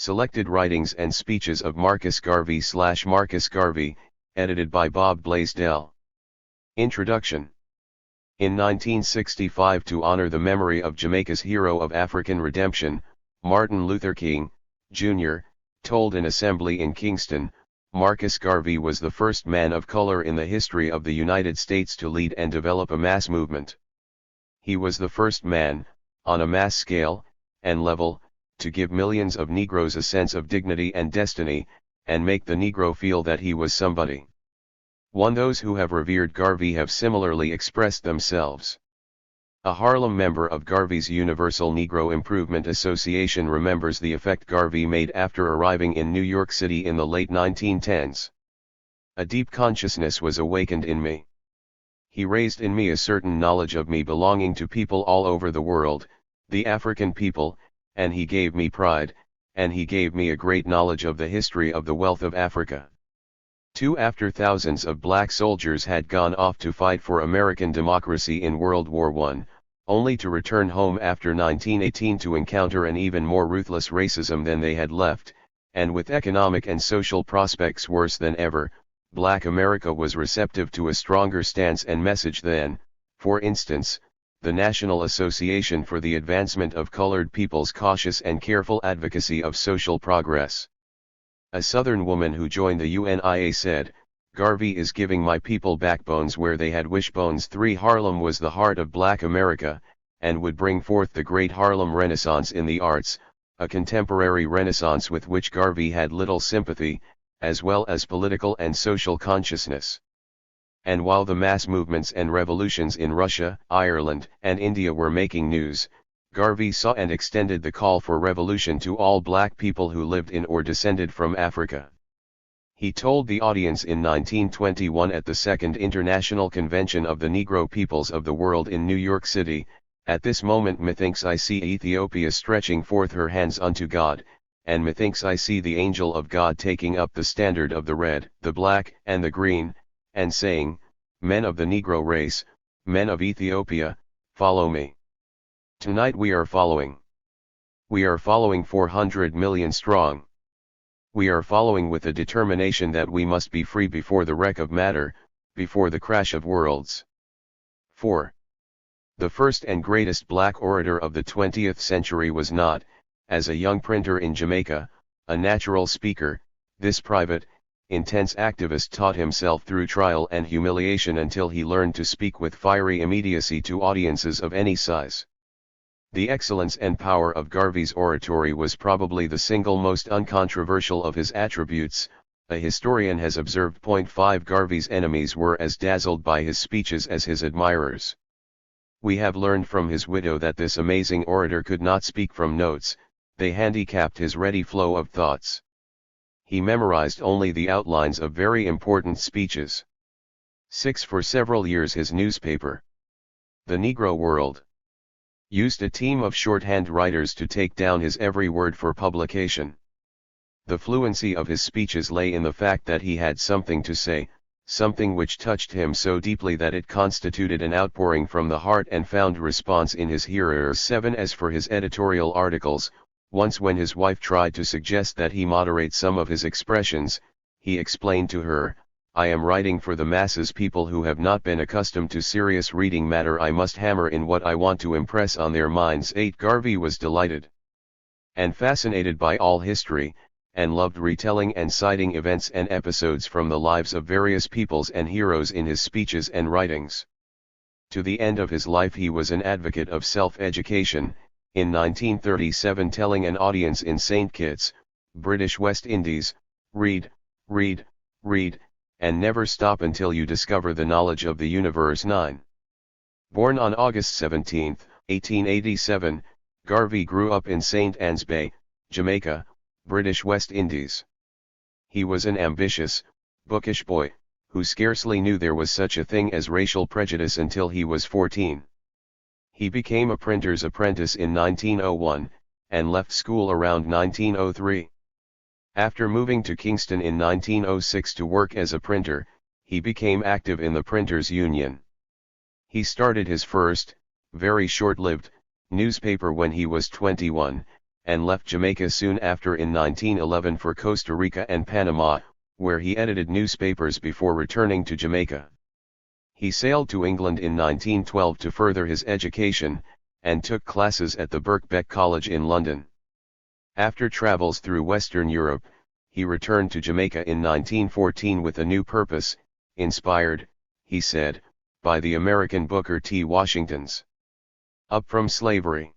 Selected writings and speeches of Marcus Garvey / Marcus Garvey, edited by Bob Blaisdell. Introduction. In 1965, to honor the memory of Jamaica's hero of African redemption, Martin Luther King, Jr., told an assembly in Kingston, Marcus Garvey was the first man of color in the history of the United States to lead and develop a mass movement. He was the first man, on a mass scale and level, to give millions of Negroes a sense of dignity and destiny, and make the Negro feel that he was somebody. Those who have revered Garvey have similarly expressed themselves. A Harlem member of Garvey's Universal Negro Improvement Association remembers the effect Garvey made after arriving in New York City in the late 1910s. A deep consciousness was awakened in me. He raised in me a certain knowledge of me belonging to people all over the world, the African people, and he gave me pride, and he gave me a great knowledge of the history of the wealth of Africa. After thousands of black soldiers had gone off to fight for American democracy in World War I, only to return home after 1918 to encounter an even more ruthless racism than they had left, and with economic and social prospects worse than ever, Black America was receptive to a stronger stance and message than, for instance, the National Association for the Advancement of Colored People's cautious and careful advocacy of social progress. A Southern woman who joined the UNIA said, "Garvey is giving my people backbones where they had wishbones." Harlem was the heart of Black America, and would bring forth the great Harlem Renaissance in the arts, a contemporary Renaissance with which Garvey had little sympathy, as well as political and social consciousness. And while the mass movements and revolutions in Russia, Ireland, and India were making news, Garvey saw and extended the call for revolution to all black people who lived in or descended from Africa. He told the audience in 1921 at the Second International Convention of the Negro Peoples of the World in New York City, "At this moment methinks I see Ethiopia stretching forth her hands unto God, and methinks I see the angel of God taking up the standard of the red, the black, and the green, and saying, 'Men of the Negro race, men of Ethiopia, follow me.' Tonight we are following. We are following 400 million strong. We are following with a determination that we must be free before the wreck of matter, before the crash of worlds." 4. The first and greatest black orator of the 20th century was not, as a young printer in Jamaica, a natural speaker. This private, intense activist taught himself through trial and humiliation until he learned to speak with fiery immediacy to audiences of any size. The excellence and power of Garvey's oratory was probably the single most uncontroversial of his attributes. A historian has observed. 5 Garvey's enemies were as dazzled by his speeches as his admirers. We have learned from his widow that this amazing orator could not speak from notes, they handicapped his ready flow of thoughts. He memorized only the outlines of very important speeches. 6 For several years his newspaper, The Negro World, used a team of shorthand writers to take down his every word for publication. The fluency of his speeches lay in the fact that he had something to say, something which touched him so deeply that it constituted an outpouring from the heart and found response in his hearers. 7 As for his editorial articles, once when his wife tried to suggest that he moderate some of his expressions, he explained to her, "I am writing for the masses, people who have not been accustomed to serious reading matter. I must hammer in what I want to impress on their minds." 8 Garvey was delighted and fascinated by all history, and loved retelling and citing events and episodes from the lives of various peoples and heroes in his speeches and writings. To the end of his life he was an advocate of self-education, in 1937 telling an audience in St. Kitts, British West Indies, "Read, read, read, and never stop until you discover the knowledge of the universe." 9. Born on August 17, 1887, Garvey grew up in St. Ann's Bay, Jamaica, British West Indies. He was an ambitious, bookish boy, who scarcely knew there was such a thing as racial prejudice until he was 14. He became a printer's apprentice in 1901, and left school around 1903. After moving to Kingston in 1906 to work as a printer, he became active in the Printers' Union. He started his first, very short-lived, newspaper when he was 21, and left Jamaica soon after in 1911 for Costa Rica and Panama, where he edited newspapers before returning to Jamaica. He sailed to England in 1912 to further his education, and took classes at the Birkbeck College in London. After travels through Western Europe, he returned to Jamaica in 1914 with a new purpose, inspired, he said, by the American Booker T. Washington's Up from Slavery.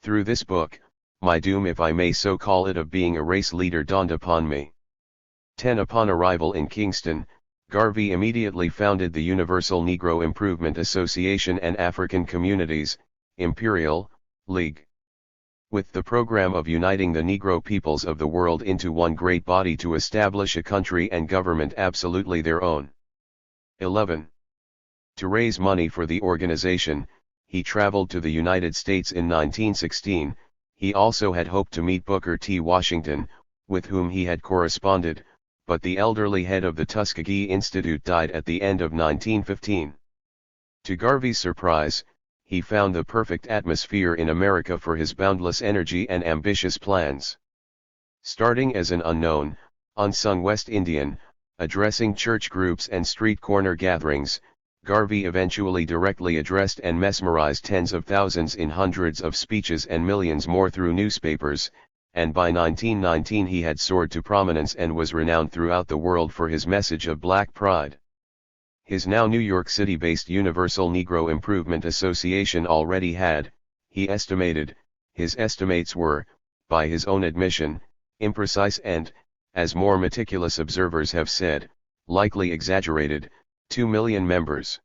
Through this book, my doom, if I may so call it, of being a race leader dawned upon me. 10 Upon arrival in Kingston, Garvey immediately founded the Universal Negro Improvement Association and African Communities, Imperial, League. With the program of uniting the Negro peoples of the world into one great body to establish a country and government absolutely their own. 11. To raise money for the organization, he traveled to the United States in 1916. He also had hoped to meet Booker T. Washington, with whom he had corresponded, but the elderly head of the Tuskegee Institute died at the end of 1915. To Garvey's surprise, he found the perfect atmosphere in America for his boundless energy and ambitious plans. Starting as an unknown, unsung West Indian, addressing church groups and street corner gatherings, Garvey eventually directly addressed and mesmerized tens of thousands in hundreds of speeches and millions more through newspapers, and by 1919 he had soared to prominence and was renowned throughout the world for his message of black pride. His now New York City-based Universal Negro Improvement Association already had, he estimated, his estimates were, by his own admission, imprecise and, as more meticulous observers have said, likely exaggerated, 2 million members.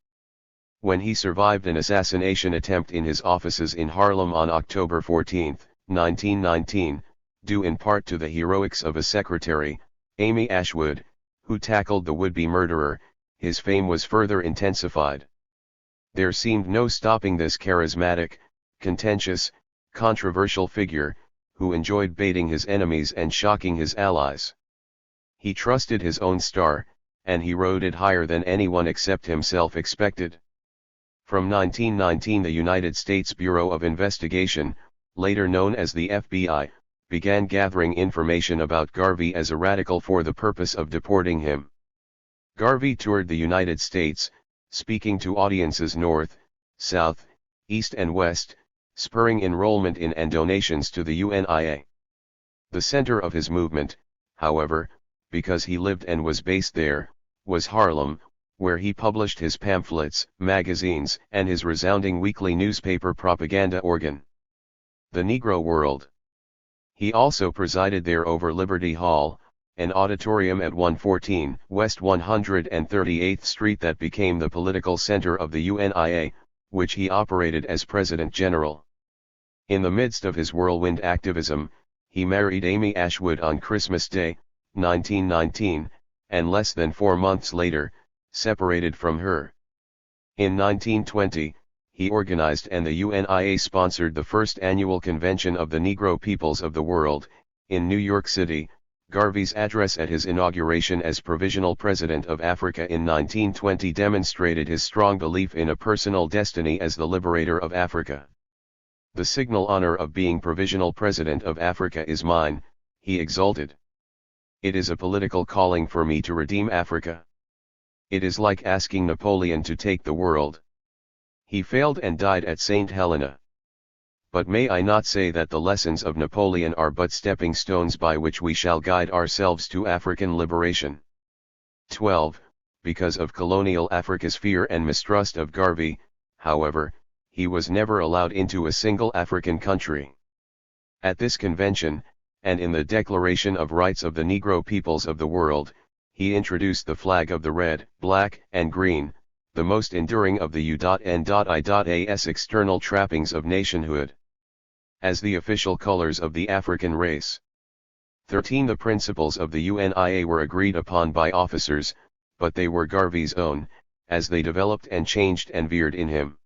When he survived an assassination attempt in his offices in Harlem on October 14, 1919, due in part to the heroics of a secretary, Amy Ashwood, who tackled the would-be murderer, his fame was further intensified. There seemed no stopping this charismatic, contentious, controversial figure, who enjoyed baiting his enemies and shocking his allies. He trusted his own star, and he rode it higher than anyone except himself expected. From 1919 the United States Bureau of Investigation, later known as the FBI, began gathering information about Garvey as a radical for the purpose of deporting him. Garvey toured the United States, speaking to audiences north, south, east and west, spurring enrollment in and donations to the UNIA. The center of his movement, however, because he lived and was based there, was Harlem, where he published his pamphlets, magazines, and his resounding weekly newspaper propaganda organ, The Negro World. He also presided there over Liberty Hall, an auditorium at 114 West 138th Street that became the political center of the UNIA, which he operated as President General. In the midst of his whirlwind activism, he married Amy Ashwood on Christmas Day, 1919, and less than 4 months later, separated from her. In 1920, he organized and the UNIA sponsored the first annual convention of the Negro peoples of the world, in New York City. Garvey's address at his inauguration as Provisional President of Africa in 1920 demonstrated his strong belief in a personal destiny as the liberator of Africa. The signal honor of being Provisional President of Africa is mine, he exulted. It is a political calling for me to redeem Africa. It is like asking Napoleon to take the world. He failed and died at St. Helena. But may I not say that the lessons of Napoleon are but stepping stones by which we shall guide ourselves to African liberation? 12. Because of colonial Africa's fear and mistrust of Garvey, however, he was never allowed into a single African country. At this convention, and in the Declaration of Rights of the Negro Peoples of the World, he introduced the flag of the red, black, and green, the most enduring of the U.N.I.A.'s external trappings of nationhood, as the official colors of the African race. 13. The principles of the UNIA were agreed upon by officers, but they were Garvey's own, as they developed and changed and veered in him.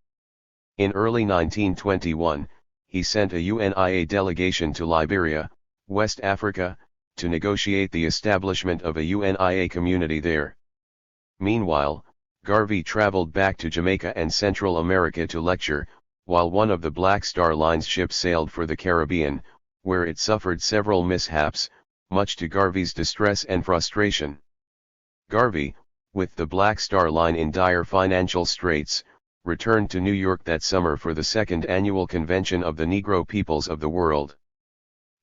In early 1921, he sent a UNIA delegation to Liberia, West Africa, to negotiate the establishment of a UNIA community there. Meanwhile, Garvey traveled back to Jamaica and Central America to lecture, while one of the Black Star Line's ships sailed for the Caribbean, where it suffered several mishaps, much to Garvey's distress and frustration. Garvey, with the Black Star Line in dire financial straits, returned to New York that summer for the second annual convention of the Negro peoples of the world.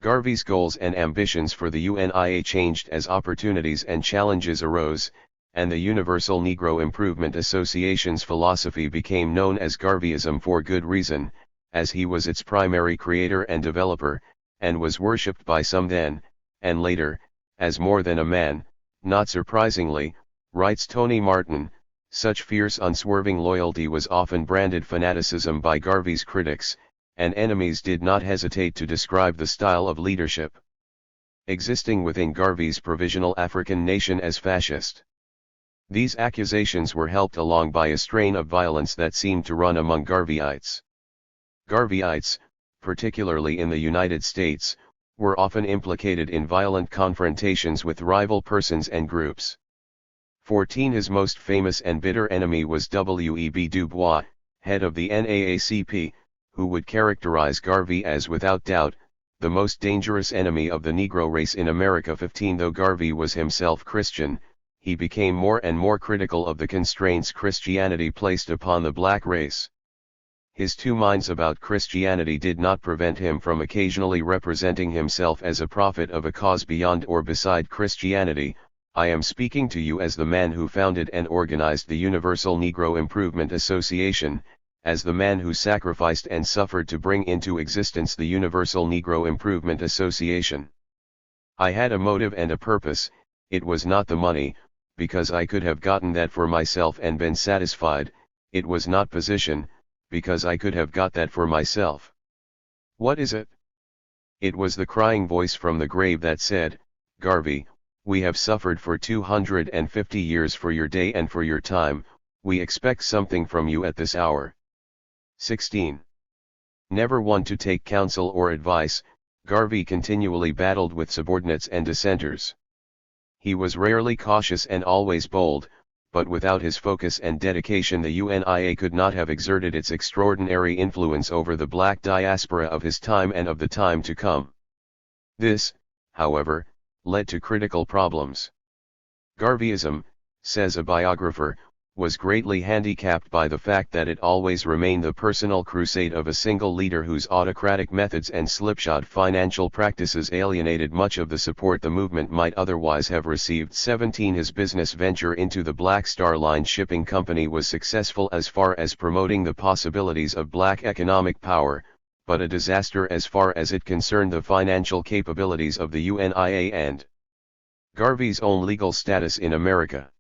Garvey's goals and ambitions for the UNIA changed as opportunities and challenges arose, and the Universal Negro Improvement Association's philosophy became known as Garveyism for good reason, as he was its primary creator and developer, and was worshipped by some then, and later, as more than a man. Not surprisingly, writes Tony Martin, such fierce unswerving loyalty was often branded fanaticism by Garvey's critics, and enemies did not hesitate to describe the style of leadership existing within Garvey's provisional African nation as fascist. These accusations were helped along by a strain of violence that seemed to run among Garveyites. Garveyites, particularly in the United States, were often implicated in violent confrontations with rival persons and groups. 14 His most famous and bitter enemy was W.E.B. Du Bois, head of the NAACP, who would characterize Garvey as without doubt, the most dangerous enemy of the Negro race in America. 15 Though Garvey was himself Christian, he became more and more critical of the constraints Christianity placed upon the black race. His two minds about Christianity did not prevent him from occasionally representing himself as a prophet of a cause beyond or beside Christianity. I am speaking to you as the man who founded and organized the Universal Negro Improvement Association, as the man who sacrificed and suffered to bring into existence the Universal Negro Improvement Association. I had a motive and a purpose. It was not the money, because I could have gotten that for myself and been satisfied. It was not position, because I could have got that for myself. What is it? It was the crying voice from the grave that said, Garvey, we have suffered for 250 years for your day and for your time, we expect something from you at this hour. 16. Never one to take counsel or advice, Garvey continually battled with subordinates and dissenters. He was rarely cautious and always bold, but without his focus and dedication the UNIA could not have exerted its extraordinary influence over the black diaspora of his time and of the time to come. This, however, led to critical problems. Garveyism, says a biographer, was greatly handicapped by the fact that it always remained the personal crusade of a single leader whose autocratic methods and slipshod financial practices alienated much of the support the movement might otherwise have received. 17 His business venture into the Black Star Line Shipping Company was successful as far as promoting the possibilities of black economic power, but a disaster as far as it concerned the financial capabilities of the UNIA and Garvey's own legal status in America.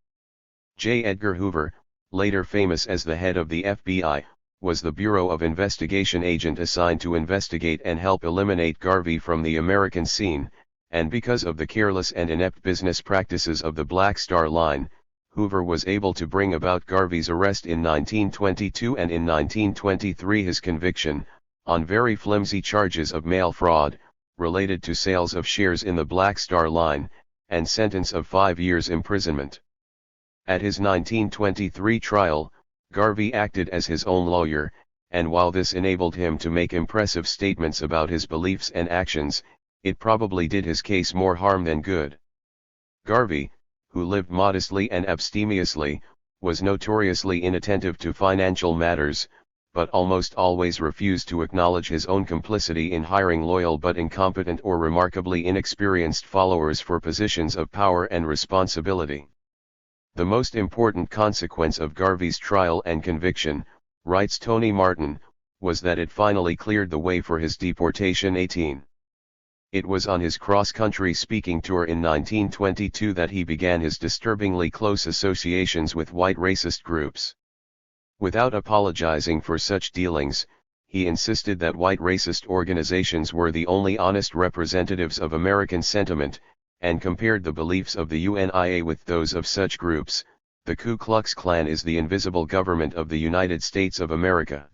J. Edgar Hoover, later famous as the head of the FBI, was the Bureau of Investigation agent assigned to investigate and help eliminate Garvey from the American scene, and because of the careless and inept business practices of the Black Star Line, Hoover was able to bring about Garvey's arrest in 1922 and in 1923 his conviction, on very flimsy charges of mail fraud, related to sales of shares in the Black Star Line, and sentence of 5 years imprisonment. At his 1923 trial, Garvey acted as his own lawyer, and while this enabled him to make impressive statements about his beliefs and actions, it probably did his case more harm than good. Garvey, who lived modestly and abstemiously, was notoriously inattentive to financial matters, but almost always refused to acknowledge his own complicity in hiring loyal but incompetent or remarkably inexperienced followers for positions of power and responsibility. The most important consequence of Garvey's trial and conviction, writes Tony Martin, was that it finally cleared the way for his deportation. 18. It was on his cross-country speaking tour in 1922 that he began his disturbingly close associations with white racist groups. Without apologizing for such dealings, he insisted that white racist organizations were the only honest representatives of American sentiment, and compared the beliefs of the UNIA with those of such groups. The Ku Klux Klan is the invisible government of the United States of America.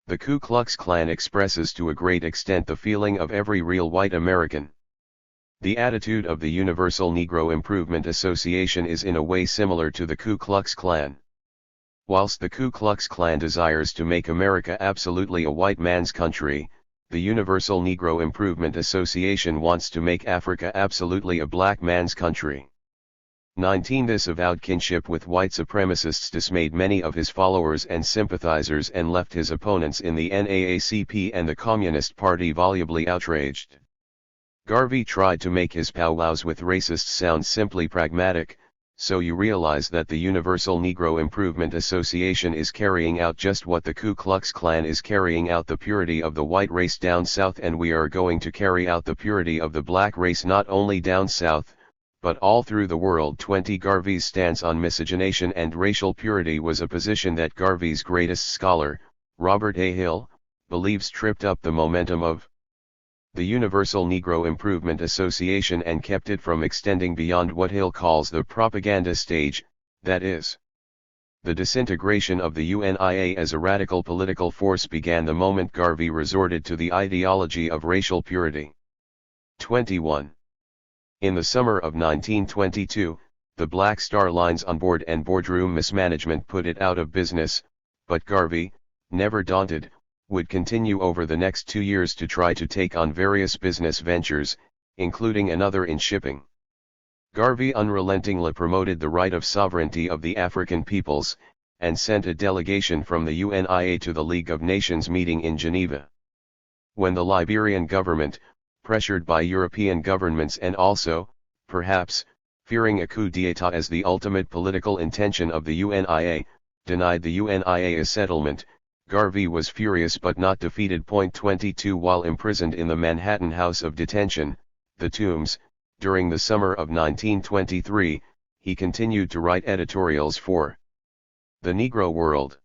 The Ku Klux Klan expresses to a great extent the feeling of every real white American. The attitude of the Universal Negro Improvement Association is in a way similar to the Ku Klux Klan. Whilst the Ku Klux Klan desires to make America absolutely a white man's country, the Universal Negro Improvement Association wants to make Africa absolutely a black man's country. 19. This avowed kinship with white supremacists dismayed many of his followers and sympathizers and left his opponents in the NAACP and the Communist Party volubly outraged. Garvey tried to make his powwows with racists sound simply pragmatic, so you realize that the Universal Negro Improvement Association is carrying out just what the Ku Klux Klan is carrying out, the purity of the white race down south, and we are going to carry out the purity of the black race not only down south, but all through the world. 20. Garvey's stance on miscegenation and racial purity was a position that Garvey's greatest scholar, Robert A. Hill, believes tripped up the momentum of the Universal Negro Improvement Association and kept it from extending beyond what Hill calls the propaganda stage, that is, the disintegration of the UNIA as a radical political force began the moment Garvey resorted to the ideology of racial purity. 21. In the summer of 1922, the Black Star Line's on-board and boardroom mismanagement put it out of business, but Garvey, never daunted, would continue over the next 2 years to try to take on various business ventures, including another in shipping. Garvey unrelentingly promoted the right of sovereignty of the African peoples, and sent a delegation from the UNIA to the League of Nations meeting in Geneva. When the Liberian government, pressured by European governments and also, perhaps, fearing a coup d'état as the ultimate political intention of the UNIA, denied the UNIA a settlement, Garvey was furious but not defeated. 22. While imprisoned in the Manhattan House of Detention, the Tombs, during the summer of 1923, he continued to write editorials for the Negro World,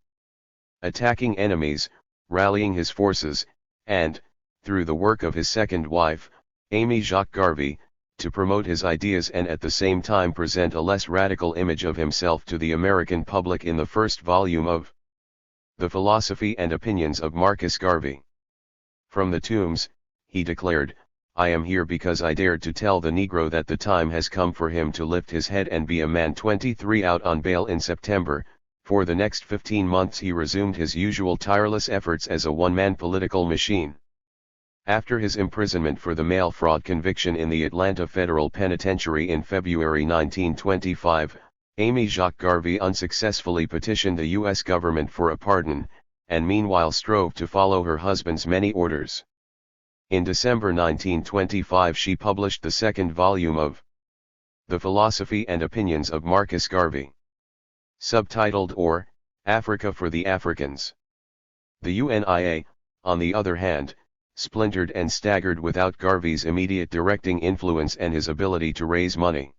attacking enemies, rallying his forces, and, through the work of his second wife, Amy Jacques Garvey, to promote his ideas and at the same time present a less radical image of himself to the American public in the first volume of The Philosophy and Opinions of Marcus Garvey. From the Tombs, he declared, "I am here because I dared to tell the Negro that the time has come for him to lift his head and be a man." 23. Out on bail in September, for the next 15 months he resumed his usual tireless efforts as a one-man political machine. After his imprisonment for the mail fraud conviction in the Atlanta Federal Penitentiary in February 1925, Amy Jacques Garvey unsuccessfully petitioned the U.S. government for a pardon, and meanwhile strove to follow her husband's many orders. In December 1925 she published the second volume of The Philosophy and Opinions of Marcus Garvey, subtitled or, Africa for the Africans. The UNIA, on the other hand, splintered and staggered without Garvey's immediate directing influence and his ability to raise money.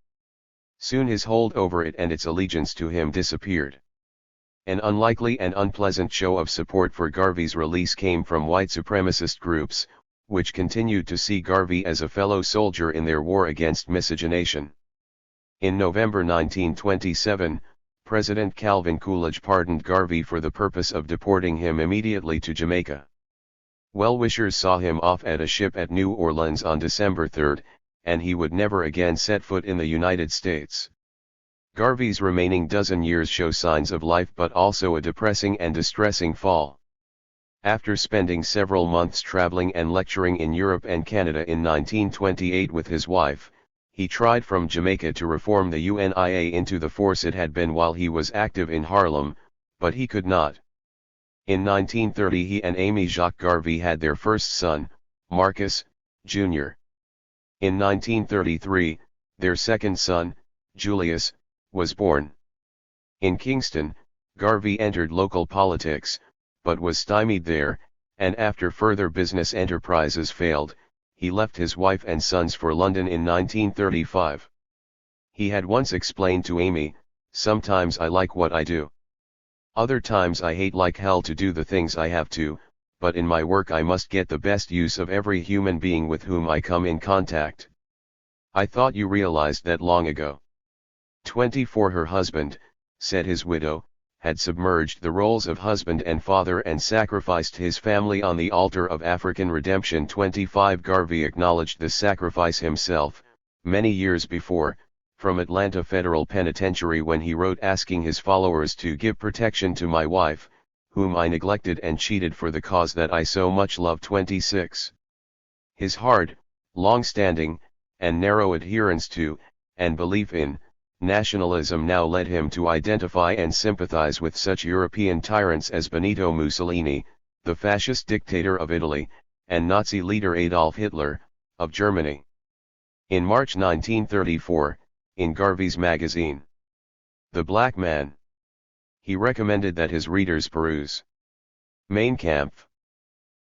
Soon his hold over it and its allegiance to him disappeared. An unlikely and unpleasant show of support for Garvey's release came from white supremacist groups, which continued to see Garvey as a fellow soldier in their war against miscegenation. In November 1927, President Calvin Coolidge pardoned Garvey for the purpose of deporting him immediately to Jamaica. Well-wishers saw him off at a ship at New Orleans on December 3, and he would never again set foot in the United States. Garvey's remaining dozen years show signs of life but also a depressing and distressing fall. After spending several months traveling and lecturing in Europe and Canada in 1928 with his wife, he tried from Jamaica to reform the UNIA into the force it had been while he was active in Harlem, but he could not. In 1930 he and Amy Jacques Garvey had their first son, Marcus, Jr. In 1933, their second son, Julius, was born. In Kingston, Garvey entered local politics, but was stymied there, and after further business enterprises failed, he left his wife and sons for London in 1935. He had once explained to Amy, "Sometimes I like what I do. Other times I hate like hell to do the things I have to, but in my work I must get the best use of every human being with whom I come in contact. I thought you realized that long ago." 24. Her husband, said his widow, had submerged the roles of husband and father and sacrificed his family on the altar of African redemption. 25. Garvey acknowledged the sacrifice himself, many years before, from Atlanta Federal Penitentiary when he wrote asking his followers to give protection to my wife, whom I neglected and cheated for the cause that I so much love. 26. His hard, long-standing, and narrow adherence to, and belief in, nationalism now led him to identify and sympathize with such European tyrants as Benito Mussolini, the fascist dictator of Italy, and Nazi leader Adolf Hitler, of Germany. In March 1934, in Garvey's magazine, The Black Man, he recommended that his readers peruse Mein Kampf,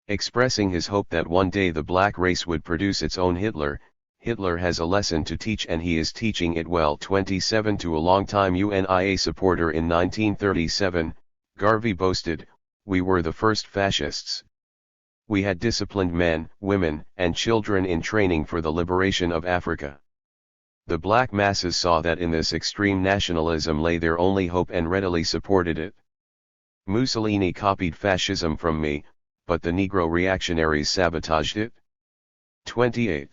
expressing his hope that one day the black race would produce its own Hitler. Hitler has a lesson to teach and he is teaching it well. 27. To a longtime UNIA supporter in 1937, Garvey boasted, "We were the first fascists. We had disciplined men, women, and children in training for the liberation of Africa." The black masses saw that in this extreme nationalism lay their only hope and readily supported it. Mussolini copied fascism from me, but the Negro reactionaries sabotaged it. 28.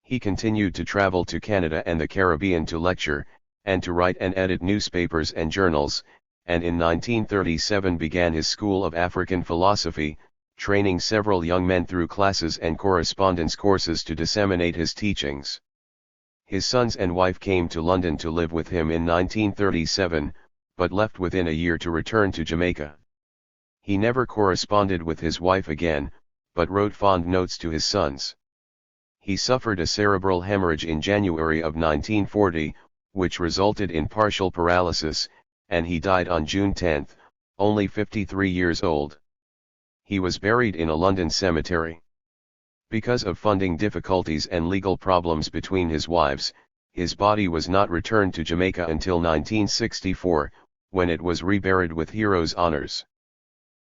He continued to travel to Canada and the Caribbean to lecture, and to write and edit newspapers and journals, and in 1937 began his School of African Philosophy, training several young men through classes and correspondence courses to disseminate his teachings. His sons and wife came to London to live with him in 1937, but left within a year to return to Jamaica. He never corresponded with his wife again, but wrote fond notes to his sons. He suffered a cerebral hemorrhage in January of 1940, which resulted in partial paralysis, and he died on June 10, only 53 years old. He was buried in a London cemetery. Because of funding difficulties and legal problems between his wives, his body was not returned to Jamaica until 1964, when it was reburied with heroes' honors.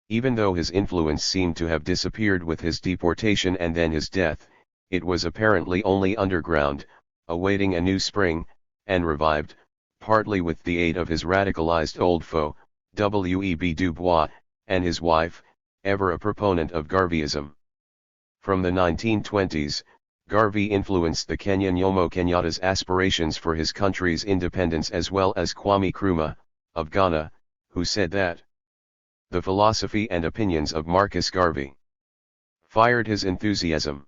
Even though his influence seemed to have disappeared with his deportation and then his death, it was apparently only underground, awaiting a new spring, and revived, partly with the aid of his radicalized old foe, W.E.B. Du Bois, and his wife, ever a proponent of Garveyism. From the 1920s, Garvey influenced the Kenyan Jomo Kenyatta's aspirations for his country's independence as well as Kwame Nkrumah, of Ghana, who said that the philosophy and opinions of Marcus Garvey fired his enthusiasm.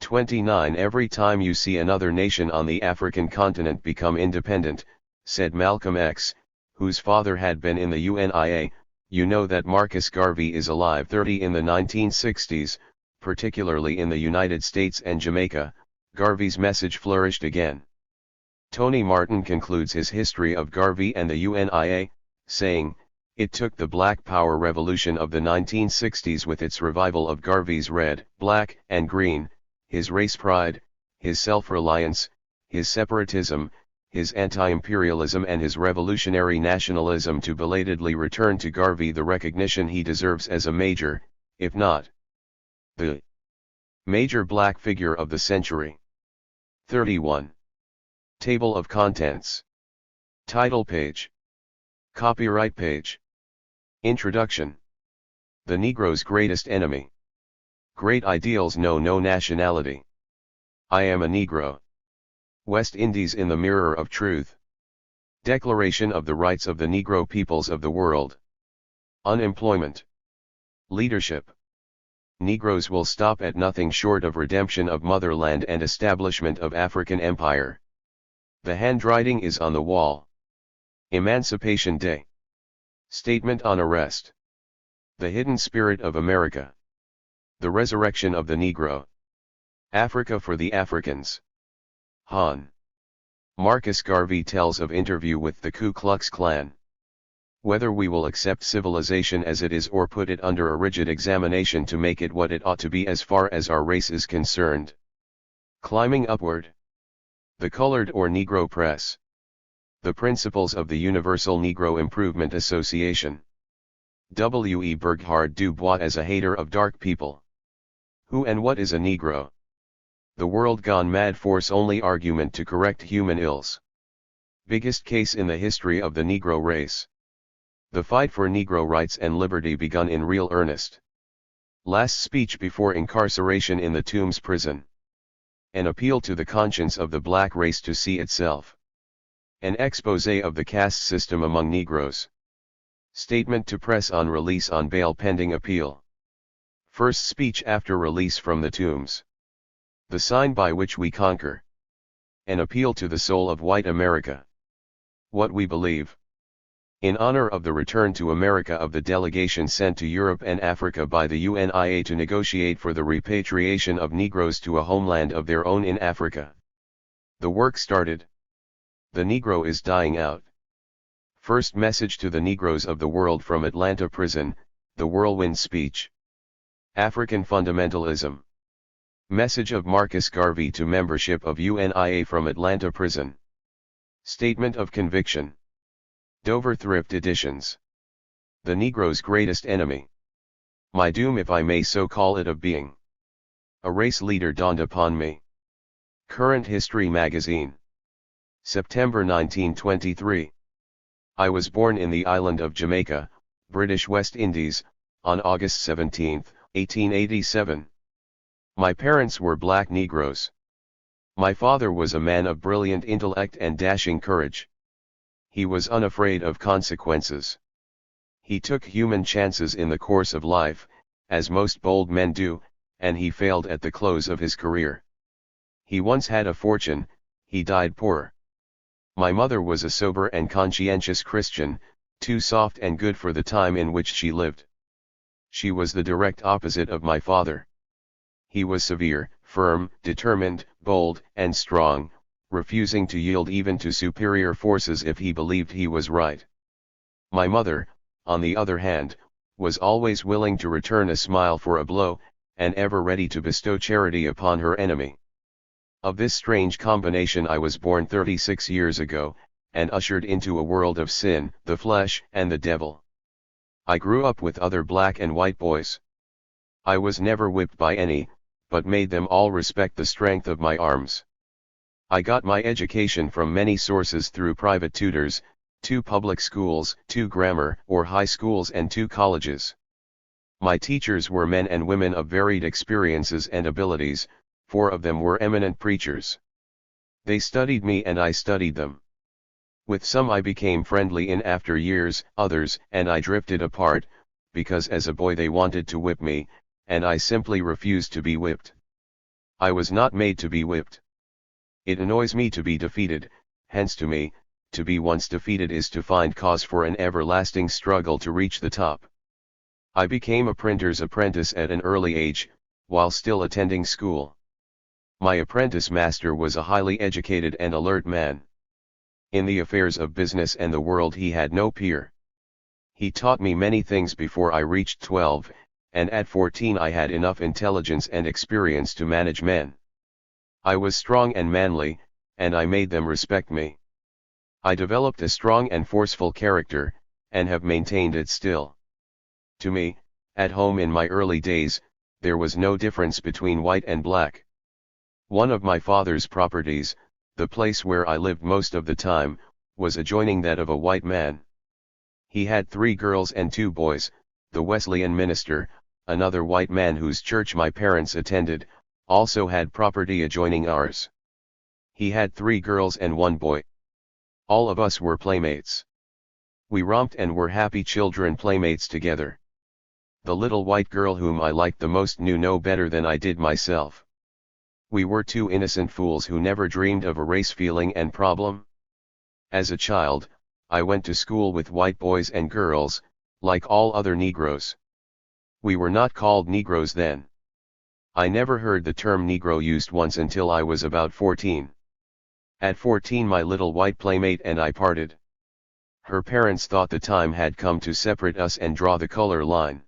29. Every time you see another nation on the African continent become independent, said Malcolm X, whose father had been in the UNIA, you know that Marcus Garvey is alive. 30. In the 1960s, particularly in the United States and Jamaica, Garvey's message flourished again. Tony Martin concludes his history of Garvey and the UNIA, saying, "It took the Black Power revolution of the 1960s with its revival of Garvey's red, black, and green, his race pride, his self-reliance, his separatism, his anti-imperialism and his revolutionary nationalism to belatedly return to Garvey the recognition he deserves as a major, if not the major black figure of the century." 31. Table of Contents. Title page. Copyright page. Introduction. The Negro's Greatest Enemy. Great Ideals Know No Nationality. I Am a Negro. West Indies in the Mirror of Truth. Declaration of the Rights of the Negro Peoples of the World. Unemployment. Leadership. Negroes will stop at nothing short of redemption of motherland and establishment of African empire. The handwriting is on the wall. Emancipation Day. Statement on Arrest. The Hidden Spirit of America. The Resurrection of the Negro. Africa for the Africans. Hon. Marcus Garvey tells of interview with the Ku Klux Klan. Whether we will accept civilization as it is or put it under a rigid examination to make it what it ought to be as far as our race is concerned. Climbing Upward. The Colored or Negro Press. The Principles of the Universal Negro Improvement Association. W. E. Burghardt Du Bois as a Hater of Dark People. Who and What is a Negro? The World Gone Mad Force Only Argument to Correct Human Ills. Biggest Case in the History of the Negro Race. The Fight for Negro Rights and Liberty Begun in Real Earnest. Last Speech Before Incarceration in the Tombs Prison. An Appeal to the Conscience of the Black Race to See Itself. An Exposé of the Caste System Among Negroes. Statement to press on release on bail pending appeal. First speech after release from the tombs. The sign by which we conquer. An appeal to the soul of white America. What we believe. In honor of the return to America of the delegation sent to Europe and Africa by the UNIA to negotiate for the repatriation of Negroes to a homeland of their own in Africa. The work started. The Negro is dying out. First message to the Negroes of the world from Atlanta prison, the whirlwind speech. African fundamentalism. Message of Marcus Garvey to membership of UNIA from Atlanta prison. Statement of conviction. Dover Thrift Editions. The Negro's greatest enemy. My doom, if I may so call it, of being a race leader dawned upon me. Current History Magazine. September 1923. I was born in the island of Jamaica, British West Indies, on August 17, 1887. My parents were black Negroes. My father was a man of brilliant intellect and dashing courage. He was unafraid of consequences. He took human chances in the course of life, as most bold men do, and he failed at the close of his career. He once had a fortune, he died poor. My mother was a sober and conscientious Christian, too soft and good for the time in which she lived. She was the direct opposite of my father. He was severe, firm, determined, bold, and strong, refusing to yield even to superior forces if he believed he was right. My mother, on the other hand, was always willing to return a smile for a blow, and ever ready to bestow charity upon her enemy. Of this strange combination I was born 36 years ago, and ushered into a world of sin, the flesh, and the devil. I grew up with other black and white boys. I was never whipped by any, but made them all respect the strength of my arms. I got my education from many sources through private tutors, 2 public schools, 2 grammar or high schools, and 2 colleges. My teachers were men and women of varied experiences and abilities. 4 of them were eminent preachers. They studied me and I studied them. With some I became friendly in after years, others and I drifted apart, because as a boy they wanted to whip me, and I simply refused to be whipped. I was not made to be whipped. It annoys me to be defeated, hence to me, to be once defeated is to find cause for an everlasting struggle to reach the top. I became a printer's apprentice at an early age, while still attending school. My apprentice master was a highly educated and alert man. In the affairs of business and the world he had no peer. He taught me many things before I reached 12, and at 14 I had enough intelligence and experience to manage men. I was strong and manly, and I made them respect me. I developed a strong and forceful character, and have maintained it still. To me, at home in my early days, there was no difference between white and black. One of my father's properties, the place where I lived most of the time, was adjoining that of a white man. He had 3 girls and 2 boys, the Wesleyan minister, another white man whose church my parents attended, also had property adjoining ours. He had 3 girls and 1 boy. All of us were playmates. We romped and were happy children, playmates together. The little white girl whom I liked the most knew no better than I did myself. We were 2 innocent fools who never dreamed of a race feeling and problem. As a child, I went to school with white boys and girls, like all other Negroes. We were not called Negroes then. I never heard the term Negro used once until I was about 14. At 14 my little white playmate and I parted. Her parents thought the time had come to separate us and draw the color line.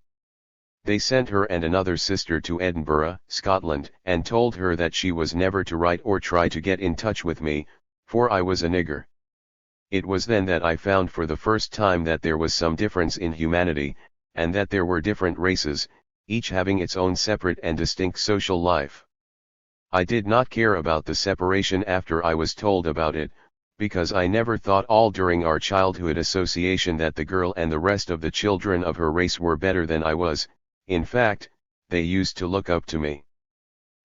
They sent her and another sister to Edinburgh, Scotland, and told her that she was never to write or try to get in touch with me, for I was a nigger. It was then that I found for the first time that there was some difference in humanity, and that there were different races, each having its own separate and distinct social life. I did not care about the separation after I was told about it, because I never thought all during our childhood association that the girl and the rest of the children of her race were better than I was. In fact, they used to look up to me.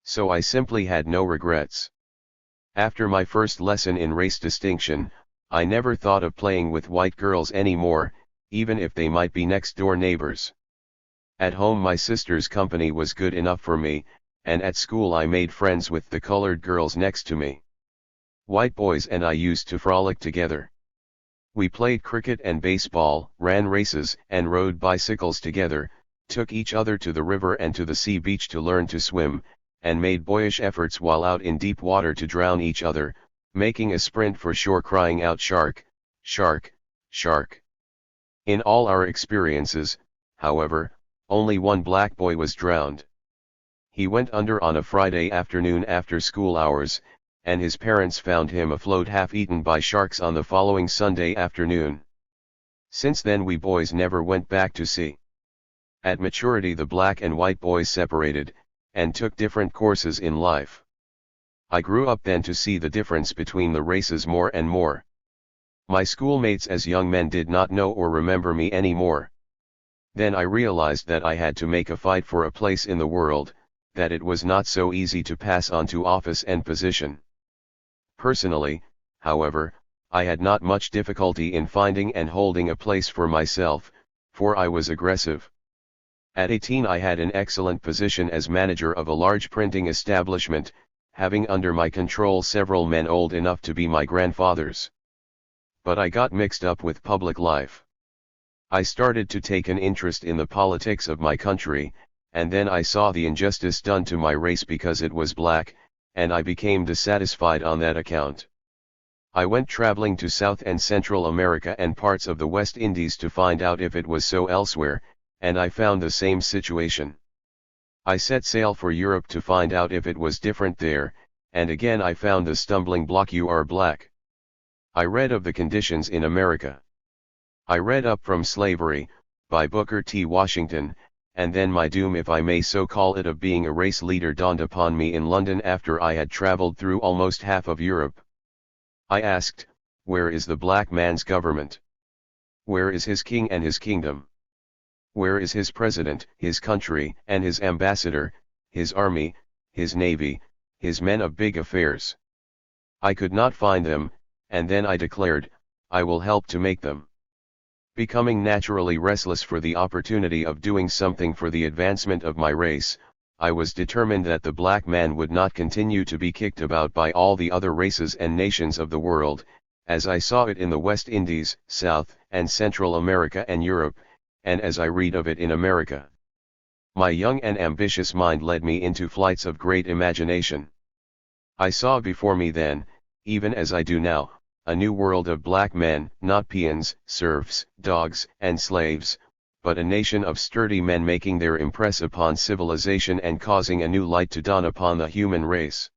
So I simply had no regrets. After my first lesson in race distinction, I never thought of playing with white girls anymore, even if they might be next-door neighbors. At home my sister's company was good enough for me, and at school I made friends with the colored girls next to me. White boys and I used to frolic together. We played cricket and baseball, ran races, and rode bicycles together, took each other to the river and to the sea beach to learn to swim, and made boyish efforts while out in deep water to drown each other, making a sprint for shore crying out shark, shark, shark. In all our experiences, however, only one black boy was drowned. He went under on a Friday afternoon after school hours, and his parents found him afloat half-eaten by sharks on the following Sunday afternoon. Since then we boys never went back to sea. At maturity the black and white boys separated, and took different courses in life. I grew up then to see the difference between the races more and more. My schoolmates as young men did not know or remember me anymore. Then I realized that I had to make a fight for a place in the world, that it was not so easy to pass on to office and position. Personally, however, I had not much difficulty in finding and holding a place for myself, for I was aggressive. At 18 I had an excellent position as manager of a large printing establishment, having under my control several men old enough to be my grandfathers. But I got mixed up with public life. I started to take an interest in the politics of my country, and then I saw the injustice done to my race because it was black, and I became dissatisfied on that account. I went traveling to South and Central America and parts of the West Indies to find out if it was so elsewhere, and I found the same situation. I set sail for Europe to find out if it was different there, and again I found the stumbling block: you are black. I read of the conditions in America. I read Up from Slavery, by Booker T. Washington, and then my doom, if I may so call it, of being a race leader dawned upon me in London after I had traveled through almost half of Europe. I asked, where is the black man's government? Where is his king and his kingdom? Where is his president, his country, and his ambassador, his army, his navy, his men of big affairs? I could not find them, and then I declared, I will help to make them. Becoming naturally restless for the opportunity of doing something for the advancement of my race, I was determined that the black man would not continue to be kicked about by all the other races and nations of the world, as I saw it in the West Indies, South and Central America and Europe, and as I read of it in America. My young and ambitious mind led me into flights of great imagination. I saw before me then, even as I do now, a new world of black men, not peons, serfs, dogs, and slaves, but a nation of sturdy men making their impress upon civilization and causing a new light to dawn upon the human race.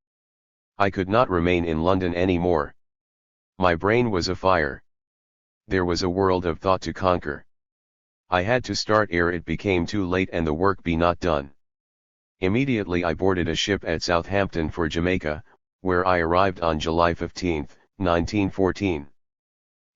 I could not remain in London any more. My brain was afire. There was a world of thought to conquer. I had to start ere it became too late and the work be not done. Immediately I boarded a ship at Southampton for Jamaica, where I arrived on July 15, 1914.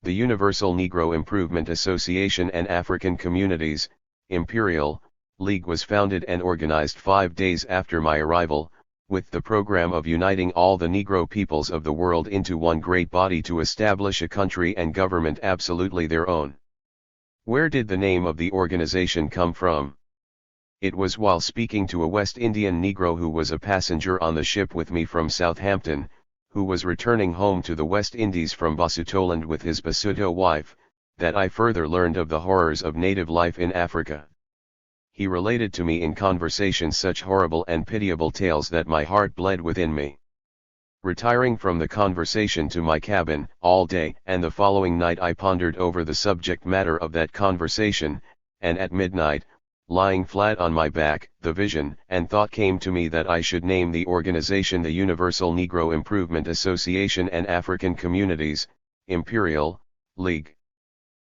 The Universal Negro Improvement Association and African Communities, Imperial, League was founded and organized 5 days after my arrival, with the program of uniting all the Negro peoples of the world into one great body to establish a country and government absolutely their own. Where did the name of the organization come from? It was while speaking to a West Indian Negro who was a passenger on the ship with me from Southampton, who was returning home to the West Indies from Basutoland with his Basuto wife, that I further learned of the horrors of native life in Africa. He related to me in conversation such horrible and pitiable tales that my heart bled within me. Retiring from the conversation to my cabin, all day and the following night I pondered over the subject matter of that conversation, and at midnight, lying flat on my back, the vision and thought came to me that I should name the organization the Universal Negro Improvement Association and African Communities, Imperial, League.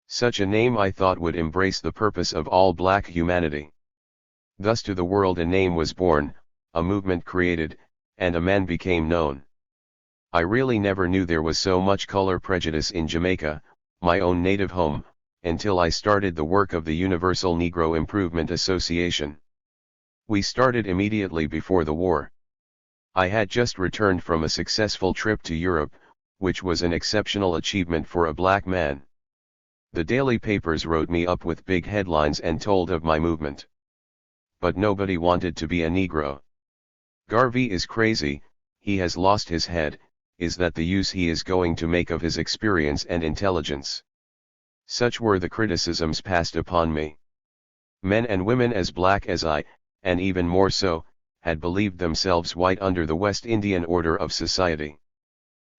Such a name I thought would embrace the purpose of all black humanity. Thus to the world a name was born, a movement created, and a man became known. I really never knew there was so much color prejudice in Jamaica, my own native home, until I started the work of the Universal Negro Improvement Association. We started immediately before the war. I had just returned from a successful trip to Europe, which was an exceptional achievement for a black man. The daily papers wrote me up with big headlines and told of my movement. But nobody wanted to be a Negro. Garvey is crazy, he has lost his head, is that the use he is going to make of his experience and intelligence? Such were the criticisms passed upon me. Men and women as black as I, and even more so, had believed themselves white under the West Indian order of society.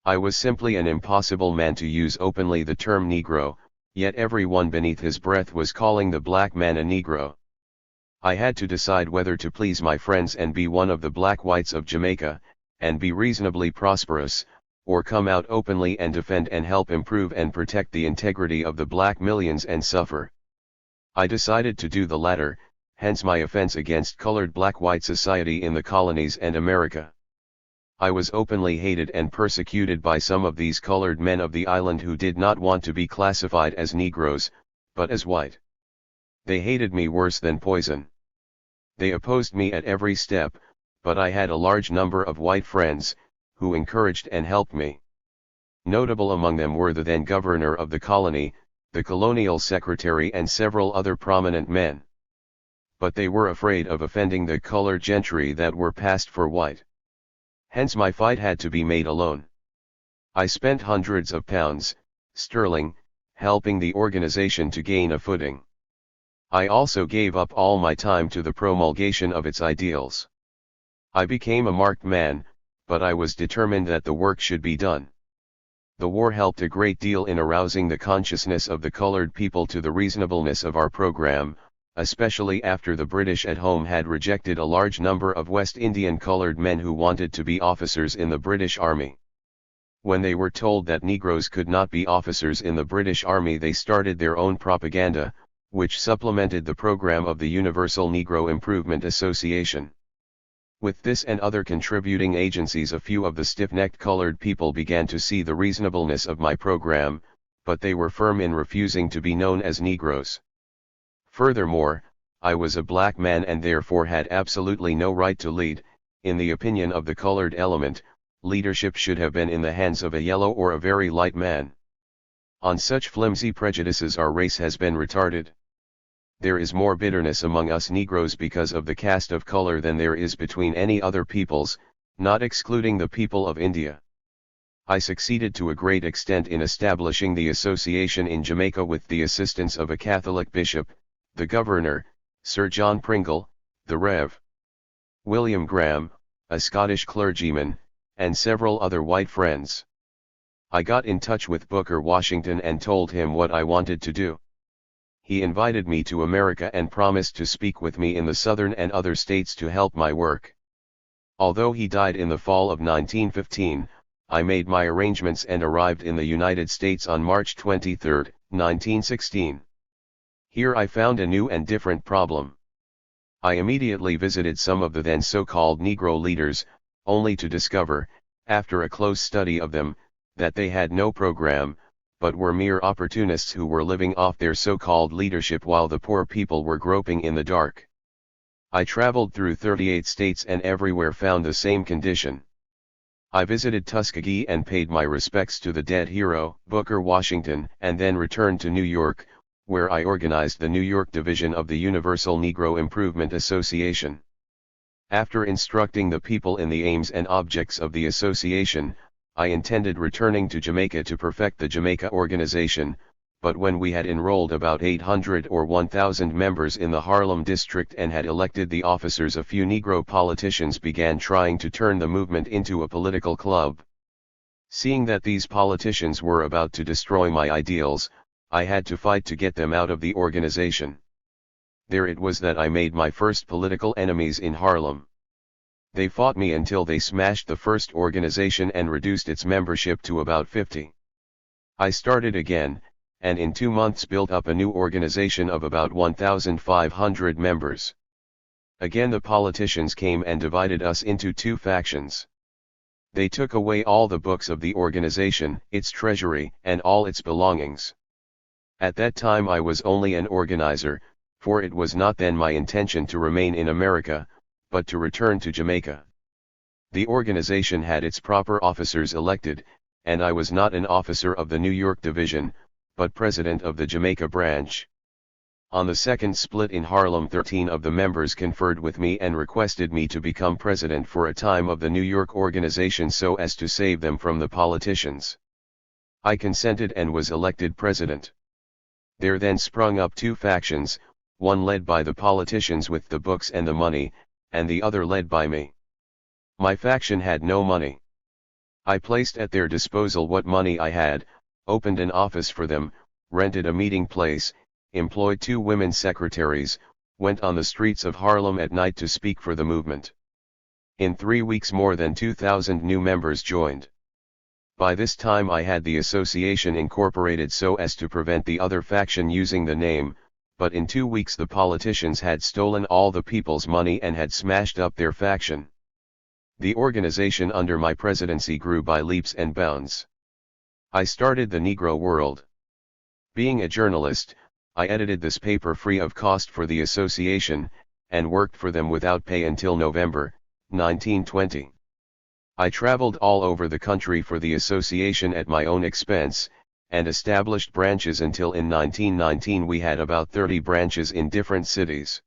I was simply an impossible man to use openly the term Negro, yet everyone beneath his breath was calling the black man a Negro. I had to decide whether to please my friends and be one of the black whites of Jamaica, and be reasonably prosperous, or come out openly and defend and help improve and protect the integrity of the black millions and suffer. I decided to do the latter, hence my offense against colored black-white society in the colonies and America. I was openly hated and persecuted by some of these colored men of the island who did not want to be classified as Negroes, but as white. They hated me worse than poison. They opposed me at every step, but I had a large number of white friends, who encouraged and helped me. Notable among them were the then governor of the colony, the colonial secretary and several other prominent men. But they were afraid of offending the colored gentry that were passed for white. Hence my fight had to be made alone. I spent hundreds of pounds, sterling, helping the organization to gain a footing. I also gave up all my time to the promulgation of its ideals. I became a marked man, but I was determined that the work should be done. The war helped a great deal in arousing the consciousness of the colored people to the reasonableness of our program, especially after the British at home had rejected a large number of West Indian colored men who wanted to be officers in the British Army. When they were told that Negroes could not be officers in the British Army, they started their own propaganda, which supplemented the program of the Universal Negro Improvement Association. With this and other contributing agencies, a few of the stiff-necked colored people began to see the reasonableness of my program, but they were firm in refusing to be known as Negroes. Furthermore, I was a black man and therefore had absolutely no right to lead. In the opinion of the colored element, leadership should have been in the hands of a yellow or a very light man. On such flimsy prejudices our race has been retarded. There is more bitterness among us Negroes because of the caste of color than there is between any other peoples, not excluding the people of India. I succeeded to a great extent in establishing the association in Jamaica with the assistance of a Catholic bishop, the governor, Sir John Pringle, the Rev. William Graham, a Scottish clergyman, and several other white friends. I got in touch with Booker Washington and told him what I wanted to do. He invited me to America and promised to speak with me in the Southern and other states to help my work. Although he died in the fall of 1915, I made my arrangements and arrived in the United States on March 23, 1916. Here I found a new and different problem. I immediately visited some of the then so-called Negro leaders, only to discover, after a close study of them, that they had no program, but were mere opportunists who were living off their so-called leadership while the poor people were groping in the dark. I traveled through 38 states and everywhere found the same condition. I visited Tuskegee and paid my respects to the dead hero, Booker Washington, and then returned to New York, where I organized the New York division of the Universal Negro Improvement Association. After instructing the people in the aims and objects of the association, I intended returning to Jamaica to perfect the Jamaica organization, but when we had enrolled about 800 or 1,000 members in the Harlem district and had elected the officers, a few Negro politicians began trying to turn the movement into a political club. Seeing that these politicians were about to destroy my ideals, I had to fight to get them out of the organization. There it was that I made my first political enemies in Harlem. They fought me until they smashed the first organization and reduced its membership to about 50. I started again, and in 2 months built up a new organization of about 1,500 members. Again the politicians came and divided us into two factions. They took away all the books of the organization, its treasury, and all its belongings. At that time I was only an organizer, for it was not then my intention to remain in America, but to return to Jamaica. The organization had its proper officers elected, and I was not an officer of the New York division, but president of the Jamaica branch. On the second split in Harlem, 13 of the members conferred with me and requested me to become president for a time of the New York organization so as to save them from the politicians. I consented and was elected president. There then sprung up two factions, one led by the politicians with the books and the money, and the other led by me. My faction had no money. I placed at their disposal what money I had, opened an office for them, rented a meeting place, employed 2 women secretaries, went on the streets of Harlem at night to speak for the movement. In 3 weeks more than 2,000 new members joined. By this time I had the association incorporated so as to prevent the other faction using the name, but in 2 weeks the politicians had stolen all the people's money and had smashed up their faction. The organization under my presidency grew by leaps and bounds. I started the Negro World. Being a journalist, I edited this paper free of cost for the association, and worked for them without pay until November, 1920. I traveled all over the country for the association at my own expense, and established branches until in 1919 we had about 30 branches in different cities.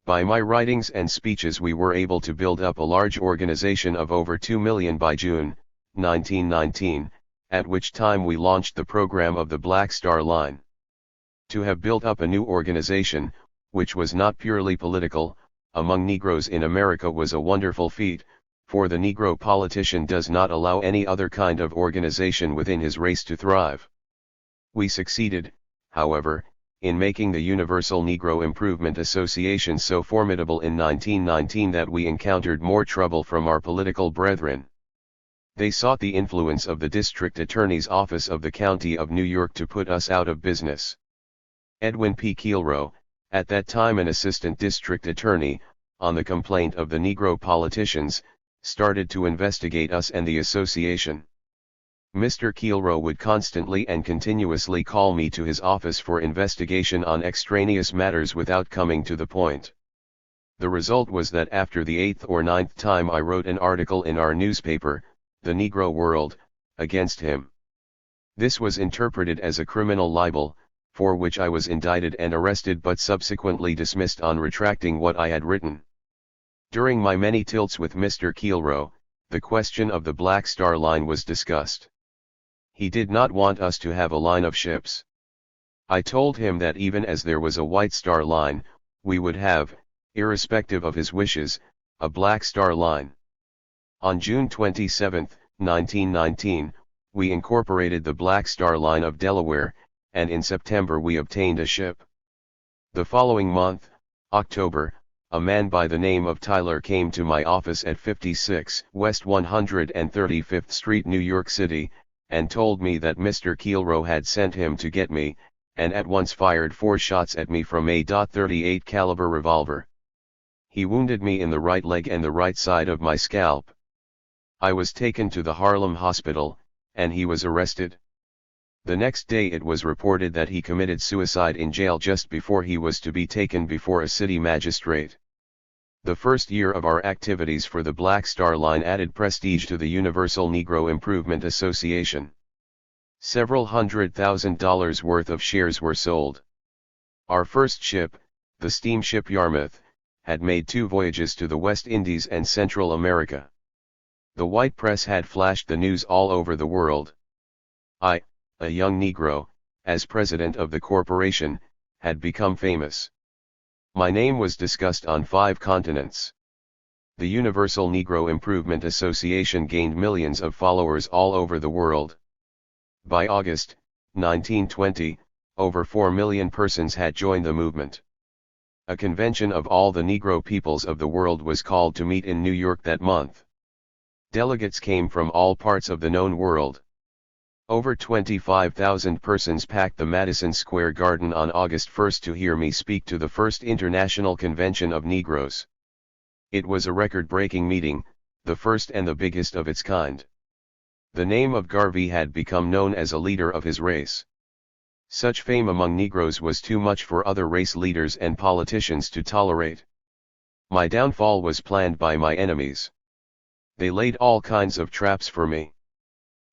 By my writings and speeches we were able to build up a large organization of over 2 million by June, 1919, at which time we launched the program of the Black Star Line. To have built up a new organization, which was not purely political, among Negroes in America was a wonderful feat, for the Negro politician does not allow any other kind of organization within his race to thrive. We succeeded, however, in making the Universal Negro Improvement Association so formidable in 1919 that we encountered more trouble from our political brethren. They sought the influence of the District Attorney's Office of the County of New York to put us out of business. Edwin P. Keelrow, at that time an assistant district attorney, on the complaint of the Negro politicians, started to investigate us and the association. Mr. Keelrow would constantly and continuously call me to his office for investigation on extraneous matters without coming to the point. The result was that after the 8th or 9th time I wrote an article in our newspaper, The Negro World, against him. This was interpreted as a criminal libel, for which I was indicted and arrested but subsequently dismissed on retracting what I had written. During my many tilts with Mr. Keelrow, the question of the Black Star Line was discussed. He did not want us to have a line of ships. I told him that even as there was a White Star Line, we would have, irrespective of his wishes, a Black Star Line. On June 27, 1919, we incorporated the Black Star Line of Delaware, and in September we obtained a ship. The following month, October, a man by the name of Tyler came to my office at 56 West 135th Street, New York City, and told me that Mr. Keelrow had sent him to get me, and at once fired 4 shots at me from a .38 caliber revolver. He wounded me in the right leg and the right side of my scalp. I was taken to the Harlem hospital, and he was arrested. The next day it was reported that he committed suicide in jail just before he was to be taken before a city magistrate. The first year of our activities for the Black Star Line added prestige to the Universal Negro Improvement Association. Several $100,000 worth of shares were sold. Our first ship, the steamship Yarmouth, had made 2 voyages to the West Indies and Central America. The white press had flashed the news all over the world. I, a young Negro, as president of the corporation, had become famous. My name was discussed on 5 continents. The Universal Negro Improvement Association gained millions of followers all over the world. By August, 1920, over 4 million persons had joined the movement. A convention of all the Negro peoples of the world was called to meet in New York that month. Delegates came from all parts of the known world. Over 25,000 persons packed the Madison Square Garden on August 1 to hear me speak to the first International Convention of Negroes. It was a record-breaking meeting, the first and the biggest of its kind. The name of Garvey had become known as a leader of his race. Such fame among Negroes was too much for other race leaders and politicians to tolerate. My downfall was planned by my enemies. They laid all kinds of traps for me.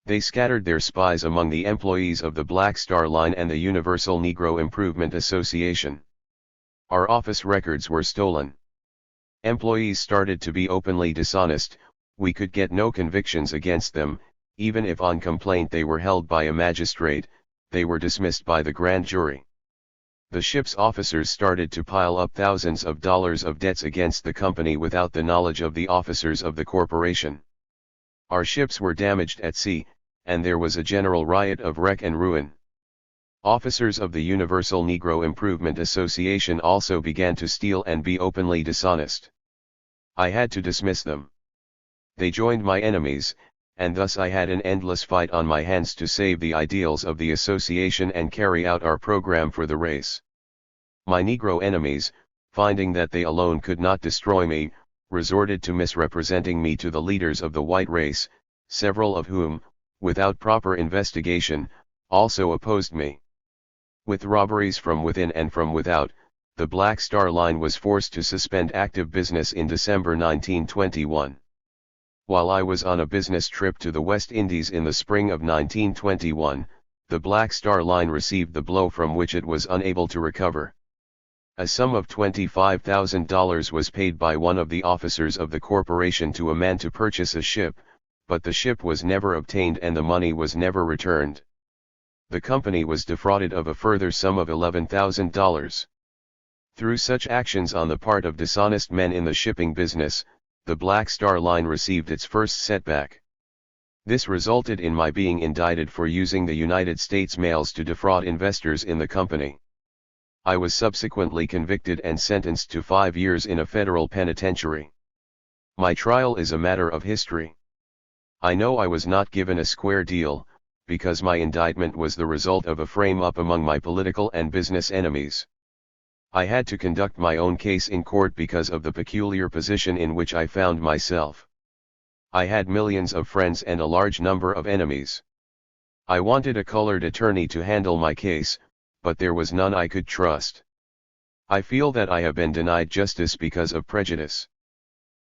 They scattered their spies among the employees of the Black Star Line and the Universal Negro Improvement Association. Our office records were stolen. Employees started to be openly dishonest. We could get no convictions against them, even if on complaint they were held by a magistrate. They were dismissed by the grand jury. The ship's officers started to pile up thousands of dollars of debts against the company without the knowledge of the officers of the corporation. Our ships were damaged at sea, and there was a general riot of wreck and ruin. Officers of the Universal Negro Improvement Association also began to steal and be openly dishonest. I had to dismiss them. They joined my enemies, and thus I had an endless fight on my hands to save the ideals of the association and carry out our program for the race. My Negro enemies, finding that they alone could not destroy me, resorted to misrepresenting me to the leaders of the white race, several of whom, without proper investigation, also opposed me. With robberies from within and from without, the Black Star Line was forced to suspend active business in December 1921. While I was on a business trip to the West Indies in the spring of 1921, the Black Star Line received the blow from which it was unable to recover. A sum of $25,000 was paid by one of the officers of the corporation to a man to purchase a ship, but the ship was never obtained and the money was never returned. The company was defrauded of a further sum of $11,000. Through such actions on the part of dishonest men in the shipping business, the Black Star Line received its first setback. This resulted in my being indicted for using the United States mails to defraud investors in the company. I was subsequently convicted and sentenced to 5 years in a federal penitentiary. My trial is a matter of history. I know I was not given a square deal, because my indictment was the result of a frame-up among my political and business enemies. I had to conduct my own case in court because of the peculiar position in which I found myself. I had millions of friends and a large number of enemies. I wanted a colored attorney to handle my case, but there was none I could trust. I feel that I have been denied justice because of prejudice.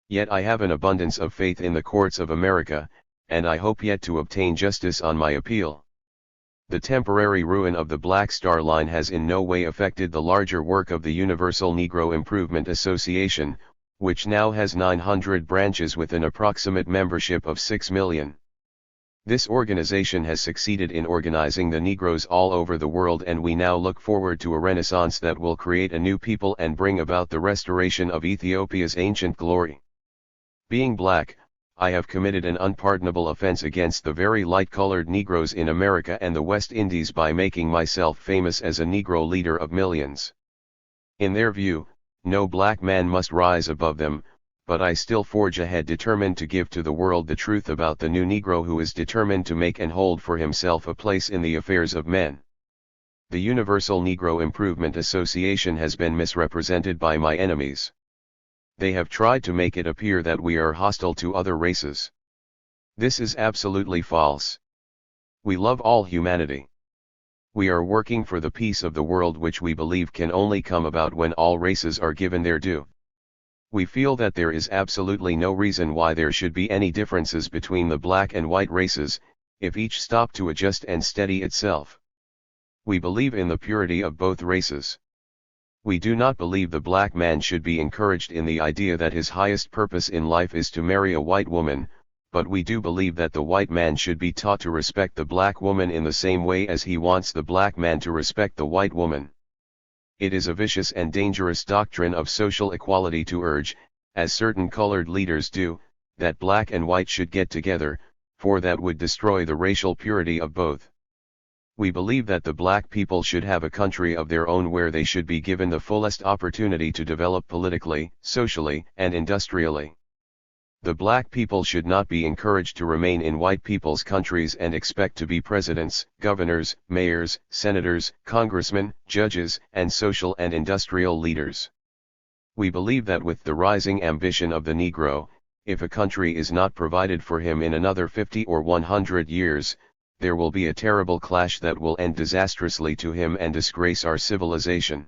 Yet I have an abundance of faith in the courts of America, and I hope yet to obtain justice on my appeal. The temporary ruin of the Black Star Line has in no way affected the larger work of the Universal Negro Improvement Association, which now has 900 branches with an approximate membership of 6 million. This organization has succeeded in organizing the Negroes all over the world, and we now look forward to a renaissance that will create a new people and bring about the restoration of Ethiopia's ancient glory. Being black, I have committed an unpardonable offense against the very light-colored Negroes in America and the West Indies by making myself famous as a Negro leader of millions. In their view, no black man must rise above them, but I still forge ahead determined to give to the world the truth about the new Negro who is determined to make and hold for himself a place in the affairs of men. The Universal Negro Improvement Association has been misrepresented by my enemies. They have tried to make it appear that we are hostile to other races. This is absolutely false. We love all humanity. We are working for the peace of the world, which we believe can only come about when all races are given their due. We feel that there is absolutely no reason why there should be any differences between the black and white races, if each stopped to adjust and steady itself. We believe in the purity of both races. We do not believe the black man should be encouraged in the idea that his highest purpose in life is to marry a white woman, but we do believe that the white man should be taught to respect the black woman in the same way as he wants the black man to respect the white woman. It is a vicious and dangerous doctrine of social equality to urge, as certain colored leaders do, that black and white should get together, for that would destroy the racial purity of both. We believe that the black people should have a country of their own where they should be given the fullest opportunity to develop politically, socially, and industrially. The black people should not be encouraged to remain in white people's countries and expect to be presidents, governors, mayors, senators, congressmen, judges, and social and industrial leaders. We believe that with the rising ambition of the Negro, if a country is not provided for him in another 50 or 100 years, there will be a terrible clash that will end disastrously to him and disgrace our civilization.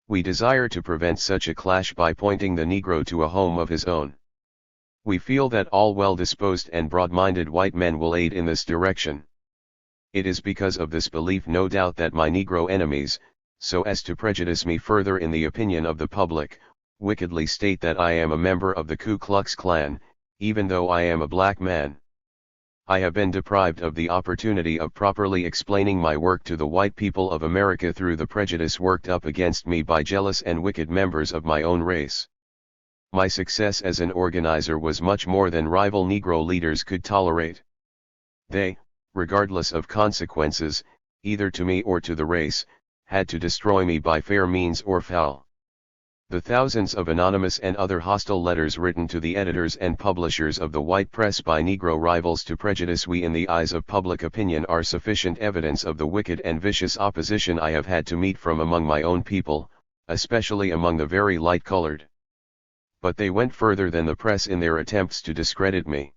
We desire to prevent such a clash by pointing the Negro to a home of his own. We feel that all well-disposed and broad-minded white men will aid in this direction. It is because of this belief no doubt that my Negro enemies, so as to prejudice me further in the opinion of the public, wickedly state that I am a member of the Ku Klux Klan, even though I am a black man. I have been deprived of the opportunity of properly explaining my work to the white people of America through the prejudice worked up against me by jealous and wicked members of my own race. My success as an organizer was much more than rival Negro leaders could tolerate. They, regardless of consequences, either to me or to the race, had to destroy me by fair means or foul. The thousands of anonymous and other hostile letters written to the editors and publishers of the white press by Negro rivals to prejudice we in the eyes of public opinion are sufficient evidence of the wicked and vicious opposition I have had to meet from among my own people, especially among the very light-colored. But they went further than the press in their attempts to discredit me.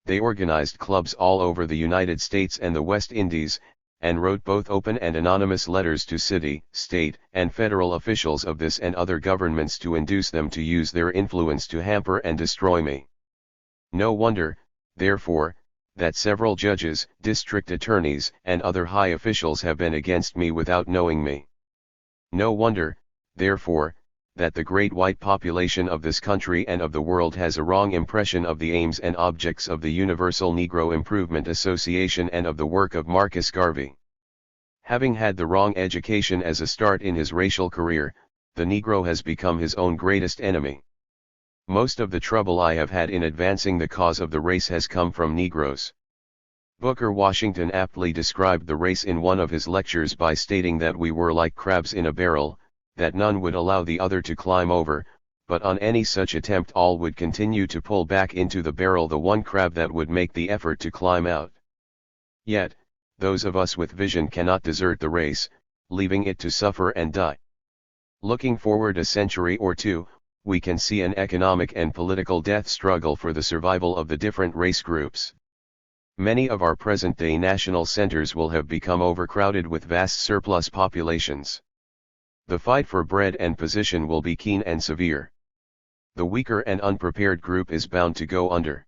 They organized clubs all over the United States and the West Indies, and wrote both open and anonymous letters to city, state, and federal officials of this and other governments to induce them to use their influence to hamper and destroy me. No wonder, therefore, that several judges, district attorneys, and other high officials have been against me without knowing me. No wonder, therefore, that the great white population of this country and of the world has a wrong impression of the aims and objects of the Universal Negro Improvement Association and of the work of Marcus Garvey. Having had the wrong education as a start in his racial career, the Negro has become his own greatest enemy. Most of the trouble I have had in advancing the cause of the race has come from Negroes. Booker Washington aptly described the race in one of his lectures by stating that we were like crabs in a barrel, that none would allow the other to climb over, but on any such attempt all would continue to pull back into the barrel the one crab that would make the effort to climb out. Yet, those of us with vision cannot desert the race, leaving it to suffer and die. Looking forward a century or two, we can see an economic and political death struggle for the survival of the different race groups. Many of our present-day national centers will have become overcrowded with vast surplus populations. The fight for bread and position will be keen and severe. The weaker and unprepared group is bound to go under.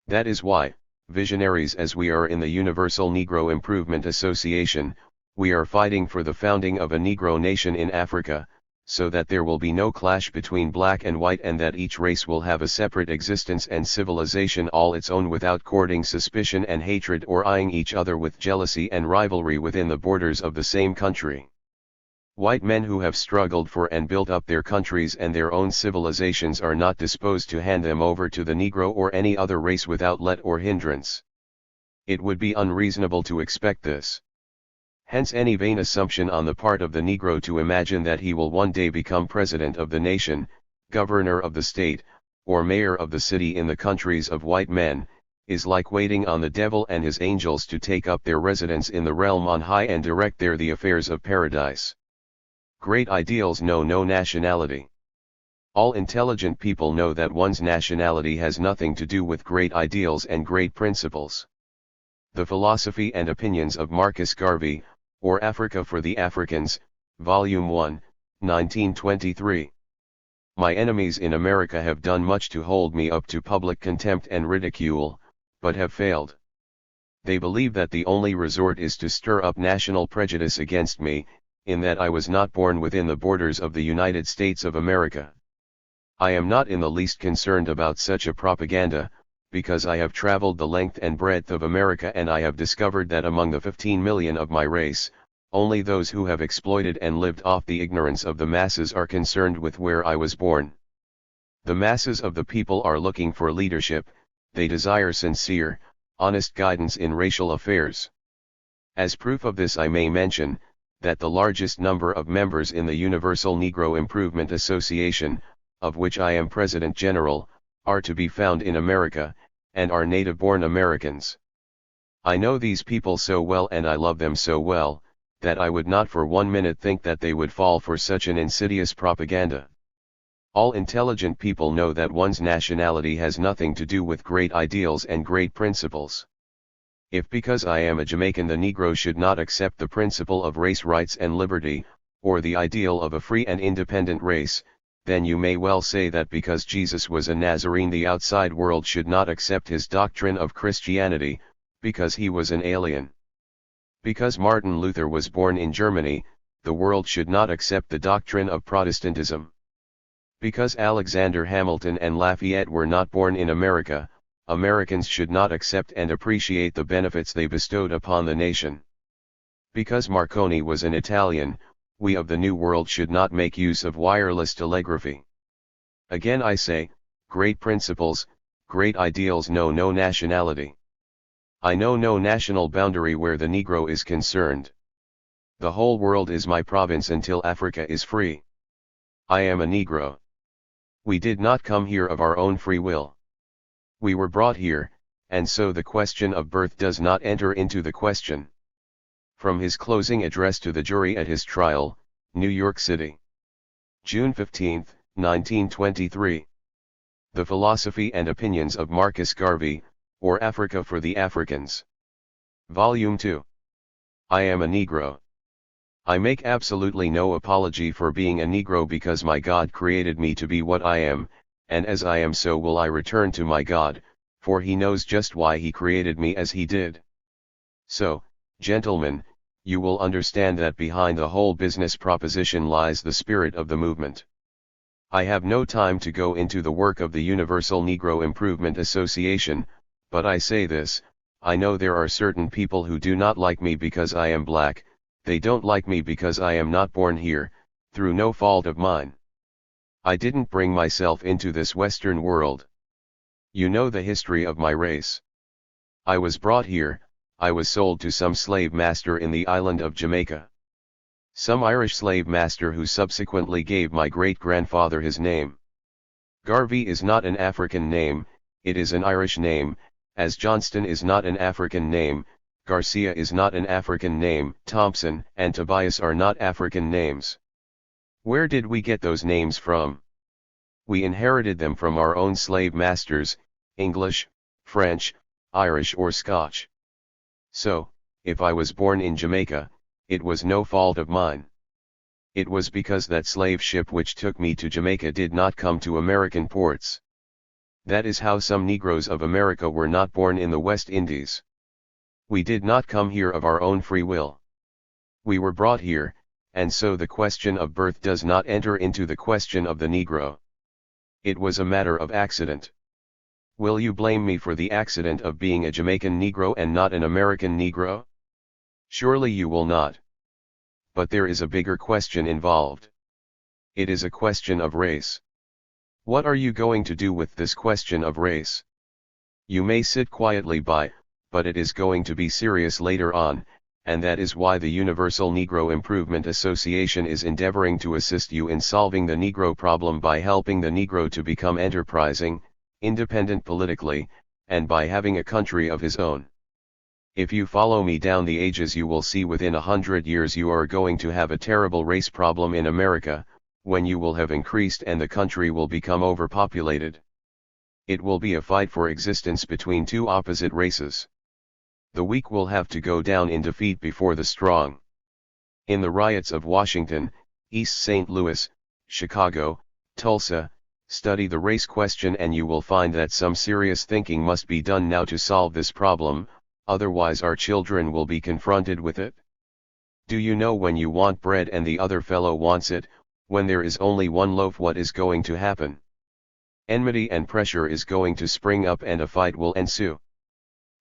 That is why, visionaries as we are in the Universal Negro Improvement Association, we are fighting for the founding of a Negro nation in Africa, so that there will be no clash between black and white and that each race will have a separate existence and civilization all its own without courting suspicion and hatred or eyeing each other with jealousy and rivalry within the borders of the same country. White men who have struggled for and built up their countries and their own civilizations are not disposed to hand them over to the Negro or any other race without let or hindrance. It would be unreasonable to expect this. Hence any vain assumption on the part of the Negro to imagine that he will one day become president of the nation, governor of the state, or mayor of the city in the countries of white men, is like waiting on the devil and his angels to take up their residence in the realm on high and direct there the affairs of paradise. Great ideals know no nationality. All intelligent people know that one's nationality has nothing to do with great ideals and great principles. The Philosophy and Opinions of Marcus Garvey, or Africa for the Africans, Volume 1, 1923. My enemies in America have done much to hold me up to public contempt and ridicule, but have failed. They believe that the only resort is to stir up national prejudice against me, in that I was not born within the borders of the United States of America. I am not in the least concerned about such a propaganda, because I have traveled the length and breadth of America and I have discovered that among the 15 million of my race, only those who have exploited and lived off the ignorance of the masses are concerned with where I was born. The masses of the people are looking for leadership, they desire sincere, honest guidance in racial affairs. As proof of this I may mention, that the largest number of members in the Universal Negro Improvement Association, of which I am President General, are to be found in America, and are native-born Americans. I know these people so well and I love them so well, that I would not for 1 minute think that they would fall for such an insidious propaganda. All intelligent people know that one's nationality has nothing to do with great ideals and great principles. If because I am a Jamaican the Negro should not accept the principle of race rights and liberty, or the ideal of a free and independent race, then you may well say that because Jesus was a Nazarene the outside world should not accept his doctrine of Christianity, because he was an alien. Because Martin Luther was born in Germany, the world should not accept the doctrine of Protestantism. Because Alexander Hamilton and Lafayette were not born in America, Americans should not accept and appreciate the benefits they bestowed upon the nation. Because Marconi was an Italian, we of the New World should not make use of wireless telegraphy. Again I say, great principles, great ideals know no nationality. I know no national boundary where the Negro is concerned. The whole world is my province until Africa is free. I am a Negro. We did not come here of our own free will. We were brought here, and so the question of birth does not enter into the question. From his closing address to the jury at his trial, New York City. June 15, 1923. The Philosophy and Opinions of Marcus Garvey, or Africa for the Africans. Volume 2. I am a Negro. I make absolutely no apology for being a Negro because my God created me to be what I am, and as I am so will I return to my God, for he knows just why he created me as he did. So, gentlemen, you will understand that behind the whole business proposition lies the spirit of the movement. I have no time to go into the work of the Universal Negro Improvement Association, but I say this, I know there are certain people who do not like me because I am black, they don't like me because I am not born here, through no fault of mine. I didn't bring myself into this Western world. You know the history of my race. I was brought here, I was sold to some slave master in the island of Jamaica. Some Irish slave master who subsequently gave my great-grandfather his name. Garvey is not an African name, it is an Irish name, as Johnston is not an African name, Garcia is not an African name, Thompson and Tobias are not African names. Where did we get those names from? We inherited them from our own slave masters, English, French, Irish or Scotch. So, if I was born in Jamaica, it was no fault of mine. It was because that slave ship which took me to Jamaica did not come to American ports. That is how some Negroes of America were not born in the West Indies. We did not come here of our own free will. We were brought here, and so the question of birth does not enter into the question of the Negro. It was a matter of accident. Will you blame me for the accident of being a Jamaican Negro and not an American Negro? Surely you will not. But there is a bigger question involved. It is a question of race. What are you going to do with this question of race? You may sit quietly by, but it is going to be serious later on, and that is why the Universal Negro Improvement Association is endeavoring to assist you in solving the Negro problem by helping the Negro to become enterprising, independent politically, and by having a country of his own. If you follow me down the ages you will see within 100 years you are going to have a terrible race problem in America, when you will have increased and the country will become overpopulated. It will be a fight for existence between two opposite races. The weak will have to go down in defeat before the strong. In the riots of Washington, East St. Louis, Chicago, Tulsa, study the race question and you will find that some serious thinking must be done now to solve this problem, otherwise our children will be confronted with it. Do you know when you want bread and the other fellow wants it, when there is only one loaf what is going to happen? Enmity and pressure is going to spring up and a fight will ensue.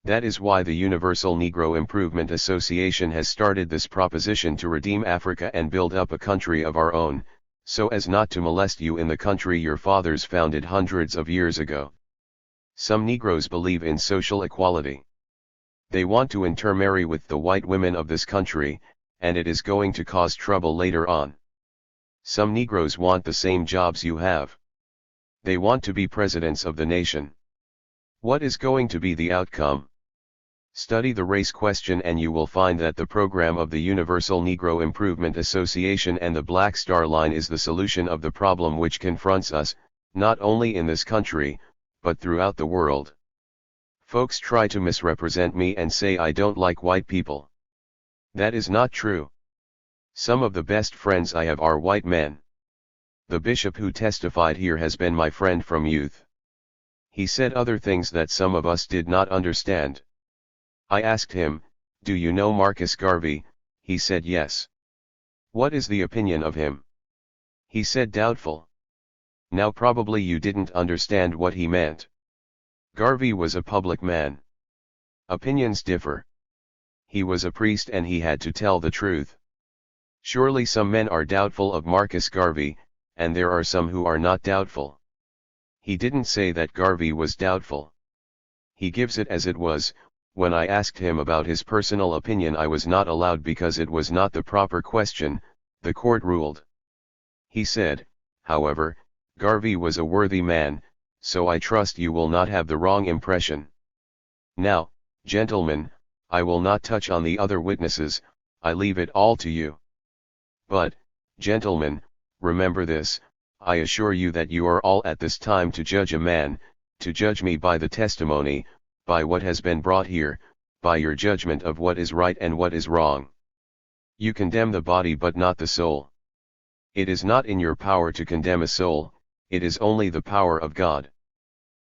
That is why the Universal Negro Improvement Association has started this proposition to redeem Africa and build up a country of our own, so as not to molest you in the country your fathers founded hundreds of years ago. Some Negroes believe in social equality. They want to intermarry with the white women of this country, and it is going to cause trouble later on. Some Negroes want the same jobs you have. They want to be presidents of the nation. What is going to be the outcome? Study the race question and you will find that the program of the Universal Negro Improvement Association and the Black Star Line is the solution of the problem which confronts us, not only in this country, but throughout the world. Folks try to misrepresent me and say I don't like white people. That is not true. Some of the best friends I have are white men. The bishop who testified here has been my friend from youth. He said other things that some of us did not understand. I asked him, "Do you know Marcus Garvey?" He said yes. "What is the opinion of him?" He said doubtful. Now probably you didn't understand what he meant. Garvey was a public man. Opinions differ. He was a priest and he had to tell the truth. Surely some men are doubtful of Marcus Garvey, and there are some who are not doubtful. He didn't say that Garvey was doubtful. He gives it as it was. When I asked him about his personal opinion, I was not allowed because it was not the proper question, the court ruled. He said, however, Garvey was a worthy man, so I trust you will not have the wrong impression. Now, gentlemen, I will not touch on the other witnesses, I leave it all to you. But, gentlemen, remember this, I assure you that you are all at this time to judge a man, to judge me by the testimony, by what has been brought here, by your judgment of what is right and what is wrong. You condemn the body but not the soul. It is not in your power to condemn a soul, it is only the power of God.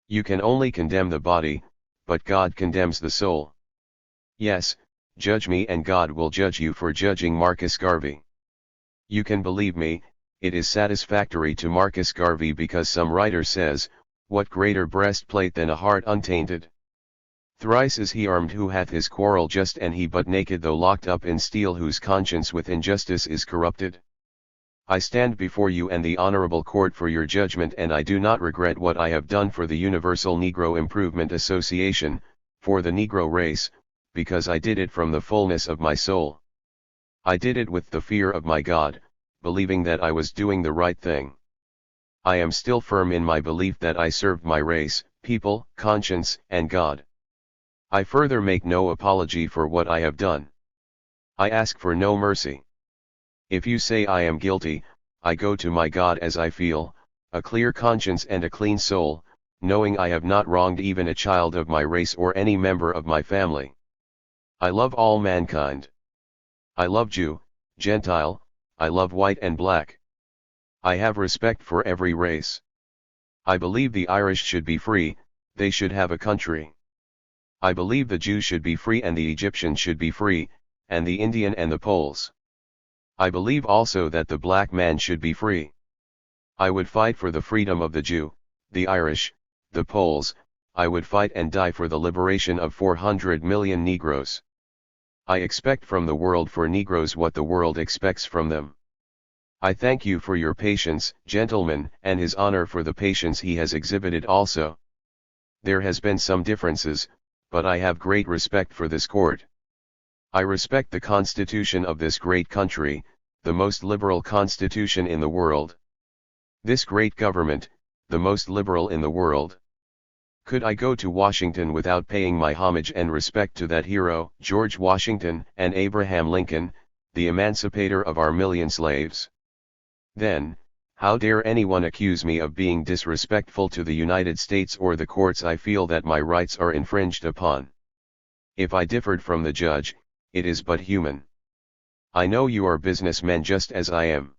You can only condemn the body, but God condemns the soul. Yes, judge me and God will judge you for judging Marcus Garvey. You can believe me, it is satisfactory to Marcus Garvey because some writer says, what greater breastplate than a heart untainted? Thrice is he armed who hath his quarrel just, and he but naked though locked up in steel, whose conscience with injustice is corrupted. I stand before you and the honorable court for your judgment, and I do not regret what I have done for the Universal Negro Improvement Association, for the Negro race, because I did it from the fullness of my soul. I did it with the fear of my God, believing that I was doing the right thing. I am still firm in my belief that I served my race, people, conscience, and God. I further make no apology for what I have done. I ask for no mercy. If you say I am guilty, I go to my God as I feel, a clear conscience and a clean soul, knowing I have not wronged even a child of my race or any member of my family. I love all mankind. I love Jew, Gentile, I love white and black. I have respect for every race. I believe the Irish should be free, they should have a country. I believe the Jew should be free and the Egyptian should be free, and the Indian and the Poles. I believe also that the black man should be free. I would fight for the freedom of the Jew, the Irish, the Poles. I would fight and die for the liberation of 400 million Negroes. I expect from the world for Negroes what the world expects from them. I thank you for your patience, gentlemen, and His Honor for the patience he has exhibited also. There has been some differences, but I have great respect for this court. I respect the Constitution of this great country, the most liberal constitution in the world. This great government, the most liberal in the world. Could I go to Washington without paying my homage and respect to that hero, George Washington, and Abraham Lincoln, the emancipator of our million slaves? Then, how dare anyone accuse me of being disrespectful to the United States or the courts? I feel that my rights are infringed upon. If I differed from the judge, it is but human. I know you are businessmen just as I am.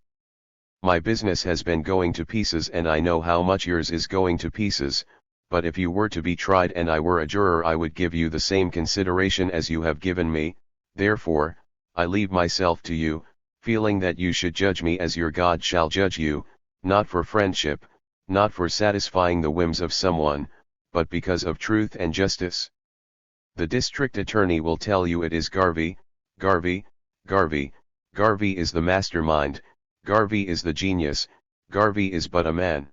My business has been going to pieces and I know how much yours is going to pieces, but if you were to be tried and I were a juror, I would give you the same consideration as you have given me. Therefore, I leave myself to you, feeling that you should judge me as your God shall judge you, not for friendship, not for satisfying the whims of someone, but because of truth and justice. The district attorney will tell you it is Garvey, Garvey, Garvey, Garvey is the mastermind, Garvey is the genius, Garvey is but a man.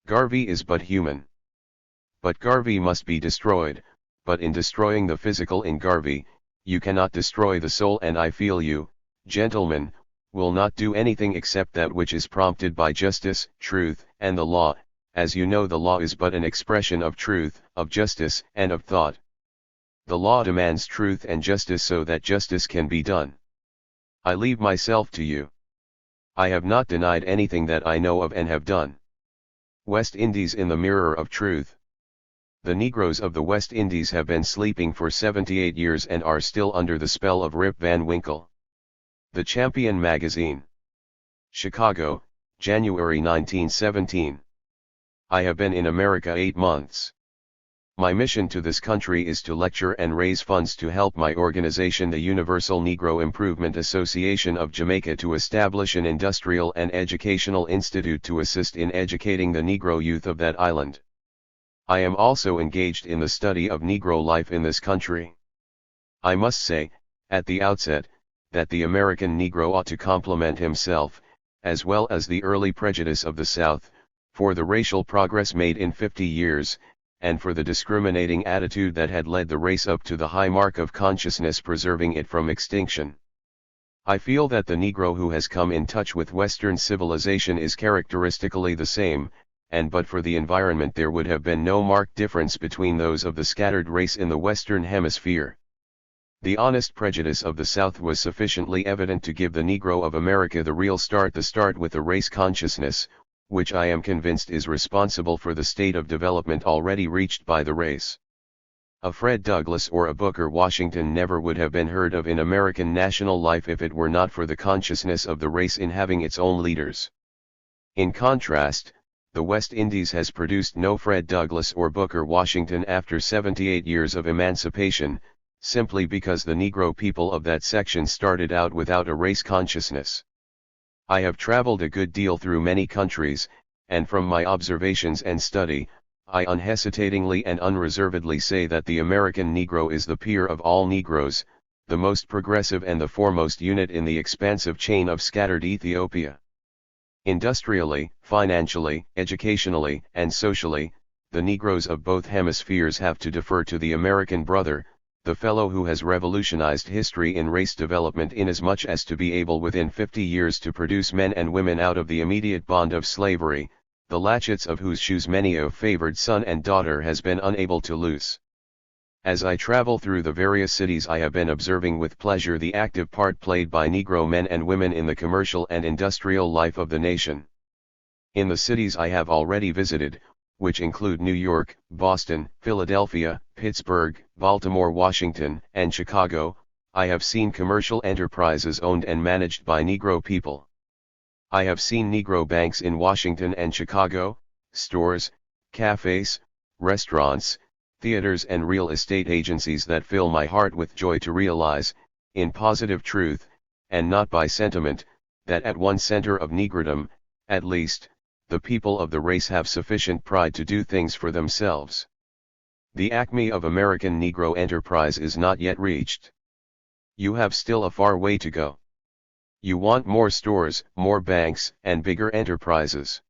Garvey is but human. But Garvey must be destroyed, but in destroying the physical in Garvey, you cannot destroy the soul, and I feel you, gentlemen, will not do anything except that which is prompted by justice, truth, and the law. As you know, the law is but an expression of truth, of justice, and of thought. The law demands truth and justice so that justice can be done. I leave myself to you. I have not denied anything that I know of and have done. West Indies in the mirror of truth. The Negroes of the West Indies have been sleeping for 78 years and are still under the spell of Rip Van Winkle. The Champion Magazine. Chicago, January 1917. I have been in America 8 months. My mission to this country is to lecture and raise funds to help my organization, the Universal Negro Improvement Association of Jamaica, to establish an industrial and educational institute to assist in educating the Negro youth of that island. I am also engaged in the study of Negro life in this country. I must say, at the outset, that the American Negro ought to compliment himself, as well as the early prejudice of the South, for the racial progress made in 50 years, and for the discriminating attitude that had led the race up to the high mark of consciousness, preserving it from extinction. I feel that the Negro who has come in touch with Western civilization is characteristically the same, and but for the environment there would have been no marked difference between those of the scattered race in the Western Hemisphere. The honest prejudice of the South was sufficiently evident to give the Negro of America the real start, with a race consciousness, which I am convinced is responsible for the state of development already reached by the race. A Fred Douglass or a Booker Washington never would have been heard of in American national life if it were not for the consciousness of the race in having its own leaders. In contrast, the West Indies has produced no Fred Douglass or Booker Washington after 78 years of emancipation, simply because the Negro people of that section started out without a race consciousness. I have traveled a good deal through many countries, and from my observations and study, I unhesitatingly and unreservedly say that the American Negro is the peer of all Negroes, the most progressive and the foremost unit in the expansive chain of scattered Ethiopia. Industrially, financially, educationally, and socially, the Negroes of both hemispheres have to defer to the American brother, the fellow who has revolutionized history in race development inasmuch as to be able within 50 years to produce men and women out of the immediate bond of slavery, the latchets of whose shoes many a favored son and daughter has been unable to loose. As I travel through the various cities, I have been observing with pleasure the active part played by Negro men and women in the commercial and industrial life of the nation. In the cities I have already visited, which include New York, Boston, Philadelphia, Pittsburgh, Baltimore, Washington, and Chicago, I have seen commercial enterprises owned and managed by Negro people. I have seen Negro banks in Washington and Chicago, stores, cafes, restaurants, theaters and real estate agencies that fill my heart with joy to realize, in positive truth, and not by sentiment, that at one center of Negrodom, at least, the people of the race have sufficient pride to do things for themselves. The acme of American Negro enterprise is not yet reached. You have still a far way to go. You want more stores, more banks, and bigger enterprises.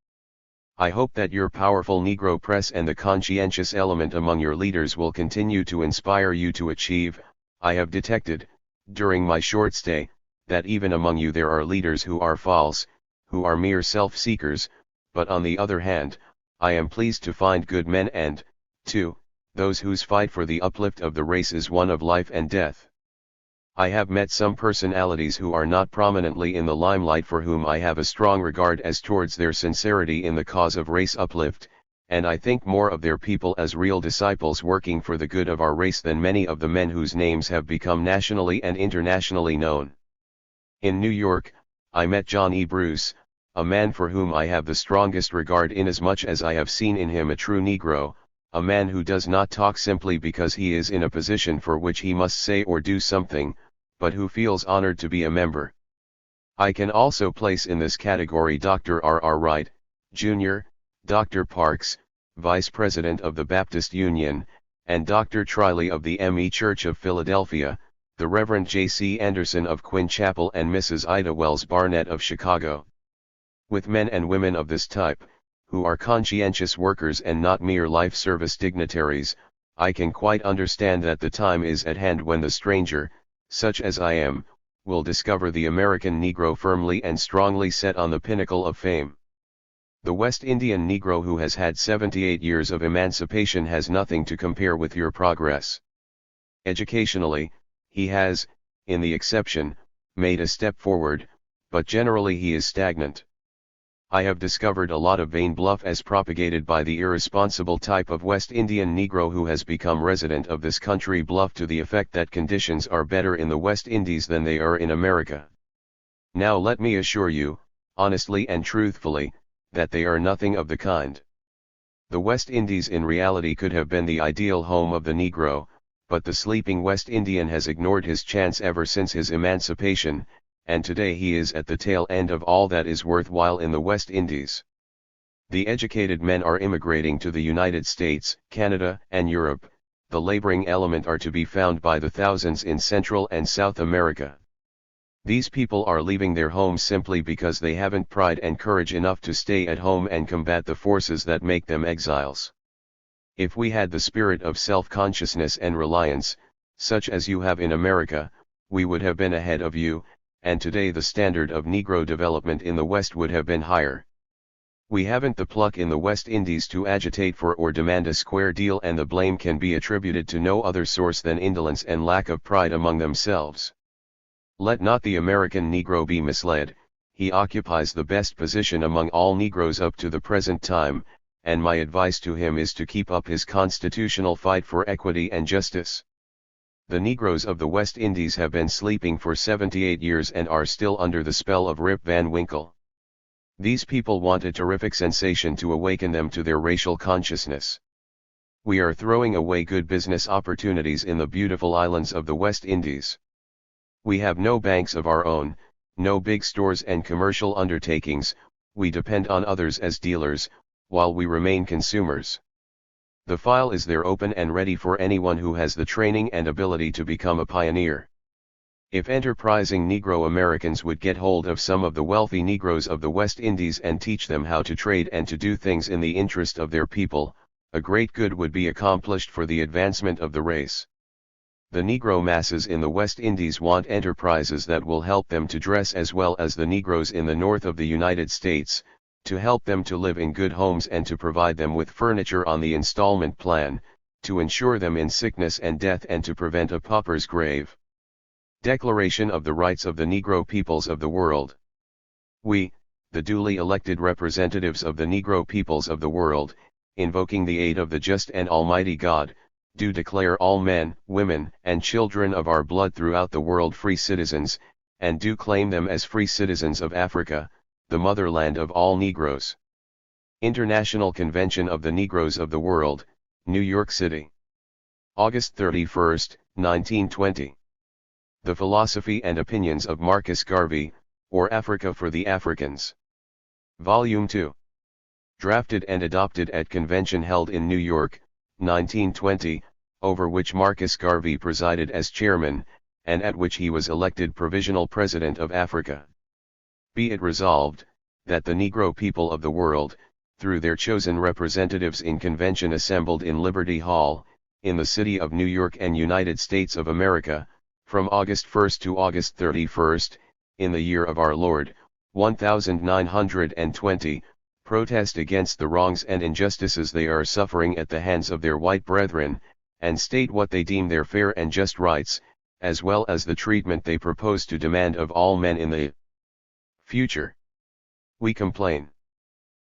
I hope that your powerful Negro press and the conscientious element among your leaders will continue to inspire you to achieve. I have detected, during my short stay, that even among you there are leaders who are false, who are mere self-seekers, but on the other hand, I am pleased to find good men and, too, those whose fight for the uplift of the race is one of life and death. I have met some personalities who are not prominently in the limelight for whom I have a strong regard as towards their sincerity in the cause of race uplift, and I think more of their people as real disciples working for the good of our race than many of the men whose names have become nationally and internationally known. In New York, I met John E. Bruce, a man for whom I have the strongest regard inasmuch as I have seen in him a true Negro, a man who does not talk simply because he is in a position for which he must say or do something, but who feels honored to be a member. I can also place in this category Dr. R. R. Wright, Jr., Dr. Parks, Vice President of the Baptist Union, and Dr. Triley of the M.E. Church of Philadelphia, the Reverend J. C. Anderson of Quinn Chapel, and Mrs. Ida Wells Barnett of Chicago. With men and women of this type, who are conscientious workers and not mere life service dignitaries, I can quite understand that the time is at hand when the stranger, such as I am, will discover the American Negro firmly and strongly set on the pinnacle of fame. The West Indian Negro who has had 78 years of emancipation has nothing to compare with your progress. Educationally, he has, in the exception, made a step forward, but generally he is stagnant. I have discovered a lot of vain bluff as propagated by the irresponsible type of West Indian Negro who has become resident of this country, bluff to the effect that conditions are better in the West Indies than they are in America. Now let me assure you, honestly and truthfully, that they are nothing of the kind. The West Indies in reality could have been the ideal home of the Negro, but the sleeping West Indian has ignored his chance ever since his emancipation, and today he is at the tail end of all that is worthwhile in the West Indies. The educated men are immigrating to the United States, Canada, and Europe. The laboring element are to be found by the thousands in Central and South America. These people are leaving their homes simply because they haven't pride and courage enough to stay at home and combat the forces that make them exiles. If we had the spirit of self-consciousness and reliance, such as you have in America, we would have been ahead of you, and today the standard of Negro development in the West would have been higher. We haven't the pluck in the West Indies to agitate for or demand a square deal, and the blame can be attributed to no other source than indolence and lack of pride among themselves. Let not the American Negro be misled. He occupies the best position among all Negroes up to the present time, and my advice to him is to keep up his constitutional fight for equity and justice. The Negroes of the West Indies have been sleeping for 78 years and are still under the spell of Rip Van Winkle. These people want a terrific sensation to awaken them to their racial consciousness. We are throwing away good business opportunities in the beautiful islands of the West Indies. We have no banks of our own, no big stores and commercial undertakings. We depend on others as dealers, while we remain consumers. The file is there open and ready for anyone who has the training and ability to become a pioneer. If enterprising Negro Americans would get hold of some of the wealthy Negroes of the West Indies and teach them how to trade and to do things in the interest of their people, a great good would be accomplished for the advancement of the race. The Negro masses in the West Indies want enterprises that will help them to dress as well as the Negroes in the north of the United States, to help them to live in good homes and to provide them with furniture on the installment plan, to insure them in sickness and death and to prevent a pauper's grave. Declaration of the Rights of the Negro Peoples of the World. We, the duly elected representatives of the Negro peoples of the world, invoking the aid of the just and almighty God, do declare all men, women, and children of our blood throughout the world free citizens, and do claim them as free citizens of Africa, the motherland of all Negroes. International Convention of the Negroes of the World, New York City. August 31, 1920. The Philosophy and Opinions of Marcus Garvey, or Africa for the Africans. Volume 2. Drafted and adopted at convention held in New York, 1920, over which Marcus Garvey presided as chairman, and at which he was elected provisional president of Africa. Be it resolved, that the Negro people of the world, through their chosen representatives in convention assembled in Liberty Hall, in the city of New York and United States of America, from August 1 to August 31, in the year of our Lord, 1920, protest against the wrongs and injustices they are suffering at the hands of their white brethren, and state what they deem their fair and just rights, as well as the treatment they propose to demand of all men in the future. We complain.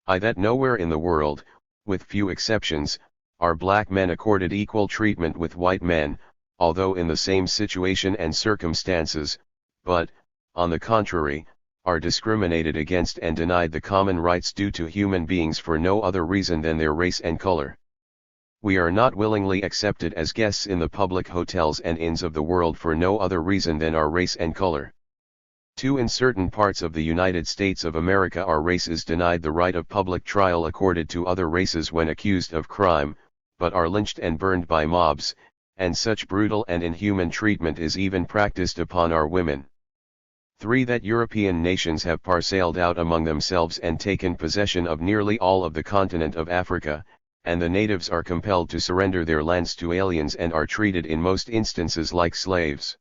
That nowhere in the world, with few exceptions, are black men accorded equal treatment with white men, although in the same situation and circumstances, but, on the contrary, are discriminated against and denied the common rights due to human beings for no other reason than their race and color. We are not willingly accepted as guests in the public hotels and inns of the world for no other reason than our race and color. 2. In certain parts of the United States of America our race is denied the right of public trial accorded to other races when accused of crime, but are lynched and burned by mobs, and such brutal and inhuman treatment is even practiced upon our women. 3. That European nations have parceled out among themselves and taken possession of nearly all of the continent of Africa, and the natives are compelled to surrender their lands to aliens and are treated in most instances like slaves.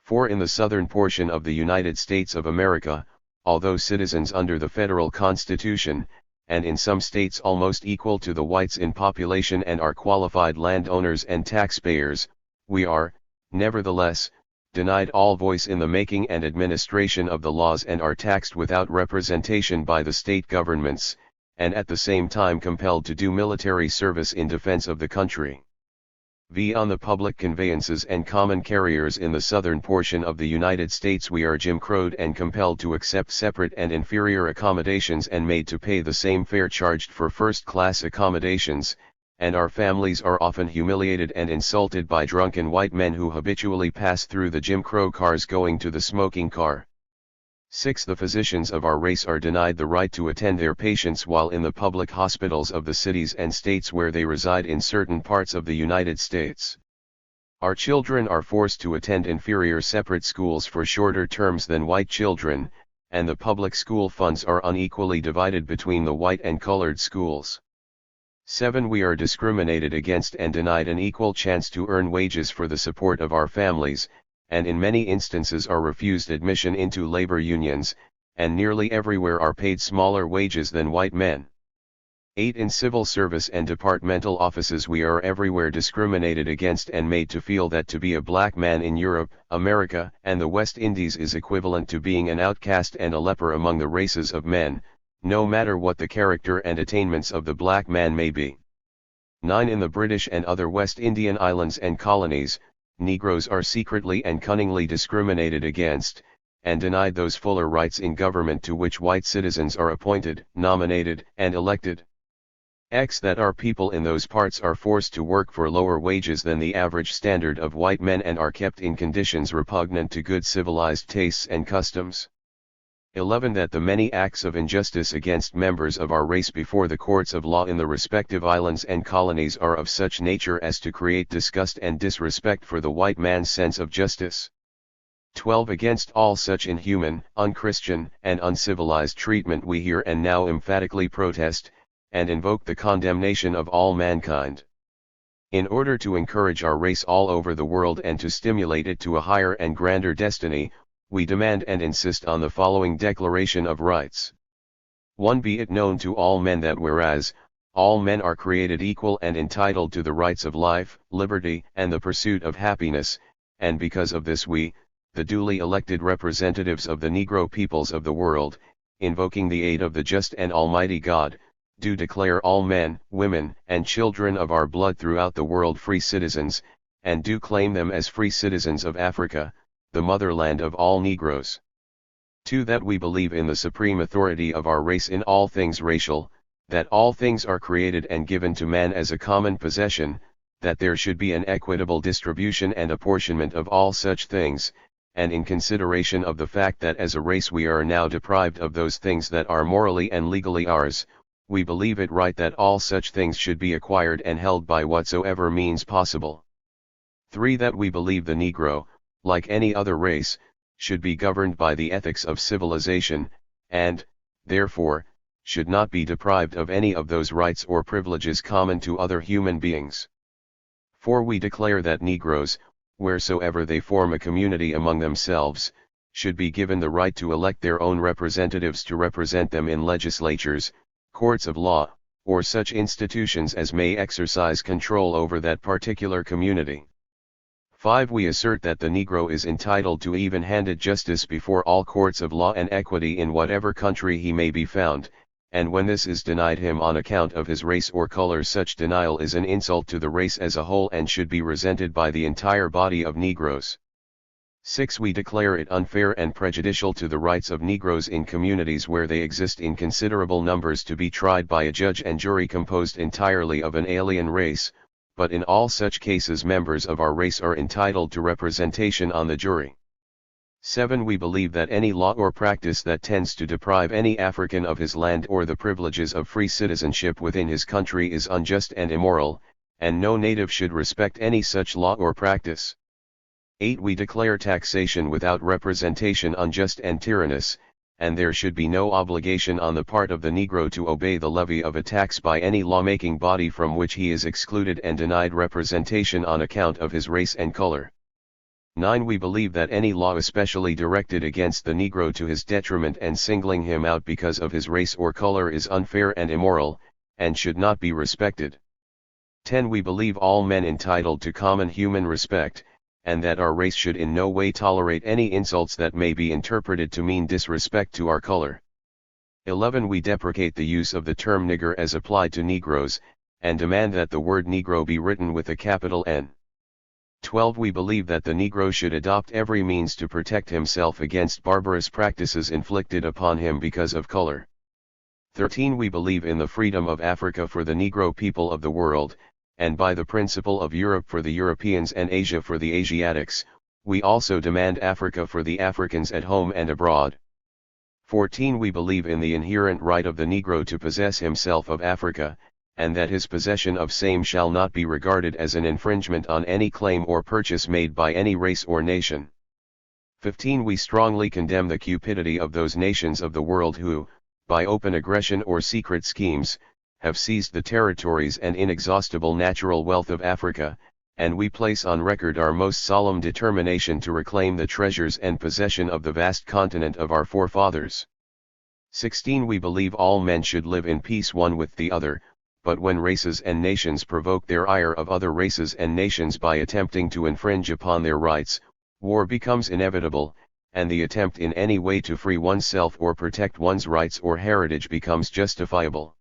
4. In the southern portion of the United States of America, although citizens under the federal Constitution, and in some states almost equal to the whites in population and are qualified landowners and taxpayers, we are, nevertheless, denied all voice in the making and administration of the laws and are taxed without representation by the state governments, and at the same time compelled to do military service in defense of the country. On the public conveyances and common carriers in the southern portion of the United States we are Jim Crowed and compelled to accept separate and inferior accommodations and made to pay the same fare charged for first-class accommodations, and our families are often humiliated and insulted by drunken white men who habitually pass through the Jim Crow cars going to the smoking car. 6. The physicians of our race are denied the right to attend their patients while in the public hospitals of the cities and states where they reside in certain parts of the United States. Our children are forced to attend inferior separate schools for shorter terms than white children, and the public school funds are unequally divided between the white and colored schools. 7. We are discriminated against and denied an equal chance to earn wages for the support of our families, and in many instances are refused admission into labor unions, and nearly everywhere are paid smaller wages than white men. 8. In civil service and departmental offices we are everywhere discriminated against and made to feel that to be a black man in Europe, America, and the West Indies is equivalent to being an outcast and a leper among the races of men, no matter what the character and attainments of the black man may be. 9. In the British and other West Indian islands and colonies, Negroes are secretly and cunningly discriminated against, and denied those fuller rights in government to which white citizens are appointed, nominated, and elected. That our people in those parts are forced to work for lower wages than the average standard of white men and are kept in conditions repugnant to good civilized tastes and customs. 11. That the many acts of injustice against members of our race before the courts of law in the respective islands and colonies are of such nature as to create disgust and disrespect for the white man's sense of justice. 12. Against all such inhuman, unchristian, and uncivilized treatment we here and now emphatically protest, and invoke the condemnation of all mankind. In order to encourage our race all over the world and to stimulate it to a higher and grander destiny, we demand and insist on the following Declaration of Rights. 1. Be it known to all men that whereas, all men are created equal and entitled to the rights of life, liberty, and the pursuit of happiness, and because of this we, the duly elected representatives of the Negro peoples of the world, invoking the aid of the just and almighty God, do declare all men, women, and children of our blood throughout the world free citizens, and do claim them as free citizens of Africa, the motherland of all Negroes. 2. That we believe in the supreme authority of our race in all things racial, that all things are created and given to man as a common possession, that there should be an equitable distribution and apportionment of all such things, and in consideration of the fact that as a race we are now deprived of those things that are morally and legally ours, we believe it right that all such things should be acquired and held by whatsoever means possible. 3. That we believe the Negro, like any other race, should be governed by the ethics of civilization, and, therefore, should not be deprived of any of those rights or privileges common to other human beings. 4. We declare that Negroes, wheresoever they form a community among themselves, should be given the right to elect their own representatives to represent them in legislatures, courts of law, or such institutions as may exercise control over that particular community. 5. We assert that the Negro is entitled to even-handed justice before all courts of law and equity in whatever country he may be found, and when this is denied him on account of his race or color, such denial is an insult to the race as a whole and should be resented by the entire body of Negroes. 6. We declare it unfair and prejudicial to the rights of Negroes in communities where they exist in considerable numbers to be tried by a judge and jury composed entirely of an alien race, but in all such cases members of our race are entitled to representation on the jury. 7. We believe that any law or practice that tends to deprive any African of his land or the privileges of free citizenship within his country is unjust and immoral, and no native should respect any such law or practice. 8. We declare taxation without representation unjust and tyrannous, and there should be no obligation on the part of the Negro to obey the levy of a tax by any lawmaking body from which he is excluded and denied representation on account of his race and color. 9. We believe that any law especially directed against the Negro to his detriment and singling him out because of his race or color is unfair and immoral, and should not be respected. 10. We believe all men entitled to common human respect, and that our race should in no way tolerate any insults that may be interpreted to mean disrespect to our color. 11. We deprecate the use of the term nigger as applied to Negroes, and demand that the word Negro be written with a capital N. 12. We believe that the Negro should adopt every means to protect himself against barbarous practices inflicted upon him because of color. 13. We believe in the freedom of Africa for the Negro people of the world, and by the principle of Europe for the Europeans and Asia for the Asiatics. We also demand Africa for the Africans at home and abroad. 14. We believe in the inherent right of the Negro to possess himself of Africa, and that his possession of same shall not be regarded as an infringement on any claim or purchase made by any race or nation. 15. We strongly condemn the cupidity of those nations of the world who, by open aggression or secret schemes, have seized the territories and inexhaustible natural wealth of Africa, and we place on record our most solemn determination to reclaim the treasures and possession of the vast continent of our forefathers. 16. We believe all men should live in peace one with the other, but when races and nations provoke their ire of other races and nations by attempting to infringe upon their rights, war becomes inevitable, and the attempt in any way to free oneself or protect one's rights or heritage becomes justifiable.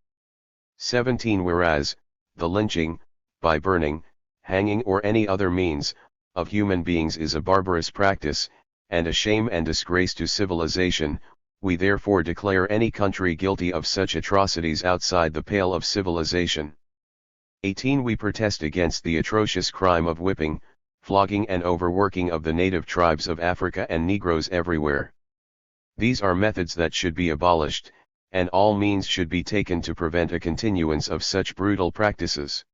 17. Whereas, the lynching, by burning, hanging or any other means, of human beings is a barbarous practice, and a shame and disgrace to civilization, we therefore declare any country guilty of such atrocities outside the pale of civilization. 18. We protest against the atrocious crime of whipping, flogging and overworking of the native tribes of Africa and Negroes everywhere. These are methods that should be abolished, and all means should be taken to prevent a continuance of such brutal practices.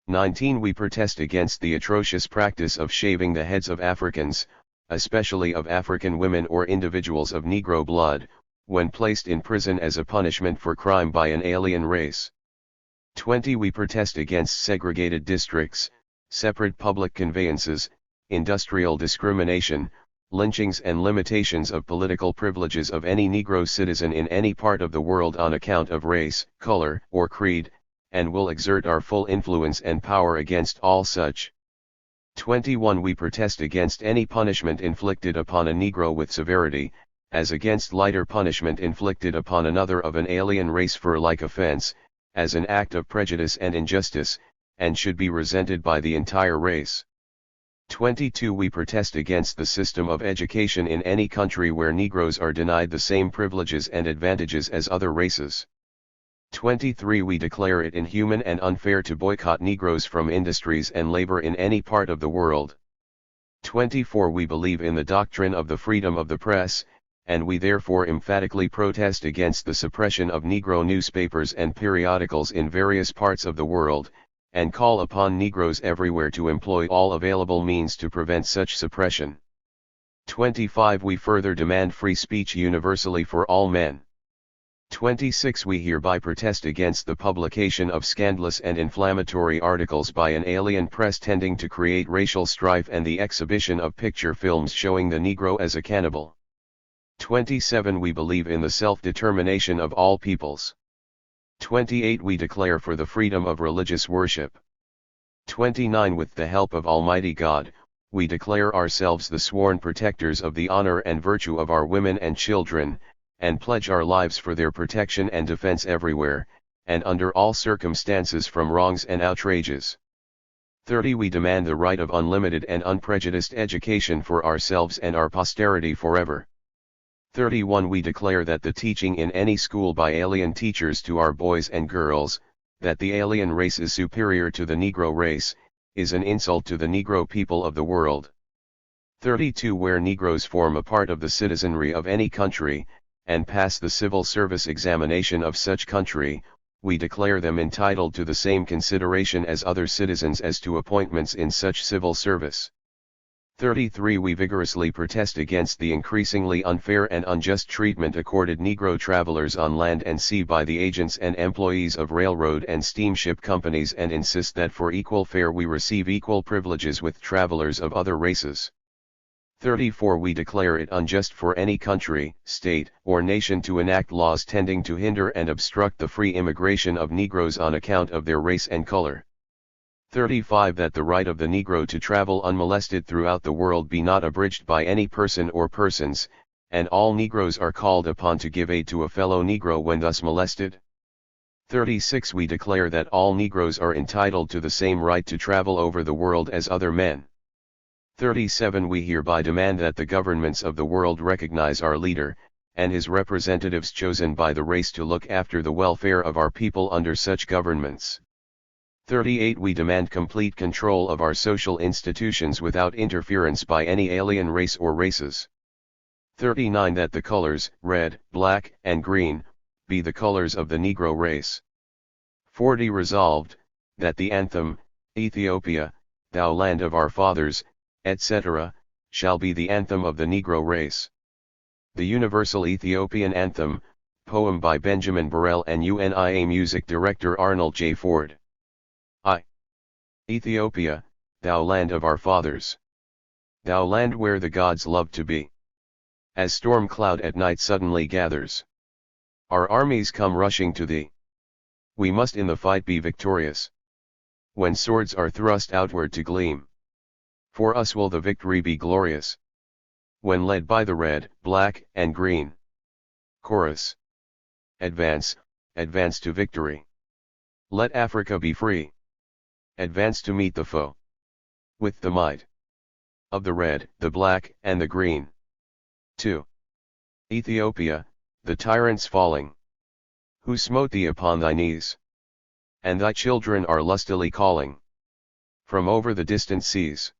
19. We protest against the atrocious practice of shaving the heads of Africans, especially of African women or individuals of Negro blood, when placed in prison as a punishment for crime by an alien race. 20. We protest against segregated districts, separate public conveyances, industrial discrimination, lynchings and limitations of political privileges of any Negro citizen in any part of the world on account of race, color, or creed, and will exert our full influence and power against all such. 21. We protest against any punishment inflicted upon a Negro with severity, as against lighter punishment inflicted upon another of an alien race for a like offense, as an act of prejudice and injustice, and should be resented by the entire race. 22. We protest against the system of education in any country where Negroes are denied the same privileges and advantages as other races. 23. We declare it inhuman and unfair to boycott Negroes from industries and labor in any part of the world. 24. We believe in the doctrine of the freedom of the press, and we therefore emphatically protest against the suppression of Negro newspapers and periodicals in various parts of the world, and call upon Negroes everywhere to employ all available means to prevent such suppression. 25. We further demand free speech universally for all men. 26. We hereby protest against the publication of scandalous and inflammatory articles by an alien press tending to create racial strife and the exhibition of picture films showing the Negro as a cannibal. 27. We believe in the self-determination of all peoples. 28. We declare for the freedom of religious worship. 29. With the help of Almighty God, we declare ourselves the sworn protectors of the honor and virtue of our women and children, and pledge our lives for their protection and defense everywhere, and under all circumstances from wrongs and outrages. 30. We demand the right of unlimited and unprejudiced education for ourselves and our posterity forever. 31. We declare that the teaching in any school by alien teachers to our boys and girls, that the alien race is superior to the Negro race, is an insult to the Negro people of the world. 32. Where Negroes form a part of the citizenry of any country, and pass the civil service examination of such country, we declare them entitled to the same consideration as other citizens as to appointments in such civil service. 33. We vigorously protest against the increasingly unfair and unjust treatment accorded Negro travelers on land and sea by the agents and employees of railroad and steamship companies, and insist that for equal fare we receive equal privileges with travelers of other races. 34. We declare it unjust for any country, state, or nation to enact laws tending to hinder and obstruct the free immigration of Negroes on account of their race and color. 35. That the right of the Negro to travel unmolested throughout the world be not abridged by any person or persons, and all Negroes are called upon to give aid to a fellow Negro when thus molested. 36. We declare that all Negroes are entitled to the same right to travel over the world as other men. 37 We hereby demand that the governments of the world recognize our leader, and his representatives chosen by the race to look after the welfare of our people under such governments. 38 We demand complete control of our social institutions without interference by any alien race or races. 39 That the colors, red, black, and green, be the colors of the Negro race. 40 Resolved, that the anthem, Ethiopia, thou land of our fathers, etc., shall be the anthem of the Negro race. The Universal Ethiopian Anthem, poem by Benjamin Burrell and UNIA music director Arnold J. Ford. Ethiopia, thou land of our fathers. Thou land where the gods love to be. As storm cloud at night suddenly gathers, our armies come rushing to thee. We must in the fight be victorious, when swords are thrust outward to gleam. For us will the victory be glorious, when led by the red, black, and green. Chorus. Advance, advance to victory. Let Africa be free. Advance to meet the foe, with the might of the red, the black, and the green. 2. Ethiopia, the tyrants falling, who smote thee upon thy knees, and thy children are lustily calling from over the distant seas.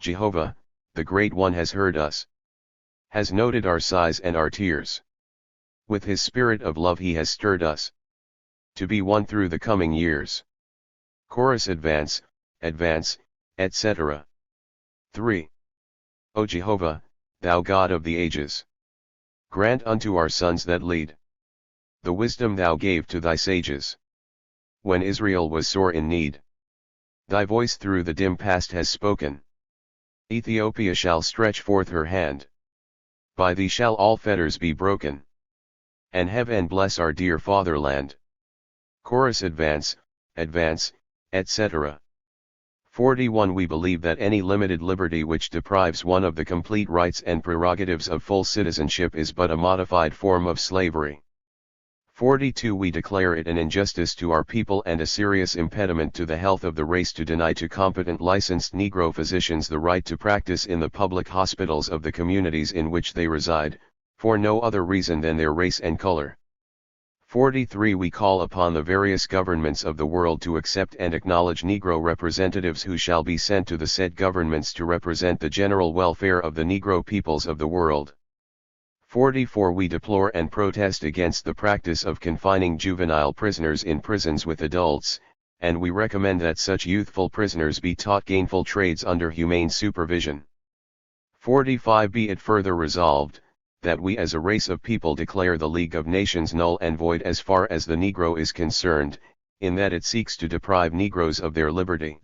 Jehovah, the Great One has heard us, has noted our sighs and our tears. With his spirit of love he has stirred us to be one through the coming years. Chorus. Advance, advance, etc. 3. O Jehovah, thou God of the ages, grant unto our sons that lead the wisdom thou gave to thy sages, when Israel was sore in need. Thy voice through the dim past has spoken. Ethiopia shall stretch forth her hand. By thee shall all fetters be broken, and heaven bless our dear fatherland. Chorus. Advance, advance, etc. 41 We believe that any limited liberty which deprives one of the complete rights and prerogatives of full citizenship is but a modified form of slavery. 42 We declare it an injustice to our people and a serious impediment to the health of the race to deny to competent licensed Negro physicians the right to practice in the public hospitals of the communities in which they reside, for no other reason than their race and color. 43 We call upon the various governments of the world to accept and acknowledge Negro representatives who shall be sent to the said governments to represent the general welfare of the Negro peoples of the world. 44 We deplore and protest against the practice of confining juvenile prisoners in prisons with adults, and we recommend that such youthful prisoners be taught gainful trades under humane supervision. 45 Be it further resolved, that we as a race of people declare the League of Nations null and void as far as the Negro is concerned, in that it seeks to deprive Negroes of their liberty.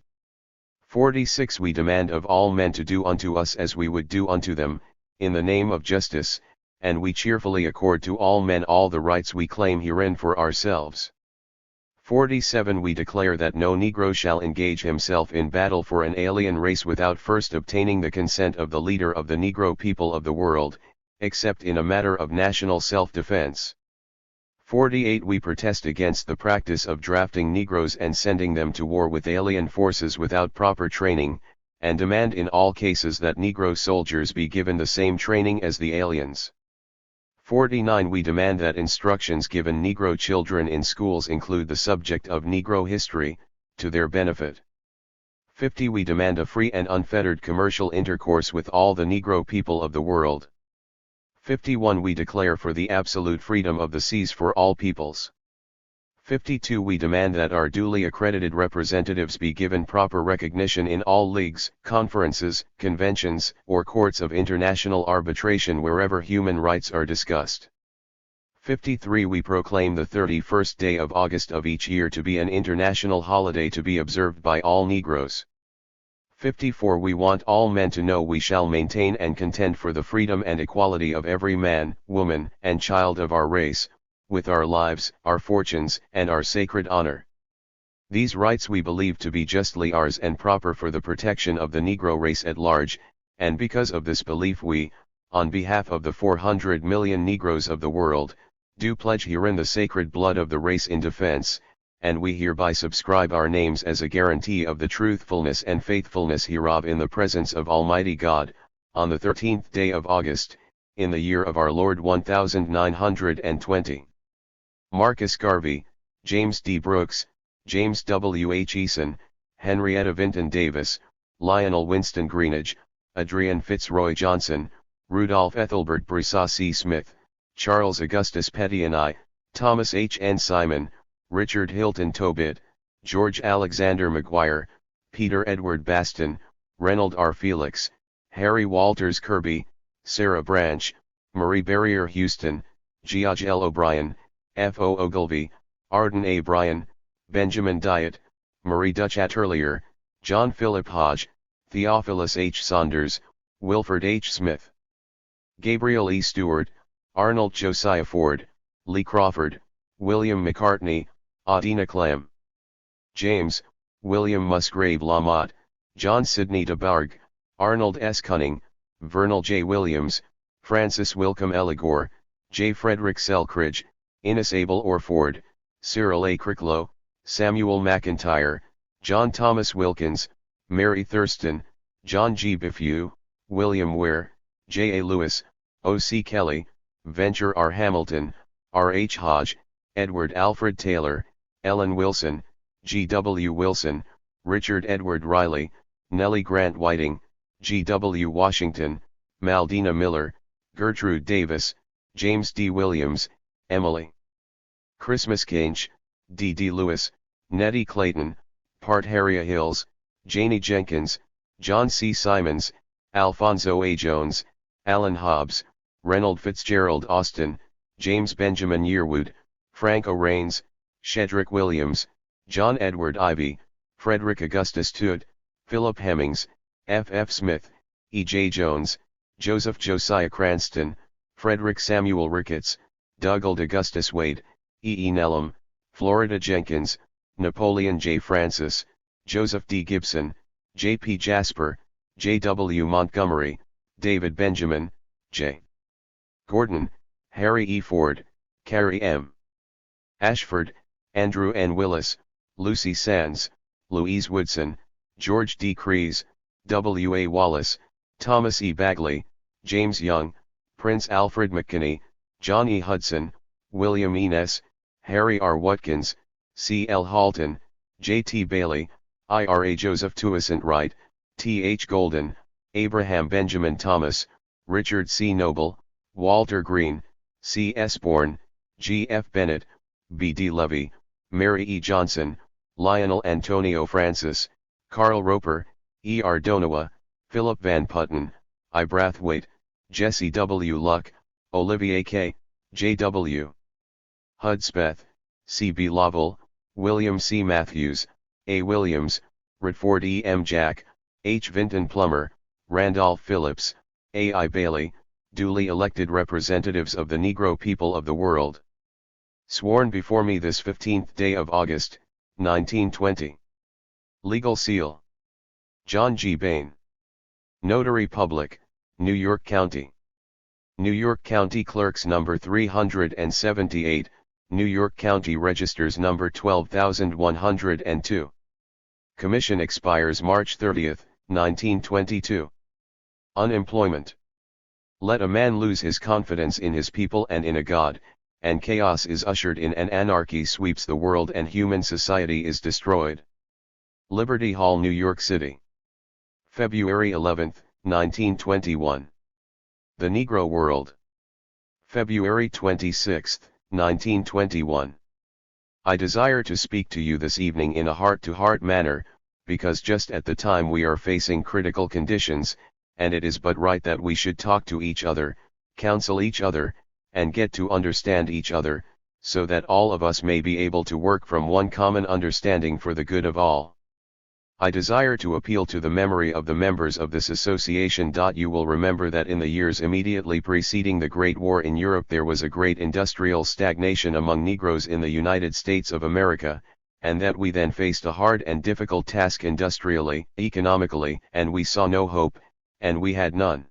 46 We demand of all men to do unto us as we would do unto them, in the name of justice, and we cheerfully accord to all men all the rights we claim herein for ourselves. 47 We declare that no Negro shall engage himself in battle for an alien race without first obtaining the consent of the leader of the Negro people of the world, except in a matter of national self-defense. 48 We protest against the practice of drafting Negroes and sending them to war with alien forces without proper training, and demand in all cases that Negro soldiers be given the same training as the aliens. 49 We demand that instructions given Negro children in schools include the subject of Negro history, to their benefit. 50 We demand a free and unfettered commercial intercourse with all the Negro people of the world. 51 We declare for the absolute freedom of the seas for all peoples. 52 We demand that our duly accredited representatives be given proper recognition in all leagues, conferences, conventions, or courts of international arbitration wherever human rights are discussed. 53 We proclaim the 31st day of August of each year to be an international holiday to be observed by all Negroes. 54 We want all men to know we shall maintain and contend for the freedom and equality of every man, woman, and child of our race, with our lives, our fortunes, and our sacred honor. These rights we believe to be justly ours and proper for the protection of the Negro race at large, and because of this belief we, on behalf of the 400 million Negroes of the world, do pledge herein the sacred blood of the race in defense, and we hereby subscribe our names as a guarantee of the truthfulness and faithfulness hereof in the presence of Almighty God, on the 13th day of August, in the year of our Lord 1920. Marcus Garvey, James D. Brooks, James W. H. Eason, Henrietta Vinton Davis, Lionel Winston Greenidge, Adrian Fitzroy Johnson, Rudolph Ethelbert Broussard C. Smith, Charles Augustus Petty and I, Thomas H. N. Simon, Richard Hilton Tobit, George Alexander McGuire, Peter Edward Baston, Reynold R. Felix, Harry Walters Kirby, Sarah Branch, Marie Barrier Houston, George L. O'Brien, F. O. Ogilvy, Arden A. Bryan, Benjamin Diet, Marie Dutch Atterlier, John Philip Hodge, Theophilus H. Saunders, Wilford H. Smith, Gabriel E. Stewart, Arnold Josiah Ford, Lee Crawford, William McCartney, Adina Clem, James, William Musgrave Lamotte, John Sidney DeBarg, Arnold S. Cunning, Vernal J. Williams, Francis Wilcom Elligor, J. Frederick Selkridge, Innes Abel Orford, Cyril A. Cricklow, Samuel McIntyre, John Thomas Wilkins, Mary Thurston, John G. Biffew, William Ware, J. A. Lewis, O. C. Kelly, Venture R. Hamilton, R. H. Hodge, Edward Alfred Taylor, Ellen Wilson, G. W. Wilson, Richard Edward Riley, Nellie Grant Whiting, G. W. Washington, Maldina Miller, Gertrude Davis, James D. Williams, Emily Christmas Kinch, D. D. Lewis, Nettie Clayton, Part Harriet Hills, Janie Jenkins, John C. Simons, Alfonso A. Jones, Alan Hobbs, Reynold Fitzgerald Austin, James Benjamin Yearwood, Frank O. Raines, Shedrick Williams, John Edward Ivy, Frederick Augustus Toot, Philip Hemmings, F. F. Smith, E. J. Jones, Joseph Josiah Cranston, Frederick Samuel Ricketts, Dougald Augustus Wade, E. E. Nellam, Florida Jenkins, Napoleon J. Francis, Joseph D. Gibson, J. P. Jasper, J. W. Montgomery, David Benjamin, J. Gordon, Harry E. Ford, Carrie M. Ashford, Andrew N. Willis, Lucy Sands, Louise Woodson, George D. Crees, W. A. Wallace, Thomas E. Bagley, James Young, Prince Alfred McKinney, John E. Hudson, William E. Ness, Harry R. Watkins, C. L. Halton, J. T. Bailey, Ira Joseph Toussaint Wright, T. H. Golden, Abraham Benjamin Thomas, Richard C. Noble, Walter Green, C. S. Bourne, G. F. Bennett, B. D. Levy, Mary E. Johnson, Lionel Antonio Francis, Carl Roper, E. R. Donowa, Philip Van Putten, I. Brathwaite, Jesse W. Luck, Olivier K., J. W. Hudspeth, C. B. Lovell, William C. Matthews, A. Williams, Redford E. M. Jack, H. Vinton Plummer, Randolph Phillips, A. I. Bailey, duly elected representatives of the Negro people of the world. Sworn before me this 15th day of August, 1920. Legal seal. John G. Bain. Notary Public, New York County. New York County Clerks number 378, New York County Registers number 12102. Commission expires March 30, 1922. Unemployment. Let a man lose his confidence in his people and in a God, and chaos is ushered in and anarchy sweeps the world and human society is destroyed. Liberty Hall, New York City. February 11, 1921. The Negro World. February 26, 1921. I desire to speak to you this evening in a heart-to-heart manner, because just at the time we are facing critical conditions, and it is but right that we should talk to each other, counsel each other, and get to understand each other, so that all of us may be able to work from one common understanding for the good of all. I desire to appeal to the memory of the members of this association. You will remember that in the years immediately preceding the Great War in Europe there was a great industrial stagnation among Negroes in the United States of America, and that we then faced a hard and difficult task industrially, economically, and we saw no hope, and we had none.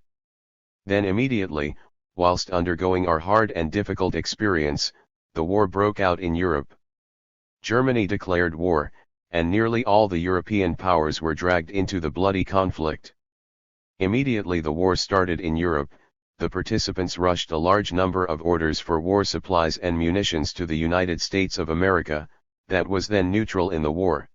Then immediately, whilst undergoing our hard and difficult experience, the war broke out in Europe. Germany declared war, and nearly all the European powers were dragged into the bloody conflict. Immediately the war started in Europe, the participants rushed a large number of orders for war supplies and munitions to the United States of America, that was then neutral in the war.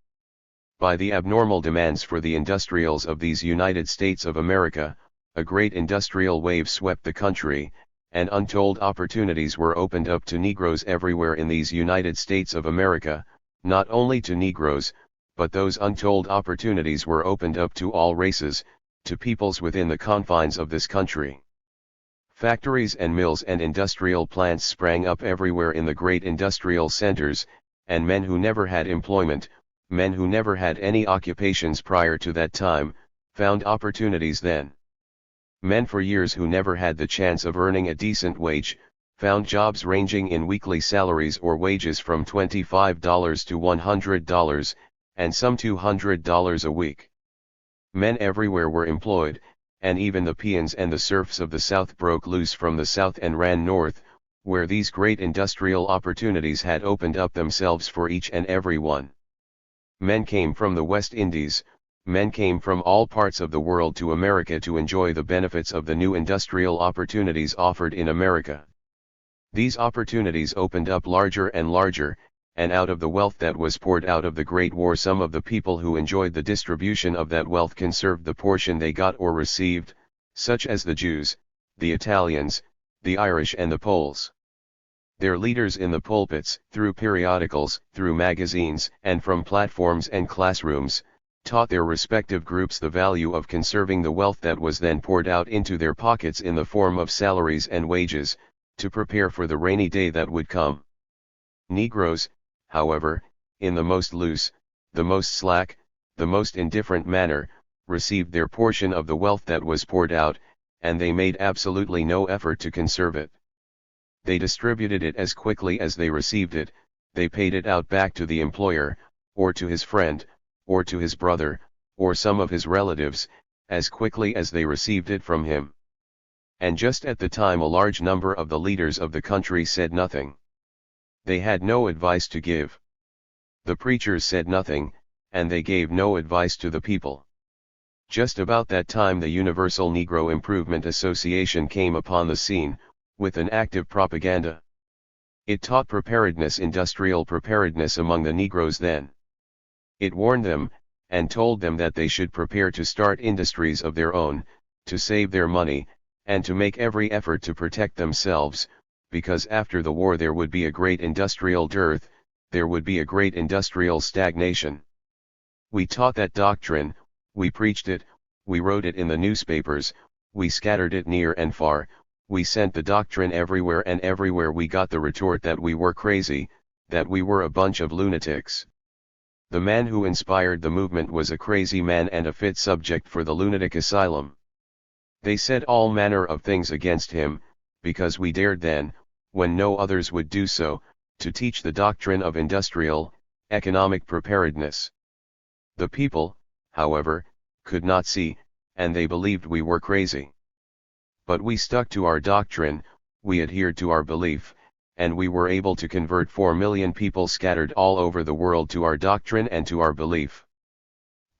By the abnormal demands for the industrials of these United States of America, a great industrial wave swept the country, and untold opportunities were opened up to Negroes everywhere in these United States of America, not only to Negroes, but those untold opportunities were opened up to all races, to peoples within the confines of this country. Factories and mills and industrial plants sprang up everywhere in the great industrial centers, and men who never had employment, men who never had any occupations prior to that time, found opportunities then. Men for years who never had the chance of earning a decent wage, found jobs ranging in weekly salaries or wages from $25 to $100, and some $200 a week. Men everywhere were employed, and even the peons and the serfs of the South broke loose from the South and ran north, where these great industrial opportunities had opened up themselves for each and every one. Men came from the West Indies, men came from all parts of the world to America to enjoy the benefits of the new industrial opportunities offered in America. These opportunities opened up larger and larger, and out of the wealth that was poured out of the Great War, some of the people who enjoyed the distribution of that wealth conserved the portion they got or received, such as the Jews, the Italians, the Irish and the Poles. Their leaders in the pulpits, through periodicals, through magazines, and from platforms and classrooms, taught their respective groups the value of conserving the wealth that was then poured out into their pockets in the form of salaries and wages, to prepare for the rainy day that would come. Negroes, however, in the most loose, the most slack, the most indifferent manner, received their portion of the wealth that was poured out, and they made absolutely no effort to conserve it. They distributed it as quickly as they received it, they paid it out back to the employer, or to his friend, or to his brother, or some of his relatives, as quickly as they received it from him. And just at the time a large number of the leaders of the country said nothing. They had no advice to give. The preachers said nothing, and they gave no advice to the people. Just about that time the Universal Negro Improvement Association came upon the scene, with an active propaganda. It taught preparedness, industrial preparedness among the Negroes then. It warned them, and told them that they should prepare to start industries of their own, to save their money, and to make every effort to protect themselves, because after the war there would be a great industrial dearth, there would be a great industrial stagnation. We taught that doctrine, we preached it, we wrote it in the newspapers, we scattered it near and far, we sent the doctrine everywhere, and everywhere we got the retort that we were crazy, that we were a bunch of lunatics. The man who inspired the movement was a crazy man and a fit subject for the lunatic asylum. They said all manner of things against him, because we dared then, when no others would do so, to teach the doctrine of industrial, economic preparedness. The people, however, could not see, and they believed we were crazy. But we stuck to our doctrine, we adhered to our belief, and we were able to convert 4 million people scattered all over the world to our doctrine and to our belief.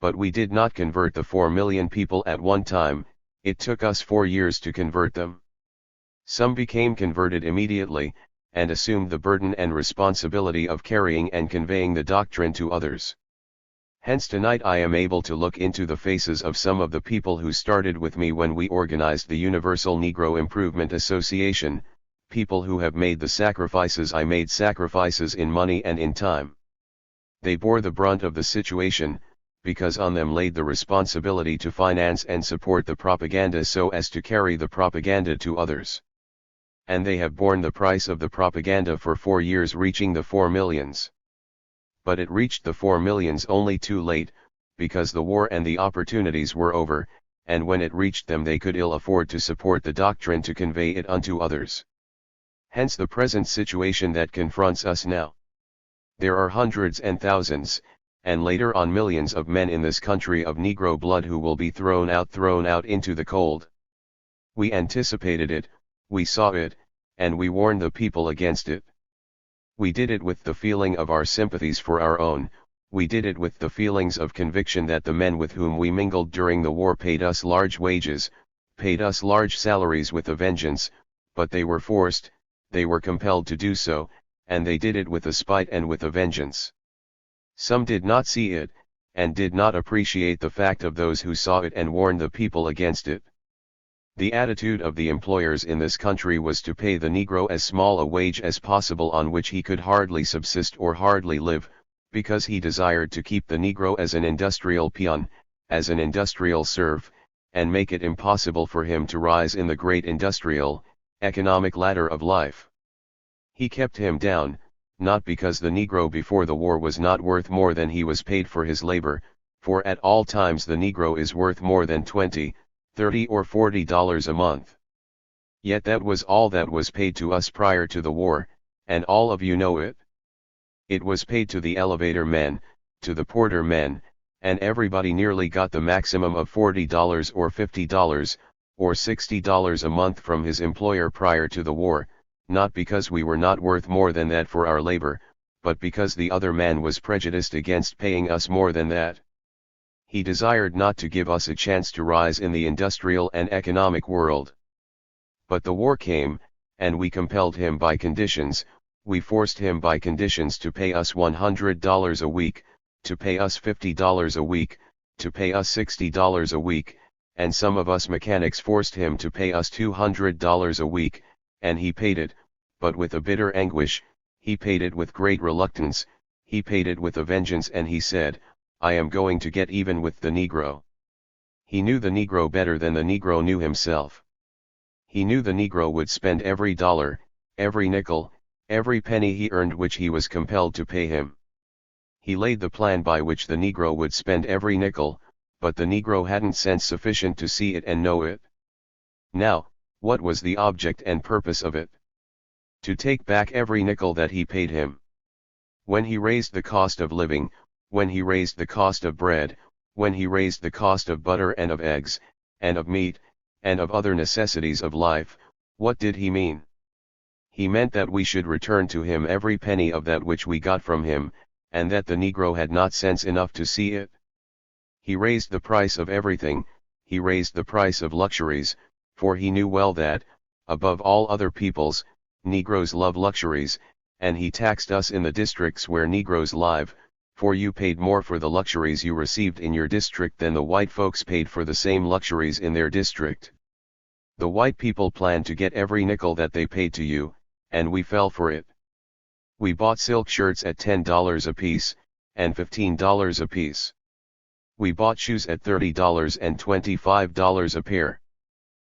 But we did not convert the 4 million people at one time, it took us 4 years to convert them. Some became converted immediately, and assumed the burden and responsibility of carrying and conveying the doctrine to others. Hence tonight I am able to look into the faces of some of the people who started with me when we organized the Universal Negro Improvement Association, people who have made the sacrifices I made, sacrifices in money and in time. They bore the brunt of the situation, because on them laid the responsibility to finance and support the propaganda so as to carry the propaganda to others. And they have borne the price of the propaganda for 4 years, reaching the 4 millions. But it reached the 4 millions only too late, because the war and the opportunities were over, and when it reached them they could ill afford to support the doctrine to convey it unto others. Hence the present situation that confronts us now. There are hundreds and thousands, and later on millions of men in this country of Negro blood who will be thrown out into the cold. We anticipated it, we saw it, and we warned the people against it. We did it with the feeling of our sympathies for our own, we did it with the feelings of conviction that the men with whom we mingled during the war paid us large wages, paid us large salaries with a vengeance, but they were forced, they were compelled to do so, and they did it with a spite and with a vengeance. Some did not see it, and did not appreciate the fact of those who saw it and warned the people against it. The attitude of the employers in this country was to pay the Negro as small a wage as possible on which he could hardly subsist or hardly live, because he desired to keep the Negro as an industrial peon, as an industrial serf, and make it impossible for him to rise in the great industrial, economic ladder of life. He kept him down, not because the Negro before the war was not worth more than he was paid for his labor, for at all times the Negro is worth more than $20, $30 or $40 a month. Yet that was all that was paid to us prior to the war, and all of you know it. It was paid to the elevator men, to the porter men, and everybody nearly got the maximum of $40 or $50, or $60 a month from his employer prior to the war, not because we were not worth more than that for our labor, but because the other man was prejudiced against paying us more than that. He desired not to give us a chance to rise in the industrial and economic world. But the war came, and we compelled him by conditions, we forced him by conditions to pay us $100 a week, to pay us $50 a week, to pay us $60 a week, and some of us mechanics forced him to pay us $200 a week, and he paid it, but with a bitter anguish, he paid it with great reluctance, he paid it with a vengeance, and he said, I am going to get even with the Negro. He knew the Negro better than the Negro knew himself. He knew the Negro would spend every dollar, every nickel, every penny he earned which he was compelled to pay him. He laid the plan by which the Negro would spend every nickel, but the Negro hadn't sense sufficient to see it and know it. Now, what was the object and purpose of it? To take back every nickel that he paid him. When he raised the cost of living, when he raised the cost of bread, when he raised the cost of butter and of eggs, and of meat, and of other necessities of life, what did he mean? He meant that we should return to him every penny of that which we got from him, and that the Negro had not sense enough to see it. He raised the price of everything, he raised the price of luxuries, for he knew well that, above all other peoples, Negroes love luxuries, and he taxed us in the districts where Negroes live, for you paid more for the luxuries you received in your district than the white folks paid for the same luxuries in their district. The white people planned to get every nickel that they paid to you, and we fell for it. We bought silk shirts at $10 apiece, and $15 apiece. We bought shoes at $30 and $25 a pair.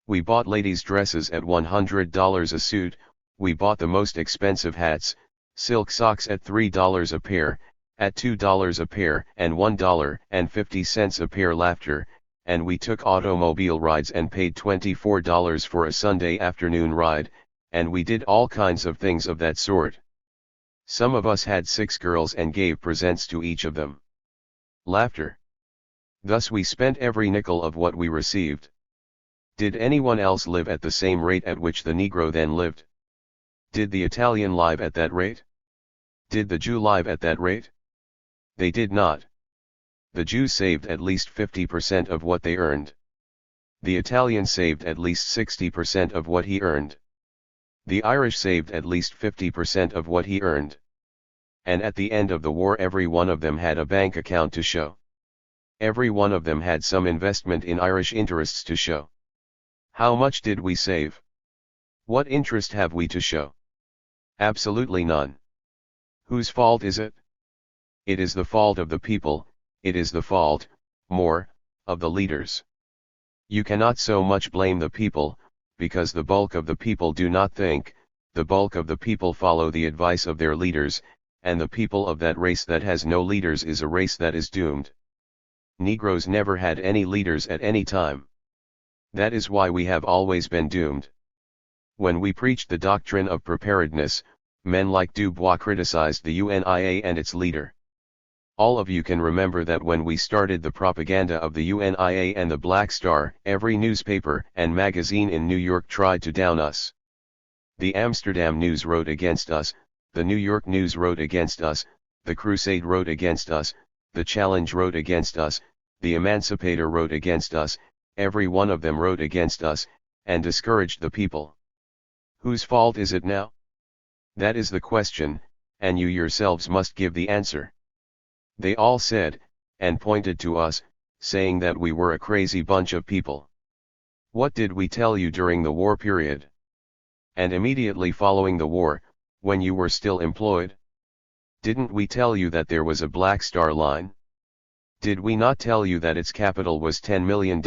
We bought ladies' dresses at $100 a suit, we bought the most expensive hats, silk socks at $3 a pair, at $2 a pair and $1.50 a pair laughter, and we took automobile rides and paid $24 for a Sunday afternoon ride, and we did all kinds of things of that sort. Some of us had 6 girls and gave presents to each of them. Laughter. Thus we spent every nickel of what we received. Did anyone else live at the same rate at which the Negro then lived? Did the Italian live at that rate? Did the Jew live at that rate? They did not. The Jews saved at least 50% of what they earned. The Italian saved at least 60% of what he earned. The Irish saved at least 50% of what he earned. And at the end of the war every one of them had a bank account to show. Every one of them had some investment in Irish interests to show. How much did we save? What interest have we to show? Absolutely none. Whose fault is it? It is the fault of the people, it is the fault, more, of the leaders. You cannot so much blame the people, because the bulk of the people do not think, the bulk of the people follow the advice of their leaders, and the people of that race that has no leaders is a race that is doomed. Negroes never had any leaders at any time. That is why we have always been doomed. When we preached the doctrine of preparedness, men like Dubois criticized the UNIA and its leader. All of you can remember that when we started the propaganda of the UNIA and the Black Star, every newspaper and magazine in New York tried to down us. The Amsterdam News wrote against us, the New York News wrote against us, the Crusade wrote against us, the Challenge wrote against us, the Emancipator wrote against us, every one of them wrote against us, and discouraged the people. Whose fault is it now? That is the question, and you yourselves must give the answer. They all said, and pointed to us, saying that we were a crazy bunch of people. What did we tell you during the war period? And immediately following the war, when you were still employed? Didn't we tell you that there was a Black Star Line? Did we not tell you that its capital was $10 million?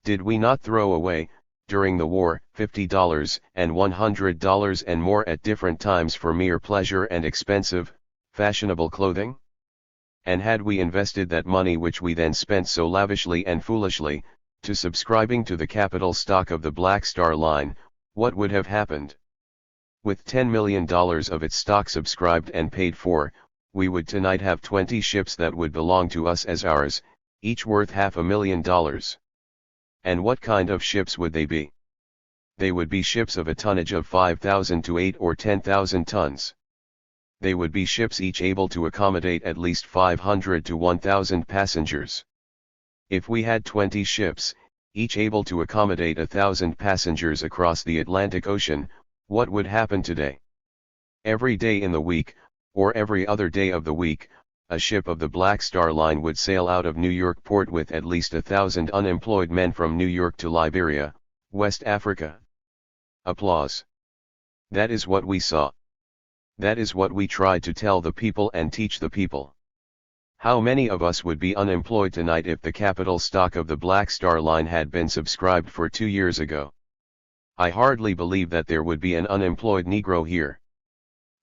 Did we not throw away, during the war, $50 and $100 and more at different times for mere pleasure and expensive, fashionable clothing? And had we invested that money which we then spent so lavishly and foolishly, to subscribing to the capital stock of the Black Star Line, what would have happened? With $10 million of its stock subscribed and paid for, we would tonight have 20 ships that would belong to us as ours, each worth $500,000. And what kind of ships would they be? They would be ships of a tonnage of 5,000 to 8 or 10,000 tons. They would be ships each able to accommodate at least 500 to 1,000 passengers. If we had 20 ships, each able to accommodate 1,000 passengers across the Atlantic Ocean, what would happen today? Every day in the week, or every other day of the week, a ship of the Black Star Line would sail out of New York port with at least 1,000 unemployed men from New York to Liberia, West Africa. Applause. That is what we saw. That is what we tried to tell the people and teach the people. How many of us would be unemployed tonight if the capital stock of the Black Star Line had been subscribed for 2 years ago? I hardly believe that there would be an unemployed Negro here.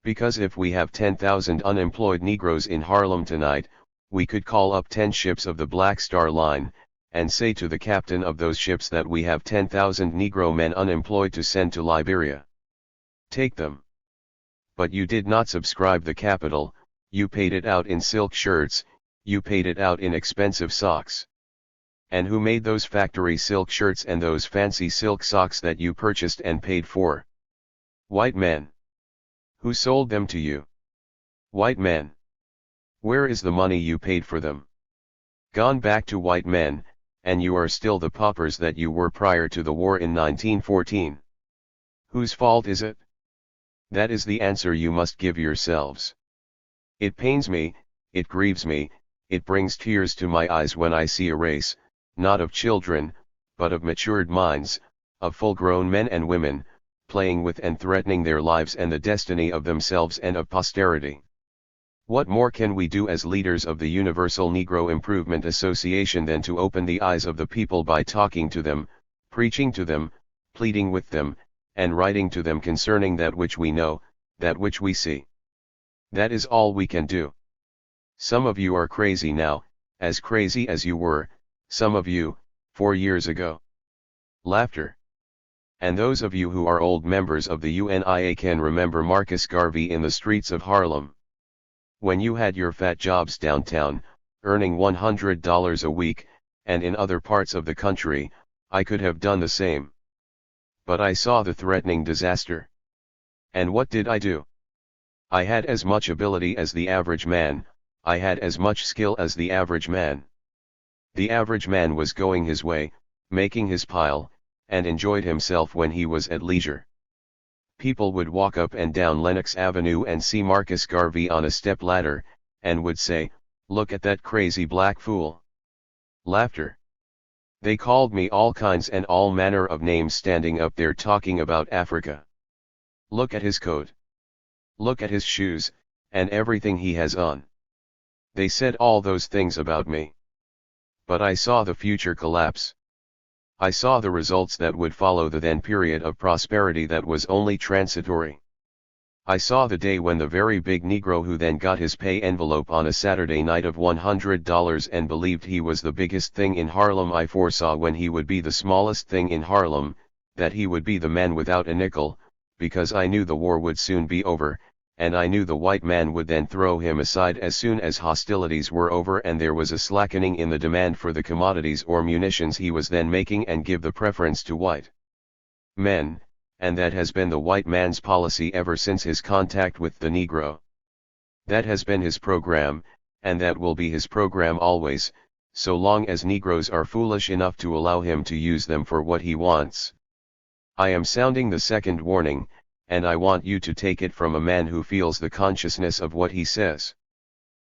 Because if we have 10,000 unemployed Negroes in Harlem tonight, we could call up 10 ships of the Black Star Line, and say to the captain of those ships that we have 10,000 Negro men unemployed to send to Liberia. Take them. But you did not subscribe the capital, you paid it out in silk shirts, you paid it out in expensive socks. And who made those factory silk shirts and those fancy silk socks that you purchased and paid for? White men. Who sold them to you? White men. Where is the money you paid for them? Gone back to white men, and you are still the paupers that you were prior to the war in 1914. Whose fault is it? That is the answer you must give yourselves. It pains me, it grieves me, it brings tears to my eyes when I see a race, not of children, but of matured minds, of full-grown men and women, playing with and threatening their lives and the destiny of themselves and of posterity. What more can we do as leaders of the Universal Negro Improvement Association than to open the eyes of the people by talking to them, preaching to them, pleading with them, and writing to them concerning that which we know, that which we see? That is all we can do. Some of you are crazy now, as crazy as you were, some of you, 4 years ago. Laughter. And those of you who are old members of the UNIA can remember Marcus Garvey in the streets of Harlem. When you had your fat jobs downtown, earning $100 a week, and in other parts of the country, I could have done the same. But I saw the threatening disaster. And what did I do? I had as much ability as the average man, I had as much skill as the average man. The average man was going his way, making his pile, and enjoyed himself when he was at leisure. People would walk up and down Lenox Avenue and see Marcus Garvey on a step-ladder, and would say, "Look at that crazy black fool." Laughter. They called me all kinds and all manner of names standing up there talking about Africa. Look at his coat. Look at his shoes, and everything he has on. They said all those things about me. But I saw the future collapse. I saw the results that would follow the then period of prosperity that was only transitory. I saw the day when the very big Negro who then got his pay envelope on a Saturday night of $100 and believed he was the biggest thing in Harlem, I foresaw when he would be the smallest thing in Harlem, that he would be the man without a nickel, because I knew the war would soon be over, and I knew the white man would then throw him aside as soon as hostilities were over and there was a slackening in the demand for the commodities or munitions he was then making and give the preference to white men, and that has been the white man's policy ever since his contact with the Negro. That has been his program, and that will be his program always, so long as Negroes are foolish enough to allow him to use them for what he wants. I am sounding the second warning, and I want you to take it from a man who feels the consciousness of what he says.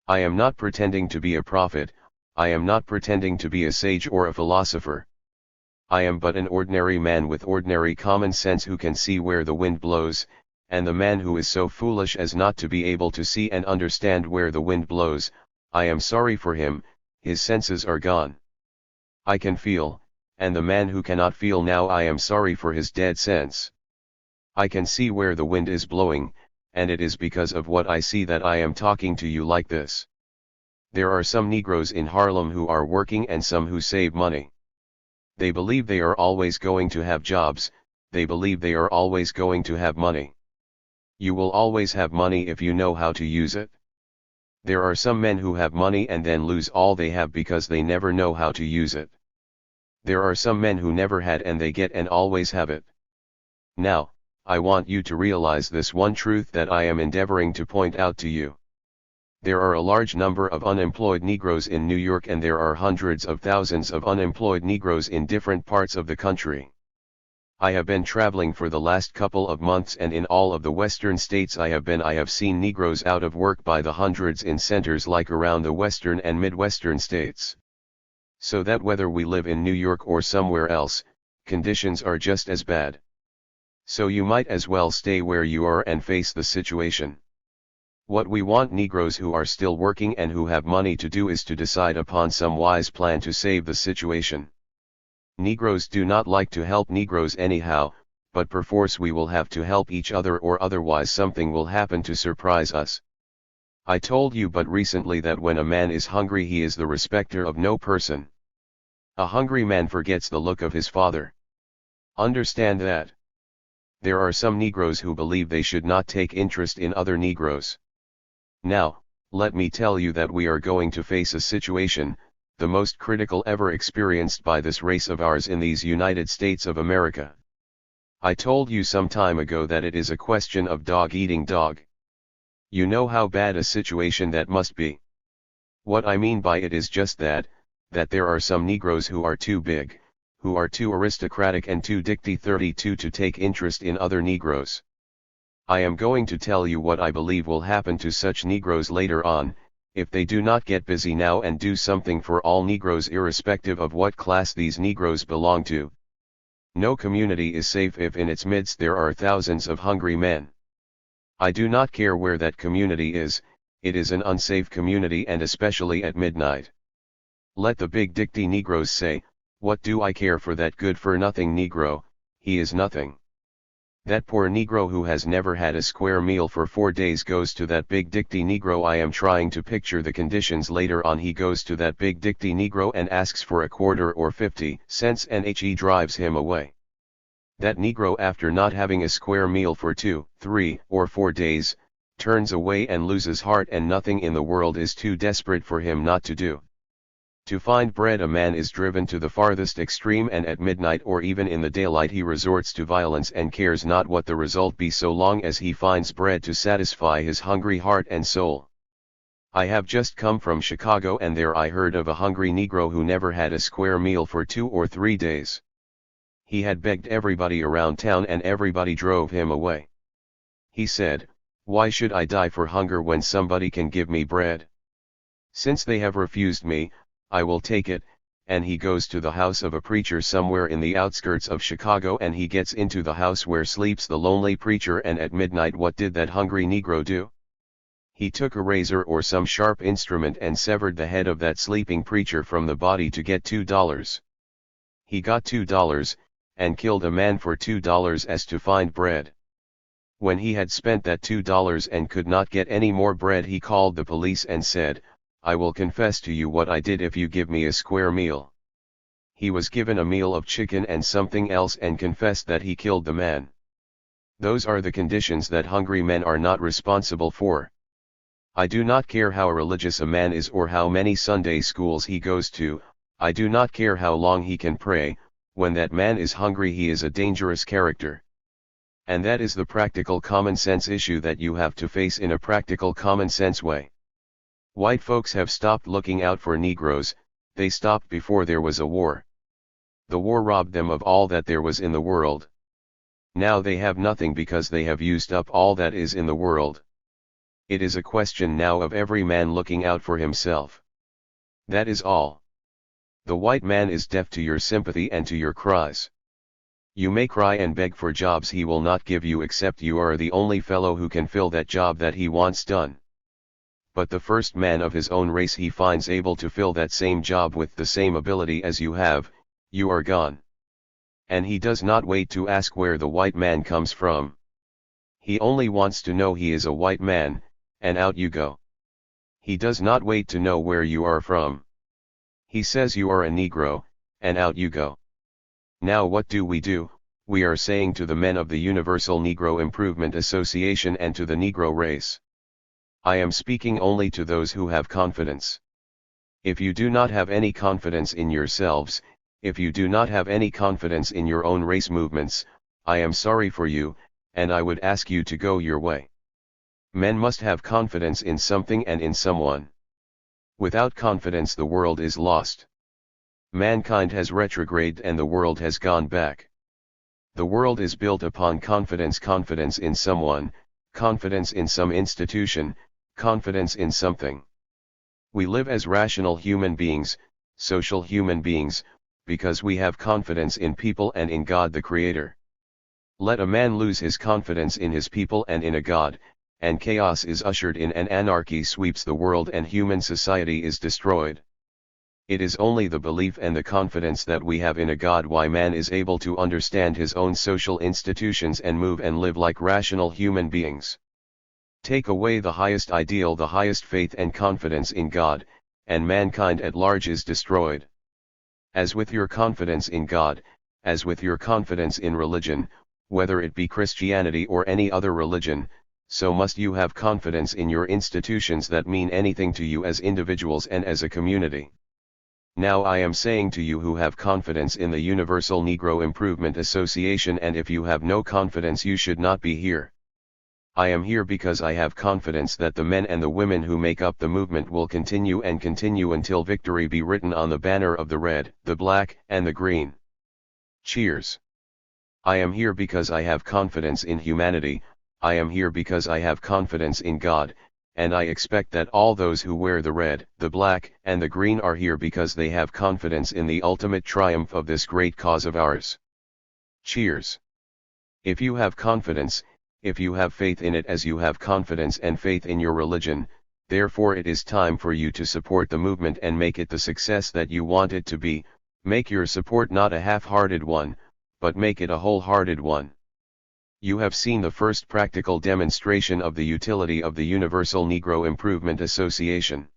I am not pretending to be a prophet, I am not pretending to be a sage or a philosopher. I am but an ordinary man with ordinary common sense who can see where the wind blows, and the man who is so foolish as not to be able to see and understand where the wind blows, I am sorry for him, his senses are gone. I can feel, and the man who cannot feel now, I am sorry for his dead sense. I can see where the wind is blowing, and it is because of what I see that I am talking to you like this. There are some Negroes in Harlem who are working and some who save money. They believe they are always going to have jobs, they believe they are always going to have money. You will always have money if you know how to use it. There are some men who have money and then lose all they have because they never know how to use it. There are some men who never had and they get and always have it. Now, I want you to realize this one truth that I am endeavoring to point out to you. There are a large number of unemployed Negroes in New York, and there are hundreds of thousands of unemployed Negroes in different parts of the country. I have been traveling for the last couple of months, and in all of the western states I have seen Negroes out of work by the hundreds in centers like around the western and midwestern states. So that whether we live in New York or somewhere else, conditions are just as bad. So you might as well stay where you are and face the situation. What we want Negroes who are still working and who have money to do is to decide upon some wise plan to save the situation. Negroes do not like to help Negroes anyhow, but perforce we will have to help each other, or otherwise something will happen to surprise us. I told you but recently that when a man is hungry he is the respecter of no person. A hungry man forgets the look of his father. Understand that. There are some Negroes who believe they should not take interest in other Negroes. Now, let me tell you that we are going to face a situation, the most critical ever experienced by this race of ours in these United States of America. I told you some time ago that it is a question of dog eating dog. You know how bad a situation that must be. What I mean by it is just that there are some Negroes who are too big, who are too aristocratic and too dicty 32 to take interest in other Negroes. I am going to tell you what I believe will happen to such Negroes later on, if they do not get busy now and do something for all Negroes irrespective of what class these Negroes belong to. No community is safe if in its midst there are thousands of hungry men. I do not care where that community is, it is an unsafe community, and especially at midnight. Let the big dicty Negroes say, "What do I care for that good-for-nothing Negro, he is nothing." That poor Negro who has never had a square meal for 4 days goes to that big dicty Negro. I am trying to picture the conditions later on. He goes to that big dicty Negro and asks for a quarter or 50 cents, and he drives him away. That Negro, after not having a square meal for 2, 3, or 4 days, turns away and loses heart, and nothing in the world is too desperate for him not to do. To find bread a man is driven to the farthest extreme, and at midnight or even in the daylight he resorts to violence and cares not what the result be so long as he finds bread to satisfy his hungry heart and soul. I have just come from Chicago, and there I heard of a hungry Negro who never had a square meal for 2 or 3 days. He had begged everybody around town and everybody drove him away. He said, "Why should I die for hunger when somebody can give me bread? Since they have refused me, I will take it," and he goes to the house of a preacher somewhere in the outskirts of Chicago, and he gets into the house where sleeps the lonely preacher, and at midnight what did that hungry Negro do? He took a razor or some sharp instrument and severed the head of that sleeping preacher from the body to get $2. He got $2, and killed a man for $2 as to find bread. When he had spent that $2 and could not get any more bread, he called the police and said, "I will confess to you what I did if you give me a square meal." He was given a meal of chicken and something else and confessed that he killed the man. Those are the conditions that hungry men are not responsible for. I do not care how religious a man is or how many Sunday schools he goes to, I do not care how long he can pray, when that man is hungry he is a dangerous character. And that is the practical common sense issue that you have to face in a practical common sense way. White folks have stopped looking out for Negroes, they stopped before there was a war. The war robbed them of all that there was in the world. Now they have nothing because they have used up all that is in the world. It is a question now of every man looking out for himself. That is all. The white man is deaf to your sympathy and to your cries. You may cry and beg for jobs he will not give you except you are the only fellow who can fill that job that he wants done. But the first man of his own race he finds able to fill that same job with the same ability as you have, you are gone. And he does not wait to ask where the white man comes from. He only wants to know he is a white man, and out you go. He does not wait to know where you are from. He says you are a Negro, and out you go. Now what do? We are saying to the men of the Universal Negro Improvement Association and to the Negro race. I am speaking only to those who have confidence. If you do not have any confidence in yourselves, if you do not have any confidence in your own race movements, I am sorry for you, and I would ask you to go your way. Men must have confidence in something and in someone. Without confidence the world is lost. Mankind has retrograded and the world has gone back. The world is built upon confidence in someone, confidence in some institution, confidence in something. We live as rational human beings, social human beings, because we have confidence in people and in God the Creator. Let a man lose his confidence in his people and in a God, and chaos is ushered in and anarchy sweeps the world and human society is destroyed. It is only the belief and the confidence that we have in a God why man is able to understand his own social institutions and move and live like rational human beings. Take away the highest ideal, the highest faith and confidence in God, and mankind at large is destroyed. As with your confidence in God, as with your confidence in religion, whether it be Christianity or any other religion, so must you have confidence in your institutions that mean anything to you as individuals and as a community. Now I am saying to you who have confidence in the Universal Negro Improvement Association, and if you have no confidence you should not be here. I am here because I have confidence that the men and the women who make up the movement will continue and continue until victory be written on the banner of the red, the black, and the green. Cheers. I am here because I have confidence in humanity, I am here because I have confidence in God, and I expect that all those who wear the red, the black, and the green are here because they have confidence in the ultimate triumph of this great cause of ours. Cheers. If you have confidence, if you have faith in it as you have confidence and faith in your religion, therefore it is time for you to support the movement and make it the success that you want it to be. Make your support not a half-hearted one, but make it a wholehearted one. You have seen the first practical demonstration of the utility of the Universal Negro Improvement Association.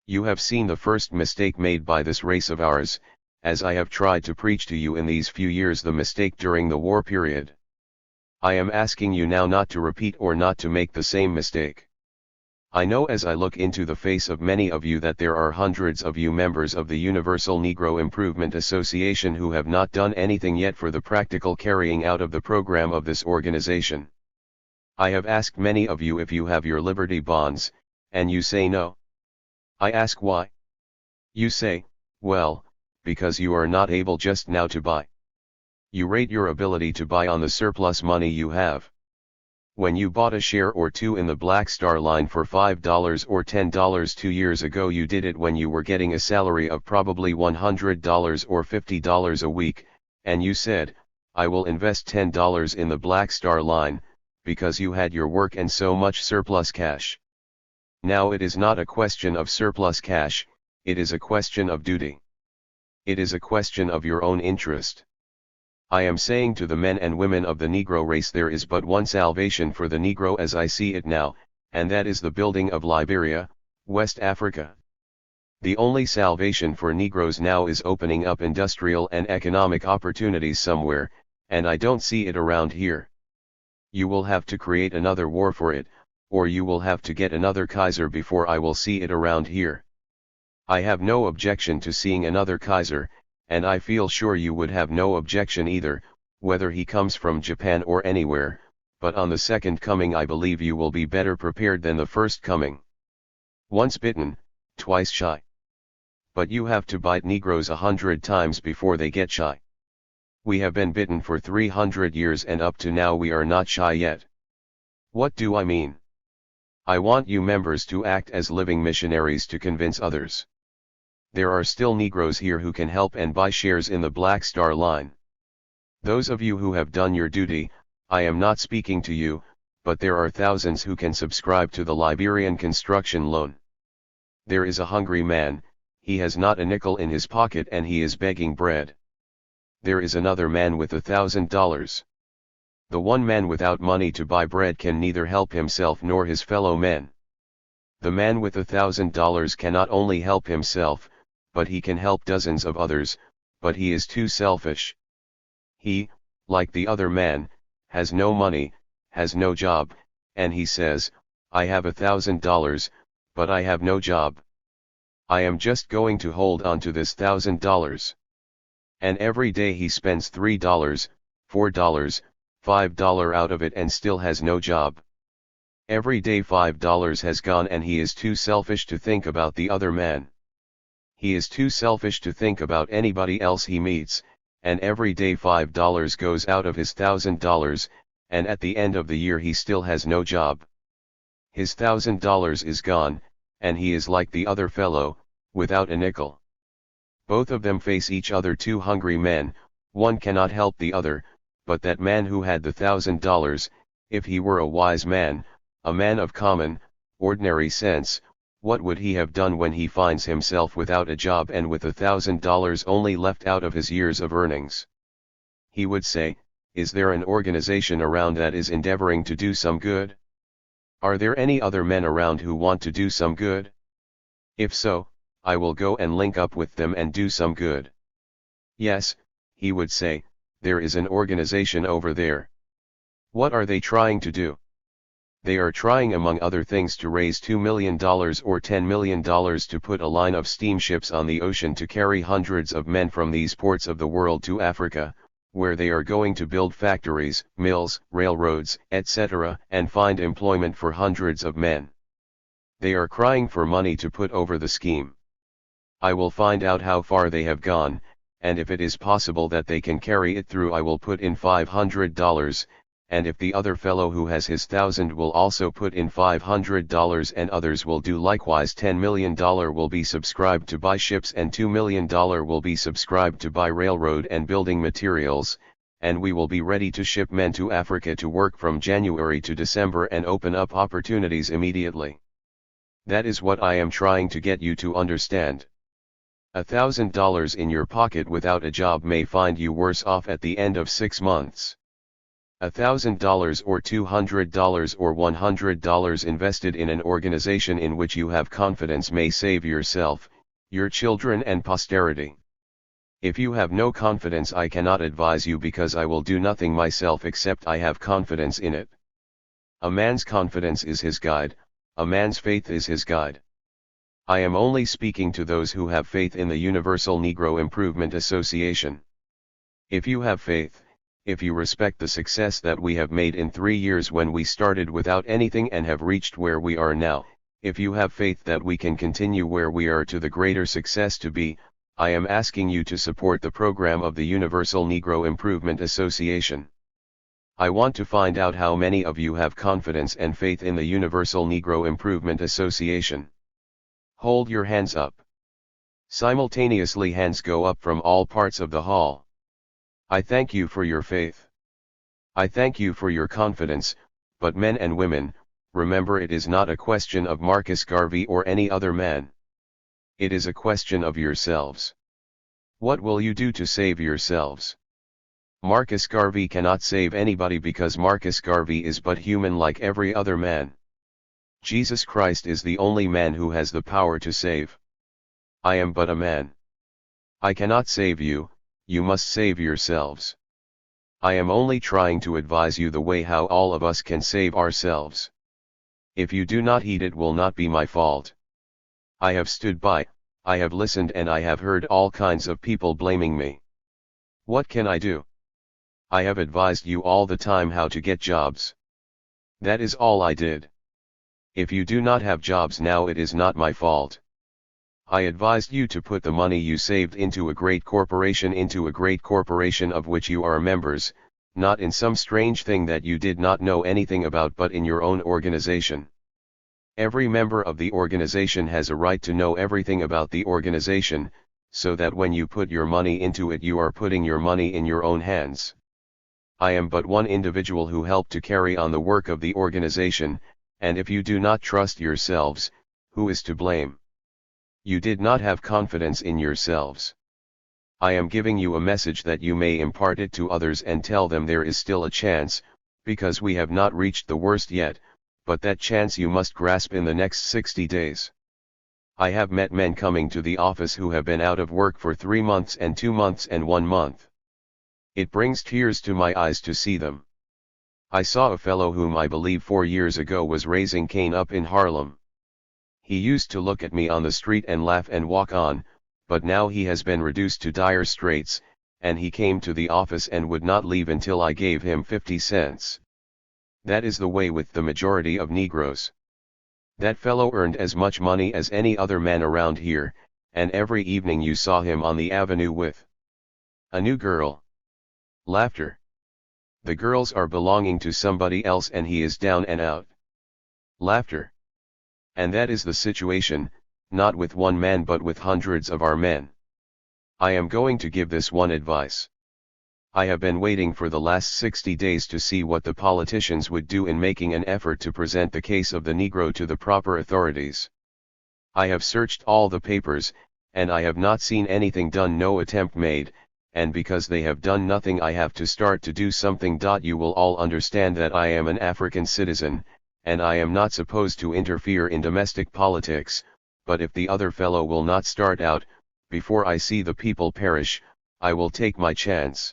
You have seen the first mistake made by this race of ours, as I have tried to preach to you in these few years, the mistake during the war period. I am asking you now not to repeat or not to make the same mistake. I know as I look into the face of many of you that there are hundreds of you members of the Universal Negro Improvement Association who have not done anything yet for the practical carrying out of the program of this organization. I have asked many of you if you have your Liberty bonds, and you say no. I ask why. You say, well, because you are not able just now to buy. You rate your ability to buy on the surplus money you have. When you bought a share or two in the Black Star Line for $5 or $10 2 years ago, you did it when you were getting a salary of probably $100 or $50 a week, and you said, I will invest $10 in the Black Star Line, because you had your work and so much surplus cash. Now it is not a question of surplus cash, it is a question of duty. It is a question of your own interest. I am saying to the men and women of the Negro race, there is but one salvation for the Negro as I see it now, and that is the building of Liberia, West Africa. The only salvation for Negroes now is opening up industrial and economic opportunities somewhere, and I don't see it around here. You will have to create another war for it, or you will have to get another Kaiser before I will see it around here. I have no objection to seeing another Kaiser, and I feel sure you would have no objection either, whether he comes from Japan or anywhere, but on the second coming I believe you will be better prepared than the first coming. Once bitten, twice shy. But you have to bite Negroes 100 times before they get shy. We have been bitten for 300 years and up to now we are not shy yet. What do I mean? I want you members to act as living missionaries to convince others. There are still Negroes here who can help and buy shares in the Black Star Line. Those of you who have done your duty, I am not speaking to you, but there are thousands who can subscribe to the Liberian construction loan. There is a hungry man, he has not a nickel in his pocket and he is begging bread. There is another man with $1,000. The one man without money to buy bread can neither help himself nor his fellow men. The man with $1,000 cannot only help himself, but he can help dozens of others, but he is too selfish. He, like the other man, has no money, has no job, and he says, I have $1,000, but I have no job. I am just going to hold on to this $1,000. And every day he spends $3, $4, $5 out of it and still has no job. Every day $5 has gone and he is too selfish to think about the other man. He is too selfish to think about anybody else he meets, and every day $5 goes out of his $1,000, and at the end of the year he still has no job. His $1,000 is gone, and he is like the other fellow, without a nickel. Both of them face each other, two hungry men, one cannot help the other, but that man who had the $1,000, if he were a wise man, a man of common, ordinary sense, what would he have done when he finds himself without a job and with $1,000 only left out of his years of earnings? He would say, is there an organization around that is endeavoring to do some good? Are there any other men around who want to do some good? If so, I will go and link up with them and do some good. Yes, he would say, there is an organization over there. What are they trying to do? They are trying among other things to raise $2 million or $10 million to put a line of steamships on the ocean to carry hundreds of men from these ports of the world to Africa, where they are going to build factories, mills, railroads, etc., and find employment for hundreds of men. They are crying for money to put over the scheme. I will find out how far they have gone, and if it is possible that they can carry it through I will put in $500, and if the other fellow who has his 1,000 will also put in $500 and others will do likewise, $10 million will be subscribed to buy ships and $2 million will be subscribed to buy railroad and building materials, and we will be ready to ship men to Africa to work from January to December and open up opportunities immediately. That is what I am trying to get you to understand. $1,000 in your pocket without a job may find you worse off at the end of 6 months. $1,000 or $200 or $100 invested in an organization in which you have confidence may save yourself, your children and posterity. If you have no confidence I cannot advise you because I will do nothing myself except I have confidence in it. A man's confidence is his guide, a man's faith is his guide. I am only speaking to those who have faith in the Universal Negro Improvement Association. If you have faith, if you respect the success that we have made in 3 years when we started without anything and have reached where we are now, if you have faith that we can continue where we are to the greater success to be, I am asking you to support the program of the Universal Negro Improvement Association. I want to find out how many of you have confidence and faith in the Universal Negro Improvement Association. Hold your hands up. Simultaneously hands go up from all parts of the hall. I thank you for your faith. I thank you for your confidence, but men and women, remember it is not a question of Marcus Garvey or any other man. It is a question of yourselves. What will you do to save yourselves? Marcus Garvey cannot save anybody because Marcus Garvey is but human like every other man. Jesus Christ is the only man who has the power to save. I am but a man. I cannot save you, you must save yourselves. I am only trying to advise you the way how all of us can save ourselves. If you do not heed it will not be my fault. I have stood by, I have listened and I have heard all kinds of people blaming me. What can I do? I have advised you all the time how to get jobs. That is all I did. If you do not have jobs now, it is not my fault. I advised you to put the money you saved into a great corporation of which you are members, not in some strange thing that you did not know anything about, but in your own organization. Every member of the organization has a right to know everything about the organization, so that when you put your money into it, you are putting your money in your own hands. I am but one individual who helped to carry on the work of the organization, and if you do not trust yourselves, who is to blame? You did not have confidence in yourselves. I am giving you a message that you may impart it to others and tell them there is still a chance, because we have not reached the worst yet, but that chance you must grasp in the next 60 days. I have met men coming to the office who have been out of work for 3 months and 2 months and 1 month. It brings tears to my eyes to see them. I saw a fellow whom I believe 4 years ago was raising Cain up in Harlem. He used to look at me on the street and laugh and walk on, but now he has been reduced to dire straits, and he came to the office and would not leave until I gave him 50 cents. That is the way with the majority of Negroes. That fellow earned as much money as any other man around here, and every evening you saw him on the avenue with a new girl. Laughter. The girls are belonging to somebody else and he is down and out. Laughter. And that is the situation, not with one man but with hundreds of our men. I am going to give this one advice. I have been waiting for the last 60 days to see what the politicians would do in making an effort to present the case of the Negro to the proper authorities. I have searched all the papers, and I have not seen anything done, no attempt made, and because they have done nothing I have to start to do something. You will all understand that I am an African citizen, and I am not supposed to interfere in domestic politics, but if the other fellow will not start out, before I see the people perish, I will take my chance.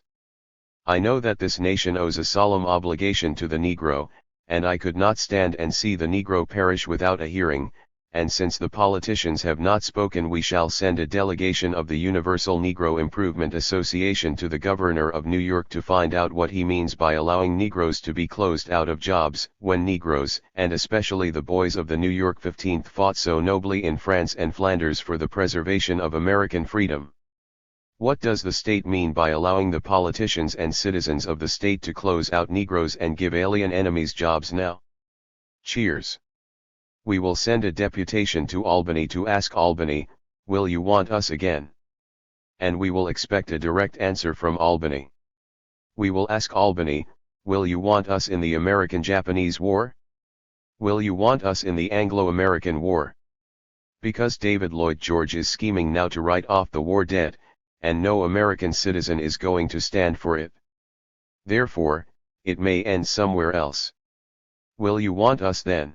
I know that this nation owes a solemn obligation to the Negro, and I could not stand and see the Negro perish without a hearing, and since the politicians have not spoken, we shall send a delegation of the Universal Negro Improvement Association to the Governor of New York to find out what he means by allowing Negroes to be closed out of jobs, when Negroes, and especially the boys of the New York 15th, fought so nobly in France and Flanders for the preservation of American freedom. What does the state mean by allowing the politicians and citizens of the state to close out Negroes and give alien enemies jobs now? Cheers. We will send a deputation to Albany to ask Albany, will you want us again? And we will expect a direct answer from Albany. We will ask Albany, will you want us in the American-Japanese War? Will you want us in the Anglo-American War? Because David Lloyd George is scheming now to write off the war debt, and no American citizen is going to stand for it. Therefore, it may end somewhere else. Will you want us then?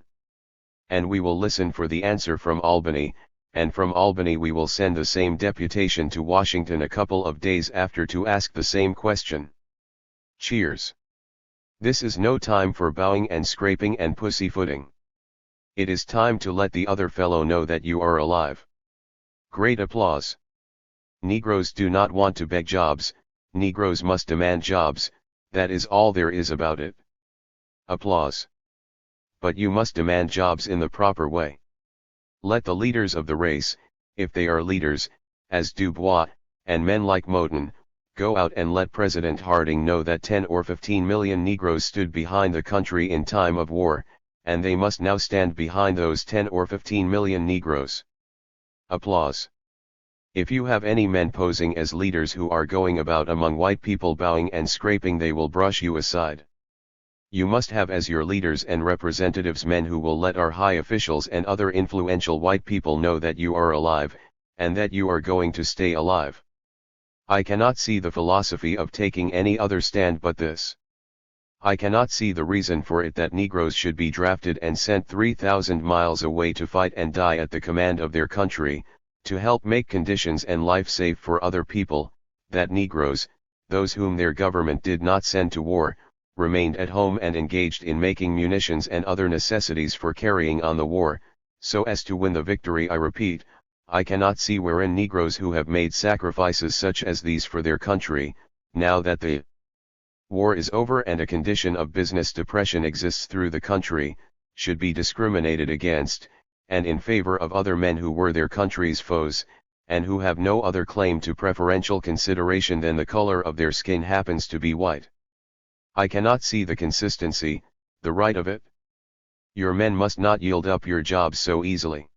And we will listen for the answer from Albany, and from Albany we will send the same deputation to Washington a couple of days after to ask the same question. Cheers. This is no time for bowing and scraping and pussyfooting. It is time to let the other fellow know that you are alive. Great applause. Negroes do not want to beg jobs, Negroes must demand jobs, that is all there is about it. Applause. But you must demand jobs in the proper way. Let the leaders of the race, if they are leaders, as Du Bois, and men like Moton, go out and let President Harding know that 10 or 15 million Negroes stood behind the country in time of war, and they must now stand behind those 10 or 15 million Negroes. Applause. If you have any men posing as leaders who are going about among white people bowing and scraping, they will brush you aside. You must have as your leaders and representatives men who will let our high officials and other influential white people know that you are alive, and that you are going to stay alive. I cannot see the philosophy of taking any other stand but this. I cannot see the reason for it that Negroes should be drafted and sent 3,000 miles away to fight and die at the command of their country, to help make conditions and life safe for other people, that Negroes, those whom their government did not send to war, remained at home and engaged in making munitions and other necessities for carrying on the war, so as to win the victory. I repeat, I cannot see wherein Negroes who have made sacrifices such as these for their country, now that the war is over and a condition of business depression exists through the country, should be discriminated against, and in favor of other men who were their country's foes, and who have no other claim to preferential consideration than the color of their skin happens to be white. I cannot see the consistency, the right of it. Your men must not yield up your jobs so easily.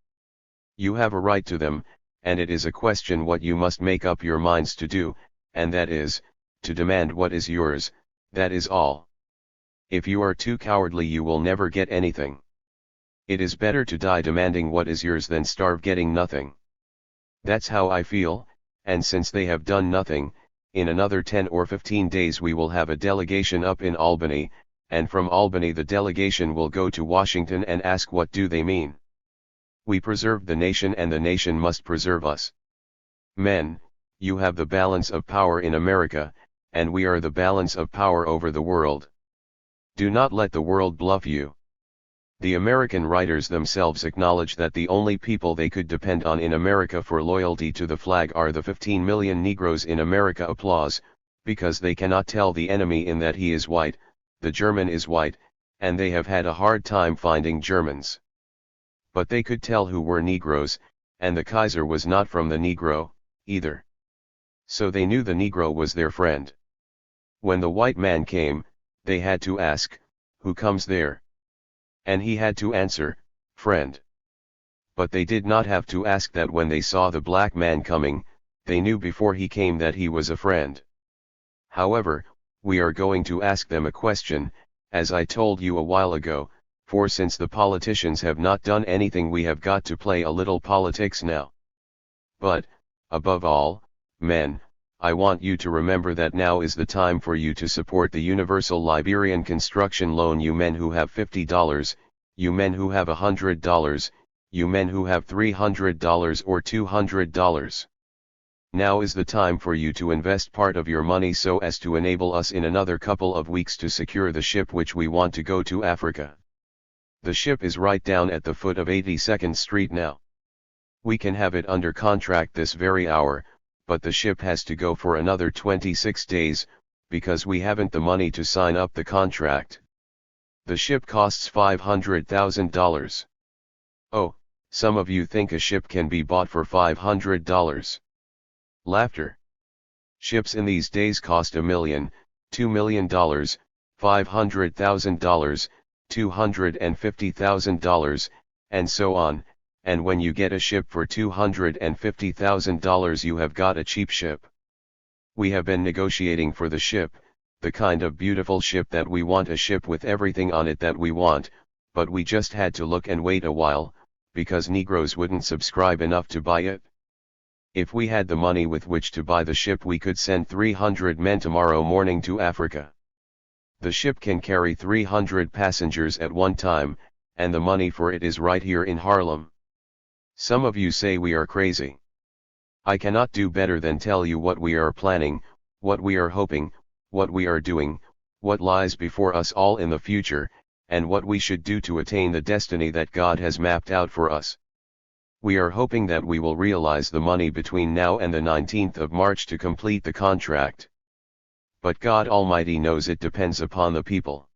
You have a right to them, and it is a question what you must make up your minds to do, and that is, to demand what is yours, that is all. If you are too cowardly you will never get anything. It is better to die demanding what is yours than starve getting nothing. That's how I feel, and since they have done nothing, in another 10 or 15 days we will have a delegation up in Albany, and from Albany the delegation will go to Washington and ask what do they mean. We preserve the nation and the nation must preserve us. Men, you have the balance of power in America, and we are the balance of power over the world. Do not let the world bluff you. The American writers themselves acknowledge that the only people they could depend on in America for loyalty to the flag are the 15 million Negroes in America. Applause, because they cannot tell the enemy in that he is white, the German is white, and they have had a hard time finding Germans. But they could tell who were Negroes, and the Kaiser was not from the Negro, either. So they knew the Negro was their friend. When the white man came, they had to ask, who comes there? And he had to answer, friend. But they did not have to ask that when they saw the black man coming, they knew before he came that he was a friend. However, we are going to ask them a question, as I told you a while ago, for since the politicians have not done anything we have got to play a little politics now. But, above all, men, I want you to remember that now is the time for you to support the Universal Liberian Construction Loan. You men who have $50, you men who have $100, you men who have $300 or $200. Now is the time for you to invest part of your money so as to enable us in another couple of weeks to secure the ship which we want to go to Africa. The ship is right down at the foot of 82nd Street now. We can have it under contract this very hour, but the ship has to go for another 26 days, because we haven't the money to sign up the contract. The ship costs $500,000. Oh, some of you think a ship can be bought for $500. Laughter. Ships in these days cost $1 million, $2 million, $500,000, $250,000, and so on. And when you get a ship for $250,000 you have got a cheap ship. We have been negotiating for the ship, the kind of beautiful ship that we want, a ship with everything on it that we want, but we just had to look and wait a while, because Negroes wouldn't subscribe enough to buy it. If we had the money with which to buy the ship we could send 300 men tomorrow morning to Africa. The ship can carry 300 passengers at one time, and the money for it is right here in Harlem. Some of you say we are crazy. I cannot do better than tell you what we are planning, what we are hoping, what we are doing, what lies before us all in the future, and what we should do to attain the destiny that God has mapped out for us. We are hoping that we will realize the money between now and the 19th of March to complete the contract. But God Almighty knows it depends upon the people.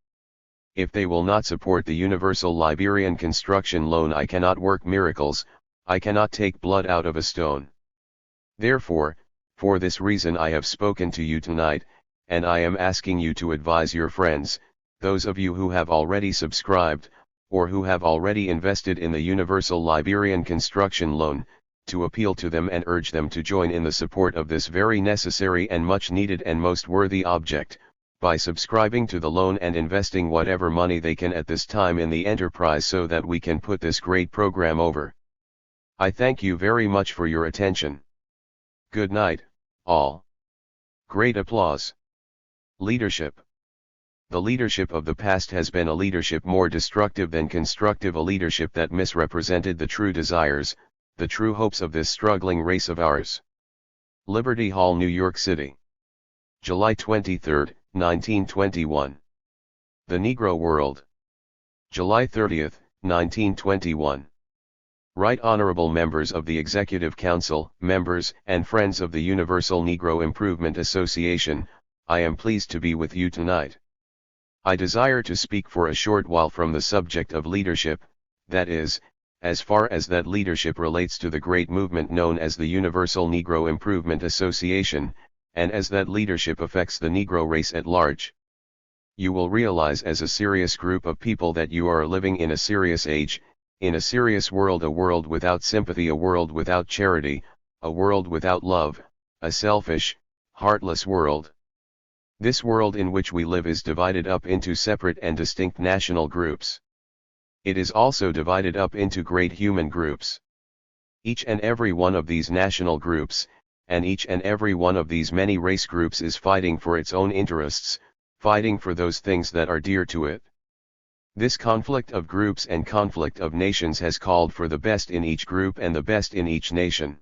If they will not support the Universal Liberian Construction Loan, I cannot work miracles, I cannot take blood out of a stone. Therefore, for this reason I have spoken to you tonight, and I am asking you to advise your friends, those of you who have already subscribed, or who have already invested in the Universal Liberian Construction Loan, to appeal to them and urge them to join in the support of this very necessary and much needed and most worthy object, by subscribing to the loan and investing whatever money they can at this time in the enterprise so that we can put this great program over. I thank you very much for your attention. Good night, all. Great applause. Leadership. The leadership of the past has been a leadership more destructive than constructive, a leadership that misrepresented the true desires, the true hopes of this struggling race of ours. Liberty Hall, New York City. July 23, 1921. The Negro World. July 30, 1921. Right Honorable Members of the Executive Council, members and friends of the Universal Negro Improvement Association, I am pleased to be with you tonight. I desire to speak for a short while from the subject of leadership, that is, as far as that leadership relates to the great movement known as the Universal Negro Improvement Association, and as that leadership affects the Negro race at large. You will realize as a serious group of people that you are living in a serious age, in a serious world, a world without sympathy, a world without charity, a world without love, a selfish, heartless world. This world in which we live is divided up into separate and distinct national groups. It is also divided up into great human groups. Each and every one of these national groups, and each and every one of these many race groups is fighting for its own interests, fighting for those things that are dear to it. This conflict of groups and conflict of nations has called for the best in each group and the best in each nation.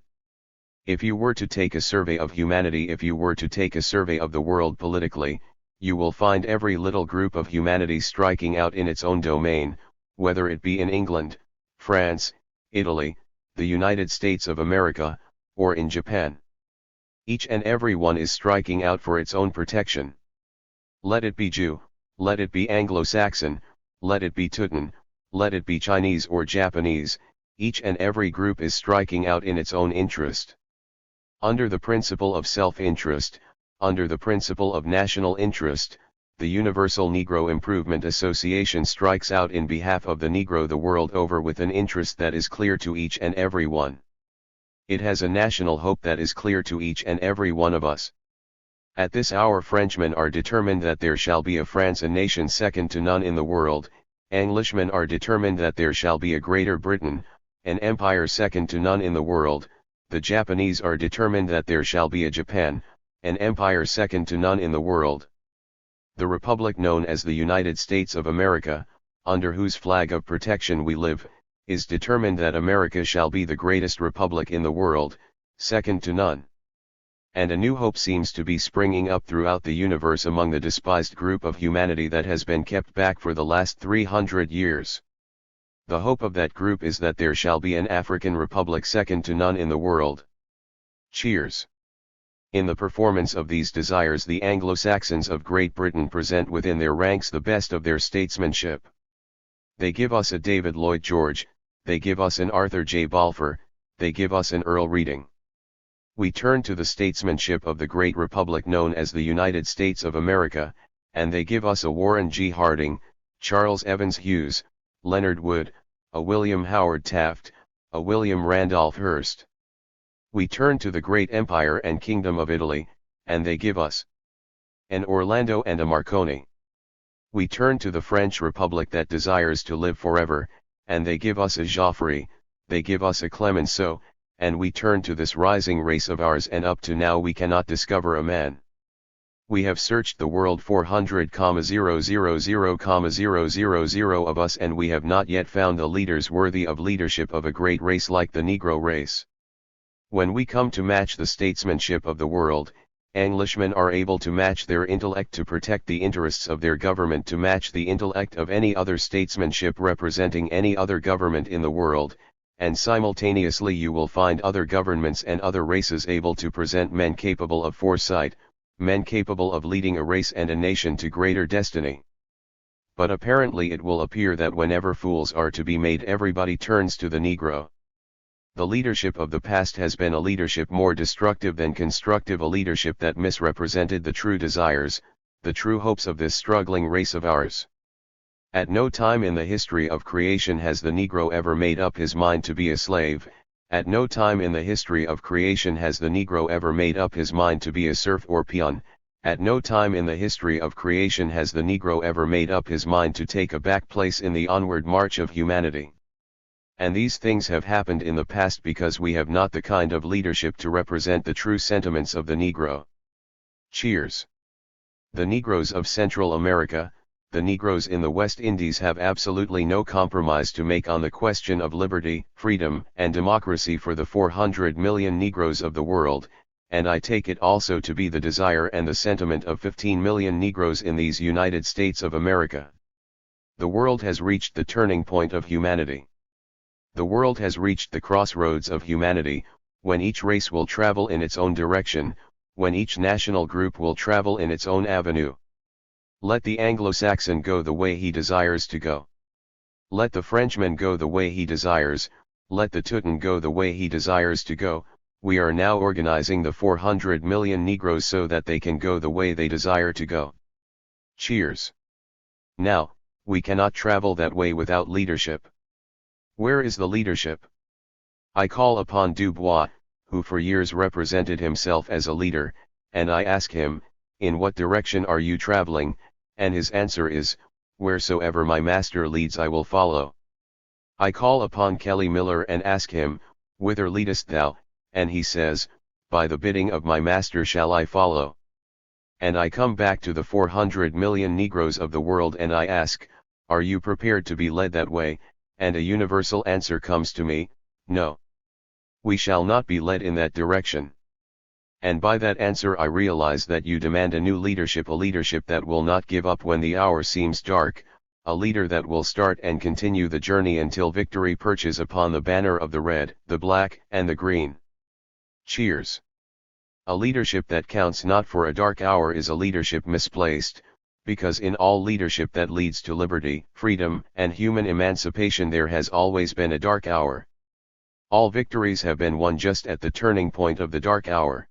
If you were to take a survey of humanity, if you were to take a survey of the world politically, you will find every little group of humanity striking out in its own domain, whether it be in England, France, Italy, the United States of America, or in Japan. Each and every one is striking out for its own protection. Let it be Jew, let it be Anglo-Saxon, let it be Teuton, let it be Chinese or Japanese, each and every group is striking out in its own interest. Under the principle of self-interest, under the principle of national interest, the Universal Negro Improvement Association strikes out in behalf of the Negro the world over with an interest that is clear to each and every one. It has a national hope that is clear to each and every one of us. At this hour Frenchmen are determined that there shall be a France, a nation second to none in the world. Englishmen are determined that there shall be a Greater Britain, an empire second to none in the world. The Japanese are determined that there shall be a Japan, an empire second to none in the world. The republic known as the United States of America, under whose flag of protection we live, is determined that America shall be the greatest republic in the world, second to none. And a new hope seems to be springing up throughout the universe among the despised group of humanity that has been kept back for the last 300 years. The hope of that group is that there shall be an African republic second to none in the world. Cheers. In the performance of these desires the Anglo-Saxons of Great Britain present within their ranks the best of their statesmanship. They give us a David Lloyd George, they give us an Arthur J. Balfour, they give us an Earl Reading. We turn to the statesmanship of the great republic known as the United States of America, and they give us a Warren G. Harding, Charles Evans Hughes, Leonard Wood, a William Howard Taft, a William Randolph Hearst. We turn to the great empire and kingdom of Italy, and they give us an Orlando and a Marconi. We turn to the French Republic that desires to live forever, and they give us a Joffre, they give us a Clemenceau, and we turn to this rising race of ours, and up to now we cannot discover a man. We have searched the world 400,000,000 of us, and we have not yet found the leaders worthy of leadership of a great race like the Negro race. When we come to match the statesmanship of the world, Englishmen are able to match their intellect to protect the interests of their government, to match the intellect of any other statesmanship representing any other government in the world, and simultaneously you will find other governments and other races able to present men capable of foresight, men capable of leading a race and a nation to greater destiny. But apparently it will appear that whenever fools are to be made, everybody turns to the Negro. The leadership of the past has been a leadership more destructive than constructive, a leadership that misrepresented the true desires, the true hopes of this struggling race of ours. At no time in the history of creation has the Negro ever made up his mind to be a slave. At no time in the history of creation has the Negro ever made up his mind to be a serf or peon. At no time in the history of creation has the Negro ever made up his mind to take a back place in the onward march of humanity. And these things have happened in the past because we have not the kind of leadership to represent the true sentiments of the Negro. Cheers. The Negroes of Central America, the Negroes in the West Indies have absolutely no compromise to make on the question of liberty, freedom, and democracy for the 400 million Negroes of the world, and I take it also to be the desire and the sentiment of 15 million Negroes in these United States of America. The world has reached the turning point of humanity. The world has reached the crossroads of humanity, when each race will travel in its own direction, when each national group will travel in its own avenue. Let the Anglo-Saxon go the way he desires to go. Let the Frenchman go the way he desires, let the Teuton go the way he desires to go. We are now organizing the 400 million Negroes so that they can go the way they desire to go. Cheers. Now, we cannot travel that way without leadership. Where is the leadership? I call upon Dubois, who for years represented himself as a leader, and I ask him, in what direction are you traveling? And his answer is, wheresoever my master leads I will follow. I call upon Kelly Miller and ask him, whither leadest thou? And he says, by the bidding of my master shall I follow. And I come back to the 400 million Negroes of the world and I ask, are you prepared to be led that way? And a universal answer comes to me, no. We shall not be led in that direction. And by that answer I realize that you demand a new leadership, a leadership that will not give up when the hour seems dark, a leader that will start and continue the journey until victory perches upon the banner of the red, the black, and the green. Cheers. A leadership that counts not for a dark hour is a leadership misplaced, because in all leadership that leads to liberty, freedom, and human emancipation there has always been a dark hour. All victories have been won just at the turning point of the dark hour.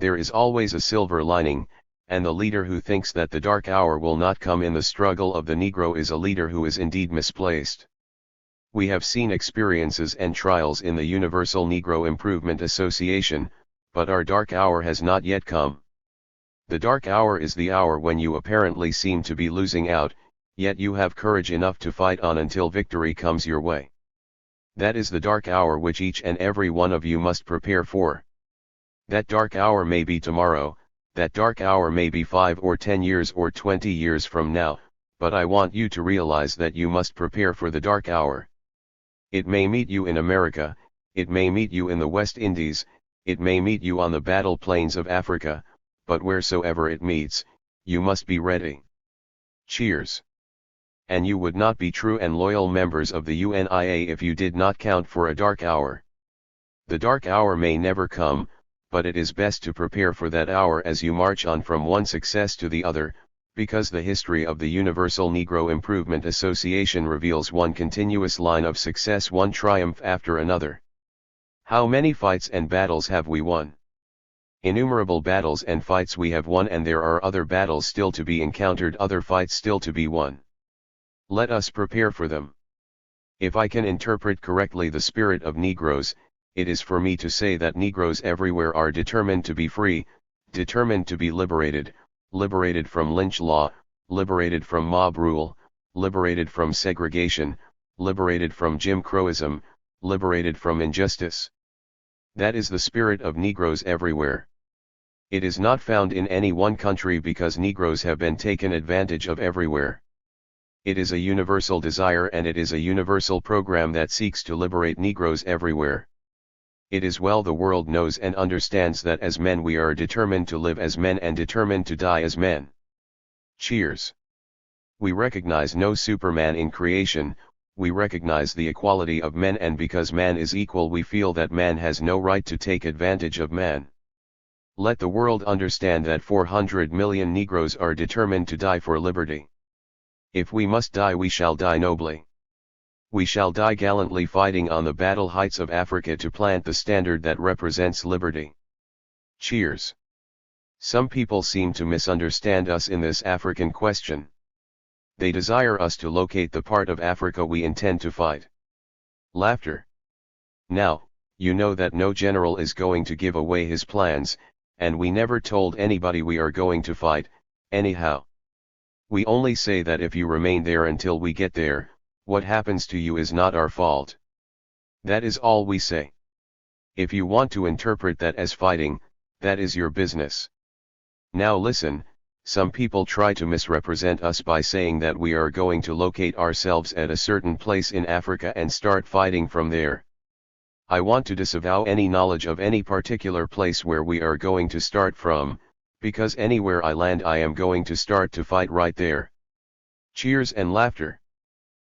There is always a silver lining, and the leader who thinks that the dark hour will not come in the struggle of the Negro is a leader who is indeed misplaced. We have seen experiences and trials in the Universal Negro Improvement Association, but our dark hour has not yet come. The dark hour is the hour when you apparently seem to be losing out, yet you have courage enough to fight on until victory comes your way. That is the dark hour which each and every one of you must prepare for. That dark hour may be tomorrow, that dark hour may be 5 or 10 years or 20 years from now, but I want you to realize that you must prepare for the dark hour. It may meet you in America, it may meet you in the West Indies, it may meet you on the battle plains of Africa, but wheresoever it meets, you must be ready. Cheers. And you would not be true and loyal members of the UNIA if you did not count for a dark hour. The dark hour may never come, but it is best to prepare for that hour as you march on from one success to the other, because the history of the Universal Negro Improvement Association reveals one continuous line of success, one triumph after another. How many fights and battles have we won? Innumerable battles and fights we have won, and there are other battles still to be encountered, other fights still to be won. Let us prepare for them. If I can interpret correctly the spirit of Negroes, it is for me to say that Negroes everywhere are determined to be free, determined to be liberated, liberated from lynch law, liberated from mob rule, liberated from segregation, liberated from Jim Crowism, liberated from injustice. That is the spirit of Negroes everywhere. It is not found in any one country because Negroes have been taken advantage of everywhere. It is a universal desire and it is a universal program that seeks to liberate Negroes everywhere. It is well the world knows and understands that as men we are determined to live as men and determined to die as men. Cheers. We recognize no Superman in creation, we recognize the equality of men, and because man is equal we feel that man has no right to take advantage of man. Let the world understand that 400 million Negroes are determined to die for liberty. If we must die we shall die nobly. We shall die gallantly fighting on the battle heights of Africa to plant the standard that represents liberty. Cheers. Some people seem to misunderstand us in this African question. They desire us to locate the part of Africa we intend to fight. Laughter. Now, you know that no general is going to give away his plans, and we never told anybody we are going to fight, anyhow. We only say that if you remain there until we get there, what happens to you is not our fault. That is all we say. If you want to interpret that as fighting, that is your business. Now listen, some people try to misrepresent us by saying that we are going to locate ourselves at a certain place in Africa and start fighting from there. I want to disavow any knowledge of any particular place where we are going to start from, because anywhere I land I am going to start to fight right there. Cheers and laughter.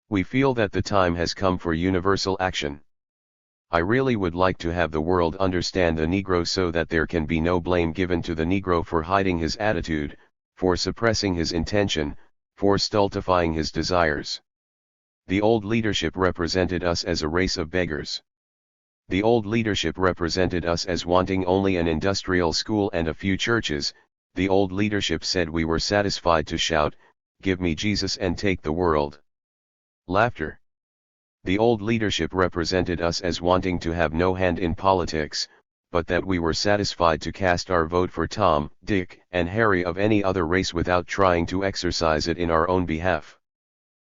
We feel that the time has come for universal action. I really would like to have the world understand the Negro so that there can be no blame given to the Negro for hiding his attitude, for suppressing his intention, for stultifying his desires. The old leadership represented us as a race of beggars. The old leadership represented us as wanting only an industrial school and a few churches. The old leadership said we were satisfied to shout, "Give me Jesus and take the world." Laughter. The old leadership represented us as wanting to have no hand in politics, but that we were satisfied to cast our vote for Tom, Dick, and Harry of any other race without trying to exercise it in our own behalf.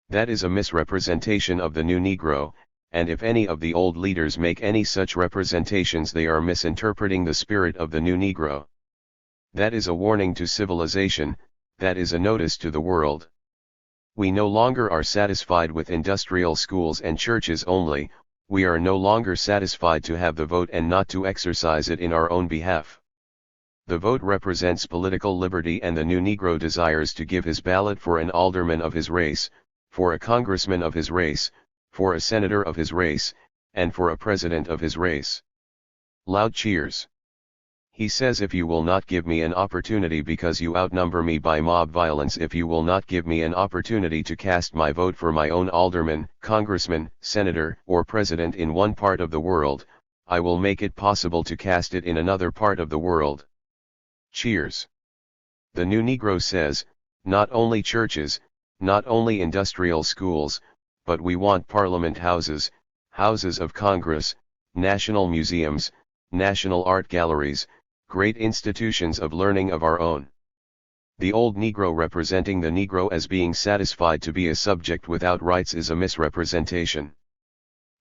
That is a misrepresentation of the new Negro, and if any of the old leaders make any such representations, they are misinterpreting the spirit of the new Negro. That is a warning to civilization, that is a notice to the world. We no longer are satisfied with industrial schools and churches only, we are no longer satisfied to have the vote and not to exercise it in our own behalf. The vote represents political liberty, and the new Negro desires to give his ballot for an alderman of his race, for a congressman of his race, for a senator of his race, and for a president of his race. Loud cheers. He says, if you will not give me an opportunity because you outnumber me by mob violence, if you will not give me an opportunity to cast my vote for my own alderman, congressman, senator, or president in one part of the world, I will make it possible to cast it in another part of the world. Cheers. The new Negro says, not only churches, not only industrial schools, but we want parliament houses, houses of Congress, national museums, national art galleries, great institutions of learning of our own. The old Negro representing the Negro as being satisfied to be a subject without rights is a misrepresentation.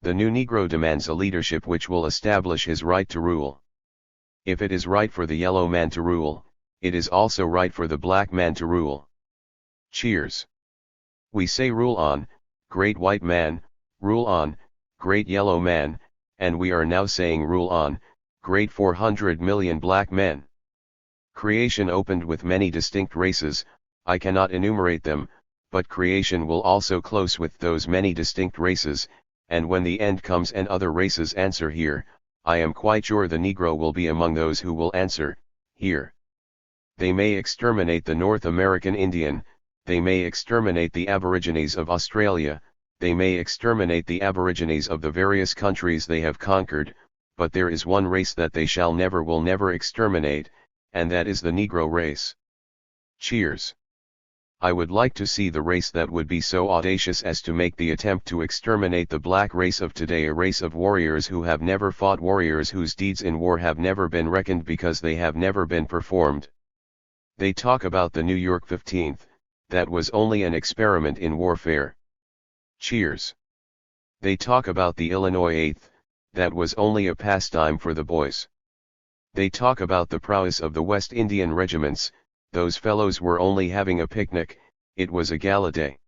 The new Negro demands a leadership which will establish his right to rule. If it is right for the yellow man to rule, it is also right for the black man to rule. Cheers. We say rule on, great white man, rule on, great yellow man, and we are now saying rule on, great 400 million black men. Creation opened with many distinct races, I cannot enumerate them, but creation will also close with those many distinct races, and when the end comes and other races answer here, I am quite sure the Negro will be among those who will answer, here. They may exterminate the North American Indian, they may exterminate the Aborigines of Australia, they may exterminate the Aborigines of the various countries they have conquered, but there is one race that they shall never will never exterminate, and that is the Negro race. Cheers. I would like to see the race that would be so audacious as to make the attempt to exterminate the black race of today, a race of warriors who have never fought, warriors whose deeds in war have never been reckoned because they have never been performed. They talk about the New York 15th, that was only an experiment in warfare. Cheers. They talk about the Illinois 8th, that was only a pastime for the boys. They talk about the prowess of the West Indian regiments, those fellows were only having a picnic, it was a gala day.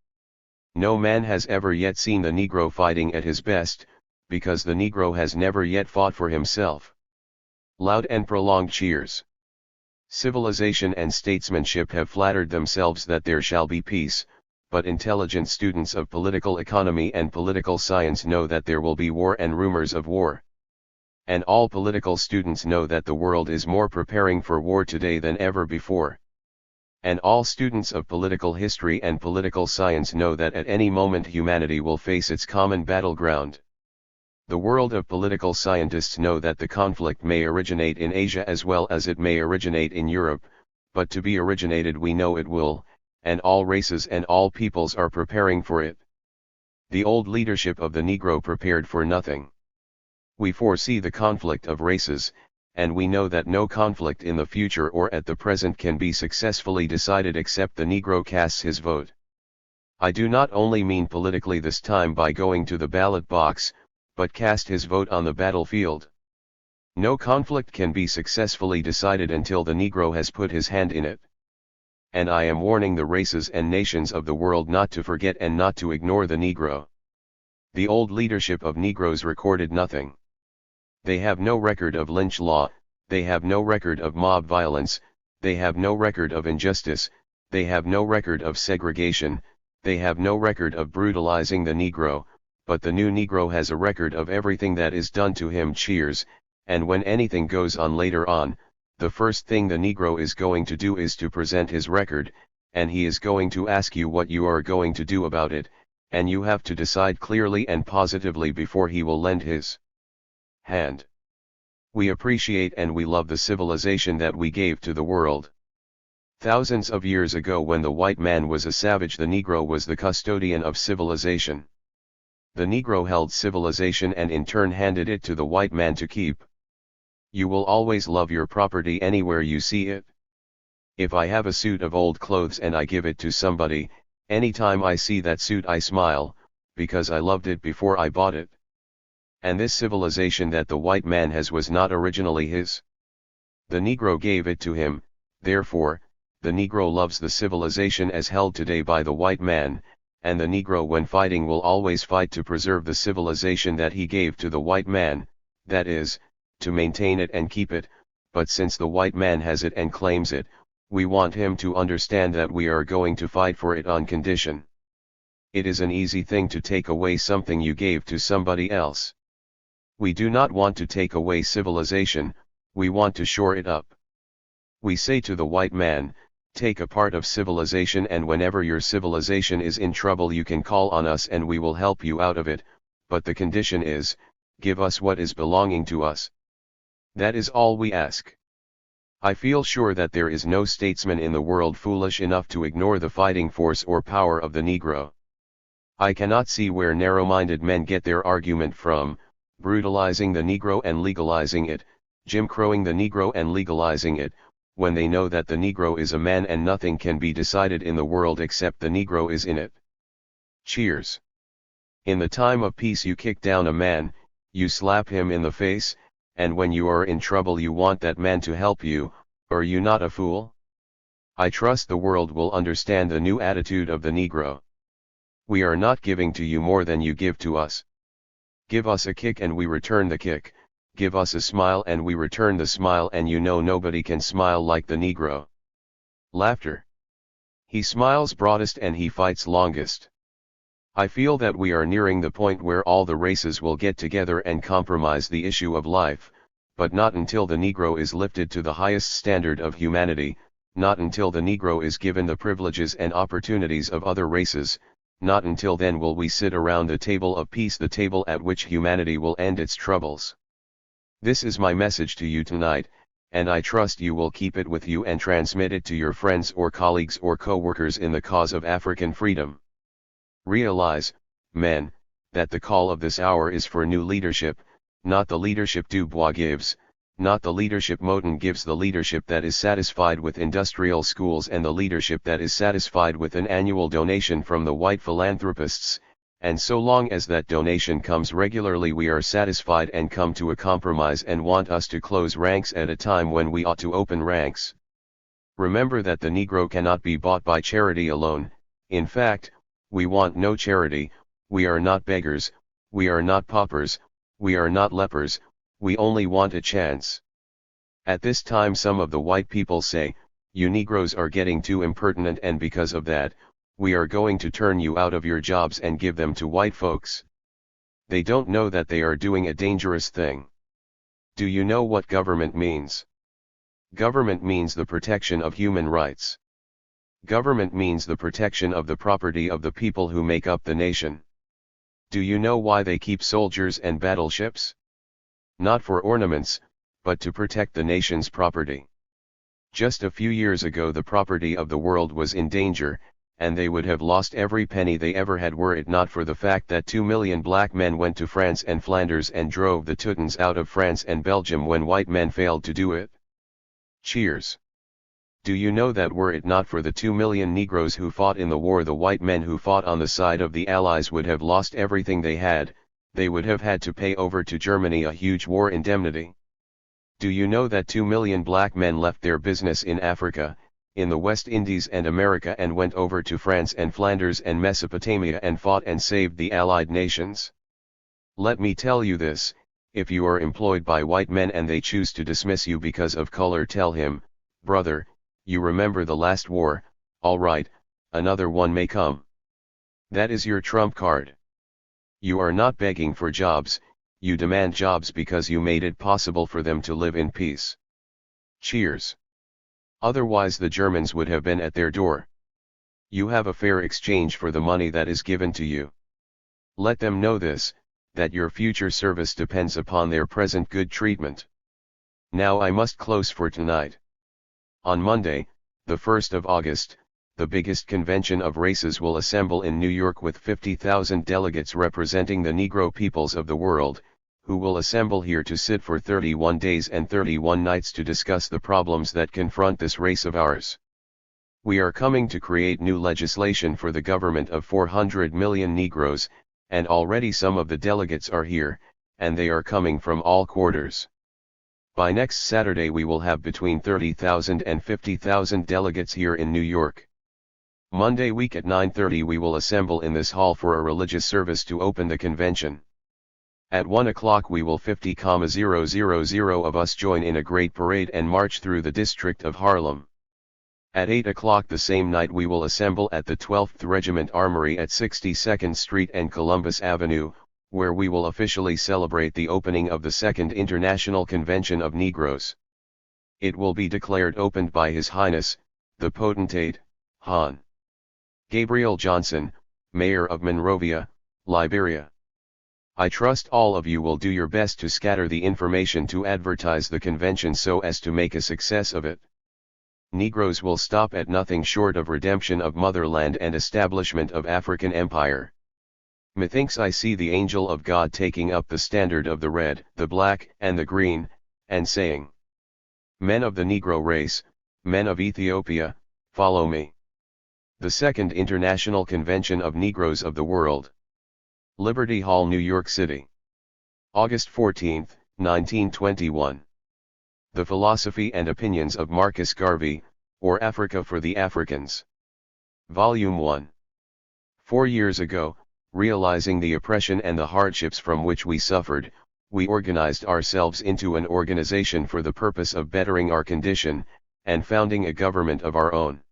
No man has ever yet seen the Negro fighting at his best, because the Negro has never yet fought for himself. Loud and prolonged cheers. Civilization and statesmanship have flattered themselves that there shall be peace, but intelligent students of political economy and political science know that there will be war and rumors of war. And all political students know that the world is more preparing for war today than ever before. And all students of political history and political science know that at any moment humanity will face its common battleground. The world of political scientists know that the conflict may originate in Asia as well as it may originate in Europe, but to be originated we know it will, and all races and all peoples are preparing for it. The old leadership of the Negro prepared for nothing. We foresee the conflict of races, and we know that no conflict in the future or at the present can be successfully decided except the Negro casts his vote. I do not only mean politically this time by going to the ballot box, but cast his vote on the battlefield. No conflict can be successfully decided until the Negro has put his hand in it. And I am warning the races and nations of the world not to forget and not to ignore the Negro. The old leadership of Negroes recorded nothing. They have no record of lynch law, they have no record of mob violence, they have no record of injustice, they have no record of segregation, they have no record of brutalizing the Negro, but the new Negro has a record of everything that is done to him. Cheers. And when anything goes on later on, the first thing the Negro is going to do is to present his record, and he is going to ask you what you are going to do about it, and you have to decide clearly and positively before he will lend his hand. We appreciate and we love the civilization that we gave to the world. Thousands of years ago, when the white man was a savage, the Negro was the custodian of civilization. The Negro held civilization and in turn handed it to the white man to keep. You will always love your property anywhere you see it. If I have a suit of old clothes and I give it to somebody, anytime I see that suit I smile, because I loved it before I bought it. And this civilization that the white man has was not originally his. The Negro gave it to him. Therefore, the Negro loves the civilization as held today by the white man, and the Negro, when fighting, will always fight to preserve the civilization that he gave to the white man, that is, to maintain it and keep it. But since the white man has it and claims it, we want him to understand that we are going to fight for it on condition. It is an easy thing to take away something you gave to somebody else. We do not want to take away civilization, we want to shore it up. We say to the white man, take a part of civilization, and whenever your civilization is in trouble you can call on us and we will help you out of it, but the condition is, give us what is belonging to us. That is all we ask. I feel sure that there is no statesman in the world foolish enough to ignore the fighting force or power of the Negro. I cannot see where narrow-minded men get their argument from, brutalizing the Negro and legalizing it, Jim Crowing the Negro and legalizing it, when they know that the Negro is a man and nothing can be decided in the world except the Negro is in it. Cheers. In the time of peace you kick down a man, you slap him in the face, and when you are in trouble you want that man to help you. Are you not a fool? I trust the world will understand the new attitude of the Negro. We are not giving to you more than you give to us. Give us a kick and we return the kick, give us a smile and we return the smile, and you know nobody can smile like the Negro. Laughter. He smiles broadest and he fights longest. I feel that we are nearing the point where all the races will get together and compromise the issue of life, but not until the Negro is lifted to the highest standard of humanity, not until the Negro is given the privileges and opportunities of other races, not until then will we sit around the table of peace, the table at which humanity will end its troubles. This is my message to you tonight, and I trust you will keep it with you and transmit it to your friends or colleagues or co-workers in the cause of African freedom. Realize, men, that the call of this hour is for new leadership, not the leadership Du Bois gives, not the leadership Moton gives, the leadership that is satisfied with industrial schools and the leadership that is satisfied with an annual donation from the white philanthropists, and so long as that donation comes regularly we are satisfied and come to a compromise and want us to close ranks at a time when we ought to open ranks. Remember that the Negro cannot be bought by charity alone. In fact, we want no charity. We are not beggars, we are not paupers, we are not lepers, we only want a chance. At this time some of the white people say, you Negroes are getting too impertinent, and because of that, we are going to turn you out of your jobs and give them to white folks. They don't know that they are doing a dangerous thing. Do you know what government means? Government means the protection of human rights. Government means the protection of the property of the people who make up the nation. Do you know why they keep soldiers and battleships? Not for ornaments, but to protect the nation's property. Just a few years ago the property of the world was in danger, and they would have lost every penny they ever had were it not for the fact that 2 million black men went to France and Flanders and drove the Teutons out of France and Belgium when white men failed to do it. Cheers. Do you know that were it not for the 2 million Negroes who fought in the war, the white men who fought on the side of the Allies would have lost everything they had? They would have had to pay over to Germany a huge war indemnity. Do you know that 2 million black men left their business in Africa, in the West Indies and America and went over to France and Flanders and Mesopotamia and fought and saved the Allied nations? Let me tell you this, if you are employed by white men and they choose to dismiss you because of color, tell him, brother, you remember the last war, all right, another one may come. That is your trump card. You are not begging for jobs, you demand jobs because you made it possible for them to live in peace. Cheers. Otherwise the Germans would have been at their door. You have a fair exchange for the money that is given to you. Let them know this, that your future service depends upon their present good treatment. Now I must close for tonight. On Monday, the 1st of August, the biggest convention of races will assemble in New York with 50,000 delegates representing the Negro peoples of the world, who will assemble here to sit for 31 days and 31 nights to discuss the problems that confront this race of ours. We are coming to create new legislation for the government of 400 million Negroes, and already some of the delegates are here, and they are coming from all quarters. By next Saturday we will have between 30,000 and 50,000 delegates here in New York. Monday week at 9:30 we will assemble in this hall for a religious service to open the convention. At 1 o'clock we will 50,000 of us join in a great parade and march through the district of Harlem. At 8 o'clock the same night we will assemble at the 12th Regiment Armory at 62nd Street and Columbus Avenue, where we will officially celebrate the opening of the Second International Convention of Negroes. It will be declared opened by His Highness, the Potentate, Hon. Gabriel Johnson, Mayor of Monrovia, Liberia. I trust all of you will do your best to scatter the information to advertise the convention so as to make a success of it. Negroes will stop at nothing short of redemption of motherland and establishment of African empire. Methinks I see the angel of God taking up the standard of the red, the black, and the green, and saying, "Men of the Negro race, men of Ethiopia, follow me." The Second International Convention of Negroes of the World. Liberty Hall, New York City. August 14, 1921. The Philosophy and Opinions of Marcus Garvey, or Africa for the Africans. Volume 1. 4 years ago, realizing the oppression and the hardships from which we suffered, we organized ourselves into an organization for the purpose of bettering our condition, and founding a government of our own.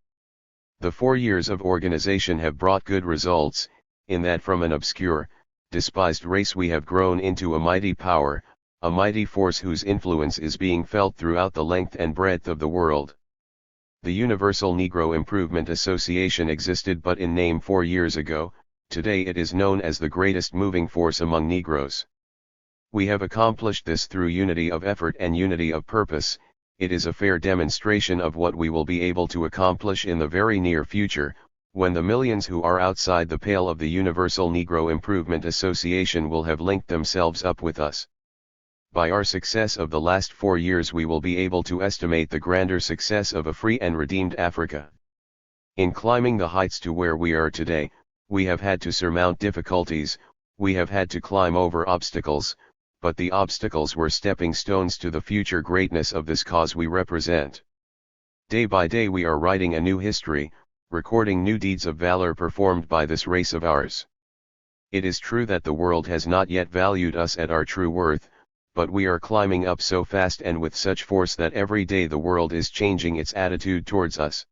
The 4 years of organization have brought good results, in that from an obscure, despised race we have grown into a mighty power, a mighty force whose influence is being felt throughout the length and breadth of the world. The Universal Negro Improvement Association existed but in name 4 years ago. Today it is known as the greatest moving force among Negroes. We have accomplished this through unity of effort and unity of purpose. It is a fair demonstration of what we will be able to accomplish in the very near future, when the millions who are outside the pale of the Universal Negro Improvement Association will have linked themselves up with us. By our success of the last 4 years we will be able to estimate the grander success of a free and redeemed Africa. In climbing the heights to where we are today, we have had to surmount difficulties, we have had to climb over obstacles, but the obstacles were stepping stones to the future greatness of this cause we represent. Day by day we are writing a new history, recording new deeds of valor performed by this race of ours. It is true that the world has not yet valued us at our true worth, but we are climbing up so fast and with such force that every day the world is changing its attitude towards us.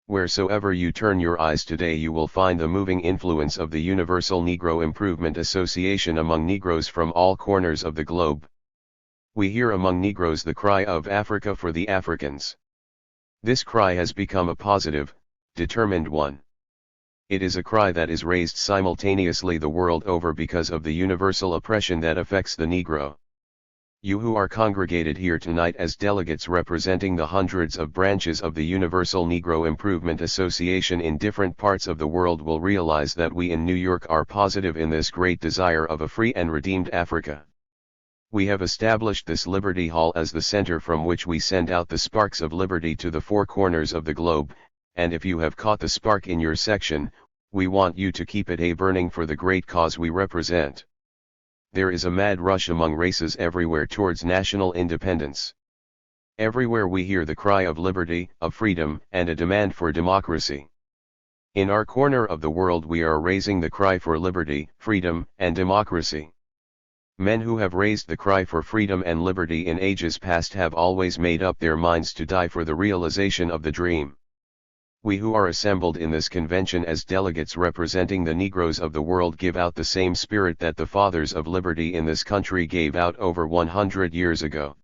Wheresoever you turn your eyes today you will find the moving influence of the Universal Negro Improvement Association among Negroes from all corners of the globe. We hear among Negroes the cry of Africa for the Africans. This cry has become a positive, determined one. It is a cry that is raised simultaneously the world over because of the universal oppression that affects the Negro. You who are congregated here tonight as delegates representing the hundreds of branches of the Universal Negro Improvement Association in different parts of the world will realize that we in New York are positive in this great desire of a free and redeemed Africa. We have established this Liberty Hall as the center from which we send out the sparks of liberty to the 4 corners of the globe, and if you have caught the spark in your section, we want you to keep it burning for the great cause we represent. There is a mad rush among races everywhere towards national independence. Everywhere we hear the cry of liberty, of freedom, and a demand for democracy. In our corner of the world we are raising the cry for liberty, freedom, and democracy. Men who have raised the cry for freedom and liberty in ages past have always made up their minds to die for the realization of the dream. We who are assembled in this convention as delegates representing the Negroes of the world give out the same spirit that the fathers of liberty in this country gave out over 100 years ago.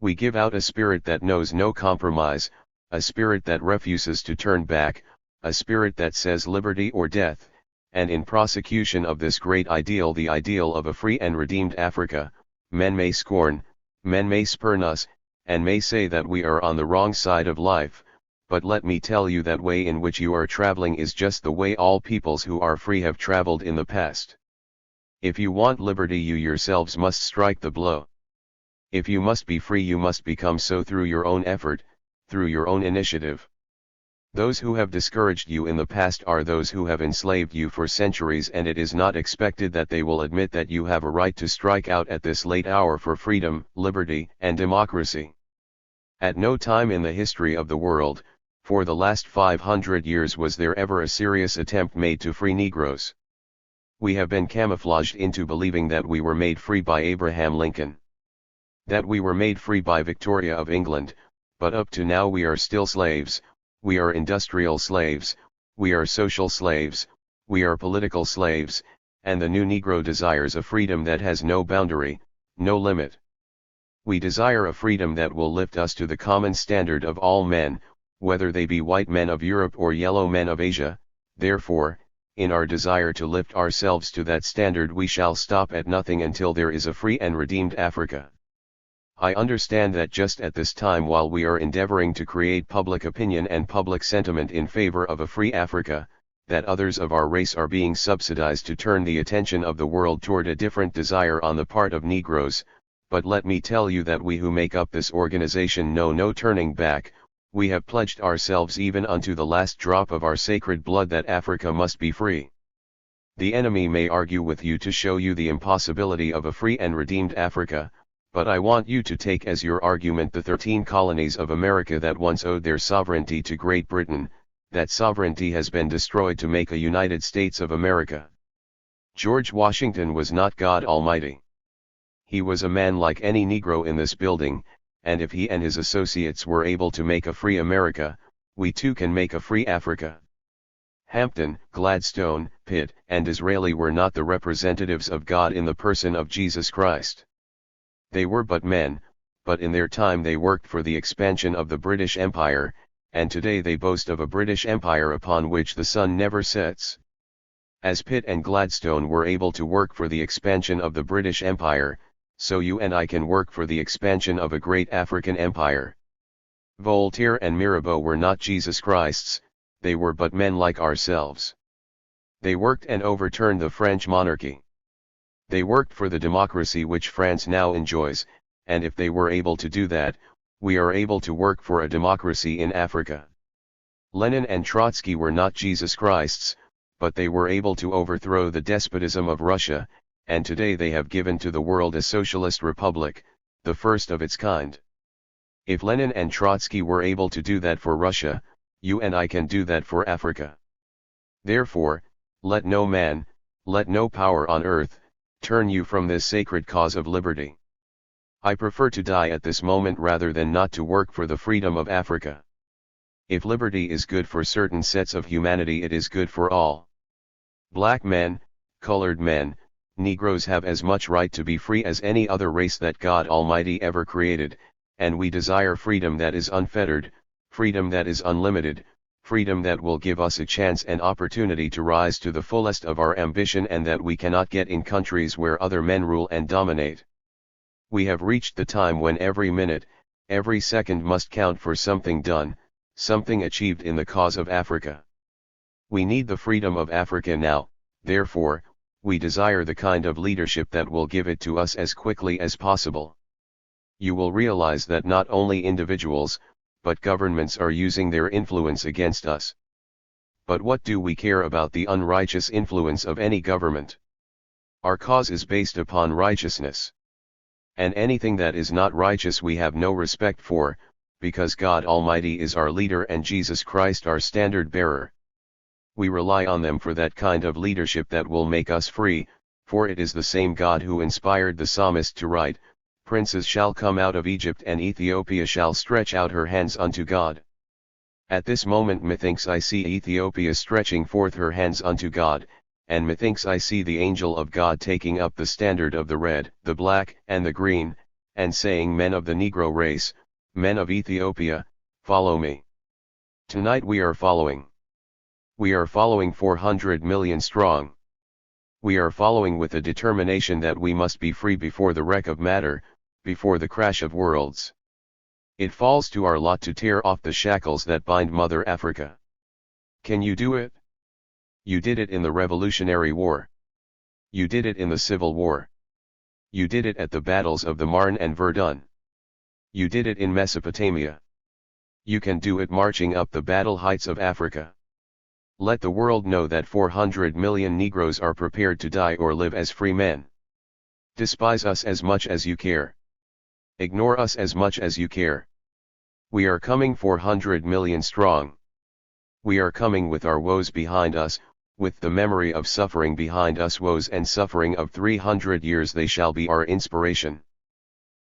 We give out a spirit that knows no compromise, a spirit that refuses to turn back, a spirit that says liberty or death, and in prosecution of this great ideal, the ideal of a free and redeemed Africa, men may scorn, men may spurn us, and may say that we are on the wrong side of life, but let me tell you that way in which you are traveling is just the way all peoples who are free have traveled in the past. If you want liberty, you yourselves must strike the blow. If you must be free, you must become so through your own effort, through your own initiative. Those who have discouraged you in the past are those who have enslaved you for centuries, and it is not expected that they will admit that you have a right to strike out at this late hour for freedom, liberty, and democracy. At no time in the history of the world, for the last 500 years, was there ever a serious attempt made to free Negroes. We have been camouflaged into believing that we were made free by Abraham Lincoln, that we were made free by Victoria of England, but up to now we are still slaves. We are industrial slaves, we are social slaves, we are political slaves, and the new Negro desires a freedom that has no boundary, no limit. We desire a freedom that will lift us to the common standard of all men, whether they be white men of Europe or yellow men of Asia. Therefore, in our desire to lift ourselves to that standard, we shall stop at nothing until there is a free and redeemed Africa. I understand that just at this time, while we are endeavoring to create public opinion and public sentiment in favor of a free Africa, that others of our race are being subsidized to turn the attention of the world toward a different desire on the part of Negroes, but let me tell you that we who make up this organization know no turning back. We have pledged ourselves even unto the last drop of our sacred blood that Africa must be free. The enemy may argue with you to show you the impossibility of a free and redeemed Africa, but I want you to take as your argument the 13 colonies of America that once owed their sovereignty to Great Britain. That sovereignty has been destroyed to make a United States of America. George Washington was not God Almighty. He was a man like any Negro in this building, and if he and his associates were able to make a free America, we too can make a free Africa. Hampton, Gladstone, Pitt, and Disraeli were not the representatives of God in the person of Jesus Christ. They were but men, but in their time they worked for the expansion of the British Empire, and today they boast of a British Empire upon which the sun never sets. As Pitt and Gladstone were able to work for the expansion of the British Empire, so you and I can work for the expansion of a great African empire. Voltaire and Mirabeau were not Jesus Christs, they were but men like ourselves. They worked and overturned the French monarchy. They worked for the democracy which France now enjoys, and if they were able to do that, we are able to work for a democracy in Africa. Lenin and Trotsky were not Jesus Christs, but they were able to overthrow the despotism of Russia, and today they have given to the world a socialist republic, the first of its kind. If Lenin and Trotsky were able to do that for Russia, you and I can do that for Africa. Therefore, let no man, let no power on earth, turn you from this sacred cause of liberty. I prefer to die at this moment rather than not to work for the freedom of Africa. If liberty is good for certain sets of humanity, it is good for all. Black men, colored men, Negroes have as much right to be free as any other race that God Almighty ever created, and we desire freedom that is unfettered, freedom that is unlimited, freedom that will give us a chance and opportunity to rise to the fullest of our ambition, and that we cannot get in countries where other men rule and dominate. We have reached the time when every minute, every second must count for something done, something achieved in the cause of Africa. We need the freedom of Africa now, therefore, we desire the kind of leadership that will give it to us as quickly as possible. You will realize that not only individuals, but governments are using their influence against us. But what do we care about the unrighteous influence of any government? Our cause is based upon righteousness. And anything that is not righteous we have no respect for, because God Almighty is our leader and Jesus Christ our standard bearer. We rely on them for that kind of leadership that will make us free, for it is the same God who inspired the psalmist to write, "Princes shall come out of Egypt, and Ethiopia shall stretch out her hands unto God." At this moment methinks I see Ethiopia stretching forth her hands unto God, and methinks I see the angel of God taking up the standard of the red, the black, and the green, and saying, Men of the Negro race, men of Ethiopia, follow me. Tonight we are following. We are following 400 million strong. We are following with a determination that we must be free before the wreck of matter, before the crash of worlds. It falls to our lot to tear off the shackles that bind Mother Africa. Can you do it? You did it in the Revolutionary War. You did it in the Civil War. You did it at the battles of the Marne and Verdun. You did it in Mesopotamia. You can do it marching up the battle heights of Africa. Let the world know that 400 million Negroes are prepared to die or live as free men. Despise us as much as you care. Ignore us as much as you care. We are coming 400 million strong. We are coming with our woes behind us, with the memory of suffering behind us. Woes and suffering of 300 years, they shall be our inspiration.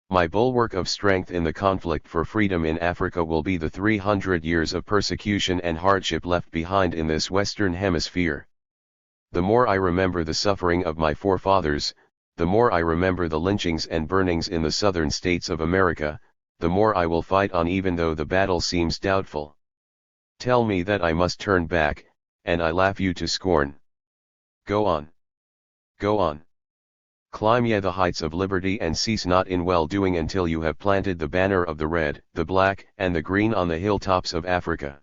My bulwark of strength in the conflict for freedom in Africa will be the 300 years of persecution and hardship left behind in this Western Hemisphere. The more I remember the suffering of my forefathers, the more I remember the lynchings and burnings in the southern states of America, the more I will fight on even though the battle seems doubtful. Tell me that I must turn back, and I laugh you to scorn. Go on. Go on. Climb ye the heights of liberty and cease not in well-doing until you have planted the banner of the red, the black, and the green on the hilltops of Africa.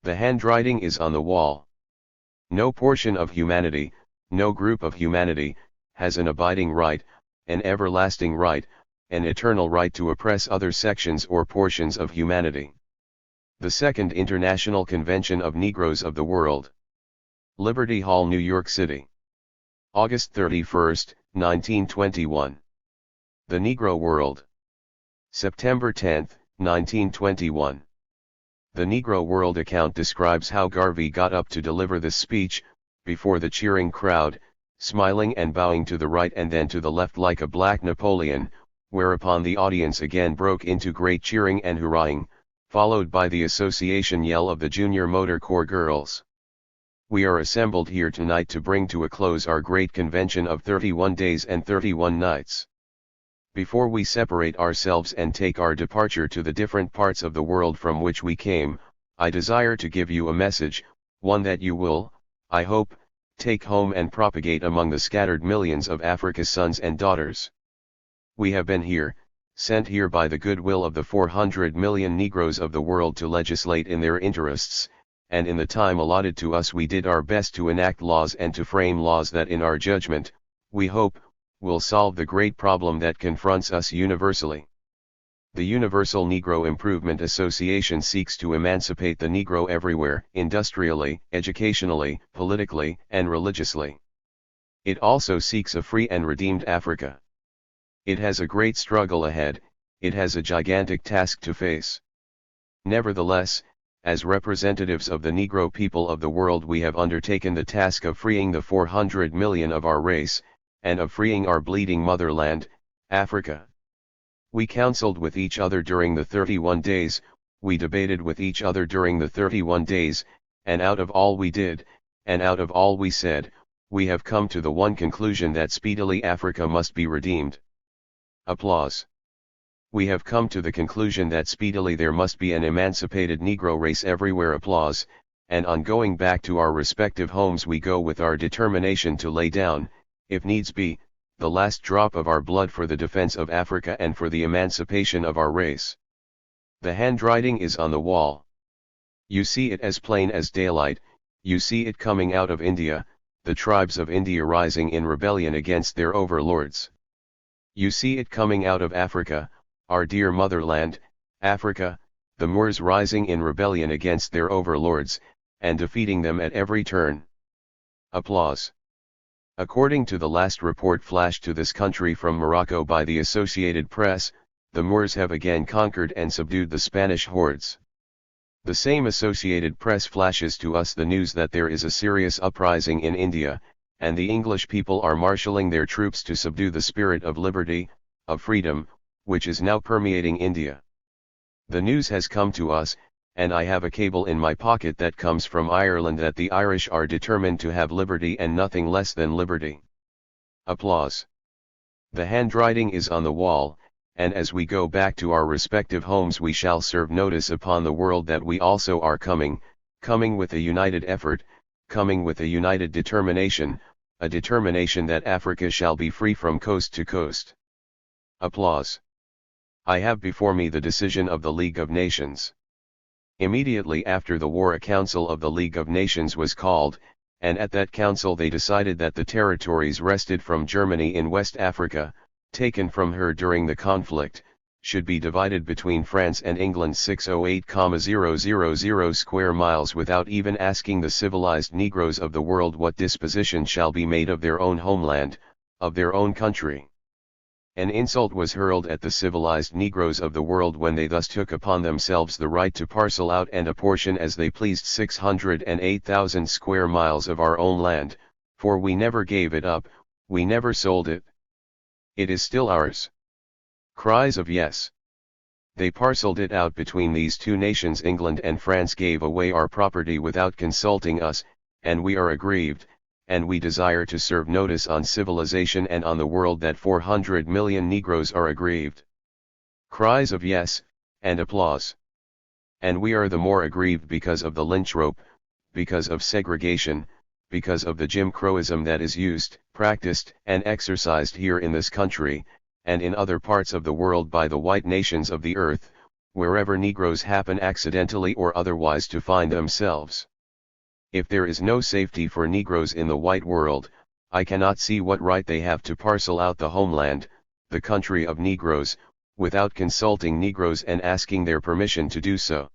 The handwriting is on the wall. No portion of humanity, no group of humanity, has an abiding right, an everlasting right, an eternal right to oppress other sections or portions of humanity. The Second International Convention of Negroes of the World. Liberty Hall, New York City. August 31, 1921. The Negro World. September 10, 1921. The Negro World account describes how Garvey got up to deliver this speech, before the cheering crowd, smiling and bowing to the right and then to the left like a black Napoleon, whereupon the audience again broke into great cheering and hurrahing, followed by the association yell of the Junior Motor Corps girls. We are assembled here tonight to bring to a close our great convention of 31 days and 31 nights. Before we separate ourselves and take our departure to the different parts of the world from which we came, I desire to give you a message, one that you will, I hope, take home and propagate among the scattered millions of Africa's sons and daughters. We have been here, sent here by the goodwill of the 400 million Negroes of the world to legislate in their interests, and in the time allotted to us we did our best to enact laws and to frame laws that in our judgment, we hope, will solve the great problem that confronts us universally. The Universal Negro Improvement Association seeks to emancipate the Negro everywhere, industrially, educationally, politically, and religiously. It also seeks a free and redeemed Africa. It has a great struggle ahead, it has a gigantic task to face. Nevertheless, as representatives of the Negro people of the world, we have undertaken the task of freeing the 400 million of our race, and of freeing our bleeding motherland, Africa. We counseled with each other during the 31 days, we debated with each other during the 31 days, and out of all we did, and out of all we said, we have come to the one conclusion that speedily Africa must be redeemed. Applause. We have come to the conclusion that speedily there must be an emancipated Negro race everywhere. Applause. And on going back to our respective homes we go with our determination to lay down, if needs be, the last drop of our blood for the defense of Africa and for the emancipation of our race. The handwriting is on the wall. You see it as plain as daylight, you see it coming out of India, the tribes of India rising in rebellion against their overlords. You see it coming out of Africa, our dear motherland, Africa, the Moors rising in rebellion against their overlords, and defeating them at every turn. Applause. According to the last report flashed to this country from Morocco by the Associated Press, the Moors have again conquered and subdued the Spanish hordes. The same Associated Press flashes to us the news that there is a serious uprising in India, and the English people are marshalling their troops to subdue the spirit of liberty, of freedom, which is now permeating India. The news has come to us, and I have a cable in my pocket that comes from Ireland that the Irish are determined to have liberty and nothing less than liberty. Applause. The handwriting is on the wall, and as we go back to our respective homes we shall serve notice upon the world that we also are coming with a united effort, coming with a united determination, a determination that Africa shall be free from coast to coast. Applause. I have before me the decision of the League of Nations. Immediately after the war a council of the League of Nations was called, and at that council they decided that the territories wrested from Germany in West Africa, taken from her during the conflict, should be divided between France and England 608,000 square miles without even asking the civilized Negroes of the world what disposition shall be made of their own homeland, of their own country. An insult was hurled at the civilized Negroes of the world when they thus took upon themselves the right to parcel out and apportion as they pleased 608,000 square miles of our own land, for we never gave it up, we never sold it. It is still ours. Cries of yes. They parceled it out between these two nations. England and France gave away our property without consulting us, and we are aggrieved, and we desire to serve notice on civilization and on the world that 400 million Negroes are aggrieved. Cries of yes, and applause. And we are the more aggrieved because of the lynch rope, because of segregation, because of the Jim Crowism that is used, practiced, and exercised here in this country, and in other parts of the world by the white nations of the earth, wherever Negroes happen accidentally or otherwise to find themselves. If there is no safety for Negroes in the white world, I cannot see what right they have to parcel out the homeland, the country of Negroes, without consulting Negroes and asking their permission to do so.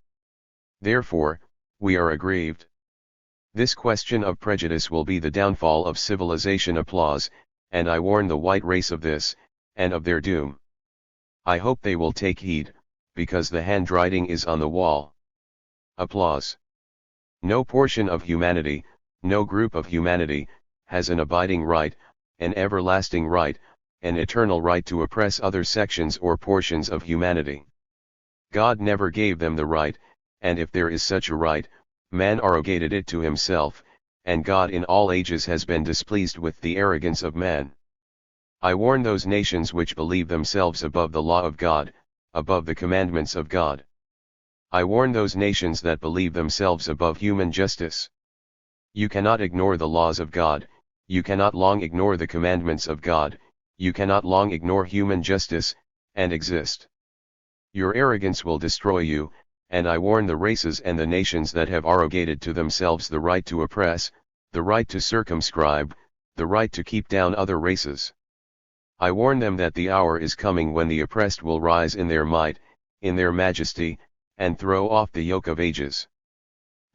Therefore, we are aggrieved. This question of prejudice will be the downfall of civilization. Applause, and I warn the white race of this, and of their doom. I hope they will take heed, because the handwriting is on the wall. Applause. No portion of humanity, no group of humanity, has an abiding right, an everlasting right, an eternal right to oppress other sections or portions of humanity. God never gave them the right, and if there is such a right, man arrogated it to himself, and God in all ages has been displeased with the arrogance of man. I warn those nations which believe themselves above the law of God, above the commandments of God. I warn those nations that believe themselves above human justice. You cannot ignore the laws of God, you cannot long ignore the commandments of God, you cannot long ignore human justice, and exist. Your arrogance will destroy you, and I warn the races and the nations that have arrogated to themselves the right to oppress, the right to circumscribe, the right to keep down other races. I warn them that the hour is coming when the oppressed will rise in their might, in their majesty, and throw off the yoke of ages.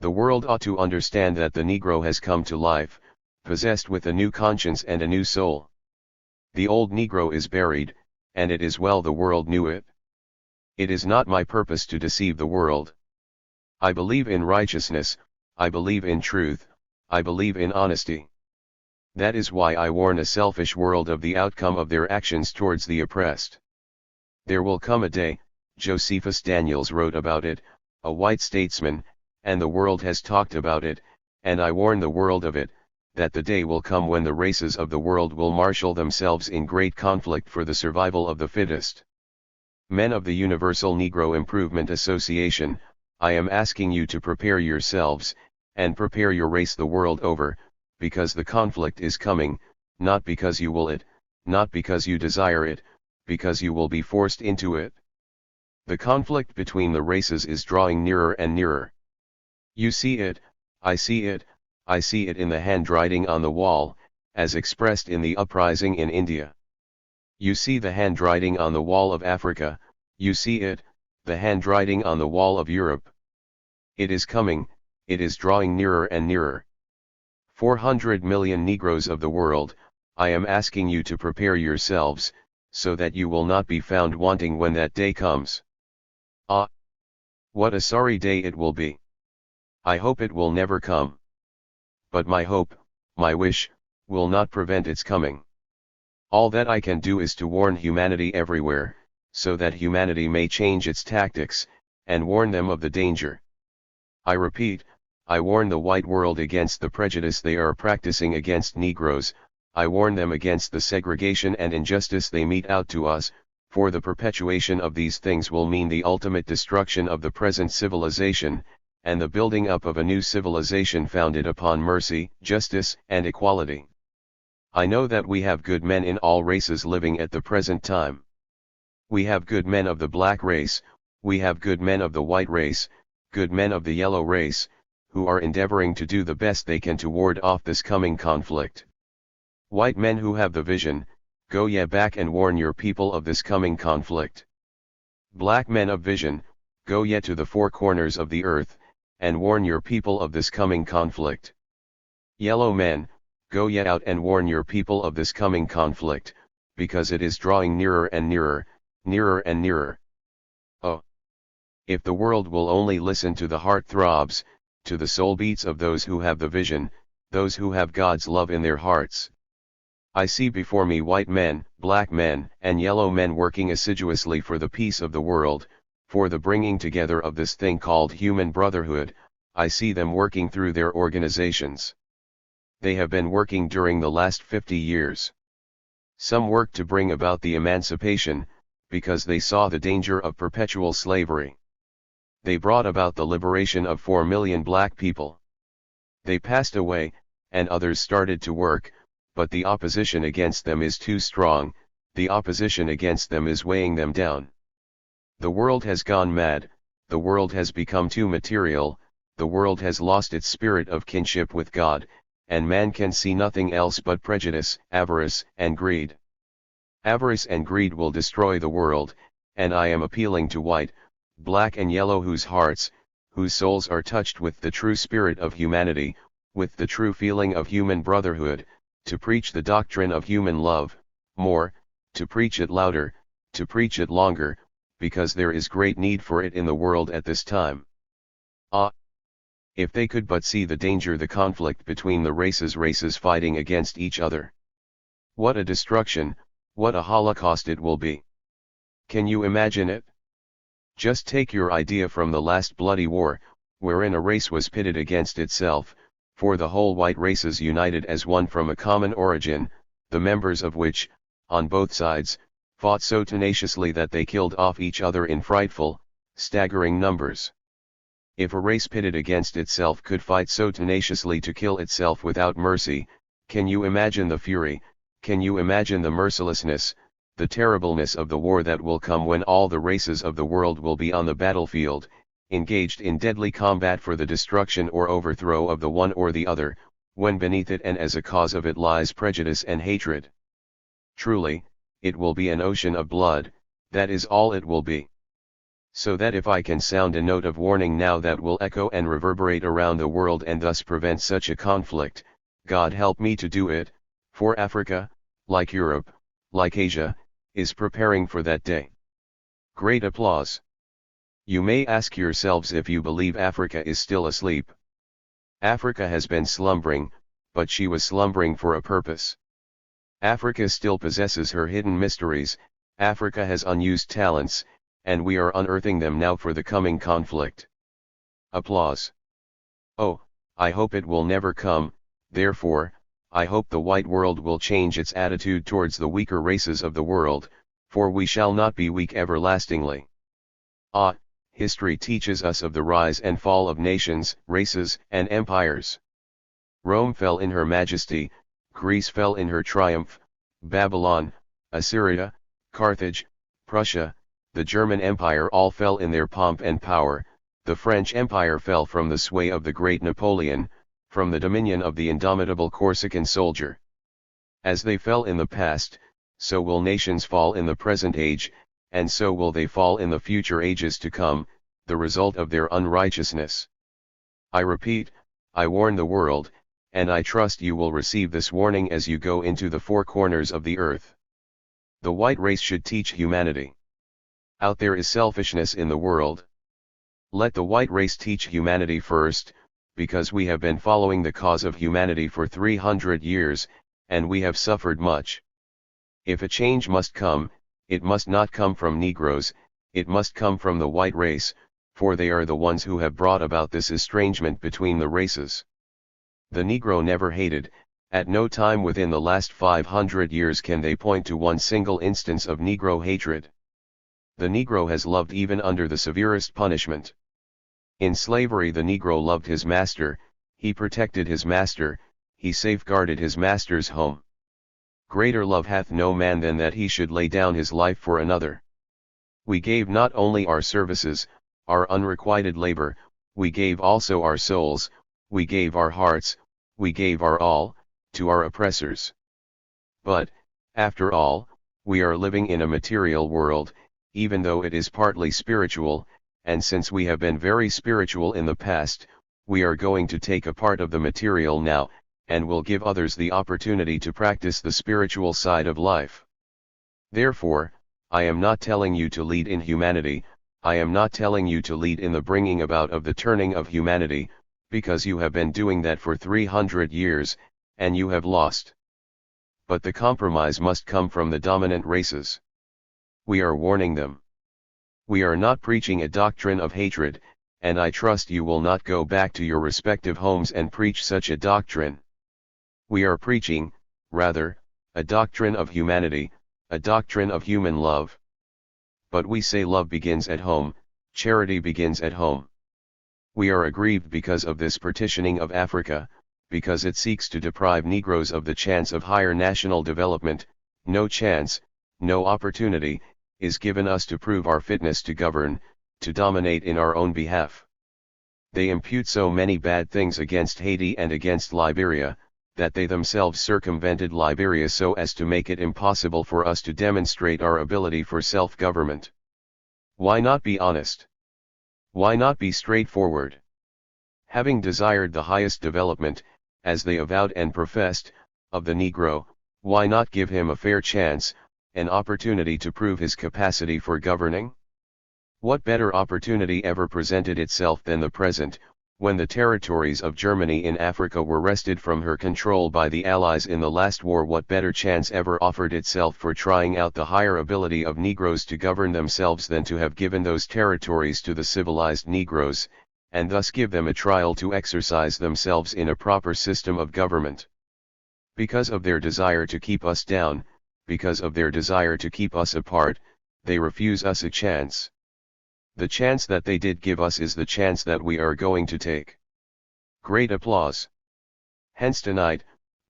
The world ought to understand that the Negro has come to life, possessed with a new conscience and a new soul. The old Negro is buried, and it is well the world knew it. It is not my purpose to deceive the world. I believe in righteousness, I believe in truth, I believe in honesty. That is why I warn a selfish world of the outcome of their actions towards the oppressed. There will come a day, Josephus Daniels wrote about it, a white statesman, and the world has talked about it, and I warn the world of it, that the day will come when the races of the world will marshal themselves in great conflict for the survival of the fittest. Men of the Universal Negro Improvement Association, I am asking you to prepare yourselves, and prepare your race the world over, because the conflict is coming, not because you will it, not because you desire it, because you will be forced into it. The conflict between the races is drawing nearer and nearer. You see it, I see it, I see it in the handwriting on the wall, as expressed in the uprising in India. You see the handwriting on the wall of Africa, you see it, the handwriting on the wall of Europe. It is coming, it is drawing nearer and nearer. 400 million Negroes of the world, I am asking you to prepare yourselves, so that you will not be found wanting when that day comes. Ah! What a sorry day it will be. I hope it will never come. But my hope, my wish, will not prevent its coming. All that I can do is to warn humanity everywhere, so that humanity may change its tactics, and warn them of the danger. I repeat, I warn the white world against the prejudice they are practicing against Negroes, I warn them against the segregation and injustice they mete out to us, for the perpetuation of these things will mean the ultimate destruction of the present civilization, and the building up of a new civilization founded upon mercy, justice, and equality. I know that we have good men in all races living at the present time. We have good men of the black race, we have good men of the white race, good men of the yellow race, who are endeavoring to do the best they can to ward off this coming conflict. White men who have the vision, go ye back and warn your people of this coming conflict. Black men of vision, go ye to the four corners of the earth, and warn your people of this coming conflict. Yellow men, go ye out and warn your people of this coming conflict, because it is drawing nearer and nearer, nearer and nearer. Oh! If the world will only listen to the heart throbs, to the soul beats of those who have the vision, those who have God's love in their hearts. I see before me white men, black men, and yellow men working assiduously for the peace of the world, for the bringing together of this thing called human brotherhood. I see them working through their organizations. They have been working during the last 50 years. Some worked to bring about the emancipation, because they saw the danger of perpetual slavery. They brought about the liberation of 4 million black people. They passed away, and others started to work, but the opposition against them is too strong, the opposition against them is weighing them down. The world has gone mad, the world has become too material, the world has lost its spirit of kinship with God, and man can see nothing else but prejudice, avarice, and greed. Avarice and greed will destroy the world, and I am appealing to white, black and yellow whose hearts, whose souls are touched with the true spirit of humanity, with the true feeling of human brotherhood, to preach the doctrine of human love, more, to preach it louder, to preach it longer, because there is great need for it in the world at this time. Ah! If they could but see the danger, the conflict between the races fighting against each other. What a destruction, what a holocaust it will be. Can you imagine it? Just take your idea from the last bloody war, wherein a race was pitted against itself, for the whole white races united as one from a common origin, the members of which, on both sides, fought so tenaciously that they killed off each other in frightful, staggering numbers. If a race pitted against itself could fight so tenaciously to kill itself without mercy, can you imagine the fury, can you imagine the mercilessness, the terribleness of the war that will come when all the races of the world will be on the battlefield, engaged in deadly combat for the destruction or overthrow of the one or the other, when beneath it and as a cause of it lies prejudice and hatred? Truly, it will be an ocean of blood, that is all it will be. So that if I can sound a note of warning now that will echo and reverberate around the world and thus prevent such a conflict, God help me to do it, for Africa, like Europe, like Asia, is preparing for that day. Great applause. You may ask yourselves if you believe Africa is still asleep. Africa has been slumbering, but she was slumbering for a purpose. Africa still possesses her hidden mysteries, Africa has unused talents, and we are unearthing them now for the coming conflict. Applause. Oh, I hope it will never come, therefore, I hope the white world will change its attitude towards the weaker races of the world, for we shall not be weak everlastingly. Ah! History teaches us of the rise and fall of nations, races, and empires. Rome fell in her majesty, Greece fell in her triumph, Babylon, Assyria, Carthage, Prussia, the German Empire all fell in their pomp and power, the French Empire fell from the sway of the great Napoleon, from the dominion of the indomitable Corsican soldier. As they fell in the past, so will nations fall in the present age, and so will they fall in the future ages to come, the result of their unrighteousness. I repeat, I warn the world, and I trust you will receive this warning as you go into the four corners of the earth. The white race should teach humanity. Out there is selfishness in the world. Let the white race teach humanity first, because we have been following the cause of humanity for 300 years, and we have suffered much. If a change must come, it must not come from Negroes, it must come from the white race, for they are the ones who have brought about this estrangement between the races. The Negro never hated. At no time within the last 500 years can they point to one single instance of Negro hatred. The Negro has loved even under the severest punishment. In slavery the Negro loved his master, he protected his master, he safeguarded his master's home. Greater love hath no man than that he should lay down his life for another. We gave not only our services, our unrequited labor, we gave also our souls, we gave our hearts, we gave our all, to our oppressors. But, after all, we are living in a material world, even though it is partly spiritual, and since we have been very spiritual in the past, we are going to take a part of the material now, and will give others the opportunity to practice the spiritual side of life. Therefore, I am not telling you to lead in humanity, I am not telling you to lead in the bringing about of the turning of humanity, because you have been doing that for 300 years, and you have lost. But the compromise must come from the dominant races. We are warning them. We are not preaching a doctrine of hatred, and I trust you will not go back to your respective homes and preach such a doctrine. We are preaching, rather, a doctrine of humanity, a doctrine of human love. But we say love begins at home, charity begins at home. We are aggrieved because of this partitioning of Africa, because it seeks to deprive Negroes of the chance of higher national development. No chance, no opportunity, is given us to prove our fitness to govern, to dominate in our own behalf. They impute so many bad things against Haiti and against Liberia, that they themselves circumvented Liberia so as to make it impossible for us to demonstrate our ability for self-government. Why not be honest? Why not be straightforward? Having desired the highest development, as they avowed and professed, of the Negro, why not give him a fair chance, an opportunity to prove his capacity for governing? What better opportunity ever presented itself than the present, when the territories of Germany in Africa were wrested from her control by the Allies in the last war? What better chance ever offered itself for trying out the higher ability of Negroes to govern themselves than to have given those territories to the civilized Negroes, and thus give them a trial to exercise themselves in a proper system of government? Because of their desire to keep us down, because of their desire to keep us apart, they refuse us a chance. The chance that they did give us is the chance that we are going to take. Great applause. Hence tonight,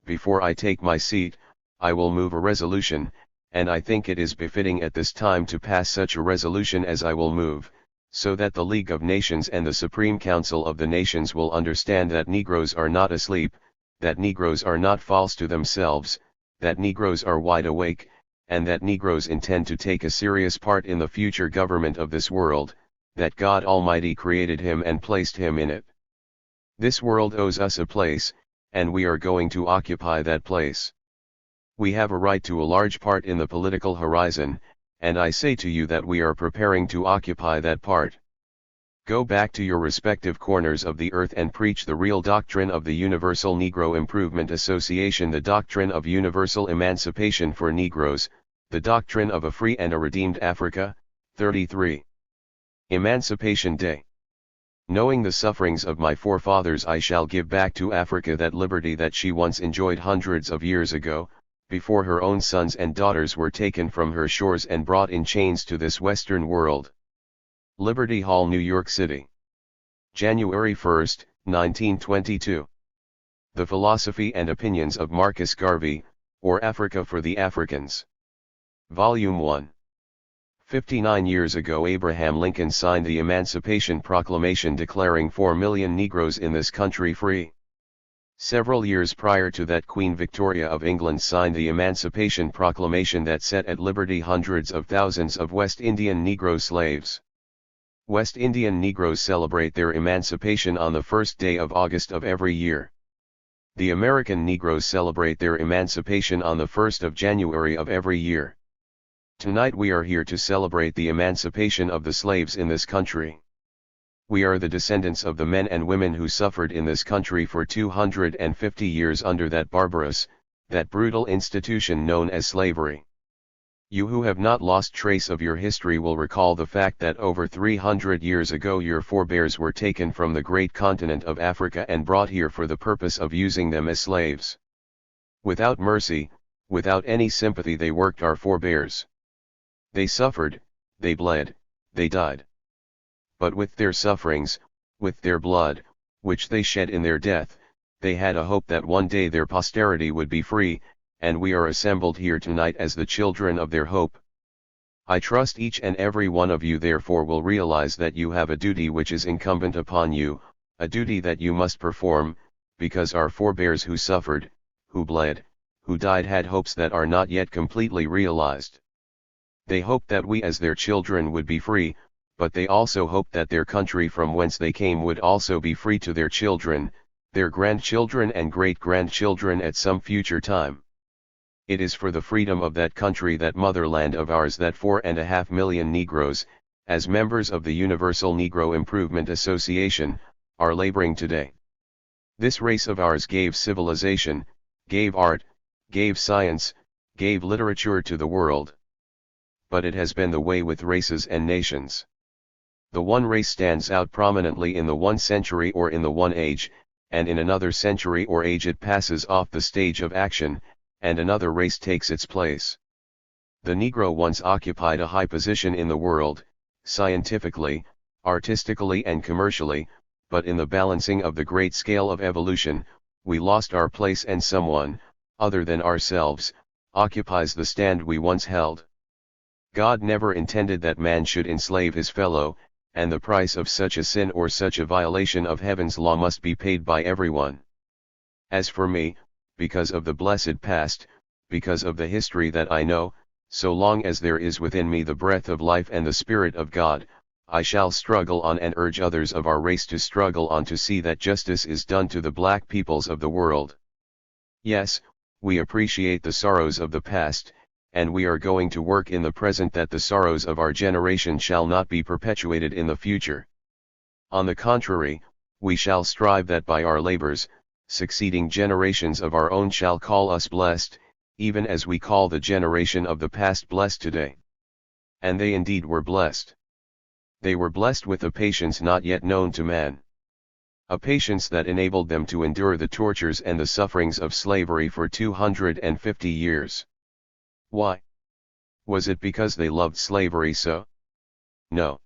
before I take my seat, I will move a resolution, and I think it is befitting at this time to pass such a resolution as I will move, so that the League of Nations and the Supreme Council of the Nations will understand that Negroes are not asleep, that Negroes are not false to themselves, that Negroes are wide awake, and that Negroes intend to take a serious part in the future government of this world, that God Almighty created him and placed him in it. This world owes us a place, and we are going to occupy that place. We have a right to a large part in the political horizon, and I say to you that we are preparing to occupy that part. Go back to your respective corners of the earth and preach the real doctrine of the Universal Negro Improvement Association, the doctrine of universal emancipation for Negroes, the doctrine of a free and a redeemed Africa. 33. Emancipation Day. Knowing the sufferings of my forefathers, I shall give back to Africa that liberty that she once enjoyed hundreds of years ago, before her own sons and daughters were taken from her shores and brought in chains to this Western world. Liberty Hall, New York City. January 1, 1922. The Philosophy and Opinions of Marcus Garvey, or Africa for the Africans. Volume 1. 59 years ago Abraham Lincoln signed the Emancipation Proclamation declaring 4 million Negroes in this country free. Several years prior to that, Queen Victoria of England signed the Emancipation Proclamation that set at liberty hundreds of thousands of West Indian Negro slaves. West Indian Negroes celebrate their emancipation on the first day of August of every year. The American Negroes celebrate their emancipation on the 1st of January of every year. Tonight we are here to celebrate the emancipation of the slaves in this country. We are the descendants of the men and women who suffered in this country for 250 years under that barbarous, that brutal institution known as slavery. You who have not lost trace of your history will recall the fact that over 300 years ago your forebears were taken from the great continent of Africa and brought here for the purpose of using them as slaves. Without mercy, without any sympathy they worked our forebears. They suffered, they bled, they died. But with their sufferings, with their blood, which they shed in their death, they had a hope that one day their posterity would be free, and we are assembled here tonight as the children of their hope. I trust each and every one of you therefore will realize that you have a duty which is incumbent upon you, a duty that you must perform, because our forebears who suffered, who bled, who died had hopes that are not yet completely realized. They hoped that we as their children would be free, but they also hoped that their country from whence they came would also be free to their children, their grandchildren and great-grandchildren at some future time. It is for the freedom of that country, that motherland of ours, that 4.5 million Negroes, as members of the Universal Negro Improvement Association, are laboring today. This race of ours gave civilization, gave art, gave science, gave literature to the world. But it has been the way with races and nations. The one race stands out prominently in the one century or in the one age, and in another century or age it passes off the stage of action, and another race takes its place. The Negro once occupied a high position in the world, scientifically, artistically and commercially, but in the balancing of the great scale of evolution, we lost our place and someone, other than ourselves, occupies the stand we once held. God never intended that man should enslave his fellow, and the price of such a sin or such a violation of heaven's law must be paid by everyone. As for me, because of the blessed past, because of the history that I know, so long as there is within me the breath of life and the Spirit of God, I shall struggle on and urge others of our race to struggle on to see that justice is done to the black peoples of the world. Yes, we appreciate the sorrows of the past, and we are going to work in the present that the sorrows of our generation shall not be perpetuated in the future. On the contrary, we shall strive that by our labors, succeeding generations of our own shall call us blessed, even as we call the generation of the past blessed today. And they indeed were blessed. They were blessed with a patience not yet known to man. A patience that enabled them to endure the tortures and the sufferings of slavery for 250 years. Why? Was it because they loved slavery so? No.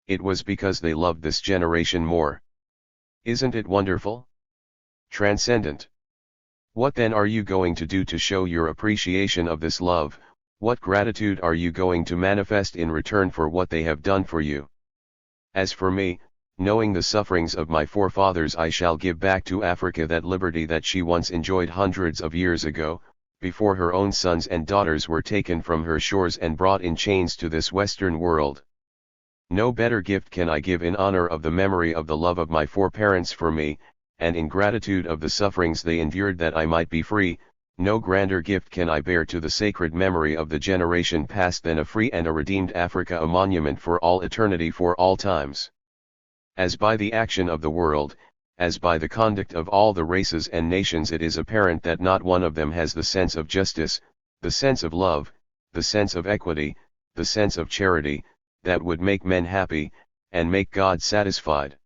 It was because they loved this generation more. Isn't it wonderful? Transcendent. What then are you going to do to show your appreciation of this love? What gratitude are you going to manifest in return for what they have done for you? As for me, knowing the sufferings of my forefathers, I shall give back to Africa that liberty that she once enjoyed hundreds of years ago, before her own sons and daughters were taken from her shores and brought in chains to this Western world. No better gift can I give in honor of the memory of the love of my foreparents for me, and in gratitude of the sufferings they endured that I might be free. No grander gift can I bear to the sacred memory of the generation past than a free and a redeemed Africa, a monument for all eternity, for all times. As by the action of the world, as by the conduct of all the races and nations, it is apparent that not one of them has the sense of justice, the sense of love, the sense of equity, the sense of charity, that would make men happy, and make God satisfied.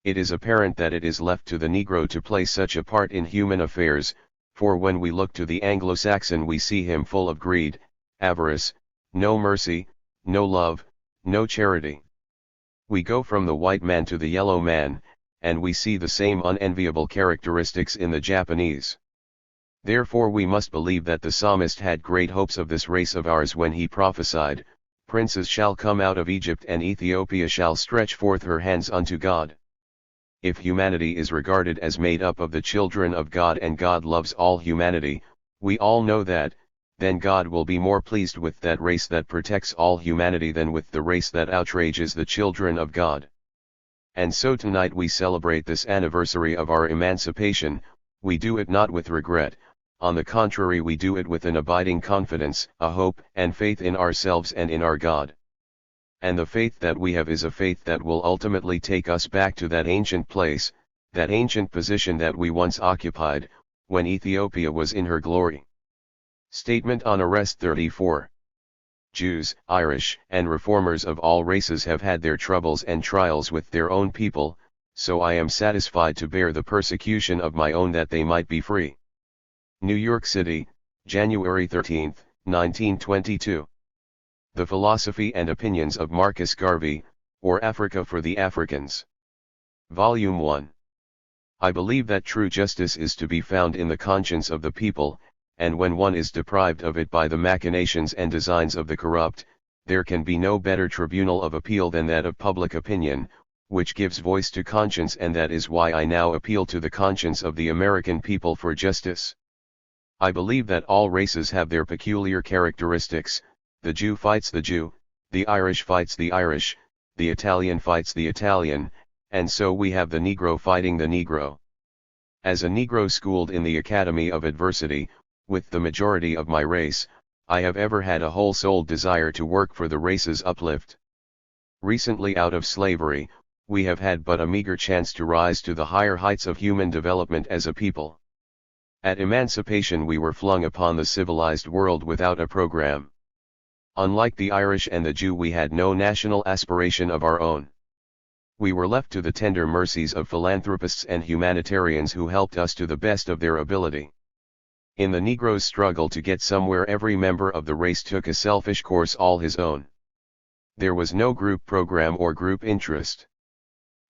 It is apparent that it is left to the Negro to play such a part in human affairs, for when we look to the Anglo-Saxon we see him full of greed, avarice, no mercy, no love, no charity. We go from the white man to the yellow man, and we see the same unenviable characteristics in the Japanese. Therefore we must believe that the psalmist had great hopes of this race of ours when he prophesied, "Princes shall come out of Egypt, and Ethiopia shall stretch forth her hands unto God." If humanity is regarded as made up of the children of God and God loves all humanity, we all know that, then God will be more pleased with that race that protects all humanity than with the race that outrages the children of God. And so tonight we celebrate this anniversary of our emancipation. We do it not with regret, on the contrary we do it with an abiding confidence, a hope and faith in ourselves and in our God. And the faith that we have is a faith that will ultimately take us back to that ancient place, that ancient position that we once occupied, when Ethiopia was in her glory. Statement on Arrest 34. Jews, Irish, and reformers of all races have had their troubles and trials with their own people, so I am satisfied to bear the persecution of my own that they might be free. New York City, January 13, 1922. The Philosophy and Opinions of Marcus Garvey, or Africa for the Africans. Volume 1. I believe that true justice is to be found in the conscience of the people, and when one is deprived of it by the machinations and designs of the corrupt, there can be no better tribunal of appeal than that of public opinion, which gives voice to conscience, and that is why I now appeal to the conscience of the American people for justice. I believe that all races have their peculiar characteristics. The Jew fights the Jew, the Irish fights the Irish, the Italian fights the Italian, and so we have the Negro fighting the Negro. As a Negro schooled in the Academy of Adversity, with the majority of my race, I have ever had a whole-souled desire to work for the race's uplift. Recently out of slavery, we have had but a meager chance to rise to the higher heights of human development as a people. At emancipation we were flung upon the civilized world without a program. Unlike the Irish and the Jew, we had no national aspiration of our own. We were left to the tender mercies of philanthropists and humanitarians who helped us to the best of their ability. In the Negro's struggle to get somewhere, every member of the race took a selfish course all his own. There was no group program or group interest.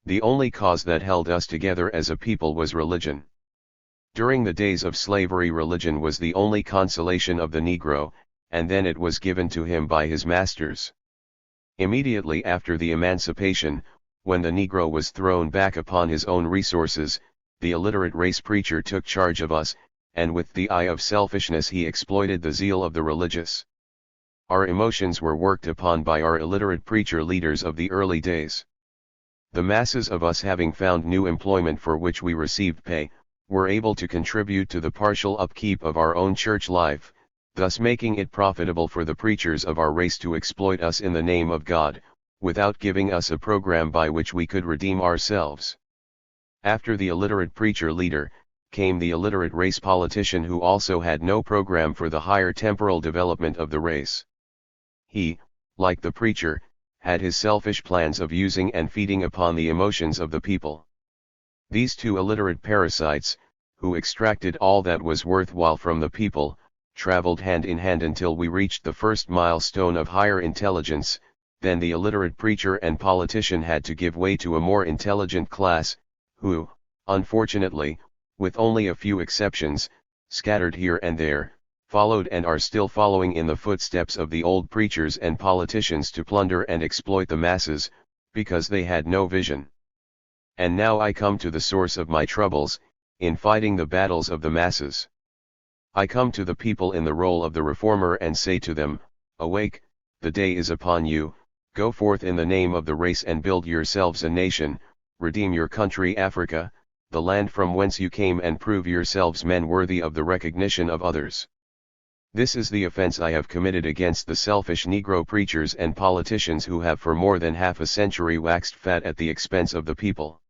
The only cause that held us together as a people was religion. During the days of slavery, religion was the only consolation of the Negro, and then it was given to him by his masters. Immediately after the emancipation, when the Negro was thrown back upon his own resources, the illiterate race preacher took charge of us, and with the eye of selfishness he exploited the zeal of the religious. Our emotions were worked upon by our illiterate preacher leaders of the early days. The masses of us, having found new employment for which we received pay, were able to contribute to the partial upkeep of our own church life, thus making it profitable for the preachers of our race to exploit us in the name of God, without giving us a program by which we could redeem ourselves. After the illiterate preacher leader, came the illiterate race politician, who also had no program for the higher temporal development of the race. He, like the preacher, had his selfish plans of using and feeding upon the emotions of the people. These two illiterate parasites, who extracted all that was worthwhile from the people, traveled hand in hand until we reached the first milestone of higher intelligence. Then the illiterate preacher and politician had to give way to a more intelligent class, who, unfortunately, with only a few exceptions, scattered here and there, followed and are still following in the footsteps of the old preachers and politicians to plunder and exploit the masses, because they had no vision. And now I come to the source of my troubles, in fighting the battles of the masses. I come to the people in the role of the reformer and say to them, awake, the day is upon you, go forth in the name of the race and build yourselves a nation, redeem your country Africa, the land from whence you came, and prove yourselves men worthy of the recognition of others. This is the offense I have committed against the selfish Negro preachers and politicians who have for more than half a century waxed fat at the expense of the people.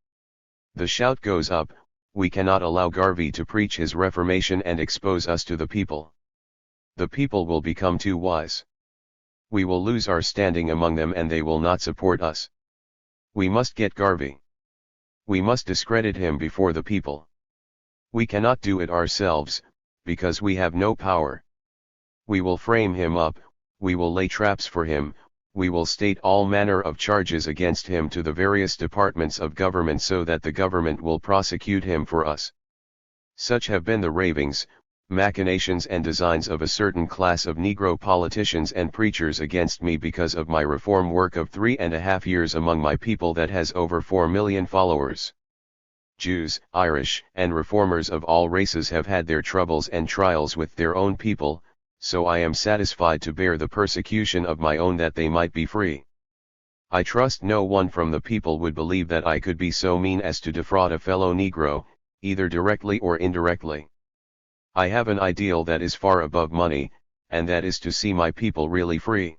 The shout goes up, we cannot allow Garvey to preach his reformation and expose us to the people. The people will become too wise. We will lose our standing among them and they will not support us. We must get Garvey. We must discredit him before the people. We cannot do it ourselves, because we have no power. We will frame him up, we will lay traps for him, we will state all manner of charges against him to the various departments of government so that the government will prosecute him for us. Such have been the ravings, machinations and designs of a certain class of Negro politicians and preachers against me because of my reform work of 3.5 years among my people that has over 4 million followers. Jews, Irish, and reformers of all races have had their troubles and trials with their own people, so I am satisfied to bear the persecution of my own that they might be free. I trust no one from the people would believe that I could be so mean as to defraud a fellow Negro, either directly or indirectly. I have an ideal that is far above money, and that is to see my people really free.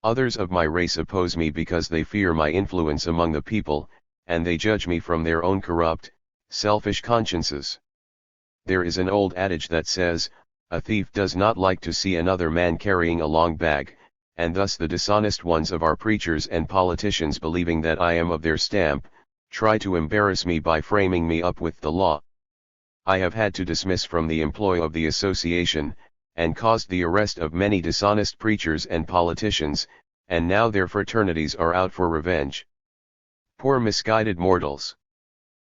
Others of my race oppose me because they fear my influence among the people, and they judge me from their own corrupt, selfish consciences. There is an old adage that says, a thief does not like to see another man carrying a long bag, and thus the dishonest ones of our preachers and politicians, believing that I am of their stamp, try to embarrass me by framing me up with the law. I have had to dismiss from the employ of the association, and caused the arrest of many dishonest preachers and politicians, and now their fraternities are out for revenge. Poor misguided mortals!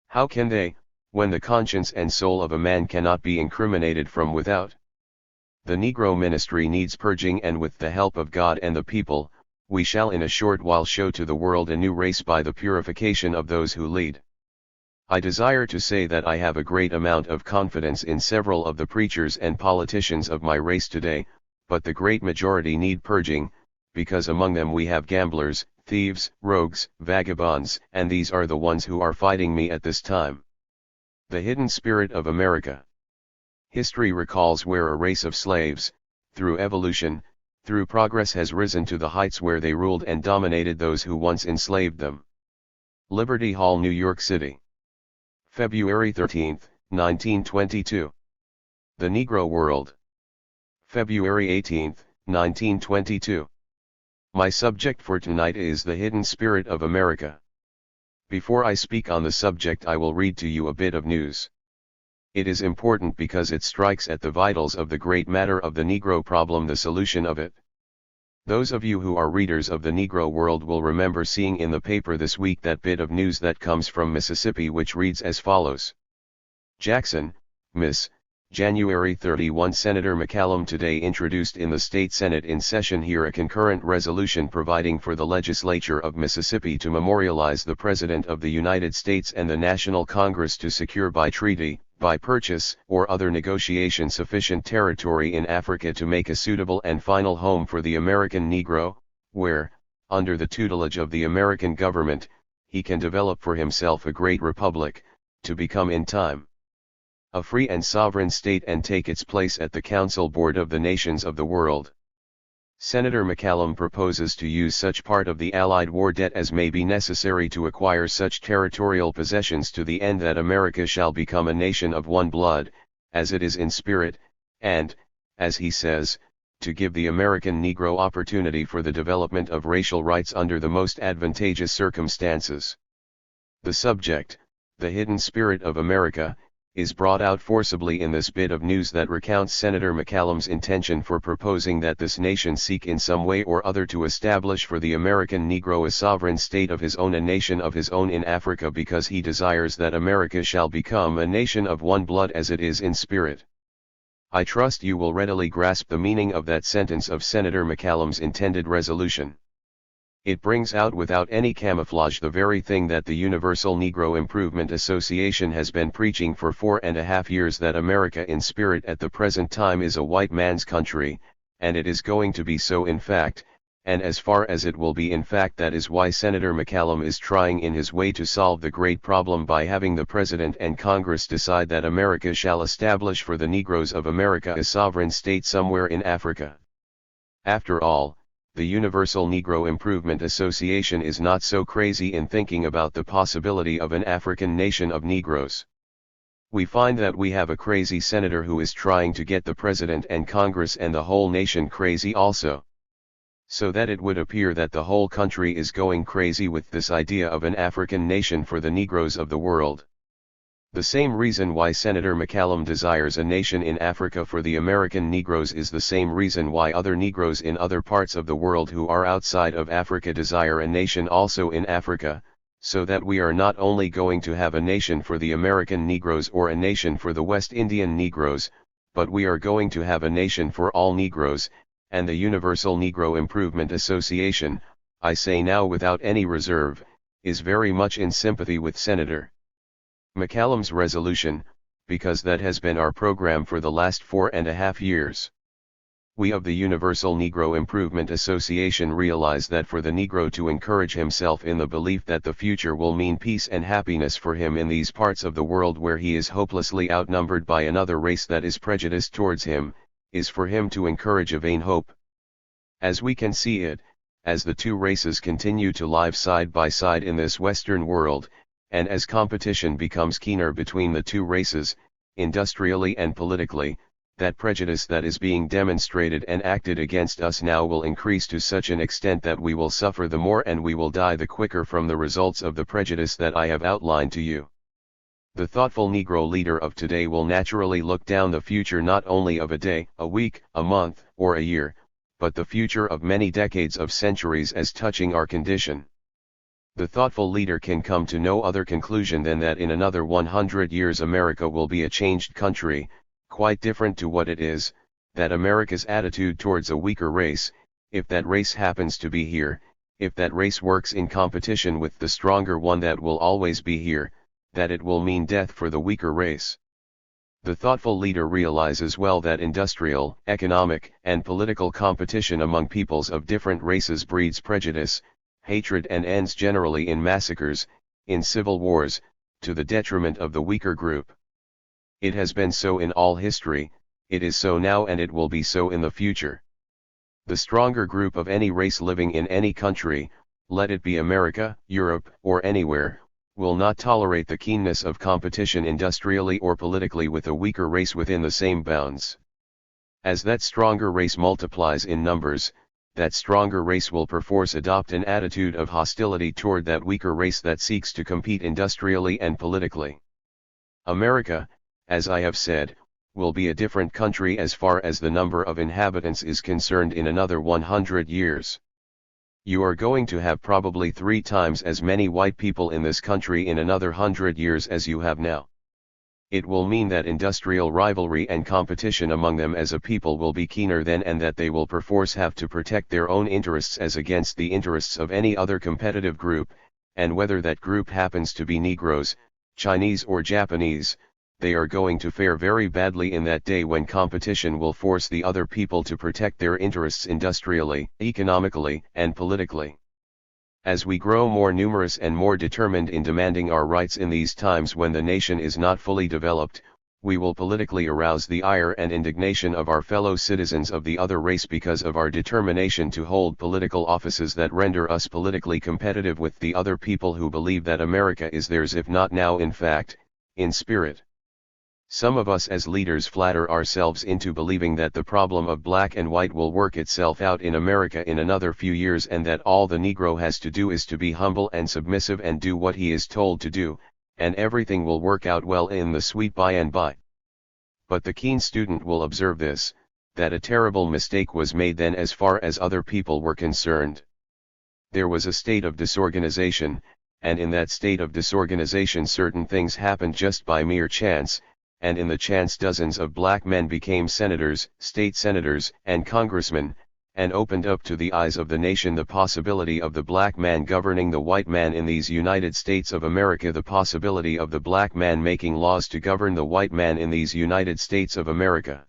How can they, when the conscience and soul of a man cannot be incriminated from without? The Negro ministry needs purging, and with the help of God and the people, we shall in a short while show to the world a new race by the purification of those who lead. I desire to say that I have a great amount of confidence in several of the preachers and politicians of my race today, but the great majority need purging, because among them we have gamblers, thieves, rogues, vagabonds, and these are the ones who are fighting me at this time. The hidden spirit of America. History recalls where a race of slaves, through evolution, through progress, has risen to the heights where they ruled and dominated those who once enslaved them. Liberty Hall, New York City. February 13, 1922. The Negro World. February 18, 1922. My subject for tonight is the hidden spirit of America. Before I speak on the subject, I will read to you a bit of news. It is important because it strikes at the vitals of the great matter of the Negro problem, the solution of it. Those of you who are readers of the Negro World will remember seeing in the paper this week that bit of news that comes from Mississippi, which reads as follows. Jackson, Miss. January 31. Senator McCallum today introduced in the state Senate in session here a concurrent resolution providing for the legislature of Mississippi to memorialize the President of the United States and the National Congress to secure by treaty, by purchase, or other negotiation sufficient territory in Africa to make a suitable and final home for the American Negro, where, under the tutelage of the American government, he can develop for himself a great republic, to become in time a free and sovereign state and take its place at the Council Board of the nations of the world. Senator McCallum proposes to use such part of the Allied war debt as may be necessary to acquire such territorial possessions to the end that America shall become a nation of one blood, as it is in spirit, and, as he says, to give the American Negro opportunity for the development of racial rights under the most advantageous circumstances. The subject, the hidden spirit of America, is brought out forcibly in this bit of news that recounts Senator McCallum's intention for proposing that this nation seek in some way or other to establish for the American Negro a sovereign state of his own, a nation of his own in Africa, because he desires that America shall become a nation of one blood as it is in spirit. I trust you will readily grasp the meaning of that sentence of Senator McCallum's intended resolution. It brings out without any camouflage the very thing that the Universal Negro Improvement Association has been preaching for 4.5 years, that America in spirit at the present time is a white man's country, and it is going to be so in fact, and as far as it will be in fact. That is why Senator McCallum is trying in his way to solve the great problem by having the President and Congress decide that America shall establish for the Negroes of America a sovereign state somewhere in Africa. After all, the Universal Negro Improvement Association is not so crazy in thinking about the possibility of an African nation of Negroes. We find that we have a crazy senator who is trying to get the President and Congress and the whole nation crazy also. So that it would appear that the whole country is going crazy with this idea of an African nation for the Negroes of the world. The same reason why Senator McCallum desires a nation in Africa for the American Negroes is the same reason why other Negroes in other parts of the world who are outside of Africa desire a nation also in Africa, so that we are not only going to have a nation for the American Negroes or a nation for the West Indian Negroes, but we are going to have a nation for all Negroes, and the Universal Negro Improvement Association, I say now without any reserve, is very much in sympathy with Senator McCallum's resolution, because that has been our program for the last 4.5 years. We of the Universal Negro Improvement Association realize that for the Negro to encourage himself in the belief that the future will mean peace and happiness for him in these parts of the world where he is hopelessly outnumbered by another race that is prejudiced towards him, is for him to encourage a vain hope. As we can see it, as the two races continue to live side by side in this Western world, and as competition becomes keener between the two races, industrially and politically, that prejudice that is being demonstrated and acted against us now will increase to such an extent that we will suffer the more and we will die the quicker from the results of the prejudice that I have outlined to you. The thoughtful Negro leader of today will naturally look down the future not only of a day, a week, a month, or a year, but the future of many decades of centuries as touching our condition. The thoughtful leader can come to no other conclusion than that in another 100 years America will be a changed country, quite different to what it is, that America's attitude towards a weaker race, if that race happens to be here, if that race works in competition with the stronger one that will always be here, that it will mean death for the weaker race. The thoughtful leader realizes well that industrial, economic, and political competition among peoples of different races breeds prejudice, hatred and ends generally in massacres, in civil wars, to the detriment of the weaker group. It has been so in all history, it is so now and it will be so in the future. The stronger group of any race living in any country, let it be America, Europe, or anywhere, will not tolerate the keenness of competition industrially or politically with a weaker race within the same bounds. As that stronger race multiplies in numbers, that stronger race will perforce adopt an attitude of hostility toward that weaker race that seeks to compete industrially and politically. America, as I have said, will be a different country as far as the number of inhabitants is concerned in another 100 years. You are going to have probably 3 times as many white people in this country in another 100 years as you have now. It will mean that industrial rivalry and competition among them as a people will be keener then and that they will perforce have to protect their own interests as against the interests of any other competitive group, and whether that group happens to be Negroes, Chinese or Japanese, they are going to fare very badly in that day when competition will force the other people to protect their interests industrially, economically, and politically. As we grow more numerous and more determined in demanding our rights in these times when the nation is not fully developed, we will politically arouse the ire and indignation of our fellow citizens of the other race because of our determination to hold political offices that render us politically competitive with the other people who believe that America is theirs if not now in fact, in spirit. Some of us as leaders flatter ourselves into believing that the problem of black and white will work itself out in America in another few years and that all the Negro has to do is to be humble and submissive and do what he is told to do, and everything will work out well in the sweet by and by. But the keen student will observe this, that a terrible mistake was made then as far as other people were concerned. There was a state of disorganization, and in that state of disorganization certain things happened just by mere chance, and in the chance dozens of black men became senators, state senators, and congressmen, and opened up to the eyes of the nation the possibility of the black man governing the white man in these United States of America, the possibility of the black man making laws to govern the white man in these United States of America.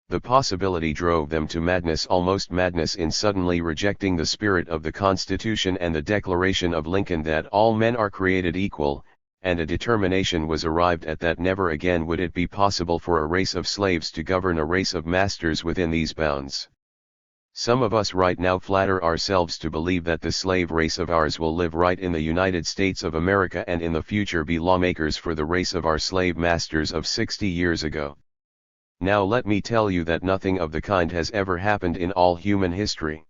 The possibility drove them to madness, almost madness, in suddenly rejecting the spirit of the Constitution and the Declaration of Lincoln that all men are created equal, and a determination was arrived at that never again would it be possible for a race of slaves to govern a race of masters within these bounds. Some of us right now flatter ourselves to believe that the slave race of ours will live right in the United States of America and in the future be lawmakers for the race of our slave masters of 60 years ago. Now let me tell you that nothing of the kind has ever happened in all human history.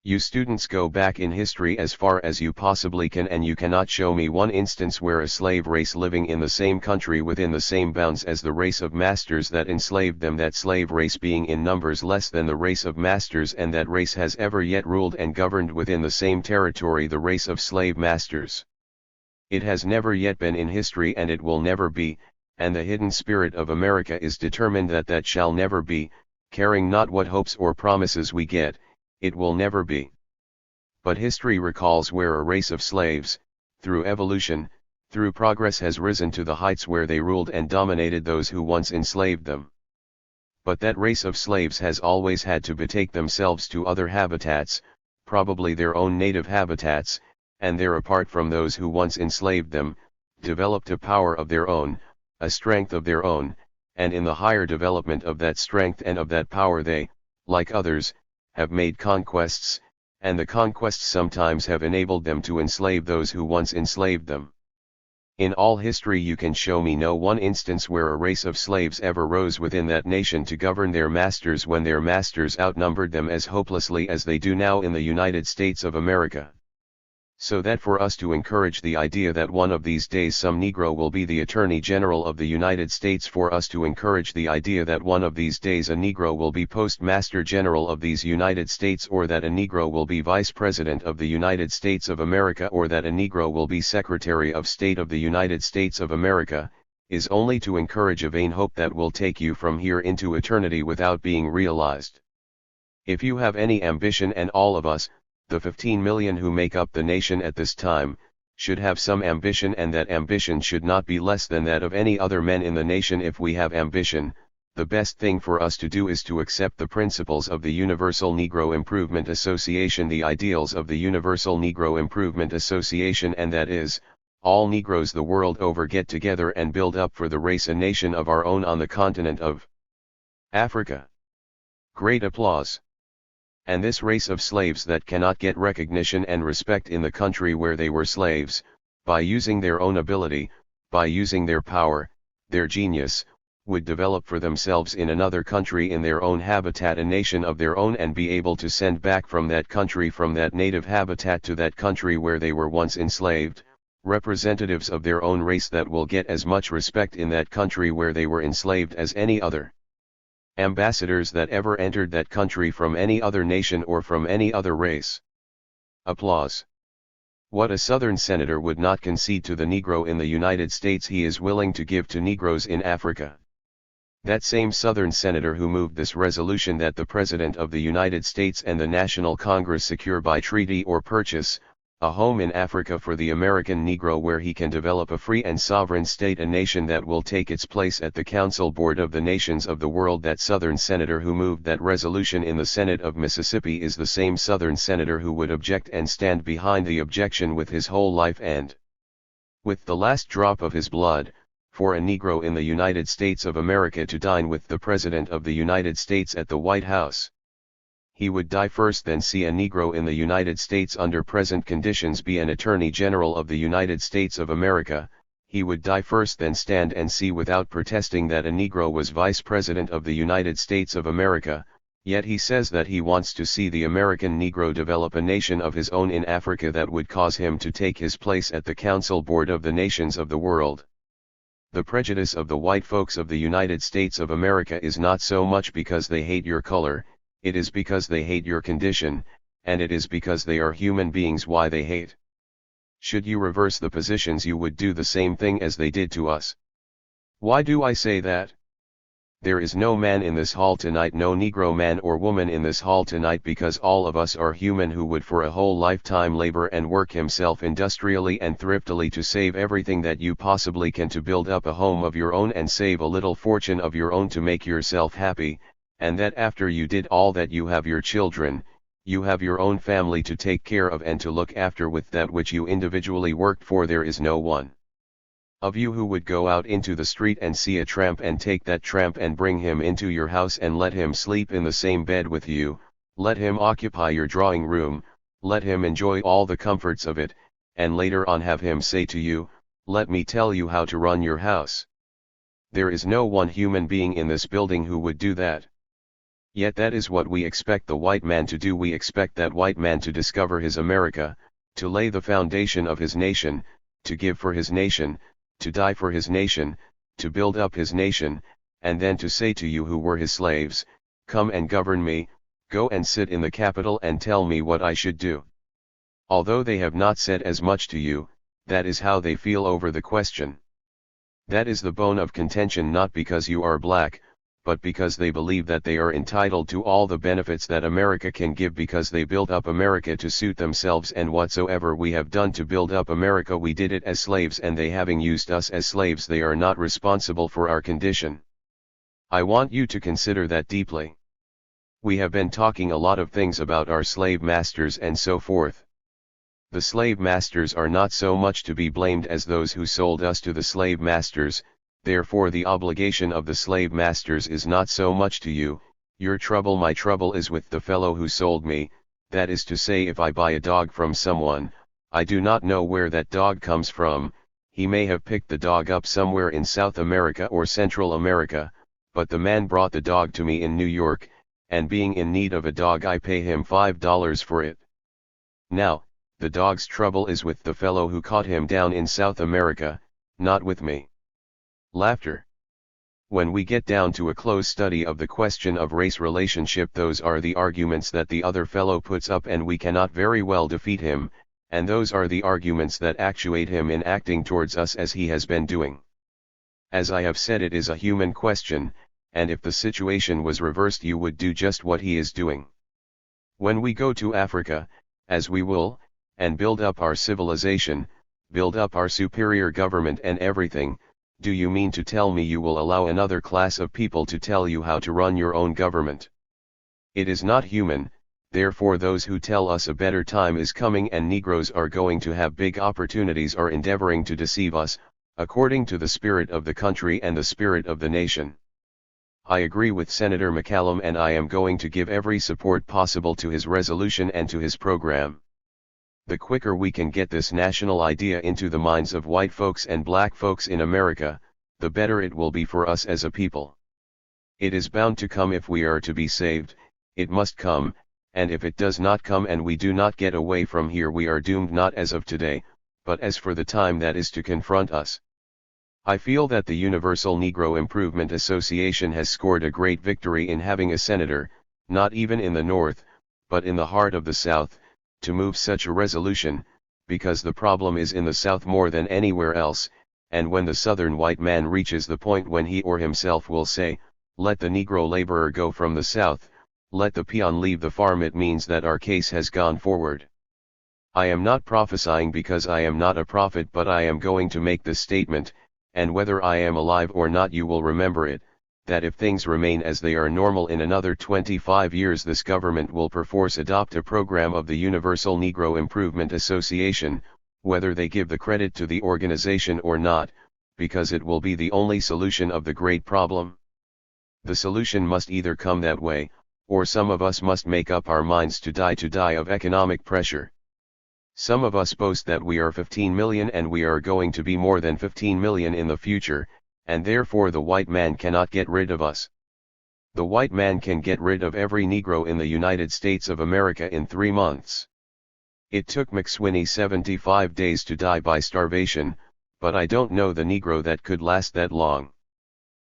You students go back in history as far as you possibly can and you cannot show me one instance where a slave race living in the same country within the same bounds as the race of masters that enslaved them, that slave race being in numbers less than the race of masters, and that race has ever yet ruled and governed within the same territory the race of slave masters. It has never yet been in history and it will never be, and the hidden spirit of America is determined that that shall never be, caring not what hopes or promises we get. It will never be. But history recalls where a race of slaves, through evolution, through progress has risen to the heights where they ruled and dominated those who once enslaved them. But that race of slaves has always had to betake themselves to other habitats, probably their own native habitats, and there apart from those who once enslaved them, developed a power of their own, a strength of their own, and in the higher development of that strength and of that power they, like others, have made conquests, and the conquests sometimes have enabled them to enslave those who once enslaved them. In all history you can show me no one instance where a race of slaves ever rose within that nation to govern their masters when their masters outnumbered them as hopelessly as they do now in the United States of America. So that for us to encourage the idea that one of these days some Negro will be the Attorney General of the United States, for us to encourage the idea that one of these days a Negro will be Postmaster General of these United States, or that a Negro will be Vice President of the United States of America, or that a Negro will be Secretary of State of the United States of America, is only to encourage a vain hope that will take you from here into eternity without being realized. If you have any ambition, and all of us, the 15 million who make up the nation at this time, should have some ambition, and that ambition should not be less than that of any other men in the nation. If we have ambition, the best thing for us to do is to accept the principles of the Universal Negro Improvement Association, the ideals of the Universal Negro Improvement Association, and that is, all Negroes the world over get together and build up for the race a nation of our own on the continent of Africa. Great applause. And this race of slaves that cannot get recognition and respect in the country where they were slaves, by using their own ability, by using their power, their genius, would develop for themselves in another country, in their own habitat, a nation of their own, and be able to send back from that country, from that native habitat to that country where they were once enslaved, representatives of their own race that will get as much respect in that country where they were enslaved as any other ambassadors that ever entered that country from any other nation or from any other race. Applause. What a Southern senator would not concede to the Negro in the United States he is willing to give to Negroes in Africa. That same Southern senator who moved this resolution that the President of the United States and the National Congress secure by treaty or purchase a home in Africa for the American Negro, where he can develop a free and sovereign state, a nation that will take its place at the Council Board of the Nations of the World. That Southern senator who moved that resolution in the Senate of Mississippi is the same Southern senator who would object and stand behind the objection with his whole life and with the last drop of his blood, for a Negro in the United States of America to dine with the President of the United States at the White House. He would die first than see a Negro in the United States under present conditions be an Attorney General of the United States of America. He would die first than stand and see without protesting that a Negro was Vice President of the United States of America. Yet he says that he wants to see the American Negro develop a nation of his own in Africa that would cause him to take his place at the Council Board of the Nations of the world. The prejudice of the white folks of the United States of America is not so much because they hate your color, it is because they hate your condition, and it is because they are human beings why they hate. Should you reverse the positions, you would do the same thing as they did to us. Why do I say that? There is no man in this hall tonight, no Negro man or woman in this hall tonight, because all of us are human, who would for a whole lifetime labor and work himself industrially and thriftily to save everything that you possibly can to build up a home of your own and save a little fortune of your own to make yourself happy, and that after you did all that you have your children, you have your own family to take care of and to look after with that which you individually worked for. There is no one of you who would go out into the street and see a tramp and take that tramp and bring him into your house and let him sleep in the same bed with you, let him occupy your drawing room, let him enjoy all the comforts of it, and later on have him say to you, "Let me tell you how to run your house." There is no one human being in this building who would do that. Yet that is what we expect the white man to do. We expect that white man to discover his America, to lay the foundation of his nation, to give for his nation, to die for his nation, to build up his nation, and then to say to you who were his slaves, "Come and govern me, go and sit in the Capitol and tell me what I should do." Although they have not said as much to you, that is how they feel over the question. That is the bone of contention, not because you are black, but because they believe that they are entitled to all the benefits that America can give, because they built up America to suit themselves, and whatsoever we have done to build up America we did it as slaves, and they having used us as slaves they are not responsible for our condition. I want you to consider that deeply. We have been talking a lot of things about our slave masters and so forth. The slave masters are not so much to be blamed as those who sold us to the slave masters. Therefore the obligation of the slave masters is not so much to you. Your trouble, my trouble, is with the fellow who sold me. That is to say, if I buy a dog from someone, I do not know where that dog comes from. he may have picked the dog up somewhere in South America or Central America, but the man brought the dog to me in New York, and being in need of a dog I pay him $5 for it. Now, the dog's trouble is with the fellow who caught him down in South America, not with me. Laughter. When we get down to a close study of the question of race relationship, those are the arguments that the other fellow puts up, and we cannot very well defeat him, and those are the arguments that actuate him in acting towards us as he has been doing. As I have said, it is a human question, and if the situation was reversed you would do just what he is doing. When we go to Africa, as we will, and build up our civilization, build up our superior government and everything, do you mean to tell me you will allow another class of people to tell you how to run your own government? It is not human. Therefore those who tell us a better time is coming and Negroes are going to have big opportunities are endeavoring to deceive us, according to the spirit of the country and the spirit of the nation. I agree with Senator McCallum, and I am going to give every support possible to his resolution and to his program. The quicker we can get this national idea into the minds of white folks and black folks in America, the better it will be for us as a people. It is bound to come if we are to be saved, it must come, and if it does not come and we do not get away from here, we are doomed, not as of today, but as for the time that is to confront us. I feel that the Universal Negro Improvement Association has scored a great victory in having a senator, not even in the North, but in the heart of the South, to move such a resolution, because the problem is in the South more than anywhere else, and when the Southern white man reaches the point when he or himself will say, "Let the Negro laborer go from the South, let the peon leave the farm," it means that our case has gone forward. I am not prophesying because I am not a prophet, but I am going to make this statement, and whether I am alive or not you will remember it, that if things remain as they are normal in another 25 years, this government will perforce adopt a program of the Universal Negro Improvement Association, whether they give the credit to the organization or not, because it will be the only solution of the great problem. The solution must either come that way, or some of us must make up our minds to die of economic pressure. Some of us boast that we are 15 million and we are going to be more than 15 million in the future, and therefore the white man cannot get rid of us. The white man can get rid of every Negro in the United States of America in 3 months. It took McSweeney 75 days to die by starvation, but I don't know the Negro that could last that long.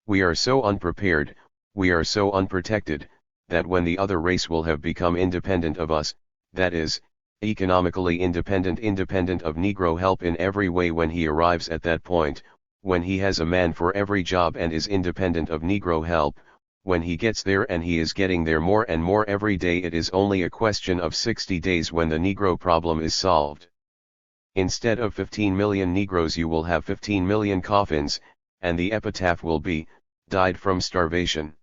We are so unprepared, we are so unprotected, that when the other race will have become independent of us, that is, economically independent of Negro help in every way, when he arrives at that point, when he has a man for every job and is independent of Negro help, when he gets there, and he is getting there more and more every day, it is only a question of 60 days when the Negro problem is solved. Instead of 15 million Negroes you will have 15 million coffins, and the epitaph will be, "Died from starvation."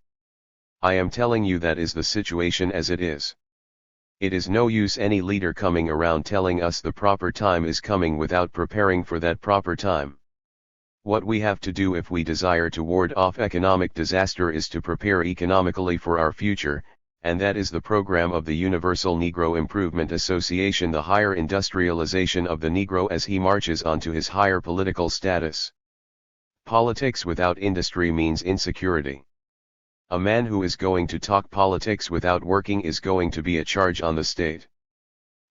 I am telling you that is the situation as it is. It is no use any leader coming around telling us the proper time is coming without preparing for that proper time. What we have to do if we desire to ward off economic disaster is to prepare economically for our future, and that is the program of the Universal Negro Improvement Association, the higher industrialization of the Negro as he marches on to his higher political status. Politics without industry means insecurity. A man who is going to talk politics without working is going to be a charge on the state.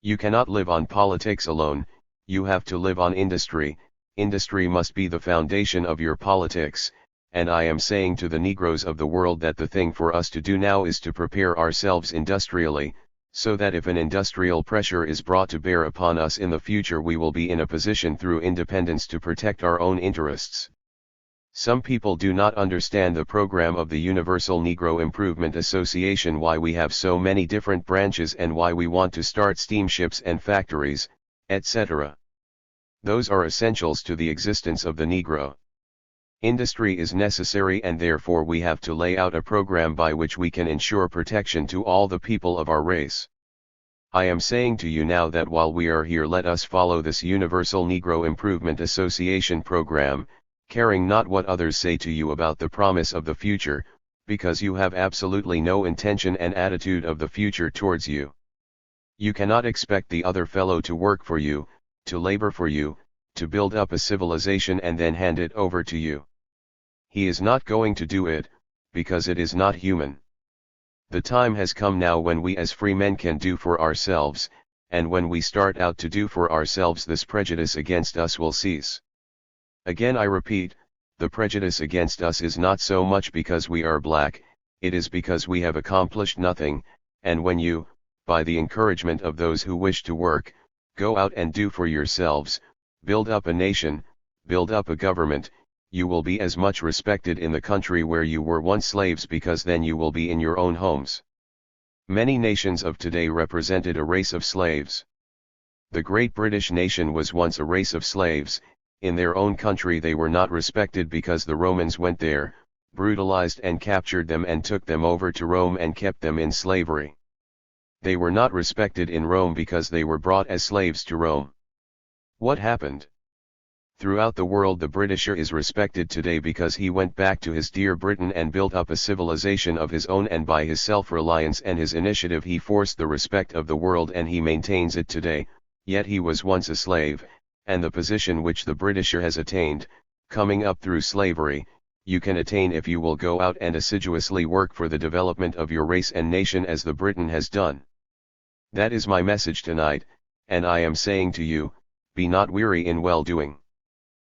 You cannot live on politics alone, you have to live on industry. Industry must be the foundation of your politics, and I am saying to the Negroes of the world that the thing for us to do now is to prepare ourselves industrially, so that if an industrial pressure is brought to bear upon us in the future we will be in a position through independence to protect our own interests. Some people do not understand the program of the Universal Negro Improvement Association, why we have so many different branches and why we want to start steamships and factories, etc. Those are essentials to the existence of the Negro. Industry is necessary, and therefore we have to lay out a program by which we can ensure protection to all the people of our race. I am saying to you now that while we are here, let us follow this Universal Negro Improvement Association program, caring not what others say to you about the promise of the future, because you have absolutely no intention and attitude of the future towards you. You cannot expect the other fellow to work for you, to labor for you, to build up a civilization and then hand it over to you. He is not going to do it, because it is not human. The time has come now when we as free men can do for ourselves, and when we start out to do for ourselves, this prejudice against us will cease. Again I repeat, the prejudice against us is not so much because we are black, it is because we have accomplished nothing, and when you, by the encouragement of those who wish to work, go out and do for yourselves, build up a nation, build up a government, you will be as much respected in the country where you were once slaves, because then you will be in your own homes. Many nations of today represented a race of slaves. The great British nation was once a race of slaves. In their own country they were not respected because the Romans went there, brutalized and captured them and took them over to Rome and kept them in slavery. They were not respected in Rome because they were brought as slaves to Rome. What happened? Throughout the world the Britisher is respected today because he went back to his dear Britain and built up a civilization of his own, and by his self-reliance and his initiative he forced the respect of the world, and he maintains it today. Yet he was once a slave, and the position which the Britisher has attained, coming up through slavery, you can attain if you will go out and assiduously work for the development of your race and nation as the Britain has done. That is my message tonight, and I am saying to you, be not weary in well-doing.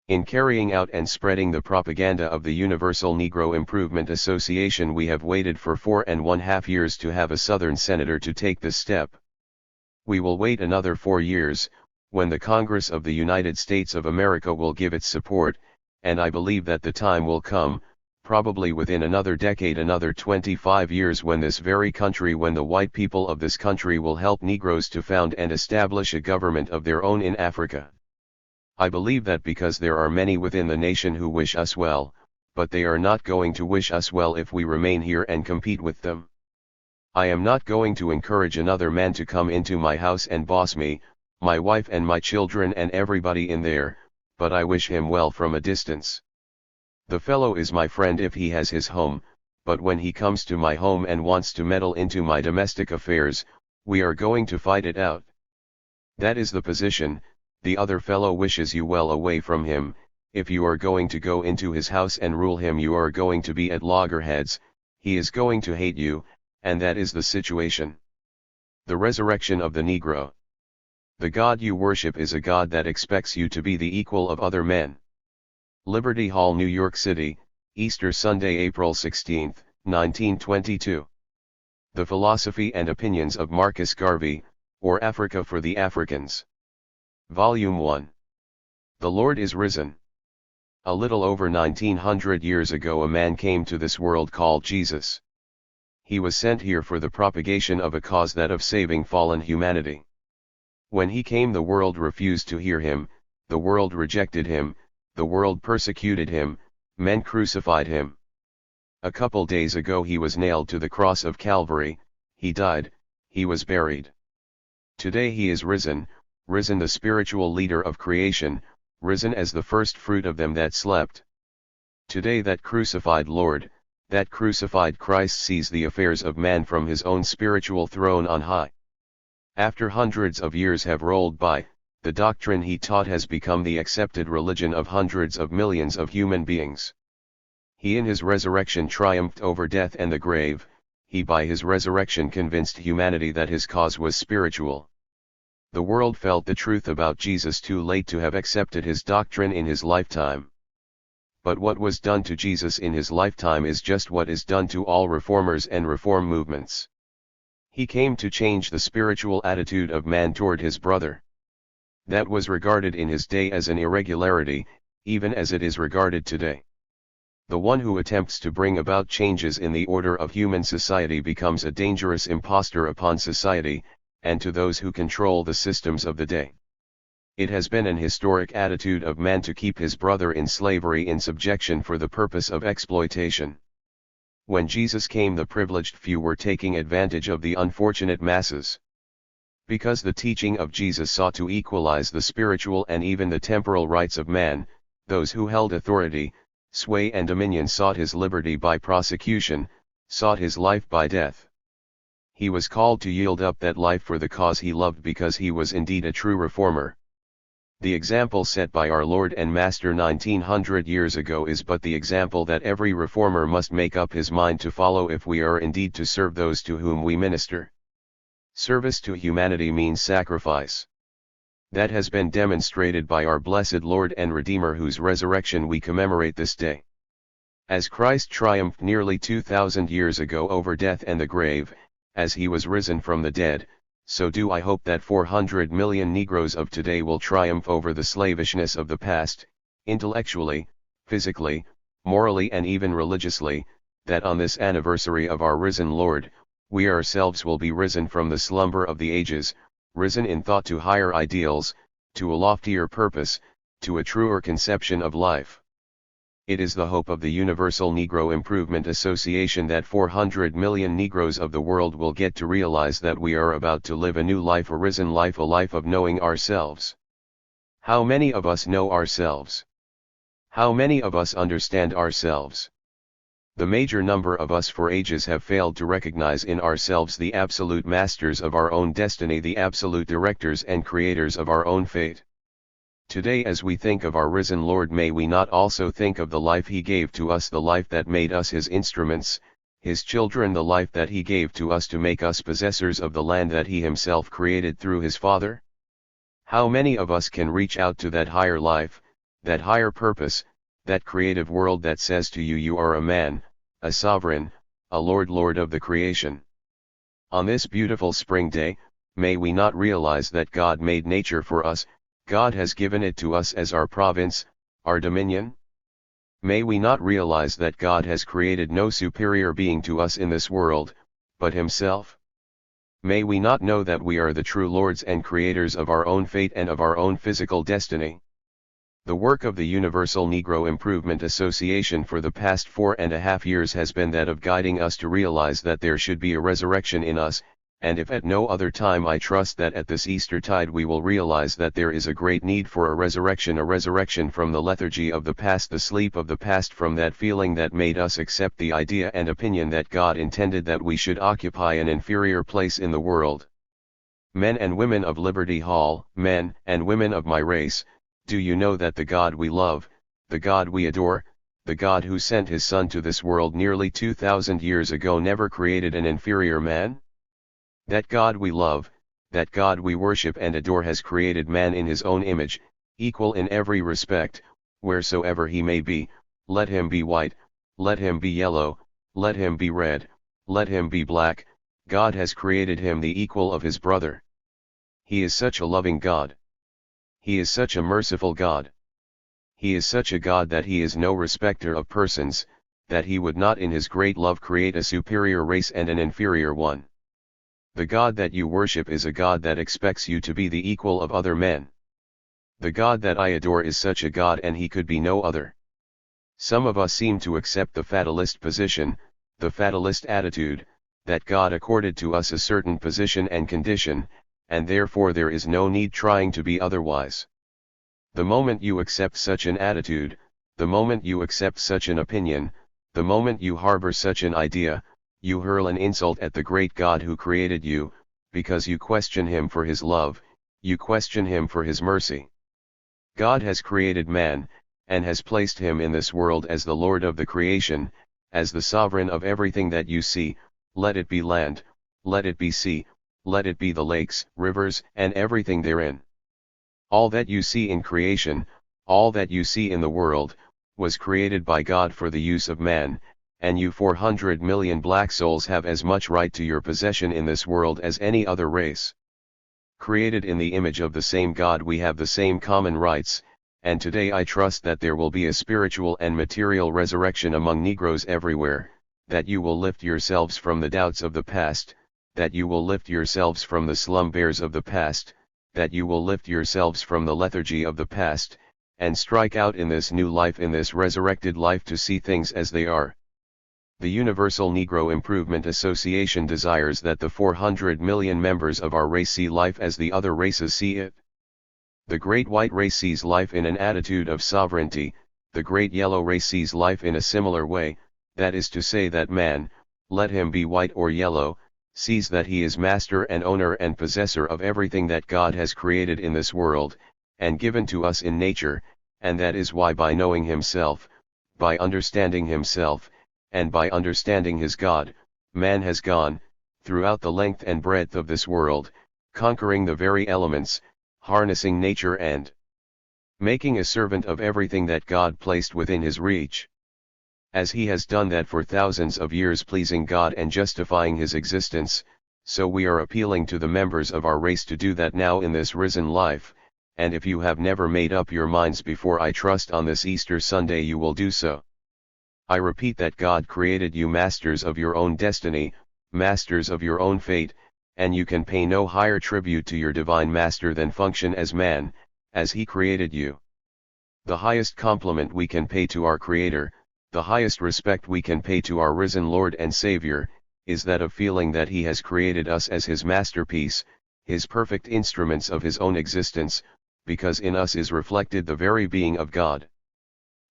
In carrying out and spreading the propaganda of the Universal Negro Improvement Association, we have waited for 4.5 years to have a Southern senator to take this step. We will wait another 4 years, when the Congress of the United States of America will give its support, and I believe that the time will come, probably within another decade, another 25 years, when this very country, when the white people of this country will help Negroes to found and establish a government of their own in Africa. I believe that because there are many within the nation who wish us well, but they are not going to wish us well if we remain here and compete with them. I am not going to encourage another man to come into my house and boss me, my wife and my children and everybody in there, but I wish him well from a distance. The fellow is my friend if he has his home, but when he comes to my home and wants to meddle into my domestic affairs, we are going to fight it out. That is the position. The other fellow wishes you well away from him. If you are going to go into his house and rule him, you are going to be at loggerheads, he is going to hate you, and that is the situation. The resurrection of the Negro. The God you worship is a God that expects you to be the equal of other men. Liberty Hall, New York City, Easter Sunday, April 16, 1922. The Philosophy and Opinions of Marcus Garvey, or Africa for the Africans. Volume 1. The Lord is risen. A little over 1900 years ago a man came to this world called Jesus. He was sent here for the propagation of a cause, that of saving fallen humanity. When he came, the world refused to hear him, the world rejected him, the world persecuted him, men crucified him. A couple days ago he was nailed to the cross of Calvary, he died, he was buried. Today he is risen, risen the spiritual leader of creation, risen as the first fruit of them that slept. Today that crucified Lord, that crucified Christ sees the affairs of man from his own spiritual throne on high. After hundreds of years have rolled by, the doctrine he taught has become the accepted religion of hundreds of millions of human beings. He in his resurrection triumphed over death and the grave, he by his resurrection convinced humanity that his cause was spiritual. The world felt the truth about Jesus too late to have accepted his doctrine in his lifetime. But what was done to Jesus in his lifetime is just what is done to all reformers and reform movements. He came to change the spiritual attitude of man toward his brother. That was regarded in his day as an irregularity, even as it is regarded today. The one who attempts to bring about changes in the order of human society becomes a dangerous impostor upon society, and to those who control the systems of the day. It has been an historic attitude of man to keep his brother in slavery, in subjection, for the purpose of exploitation. When Jesus came, the privileged few were taking advantage of the unfortunate masses. Because the teaching of Jesus sought to equalize the spiritual and even the temporal rights of man, those who held authority, sway and dominion sought his liberty by prosecution, sought his life by death. He was called to yield up that life for the cause he loved, because he was indeed a true reformer. The example set by our Lord and Master 1900 years ago is but the example that every reformer must make up his mind to follow if we are indeed to serve those to whom we minister. Service to humanity means sacrifice. That has been demonstrated by our blessed Lord and Redeemer, whose resurrection we commemorate this day. As Christ triumphed nearly 2,000 years ago over death and the grave, as he was risen from the dead, so do I hope that 400 million Negroes of today will triumph over the slavishness of the past, intellectually, physically, morally and even religiously, that on this anniversary of our risen Lord, we ourselves will be risen from the slumber of the ages, risen in thought to higher ideals, to a loftier purpose, to a truer conception of life. It is the hope of the Universal Negro Improvement Association that 400 million Negroes of the world will get to realize that we are about to live a new life, a risen life, a life of knowing ourselves. How many of us know ourselves? How many of us understand ourselves? The major number of us for ages have failed to recognize in ourselves the absolute masters of our own destiny, the absolute directors and creators of our own fate. Today, as we think of our risen Lord, may we not also think of the life he gave to us, the life that made us his instruments, his children, the life that he gave to us to make us possessors of the land that he himself created through his Father? How many of us can reach out to that higher life, that higher purpose, that creative world that says to you, you are a man, a sovereign, a Lord of the creation? On this beautiful spring day, may we not realize that God made nature for us, God has given it to us as our province, our dominion? May we not realize that God has created no superior being to us in this world, but himself? May we not know that we are the true lords and creators of our own fate and of our own physical destiny? The work of the Universal Negro Improvement Association for the past 4.5 years has been that of guiding us to realize that there should be a resurrection in us, and if at no other time, I trust that at this Eastertide we will realize that there is a great need for a resurrection from the lethargy of the past, the sleep of the past, from that feeling that made us accept the idea and opinion that God intended that we should occupy an inferior place in the world. Men and women of Liberty Hall, men and women of my race, do you know that the God we love, the God we adore, the God who sent his Son to this world nearly 2,000 years ago never created an inferior man? That God we love, that God we worship and adore has created man in his own image, equal in every respect, wheresoever he may be, let him be white, let him be yellow, let him be red, let him be black, God has created him the equal of his brother. He is such a loving God. He is such a merciful God. He is such a God that he is no respecter of persons, that he would not in his great love create a superior race and an inferior one. The God that you worship is a God that expects you to be the equal of other men. The God that I adore is such a God, and he could be no other. Some of us seem to accept the fatalist position, the fatalist attitude, that God accorded to us a certain position and condition, and therefore there is no need trying to be otherwise. The moment you accept such an attitude, the moment you accept such an opinion, the moment you harbor such an idea, you hurl an insult at the great God who created you, because you question him for his love, you question him for his mercy. God has created man, and has placed him in this world as the Lord of the creation, as the sovereign of everything that you see, let it be land, let it be sea, let it be the lakes, rivers, and everything therein. All that you see in creation, all that you see in the world, was created by God for the use of man, and you 400 million black souls have as much right to your possession in this world as any other race. Created in the image of the same God, we have the same common rights, and today I trust that there will be a spiritual and material resurrection among Negroes everywhere, that you will lift yourselves from the doubts of the past, that you will lift yourselves from the slumbers of the past, that you will lift yourselves from the lethargy of the past, and strike out in this new life, in this resurrected life, to see things as they are. The Universal Negro Improvement Association desires that the 400 million members of our race see life as the other races see it. The great white race sees life in an attitude of sovereignty, the great yellow race sees life in a similar way, that is to say that man, let him be white or yellow, sees that he is master and owner and possessor of everything that God has created in this world, and given to us in nature, and that is why by knowing himself, by understanding himself, and by understanding his God, man has gone, throughout the length and breadth of this world, conquering the very elements, harnessing nature and making a servant of everything that God placed within his reach. As he has done that for thousands of years, pleasing God and justifying his existence, so we are appealing to the members of our race to do that now in this risen life, and if you have never made up your minds before, I trust on this Easter Sunday you will do so. I repeat that God created you masters of your own destiny, masters of your own fate, and you can pay no higher tribute to your divine master than function as man, as he created you. The highest compliment we can pay to our Creator, the highest respect we can pay to our risen Lord and Savior, is that of feeling that he has created us as his masterpiece, his perfect instruments of his own existence, because in us is reflected the very being of God.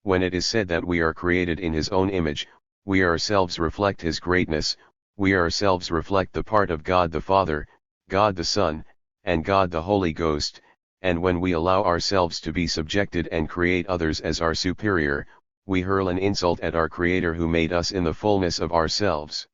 When it is said that we are created in his own image, we ourselves reflect his greatness, we ourselves reflect the part of God the Father, God the Son, and God the Holy Ghost, and when we allow ourselves to be subjected and create others as our superior, we hurl an insult at our Creator who made us in the fullness of ourselves.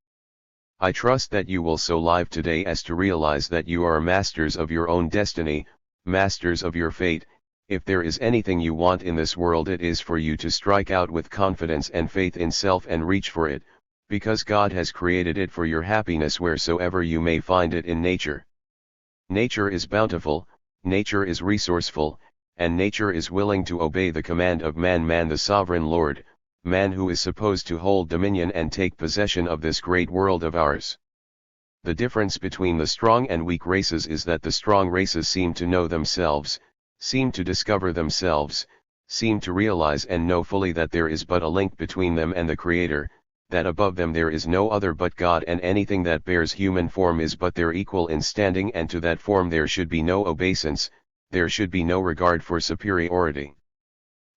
I trust that you will so live today as to realize that you are masters of your own destiny, masters of your fate. If there is anything you want in this world, it is for you to strike out with confidence and faith in self and reach for it, because God has created it for your happiness wheresoever you may find it in nature. Nature is bountiful, nature is resourceful, and nature is willing to obey the command of man, man the sovereign Lord, man who is supposed to hold dominion and take possession of this great world of ours. The difference between the strong and weak races is that the strong races seem to know themselves, seem to discover themselves, seem to realize and know fully that there is but a link between them and the Creator, that above them there is no other but God, and anything that bears human form is but their equal in standing, and to that form there should be no obeisance, there should be no regard for superiority.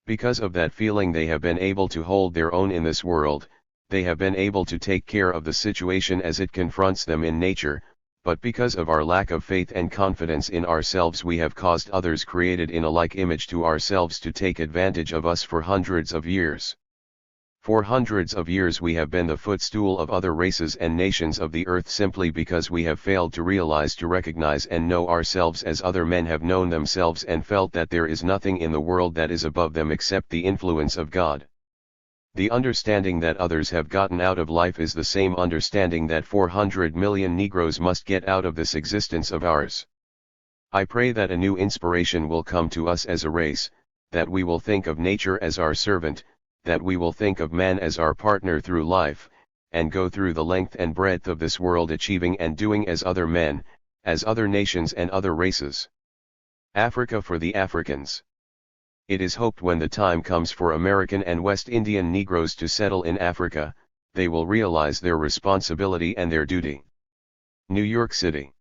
Because of that feeling they have been able to hold their own in this world, they have been able to take care of the situation as it confronts them in nature, but because of our lack of faith and confidence in ourselves we have caused others created in a like image to ourselves to take advantage of us for hundreds of years. For hundreds of years we have been the footstool of other races and nations of the earth simply because we have failed to realize, to recognize and know ourselves as other men have known themselves and felt that there is nothing in the world that is above them except the influence of God. The understanding that others have gotten out of life is the same understanding that 400 million Negroes must get out of this existence of ours. I pray that a new inspiration will come to us as a race, that we will think of nature as our servant, that we will think of man as our partner through life, and go through the length and breadth of this world achieving and doing as other men, as other nations and other races. Africa for the Africans. It is hoped when the time comes for American and West Indian Negroes to settle in Africa, they will realize their responsibility and their duty. New York City.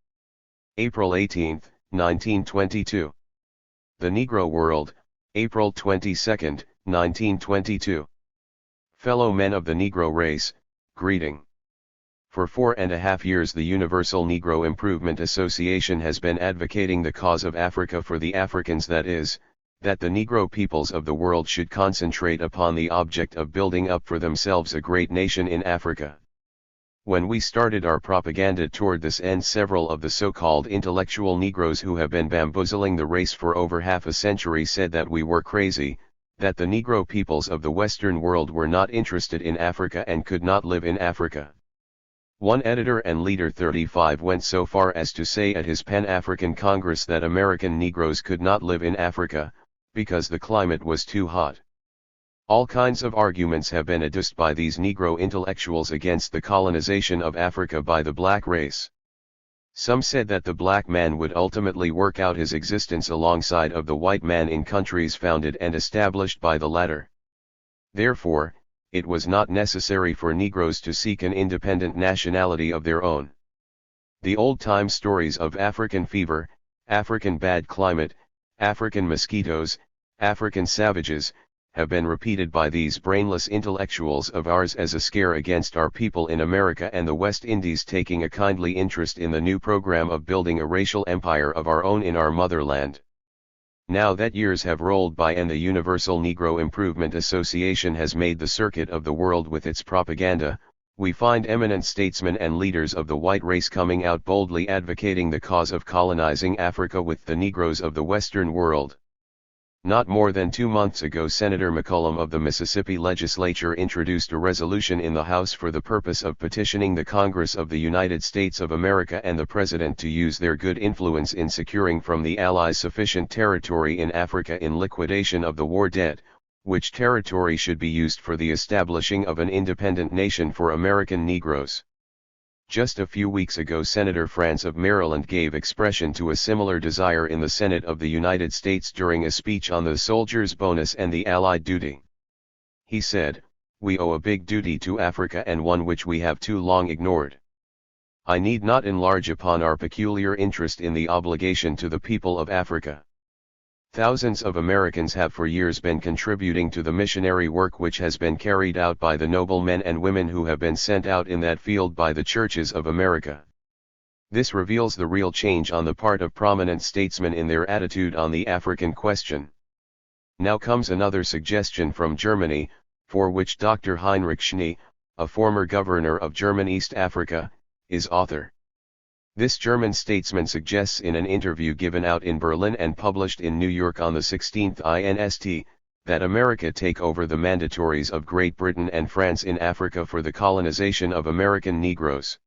April 18, 1922. The Negro World, April 22, 1922. Fellow men of the Negro race, greeting. For 4.5 years the Universal Negro Improvement Association has been advocating the cause of Africa for the Africans, that is, that the Negro peoples of the world should concentrate upon the object of building up for themselves a great nation in Africa. When we started our propaganda toward this end, several of the so-called intellectual Negroes who have been bamboozling the race for over half a century said that we were crazy, that the Negro peoples of the Western world were not interested in Africa and could not live in Africa. One editor and leader 35 went so far as to say at his Pan-African Congress that American Negroes could not live in Africa, because the climate was too hot. All kinds of arguments have been adduced by these Negro intellectuals against the colonization of Africa by the black race. Some said that the black man would ultimately work out his existence alongside of the white man in countries founded and established by the latter. Therefore, it was not necessary for Negroes to seek an independent nationality of their own. The old-time stories of African fever, African bad climate, African mosquitoes, African savages, have been repeated by these brainless intellectuals of ours as a scare against our people in America and the West Indies taking a kindly interest in the new program of building a racial empire of our own in our motherland. Now that years have rolled by and the Universal Negro Improvement Association has made the circuit of the world with its propaganda, we find eminent statesmen and leaders of the white race coming out boldly advocating the cause of colonizing Africa with the Negroes of the Western world. Not more than 2 months ago, Senator McCollum of the Mississippi legislature introduced a resolution in the House for the purpose of petitioning the Congress of the United States of America and the President to use their good influence in securing from the Allies sufficient territory in Africa in liquidation of the war debt, which territory should be used for the establishing of an independent nation for American Negroes. Just a few weeks ago, Senator Franz of Maryland gave expression to a similar desire in the Senate of the United States during a speech on the soldier's bonus and the Allied duty. He said, "We owe a big duty to Africa and one which we have too long ignored. I need not enlarge upon our peculiar interest in the obligation to the people of Africa. Thousands of Americans have for years been contributing to the missionary work which has been carried out by the noble men and women who have been sent out in that field by the churches of America. This reveals the real change on the part of prominent statesmen in their attitude on the African question." Now comes another suggestion from Germany, for which Dr. Heinrich Schnee, a former governor of German East Africa, is author. This German statesman suggests in an interview given out in Berlin and published in New York on the 16th INST, that America take over the mandatories of Great Britain and France in Africa for the colonization of American Negroes.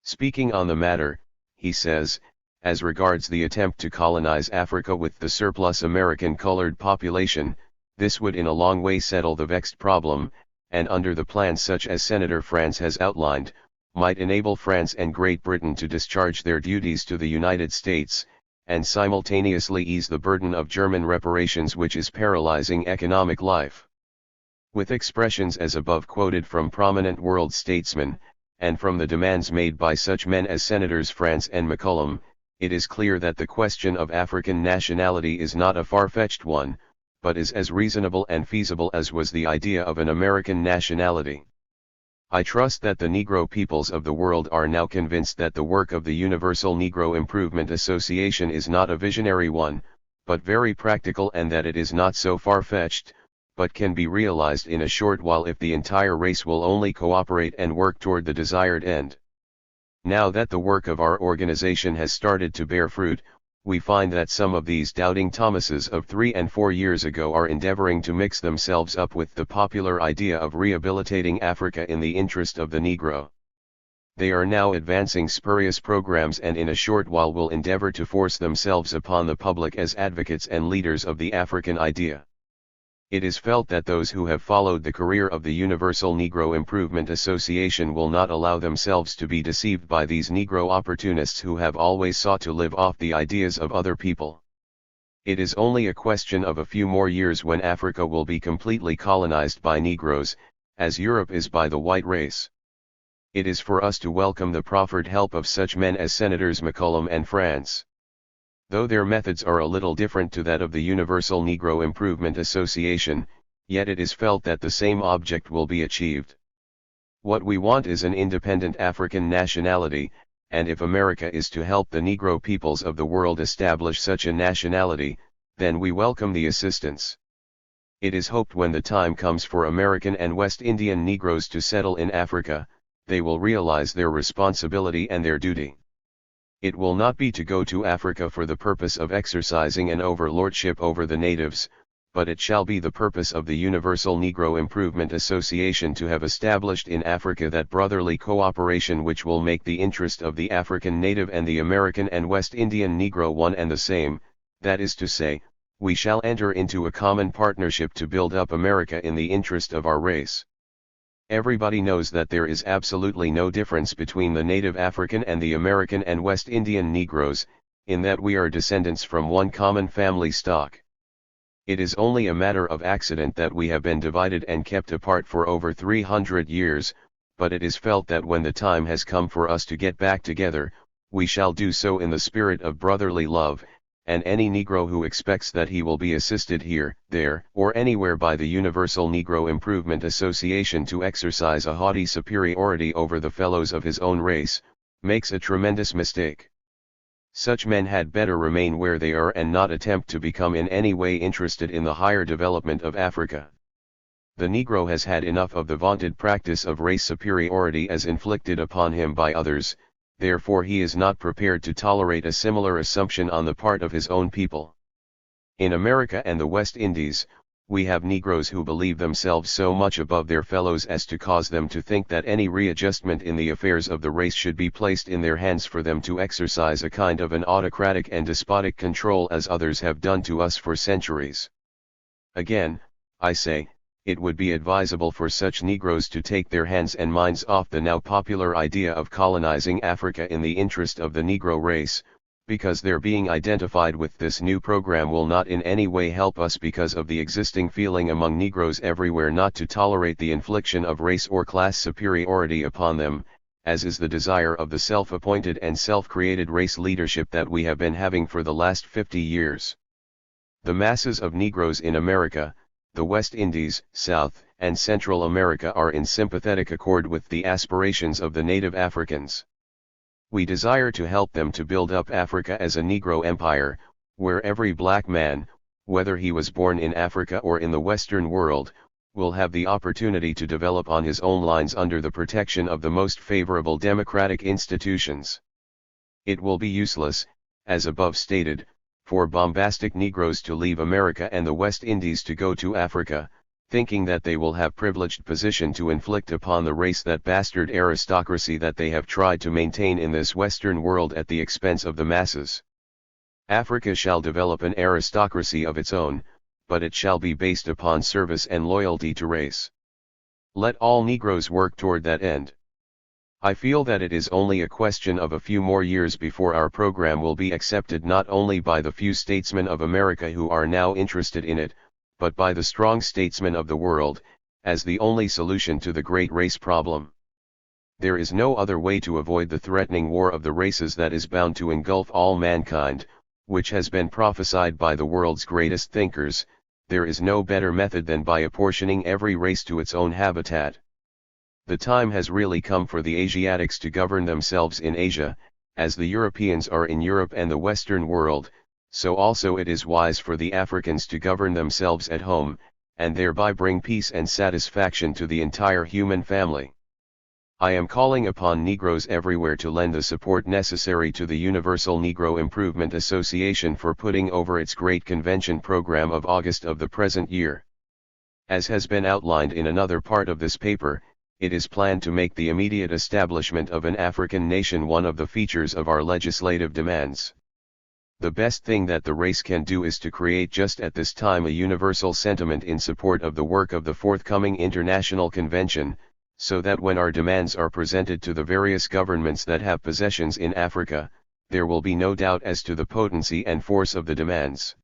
Speaking on the matter, he says, as regards the attempt to colonize Africa with the surplus American colored population, this would in a long way settle the vexed problem, and under the plans such as Senator Franz has outlined, might enable France and Great Britain to discharge their duties to the United States, and simultaneously ease the burden of German reparations which is paralyzing economic life. With expressions as above quoted from prominent world statesmen, and from the demands made by such men as Senators Franz and McCollum, it is clear that the question of African nationality is not a far-fetched one, but is as reasonable and feasible as was the idea of an American nationality. I trust that the Negro peoples of the world are now convinced that the work of the Universal Negro Improvement Association is not a visionary one, but very practical, and that it is not so far-fetched, but can be realized in a short while if the entire race will only cooperate and work toward the desired end. Now that the work of our organization has started to bear fruit, we find that some of these doubting Thomases of 3 and 4 years ago are endeavoring to mix themselves up with the popular idea of rehabilitating Africa in the interest of the Negro. They are now advancing spurious programs and in a short while will endeavor to force themselves upon the public as advocates and leaders of the African idea. It is felt that those who have followed the career of the Universal Negro Improvement Association will not allow themselves to be deceived by these Negro opportunists who have always sought to live off the ideas of other people. It is only a question of a few more years when Africa will be completely colonized by Negroes, as Europe is by the white race. It is for us to welcome the proffered help of such men as Senators McCollum and Franz. Though their methods are a little different to that of the Universal Negro Improvement Association, yet it is felt that the same object will be achieved. What we want is an independent African nationality, and if America is to help the Negro peoples of the world establish such a nationality, then we welcome the assistance. It is hoped when the time comes for American and West Indian Negroes to settle in Africa, they will realize their responsibility and their duty. It will not be to go to Africa for the purpose of exercising an overlordship over the natives, but it shall be the purpose of the Universal Negro Improvement Association to have established in Africa that brotherly cooperation which will make the interest of the African native and the American and West Indian Negro one and the same, that is to say, we shall enter into a common partnership to build up America in the interest of our race. Everybody knows that there is absolutely no difference between the native African and the American and West Indian Negroes, in that we are descendants from one common family stock. It is only a matter of accident that we have been divided and kept apart for over 300 years, but it is felt that when the time has come for us to get back together, we shall do so in the spirit of brotherly love, and any Negro who expects that he will be assisted here, there, or anywhere by the Universal Negro Improvement Association to exercise a haughty superiority over the fellows of his own race, makes a tremendous mistake. Such men had better remain where they are and not attempt to become in any way interested in the higher development of Africa. The Negro has had enough of the vaunted practice of race superiority as inflicted upon him by others, therefore he is not prepared to tolerate a similar assumption on the part of his own people. In America and the West Indies, we have Negroes who believe themselves so much above their fellows as to cause them to think that any readjustment in the affairs of the race should be placed in their hands for them to exercise a kind of an autocratic and despotic control as others have done to us for centuries. Again, I say, it would be advisable for such Negroes to take their hands and minds off the now popular idea of colonizing Africa in the interest of the Negro race, because their being identified with this new program will not in any way help us because of the existing feeling among Negroes everywhere not to tolerate the infliction of race or class superiority upon them, as is the desire of the self-appointed and self-created race leadership that we have been having for the last 50 years. The masses of Negroes in America, the West Indies, South, and Central America are in sympathetic accord with the aspirations of the native Africans. We desire to help them to build up Africa as a Negro empire, where every black man, whether he was born in Africa or in the Western world, will have the opportunity to develop on his own lines under the protection of the most favorable democratic institutions. It will be useless, as above stated, for bombastic Negroes to leave America and the West Indies to go to Africa, thinking that they will have privileged position to inflict upon the race that bastard aristocracy that they have tried to maintain in this Western world at the expense of the masses. Africa shall develop an aristocracy of its own, but it shall be based upon service and loyalty to race. Let all Negroes work toward that end. I feel that it is only a question of a few more years before our program will be accepted not only by the few statesmen of America who are now interested in it, but by the strong statesmen of the world, as the only solution to the great race problem. There is no other way to avoid the threatening war of the races that is bound to engulf all mankind, which has been prophesied by the world's greatest thinkers. There is no better method than by apportioning every race to its own habitat. The time has really come for the Asiatics to govern themselves in Asia, as the Europeans are in Europe and the Western world, so also it is wise for the Africans to govern themselves at home, and thereby bring peace and satisfaction to the entire human family. I am calling upon Negroes everywhere to lend the support necessary to the Universal Negro Improvement Association for putting over its Great Convention program of August of the present year. As has been outlined in another part of this paper, it is planned to make the immediate establishment of an African nation one of the features of our legislative demands. The best thing that the race can do is to create just at this time a universal sentiment in support of the work of the forthcoming International Convention, so that when our demands are presented to the various governments that have possessions in Africa, there will be no doubt as to the potency and force of the demands.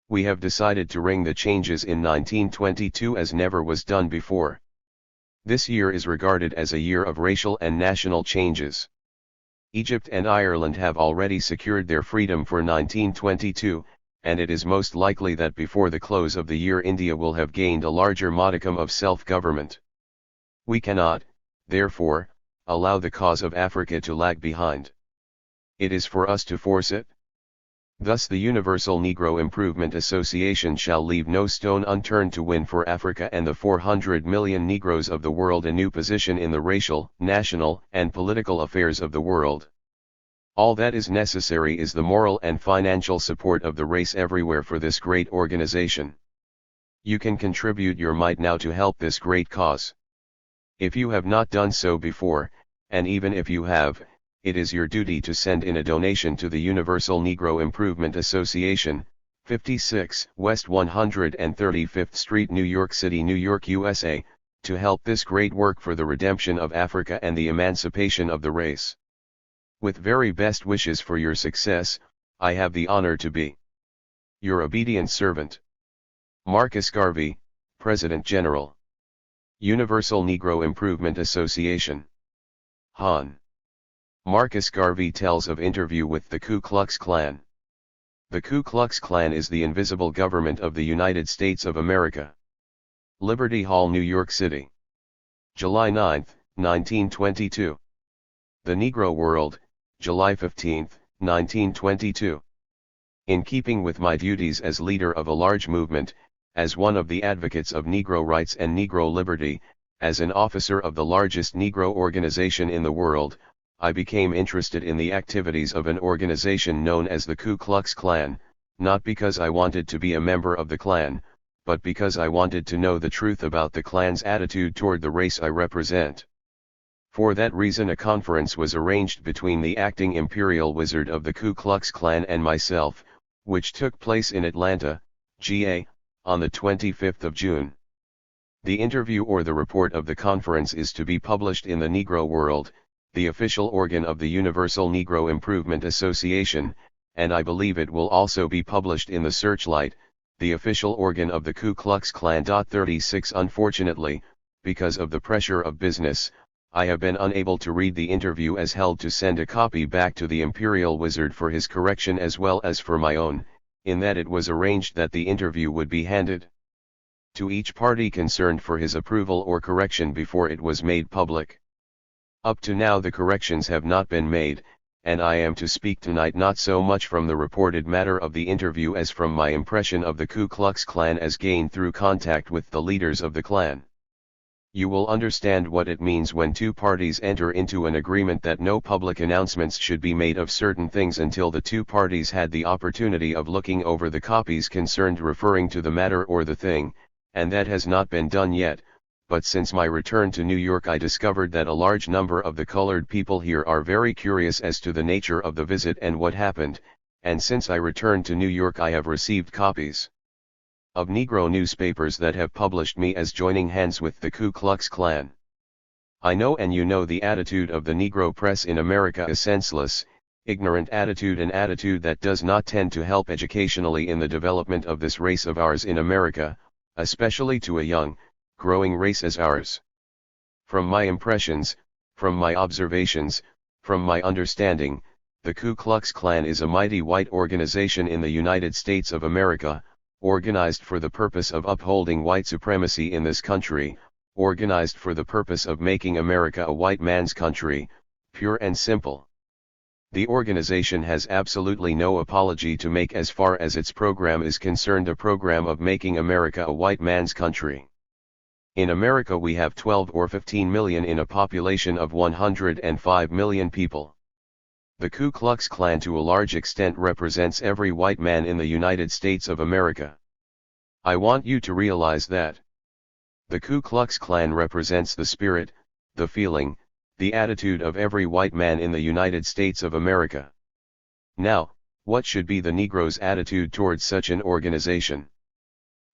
We have decided to ring the changes in 1922 as never was done before. This year is regarded as a year of racial and national changes. Egypt and Ireland have already secured their freedom for 1922, and it is most likely that before the close of the year India will have gained a larger modicum of self-government. We cannot, therefore, allow the cause of Africa to lag behind. It is for us to force it. Thus the Universal Negro Improvement Association shall leave no stone unturned to win for Africa and the 400 million Negroes of the world a new position in the racial, national, and political affairs of the world. All that is necessary is the moral and financial support of the race everywhere for this great organization. You can contribute your might now to help this great cause. If you have not done so before, and even if you have, it is your duty to send in a donation to the Universal Negro Improvement Association, 56 West 135th Street, New York City, New York, USA, to help this great work for the redemption of Africa and the emancipation of the race. With very best wishes for your success, I have the honor to be your obedient servant, Marcus Garvey, President General, Universal Negro Improvement Association. Han. Marcus Garvey tells of interview with the Ku Klux Klan. The Ku Klux Klan is the invisible government of the United States of America. Liberty Hall, New York City. July 9, 1922. The Negro World, July 15, 1922. In keeping with my duties as leader of a large movement, as one of the advocates of Negro rights and Negro liberty, as an officer of the largest Negro organization in the world, I became interested in the activities of an organization known as the Ku Klux Klan, not because I wanted to be a member of the Klan, but because I wanted to know the truth about the Klan's attitude toward the race I represent. For that reason a conference was arranged between the acting imperial wizard of the Ku Klux Klan and myself, which took place in Atlanta, GA, on the 25th of June. The interview or the report of the conference is to be published in the Negro World, the official organ of the Universal Negro Improvement Association, and I believe it will also be published in the Searchlight, the official organ of the Ku Klux Klan. 36 Unfortunately, because of the pressure of business, I have been unable to read the interview as held to send a copy back to the Imperial Wizard for his correction as well as for my own, in that it was arranged that the interview would be handed to each party concerned for his approval or correction before it was made public. Up to now the corrections have not been made, and I am to speak tonight not so much from the reported matter of the interview as from my impression of the Ku Klux Klan as gained through contact with the leaders of the Klan. You will understand what it means when two parties enter into an agreement that no public announcements should be made of certain things until the two parties had the opportunity of looking over the copies concerned referring to the matter or the thing, and that has not been done yet, but since my return to New York I discovered that a large number of the colored people here are very curious as to the nature of the visit and what happened, and since I returned to New York I have received copies of Negro newspapers that have published me as joining hands with the Ku Klux Klan. I know and you know the attitude of the Negro press in America is senseless, ignorant attitude, an attitude that does not tend to help educationally in the development of this race of ours in America, especially to a young, growing race as ours. From my impressions, from my observations, from my understanding, the Ku Klux Klan is a mighty white organization in the United States of America, organized for the purpose of upholding white supremacy in this country, organized for the purpose of making America a white man's country, pure and simple. The organization has absolutely no apology to make as far as its program is concerned, a program of making America a white man's country. In America we have 12 or 15 million in a population of 105 million people. The Ku Klux Klan to a large extent represents every white man in the United States of America. I want you to realize that. The Ku Klux Klan represents the spirit, the feeling, the attitude of every white man in the United States of America. Now, what should be the Negro's attitude towards such an organization?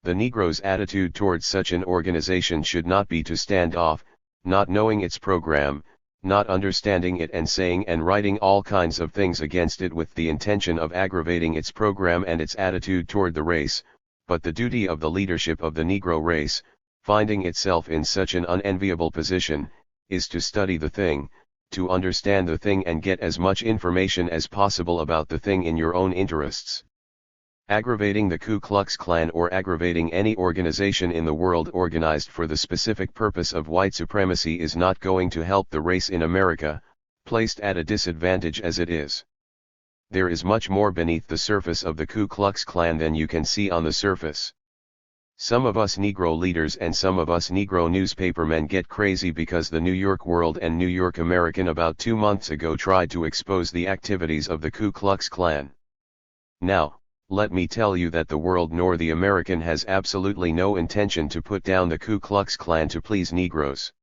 The Negro's attitude towards such an organization should not be to stand off, not knowing its program, not understanding it and saying and writing all kinds of things against it with the intention of aggravating its program and its attitude toward the race, but the duty of the leadership of the Negro race, finding itself in such an unenviable position, is to study the thing, to understand the thing and get as much information as possible about the thing in your own interests. Aggravating the Ku Klux Klan or aggravating any organization in the world organized for the specific purpose of white supremacy is not going to help the race in America, placed at a disadvantage as it is. There is much more beneath the surface of the Ku Klux Klan than you can see on the surface. Some of us Negro leaders and some of us Negro newspapermen get crazy because the New York World and New York American about 2 months ago tried to expose the activities of the Ku Klux Klan. Now, let me tell you that the World nor the American has absolutely no intention to put down the Ku Klux Klan to please Negroes.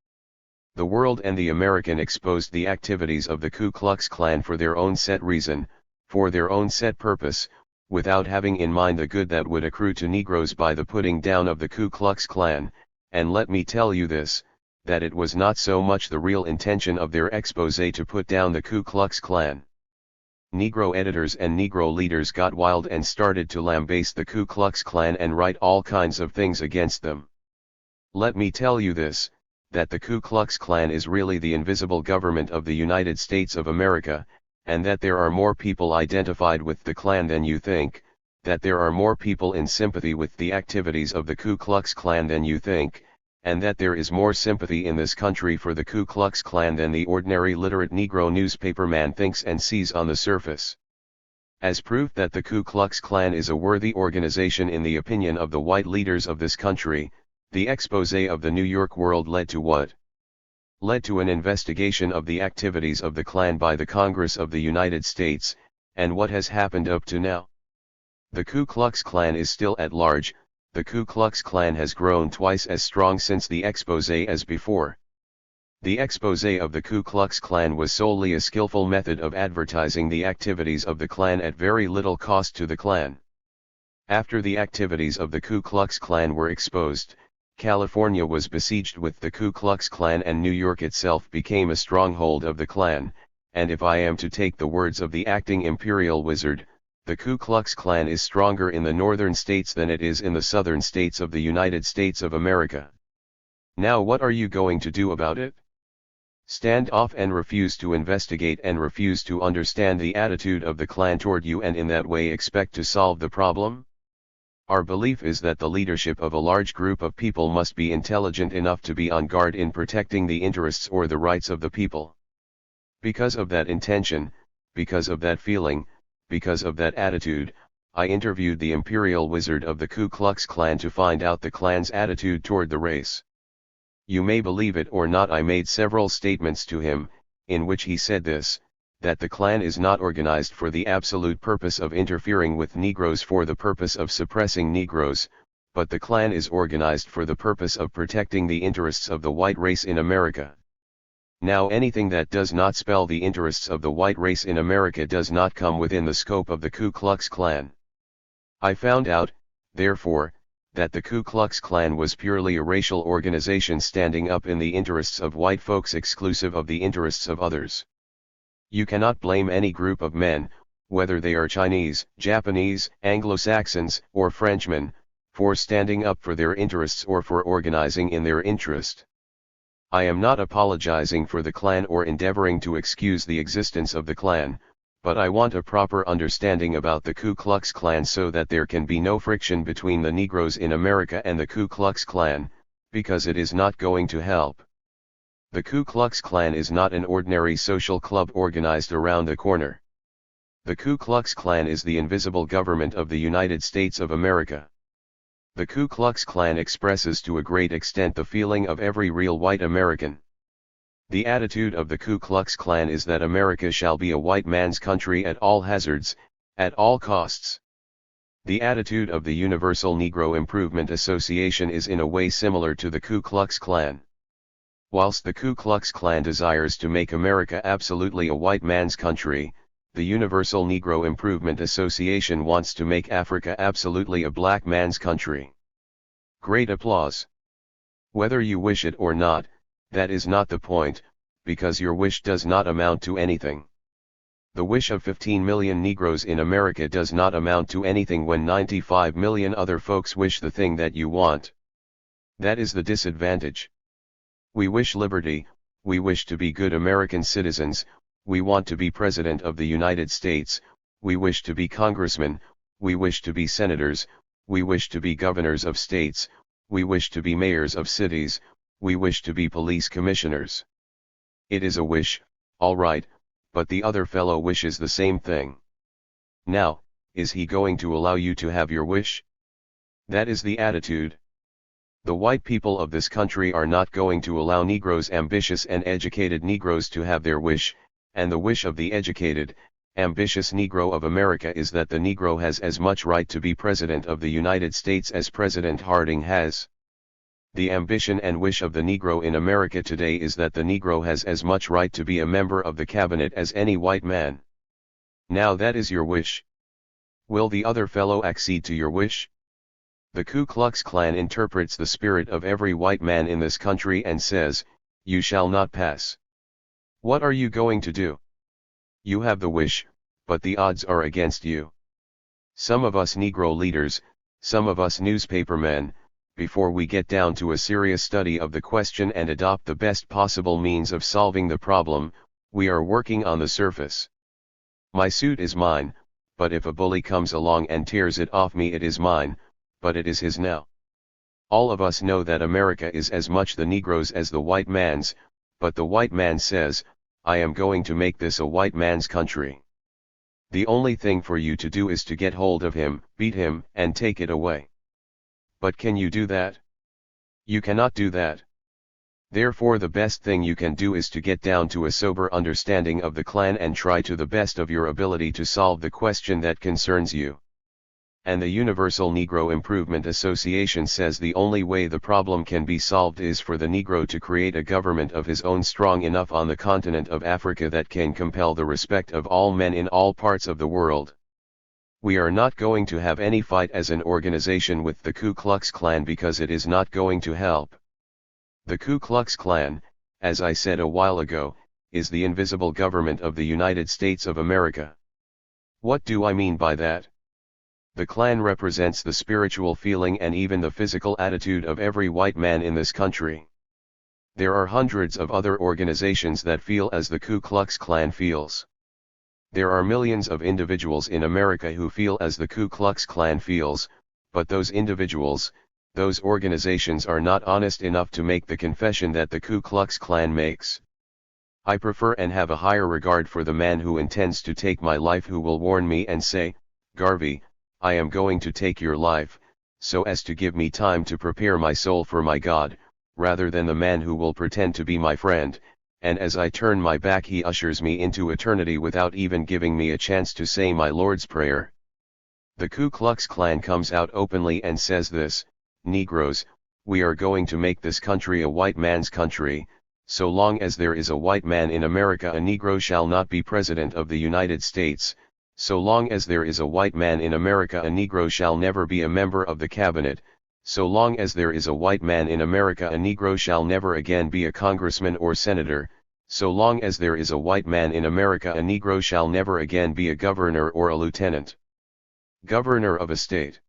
The World and the American exposed the activities of the Ku Klux Klan for their own set reason, for their own set purpose, without having in mind the good that would accrue to Negroes by the putting down of the Ku Klux Klan, and let me tell you this, that it was not so much the real intention of their exposé to put down the Ku Klux Klan. Negro editors and Negro leaders got wild and started to lambaste the Ku Klux Klan and write all kinds of things against them. Let me tell you this, that the Ku Klux Klan is really the invisible government of the United States of America, and that there are more people identified with the Klan than you think, that there are more people in sympathy with the activities of the Ku Klux Klan than you think, and that there is more sympathy in this country for the Ku Klux Klan than the ordinary literate Negro newspaperman thinks and sees on the surface. As proof that the Ku Klux Klan is a worthy organization in the opinion of the white leaders of this country, the exposé of the New York World led to what? Led to an investigation of the activities of the Klan by the Congress of the United States, and what has happened up to now? The Ku Klux Klan is still at large. The Ku Klux Klan has grown twice as strong since the exposé as before. The exposé of the Ku Klux Klan was solely a skillful method of advertising the activities of the Klan at very little cost to the Klan. After the activities of the Ku Klux Klan were exposed, California was besieged with the Ku Klux Klan and New York itself became a stronghold of the Klan, and if I am to take the words of the acting imperial wizard, the Ku Klux Klan is stronger in the northern states than it is in the southern states of the United States of America. Now what are you going to do about it? Stand off and refuse to investigate and refuse to understand the attitude of the Klan toward you and in that way expect to solve the problem? Our belief is that the leadership of a large group of people must be intelligent enough to be on guard in protecting the interests or the rights of the people. Because of that intention, because of that feeling, because of that attitude, I interviewed the imperial wizard of the Ku Klux Klan to find out the Klan's attitude toward the race. You may believe it or not, I made several statements to him, in which he said this, that the Klan is not organized for the absolute purpose of interfering with Negroes for the purpose of suppressing Negroes, but the Klan is organized for the purpose of protecting the interests of the white race in America. Now anything that does not spell the interests of the white race in America does not come within the scope of the Ku Klux Klan. I found out, therefore, that the Ku Klux Klan was purely a racial organization standing up in the interests of white folks exclusive of the interests of others. You cannot blame any group of men, whether they are Chinese, Japanese, Anglo-Saxons, or Frenchmen, for standing up for their interests or for organizing in their interest. I am not apologizing for the Klan or endeavoring to excuse the existence of the Klan, but I want a proper understanding about the Ku Klux Klan so that there can be no friction between the Negroes in America and the Ku Klux Klan, because it is not going to help. The Ku Klux Klan is not an ordinary social club organized around the corner. The Ku Klux Klan is the invisible government of the United States of America. The Ku Klux Klan expresses to a great extent the feeling of every real white American. The attitude of the Ku Klux Klan is that America shall be a white man's country at all hazards, at all costs. The attitude of the Universal Negro Improvement Association is in a way similar to the Ku Klux Klan. Whilst the Ku Klux Klan desires to make America absolutely a white man's country, the Universal Negro Improvement Association wants to make Africa absolutely a black man's country. Great applause. Whether you wish it or not, that is not the point, because your wish does not amount to anything. The wish of 15 million Negroes in America does not amount to anything when 95 million other folks wish the thing that you want. That is the disadvantage. We wish liberty, we wish to be good American citizens, we want to be President of the United States, we wish to be congressmen, we wish to be senators, we wish to be governors of states, we wish to be mayors of cities, we wish to be police commissioners. It is a wish, all right, but the other fellow wishes the same thing. Now, is he going to allow you to have your wish? That is the attitude. The white people of this country are not going to allow Negroes, ambitious and educated Negroes, to have their wish, and the wish of the educated, ambitious Negro of America is that the Negro has as much right to be President of the United States as President Harding has. The ambition and wish of the Negro in America today is that the Negro has as much right to be a member of the cabinet as any white man. Now that is your wish. Will the other fellow accede to your wish? The Ku Klux Klan interprets the spirit of every white man in this country and says, "You shall not pass." What are you going to do? You have the wish, but the odds are against you. Some of us Negro leaders, some of us newspapermen, before we get down to a serious study of the question and adopt the best possible means of solving the problem, we are working on the surface. My suit is mine, but if a bully comes along and tears it off me, it is mine, but it is his now. All of us know that America is as much the Negro's as the white man's, but the white man says, "I am going to make this a white man's country." The only thing for you to do is to get hold of him, beat him, and take it away. But can you do that? You cannot do that. Therefore the best thing you can do is to get down to a sober understanding of the clan and try to the best of your ability to solve the question that concerns you. And the Universal Negro Improvement Association says the only way the problem can be solved is for the Negro to create a government of his own strong enough on the continent of Africa that can compel the respect of all men in all parts of the world. We are not going to have any fight as an organization with the Ku Klux Klan because it is not going to help. The Ku Klux Klan, as I said a while ago, is the invisible government of the United States of America. What do I mean by that? The Klan represents the spiritual feeling and even the physical attitude of every white man in this country. There are hundreds of other organizations that feel as the Ku Klux Klan feels. There are millions of individuals in America who feel as the Ku Klux Klan feels, but those individuals, those organizations are not honest enough to make the confession that the Ku Klux Klan makes. I prefer and have a higher regard for the man who intends to take my life, who will warn me and say, "Garvey, I am going to take your life," so as to give me time to prepare my soul for my God, rather than the man who will pretend to be my friend, and as I turn my back he ushers me into eternity without even giving me a chance to say my Lord's Prayer. The Ku Klux Klan comes out openly and says this: "Negroes, we are going to make this country a white man's country. So long as there is a white man in America, a Negro shall not be President of the United States. So long as there is a white man in America, a Negro shall never be a member of the cabinet. So long as there is a white man in America, a Negro shall never again be a congressman or senator. So long as there is a white man in America, a Negro shall never again be a governor or a lieutenant governor of a state."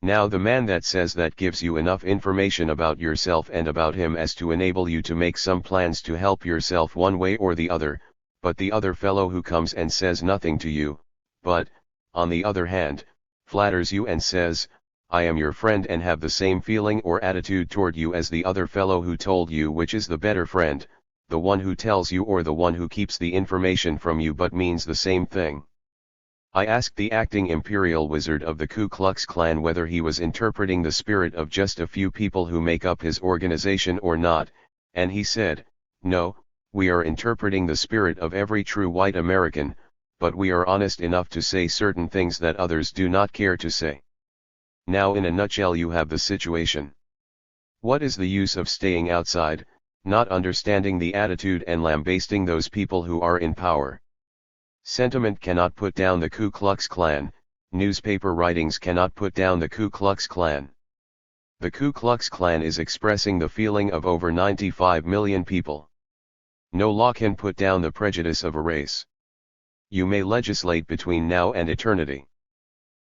Now the man that says that gives you enough information about yourself and about him as to enable you to make some plans to help yourself one way or the other, but the other fellow who comes and says nothing to you, but, on the other hand, flatters you and says, "I am your friend," and have the same feeling or attitude toward you as the other fellow who told you which is the better friend, the one who tells you or the one who keeps the information from you but means the same thing. I asked the acting imperial wizard of the Ku Klux Klan whether he was interpreting the spirit of just a few people who make up his organization or not, and he said, "No, we are interpreting the spirit of every true white American, but we are honest enough to say certain things that others do not care to say." Now in a nutshell you have the situation. What is the use of staying outside, not understanding the attitude and lambasting those people who are in power? Sentiment cannot put down the Ku Klux Klan, newspaper writings cannot put down the Ku Klux Klan. The Ku Klux Klan is expressing the feeling of over 95 million people. No law can put down the prejudice of a race. You may legislate between now and eternity.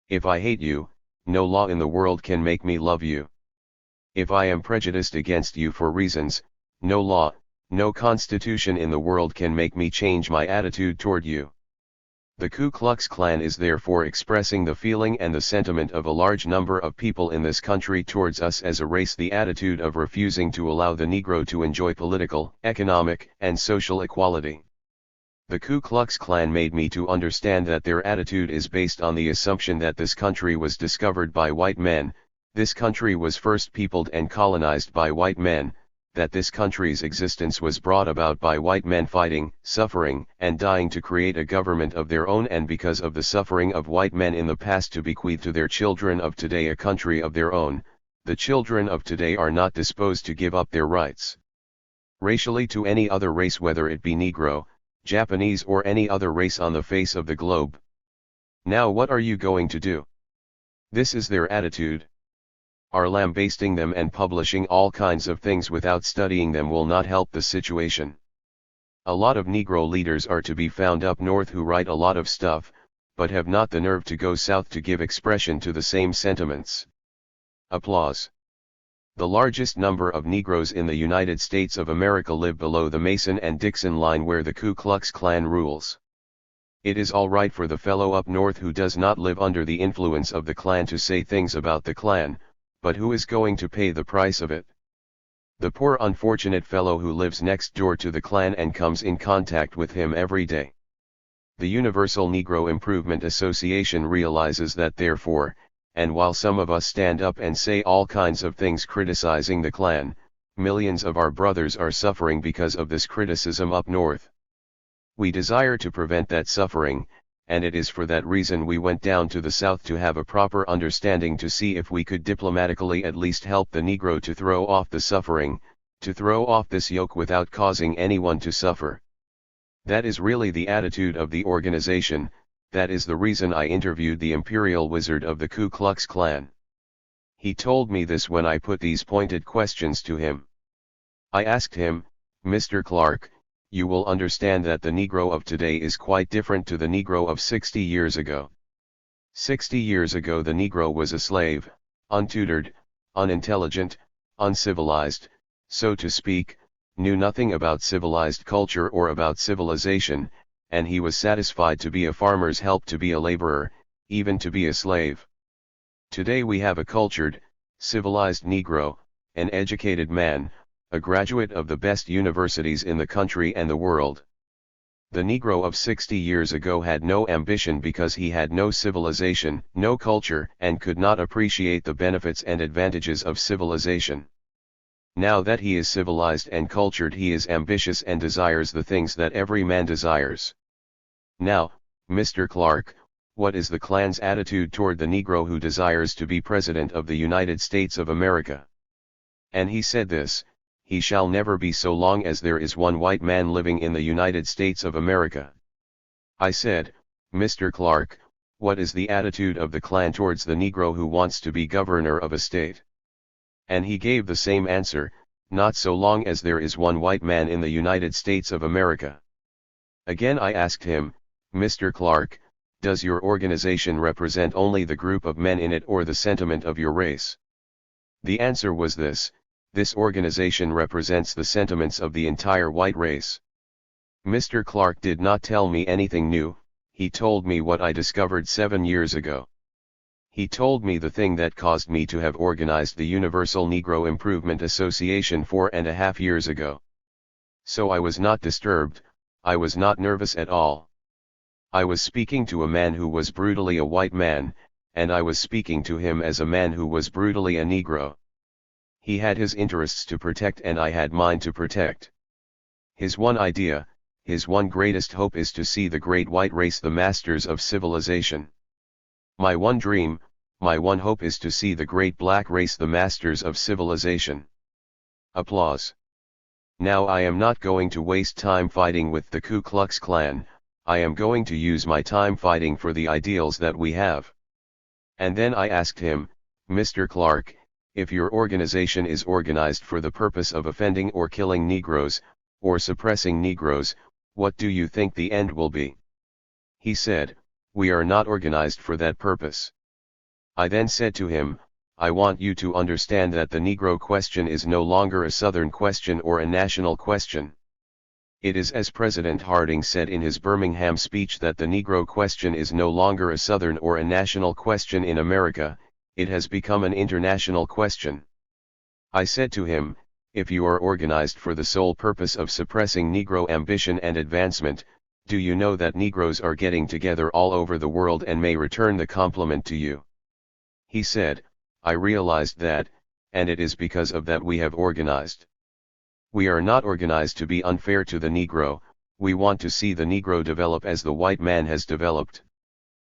If I hate you, no law in the world can make me love you. If I am prejudiced against you for reasons, no law, no constitution in the world can make me change my attitude toward you. The Ku Klux Klan is therefore expressing the feeling and the sentiment of a large number of people in this country towards us as a race, the attitude of refusing to allow the Negro to enjoy political, economic, and social equality. The Ku Klux Klan made me to understand that their attitude is based on the assumption that this country was discovered by white men, this country was first peopled and colonized by white men, that this country's existence was brought about by white men fighting, suffering, and dying to create a government of their own, and because of the suffering of white men in the past to bequeath to their children of today a country of their own, the children of today are not disposed to give up their rights racially to any other race, whether it be Negro, Japanese, or any other race on the face of the globe. Now what are you going to do? This is their attitude. Are lambasting them and publishing all kinds of things without studying them will not help the situation. A lot of Negro leaders are to be found up north who write a lot of stuff, but have not the nerve to go south to give expression to the same sentiments. Applause. The largest number of Negroes in the United States of America live below the Mason and Dixon line, where the Ku Klux Klan rules. It is all right for the fellow up north who does not live under the influence of the Klan to say things about the Klan, but who is going to pay the price of it? The poor unfortunate fellow who lives next door to the Klan and comes in contact with him every day. The Universal Negro Improvement Association realizes that therefore, and while some of us stand up and say all kinds of things criticizing the Klan, millions of our brothers are suffering because of this criticism up north. We desire to prevent that suffering, and it is for that reason we went down to the South to have a proper understanding, to see if we could diplomatically at least help the Negro to throw off the suffering, to throw off this yoke without causing anyone to suffer. That is really the attitude of the organization. That is the reason I interviewed the Imperial Wizard of the Ku Klux Klan. He told me this when I put these pointed questions to him. I asked him, Mr. Clark, you will understand that the Negro of today is quite different to the Negro of 60 years ago. 60 years ago the Negro was a slave, untutored, unintelligent, uncivilized, so to speak, knew nothing about civilized culture or about civilization, and he was satisfied to be a farmer's help, to be a laborer, even to be a slave. Today we have a cultured, civilized Negro, an educated man, a graduate of the best universities in the country and the world. The Negro of 60 years ago had no ambition because he had no civilization, no culture, and could not appreciate the benefits and advantages of civilization. Now that he is civilized and cultured, he is ambitious and desires the things that every man desires. Now, Mr. Clark, what is the Klan's attitude toward the Negro who desires to be President of the United States of America? And he said this: he shall never be so long as there is one white man living in the United States of America. I said, Mr. Clark, what is the attitude of the Klan towards the Negro who wants to be governor of a state? And he gave the same answer: not so long as there is one white man in the United States of America. Again I asked him, Mr. Clark, does your organization represent only the group of men in it or the sentiment of your race? The answer was this: this organization represents the sentiments of the entire white race. Mr. Clark did not tell me anything new. He told me what I discovered 7 years ago. He told me the thing that caused me to have organized the Universal Negro Improvement Association 4.5 years ago. So I was not disturbed, I was not nervous at all. I was speaking to a man who was brutally a white man, and I was speaking to him as a man who was brutally a Negro. He had his interests to protect and I had mine to protect. His one idea, his one greatest hope is to see the great white race the masters of civilization. My one dream, my one hope is to see the great black race the masters of civilization. Applause. Now I am not going to waste time fighting with the Ku Klux Klan. I am going to use my time fighting for the ideals that we have. And then I asked him, Mr. Clark, if your organization is organized for the purpose of offending or killing Negroes, or suppressing Negroes, what do you think the end will be? He said, we are not organized for that purpose. I then said to him, I want you to understand that the Negro question is no longer a Southern question or a national question. It is, as President Harding said in his Birmingham speech, that the Negro question is no longer a Southern or a national question in America, it has become an international question. I said to him, if you are organized for the sole purpose of suppressing Negro ambition and advancement, do you know that Negroes are getting together all over the world and may return the compliment to you? He said, I realized that, and it is because of that we have organized. We are not organized to be unfair to the Negro, we want to see the Negro develop as the white man has developed.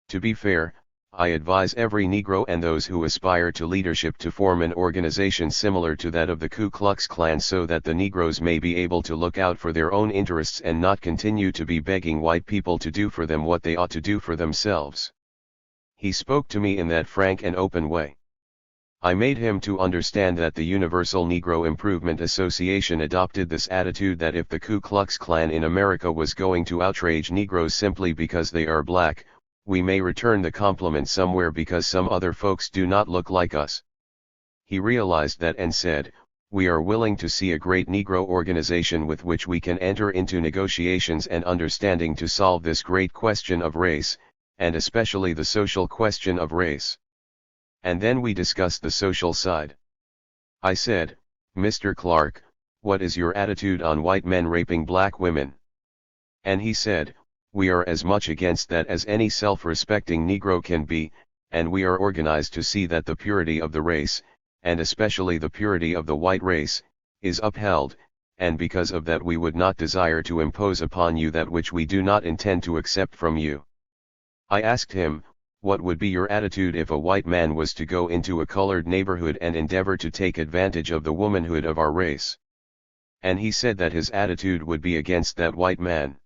To be fair, I advise every Negro and those who aspire to leadership to form an organization similar to that of the Ku Klux Klan so that the Negroes may be able to look out for their own interests and not continue to be begging white people to do for them what they ought to do for themselves. He spoke to me in that frank and open way. I made him to understand that the Universal Negro Improvement Association adopted this attitude that if the Ku Klux Klan in America was going to outrage Negroes simply because they are black, we may return the compliment somewhere because some other folks do not look like us. He realized that and said, we are willing to see a great Negro organization with which we can enter into negotiations and understanding to solve this great question of race, and especially the social question of race. And then we discussed the social side. I said, Mr. Clark, what is your attitude on white men raping black women? And he said, We are as much against that as any self-respecting Negro can be, and we are organized to see that the purity of the race, and especially the purity of the white race, is upheld, and because of that we would not desire to impose upon you that which we do not intend to accept from you. I asked him, what would be your attitude if a white man was to go into a colored neighborhood and endeavor to take advantage of the womanhood of our race? And he said that his attitude would be against that white man.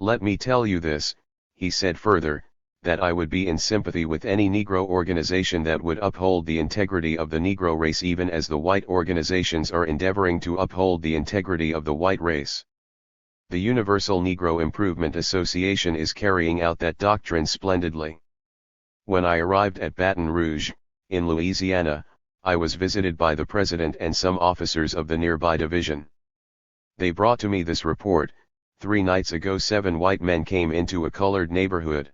Let me tell you this, he said further, that I would be in sympathy with any Negro organization that would uphold the integrity of the Negro race even as the white organizations are endeavoring to uphold the integrity of the white race. The Universal Negro Improvement Association is carrying out that doctrine splendidly. When I arrived at Baton Rouge, in Louisiana, I was visited by the president and some officers of the nearby division. They brought to me this report: 3 nights ago 7 white men came into a colored neighborhood.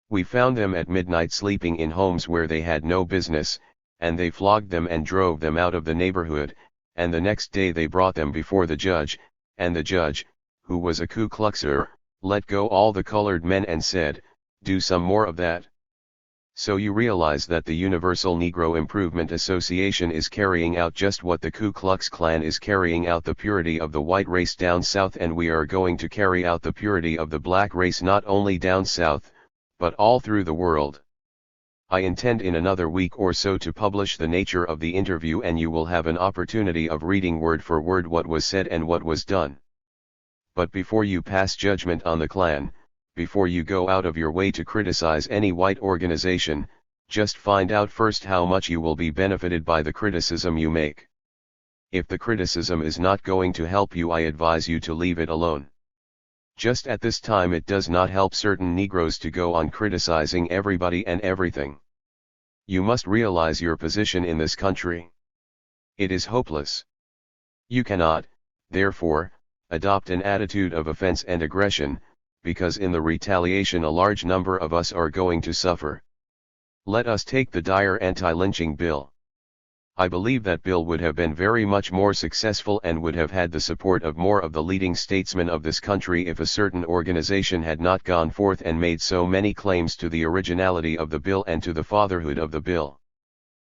We found them at midnight sleeping in homes where they had no business, and they flogged them and drove them out of the neighborhood, and the next day they brought them before the judge, and the judge, who was a Ku Kluxer, let go all the colored men and said, "Do some more of that." So you realize that the Universal Negro Improvement Association is carrying out just what the Ku Klux Klan is carrying out: the purity of the white race down south, and we are going to carry out the purity of the black race not only down south, but all through the world. I intend in another week or so to publish the nature of the interview, and you will have an opportunity of reading word for word what was said and what was done. But before you pass judgment on the Klan, before you go out of your way to criticize any white organization, just find out first how much you will be benefited by the criticism you make. If the criticism is not going to help you, I advise you to leave it alone. Just at this time it does not help certain Negroes to go on criticizing everybody and everything. You must realize your position in this country. It is hopeless. You cannot, therefore, adopt an attitude of offense and aggression, because in the retaliation a large number of us are going to suffer. Let us take the dire anti-lynching bill. I believe that bill would have been very much more successful and would have had the support of more of the leading statesmen of this country if a certain organization had not gone forth and made so many claims to the originality of the bill and to the fatherhood of the bill.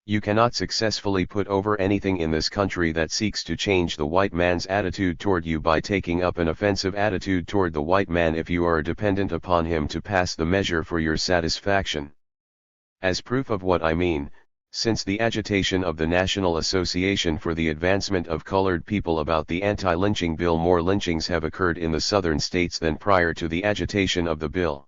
You cannot successfully put over anything in this country that seeks to change the white man's attitude toward you by taking up an offensive attitude toward the white man if you are dependent upon him to pass the measure for your satisfaction. As proof of what I mean, since the agitation of the National Association for the Advancement of Colored People about the anti-lynching bill, more lynchings have occurred in the southern states than prior to the agitation of the bill.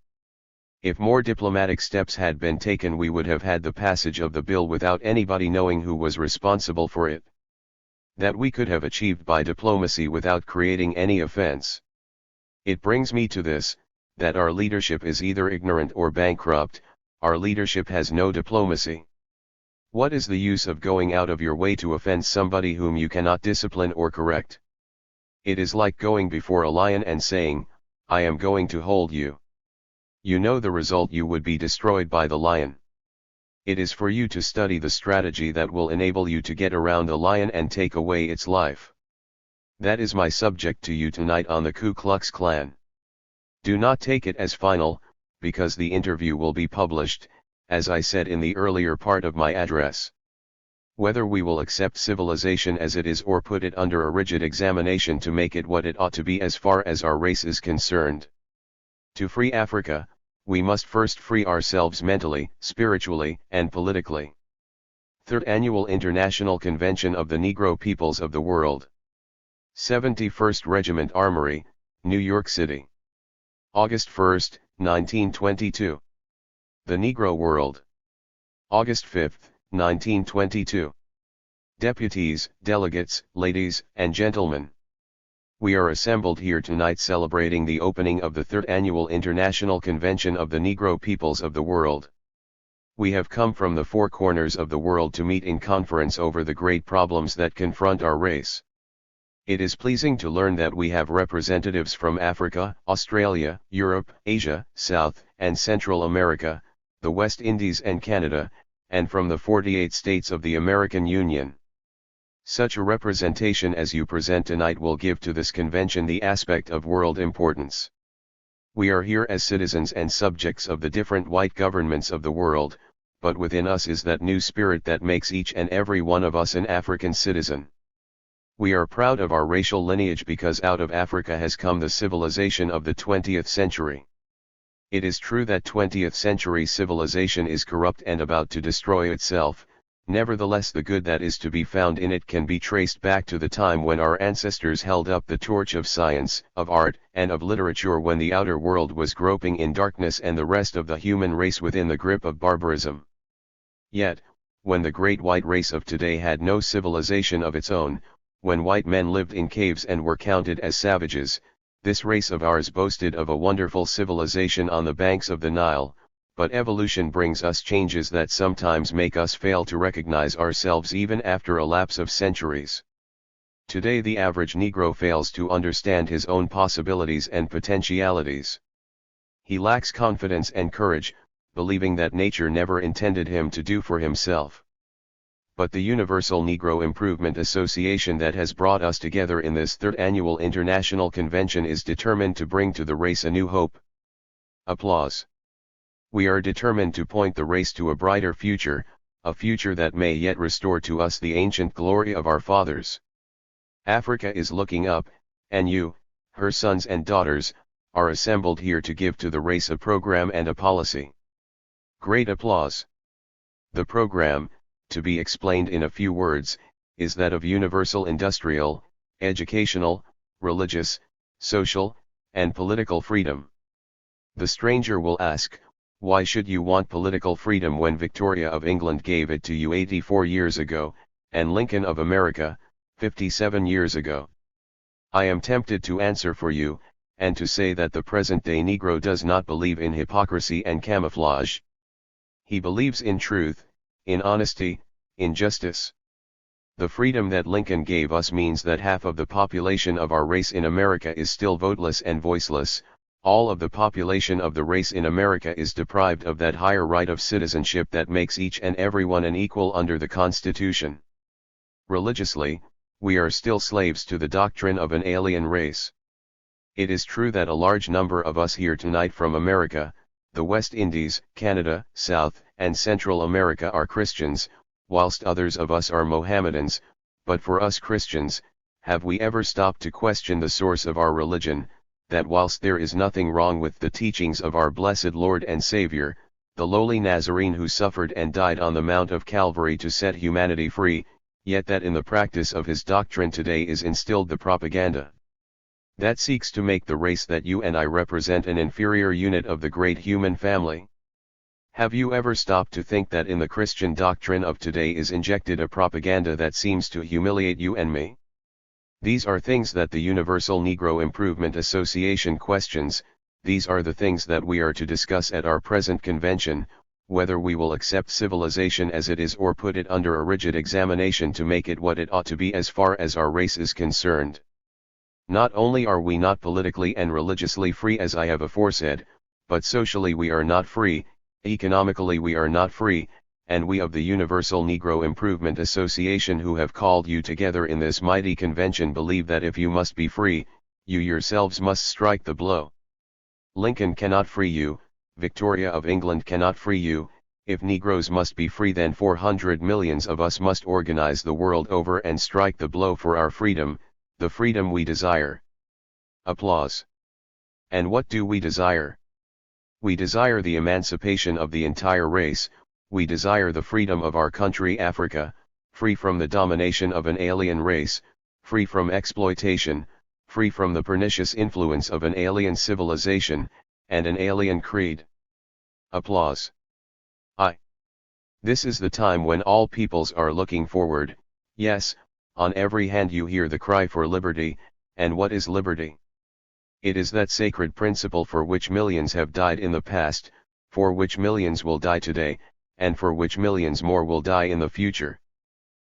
If more diplomatic steps had been taken, we would have had the passage of the bill without anybody knowing who was responsible for it. That we could have achieved by diplomacy without creating any offense. It brings me to this, that our leadership is either ignorant or bankrupt. Our leadership has no diplomacy. What is the use of going out of your way to offend somebody whom you cannot discipline or correct? It is like going before a lion and saying, "I am going to hold you." You know the result: you would be destroyed by the lion. It is for you to study the strategy that will enable you to get around the lion and take away its life. That is my subject to you tonight on the Ku Klux Klan. Do not take it as final, because the interview will be published, as I said in the earlier part of my address. Whether we will accept civilization as it is or put it under a rigid examination to make it what it ought to be as far as our race is concerned. To free Africa, we must first free ourselves mentally, spiritually, and politically. Third Annual International Convention of the Negro Peoples of the World. 71st Regiment Armory, New York City. August 1, 1922. The Negro World. August 5, 1922. Deputies, delegates, ladies and gentlemen. We are assembled here tonight celebrating the opening of the Third Annual International Convention of the Negro Peoples of the World. We have come from the four corners of the world to meet in conference over the great problems that confront our race. It is pleasing to learn that we have representatives from Africa, Australia, Europe, Asia, South and Central America, the West Indies and Canada, and from the 48 states of the American Union. Such a representation as you present tonight will give to this convention the aspect of world importance. We are here as citizens and subjects of the different white governments of the world, but within us is that new spirit that makes each and every one of us an African citizen. We are proud of our racial lineage because out of Africa has come the civilization of the 20th century. It is true that 20th century civilization is corrupt and about to destroy itself, nevertheless the good that is to be found in it can be traced back to the time when our ancestors held up the torch of science, of art, and of literature when the outer world was groping in darkness and the rest of the human race within the grip of barbarism. Yet, when the great white race of today had no civilization of its own, when white men lived in caves and were counted as savages, this race of ours boasted of a wonderful civilization on the banks of the Nile, but evolution brings us changes that sometimes make us fail to recognize ourselves even after a lapse of centuries. Today the average Negro fails to understand his own possibilities and potentialities. He lacks confidence and courage, believing that nature never intended him to do for himself. But the Universal Negro Improvement Association that has brought us together in this third annual international convention is determined to bring to the race a new hope. Applause. We are determined to point the race to a brighter future, a future that may yet restore to us the ancient glory of our fathers. Africa is looking up, and you, her sons and daughters, are assembled here to give to the race a program and a policy. Great applause. The program, to be explained in a few words, is that of universal industrial, educational, religious, social, and political freedom. The stranger will ask, why should you want political freedom when Victoria of England gave it to you 84 years ago, and Lincoln of America, 57 years ago? I am tempted to answer for you, and to say that the present-day Negro does not believe in hypocrisy and camouflage. He believes in truth, in honesty, in justice. The freedom that Lincoln gave us means that half of the population of our race in America is still voteless and voiceless. All of the population of the race in America is deprived of that higher right of citizenship that makes each and every one an equal under the Constitution. Religiously, we are still slaves to the doctrine of an alien race. It is true that a large number of us here tonight from America, the West Indies, Canada, South and Central America are Christians, whilst others of us are Mohammedans, but for us Christians, have we ever stopped to question the source of our religion, that whilst there is nothing wrong with the teachings of our blessed Lord and Savior, the lowly Nazarene who suffered and died on the Mount of Calvary to set humanity free, yet that in the practice of his doctrine today is instilled the propaganda that seeks to make the race that you and I represent an inferior unit of the great human family? Have you ever stopped to think that in the Christian doctrine of today is injected a propaganda that seems to humiliate you and me? These are things that the Universal Negro Improvement Association questions. These are the things that we are to discuss at our present convention, whether we will accept civilization as it is or put it under a rigid examination to make it what it ought to be as far as our race is concerned. Not only are we not politically and religiously free as I have aforesaid, but socially we are not free, economically we are not free, and we of the Universal Negro Improvement Association who have called you together in this mighty convention believe that if you must be free, you yourselves must strike the blow. Lincoln cannot free you, Victoria of England cannot free you. If Negroes must be free, then 400 millions of us must organize the world over and strike the blow for our freedom, the freedom we desire. Applause. And what do we desire? We desire the emancipation of the entire race. We desire the freedom of our country Africa, free from the domination of an alien race, free from exploitation, free from the pernicious influence of an alien civilization, and an alien creed. Applause. This is the time when all peoples are looking forward. Yes, on every hand you hear the cry for liberty, and what is liberty? It is that sacred principle for which millions have died in the past, for which millions will die today, and for which millions more will die in the future.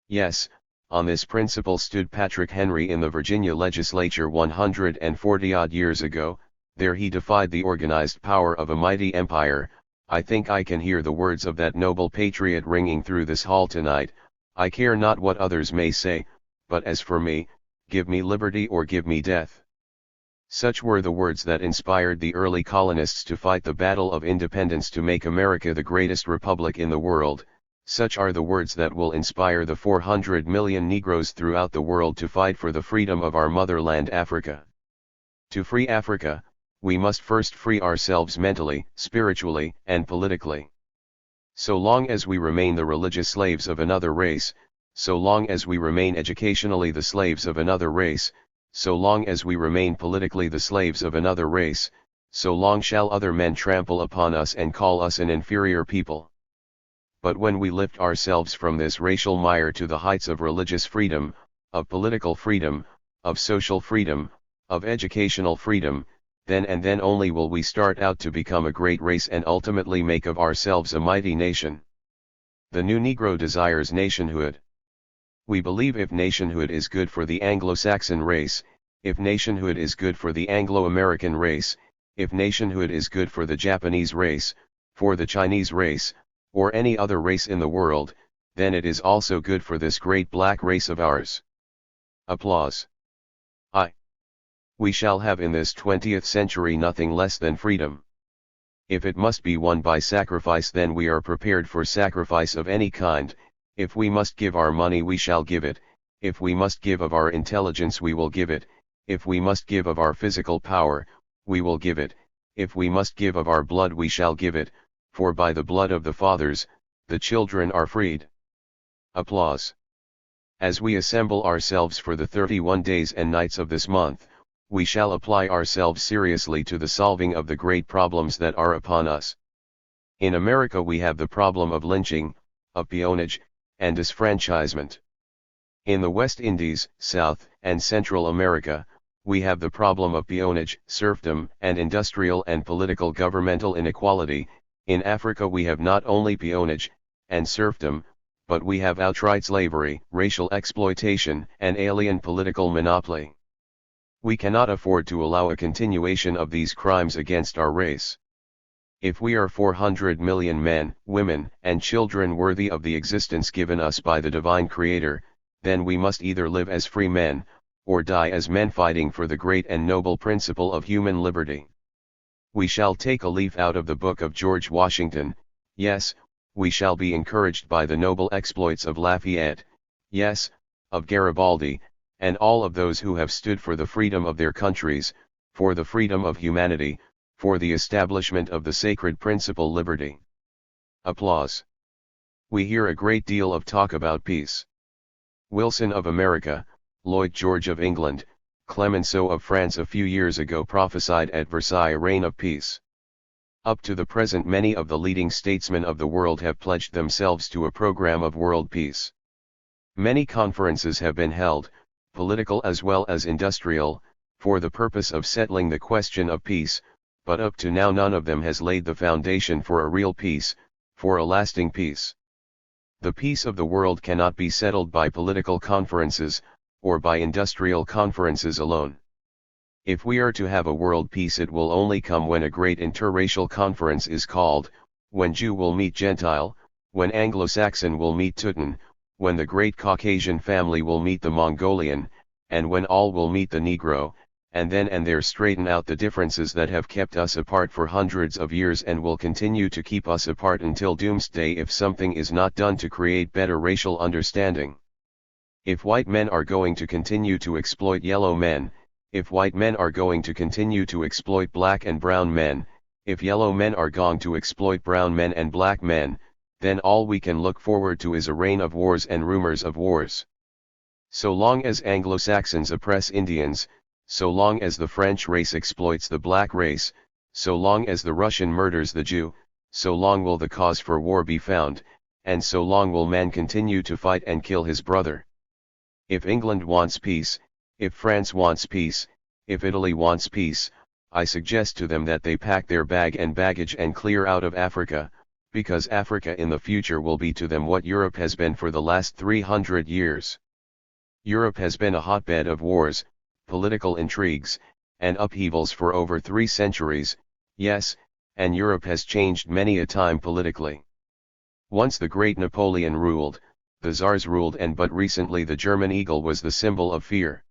Yes, on this principle stood Patrick Henry in the Virginia legislature 140-odd years ago. There he defied the organized power of a mighty empire. I think I can hear the words of that noble patriot ringing through this hall tonight. I care not what others may say, but as for me, give me liberty or give me death. Such were the words that inspired the early colonists to fight the battle of independence to make America the greatest republic in the world. Such are the words that will inspire the 400 million Negroes throughout the world to fight for the freedom of our motherland Africa. To free Africa, we must first free ourselves mentally, spiritually, and politically. So long as we remain the religious slaves of another race, so long as we remain educationally the slaves of another race, so long as we remain politically the slaves of another race, so long shall other men trample upon us and call us an inferior people. But when we lift ourselves from this racial mire to the heights of religious freedom, of political freedom, of social freedom, of educational freedom, then and then only will we start out to become a great race and ultimately make of ourselves a mighty nation. The new Negro desires nationhood. We believe if nationhood is good for the Anglo-Saxon race, if nationhood is good for the Anglo-American race, if nationhood is good for the Japanese race, for the Chinese race, or any other race in the world, then it is also good for this great black race of ours. Applause. We shall have in this 20th century nothing less than freedom. If it must be won by sacrifice, then we are prepared for sacrifice of any kind. If we must give our money, we shall give it. If we must give of our intelligence, we will give it. If we must give of our physical power, we will give it. If we must give of our blood, we shall give it, for by the blood of the fathers, the children are freed. Applause. As we assemble ourselves for the 31 days and nights of this month, we shall apply ourselves seriously to the solving of the great problems that are upon us. In America we have the problem of lynching, of peonage, and disfranchisement. In the West Indies, South and Central America, we have the problem of peonage, serfdom, and industrial and political governmental inequality. In Africa we have not only peonage and serfdom, but we have outright slavery, racial exploitation, and alien political monopoly. We cannot afford to allow a continuation of these crimes against our race. If we are 400 million men, women, and children worthy of the existence given us by the divine Creator, then we must either live as free men, or die as men fighting for the great and noble principle of human liberty. We shall take a leaf out of the book of George Washington. Yes, we shall be encouraged by the noble exploits of Lafayette, yes, of Garibaldi, and all of those who have stood for the freedom of their countries, for the freedom of humanity, for the establishment of the sacred principle liberty. Applause. We hear a great deal of talk about peace. Wilson of America, Lloyd George of England, Clemenceau of France a few years ago prophesied at Versailles a reign of peace. Up to the present many of the leading statesmen of the world have pledged themselves to a program of world peace. Many conferences have been held, political as well as industrial, for the purpose of settling the question of peace, but up to now none of them has laid the foundation for a real peace, for a lasting peace. The peace of the world cannot be settled by political conferences, or by industrial conferences alone. If we are to have a world peace, it will only come when a great interracial conference is called, when Jew will meet Gentile, when Anglo-Saxon will meet Teuton, when the great Caucasian family will meet the Mongolian, and when all will meet the Negro, and then and there straighten out the differences that have kept us apart for hundreds of years and will continue to keep us apart until doomsday if something is not done to create better racial understanding. If white men are going to continue to exploit yellow men, if white men are going to continue to exploit black and brown men, if yellow men are going to exploit brown men and black men, then all we can look forward to is a reign of wars and rumors of wars. So long as Anglo-Saxons oppress Indians, so long as the French race exploits the black race, so long as the Russian murders the Jew, so long will the cause for war be found, and so long will man continue to fight and kill his brother. If England wants peace, if France wants peace, if Italy wants peace, I suggest to them that they pack their bag and baggage and clear out of Africa, because Africa in the future will be to them what Europe has been for the last 300 years. Europe has been a hotbed of wars, political intrigues, and upheavals for over 3 centuries, yes, and Europe has changed many a time politically. Once the great Napoleon ruled, the Tsars ruled, and but recently the German eagle was the symbol of fear.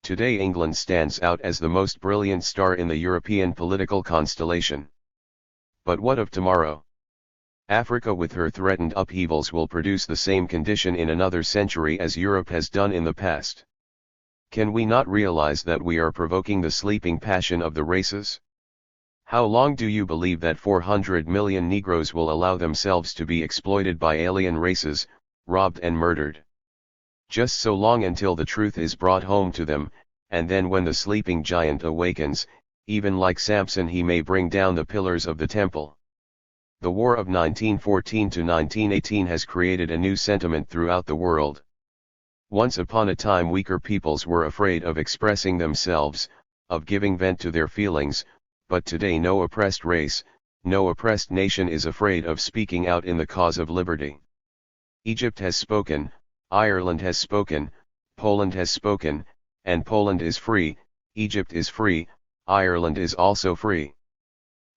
Today England stands out as the most brilliant star in the European political constellation. But what of tomorrow? Africa with her threatened upheavals will produce the same condition in another century as Europe has done in the past. Can we not realize that we are provoking the sleeping passion of the races? How long do you believe that 400 million Negroes will allow themselves to be exploited by alien races, robbed and murdered? Just so long until the truth is brought home to them, and then when the sleeping giant awakens, even like Samson he may bring down the pillars of the temple. The war of 1914 to 1918 has created a new sentiment throughout the world. Once upon a time weaker peoples were afraid of expressing themselves, of giving vent to their feelings, but today no oppressed race, no oppressed nation is afraid of speaking out in the cause of liberty. Egypt has spoken, Ireland has spoken, Poland has spoken, and Poland is free, Egypt is free, Ireland is also free.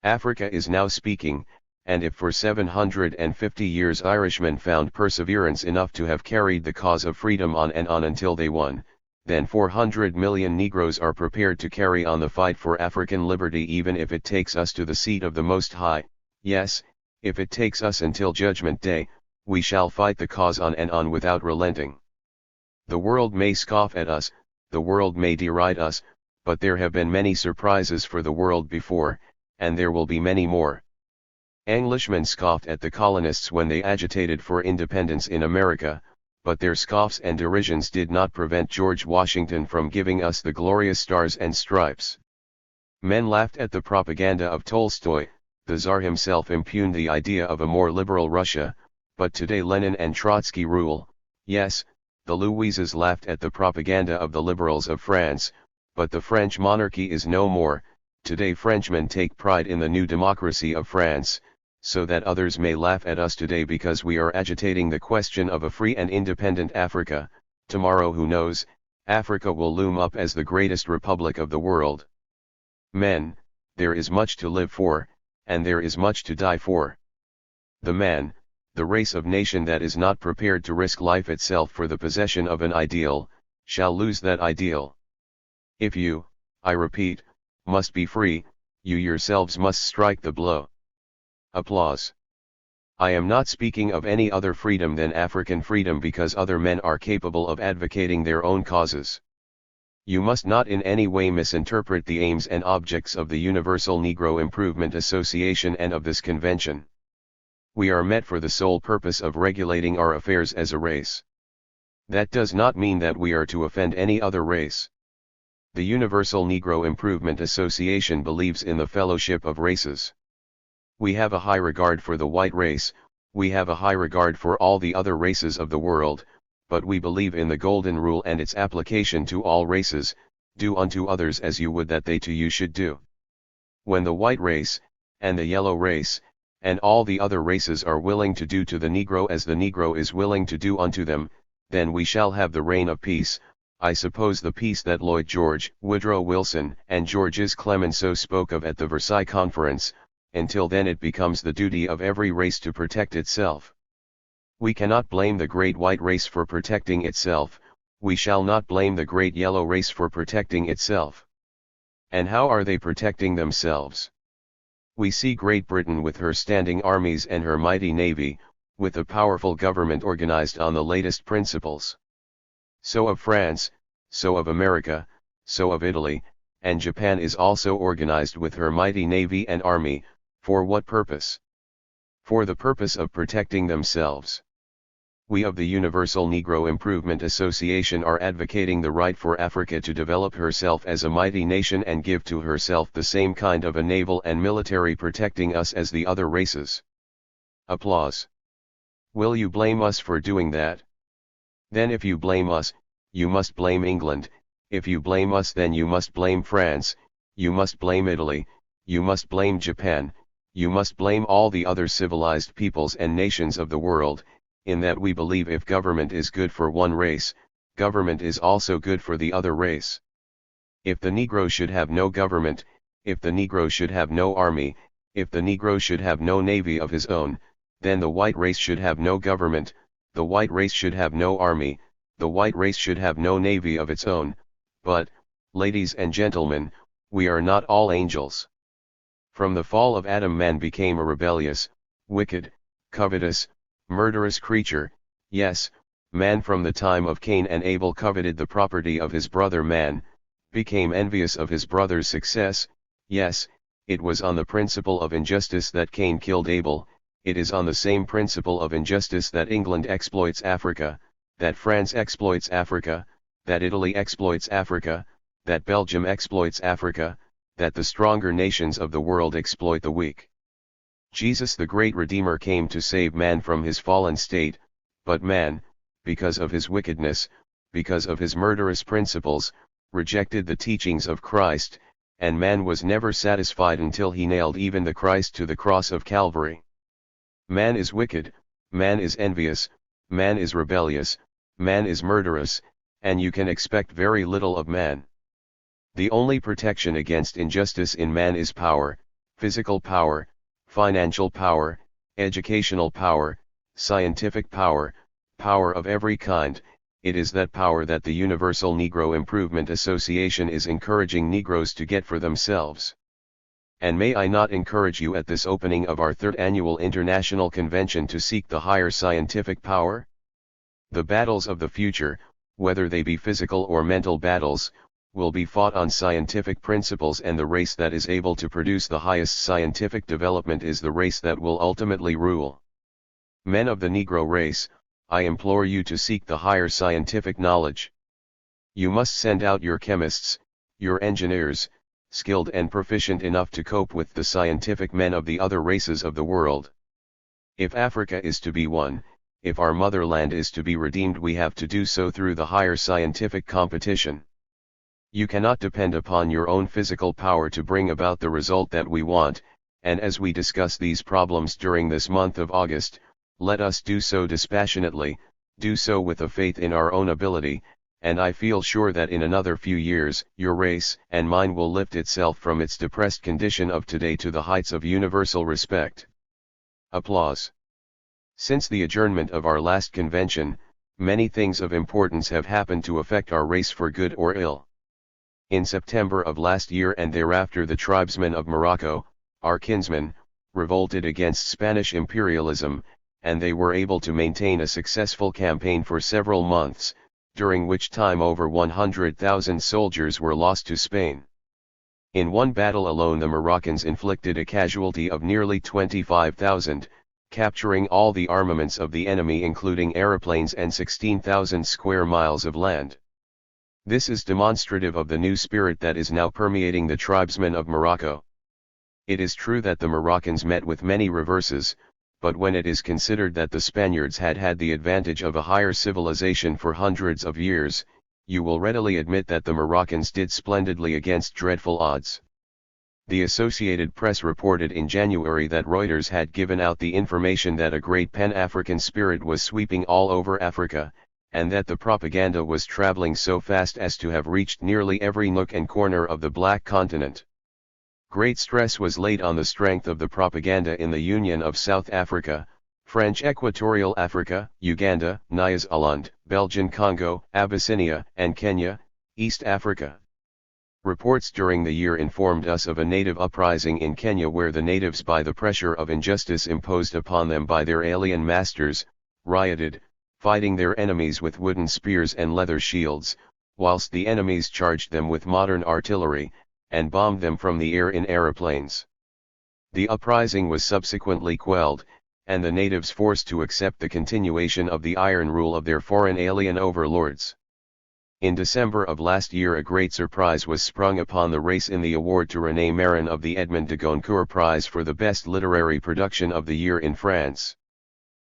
Africa is now speaking, and if for 750 years Irishmen found perseverance enough to have carried the cause of freedom on and on until they won, then 400 million Negroes are prepared to carry on the fight for African liberty even if it takes us to the seat of the Most High. Yes, if it takes us until Judgment Day, we shall fight the cause on and on without relenting. The world may scoff at us, the world may deride us, but there have been many surprises for the world before, and there will be many more. Englishmen scoffed at the colonists when they agitated for independence in America, but their scoffs and derisions did not prevent George Washington from giving us the glorious Stars and Stripes. Men laughed at the propaganda of Tolstoy, the Tsar himself impugned the idea of a more liberal Russia, but today Lenin and Trotsky rule. Yes, the Louises laughed at the propaganda of the liberals of France, but the French monarchy is no more. Today Frenchmen take pride in the new democracy of France, so that others may laugh at us today because we are agitating the question of a free and independent Africa. Tomorrow, who knows, Africa will loom up as the greatest republic of the world. Men, there is much to live for, and there is much to die for. The man, the race of nation that is not prepared to risk life itself for the possession of an ideal, shall lose that ideal. If you, I repeat, must be free, you yourselves must strike the blow. Applause. I am not speaking of any other freedom than African freedom because other men are capable of advocating their own causes. You must not in any way misinterpret the aims and objects of the Universal Negro Improvement Association and of this convention. We are met for the sole purpose of regulating our affairs as a race. That does not mean that we are to offend any other race. The Universal Negro Improvement Association believes in the fellowship of races. We have a high regard for the white race, we have a high regard for all the other races of the world, but we believe in the Golden Rule and its application to all races: do unto others as you would that they to you should do. When the white race, and the yellow race, and all the other races are willing to do to the Negro as the Negro is willing to do unto them, then we shall have the reign of peace, I suppose the peace that Lloyd George, Woodrow Wilson, and Georges Clemenceau spoke of at the Versailles Conference. Until then it becomes the duty of every race to protect itself. We cannot blame the great white race for protecting itself, we shall not blame the great yellow race for protecting itself. And how are they protecting themselves? We see Great Britain with her standing armies and her mighty navy, with a powerful government organized on the latest principles. So of France, so of America, so of Italy, and Japan is also organized with her mighty navy and army. For what purpose? For the purpose of protecting themselves. We of the Universal Negro Improvement Association are advocating the right for Africa to develop herself as a mighty nation and give to herself the same kind of a naval and military protecting us as the other races. Applause. Will you blame us for doing that? Then if you blame us, you must blame England. If you blame us, then you must blame France, you must blame Italy, you must blame Japan, you must blame all the other civilized peoples and nations of the world, in that we believe if government is good for one race, government is also good for the other race. If the Negro should have no government, if the Negro should have no army, if the Negro should have no navy of his own, then the white race should have no government, the white race should have no army, the white race should have no navy of its own. But, Ladies and gentlemen, we are not all angels. From the fall of Adam, man became a rebellious, wicked, covetous, murderous creature. Yes, man from the time of Cain and Abel coveted the property of his brother man, became envious of his brother's success. Yes, it was on the principle of injustice that Cain killed Abel. It is on the same principle of injustice that England exploits Africa, that France exploits Africa, that Italy exploits Africa, that Belgium exploits Africa, that the stronger nations of the world exploit the weak. Jesus the great Redeemer came to save man from his fallen state, but man, because of his wickedness, because of his murderous principles, rejected the teachings of Christ, and man was never satisfied until he nailed even the Christ to the cross of Calvary. Man is wicked, man is envious, man is rebellious, man is murderous, and you can expect very little of man. The only protection against injustice in man is power, physical power, financial power, educational power, scientific power, power of every kind. It is that power that the Universal Negro Improvement Association is encouraging Negroes to get for themselves. And may I not encourage you at this opening of our third annual International Convention to seek the higher scientific power? The battles of the future, whether they be physical or mental battles, will be fought on scientific principles, and the race that is able to produce the highest scientific development is the race that will ultimately rule. Men of the Negro race, I implore you to seek the higher scientific knowledge. You must send out your chemists, your engineers, skilled and proficient enough to cope with the scientific men of the other races of the world. If Africa is to be won, if our motherland is to be redeemed, we have to do so through the higher scientific competition. You cannot depend upon your own physical power to bring about the result that we want, and as we discuss these problems during this month of August, let us do so dispassionately, do so with a faith in our own ability, and I feel sure that in another few years, your race and mine will lift itself from its depressed condition of today to the heights of universal respect. Applause. Since the adjournment of our last convention, many things of importance have happened to affect our race for good or ill. In September of last year and thereafter, the tribesmen of Morocco, our kinsmen, revolted against Spanish imperialism, and they were able to maintain a successful campaign for several months, during which time over 100,000 soldiers were lost to Spain. In one battle alone, the Moroccans inflicted a casualty of nearly 25,000, capturing all the armaments of the enemy, including aeroplanes and 16,000 square miles of land. This is demonstrative of the new spirit that is now permeating the tribesmen of Morocco. It is true that the Moroccans met with many reverses, but when it is considered that the Spaniards had had the advantage of a higher civilization for hundreds of years, you will readily admit that the Moroccans did splendidly against dreadful odds. The Associated Press reported in January that Reuters had given out the information that a great Pan-African spirit was sweeping all over Africa, and that the propaganda was traveling so fast as to have reached nearly every nook and corner of the Black Continent. Great stress was laid on the strength of the propaganda in the Union of South Africa, French Equatorial Africa, Uganda, Nyasaland, Belgian Congo, Abyssinia, and Kenya, East Africa. Reports during the year informed us of a native uprising in Kenya, where the natives, by the pressure of injustice imposed upon them by their alien masters, rioted, fighting their enemies with wooden spears and leather shields, whilst the enemies charged them with modern artillery, and bombed them from the air in aeroplanes. The uprising was subsequently quelled, and the natives forced to accept the continuation of the iron rule of their foreign alien overlords. In December of last year, a great surprise was sprung upon the race in the award to René Marin of the Edmond de Goncourt Prize for the best literary production of the year in France.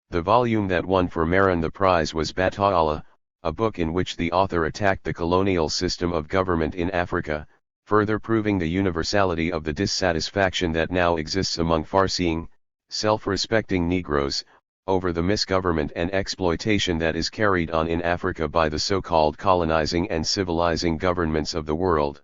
The volume that won for Marin the prize was Bataala, a book in which the author attacked the colonial system of government in Africa, further proving the universality of the dissatisfaction that now exists among far-seeing, self-respecting Negroes, over the misgovernment and exploitation that is carried on in Africa by the so-called colonizing and civilizing governments of the world.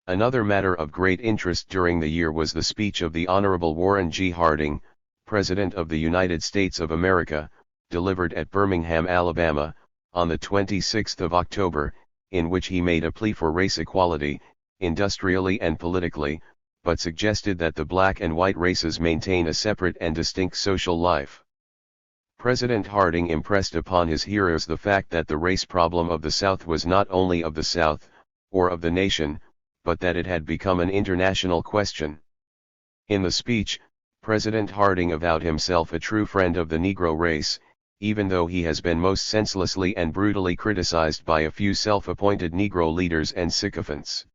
Another matter of great interest during the year was the speech of the Honorable Warren G. Harding, President of the United States of America, delivered at Birmingham, Alabama, on the 26th of October, in which he made a plea for race equality, industrially and politically, but suggested that the black and white races maintain a separate and distinct social life. President Harding impressed upon his hearers the fact that the race problem of the South was not only of the South, or of the nation, but that it had become an international question. In the speech, President Harding avowed himself a true friend of the Negro race, even though he has been most senselessly and brutally criticized by a few self-appointed Negro leaders and sycophants.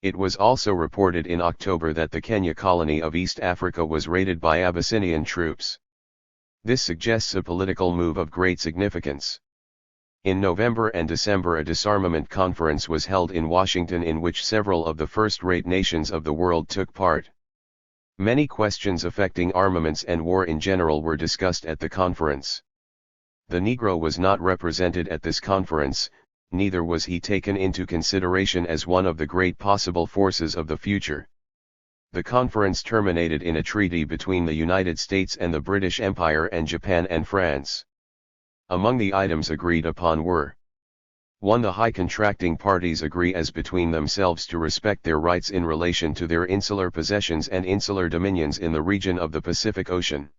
It was also reported in October that the Kenya colony of East Africa was raided by Abyssinian troops. This suggests a political move of great significance. In November and December a disarmament conference was held in Washington in which several of the first-rate nations of the world took part. Many questions affecting armaments and war in general were discussed at the conference. The Negro was not represented at this conference, neither was he taken into consideration as one of the great possible forces of the future. The conference terminated in a treaty between the United States and the British Empire and Japan and France. Among the items agreed upon were: 1. The high contracting parties agree as between themselves to respect their rights in relation to their insular possessions and insular dominions in the region of the Pacific Ocean.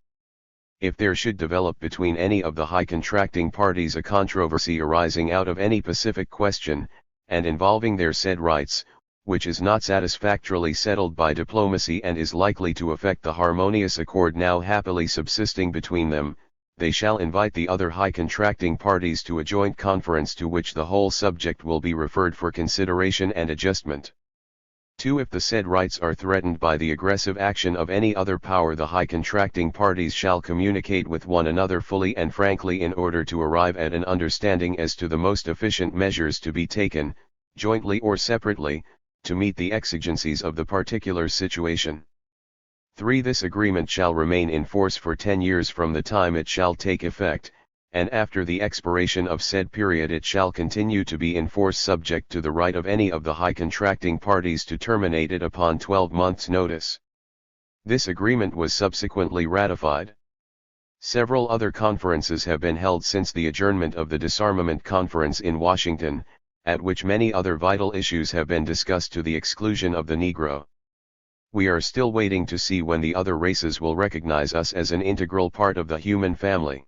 If there should develop between any of the high contracting parties a controversy arising out of any Pacific question, and involving their said rights, which is not satisfactorily settled by diplomacy and is likely to affect the harmonious accord now happily subsisting between them, they shall invite the other high contracting parties to a joint conference to which the whole subject will be referred for consideration and adjustment. 2. If the said rights are threatened by the aggressive action of any other power, the high contracting parties shall communicate with one another fully and frankly in order to arrive at an understanding as to the most efficient measures to be taken, jointly or separately, to meet the exigencies of the particular situation. 3. This agreement shall remain in force for 10 years from the time it shall take effect, and after the expiration of said period it shall continue to be in force subject to the right of any of the high contracting parties to terminate it upon 12 months' notice. This agreement was subsequently ratified. Several other conferences have been held since the adjournment of the Disarmament Conference in Washington, at which many other vital issues have been discussed to the exclusion of the Negro. We are still waiting to see when the other races will recognize us as an integral part of the human family.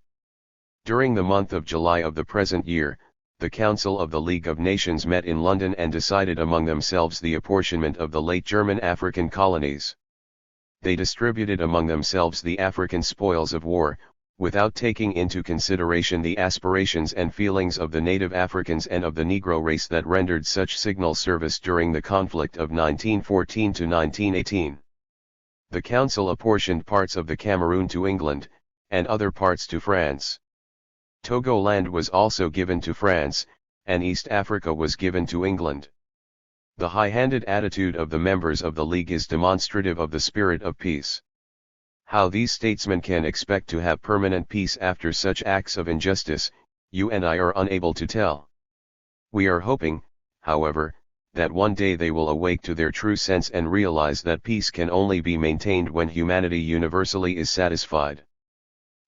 During the month of July of the present year, the Council of the League of Nations met in London and decided among themselves the apportionment of the late German African colonies. They distributed among themselves the African spoils of war, without taking into consideration the aspirations and feelings of the native Africans and of the Negro race that rendered such signal service during the conflict of 1914 to 1918. The Council apportioned parts of the Cameroon to England, and other parts to France. Togoland was also given to France, and East Africa was given to England. The high-handed attitude of the members of the League is demonstrative of the spirit of peace. How these statesmen can expect to have permanent peace after such acts of injustice, you and I are unable to tell. We are hoping, however, that one day they will awake to their true sense and realize that peace can only be maintained when humanity universally is satisfied.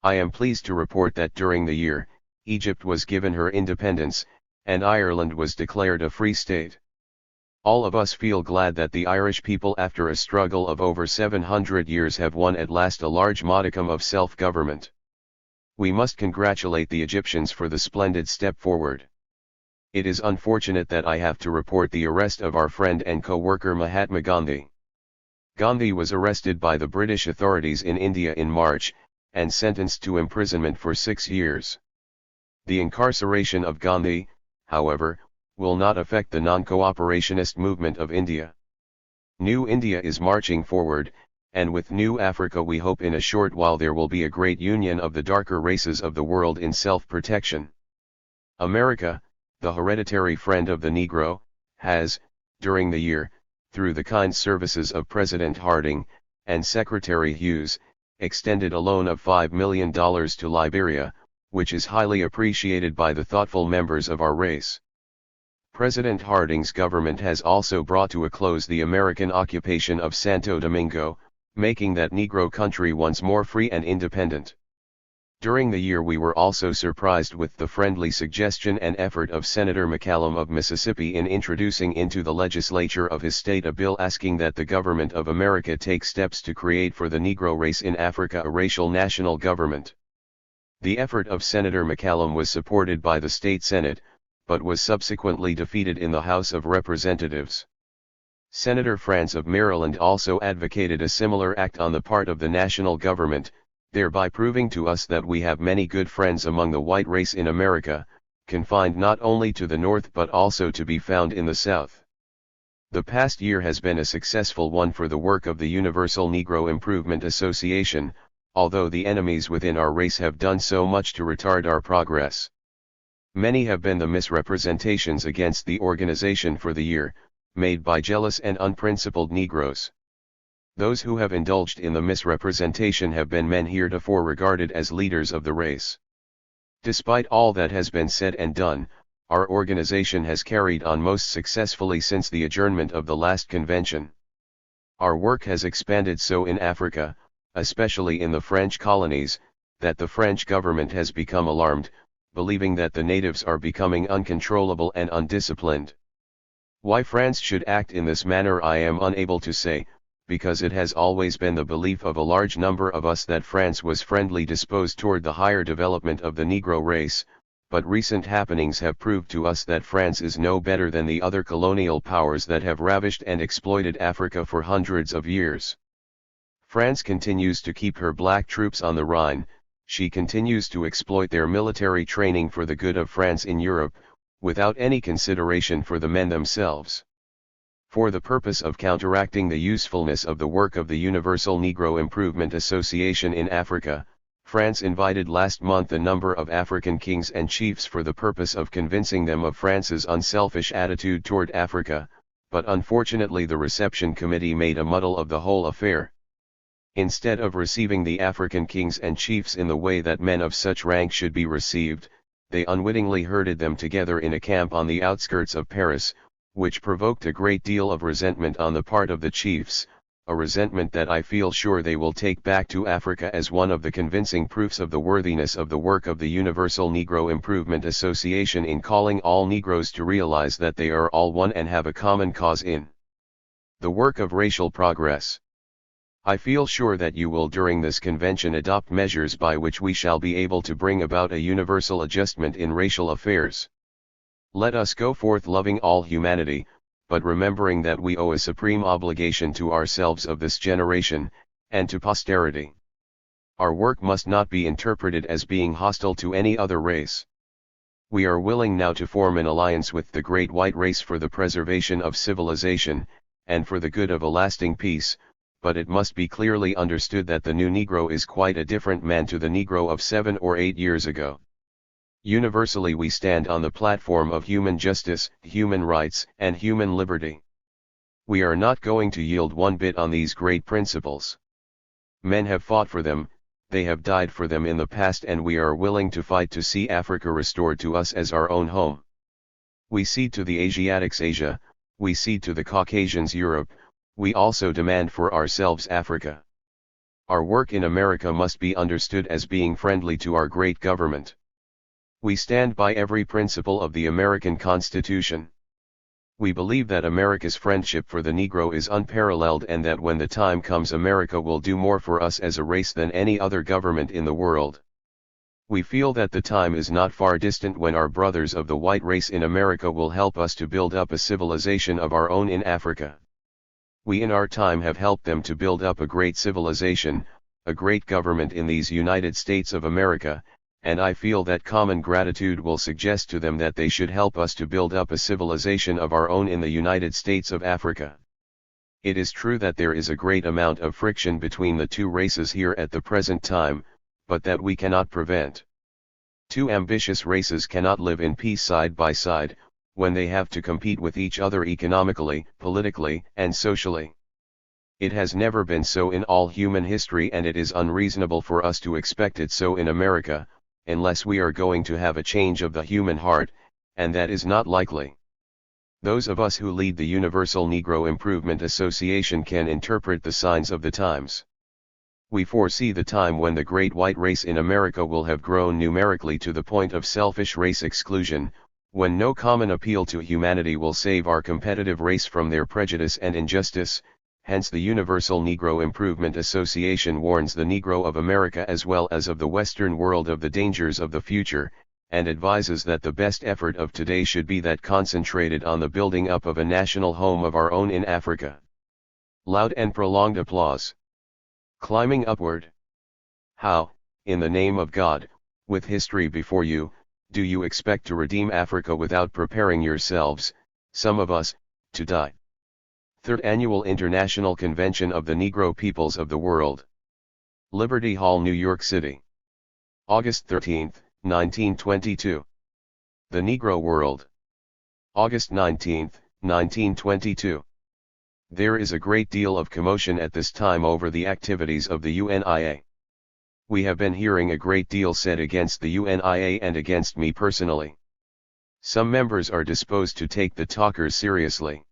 I am pleased to report that during the year, Egypt was given her independence, and Ireland was declared a free state. All of us feel glad that the Irish people, after a struggle of over 700 years, have won at last a large modicum of self-government. We must congratulate the Egyptians for the splendid step forward. It is unfortunate that I have to report the arrest of our friend and co-worker Mahatma Gandhi. Gandhi was arrested by the British authorities in India in March, and sentenced to imprisonment for 6 years. The incarceration of Gandhi, however, will not affect the non-cooperationist movement of India. New India is marching forward, and with New Africa we hope in a short while there will be a great union of the darker races of the world in self-protection. America, the hereditary friend of the Negro, has, during the year, through the kind services of President Harding, and Secretary Hughes, extended a loan of $5 million to Liberia, which is highly appreciated by the thoughtful members of our race. President Harding's government has also brought to a close the American occupation of Santo Domingo, making that Negro country once more free and independent. During the year we were also surprised with the friendly suggestion and effort of Senator McCallum of Mississippi in introducing into the legislature of his state a bill asking that the government of America take steps to create for the Negro race in Africa a racial national government. The effort of Senator McCallum was supported by the state Senate, but was subsequently defeated in the House of Representatives. Senator Franz of Maryland also advocated a similar act on the part of the national government, thereby proving to us that we have many good friends among the white race in America, confined not only to the North but also to be found in the South. The past year has been a successful one for the work of the Universal Negro Improvement Association, although the enemies within our race have done so much to retard our progress. Many have been the misrepresentations against the organization for the year, made by jealous and unprincipled Negroes. Those who have indulged in the misrepresentation have been men heretofore regarded as leaders of the race. Despite all that has been said and done, our organization has carried on most successfully since the adjournment of the last convention. Our work has expanded so in Africa, especially in the French colonies, that the French government has become alarmed, believing that the natives are becoming uncontrollable and undisciplined. Why France should act in this manner I am unable to say, because it has always been the belief of a large number of us that France was friendly disposed toward the higher development of the Negro race, but recent happenings have proved to us that France is no better than the other colonial powers that have ravished and exploited Africa for hundreds of years. France continues to keep her black troops on the Rhine, she continues to exploit their military training for the good of France in Europe, without any consideration for the men themselves. For the purpose of counteracting the usefulness of the work of the Universal Negro Improvement Association in Africa, France invited last month a number of African kings and chiefs for the purpose of convincing them of France's unselfish attitude toward Africa, but unfortunately the reception committee made a muddle of the whole affair. Instead of receiving the African kings and chiefs in the way that men of such rank should be received, they unwittingly herded them together in a camp on the outskirts of Paris, which provoked a great deal of resentment on the part of the chiefs, a resentment that I feel sure they will take back to Africa as one of the convincing proofs of the worthiness of the work of the Universal Negro Improvement Association in calling all Negroes to realize that they are all one and have a common cause in the work of racial progress. I feel sure that you will during this convention adopt measures by which we shall be able to bring about a universal adjustment in racial affairs. Let us go forth loving all humanity, but remembering that we owe a supreme obligation to ourselves of this generation, and to posterity. Our work must not be interpreted as being hostile to any other race. We are willing now to form an alliance with the great white race for the preservation of civilization, and for the good of a lasting peace, but it must be clearly understood that the new Negro is quite a different man to the Negro of 7 or 8 years ago. Universally we stand on the platform of human justice, human rights, and human liberty. We are not going to yield one bit on these great principles. Men have fought for them, they have died for them in the past, and we are willing to fight to see Africa restored to us as our own home. We cede to the Asiatics Asia, we cede to the Caucasians Europe, we also demand for ourselves Africa. Our work in America must be understood as being friendly to our great government. We stand by every principle of the American Constitution. We believe that America's friendship for the Negro is unparalleled, and that when the time comes America will do more for us as a race than any other government in the world. We feel that the time is not far distant when our brothers of the white race in America will help us to build up a civilization of our own in Africa. We in our time have helped them to build up a great civilization, a great government in these United States of America, and I feel that common gratitude will suggest to them that they should help us to build up a civilization of our own in the United States of Africa. It is true that there is a great amount of friction between the two races here at the present time, but that we cannot prevent. Two ambitious races cannot live in peace side by side, when they have to compete with each other economically, politically, and socially. It has never been so in all human history, and it is unreasonable for us to expect it so in America, unless we are going to have a change of the human heart, and that is not likely. Those of us who lead the Universal Negro Improvement Association can interpret the signs of the times. We foresee the time when the great white race in America will have grown numerically to the point of selfish race exclusion, when no common appeal to humanity will save our competitive race from their prejudice and injustice. Hence the Universal Negro Improvement Association warns the Negro of America as well as of the Western world of the dangers of the future, and advises that the best effort of today should be that concentrated on the building up of a national home of our own in Africa. Loud and prolonged applause. Climbing upward. How, in the name of God, with history before you, do you expect to redeem Africa without preparing yourselves, some of us, to die? Third Annual International Convention of the Negro Peoples of the World. Liberty Hall, New York City. August 13, 1922. The Negro World. August 19, 1922. There is a great deal of commotion at this time over the activities of the UNIA. We have been hearing a great deal said against the UNIA and against me personally. Some members are disposed to take the talkers seriously.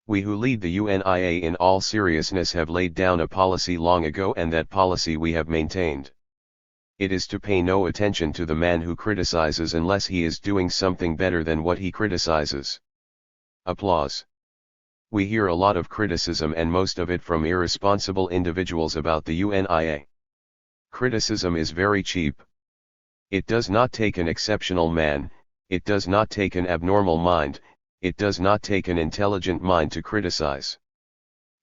We who lead the UNIA in all seriousness have laid down a policy long ago, and that policy we have maintained. It is to pay no attention to the man who criticizes unless he is doing something better than what he criticizes. Applause. We hear a lot of criticism, and most of it from irresponsible individuals about the UNIA. Criticism is very cheap. It does not take an exceptional man, it does not take an abnormal mind, it does not take an intelligent mind to criticize.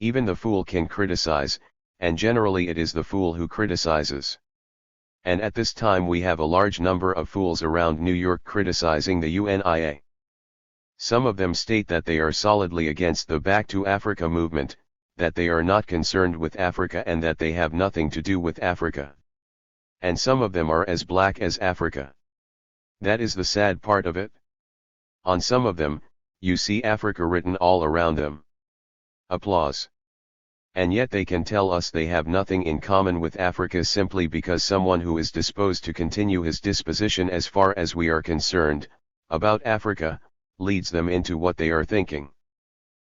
Even the fool can criticize, and generally it is the fool who criticizes. And at this time we have a large number of fools around New York criticizing the UNIA. Some of them state that they are solidly against the Back to Africa movement, that they are not concerned with Africa, and that they have nothing to do with Africa. And some of them are as black as Africa. That is the sad part of it. On some of them, you see Africa written all around them. Applause. And yet they can tell us they have nothing in common with Africa simply because someone who is disposed to continue his disposition, as far as we are concerned, about Africa, leads them into what they are thinking.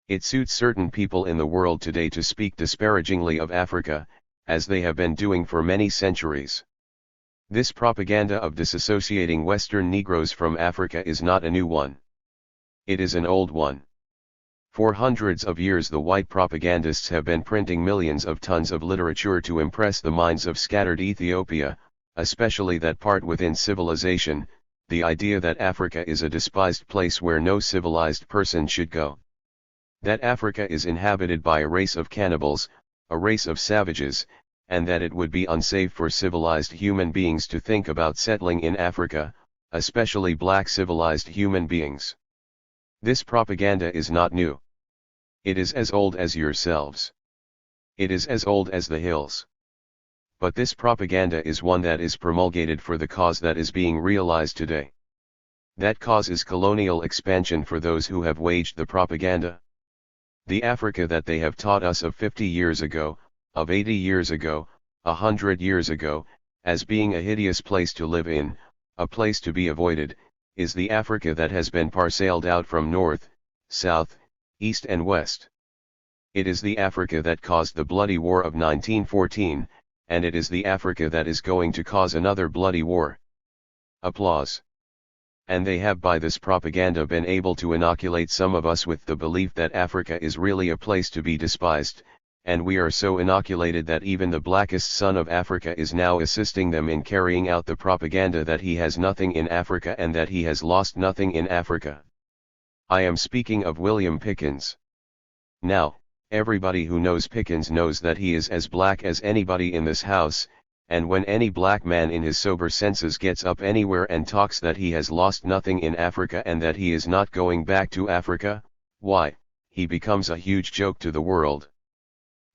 It suits certain people in the world today to speak disparagingly of Africa, as they have been doing for many centuries. This propaganda of disassociating Western Negroes from Africa is not a new one. It is an old one. For hundreds of years the white propagandists have been printing millions of tons of literature to impress the minds of scattered Ethiopia, especially that part within civilization, the idea that Africa is a despised place where no civilized person should go. That Africa is inhabited by a race of cannibals, a race of savages, and that it would be unsafe for civilized human beings to think about settling in Africa, especially black civilized human beings. This propaganda is not new. It is as old as yourselves. It is as old as the hills. But this propaganda is one that is promulgated for the cause that is being realized today. That cause is colonial expansion for those who have waged the propaganda. The Africa that they have taught us of 50 years ago, of 80 years ago, 100 years ago, as being a hideous place to live in, a place to be avoided, is the Africa that has been parceled out from north, south, east and west. It is the Africa that caused the bloody war of 1914, and it is the Africa that is going to cause another bloody war. Applause. And they have by this propaganda been able to inoculate some of us with the belief that Africa is really a place to be despised, and we are so inoculated that even the blackest son of Africa is now assisting them in carrying out the propaganda that he has nothing in Africa and that he has lost nothing in Africa. I am speaking of William Pickens. Now, everybody who knows Pickens knows that he is as black as anybody in this house, and when any black man in his sober senses gets up anywhere and talks that he has lost nothing in Africa and that he is not going back to Africa, why, he becomes a huge joke to the world.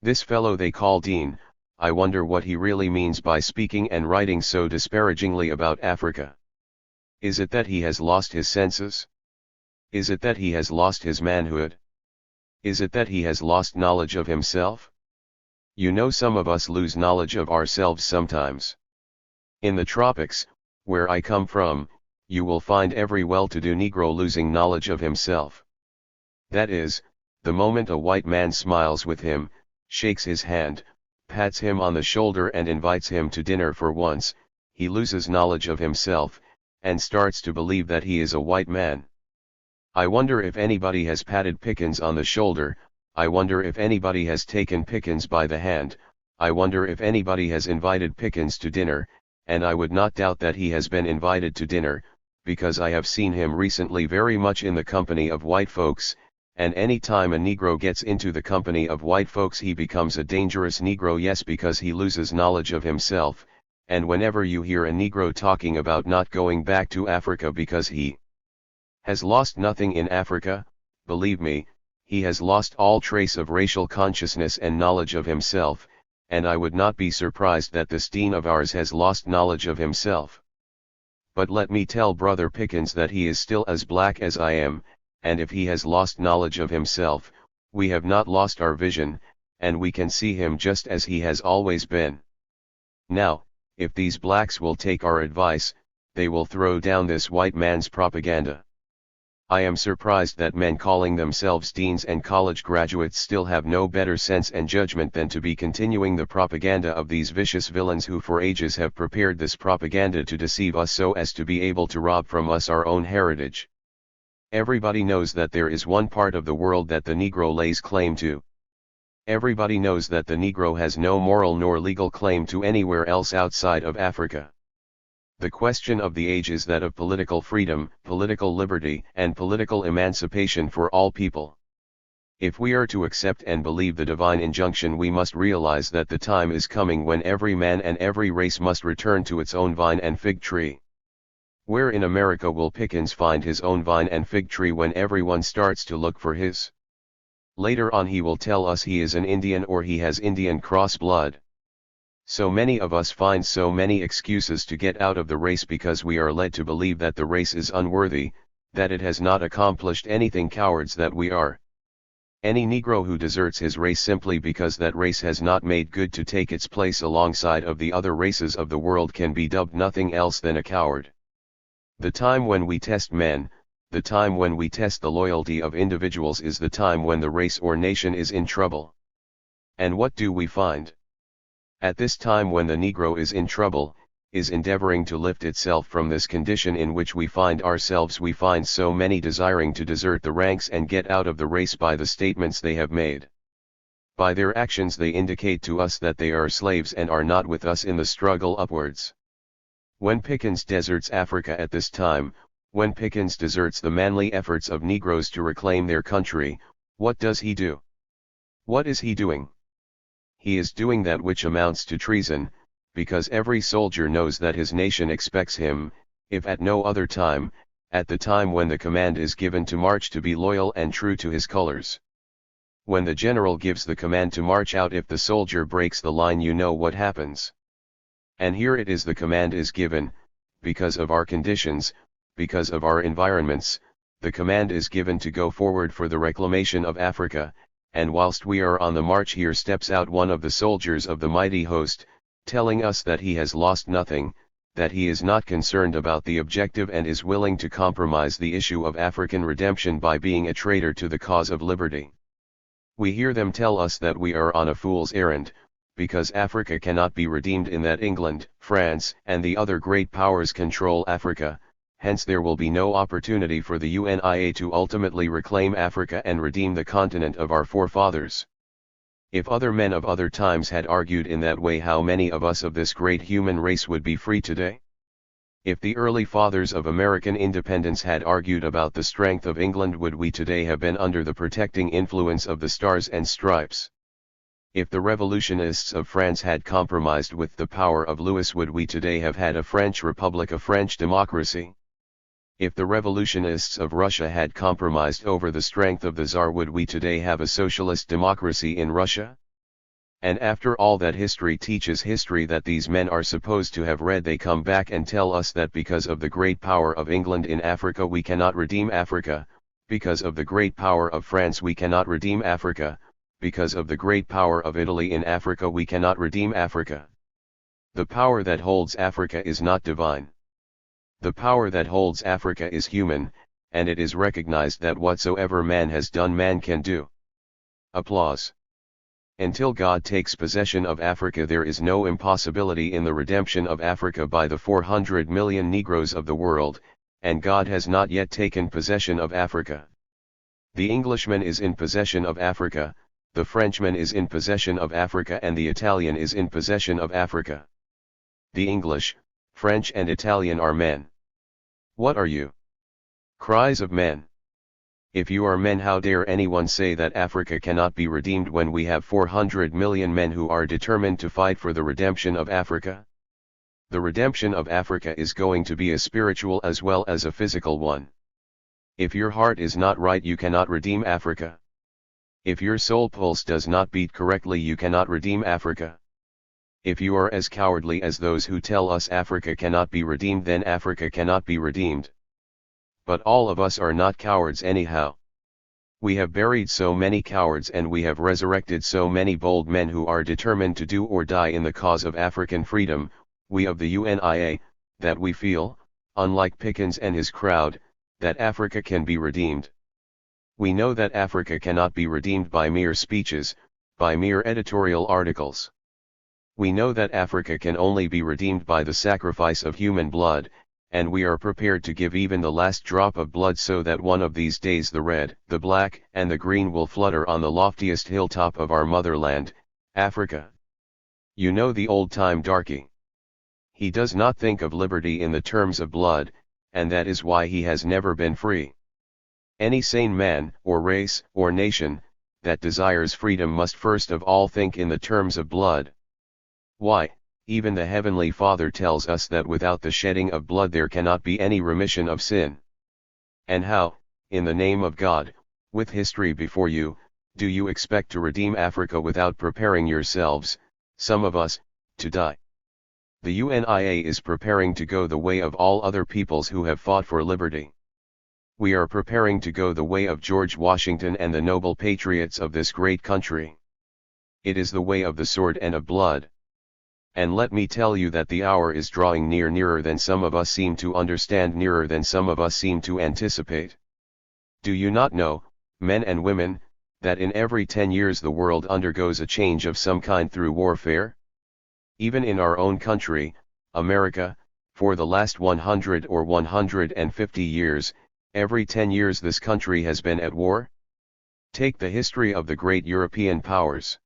This fellow they call Dean, I wonder what he really means by speaking and writing so disparagingly about Africa. Is it that he has lost his senses? Is it that he has lost his manhood? Is it that he has lost knowledge of himself? You know, some of us lose knowledge of ourselves sometimes. In the tropics, where I come from, you will find every well-to-do Negro losing knowledge of himself. That is, the moment a white man smiles with him, shakes his hand, pats him on the shoulder and invites him to dinner for once, he loses knowledge of himself, and starts to believe that he is a white man. I wonder if anybody has patted Pickens on the shoulder, I wonder if anybody has taken Pickens by the hand, I wonder if anybody has invited Pickens to dinner, and I would not doubt that he has been invited to dinner, because I have seen him recently very much in the company of white folks, and any time a Negro gets into the company of white folks he becomes a dangerous Negro, yes, because he loses knowledge of himself, and whenever you hear a Negro talking about not going back to Africa because he has lost nothing in Africa, believe me, he has lost all trace of racial consciousness and knowledge of himself, and I would not be surprised that this dean of ours has lost knowledge of himself. But let me tell Brother Pickens that he is still as black as I am, and if he has lost knowledge of himself, we have not lost our vision, and we can see him just as he has always been. Now, if these blacks will take our advice, they will throw down this white man's propaganda. I am surprised that men calling themselves deans and college graduates still have no better sense and judgment than to be continuing the propaganda of these vicious villains who for ages have prepared this propaganda to deceive us so as to be able to rob from us our own heritage. Everybody knows that there is one part of the world that the Negro lays claim to. Everybody knows that the Negro has no moral nor legal claim to anywhere else outside of Africa. The question of the age is that of political freedom, political liberty, and political emancipation for all people. If we are to accept and believe the divine injunction, we must realize that the time is coming when every man and every race must return to its own vine and fig tree. Where in America will Pickens find his own vine and fig tree when everyone starts to look for his? Later on he will tell us he is an Indian or he has Indian cross blood. So many of us find so many excuses to get out of the race because we are led to believe that the race is unworthy, that it has not accomplished anything, cowards that we are. Any Negro who deserts his race simply because that race has not made good to take its place alongside of the other races of the world can be dubbed nothing else than a coward. The time when we test men, the time when we test the loyalty of individuals is the time when the race or nation is in trouble. And what do we find? At this time when the Negro is in trouble, is endeavoring to lift itself from this condition in which we find ourselves, we find so many desiring to desert the ranks and get out of the race by the statements they have made. By their actions they indicate to us that they are slaves and are not with us in the struggle upwards. When Pickens deserts Africa at this time, when Pickens deserts the manly efforts of Negroes to reclaim their country, what does he do? What is he doing? He is doing that which amounts to treason, because every soldier knows that his nation expects him, if at no other time, at the time when the command is given to march, to be loyal and true to his colors. When the general gives the command to march out, if the soldier breaks the line, you know what happens. And here it is, the command is given, because of our conditions, because of our environments, the command is given to go forward for the reclamation of Africa, and whilst we are on the march, here steps out one of the soldiers of the mighty host, telling us that he has lost nothing, that he is not concerned about the objective and is willing to compromise the issue of African redemption by being a traitor to the cause of liberty. We hear them tell us that we are on a fool's errand, because Africa cannot be redeemed in that England, France, and the other great powers control Africa, hence there will be no opportunity for the UNIA to ultimately reclaim Africa and redeem the continent of our forefathers. If other men of other times had argued in that way, how many of us of this great human race would be free today? If the early fathers of American independence had argued about the strength of England, would we today have been under the protecting influence of the Stars and Stripes? If the revolutionists of France had compromised with the power of Louis, would we today have had a French Republic, a French democracy? If the revolutionists of Russia had compromised over the strength of the Tsar, would we today have a socialist democracy in Russia? And after all that history teaches, history that these men are supposed to have read, they come back and tell us that because of the great power of England in Africa we cannot redeem Africa, because of the great power of France we cannot redeem Africa, because of the great power of Italy in Africa we cannot redeem Africa. The power that holds Africa is not divine. The power that holds Africa is human, and it is recognized that whatsoever man has done man can do. Applause. Until God takes possession of Africa, there is no impossibility in the redemption of Africa by the 400 million Negroes of the world, and God has not yet taken possession of Africa. The Englishman is in possession of Africa, the Frenchman is in possession of Africa, and the Italian is in possession of Africa. The English, French and Italian are men. What are you? Cries of men. If you are men, how dare anyone say that Africa cannot be redeemed when we have 400 million men who are determined to fight for the redemption of Africa? The redemption of Africa is going to be a spiritual as well as a physical one. If your heart is not right, you cannot redeem Africa. If your soul pulse does not beat correctly, you cannot redeem Africa. If you are as cowardly as those who tell us Africa cannot be redeemed, then Africa cannot be redeemed. But all of us are not cowards anyhow. We have buried so many cowards and we have resurrected so many bold men who are determined to do or die in the cause of African freedom, we of the UNIA, that we feel, unlike Pickens and his crowd, that Africa can be redeemed. We know that Africa cannot be redeemed by mere speeches, by mere editorial articles. We know that Africa can only be redeemed by the sacrifice of human blood, and we are prepared to give even the last drop of blood so that one of these days the red, the black, and the green will flutter on the loftiest hilltop of our motherland, Africa. You know the old-time darky. He does not think of liberty in the terms of blood, and that is why he has never been free. Any sane man, or race, or nation, that desires freedom must first of all think in the terms of blood. Why? Even the Heavenly Father tells us that without the shedding of blood there cannot be any remission of sin. And how, in the name of God, with history before you, do you expect to redeem Africa without preparing yourselves, some of us, to die? The UNIA is preparing to go the way of all other peoples who have fought for liberty. We are preparing to go the way of George Washington and the noble patriots of this great country. It is the way of the sword and of blood. And let me tell you that the hour is drawing nearer than some of us seem to understand, nearer than some of us seem to anticipate. Do you not know, men and women, that in every 10 years the world undergoes a change of some kind through warfare? Even in our own country, America, for the last 100 or 150 years, every 10 years this country has been at war? Take the history of the great European powers.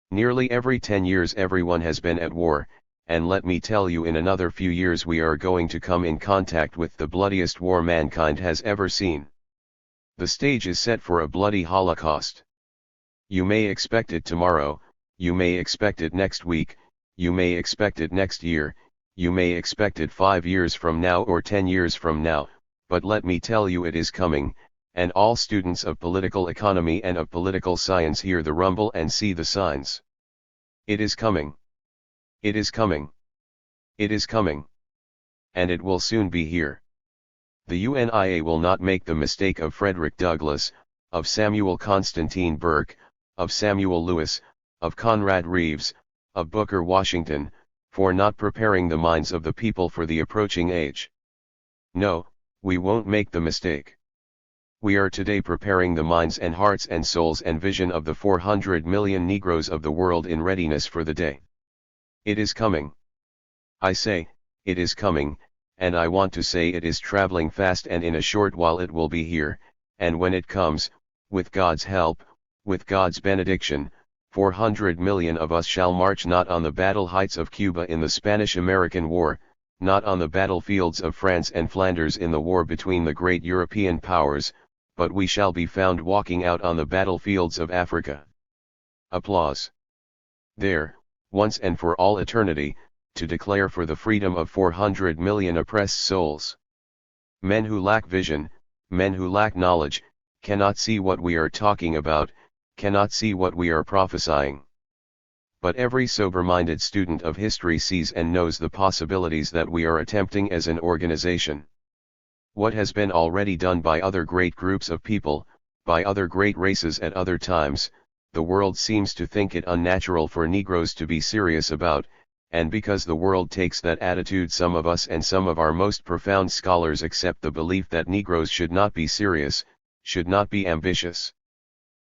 Nearly every 10 years everyone has been at war, and let me tell you, in another few years we are going to come in contact with the bloodiest war mankind has ever seen. The stage is set for a bloody holocaust. You may expect it tomorrow, you may expect it next week, you may expect it next year, you may expect it 5 years from now or 10 years from now, but let me tell you it is coming, and all students of political economy and of political science hear the rumble and see the signs. It is coming. It is coming. It is coming. And it will soon be here. The UNIA will not make the mistake of Frederick Douglass, of Samuel Constantine Burke, of Samuel Lewis, of Conrad Reeves, of Booker Washington, for not preparing the minds of the people for the approaching age. No, we won't make the mistake. We are today preparing the minds and hearts and souls and vision of the 400 million Negroes of the world in readiness for the day. It is coming. I say, it is coming, and I want to say it is traveling fast, and in a short while it will be here, and when it comes, with God's help, with God's benediction, 400 million of us shall march not on the battle heights of Cuba in the Spanish-American War, not on the battlefields of France and Flanders in the war between the great European powers, but we shall be found walking out on the battlefields of Africa. Applause. There, once and for all eternity, to declare for the freedom of 400 million oppressed souls. Men who lack vision, men who lack knowledge, cannot see what we are talking about, cannot see what we are prophesying. But every sober-minded student of history sees and knows the possibilities that we are attempting as an organization. What has been already done by other great groups of people, by other great races at other times, the world seems to think it unnatural for Negroes to be serious about, and because the world takes that attitude, some of us and some of our most profound scholars accept the belief that Negroes should not be serious, should not be ambitious.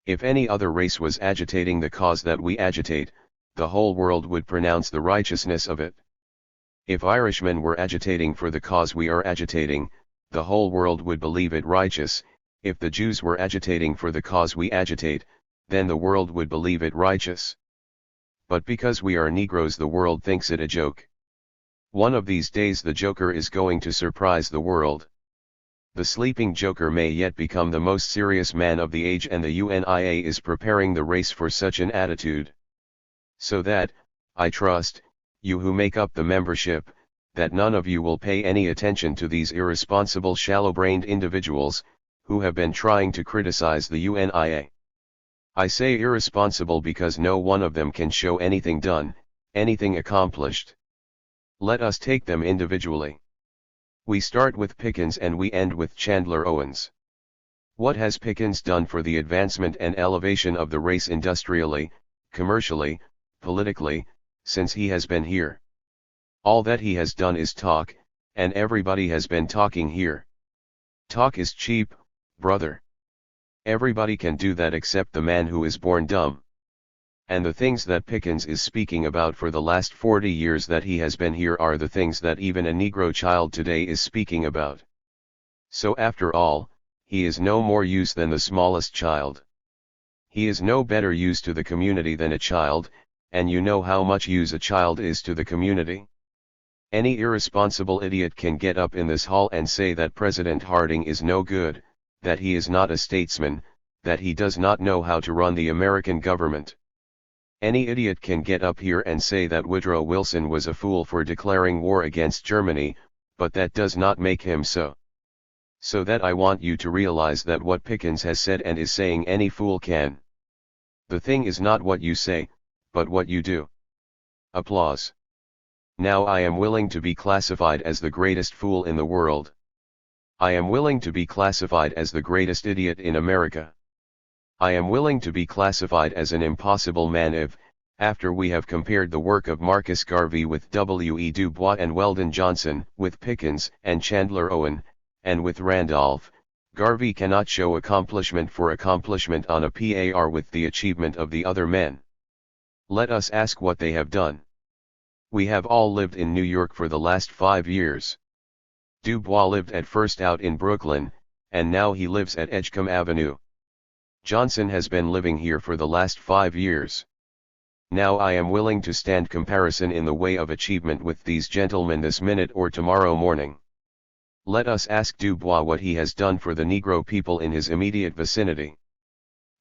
If any other race was agitating the cause that we agitate, the whole world would pronounce the righteousness of it. If Irishmen were agitating for the cause we are agitating, the whole world would believe it righteous. If the Jews were agitating for the cause we agitate, then the world would believe it righteous. But because we are Negroes, the world thinks it a joke. One of these days the Joker is going to surprise the world. The sleeping Joker may yet become the most serious man of the age, and the UNIA is preparing the race for such an attitude. So that, I trust, you who make up the membership, that none of you will pay any attention to these irresponsible shallow-brained individuals, who have been trying to criticize the UNIA. I say irresponsible because no one of them can show anything done, anything accomplished. Let us take them individually. We start with Pickens and we end with Chandler Owens. What has Pickens done for the advancement and elevation of the race industrially, commercially, politically, since he has been here? All that he has done is talk, and everybody has been talking here. Talk is cheap, brother. Everybody can do that except the man who is born dumb. And the things that Pickens is speaking about for the last 40 years that he has been here are the things that even a Negro child today is speaking about. So after all, he is no more use than the smallest child. He is no better use to the community than a child, and you know how much use a child is to the community. Any irresponsible idiot can get up in this hall and say that President Harding is no good, that he is not a statesman, that he does not know how to run the American government. Any idiot can get up here and say that Woodrow Wilson was a fool for declaring war against Germany, but that does not make him so. So that I want you to realize that what Pickens has said and is saying any fool can. The thing is not what you say, but what you do. Applause. Now I am willing to be classified as the greatest fool in the world. I am willing to be classified as the greatest idiot in America. I am willing to be classified as an impossible man if, after we have compared the work of Marcus Garvey with W.E. Du Bois and Weldon Johnson, with Pickens and Chandler Owen, and with Randolph, Garvey cannot show accomplishment for accomplishment on a par with the achievement of the other men. Let us ask what they have done. We have all lived in New York for the last 5 years. Du Bois lived at first out in Brooklyn, and now he lives at Edgecombe Avenue. Johnson has been living here for the last 5 years. Now I am willing to stand comparison in the way of achievement with these gentlemen this minute or tomorrow morning. Let us ask Du Bois what he has done for the Negro people in his immediate vicinity.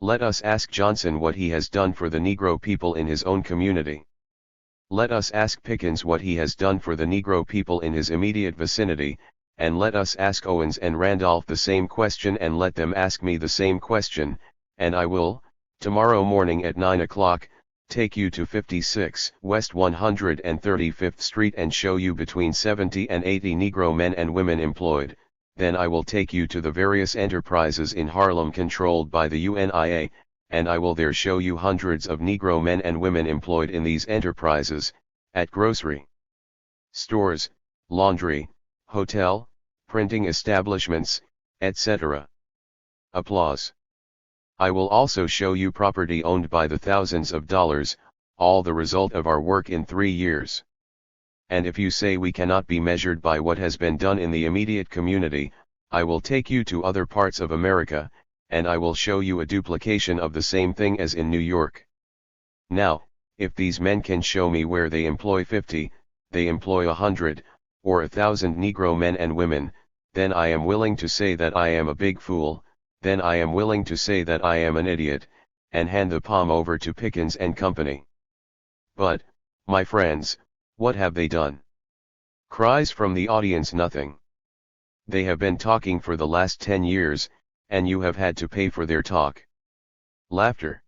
Let us ask Johnson what he has done for the Negro people in his own community. Let us ask Pickens what he has done for the Negro people in his immediate vicinity, and let us ask Owens and Randolph the same question, and let them ask me the same question, and I will, tomorrow morning at 9 o'clock, take you to 56 West 135th Street and show you between 70 and 80 Negro men and women employed. Then I will take you to the various enterprises in Harlem controlled by the UNIA, and I will there show you hundreds of Negro men and women employed in these enterprises, at grocery stores, laundry, hotel, printing establishments, etc. Applause. I will also show you property owned by the thousands of dollars, all the result of our work in 3 years. And if you say we cannot be measured by what has been done in the immediate community, I will take you to other parts of America, and I will show you a duplication of the same thing as in New York. Now, if these men can show me where they employ 50, they employ 100, or 1,000 Negro men and women, then I am willing to say that I am a big fool, then I am willing to say that I am an idiot, and hand the palm over to Pickens and company. But, my friends, what have they done? Cries from the audience. Nothing. They have been talking for the last 10 years, and you have had to pay for their talk. Laughter.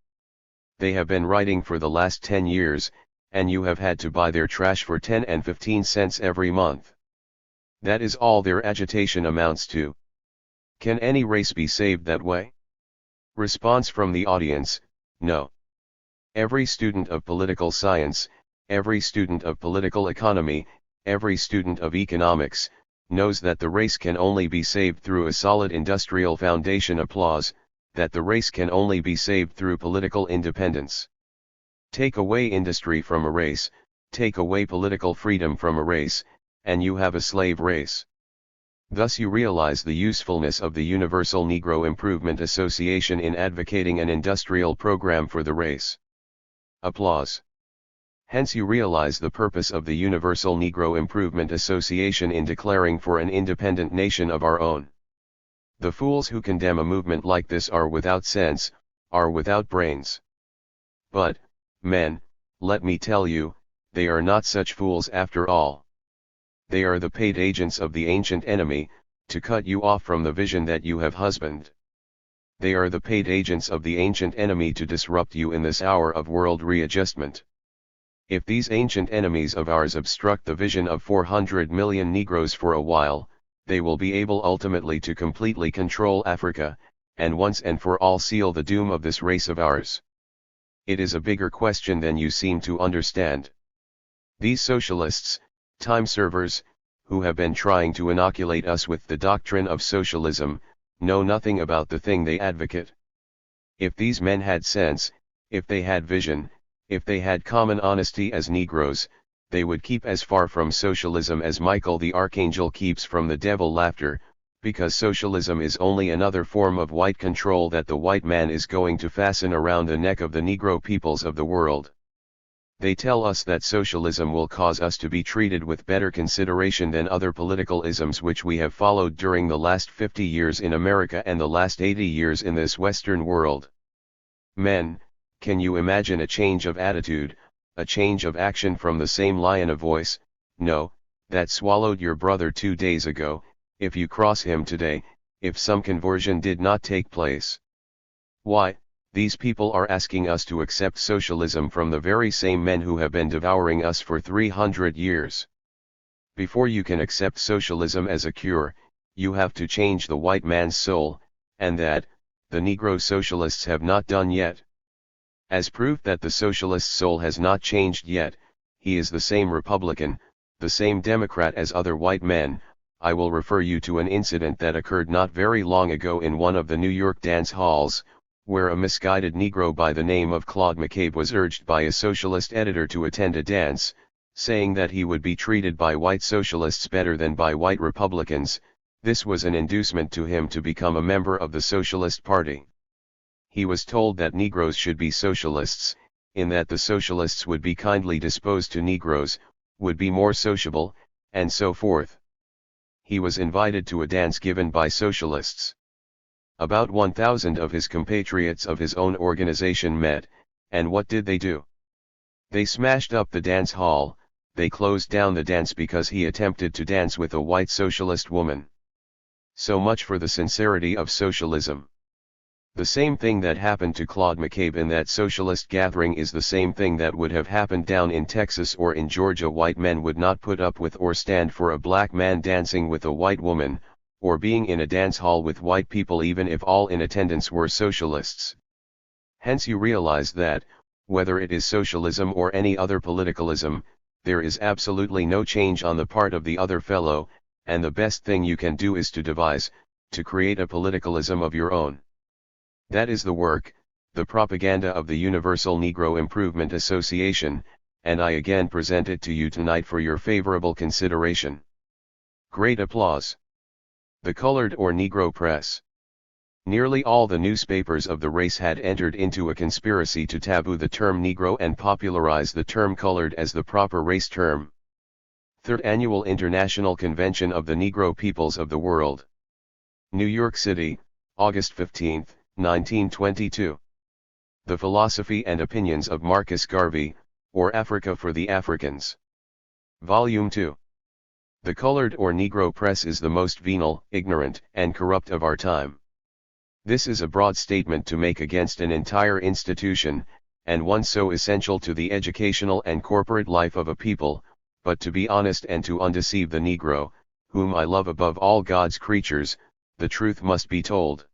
They have been writing for the last 10 years, and you have had to buy their trash for 10 and 15 cents every month. That is all their agitation amounts to. Can any race be saved that way? Response from the audience, no. Every student of political science, every student of political economy, every student of economics, knows that the race can only be saved through a solid industrial foundation. Applause. that the race can only be saved through political independence. Take away industry from a race, take away political freedom from a race, and you have a slave race. Thus you realize the usefulness of the Universal Negro Improvement Association in advocating an industrial program for the race. Applause. Hence you realize the purpose of the Universal Negro Improvement Association in declaring for an independent nation of our own. The fools who condemn a movement like this are without sense, are without brains. But, men, let me tell you, they are not such fools after all. They are the paid agents of the ancient enemy, to cut you off from the vision that you have husbanded. They are the paid agents of the ancient enemy to disrupt you in this hour of world readjustment. If these ancient enemies of ours obstruct the vision of 400 million Negroes for a while, they will be able ultimately to completely control Africa, and once and for all seal the doom of this race of ours. It is a bigger question than you seem to understand. These socialists, time servers, who have been trying to inoculate us with the doctrine of socialism, know nothing about the thing they advocate. If these men had sense, if they had vision, if they had common honesty as Negroes, they would keep as far from socialism as Michael the Archangel keeps from the devil laughter, because socialism is only another form of white control that the white man is going to fasten around the neck of the Negro peoples of the world. They tell us that socialism will cause us to be treated with better consideration than other political isms which we have followed during the last 50 years in America and the last 80 years in this Western world. Men, can you imagine a change of attitude, a change of action from the same lion of voice, no, that swallowed your brother 2 days ago, if you cross him today, if some conversion did not take place? Why, these people are asking us to accept socialism from the very same men who have been devouring us for 300 years. Before you can accept socialism as a cure, you have to change the white man's soul, and that, the Negro socialists have not done yet. As proof that the socialist soul has not changed yet, he is the same Republican, the same Democrat as other white men. I will refer you to an incident that occurred not very long ago in one of the New York dance halls, where a misguided Negro by the name of Claude McCabe was urged by a socialist editor to attend a dance, saying that he would be treated by white socialists better than by white Republicans. This was an inducement to him to become a member of the Socialist Party. He was told that Negroes should be socialists, in that the socialists would be kindly disposed to Negroes, would be more sociable, and so forth. He was invited to a dance given by socialists. About 1,000 of his compatriots of his own organization met, and what did they do? They smashed up the dance hall. They closed down the dance because he attempted to dance with a white socialist woman. So much for the sincerity of socialism. The same thing that happened to Claude McCabe in that socialist gathering is the same thing that would have happened down in Texas or in Georgia. White men would not put up with or stand for a black man dancing with a white woman, or being in a dance hall with white people even if all in attendance were socialists. Hence you realize that, whether it is socialism or any other politicalism, there is absolutely no change on the part of the other fellow, and the best thing you can do is to devise, to create a politicalism of your own. That is the work, the propaganda of the Universal Negro Improvement Association, and I again present it to you tonight for your favorable consideration. Great applause. The colored or Negro press. Nearly all the newspapers of the race had entered into a conspiracy to taboo the term Negro and popularize the term colored as the proper race term. Third Annual International Convention of the Negro Peoples of the World. New York City, August 15, 1922. The Philosophy and Opinions of Marcus Garvey, or Africa for the Africans. Volume 2. The colored or Negro press is the most venal, ignorant, and corrupt of our time. This is a broad statement to make against an entire institution, and one so essential to the educational and corporate life of a people, but to be honest and to undeceive the Negro, whom I love above all God's creatures, the truth must be told.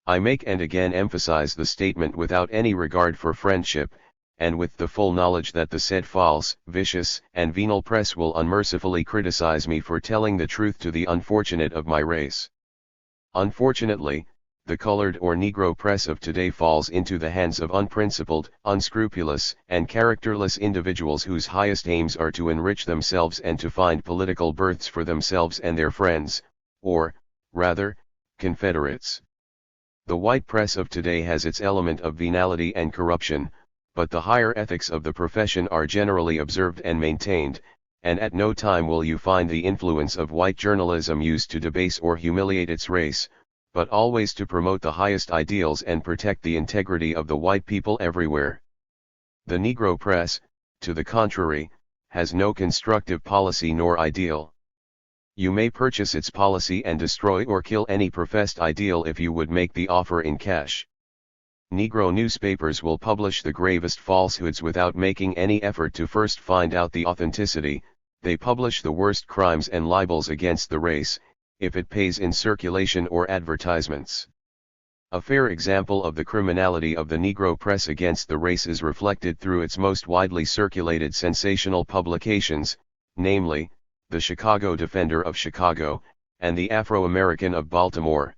I make and again emphasize the statement without any regard for friendship, and with the full knowledge that the said false, vicious, and venal press will unmercifully criticize me for telling the truth to the unfortunate of my race. Unfortunately, the colored or Negro press of today falls into the hands of unprincipled, unscrupulous, and characterless individuals whose highest aims are to enrich themselves and to find political berths for themselves and their friends, or, rather, Confederates. The white press of today has its element of venality and corruption, but the higher ethics of the profession are generally observed and maintained, and at no time will you find the influence of white journalism used to debase or humiliate its race, but always to promote the highest ideals and protect the integrity of the white people everywhere. The Negro press, to the contrary, has no constructive policy nor ideal. You may purchase its policy and destroy or kill any professed ideal if you would make the offer in cash. Negro newspapers will publish the gravest falsehoods without making any effort to first find out the authenticity. They publish the worst crimes and libels against the race, if it pays in circulation or advertisements. A fair example of the criminality of the Negro press against the race is reflected through its most widely circulated sensational publications, namely, the Chicago Defender of Chicago, and the Afro-American of Baltimore.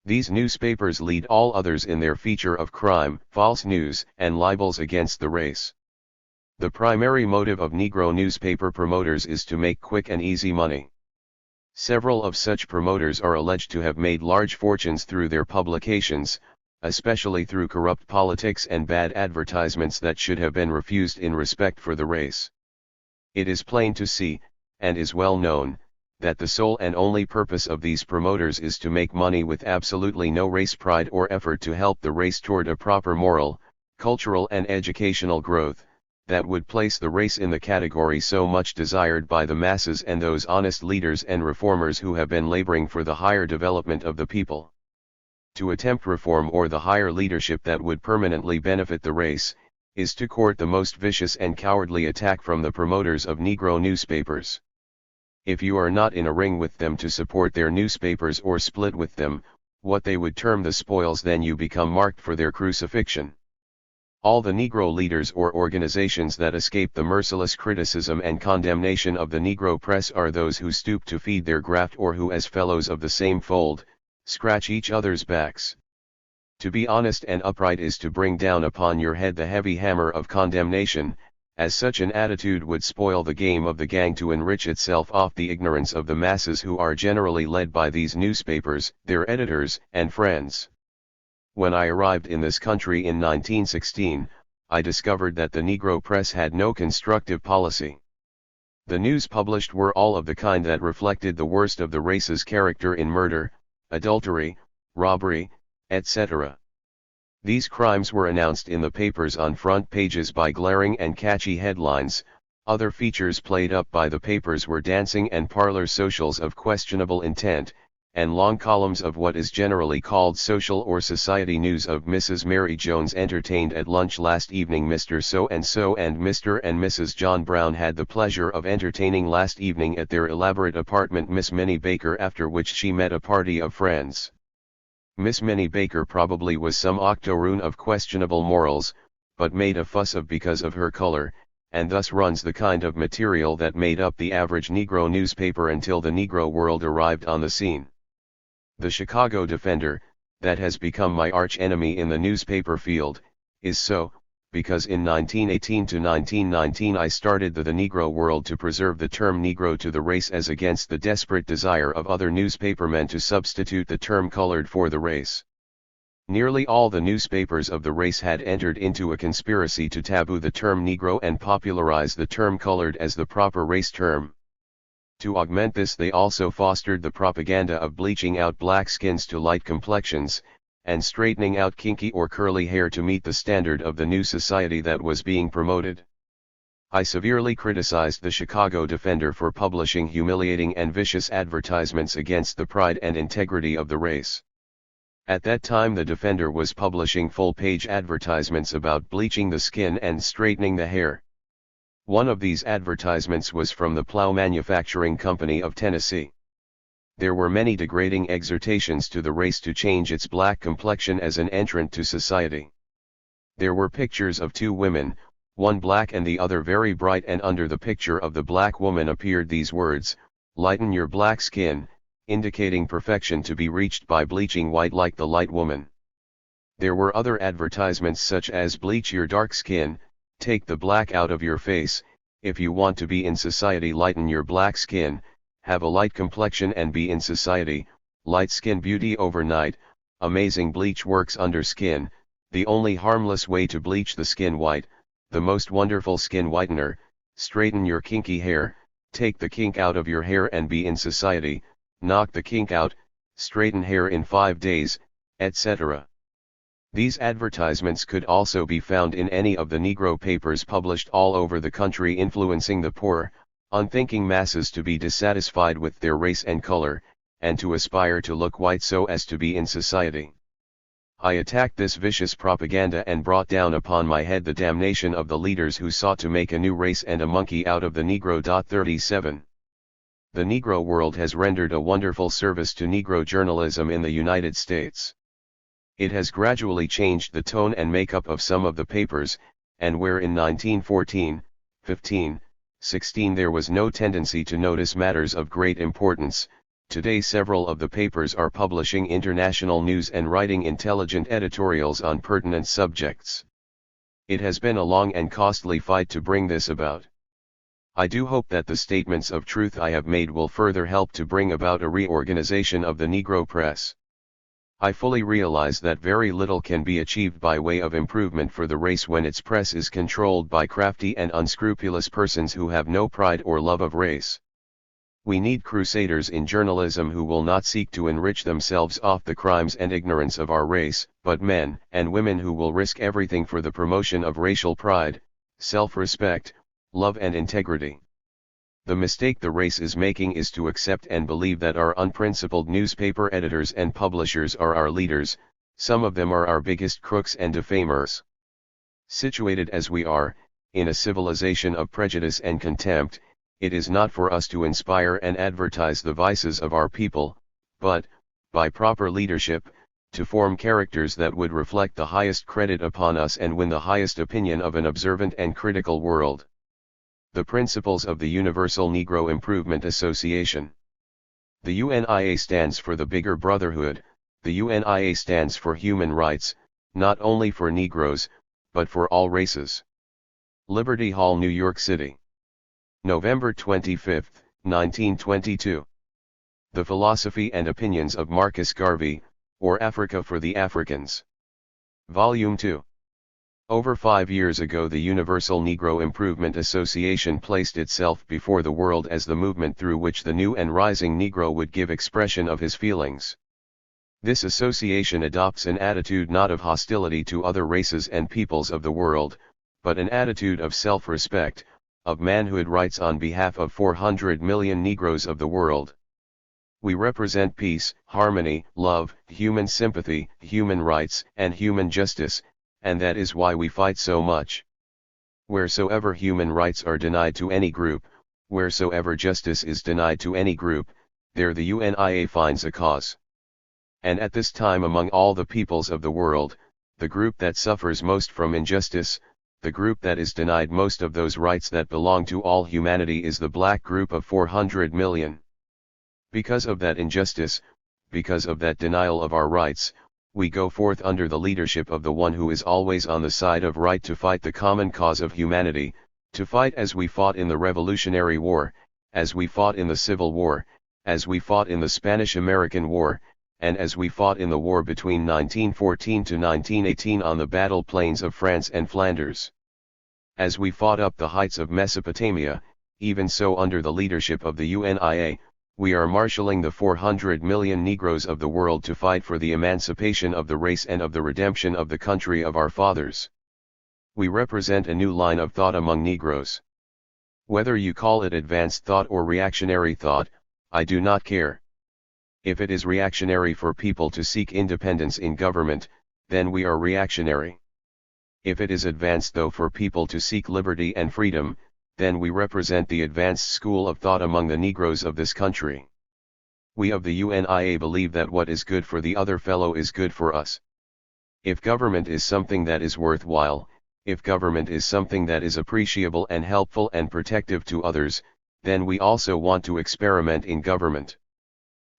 These newspapers lead all others in their feature of crime, false news, and libels against the race. The primary motive of Negro newspaper promoters is to make quick and easy money. Several of such promoters are alleged to have made large fortunes through their publications, especially through corrupt politics and bad advertisements that should have been refused in respect for the race. It is plain to see, and is well known, that the sole and only purpose of these promoters is to make money with absolutely no race pride or effort to help the race toward a proper moral, cultural and educational growth, that would place the race in the category so much desired by the masses and those honest leaders and reformers who have been laboring for the higher development of the people. To attempt reform or the higher leadership that would permanently benefit the race, is to court the most vicious and cowardly attack from the promoters of Negro newspapers. If you are not in a ring with them to support their newspapers or split with them, what they would term the spoils, then you become marked for their crucifixion. All the Negro leaders or organizations that escape the merciless criticism and condemnation of the Negro press are those who stoop to feed their graft or who, as fellows of the same fold, scratch each other's backs. To be honest and upright is to bring down upon your head the heavy hammer of condemnation, as such an attitude would spoil the game of the gang to enrich itself off the ignorance of the masses who are generally led by these newspapers, their editors, and friends. When I arrived in this country in 1916, I discovered that the Negro press had no constructive policy. The news published were all of the kind that reflected the worst of the race's character in murder, adultery, robbery, etc. These crimes were announced in the papers on front pages by glaring and catchy headlines. Other features played up by the papers were dancing and parlor socials of questionable intent, and long columns of what is generally called social or society news of Mrs. Mary Jones entertained at lunch last evening, Mr. So-and-so and Mr. and Mrs. John Brown had the pleasure of entertaining last evening at their elaborate apartment Miss Minnie Baker, after which she met a party of friends. Miss Minnie Baker probably was some octoroon of questionable morals, but made a fuss of because of her color, and thus runs the kind of material that made up the average Negro newspaper until the Negro World arrived on the scene. The Chicago Defender, that has become my arch enemy in the newspaper field, is so, because in 1918 to 1919 I started the Negro World to preserve the term Negro to the race as against the desperate desire of other newspapermen to substitute the term colored for the race. Nearly all the newspapers of the race had entered into a conspiracy to taboo the term Negro and popularize the term colored as the proper race term. To augment this, they also fostered the propaganda of bleaching out black skins to light complexions, and straightening out kinky or curly hair to meet the standard of the new society that was being promoted. I severely criticized the Chicago Defender for publishing humiliating and vicious advertisements against the pride and integrity of the race. At that time the Defender was publishing full-page advertisements about bleaching the skin and straightening the hair. One of these advertisements was from the Plow Manufacturing Company of Tennessee. There were many degrading exhortations to the race to change its black complexion as an entrant to society. There were pictures of two women, one black and the other very bright, and under the picture of the black woman appeared these words, "Lighten your black skin, indicating perfection to be reached by bleaching white like the light woman. There were other advertisements such as bleach your dark skin, take the black out of your face, if you want to be in society lighten your black skin, have a light complexion and be in society, light skin beauty overnight, amazing bleach works under skin, the only harmless way to bleach the skin white, the most wonderful skin whitener, straighten your kinky hair, take the kink out of your hair and be in society, knock the kink out, straighten hair in 5 days, etc. These advertisements could also be found in any of the Negro papers published all over the country, influencing the poor, unthinking masses to be dissatisfied with their race and color, and to aspire to look white so as to be in society. I attacked this vicious propaganda and brought down upon my head the damnation of the leaders who sought to make a new race and a monkey out of the Negro. 37. The Negro world has rendered a wonderful service to Negro journalism in the United States. It has gradually changed the tone and makeup of some of the papers, and where in 1914, 15, 16 there was no tendency to notice matters of great importance, today several of the papers are publishing international news and writing intelligent editorials on pertinent subjects. It has been a long and costly fight to bring this about. I do hope that the statements of truth I have made will further help to bring about a reorganization of the Negro press. I fully realize that very little can be achieved by way of improvement for the race when its press is controlled by crafty and unscrupulous persons who have no pride or love of race. We need crusaders in journalism who will not seek to enrich themselves off the crimes and ignorance of our race, but men and women who will risk everything for the promotion of racial pride, self-respect, love and integrity. The mistake the race is making is to accept and believe that our unprincipled newspaper editors and publishers are our leaders, some of them are our biggest crooks and defamers. Situated as we are, in a civilization of prejudice and contempt, it is not for us to inspire and advertise the vices of our people, but, by proper leadership, to form characters that would reflect the highest credit upon us and win the highest opinion of an observant and critical world. The principles of the Universal Negro Improvement Association. The UNIA stands for the bigger brotherhood. The UNIA stands for human rights, not only for Negroes, but for all races. Liberty Hall, New York City. November 25, 1922. The Philosophy and Opinions of Marcus Garvey, or Africa for the Africans. Volume 2. Over 5 years ago the Universal Negro Improvement Association placed itself before the world as the movement through which the new and rising Negro would give expression of his feelings. This association adopts an attitude not of hostility to other races and peoples of the world, but an attitude of self-respect, of manhood rights on behalf of 400 million Negroes of the world. We represent peace, harmony, love, human sympathy, human rights, and human justice, and that is why we fight so much. Wheresoever human rights are denied to any group, wheresoever justice is denied to any group, there the UNIA finds a cause. And at this time among all the peoples of the world, the group that suffers most from injustice, the group that is denied most of those rights that belong to all humanity is the black group of 400 million. Because of that injustice, because of that denial of our rights, we go forth under the leadership of the one who is always on the side of right to fight the common cause of humanity, to fight as we fought in the Revolutionary War, as we fought in the Civil War, as we fought in the Spanish-American War, and as we fought in the war between 1914 to 1918 on the battle plains of France and Flanders. As we fought up the heights of Mesopotamia, even so under the leadership of the UNIA, we are marshalling the 400 million Negroes of the world to fight for the emancipation of the race and of the redemption of the country of our fathers. We represent a new line of thought among Negroes. Whether you call it advanced thought or reactionary thought, I do not care. If it is reactionary for people to seek independence in government, then we are reactionary. If it is advanced though for people to seek liberty and freedom, then we represent the advanced school of thought among the Negroes of this country. We of the UNIA believe that what is good for the other fellow is good for us. If government is something that is worthwhile, if government is something that is appreciable and helpful and protective to others, then we also want to experiment in government.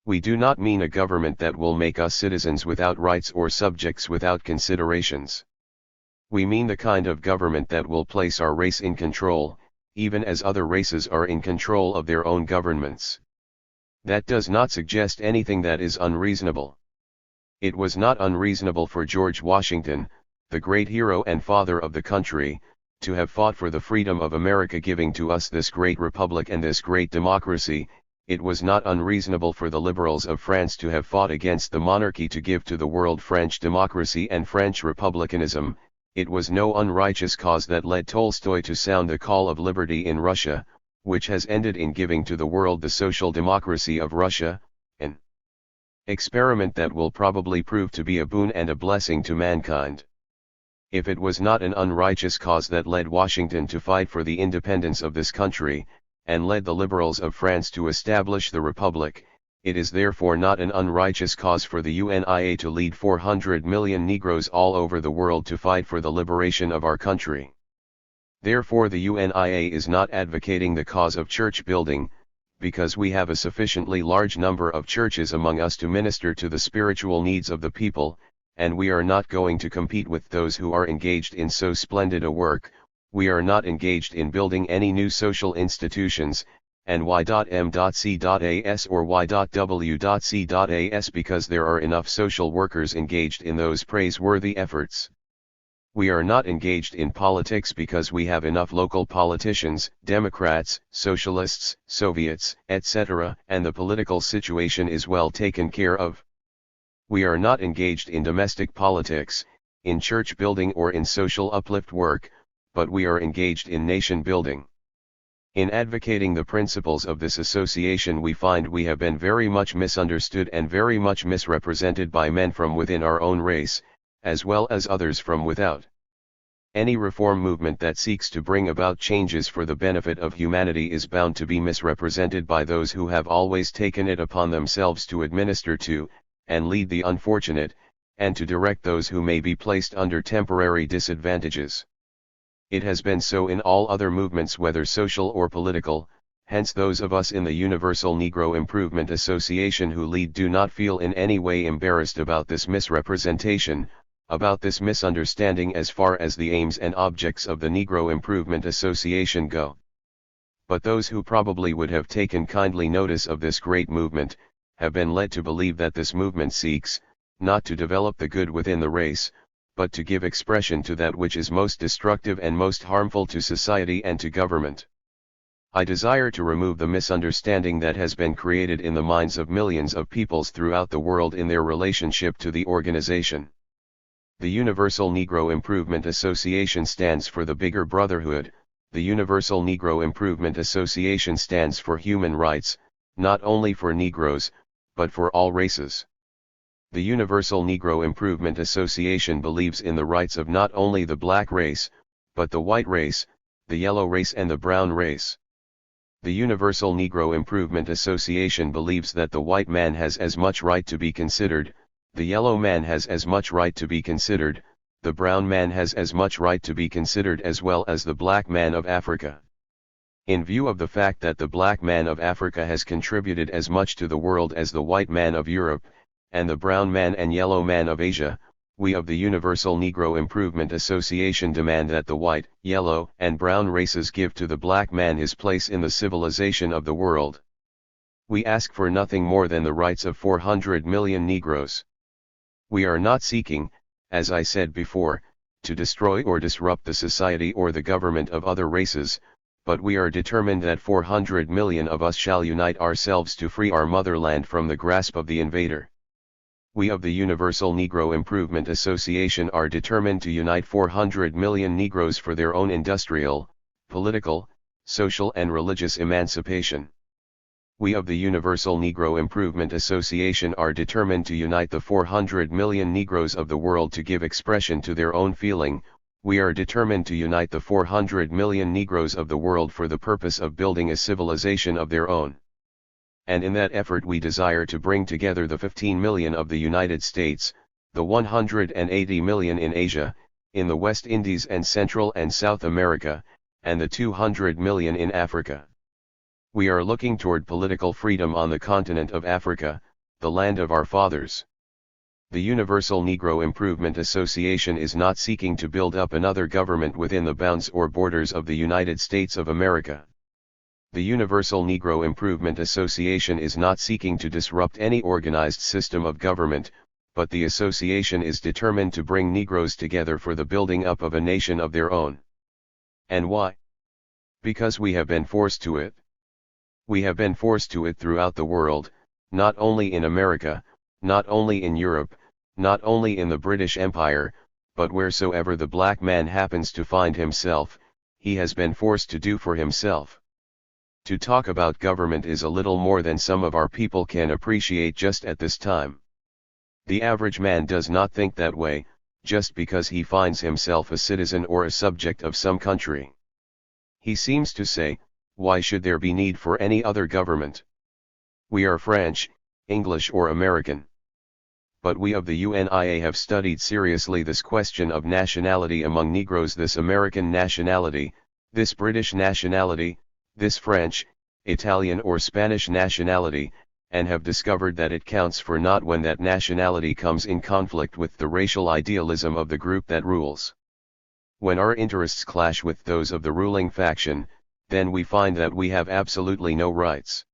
We do not mean a government that will make us citizens without rights or subjects without considerations. We mean the kind of government that will place our race in control, even as other races are in control of their own governments. That does not suggest anything that is unreasonable. It was not unreasonable for George Washington, the great hero and father of the country, to have fought for the freedom of America, giving to us this great republic and this great democracy. It was not unreasonable for the liberals of France to have fought against the monarchy to give to the world French democracy and French republicanism. It was no unrighteous cause that led Tolstoy to sound the call of liberty in Russia, which has ended in giving to the world the social democracy of Russia, an experiment that will probably prove to be a boon and a blessing to mankind. If it was not an unrighteous cause that led Washington to fight for the independence of this country, and led the liberals of France to establish the Republic, it is therefore not an unrighteous cause for the UNIA to lead 400 million Negroes all over the world to fight for the liberation of our country. Therefore the UNIA is not advocating the cause of church building, because we have a sufficiently large number of churches among us to minister to the spiritual needs of the people, and we are not going to compete with those who are engaged in so splendid a work. We are not engaged in building any new social institutions, and y.m.c.as or y.w.c.as because there are enough social workers engaged in those praiseworthy efforts. We are not engaged in politics because we have enough local politicians, Democrats, Socialists, Soviets, etc., and the political situation is well taken care of. We are not engaged in domestic politics, in church building or in social uplift work, but we are engaged in nation building. In advocating the principles of this association, we find we have been very much misunderstood and very much misrepresented by men from within our own race, as well as others from without. Any reform movement that seeks to bring about changes for the benefit of humanity is bound to be misrepresented by those who have always taken it upon themselves to administer to, and lead the unfortunate, and to direct those who may be placed under temporary disadvantages. It has been so in all other movements, whether social or political. Hence those of us in the Universal Negro Improvement Association who lead do not feel in any way embarrassed about this misrepresentation, about this misunderstanding as far as the aims and objects of the Negro Improvement Association go. But those who probably would have taken kindly notice of this great movement, have been led to believe that this movement seeks, not to develop the good within the race, but to give expression to that which is most destructive and most harmful to society and to government. I desire to remove the misunderstanding that has been created in the minds of millions of peoples throughout the world in their relationship to the organization. The Universal Negro Improvement Association stands for the bigger brotherhood. The Universal Negro Improvement Association stands for human rights, not only for Negroes, but for all races. The Universal Negro Improvement Association believes in the rights of not only the black race, but the white race, the yellow race and the brown race. The Universal Negro Improvement Association believes that the white man has as much right to be considered, the yellow man has as much right to be considered, the brown man has as much right to be considered as well as the black man of Africa. In view of the fact that the black man of Africa has contributed as much to the world as the white man of Europe, and the brown man and yellow man of Asia, we of the Universal Negro Improvement Association demand that the white, yellow, and brown races give to the black man his place in the civilization of the world. We ask for nothing more than the rights of 400 million Negroes. We are not seeking, as I said before, to destroy or disrupt the society or the government of other races, but we are determined that 400 million of us shall unite ourselves to free our motherland from the grasp of the invader. We of the Universal Negro Improvement Association are determined to unite 400 million Negroes for their own industrial, political, social and religious emancipation. We of the Universal Negro Improvement Association are determined to unite the 400 million Negroes of the world to give expression to their own feeling. We are determined to unite the 400 million Negroes of the world for the purpose of building a civilization of their own. And in that effort we desire to bring together the 15 million of the United States, the 180 million in Asia, in the West Indies and Central and South America, and the 200 million in Africa. We are looking toward political freedom on the continent of Africa, the land of our fathers. The Universal Negro Improvement Association is not seeking to build up another government within the bounds or borders of the United States of America. The Universal Negro Improvement Association is not seeking to disrupt any organized system of government, but the association is determined to bring Negroes together for the building up of a nation of their own. And why? Because we have been forced to it. We have been forced to it throughout the world, not only in America, not only in Europe, not only in the British Empire, but wheresoever the black man happens to find himself, he has been forced to do for himself. To talk about government is a little more than some of our people can appreciate just at this time. The average man does not think that way, just because he finds himself a citizen or a subject of some country. He seems to say, why should there be need for any other government? We are French, English or American. But we of the UNIA have studied seriously this question of nationality among Negroes, this American nationality, this British nationality, this French, Italian or Spanish nationality, and have discovered that it counts for naught when that nationality comes in conflict with the racial idealism of the group that rules. When our interests clash with those of the ruling faction, then we find that we have absolutely no rights.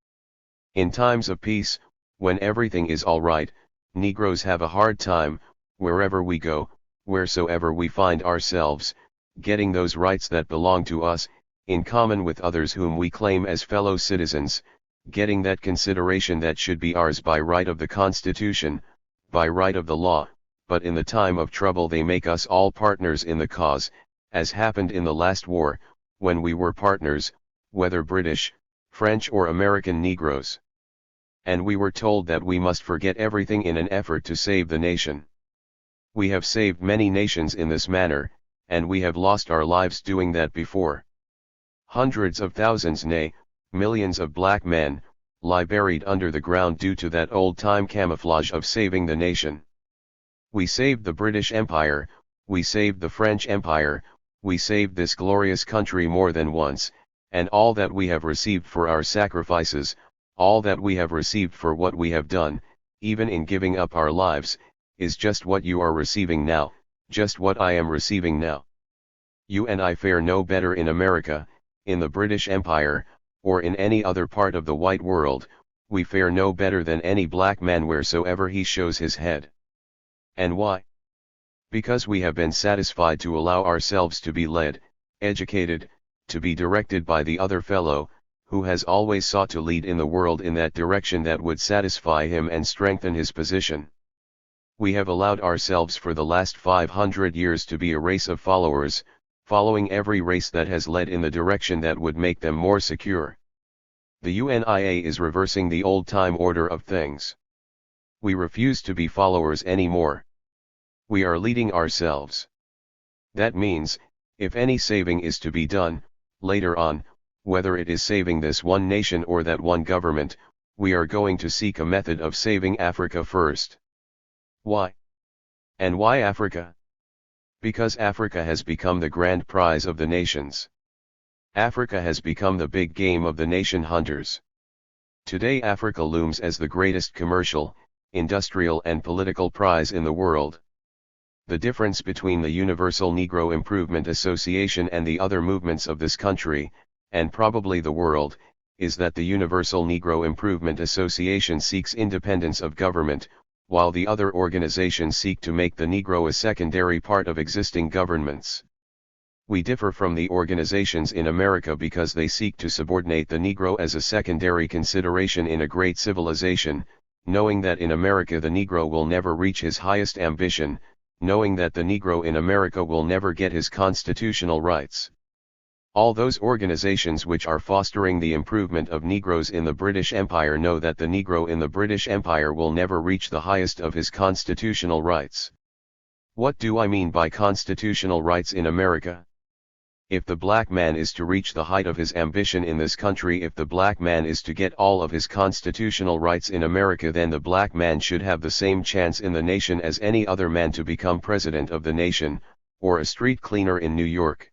In times of peace, when everything is all right, Negroes have a hard time, wherever we go, wheresoever we find ourselves, getting those rights that belong to us, in common with others whom we claim as fellow citizens, getting that consideration that should be ours by right of the Constitution, by right of the law, but in the time of trouble they make us all partners in the cause, as happened in the last war, when we were partners, whether British, French or American Negroes. And we were told that we must forget everything in an effort to save the nation. We have saved many nations in this manner, and we have lost our lives doing that before. Hundreds of thousands, nay, millions of black men, lie buried under the ground due to that old-time camouflage of saving the nation. We saved the British Empire, we saved the French Empire, we saved this glorious country more than once, and all that we have received for our sacrifices, all that we have received for what we have done, even in giving up our lives, is just what you are receiving now, just what I am receiving now. You and I fare no better in America, in the British Empire, or in any other part of the white world, we fare no better than any black man wheresoever he shows his head. And why? Because we have been satisfied to allow ourselves to be led, educated, to be directed by the other fellow, who has always sought to lead in the world in that direction that would satisfy him and strengthen his position. We have allowed ourselves for the last 500 years to be a race of followers, following every race that has led in the direction that would make them more secure. The UNIA is reversing the old-time order of things. We refuse to be followers anymore. We are leading ourselves. That means, if any saving is to be done, later on, whether it is saving this one nation or that one government, we are going to seek a method of saving Africa first. Why? And why Africa? Because Africa has become the grand prize of the nations. Africa has become the big game of the nation hunters. Today Africa looms as the greatest commercial, industrial and political prize in the world. The difference between the Universal Negro Improvement Association and the other movements of this country, and probably the world, is that the Universal Negro Improvement Association seeks independence of government, while the other organizations seek to make the Negro a secondary part of existing governments. We differ from the organizations in America because they seek to subordinate the Negro as a secondary consideration in a great civilization, knowing that in America the Negro will never reach his highest ambition, knowing that the Negro in America will never get his constitutional rights. All those organizations which are fostering the improvement of Negroes in the British Empire know that the Negro in the British Empire will never reach the highest of his constitutional rights. What do I mean by constitutional rights in America? If the black man is to reach the height of his ambition in this country, if the black man is to get all of his constitutional rights in America, then the black man should have the same chance in the nation as any other man to become president of the nation, or a street cleaner in New York.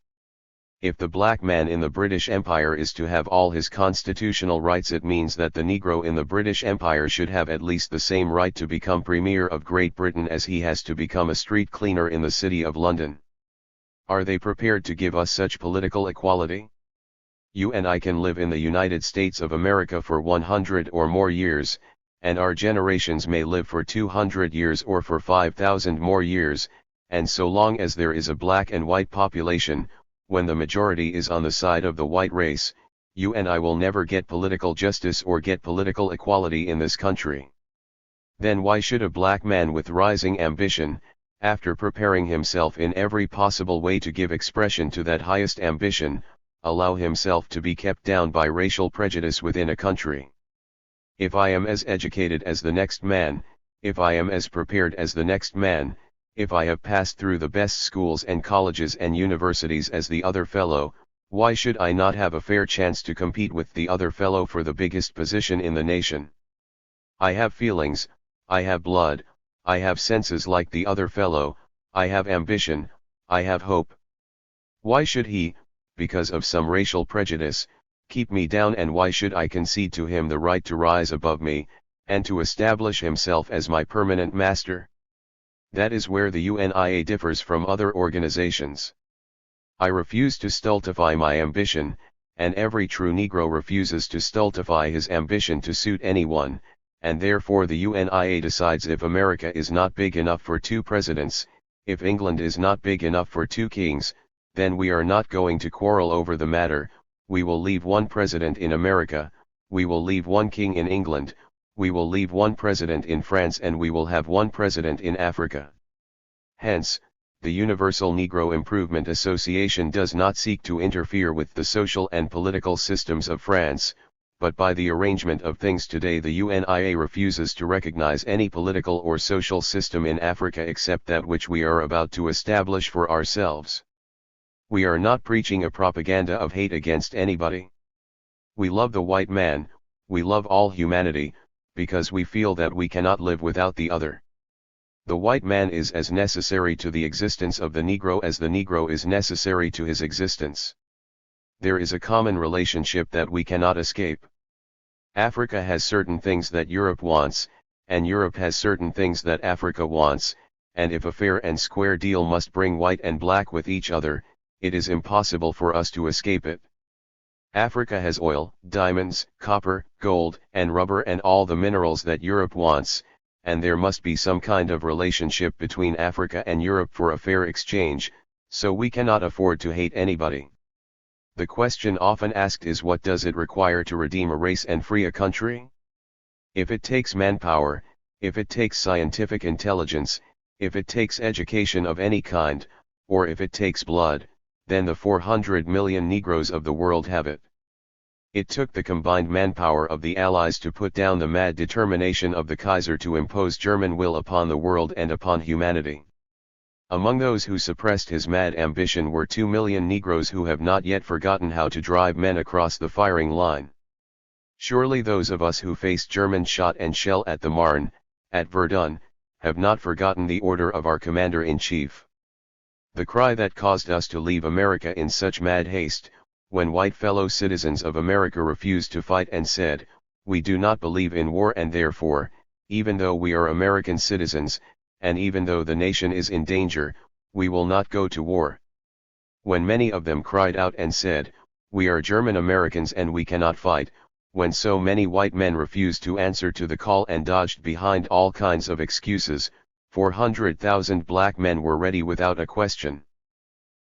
If the black man in the British Empire is to have all his constitutional rights, it means that the Negro in the British Empire should have at least the same right to become Premier of Great Britain as he has to become a street cleaner in the City of London. Are they prepared to give us such political equality? You and I can live in the United States of America for 100 or more years, and our generations may live for 200 years or for 5,000 more years, and so long as there is a black and white population, when the majority is on the side of the white race, you and I will never get political justice or get political equality in this country. Then why should a black man with rising ambition, after preparing himself in every possible way to give expression to that highest ambition, allow himself to be kept down by racial prejudice within a country? If I am as educated as the next man, if I am as prepared as the next man, if I have passed through the best schools and colleges and universities as the other fellow, why should I not have a fair chance to compete with the other fellow for the biggest position in the nation? I have feelings, I have blood, I have senses like the other fellow, I have ambition, I have hope. Why should he, because of some racial prejudice, keep me down, and why should I concede to him the right to rise above me, and to establish himself as my permanent master? That is where the UNIA differs from other organizations. I refuse to stultify my ambition, and every true Negro refuses to stultify his ambition to suit anyone, and therefore the UNIA decides if America is not big enough for 2 presidents, if England is not big enough for 2 kings, then we are not going to quarrel over the matter. We will leave 1 president in America, we will leave 1 king in England, we will leave 1 president in France, and we will have 1 president in Africa. Hence, the Universal Negro Improvement Association does not seek to interfere with the social and political systems of France, but by the arrangement of things today the UNIA refuses to recognize any political or social system in Africa except that which we are about to establish for ourselves. We are not preaching a propaganda of hate against anybody. We love the white man, we love all humanity, because we feel that we cannot live without the other. The white man is as necessary to the existence of the Negro as the Negro is necessary to his existence. There is a common relationship that we cannot escape. Africa has certain things that Europe wants, and Europe has certain things that Africa wants, and if a fair and square deal must bring white and black with each other, it is impossible for us to escape it. Africa has oil, diamonds, copper, gold, and rubber, and all the minerals that Europe wants, and there must be some kind of relationship between Africa and Europe for a fair exchange, so we cannot afford to hate anybody. The question often asked is, what does it require to redeem a race and free a country? If it takes manpower, if it takes scientific intelligence, if it takes education of any kind, or if it takes blood, then the 400 million Negroes of the world have it. It took the combined manpower of the Allies to put down the mad determination of the Kaiser to impose German will upon the world and upon humanity. Among those who suppressed his mad ambition were 2 million Negroes who have not yet forgotten how to drive men across the firing line. Surely those of us who faced German shot and shell at the Marne, at Verdun, have not forgotten the order of our Commander-in-Chief. The cry that caused us to leave America in such mad haste, when white fellow citizens of America refused to fight and said, "We do not believe in war, and therefore, even though we are American citizens, and even though the nation is in danger, we will not go to war." When many of them cried out and said, "We are German Americans and we cannot fight," when so many white men refused to answer to the call and dodged behind all kinds of excuses, 400,000 black men were ready without a question.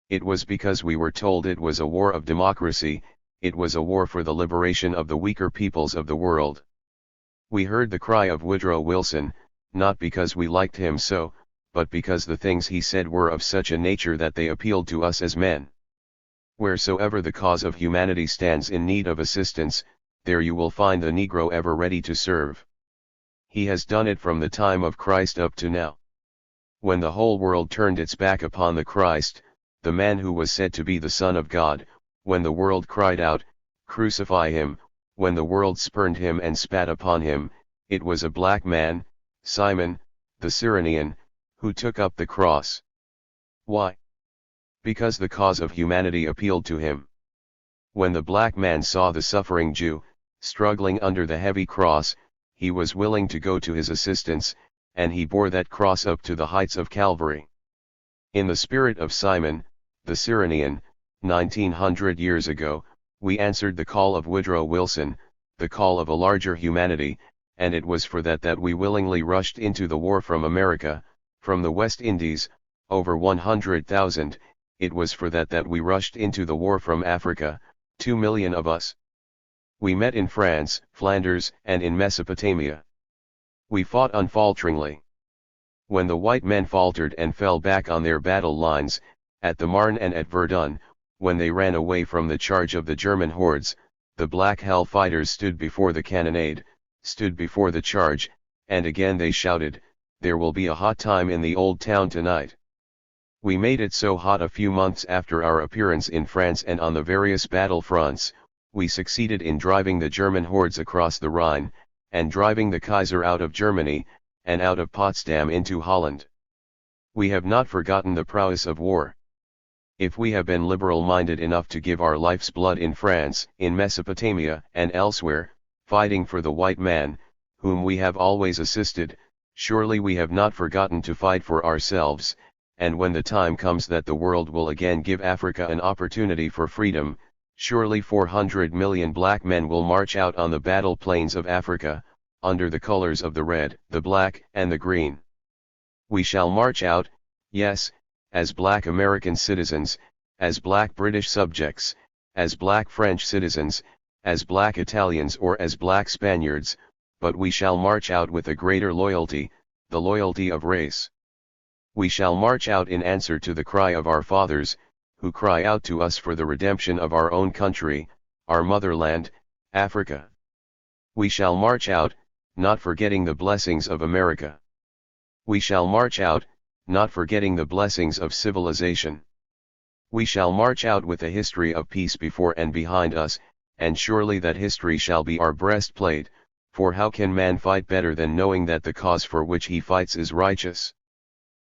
It was because we were told it was a war of democracy, it was a war for the liberation of the weaker peoples of the world. We heard the cry of Woodrow Wilson, not because we liked him so, but because the things he said were of such a nature that they appealed to us as men. Wheresoever the cause of humanity stands in need of assistance, there you will find the Negro ever ready to serve. He has done it from the time of Christ up to now. When the whole world turned its back upon the Christ, the man who was said to be the Son of God, when the world cried out, "Crucify him," when the world spurned him and spat upon him, it was a black man, Simon, the Cyrenian, who took up the cross. Why? because the cause of humanity appealed to him. When the black man saw the suffering Jew, struggling under the heavy cross, he was willing to go to his assistance, and he bore that cross up to the heights of Calvary. In the spirit of Simon, the Cyrenian, 1900 years ago, we answered the call of Woodrow Wilson, the call of a larger humanity, and it was for that we willingly rushed into the war from America, from the West Indies, over 100,000, it was for that we rushed into the war from Africa, 2 million of us. We met in France, Flanders, and in Mesopotamia. We fought unfalteringly. When the white men faltered and fell back on their battle lines, at the Marne and at Verdun, when they ran away from the charge of the German hordes, the black hell fighters stood before the cannonade, stood before the charge, and again they shouted, "There will be a hot time in the old town tonight." We made it so hot a few months after our appearance in France and on the various battle fronts, we succeeded in driving the German hordes across the Rhine, and driving the Kaiser out of Germany, and out of Potsdam into Holland. We have not forgotten the prowess of war. If we have been liberal-minded enough to give our life's blood in France, in Mesopotamia, and elsewhere, fighting for the white man, whom we have always assisted, surely we have not forgotten to fight for ourselves, and when the time comes that the world will again give Africa an opportunity for freedom, surely 400 million black men will march out on the battle plains of Africa, under the colors of the red, the black, and the green. We shall march out, yes, as black American citizens, as black British subjects, as black French citizens, as black Italians or as black Spaniards, but we shall march out with a greater loyalty, the loyalty of race. We shall march out in answer to the cry of our fathers, who cry out to us for the redemption of our own country, our motherland, Africa. We shall march out, not forgetting the blessings of America. We shall march out, not forgetting the blessings of civilization. We shall march out with a history of peace before and behind us, and surely that history shall be our breastplate, for how can man fight better than knowing that the cause for which he fights is righteous?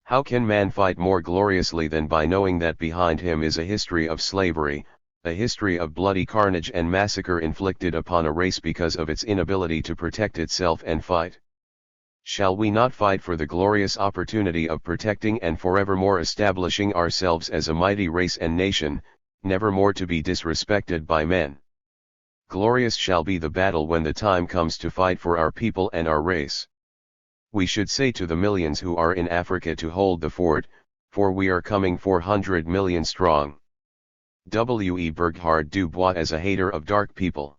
How can man fight more gloriously than by knowing that behind him is a history of slavery, a history of bloody carnage and massacre inflicted upon a race because of its inability to protect itself and fight? Shall we not fight for the glorious opportunity of protecting and forevermore establishing ourselves as a mighty race and nation, never more to be disrespected by men? Glorious shall be the battle when the time comes to fight for our people and our race. We should say to the millions who are in Africa to hold the fort, for we are coming 400 million strong. W. E. Burghardt Du Bois, as a hater of dark people,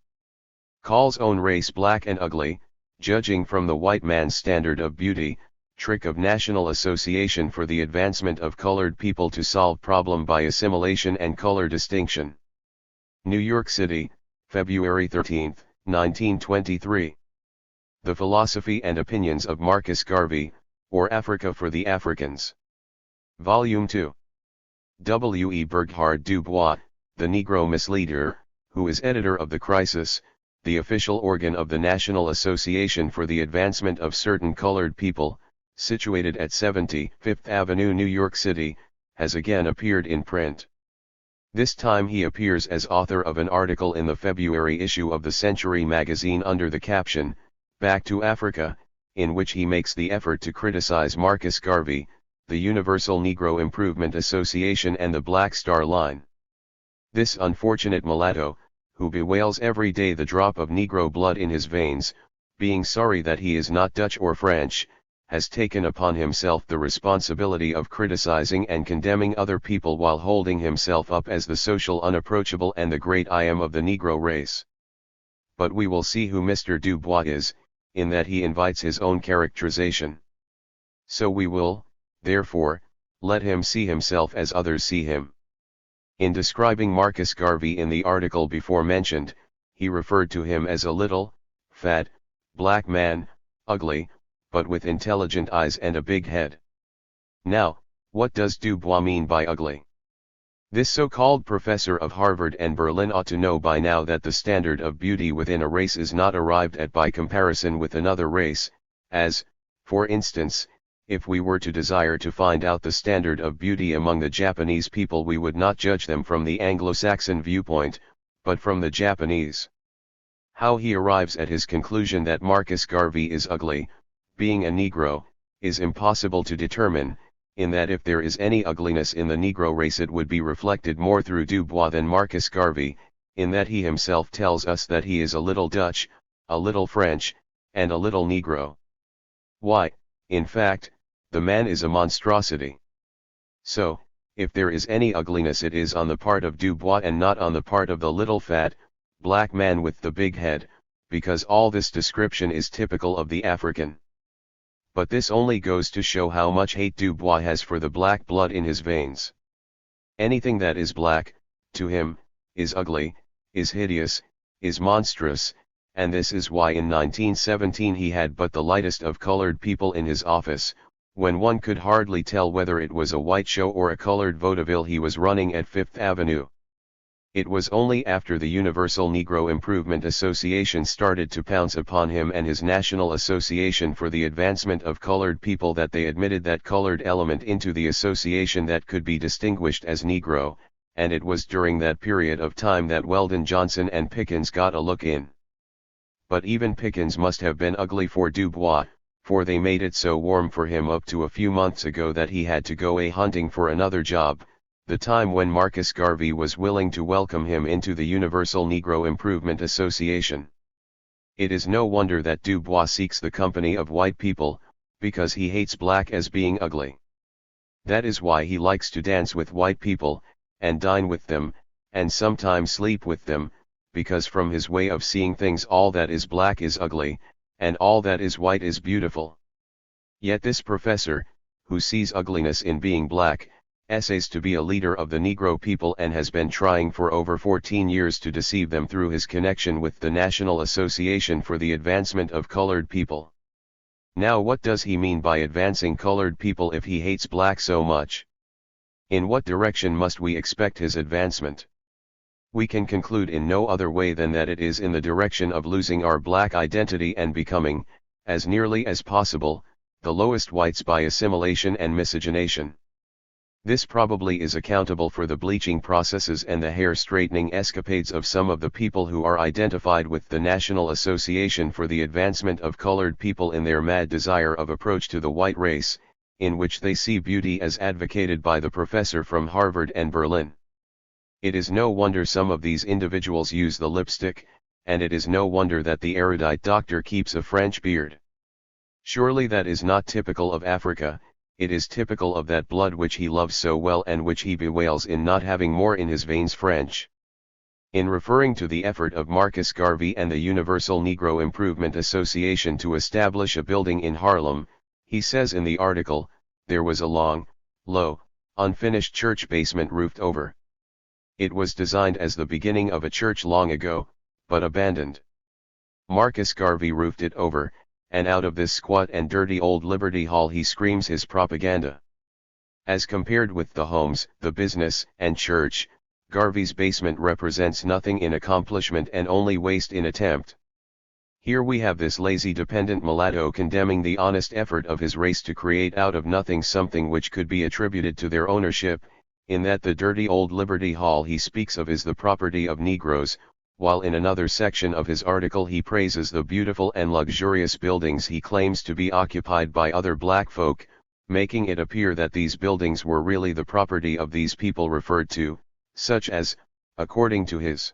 calls own race black and ugly, judging from the white man's standard of beauty, trick of National Association for the Advancement of Colored People to solve problem by assimilation and color distinction. New York City, February 13, 1923. The Philosophy and Opinions of Marcus Garvey, or Africa for the Africans. Volume 2. W. E. Burghardt Du Bois, the Negro Misleader, who is editor of The Crisis, the official organ of the National Association for the Advancement of Certain Colored People, situated at 70 Fifth Avenue, New York City, has again appeared in print. This time he appears as author of an article in the February issue of the Century magazine under the caption, "Back to Africa," in which he makes the effort to criticize Marcus Garvey, the Universal Negro Improvement Association and the Black Star Line. This unfortunate mulatto, who bewails every day the drop of Negro blood in his veins, being sorry that he is not Dutch or French, has taken upon himself the responsibility of criticizing and condemning other people while holding himself up as the social unapproachable and the great I am of the Negro race. But we will see who Mr. Du Bois is, in that he invites his own characterization. So we will, therefore, let him see himself as others see him. In describing Marcus Garvey in the article before mentioned, he referred to him as a little, fat, black man, ugly, but with intelligent eyes and a big head. Now, what does Du Bois mean by ugly? This so-called professor of Harvard and Berlin ought to know by now that the standard of beauty within a race is not arrived at by comparison with another race, as, for instance, if we were to desire to find out the standard of beauty among the Japanese people, we would not judge them from the Anglo-Saxon viewpoint, but from the Japanese. How he arrives at his conclusion that Marcus Garvey is ugly, being a Negro, is impossible to determine, in that if there is any ugliness in the Negro race it would be reflected more through Dubois than Marcus Garvey, in that he himself tells us that he is a little Dutch, a little French, and a little Negro. Why, in fact, the man is a monstrosity. So, if there is any ugliness it is on the part of Dubois and not on the part of the little fat, black man with the big head, because all this description is typical of the African. But this only goes to show how much hate Dubois has for the black blood in his veins. Anything that is black, to him, is ugly, is hideous, is monstrous, and this is why in 1917 he had but the lightest of colored people in his office, when one could hardly tell whether it was a white show or a colored vaudeville he was running at Fifth Avenue. It was only after the Universal Negro Improvement Association started to pounce upon him and his National Association for the Advancement of Colored People that they admitted that colored element into the association that could be distinguished as Negro, and it was during that period of time that Weldon Johnson and Pickens got a look in. But even Pickens must have been ugly for Dubois, for they made it so warm for him up to a few months ago that he had to go hunting for another job, the time when Marcus Garvey was willing to welcome him into the Universal Negro Improvement Association. It is no wonder that Dubois seeks the company of white people, because he hates black as being ugly. That is why he likes to dance with white people, and dine with them, and sometimes sleep with them, because from his way of seeing things all that is black is ugly, and all that is white is beautiful. Yet this professor, who sees ugliness in being black, essays to be a leader of the Negro people and has been trying for over 14 years to deceive them through his connection with the National Association for the Advancement of Colored People. Now what does he mean by advancing colored people if he hates black so much? In what direction must we expect his advancement? We can conclude in no other way than that it is in the direction of losing our black identity and becoming, as nearly as possible, the lowest whites by assimilation and miscegenation. This probably is accountable for the bleaching processes and the hair straightening escapades of some of the people who are identified with the National Association for the Advancement of Colored People in their mad desire of approach to the white race, in which they see beauty as advocated by the professor from Harvard and Berlin. It is no wonder some of these individuals use the lipstick, and it is no wonder that the erudite doctor keeps a French beard. Surely that is not typical of Africa, it is typical of that blood which he loves so well and which he bewails in not having more in his veins French. In referring to the effort of Marcus Garvey and the Universal Negro Improvement Association to establish a building in Harlem, he says in the article, there was a long, low, unfinished church basement roofed over. It was designed as the beginning of a church long ago, but abandoned. Marcus Garvey roofed it over, and out of this squat and dirty old Liberty Hall he screams his propaganda. As compared with the homes, the business, and church, Garvey's basement represents nothing in accomplishment and only waste in attempt. Here we have this lazy dependent mulatto condemning the honest effort of his race to create out of nothing something which could be attributed to their ownership, in that the dirty old Liberty Hall he speaks of is the property of Negroes, while in another section of his article he praises the beautiful and luxurious buildings he claims to be occupied by other black folk, making it appear that these buildings were really the property of these people referred to, such as, according to his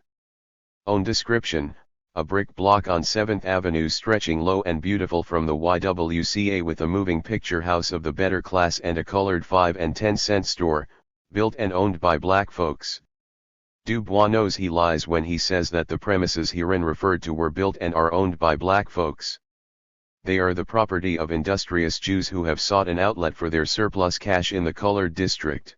own description, a brick block on 7th Avenue stretching low and beautiful from the YWCA with a moving picture house of the better class and a colored 5 and 10-cent store, built and owned by black folks. Dubois knows he lies when he says that the premises herein referred to were built and are owned by black folks. They are the property of industrious Jews who have sought an outlet for their surplus cash in the colored district.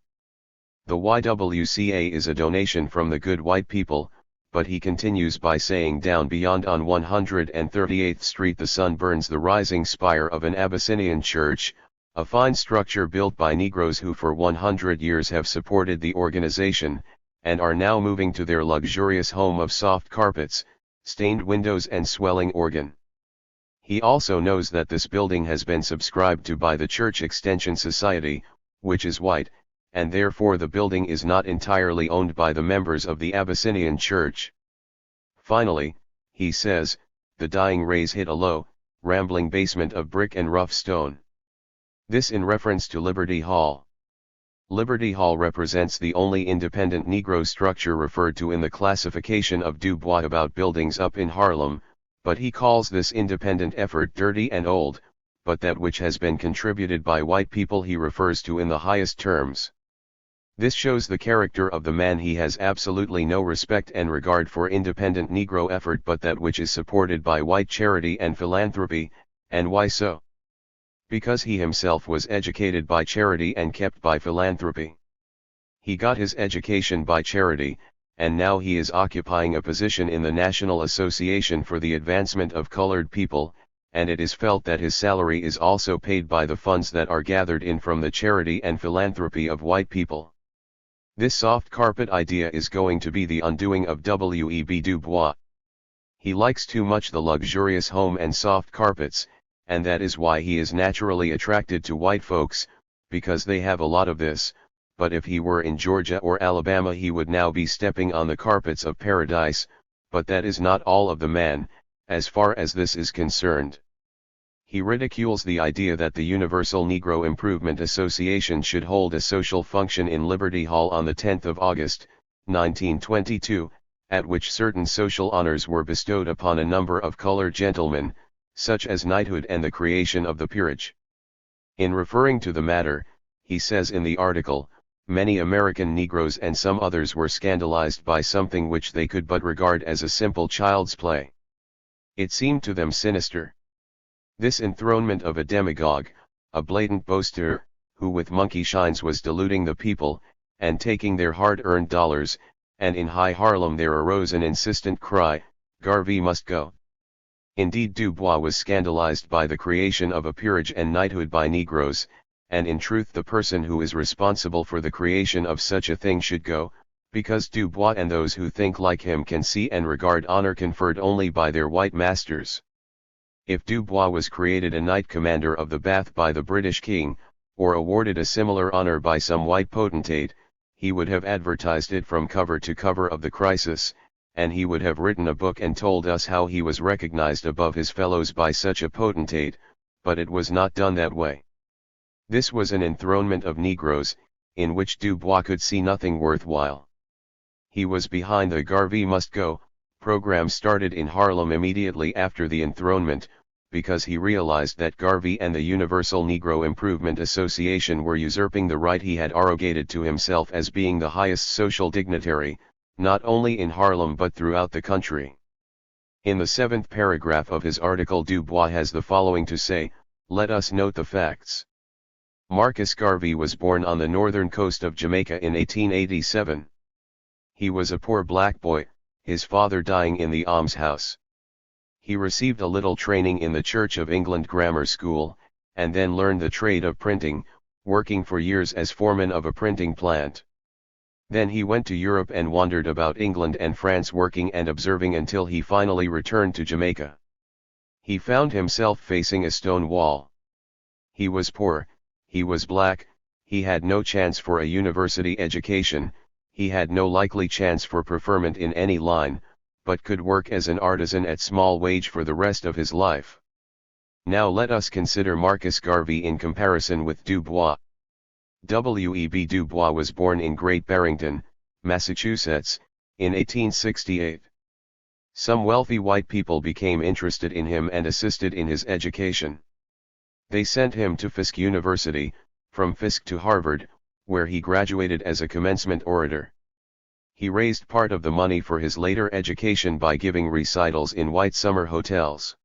The YWCA is a donation from the good white people, but he continues by saying down beyond on 138th Street the sun burns the rising spire of an Abyssinian church, a fine structure built by Negroes who for 100 years have supported the organization, and are now moving to their luxurious home of soft carpets, stained windows and swelling organ. He also knows that this building has been subscribed to by the Church Extension Society, which is white, and therefore the building is not entirely owned by the members of the Abyssinian Church. Finally, he says, the dying rays hit a low, rambling basement of brick and rough stone. This in reference to Liberty Hall. Liberty Hall represents the only independent Negro structure referred to in the classification of Du Bois about buildings up in Harlem, but he calls this independent effort dirty and old, but that which has been contributed by white people he refers to in the highest terms. This shows the character of the man. He has absolutely no respect and regard for independent Negro effort but that which is supported by white charity and philanthropy, and why so? Because he himself was educated by charity and kept by philanthropy. He got his education by charity, and now he is occupying a position in the National Association for the Advancement of Colored People, and it is felt that his salary is also paid by the funds that are gathered in from the charity and philanthropy of white people. This soft carpet idea is going to be the undoing of W.E.B. Du Bois. He likes too much the luxurious home and soft carpets, and that is why he is naturally attracted to white folks, because they have a lot of this, but if he were in Georgia or Alabama he would now be stepping on the carpets of paradise, but that is not all of the man, as far as this is concerned. He ridicules the idea that the Universal Negro Improvement Association should hold a social function in Liberty Hall on the 10th of August, 1922, at which certain social honors were bestowed upon a number of colored gentlemen, such as knighthood and the creation of the peerage. In referring to the matter, he says in the article, many American Negroes and some others were scandalized by something which they could but regard as a simple child's play. It seemed to them sinister. This enthronement of a demagogue, a blatant boaster, who with monkey shines was deluding the people, and taking their hard-earned dollars, and in High Harlem there arose an insistent cry, Garvey must go. Indeed Du Bois was scandalized by the creation of a peerage and knighthood by Negroes, and in truth the person who is responsible for the creation of such a thing should go, because Du Bois and those who think like him can see and regard honor conferred only by their white masters. If Du Bois was created a knight commander of the Bath by the British King, or awarded a similar honor by some white potentate, he would have advertised it from cover to cover of the Crisis, and he would have written a book and told us how he was recognized above his fellows by such a potentate, but it was not done that way. This was an enthronement of Negroes, in which Du Bois could see nothing worthwhile. He was behind the Garvey must go program started in Harlem immediately after the enthronement, because he realized that Garvey and the Universal Negro Improvement Association were usurping the right he had arrogated to himself as being the highest social dignitary, not only in Harlem but throughout the country. In the 7th paragraph of his article Du Bois has the following to say, let us note the facts. Marcus Garvey was born on the northern coast of Jamaica in 1887. He was a poor black boy, his father dying in the almshouse. He received a little training in the Church of England Grammar School, and then learned the trade of printing, working for years as foreman of a printing plant. Then he went to Europe and wandered about England and France working and observing until he finally returned to Jamaica. He found himself facing a stone wall. He was poor, he was black, he had no chance for a university education, he had no likely chance for preferment in any line, but could work as an artisan at small wage for the rest of his life. Now let us consider Marcus Garvey in comparison with Du Bois. W.E.B. Du Bois was born in Great Barrington, Massachusetts, in 1868. Some wealthy white people became interested in him and assisted in his education. They sent him to Fisk University, from Fisk to Harvard, where he graduated as a commencement orator. He raised part of the money for his later education by giving recitals in white summer hotels.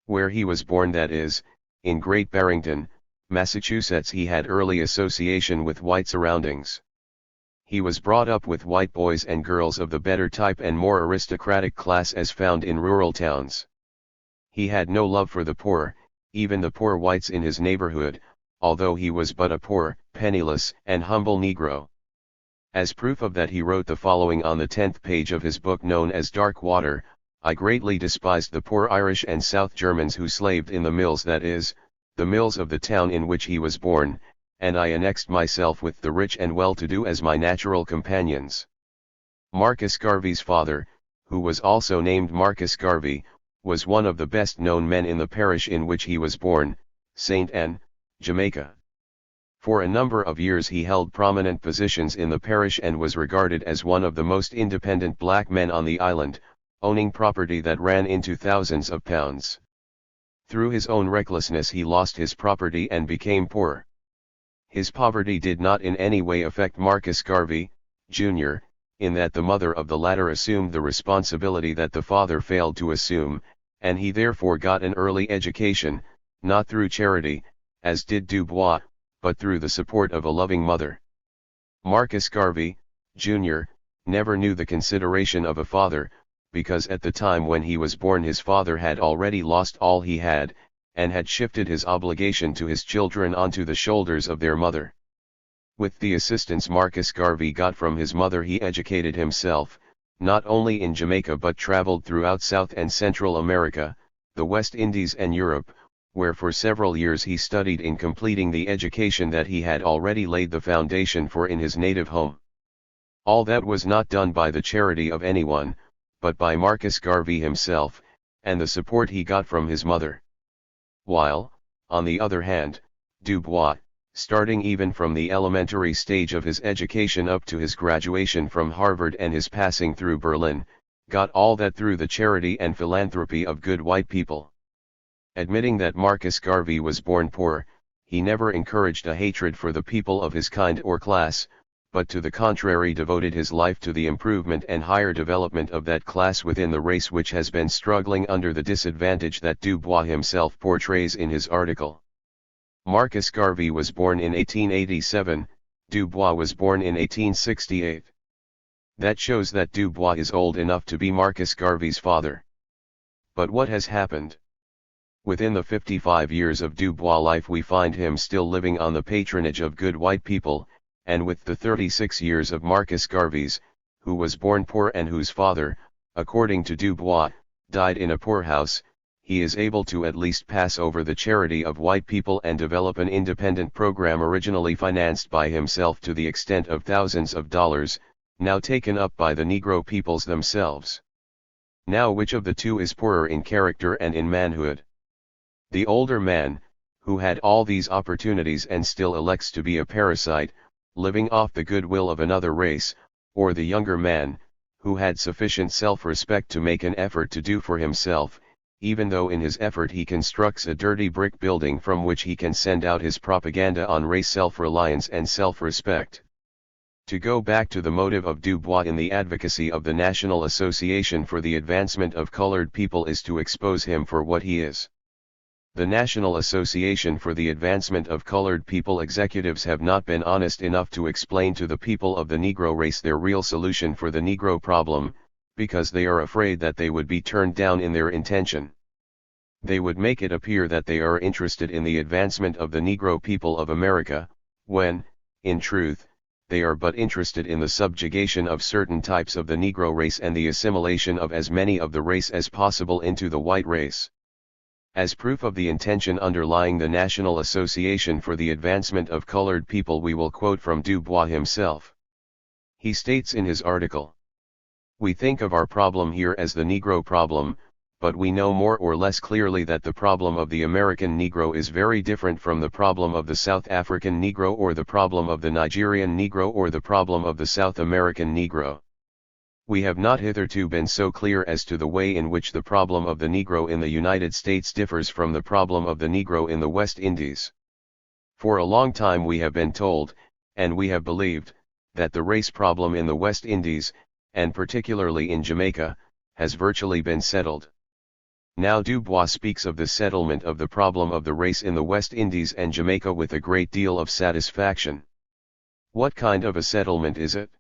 Where he was born, that is, in Great Barrington, Massachusetts, he had early association with white surroundings. He was brought up with white boys and girls of the better type and more aristocratic class as found in rural towns. He had no love for the poor, even the poor whites in his neighborhood, although he was but a poor, penniless, and humble Negro. As proof of that he wrote the following on the 10th page of his book known as Dark Water, I greatly despised the poor Irish and South Germans who slaved in the mills, that is, the mills of the town in which he was born, and I annexed myself with the rich and well-to-do as my natural companions. Marcus Garvey's father, who was also named Marcus Garvey, was one of the best-known men in the parish in which he was born, St. Ann, Jamaica. For a number of years he held prominent positions in the parish and was regarded as one of the most independent black men on the island, owning property that ran into thousands of pounds. Through his own recklessness he lost his property and became poor. His poverty did not in any way affect Marcus Garvey, Jr., in that the mother of the latter assumed the responsibility that the father failed to assume, and he therefore got an early education, not through charity, as did Dubois, but through the support of a loving mother. Marcus Garvey, Jr., never knew the consideration of a father, because at the time when he was born his father had already lost all he had, and had shifted his obligation to his children onto the shoulders of their mother. With the assistance Marcus Garvey got from his mother he educated himself, not only in Jamaica but traveled throughout South and Central America, the West Indies and Europe, where for several years he studied in completing the education that he had already laid the foundation for in his native home. All that was not done by the charity of anyone, but by Marcus Garvey himself, and the support he got from his mother. While, on the other hand, Dubois, starting even from the elementary stage of his education up to his graduation from Harvard and his passing through Berlin, got all that through the charity and philanthropy of good white people. Admitting that Marcus Garvey was born poor, he never encouraged a hatred for the people of his kind or class, but to the contrary devoted his life to the improvement and higher development of that class within the race which has been struggling under the disadvantage that Dubois himself portrays in his article. Marcus Garvey was born in 1887, Dubois was born in 1868. That shows that Dubois is old enough to be Marcus Garvey's father. But what has happened? Within the 55 years of Dubois' life we find him still living on the patronage of good white people, and with the 36 years of Marcus Garvey's, who was born poor and whose father, according to Dubois, died in a poorhouse, he is able to at least pass over the charity of white people and develop an independent program originally financed by himself to the extent of thousands of dollars, now taken up by the Negro peoples themselves. Now which of the two is poorer in character and in manhood? The older man, who had all these opportunities and still elects to be a parasite, living off the goodwill of another race, or the younger man, who had sufficient self-respect to make an effort to do for himself, even though in his effort he constructs a dirty brick building from which he can send out his propaganda on race self-reliance and self-respect. To go back to the motive of Dubois in the advocacy of the National Association for the Advancement of Colored People is to expose him for what he is. The National Association for the Advancement of Colored People executives have not been honest enough to explain to the people of the Negro race their real solution for the Negro problem, because they are afraid that they would be turned down in their intention. They would make it appear that they are interested in the advancement of the Negro people of America, when, in truth, they are but interested in the subjugation of certain types of the Negro race and the assimilation of as many of the race as possible into the white race. As proof of the intention underlying the National Association for the Advancement of Colored People we will quote from Dubois himself. He states in his article, "We think of our problem here as the Negro problem, but we know more or less clearly that the problem of the American Negro is very different from the problem of the South African Negro or the problem of the Nigerian Negro or the problem of the South American Negro. We have not hitherto been so clear as to the way in which the problem of the Negro in the United States differs from the problem of the Negro in the West Indies. For a long time we have been told, and we have believed, that the race problem in the West Indies, and particularly in Jamaica, has virtually been settled. Now Dubois speaks of the settlement of the problem of the race in the West Indies and Jamaica with a great deal of satisfaction. What kind of a settlement is it?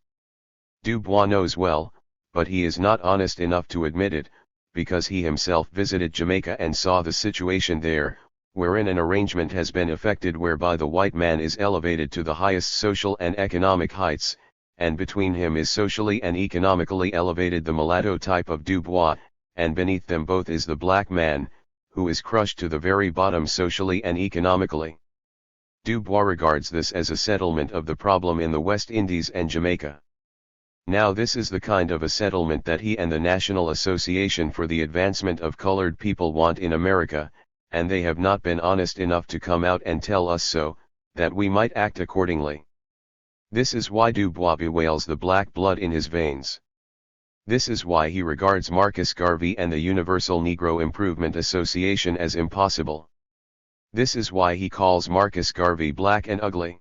Dubois knows well, but he is not honest enough to admit it, because he himself visited Jamaica and saw the situation there, wherein an arrangement has been effected whereby the white man is elevated to the highest social and economic heights, and between him is socially and economically elevated the mulatto type of Dubois, and beneath them both is the black man, who is crushed to the very bottom socially and economically. Du Bois regards this as a settlement of the problem in the West Indies and Jamaica. Now this is the kind of a settlement that he and the National Association for the Advancement of Colored People want in America, and they have not been honest enough to come out and tell us so, that we might act accordingly. This is why Du Bois bewails the black blood in his veins. This is why he regards Marcus Garvey and the Universal Negro Improvement Association as impossible. This is why he calls Marcus Garvey black and ugly.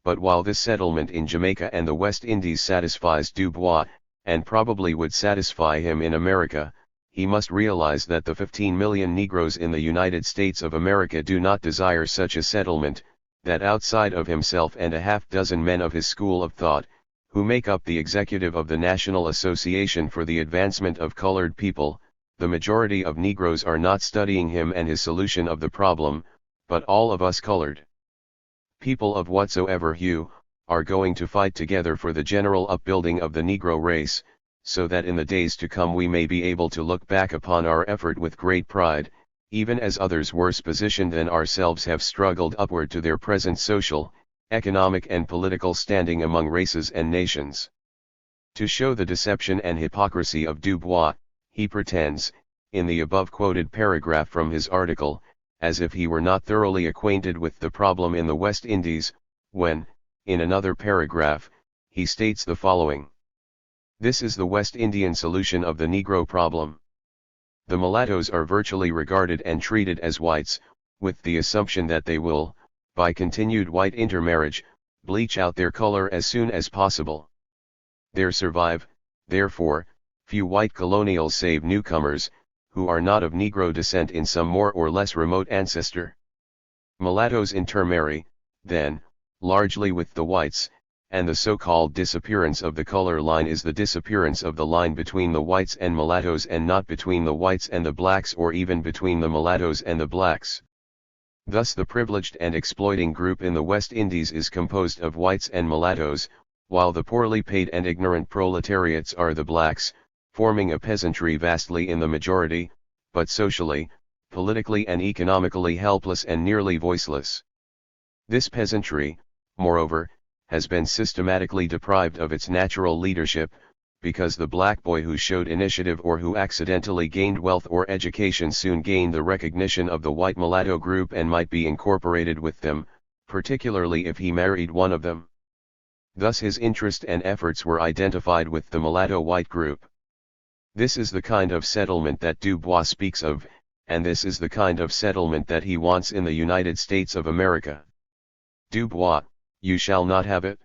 But while this settlement in Jamaica and the West Indies satisfies Du Bois, and probably would satisfy him in America, he must realize that the 15 million Negroes in the United States of America do not desire such a settlement, that outside of himself and a half-dozen men of his school of thought, who make up the executive of the National Association for the Advancement of Colored People, the majority of Negroes are not studying him and his solution of the problem, but all of us colored people of whatsoever hue, are going to fight together for the general upbuilding of the Negro race, so that in the days to come we may be able to look back upon our effort with great pride, even as others worse positioned than ourselves have struggled upward to their present social, economic and political standing among races and nations. To show the deception and hypocrisy of Du Bois, he pretends, in the above quoted paragraph from his article, as if he were not thoroughly acquainted with the problem in the West Indies, when, in another paragraph, he states the following. This is the West Indian solution of the Negro problem. The mulattoes are virtually regarded and treated as whites, with the assumption that they will, by continued white intermarriage, bleach out their color as soon as possible. There survive, therefore, few white colonials save newcomers, who are not of Negro descent in some more or less remote ancestor. Mulattoes intermarry, then, largely with the whites, and the so-called disappearance of the color line is the disappearance of the line between the whites and mulattoes and not between the whites and the blacks or even between the mulattoes and the blacks. Thus the privileged and exploiting group in the West Indies is composed of whites and mulattoes, while the poorly paid and ignorant proletariats are the blacks, forming a peasantry vastly in the majority, but socially, politically and economically helpless and nearly voiceless. This peasantry, moreover, has been systematically deprived of its natural leadership, because the black boy who showed initiative or who accidentally gained wealth or education soon gained the recognition of the white mulatto group and might be incorporated with them, particularly if he married one of them. Thus his interest and efforts were identified with the mulatto white group. This is the kind of settlement that Du Bois speaks of, and this is the kind of settlement that he wants in the United States of America. Du Bois, you shall not have it.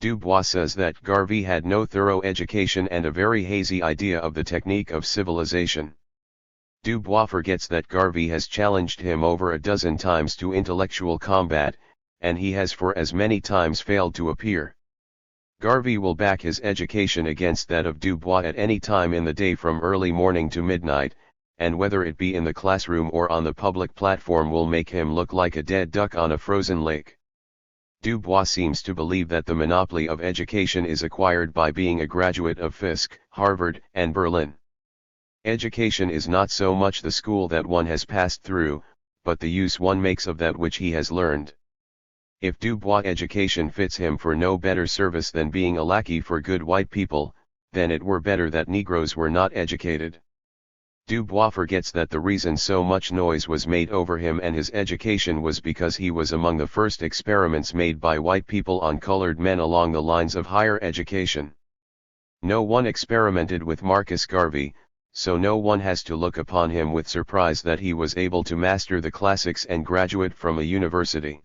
Du Bois says that Garvey had no thorough education and a very hazy idea of the technique of civilization. Du Bois forgets that Garvey has challenged him over a dozen times to intellectual combat, and he has for as many times failed to appear. Garvey will back his education against that of Du Bois at any time in the day from early morning to midnight, and whether it be in the classroom or on the public platform will make him look like a dead duck on a frozen lake. Du Bois seems to believe that the monopoly of education is acquired by being a graduate of Fisk, Harvard, and Berlin. Education is not so much the school that one has passed through, but the use one makes of that which he has learned. If Du Bois' education fits him for no better service than being a lackey for good white people, then it were better that Negroes were not educated. Du Bois forgets that the reason so much noise was made over him and his education was because he was among the first experiments made by white people on colored men along the lines of higher education. No one experimented with Marcus Garvey, so no one has to look upon him with surprise that he was able to master the classics and graduate from a university.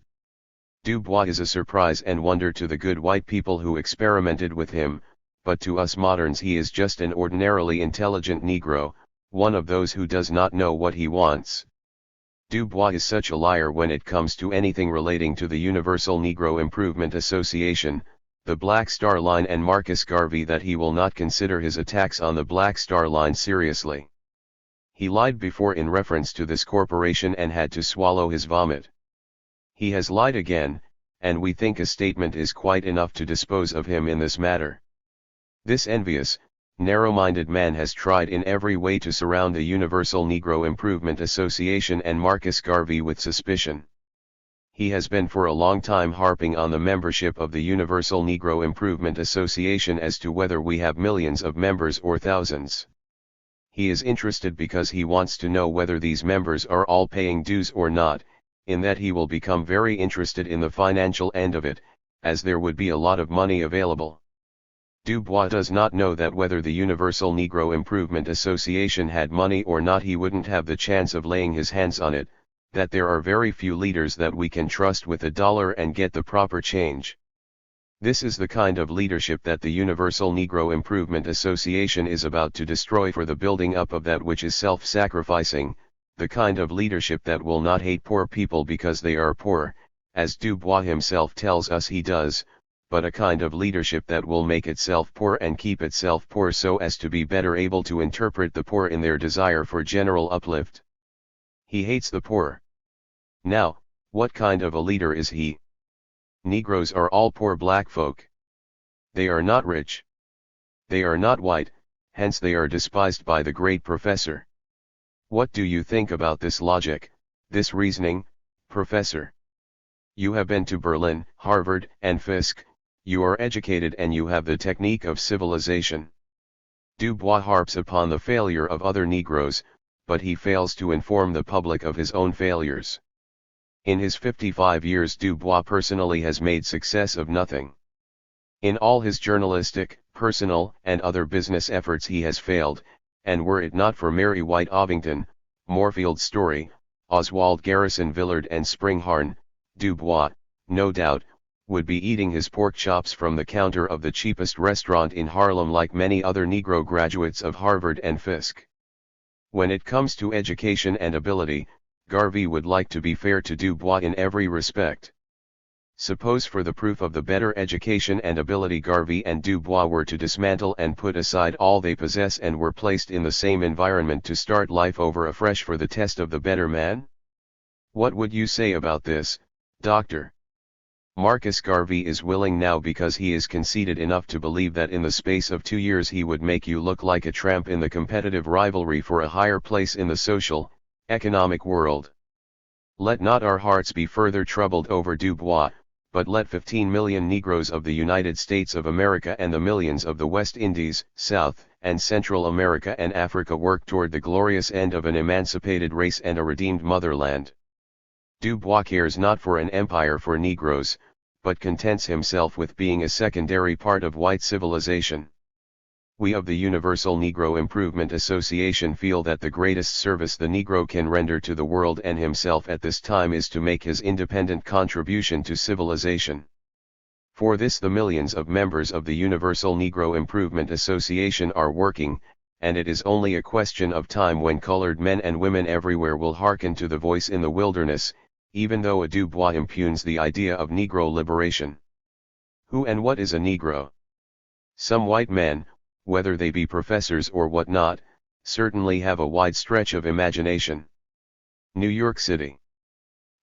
Du Bois is a surprise and wonder to the good white people who experimented with him, but to us moderns he is just an ordinarily intelligent Negro, one of those who does not know what he wants. Du Bois is such a liar when it comes to anything relating to the Universal Negro Improvement Association, the Black Star Line and Marcus Garvey that he will not consider his attacks on the Black Star Line seriously. He lied before in reference to this corporation and had to swallow his vomit. He has lied again, and we think a statement is quite enough to dispose of him in this matter. This envious, narrow-minded man has tried in every way to surround the Universal Negro Improvement Association and Marcus Garvey with suspicion. He has been for a long time harping on the membership of the Universal Negro Improvement Association as to whether we have millions of members or thousands. He is interested because he wants to know whether these members are all paying dues or not, in that he will become very interested in the financial end of it, as there would be a lot of money available. Du Bois does not know that whether the Universal Negro Improvement Association had money or not he wouldn't have the chance of laying his hands on it, that there are very few leaders that we can trust with $1 and get the proper change. This is the kind of leadership that the Universal Negro Improvement Association is about to destroy for the building up of that which is self-sacrificing, the kind of leadership that will not hate poor people because they are poor, as Du Bois himself tells us he does, but a kind of leadership that will make itself poor and keep itself poor so as to be better able to interpret the poor in their desire for general uplift. He hates the poor. Now, what kind of a leader is he? Negroes are all poor black folk. They are not rich. They are not white, hence they are despised by the great professor. What do you think about this logic, this reasoning, Professor? You have been to Berlin, Harvard, and Fisk, you are educated and you have the technique of civilization. Du Bois harps upon the failure of other Negroes, but he fails to inform the public of his own failures. In his 55 years Du Bois personally has made success of nothing. In all his journalistic, personal, and other business efforts he has failed, and were it not for Mary White Ovington, Moorfield Story, Oswald Garrison Villard and Springharn, Du Bois, no doubt, would be eating his pork chops from the counter of the cheapest restaurant in Harlem like many other Negro graduates of Harvard and Fisk. When it comes to education and ability, Garvey would like to be fair to Du Bois in every respect. Suppose for the proof of the better education and ability Garvey and Du Bois were to dismantle and put aside all they possess and were placed in the same environment to start life over afresh for the test of the better man? What would you say about this, Doctor? Marcus Garvey is willing now because he is conceited enough to believe that in the space of 2 years he would make you look like a tramp in the competitive rivalry for a higher place in the social, economic world. Let not our hearts be further troubled over Du Bois, but let 15 million Negroes of the United States of America and the millions of the West Indies, South and Central America and Africa work toward the glorious end of an emancipated race and a redeemed motherland. Du Bois cares not for an empire for Negroes, but contents himself with being a secondary part of white civilization. We of the Universal Negro Improvement Association feel that the greatest service the Negro can render to the world and himself at this time is to make his independent contribution to civilization. For this the millions of members of the Universal Negro Improvement Association are working, and it is only a question of time when colored men and women everywhere will hearken to the voice in the wilderness, even though a Du Bois impugns the idea of Negro liberation. Who and what is a Negro? Some white men, whether they be professors or what not, certainly have a wide stretch of imagination. New York City.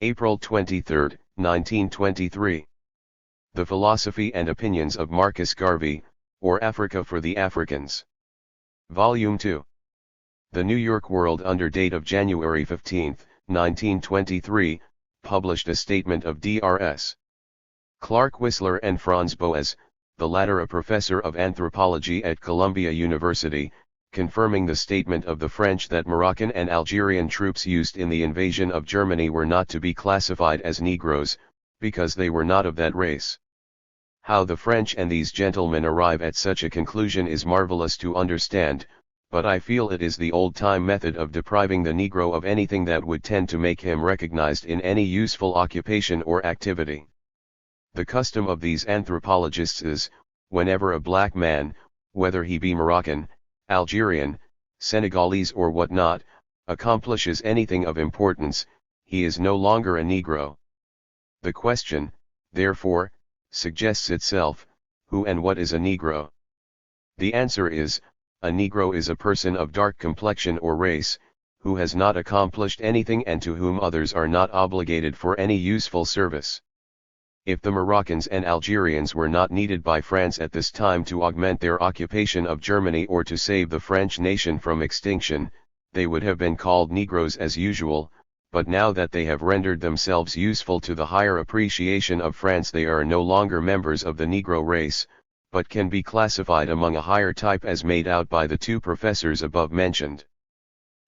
April 23, 1923. The Philosophy and Opinions of Marcus Garvey, or Africa for the Africans. Volume 2. The New York World under date of January 15, 1923, published a statement of Drs. Clark Whistler and Franz Boas, the latter a professor of anthropology at Columbia University, confirming the statement of the French that Moroccan and Algerian troops used in the invasion of Germany were not to be classified as Negroes, because they were not of that race. How the French and these gentlemen arrive at such a conclusion is marvelous to understand, but I feel it is the old-time method of depriving the Negro of anything that would tend to make him recognized in any useful occupation or activity. The custom of these anthropologists is, whenever a black man, whether he be Moroccan, Algerian, Senegalese or what not, accomplishes anything of importance, he is no longer a Negro. The question, therefore, suggests itself, who and what is a Negro? The answer is, a Negro is a person of dark complexion or race, who has not accomplished anything and to whom others are not obligated for any useful service. If the Moroccans and Algerians were not needed by France at this time to augment their occupation of Germany or to save the French nation from extinction, they would have been called Negroes as usual, but now that they have rendered themselves useful to the higher appreciation of France, they are no longer members of the Negro race, but can be classified among a higher type as made out by the two professors above mentioned.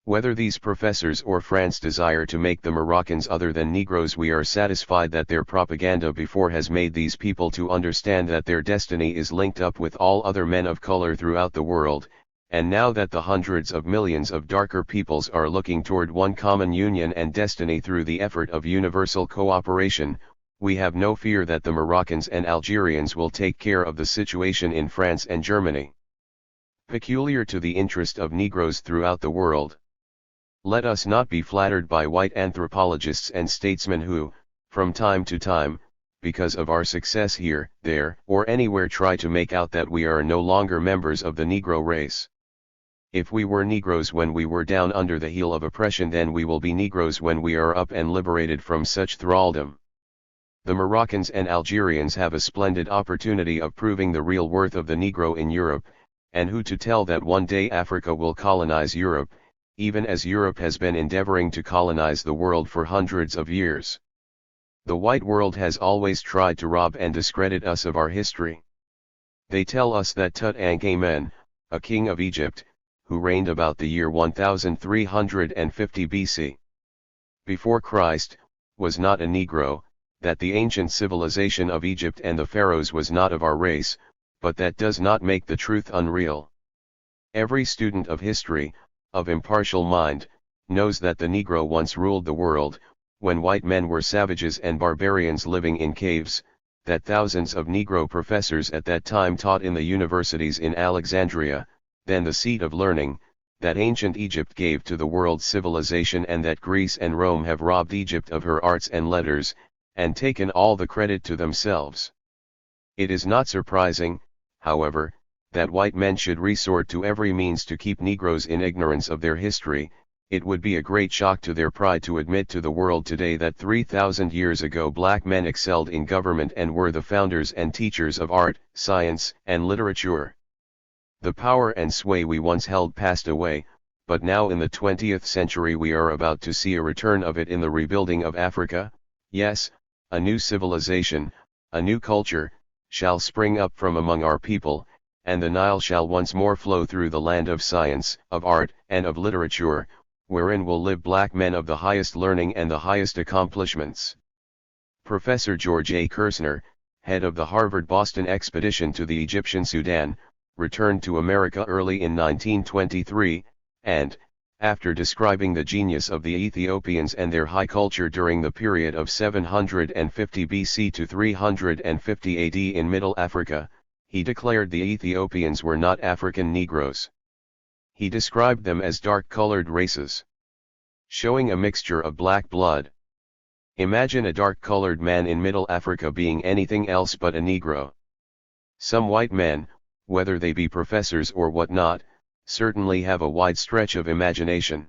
Whether these professors or France desire to make the Moroccans other than Negroes, we are satisfied that their propaganda before has made these people to understand that their destiny is linked up with all other men of color throughout the world, and now that the hundreds of millions of darker peoples are looking toward one common union and destiny through the effort of universal cooperation, we have no fear that the Moroccans and Algerians will take care of the situation in France and Germany. Peculiar to the interest of Negroes throughout the world. Let us not be flattered by white anthropologists and statesmen who, from time to time, because of our success here, there, or anywhere, try to make out that we are no longer members of the Negro race. If we were Negroes when we were down under the heel of oppression, then we will be Negroes when we are up and liberated from such thraldom. The Moroccans and Algerians have a splendid opportunity of proving the real worth of the Negro in Europe, and who to tell that one day Africa will colonize Europe, even as Europe has been endeavoring to colonize the world for hundreds of years. The white world has always tried to rob and discredit us of our history. They tell us that Tutankhamen, a king of Egypt, who reigned about the year 1350 BC before Christ, was not a Negro, that the ancient civilization of Egypt and the pharaohs was not of our race, but that does not make the truth unreal. Every student of history, of impartial mind, knows that the Negro once ruled the world, when white men were savages and barbarians living in caves, that thousands of Negro professors at that time taught in the universities in Alexandria, then the seat of learning, that ancient Egypt gave to the world civilization, and that Greece and Rome have robbed Egypt of her arts and letters, and taken all the credit to themselves. It is not surprising, however, that white men should resort to every means to keep Negroes in ignorance of their history. It would be a great shock to their pride to admit to the world today that 3,000 years ago black men excelled in government and were the founders and teachers of art, science, and literature. The power and sway we once held passed away, but now in the 20th century we are about to see a return of it in the rebuilding of Africa. Yes, a new civilization, a new culture, shall spring up from among our people, and the Nile shall once more flow through the land of science, of art, and of literature, wherein will live black men of the highest learning and the highest accomplishments. Professor George A. Kirsner, head of the Harvard-Boston expedition to the Egyptian Sudan, returned to America early in 1923, and, after describing the genius of the Ethiopians and their high culture during the period of 750 BC to 350 AD in Middle Africa, he declared the Ethiopians were not African Negroes. He described them as dark-colored races, showing a mixture of black blood. Imagine a dark-colored man in Middle Africa being anything else but a Negro. Some white men, whether they be professors or whatnot, certainly have a wide stretch of imagination.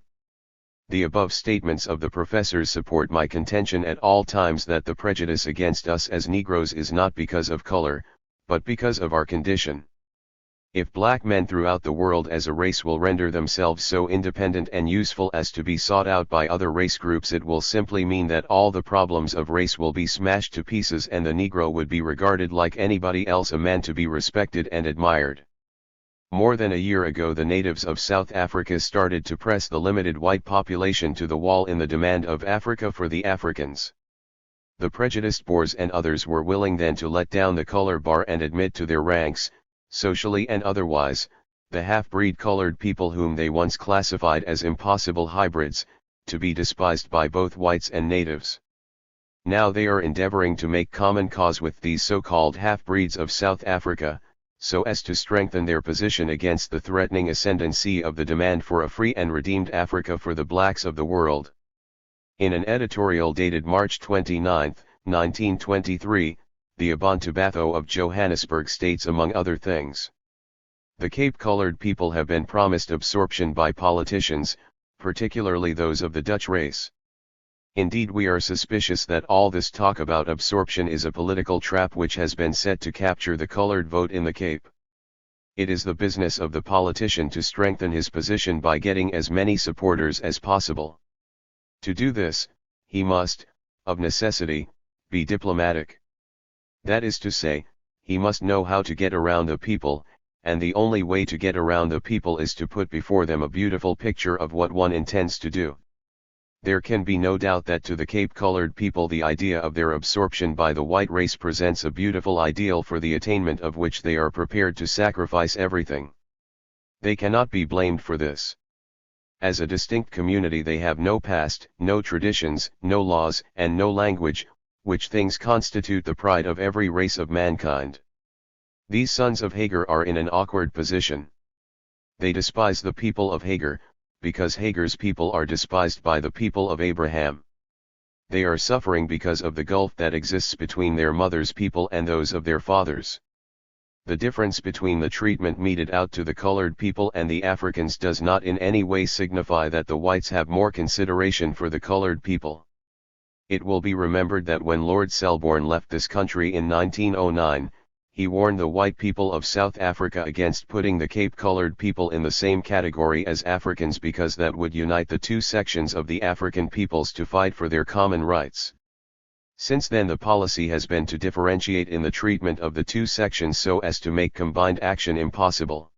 The above statements of the professors support my contention at all times that the prejudice against us as Negroes is not because of color, but because of our condition. If black men throughout the world as a race will render themselves so independent and useful as to be sought out by other race groups, it will simply mean that all the problems of race will be smashed to pieces and the Negro would be regarded like anybody else, a man to be respected and admired. More than a year ago the natives of South Africa started to press the limited white population to the wall in the demand of Africa for the Africans. The prejudiced Boers and others were willing then to let down the color bar and admit to their ranks, socially and otherwise, the half-breed colored people whom they once classified as impossible hybrids, to be despised by both whites and natives. Now they are endeavoring to make common cause with these so-called half-breeds of South Africa, so as to strengthen their position against the threatening ascendancy of the demand for a free and redeemed Africa for the blacks of the world. In an editorial dated March 29, 1923, the Abantu of Johannesburg states among other things: the Cape-colored people have been promised absorption by politicians, particularly those of the Dutch race. Indeed, we are suspicious that all this talk about absorption is a political trap which has been set to capture the colored vote in the Cape. It is the business of the politician to strengthen his position by getting as many supporters as possible. To do this, he must, of necessity, be diplomatic. That is to say, he must know how to get around the people, and the only way to get around the people is to put before them a beautiful picture of what one intends to do. There can be no doubt that to the Cape-colored people the idea of their absorption by the white race presents a beautiful ideal for the attainment of which they are prepared to sacrifice everything. They cannot be blamed for this. As a distinct community they have no past, no traditions, no laws, and no language, which things constitute the pride of every race of mankind. These sons of Hagar are in an awkward position. They despise the people of Hagar, because Hagar's people are despised by the people of Abraham. They are suffering because of the gulf that exists between their mother's people and those of their fathers. The difference between the treatment meted out to the colored people and the Africans does not in any way signify that the whites have more consideration for the colored people. It will be remembered that when Lord Selborne left this country in 1909, he warned the white people of South Africa against putting the Cape-colored people in the same category as Africans because that would unite the two sections of the African peoples to fight for their common rights. Since then the policy has been to differentiate in the treatment of the two sections so as to make combined action impossible.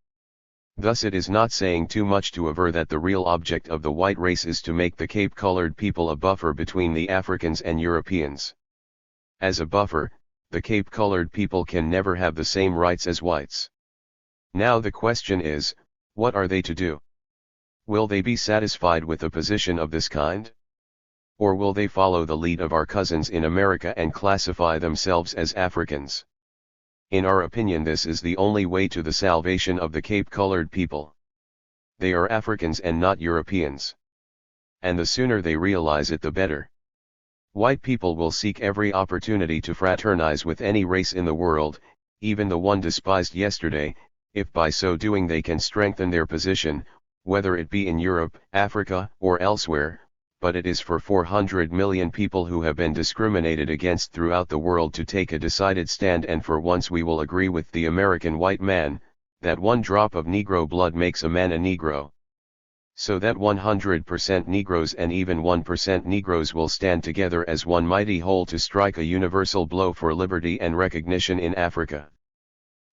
Thus it is not saying too much to aver that the real object of the white race is to make the Cape-colored people a buffer between the Africans and Europeans. As a buffer, the Cape-colored people can never have the same rights as whites. Now the question is, what are they to do? Will they be satisfied with a position of this kind? Or will they follow the lead of our cousins in America and classify themselves as Africans? In our opinion, this is the only way to the salvation of the Cape-colored people. They are Africans and not Europeans. And the sooner they realize it the better. White people will seek every opportunity to fraternize with any race in the world, even the one despised yesterday, if by so doing they can strengthen their position, whether it be in Europe, Africa, or elsewhere, but it is for 400 million people who have been discriminated against throughout the world to take a decided stand, and for once we will agree with the American white man, that one drop of Negro blood makes a man a Negro. So that 100% Negroes and even 1% Negroes will stand together as one mighty whole to strike a universal blow for liberty and recognition in Africa.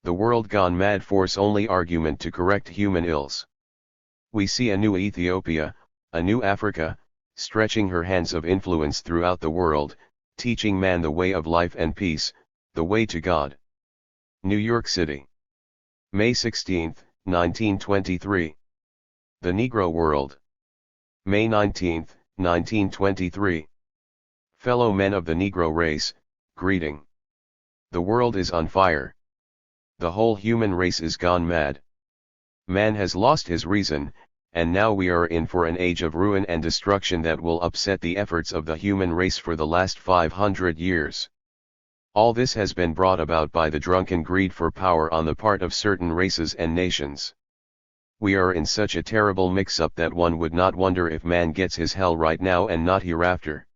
The world gone mad force only argument to correct human ills. We see a new Ethiopia, a new Africa, stretching her hands of influence throughout the world, teaching man the way of life and peace, the way to God. New York City. May 16, 1923. The Negro World. May 19, 1923. Fellow men of the Negro race, greeting. The world is on fire. The whole human race is gone mad. Man has lost his reason, and now we are in for an age of ruin and destruction that will upset the efforts of the human race for the last 500 years. All this has been brought about by the drunken greed for power on the part of certain races and nations. We are in such a terrible mix-up that one would not wonder if man gets his hell right now and not hereafter.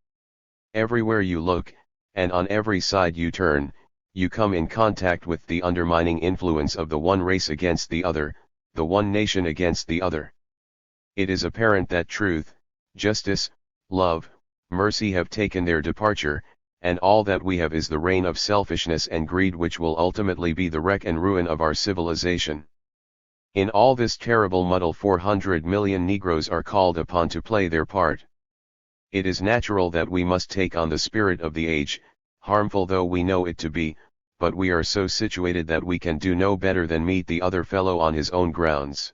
Everywhere you look, and on every side you turn, you come in contact with the undermining influence of the one race against the other, the one nation against the other. It is apparent that truth, justice, love, mercy have taken their departure, and all that we have is the reign of selfishness and greed, which will ultimately be the wreck and ruin of our civilization. In all this terrible muddle 400 million Negroes are called upon to play their part. It is natural that we must take on the spirit of the age, harmful though we know it to be, but we are so situated that we can do no better than meet the other fellow on his own grounds.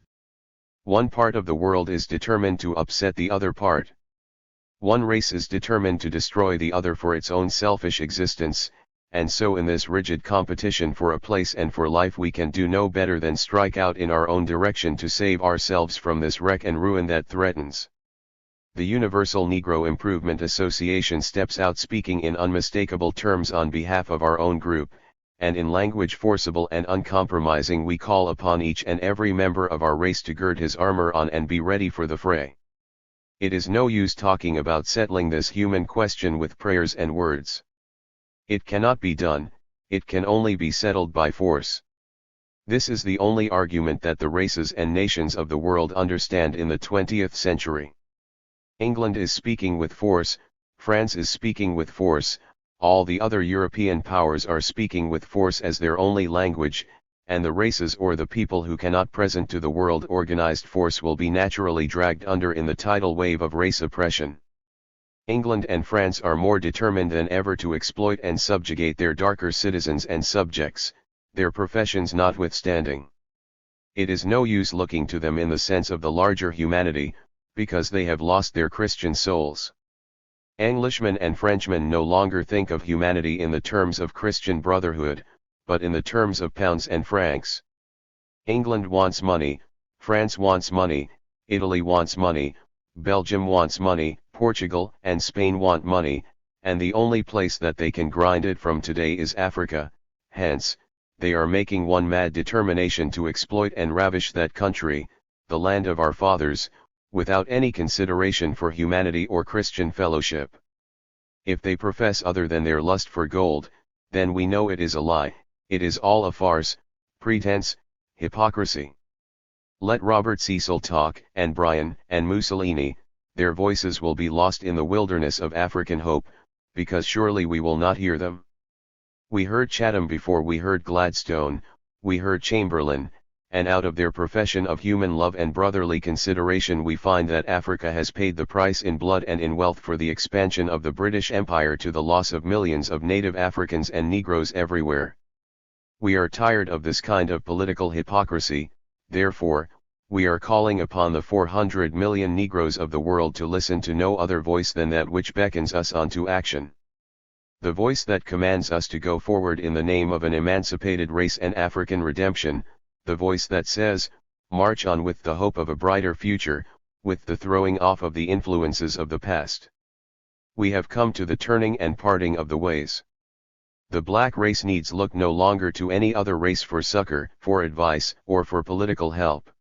One part of the world is determined to upset the other part. One race is determined to destroy the other for its own selfish existence, and so in this rigid competition for a place and for life we can do no better than strike out in our own direction to save ourselves from this wreck and ruin that threatens. The Universal Negro Improvement Association steps out speaking in unmistakable terms on behalf of our own group, and in language forcible and uncompromising we call upon each and every member of our race to gird his armor on and be ready for the fray. It is no use talking about settling this human question with prayers and words. It cannot be done, it can only be settled by force. This is the only argument that the races and nations of the world understand in the 20th century. England is speaking with force, France is speaking with force, all the other European powers are speaking with force as their only language, and the races or the people who cannot present to the world organized force will be naturally dragged under in the tidal wave of race oppression. England and France are more determined than ever to exploit and subjugate their darker citizens and subjects, their professions notwithstanding. It is no use looking to them in the sense of the larger humanity, because they have lost their Christian souls. Englishmen and Frenchmen no longer think of humanity in the terms of Christian brotherhood, but in the terms of pounds and francs. England wants money, France wants money, Italy wants money, Belgium wants money, Portugal and Spain want money, and the only place that they can grind it from today is Africa. Hence, they are making one mad determination to exploit and ravish that country, the land of our fathers, without any consideration for humanity or Christian fellowship. If they profess other than their lust for gold, then we know it is a lie, it is all a farce, pretense, hypocrisy. Let Robert Cecil talk, and Brian, and Mussolini, their voices will be lost in the wilderness of African hope, because surely we will not hear them. We heard Chatham before we heard Gladstone, we heard Chamberlain, and out of their profession of human love and brotherly consideration we find that Africa has paid the price in blood and in wealth for the expansion of the British Empire to the loss of millions of native Africans and Negroes everywhere. We are tired of this kind of political hypocrisy, therefore, we are calling upon the 400 million Negroes of the world to listen to no other voice than that which beckons us on to action. The voice that commands us to go forward in the name of an emancipated race and African redemption, the voice that says, march on with the hope of a brighter future, with the throwing off of the influences of the past. We have come to the turning and parting of the ways. The black race needs look no longer to any other race for succor, for advice, or for political help.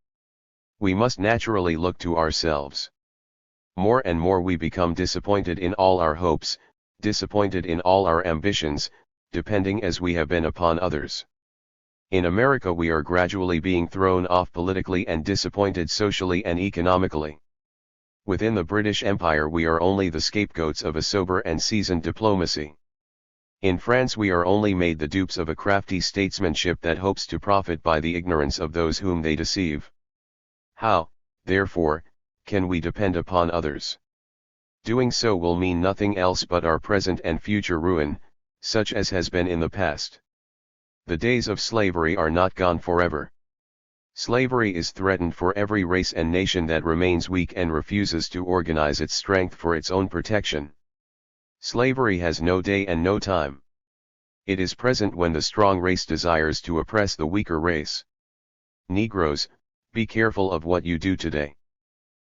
We must naturally look to ourselves. More and more we become disappointed in all our hopes, disappointed in all our ambitions, depending as we have been upon others. In America we are gradually being thrown off politically and disappointed socially and economically. Within the British Empire we are only the scapegoats of a sober and seasoned diplomacy. In France we are only made the dupes of a crafty statesmanship that hopes to profit by the ignorance of those whom they deceive. How, therefore, can we depend upon others? Doing so will mean nothing else but our present and future ruin, such as has been in the past. The days of slavery are not gone forever. Slavery is threatened for every race and nation that remains weak and refuses to organize its strength for its own protection. Slavery has no day and no time. It is present when the strong race desires to oppress the weaker race. Negroes, be careful of what you do today.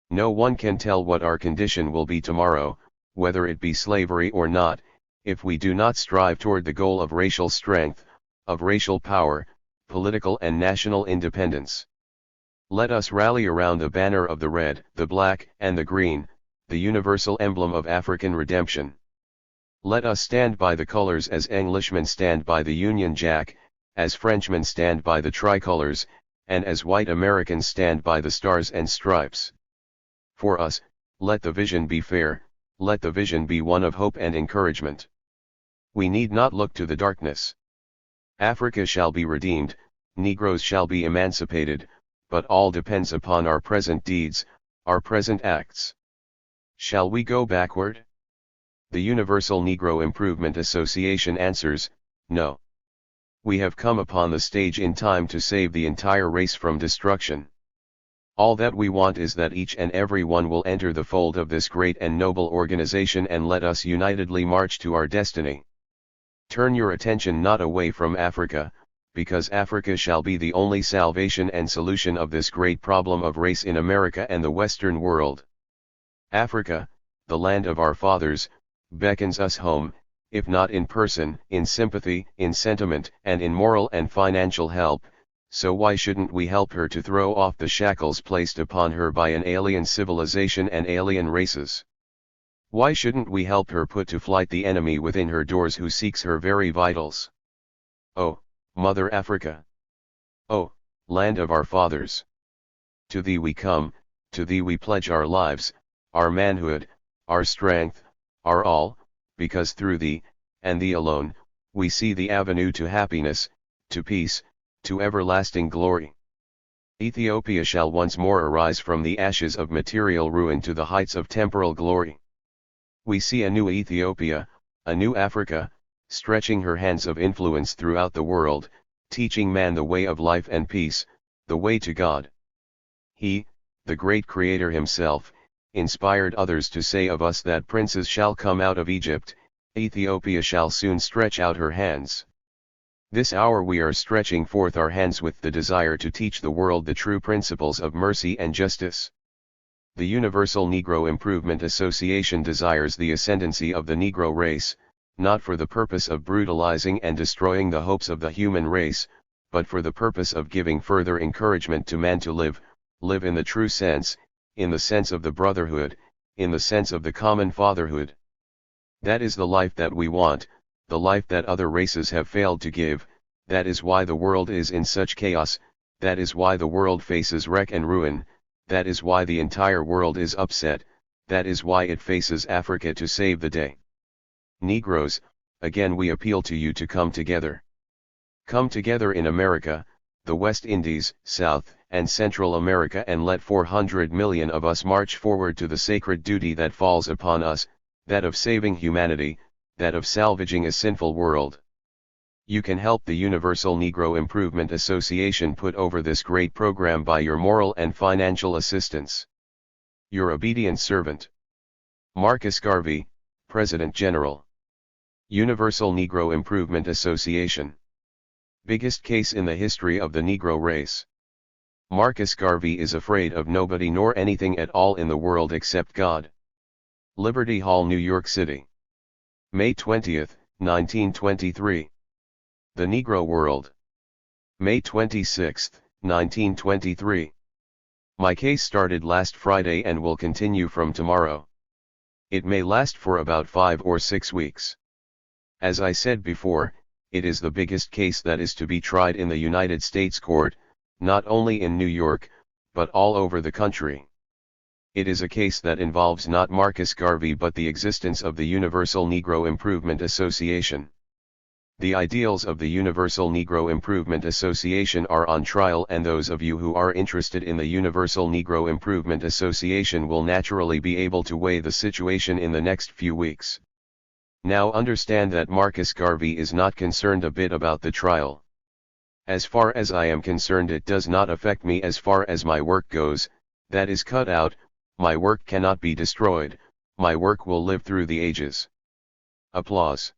No one can tell what our condition will be tomorrow, whether it be slavery or not, if we do not strive toward the goal of racial strength, of racial power, political and national independence. Let us rally around the banner of the red, the black, and the green, the universal emblem of African redemption. Let us stand by the colors as Englishmen stand by the Union Jack, as Frenchmen stand by the tricolors, and as white Americans stand by the stars and stripes. For us, let the vision be fair, let the vision be one of hope and encouragement. We need not look to the darkness. Africa shall be redeemed, Negroes shall be emancipated, but all depends upon our present deeds, our present acts. Shall we go backward? The Universal Negro Improvement Association answers, no. We have come upon the stage in time to save the entire race from destruction. All that we want is that each and every one will enter the fold of this great and noble organization and let us unitedly march to our destiny. Turn your attention not away from Africa, because Africa shall be the only salvation and solution of this great problem of race in America and the Western world. Africa, the land of our fathers, beckons us home, if not in person, in sympathy, in sentiment, and in moral and financial help, so why shouldn't we help her to throw off the shackles placed upon her by an alien civilization and alien races? Why shouldn't we help her put to flight the enemy within her doors who seeks her very vitals? Oh, Mother Africa! Oh, land of our fathers! To thee we come, to thee we pledge our lives, our manhood, our strength, our all, because through thee, and thee alone, we see the avenue to happiness, to peace, to everlasting glory. Ethiopia shall once more arise from the ashes of material ruin to the heights of temporal glory. We see a new Ethiopia, a new Africa, stretching her hands of influence throughout the world, teaching man the way of life and peace, the way to God. He, the great Creator himself, inspired others to say of us that princes shall come out of Egypt, Ethiopia shall soon stretch out her hands. This hour we are stretching forth our hands with the desire to teach the world the true principles of mercy and justice. The Universal Negro Improvement Association desires the ascendancy of the Negro race, not for the purpose of brutalizing and destroying the hopes of the human race, but for the purpose of giving further encouragement to man to live in the true sense, in the sense of the brotherhood, in the sense of the common fatherhood. That is the life that we want, the life that other races have failed to give. That is why the world is in such chaos, that is why the world faces wreck and ruin, that is why the entire world is upset, that is why it faces Africa to save the day. Negroes, again we appeal to you to come together. Come together in America, the West Indies, South and Central America, and let 400 million of us march forward to the sacred duty that falls upon us, that of saving humanity, that of salvaging a sinful world. You can help the Universal Negro Improvement Association put over this great program by your moral and financial assistance. Your obedient servant, Marcus Garvey, President General. Universal Negro Improvement Association. Biggest case in the history of the Negro race. Marcus Garvey is afraid of nobody nor anything at all in the world except God. Liberty Hall, New York City. May 20, 1923. The Negro World. May 26, 1923. My case started last Friday and will continue from tomorrow. It may last for about 5 or 6 weeks. As I said before, it is the biggest case that is to be tried in the United States court, not only in New York, but all over the country. It is a case that involves not Marcus Garvey but the existence of the Universal Negro Improvement Association. The ideals of the Universal Negro Improvement Association are on trial, and those of you who are interested in the Universal Negro Improvement Association will naturally be able to weigh the situation in the next few weeks. Now understand that Marcus Garvey is not concerned a bit about the trial. As far as I am concerned, it does not affect me as far as my work goes. That is cut out. My work cannot be destroyed, my work will live through the ages. Applause.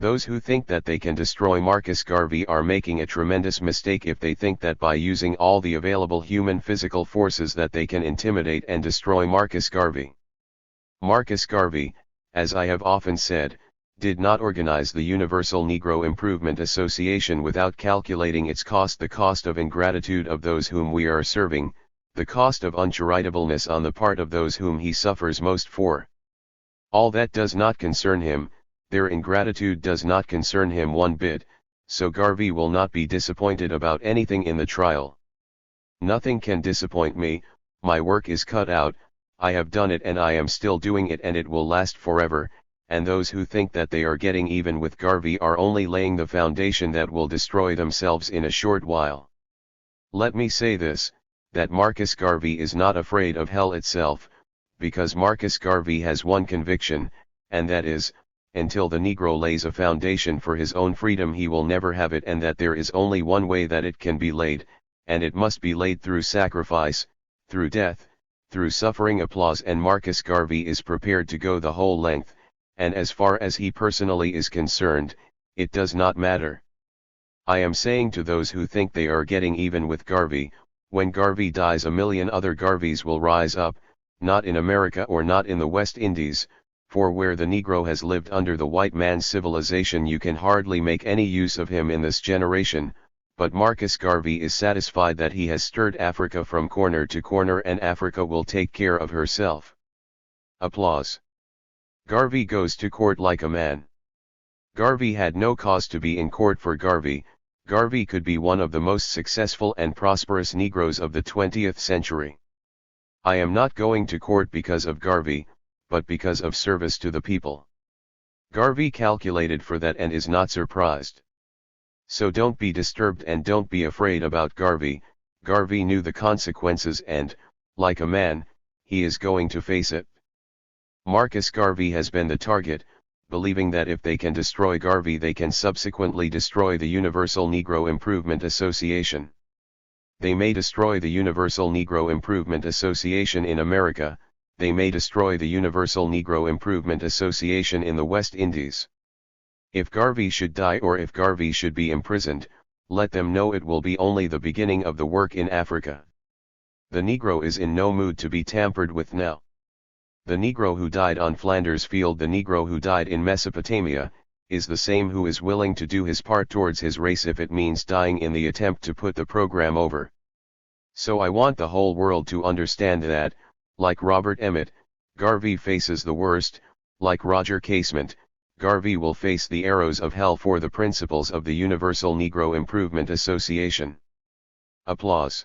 Those who think that they can destroy Marcus Garvey are making a tremendous mistake if they think that by using all the available human physical forces that they can intimidate and destroy Marcus Garvey. Marcus Garvey, as I have often said, did not organize the Universal Negro Improvement Association without calculating its cost, the cost of ingratitude of those whom we are serving, the cost of uncharitableness on the part of those whom he suffers most for. All that does not concern him, their ingratitude does not concern him one bit, so Garvey will not be disappointed about anything in the trial. Nothing can disappoint me, my work is cut out, I have done it and I am still doing it and it will last forever, and those who think that they are getting even with Garvey are only laying the foundation that will destroy themselves in a short while. Let me say this, that Marcus Garvey is not afraid of hell itself, because Marcus Garvey has one conviction, and that is, until the Negro lays a foundation for his own freedom he will never have it, and that there is only one way that it can be laid, and it must be laid through sacrifice, through death, through suffering. Applause. And Marcus Garvey is prepared to go the whole length, and as far as he personally is concerned, it does not matter. I am saying to those who think they are getting even with Garvey, when Garvey dies a million other Garveys will rise up, not in America or not in the West Indies, for where the Negro has lived under the white man's civilization you can hardly make any use of him in this generation, but Marcus Garvey is satisfied that he has stirred Africa from corner to corner and Africa will take care of herself. Applause. Garvey goes to court like a man. Garvey had no cause to be in court for Garvey. Garvey could be one of the most successful and prosperous Negroes of the 20th century. I am not going to court because of Garvey, but because of service to the people. Garvey calculated for that and is not surprised. So don't be disturbed and don't be afraid about Garvey. Garvey knew the consequences and, like a man, he is going to face it. Marcus Garvey has been the target, believing that if they can destroy Garvey they can subsequently destroy the Universal Negro Improvement Association. They may destroy the Universal Negro Improvement Association in America, they may destroy the Universal Negro Improvement Association in the West Indies. If Garvey should die or if Garvey should be imprisoned, let them know it will be only the beginning of the work in Africa. The Negro is in no mood to be tampered with now. The Negro who died on Flanders Field, the Negro who died in Mesopotamia, is the same who is willing to do his part towards his race if it means dying in the attempt to put the program over. So I want the whole world to understand that, like Robert Emmet, Garvey faces the worst, like Roger Casement, Garvey will face the arrows of hell for the principles of the Universal Negro Improvement Association. Applause.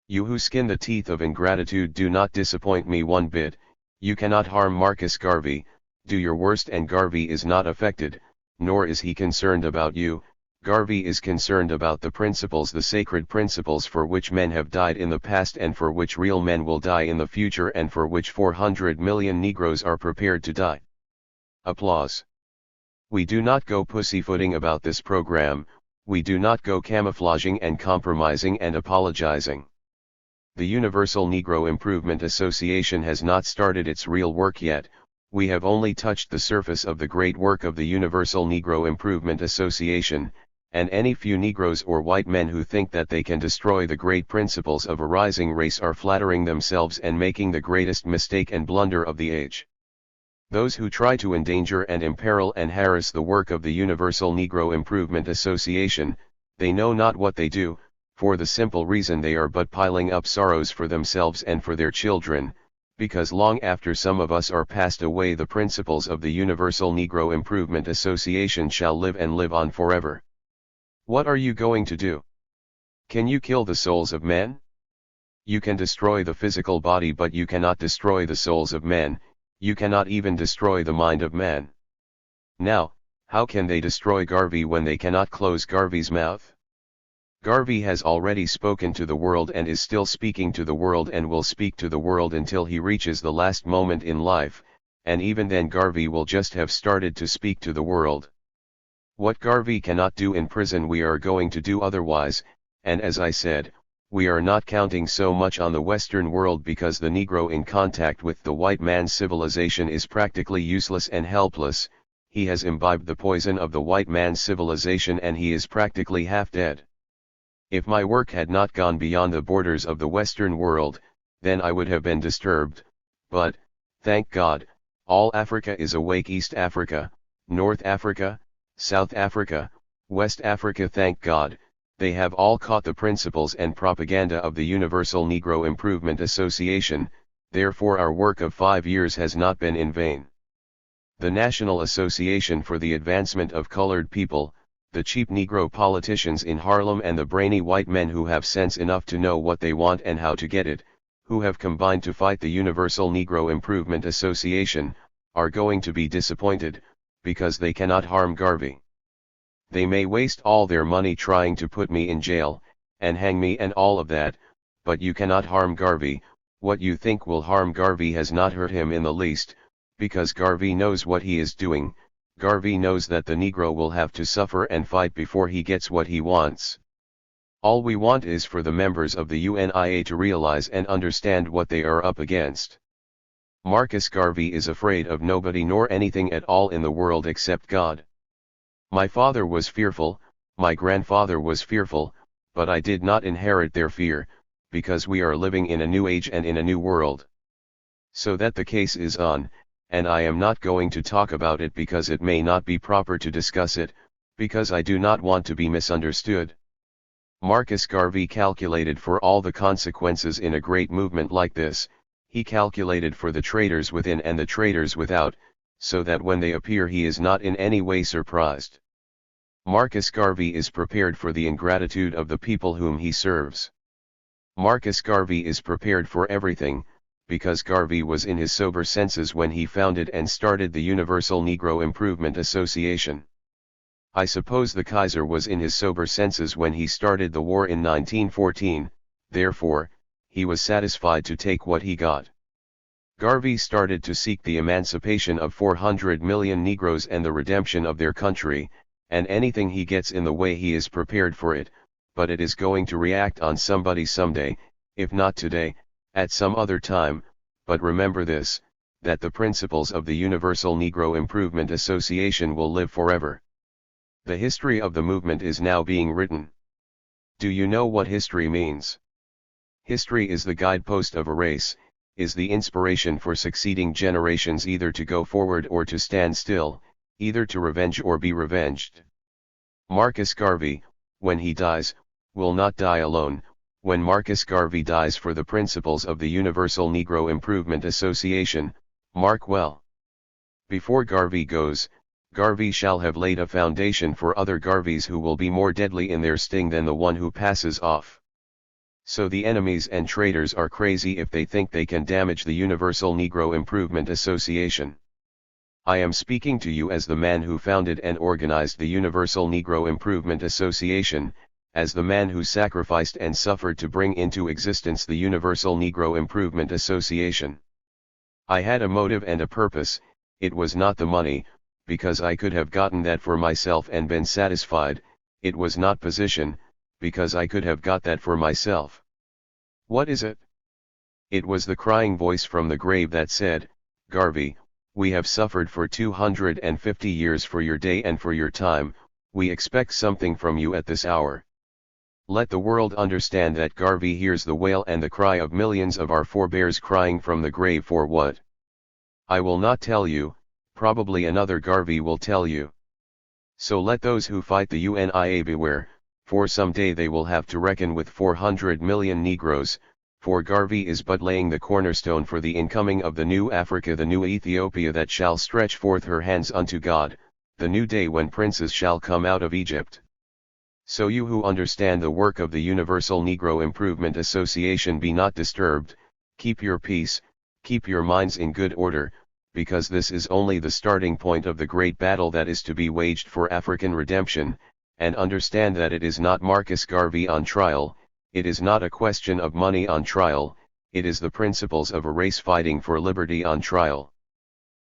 You who skin the teeth of ingratitude do not disappoint me one bit. You cannot harm Marcus Garvey, do your worst and Garvey is not affected, nor is he concerned about you. Garvey is concerned about the principles, the sacred principles for which men have died in the past and for which real men will die in the future and for which 400 million Negroes are prepared to die. Applause. We do not go pussyfooting about this program, we do not go camouflaging and compromising and apologizing. The Universal Negro Improvement Association has not started its real work yet, we have only touched the surface of the great work of the Universal Negro Improvement Association, and any few Negroes or white men who think that they can destroy the great principles of a rising race are flattering themselves and making the greatest mistake and blunder of the age. Those who try to endanger and imperil and harass the work of the Universal Negro Improvement Association, they know not what they do, for the simple reason they are but piling up sorrows for themselves and for their children, because long after some of us are passed away the principles of the Universal Negro Improvement Association shall live and live on forever. What are you going to do? Can you kill the souls of men? You can destroy the physical body but you cannot destroy the souls of men, you cannot even destroy the mind of man. Now, how can they destroy Garvey when they cannot close Garvey's mouth? Garvey has already spoken to the world and is still speaking to the world and will speak to the world until he reaches the last moment in life, and even then Garvey will just have started to speak to the world. What Garvey cannot do in prison we are going to do otherwise, and as I said, we are not counting so much on the Western world because the Negro in contact with the white man's civilization is practically useless and helpless, he has imbibed the poison of the white man's civilization and he is practically half dead. If my work had not gone beyond the borders of the Western world, then I would have been disturbed, but, thank God, all Africa is awake. East Africa, North Africa, South Africa, West Africa, thank God, they have all caught the principles and propaganda of the Universal Negro Improvement Association, therefore our work of 5 years has not been in vain. The National Association for the Advancement of Colored People, the cheap Negro politicians in Harlem and the brainy white men who have sense enough to know what they want and how to get it, who have combined to fight the Universal Negro Improvement Association, are going to be disappointed, because they cannot harm Garvey. They may waste all their money trying to put me in jail, and hang me and all of that, but you cannot harm Garvey. What you think will harm Garvey has not hurt him in the least, because Garvey knows what he is doing. Garvey knows that the Negro will have to suffer and fight before he gets what he wants. All we want is for the members of the UNIA to realize and understand what they are up against. Marcus Garvey is afraid of nobody nor anything at all in the world except God. My father was fearful, my grandfather was fearful, but I did not inherit their fear, because we are living in a new age and in a new world. So that the case is on, and I am not going to talk about it because it may not be proper to discuss it, because I do not want to be misunderstood. Marcus Garvey calculated for all the consequences in a great movement like this. He calculated for the traitors within and the traitors without, so that when they appear he is not in any way surprised. Marcus Garvey is prepared for the ingratitude of the people whom he serves. Marcus Garvey is prepared for everything, because Garvey was in his sober senses when he founded and started the Universal Negro Improvement Association. I suppose the Kaiser was in his sober senses when he started the war in 1914, therefore, he was satisfied to take what he got. Garvey started to seek the emancipation of 400 million Negroes and the redemption of their country, and anything he gets in the way he is prepared for it, but it is going to react on somebody someday, if not today, at some other time. But remember this, that the principles of the Universal Negro Improvement Association will live forever. The history of the movement is now being written. Do you know what history means? History is the guidepost of a race, is the inspiration for succeeding generations either to go forward or to stand still, either to revenge or be revenged. Marcus Garvey, when he dies, will not die alone. When Marcus Garvey dies for the principles of the Universal Negro Improvement Association, mark well. Before Garvey goes, Garvey shall have laid a foundation for other Garveys who will be more deadly in their sting than the one who passes off. So the enemies and traitors are crazy if they think they can damage the Universal Negro Improvement Association. I am speaking to you as the man who founded and organized the Universal Negro Improvement Association, as the man who sacrificed and suffered to bring into existence the Universal Negro Improvement Association. I had a motive and a purpose. It was not the money, because I could have gotten that for myself and been satisfied. It was not position, because I could have got that for myself. What is it? It was the crying voice from the grave that said, Garvey, we have suffered for 250 years for your day and for your time, we expect something from you at this hour. Let the world understand that Garvey hears the wail and the cry of millions of our forebears crying from the grave for what? I will not tell you, probably another Garvey will tell you. So let those who fight the UNIA beware, for some day they will have to reckon with 400 million Negroes, for Garvey is but laying the cornerstone for the incoming of the new Africa, the new Ethiopia that shall stretch forth her hands unto God, the new day when princes shall come out of Egypt. So you who understand the work of the Universal Negro Improvement Association, be not disturbed, keep your peace, keep your minds in good order, because this is only the starting point of the great battle that is to be waged for African redemption, and understand that it is not Marcus Garvey on trial, it is not a question of money on trial, it is the principles of a race fighting for liberty on trial.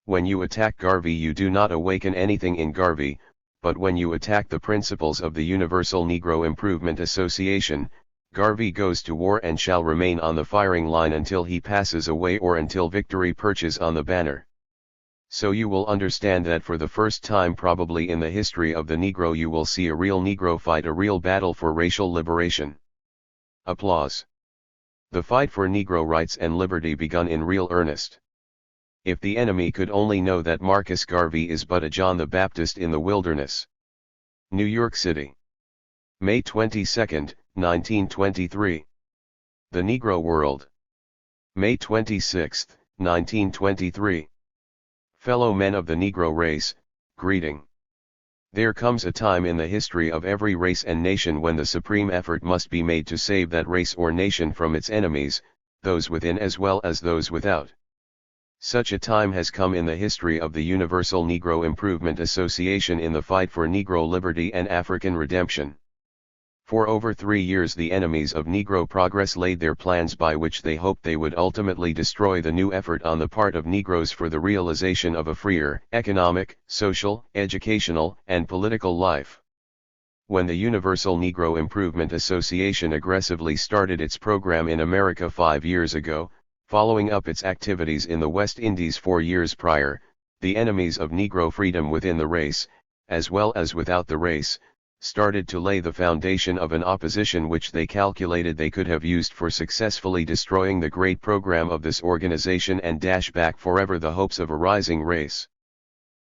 When you attack Garvey you do not awaken anything in Garvey, but when you attack the principles of the Universal Negro Improvement Association, Garvey goes to war and shall remain on the firing line until he passes away or until victory perches on the banner. So you will understand that for the first time probably in the history of the Negro you will see a real Negro fight, a real battle for racial liberation. Applause. The fight for Negro rights and liberty begun in real earnest. If the enemy could only know that Marcus Garvey is but a John the Baptist in the wilderness. New York City. May 22, 1923. The Negro World. May 26, 1923. Fellow men of the Negro race, greeting. There comes a time in the history of every race and nation when the supreme effort must be made to save that race or nation from its enemies, those within as well as those without. Such a time has come in the history of the Universal Negro Improvement Association in the fight for Negro liberty and African redemption. For over 3 years the enemies of Negro progress laid their plans by which they hoped they would ultimately destroy the new effort on the part of Negroes for the realization of a freer economic, social, educational, and political life. When the Universal Negro Improvement Association aggressively started its program in America 5 years ago, following up its activities in the West Indies 4 years prior, the enemies of Negro freedom within the race, as well as without the race, started to lay the foundation of an opposition which they calculated they could have used for successfully destroying the great program of this organization and dash back forever the hopes of a rising race.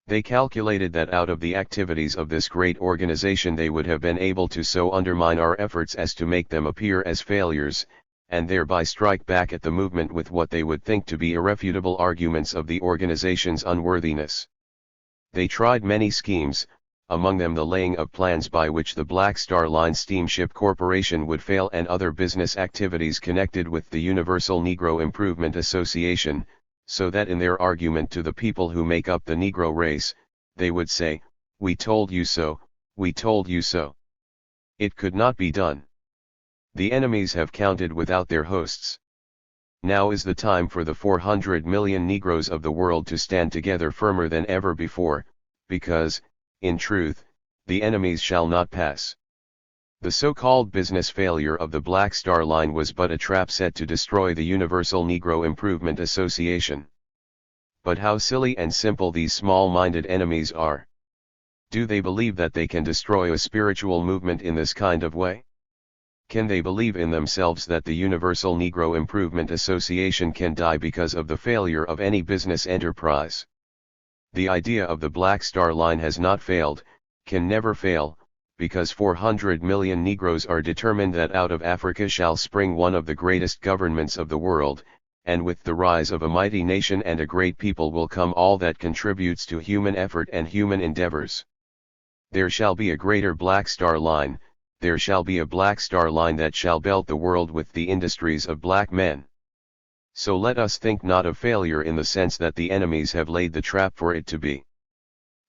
They calculated that out of the activities of this great organization they would have been able to so undermine our efforts as to make them appear as failures, and thereby strike back at the movement with what they would think to be irrefutable arguments of the organization's unworthiness. They tried many schemes, among them the laying of plans by which the Black Star Line Steamship Corporation would fail and other business activities connected with the Universal Negro Improvement Association, so that in their argument to the people who make up the Negro race, they would say, "We told you so, we told you so." It could not be done. The enemies have counted without their hosts. Now is the time for the 400 million Negroes of the world to stand together firmer than ever before, because, in truth, the enemies shall not pass. The so-called business failure of the Black Star Line was but a trap set to destroy the Universal Negro Improvement Association. But how silly and simple these small-minded enemies are. Do they believe that they can destroy a spiritual movement in this kind of way? Can they believe in themselves that the Universal Negro Improvement Association can die because of the failure of any business enterprise? The idea of the Black Star Line has not failed, can never fail, because 400 million Negroes are determined that out of Africa shall spring one of the greatest governments of the world, and with the rise of a mighty nation and a great people will come all that contributes to human effort and human endeavors. There shall be a greater Black Star Line, there shall be a Black Star Line that shall belt the world with the industries of black men. So let us think not of failure in the sense that the enemies have laid the trap for it to be.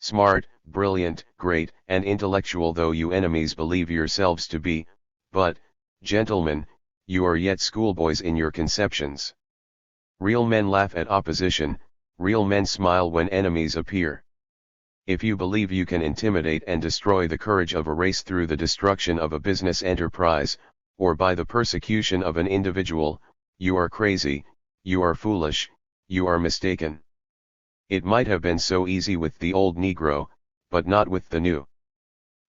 Smart, brilliant, great, and intellectual though you enemies believe yourselves to be, but, gentlemen, you are yet schoolboys in your conceptions. Real men laugh at opposition, real men smile when enemies appear. If you believe you can intimidate and destroy the courage of a race through the destruction of a business enterprise, or by the persecution of an individual, you are crazy, you are foolish, you are mistaken. It might have been so easy with the old Negro, but not with the new.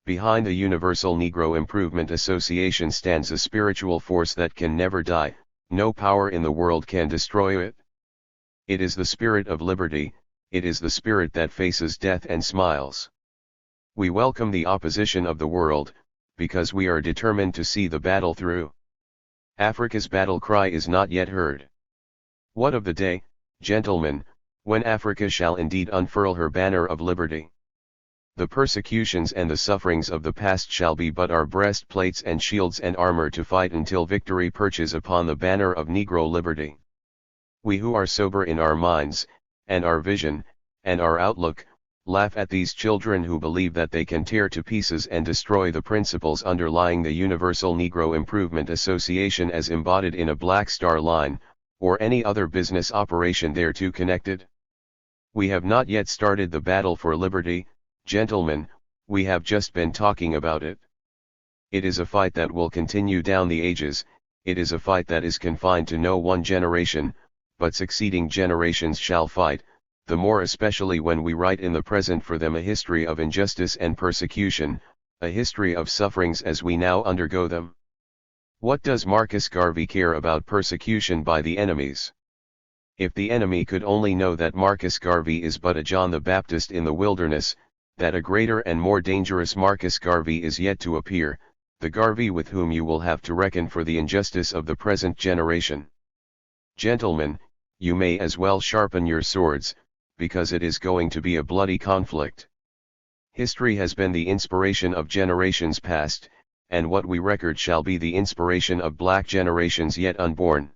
Behind the Universal Negro Improvement Association stands a spiritual force that can never die, no power in the world can destroy it. It is the spirit of liberty, it is the spirit that faces death and smiles. We welcome the opposition of the world, because we are determined to see the battle through. Africa's battle cry is not yet heard. What of the day, gentlemen, when Africa shall indeed unfurl her banner of liberty? The persecutions and the sufferings of the past shall be but our breastplates and shields and armor to fight until victory perches upon the banner of Negro liberty. We who are sober in our minds, and our vision, and our outlook, laugh at these children who believe that they can tear to pieces and destroy the principles underlying the Universal Negro Improvement Association as embodied in a Black Star Line, or any other business operation thereto connected. We have not yet started the battle for liberty, gentlemen, we have just been talking about it. It is a fight that will continue down the ages, it is a fight that is confined to no one generation, but succeeding generations shall fight, the more especially when we write in the present for them a history of injustice and persecution, a history of sufferings as we now undergo them. What does Marcus Garvey care about persecution by the enemies? If the enemy could only know that Marcus Garvey is but a John the Baptist in the wilderness, that a greater and more dangerous Marcus Garvey is yet to appear, the Garvey with whom you will have to reckon for the injustice of the present generation. Gentlemen, you may as well sharpen your swords, because it is going to be a bloody conflict. History has been the inspiration of generations past, and what we record shall be the inspiration of black generations yet unborn.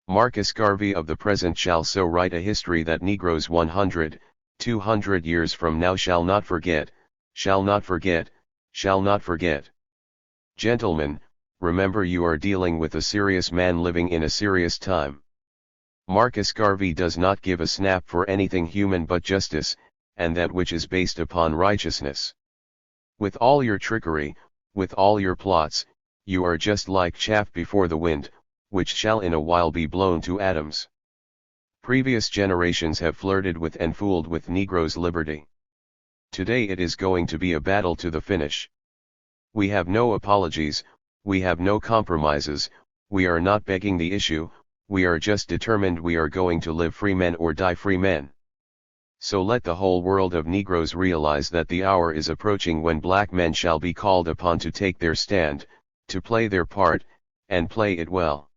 Marcus Garvey of the present shall so write a history that Negroes 100, 200 years from now shall not forget, shall not forget, shall not forget. Gentlemen, remember you are dealing with a serious man living in a serious time. Marcus Garvey does not give a snap for anything human but justice, and that which is based upon righteousness. With all your trickery, with all your plots, you are just like chaff before the wind, which shall in a while be blown to atoms. Previous generations have flirted with and fooled with Negroes' liberty. Today it is going to be a battle to the finish. We have no apologies, we have no compromises, we are not begging the issue, we are just determined we are going to live free men or die free men. So let the whole world of Negroes realize that the hour is approaching when black men shall be called upon to take their stand, to play their part, and play it well.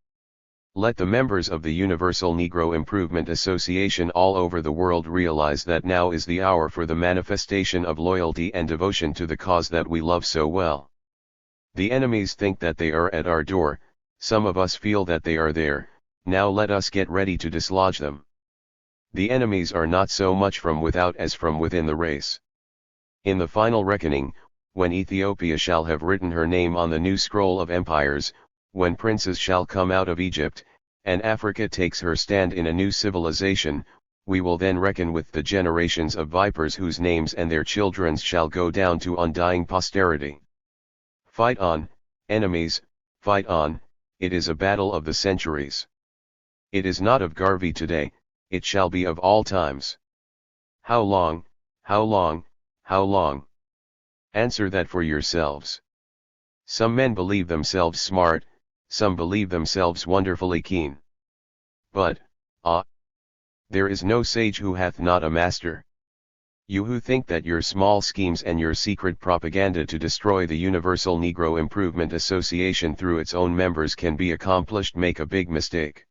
Let the members of the Universal Negro Improvement Association all over the world realize that now is the hour for the manifestation of loyalty and devotion to the cause that we love so well. The enemies think that they are at our door, some of us feel that they are there, now let us get ready to dislodge them. The enemies are not so much from without as from within the race. In the final reckoning, when Ethiopia shall have written her name on the new scroll of empires, when princes shall come out of Egypt, and Africa takes her stand in a new civilization, we will then reckon with the generations of vipers whose names and their children's shall go down to undying posterity. Fight on, enemies, fight on, it is a battle of the centuries. It is not of Garvey today, it shall be of all times. How long, how long, how long? Answer that for yourselves. Some men believe themselves smart, some believe themselves wonderfully keen. But, there is no sage who hath not a master. You who think that your small schemes and your secret propaganda to destroy the Universal Negro Improvement Association through its own members can be accomplished make a big mistake.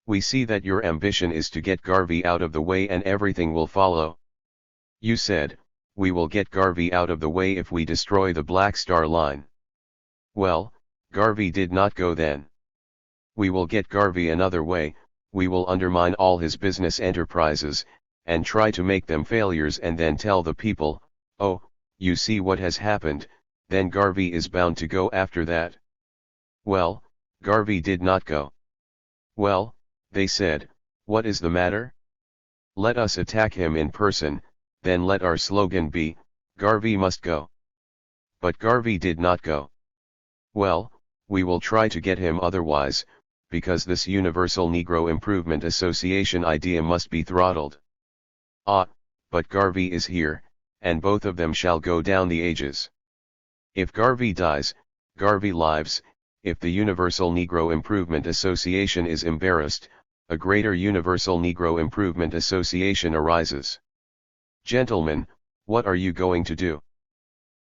We see that your ambition is to get Garvey out of the way and everything will follow. You said, we will get Garvey out of the way if we destroy the Black Star Line. Well, Garvey did not go then. We will get Garvey another way, we will undermine all his business enterprises, and try to make them failures and then tell the people, oh, you see what has happened, then Garvey is bound to go after that. Well, Garvey did not go. Well, they said, what is the matter? Let us attack him in person, then let our slogan be, Garvey must go. But Garvey did not go. Well, we will try to get him otherwise, because this Universal Negro Improvement Association idea must be throttled. But Garvey is here, and both of them shall go down the ages. If Garvey dies, Garvey lives, if the Universal Negro Improvement Association is embarrassed, a greater Universal Negro Improvement Association arises. Gentlemen, what are you going to do?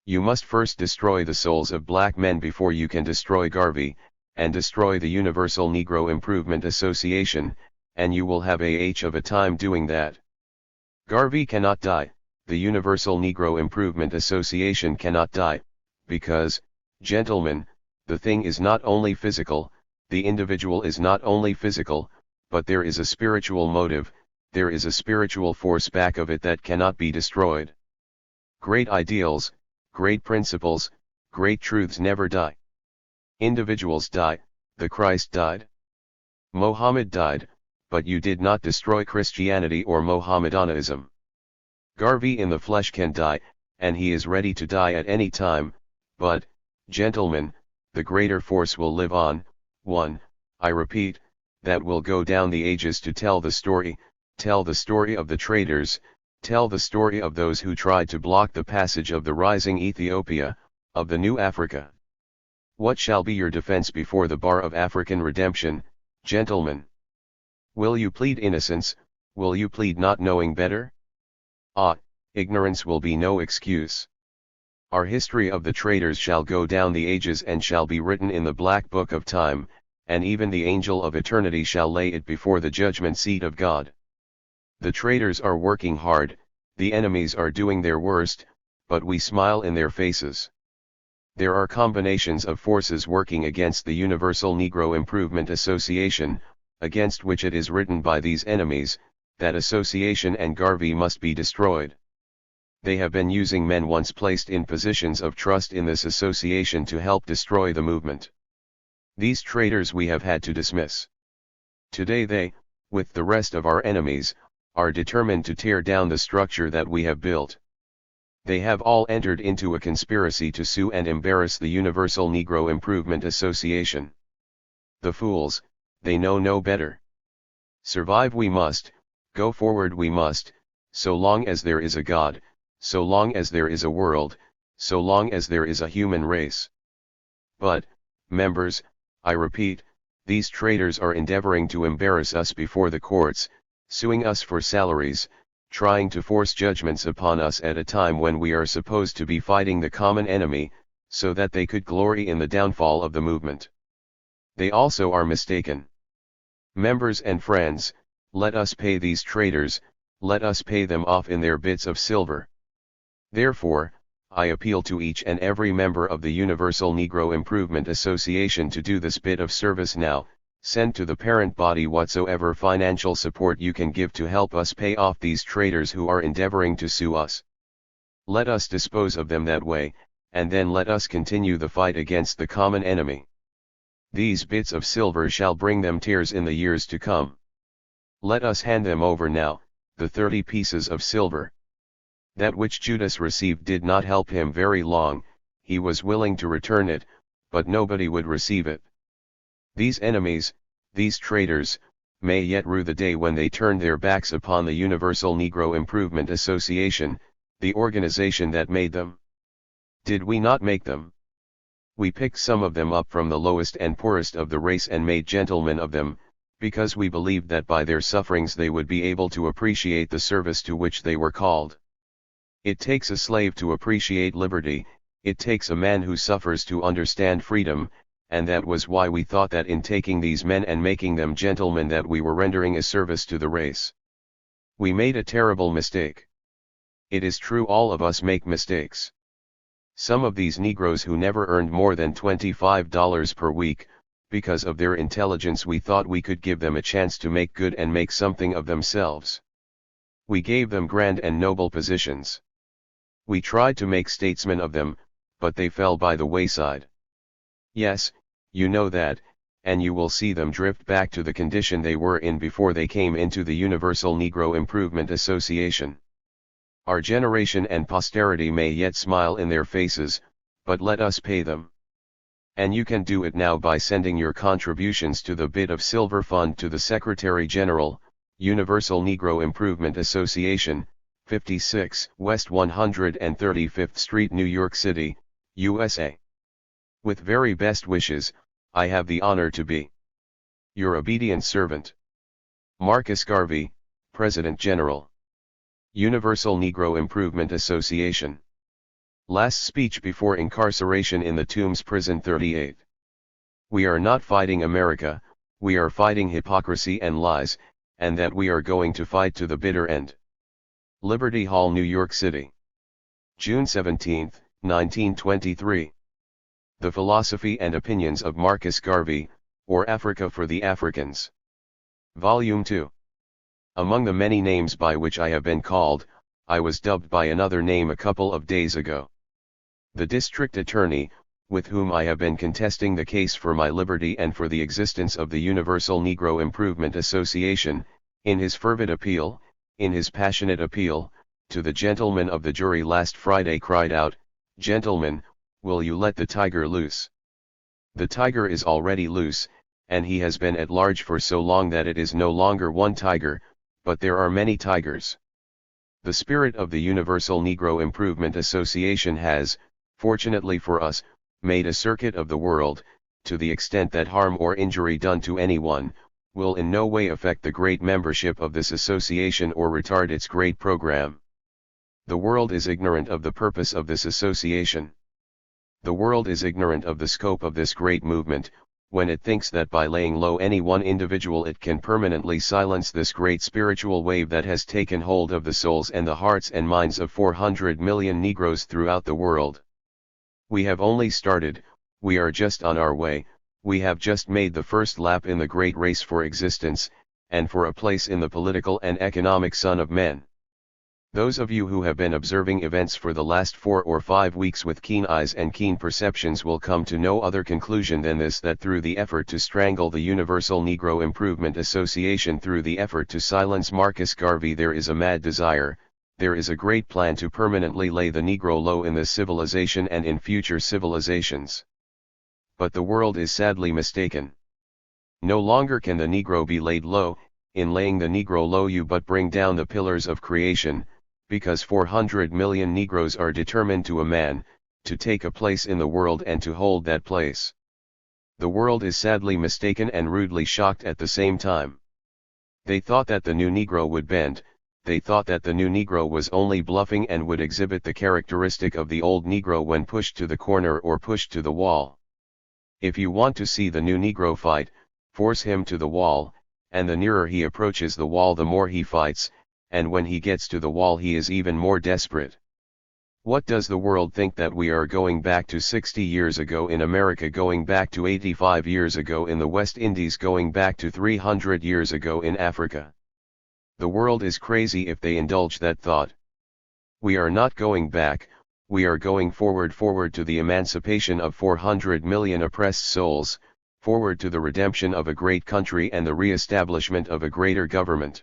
You must first destroy the souls of black men before you can destroy Garvey, and destroy the Universal Negro Improvement Association, and you will have of a time doing that. Garvey cannot die, the Universal Negro Improvement Association cannot die, because, gentlemen, the thing is not only physical, the individual is not only physical, but there is a spiritual motive, there is a spiritual force back of it that cannot be destroyed. Great ideals, great principles, great truths never die. Individuals die, the Christ died. Mohammed died, but you did not destroy Christianity or Mohammedanism. Garvey in the flesh can die, and he is ready to die at any time, but, gentlemen, the greater force will live on, one, I repeat, that will go down the ages to tell the story of the traitors, tell the story of those who tried to block the passage of the rising Ethiopia, of the new Africa. What shall be your defense before the bar of African redemption, gentlemen? Will you plead innocence, will you plead not knowing better? Ignorance will be no excuse. Our history of the traitors shall go down the ages and shall be written in the black book of time, and even the angel of eternity shall lay it before the judgment seat of God. The traitors are working hard, the enemies are doing their worst, but we smile in their faces. There are combinations of forces working against the Universal Negro Improvement Association, against which it is written by these enemies, that association and Garvey must be destroyed. They have been using men once placed in positions of trust in this association to help destroy the movement. These traitors we have had to dismiss. Today they, with the rest of our enemies, are determined to tear down the structure that we have built. They have all entered into a conspiracy to sue and embarrass the Universal Negro Improvement Association. The fools, they know no better. Survive we must, go forward we must, so long as there is a God, so long as there is a world, so long as there is a human race. But, members, I repeat, these traitors are endeavoring to embarrass us before the courts, suing us for salaries, trying to force judgments upon us at a time when we are supposed to be fighting the common enemy, so that they could glory in the downfall of the movement. They also are mistaken. Members and friends, let us pay these traitors, let us pay them off in their bits of silver. Therefore, I appeal to each and every member of the Universal Negro Improvement Association to do this bit of service now. Send to the parent body whatsoever financial support you can give to help us pay off these traitors who are endeavoring to sue us. Let us dispose of them that way, and then let us continue the fight against the common enemy. These bits of silver shall bring them tears in the years to come. Let us hand them over now, the 30 pieces of silver. That which Judas received did not help him very long, he was willing to return it, but nobody would receive it. These enemies, these traitors, may yet rue the day when they turn their backs upon the Universal Negro Improvement Association, the organization that made them. Did we not make them? We picked some of them up from the lowest and poorest of the race and made gentlemen of them, because we believed that by their sufferings they would be able to appreciate the service to which they were called. It takes a slave to appreciate liberty, it takes a man who suffers to understand freedom, and that was why we thought that in taking these men and making them gentlemen that we were rendering a service to the race. We made a terrible mistake. It is true, all of us make mistakes. Some of these Negroes who never earned more than $25 per week, because of their intelligence we thought we could give them a chance to make good and make something of themselves. We gave them grand and noble positions. We tried to make statesmen of them, but they fell by the wayside. Yes, you know that, and you will see them drift back to the condition they were in before they came into the Universal Negro Improvement Association. Our generation and posterity may yet smile in their faces, but let us pay them. And you can do it now by sending your contributions to the Bit of Silver Fund to the Secretary General, Universal Negro Improvement Association, 56 West 135th Street, New York City, USA. With very best wishes, I have the honor to be your obedient servant, Marcus Garvey, President General, Universal Negro Improvement Association. Last speech before incarceration in the Tombs Prison 38. We are not fighting America, we are fighting hypocrisy and lies, and that we are going to fight to the bitter end. Liberty Hall, New York City. June 17, 1923. The Philosophy and Opinions of Marcus Garvey, or Africa for the Africans. Volume 2. Among the many names by which I have been called, I was dubbed by another name a couple of days ago. The district attorney, with whom I have been contesting the case for my liberty and for the existence of the Universal Negro Improvement Association, in his fervid appeal, in his passionate appeal, to the gentlemen of the jury last Friday cried out, "Gentlemen, will you let the tiger loose?" The tiger is already loose, and he has been at large for so long that it is no longer one tiger, but there are many tigers. The spirit of the Universal Negro Improvement Association has, fortunately for us, made a circuit of the world, to the extent that harm or injury done to anyone, will in no way affect the great membership of this association or retard its great program. The world is ignorant of the purpose of this association. The world is ignorant of the scope of this great movement, when it thinks that by laying low any one individual it can permanently silence this great spiritual wave that has taken hold of the souls and the hearts and minds of 400 million Negroes throughout the world. We have only started, we are just on our way, we have just made the first lap in the great race for existence, and for a place in the political and economic sun of men. Those of you who have been observing events for the last 4 or 5 weeks with keen eyes and keen perceptions will come to no other conclusion than this, that through the effort to strangle the Universal Negro Improvement Association, through the effort to silence Marcus Garvey, there is a mad desire, there is a great plan to permanently lay the Negro low in this civilization and in future civilizations. But the world is sadly mistaken. No longer can the Negro be laid low. In laying the Negro low you but bring down the pillars of creation, because 400 million Negroes are determined to a man, to take a place in the world and to hold that place. The world is sadly mistaken and rudely shocked at the same time. They thought that the new Negro would bend, they thought that the new Negro was only bluffing and would exhibit the characteristic of the old Negro when pushed to the corner or pushed to the wall. If you want to see the new Negro fight, force him to the wall, and the nearer he approaches the wall the more he fights, and when he gets to the wall he is even more desperate. What does the world think that we are going back to 60 years ago in America, going back to 85 years ago in the West Indies, going back to 300 years ago in Africa? The world is crazy if they indulge that thought. We are not going back, we are going forward to the emancipation of 400 million oppressed souls, forward to the redemption of a great country and the re-establishment of a greater government.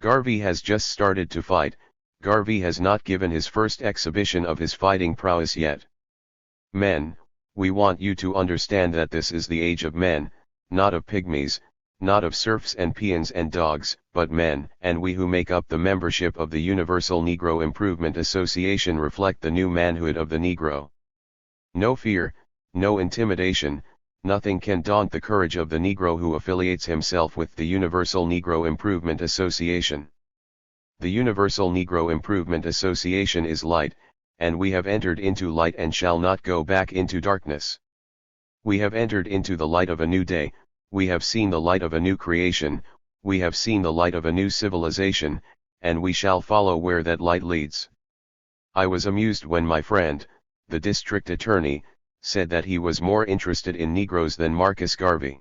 Garvey has just started to fight. Garvey has not given his first exhibition of his fighting prowess yet. Men, we want you to understand that this is the age of men, not of pygmies, not of serfs and peons and dogs, but men, and we who make up the membership of the Universal Negro Improvement Association reflect the new manhood of the Negro. No fear, no intimidation, nothing can daunt the courage of the Negro who affiliates himself with the Universal Negro Improvement Association. The Universal Negro Improvement Association is light, and we have entered into light and shall not go back into darkness. We have entered into the light of a new day, we have seen the light of a new creation, we have seen the light of a new civilization, and we shall follow where that light leads. I was amused when my friend, the district attorney, said that he was more interested in Negroes than Marcus Garvey.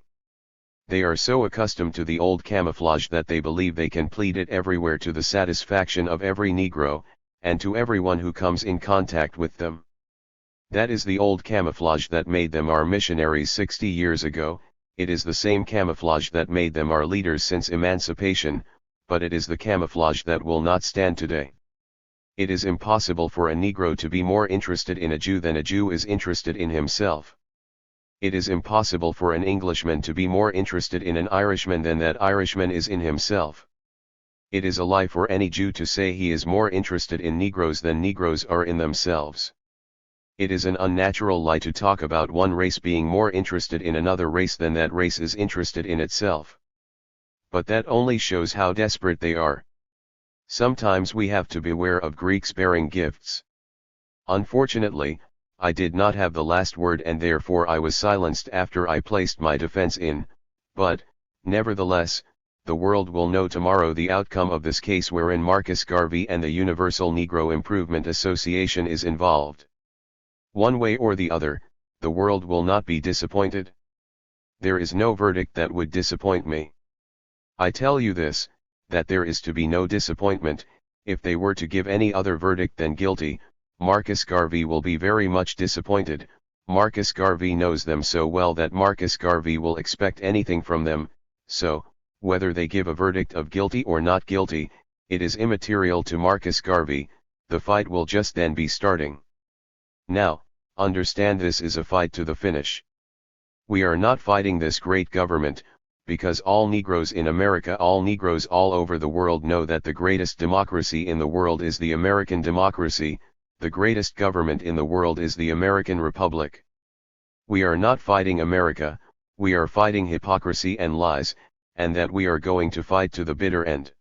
They are so accustomed to the old camouflage that they believe they can plead it everywhere to the satisfaction of every Negro, and to everyone who comes in contact with them. That is the old camouflage that made them our missionaries 60 years ago, it is the same camouflage that made them our leaders since emancipation, but it is the camouflage that will not stand today. It is impossible for a Negro to be more interested in a Jew than a Jew is interested in himself. It is impossible for an Englishman to be more interested in an Irishman than that Irishman is in himself. It is a lie for any Jew to say he is more interested in Negroes than Negroes are in themselves. It is an unnatural lie to talk about one race being more interested in another race than that race is interested in itself. But that only shows how desperate they are. Sometimes we have to beware of Greeks bearing gifts. Unfortunately, I did not have the last word and therefore I was silenced after I placed my defense in, but, nevertheless, the world will know tomorrow the outcome of this case wherein Marcus Garvey and the Universal Negro Improvement Association is involved. One way or the other, the world will not be disappointed. There is no verdict that would disappoint me. I tell you this, that there is to be no disappointment. If they were to give any other verdict than guilty, Marcus Garvey will be very much disappointed. Marcus Garvey knows them so well that Marcus Garvey will expect anything from them, so, whether they give a verdict of guilty or not guilty, it is immaterial to Marcus Garvey, the fight will just then be starting. Now, understand, this is a fight to the finish. We are not fighting this great government, because all Negroes in America, all Negroes all over the world know that the greatest democracy in the world is the American democracy, the greatest government in the world is the American Republic. We are not fighting America, we are fighting hypocrisy and lies, and that we are going to fight to the bitter end.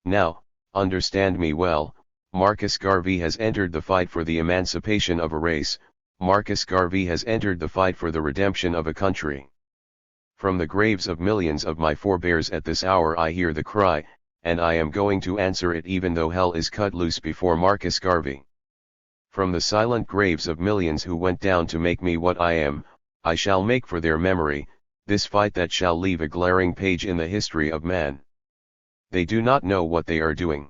Now, understand me well, Marcus Garvey has entered the fight for the emancipation of a race, Marcus Garvey has entered the fight for the redemption of a country. From the graves of millions of my forebears at this hour I hear the cry, and I am going to answer it even though hell is cut loose before Marcus Garvey. From the silent graves of millions who went down to make me what I am, I shall make for their memory, this fight that shall leave a glaring page in the history of man. They do not know what they are doing.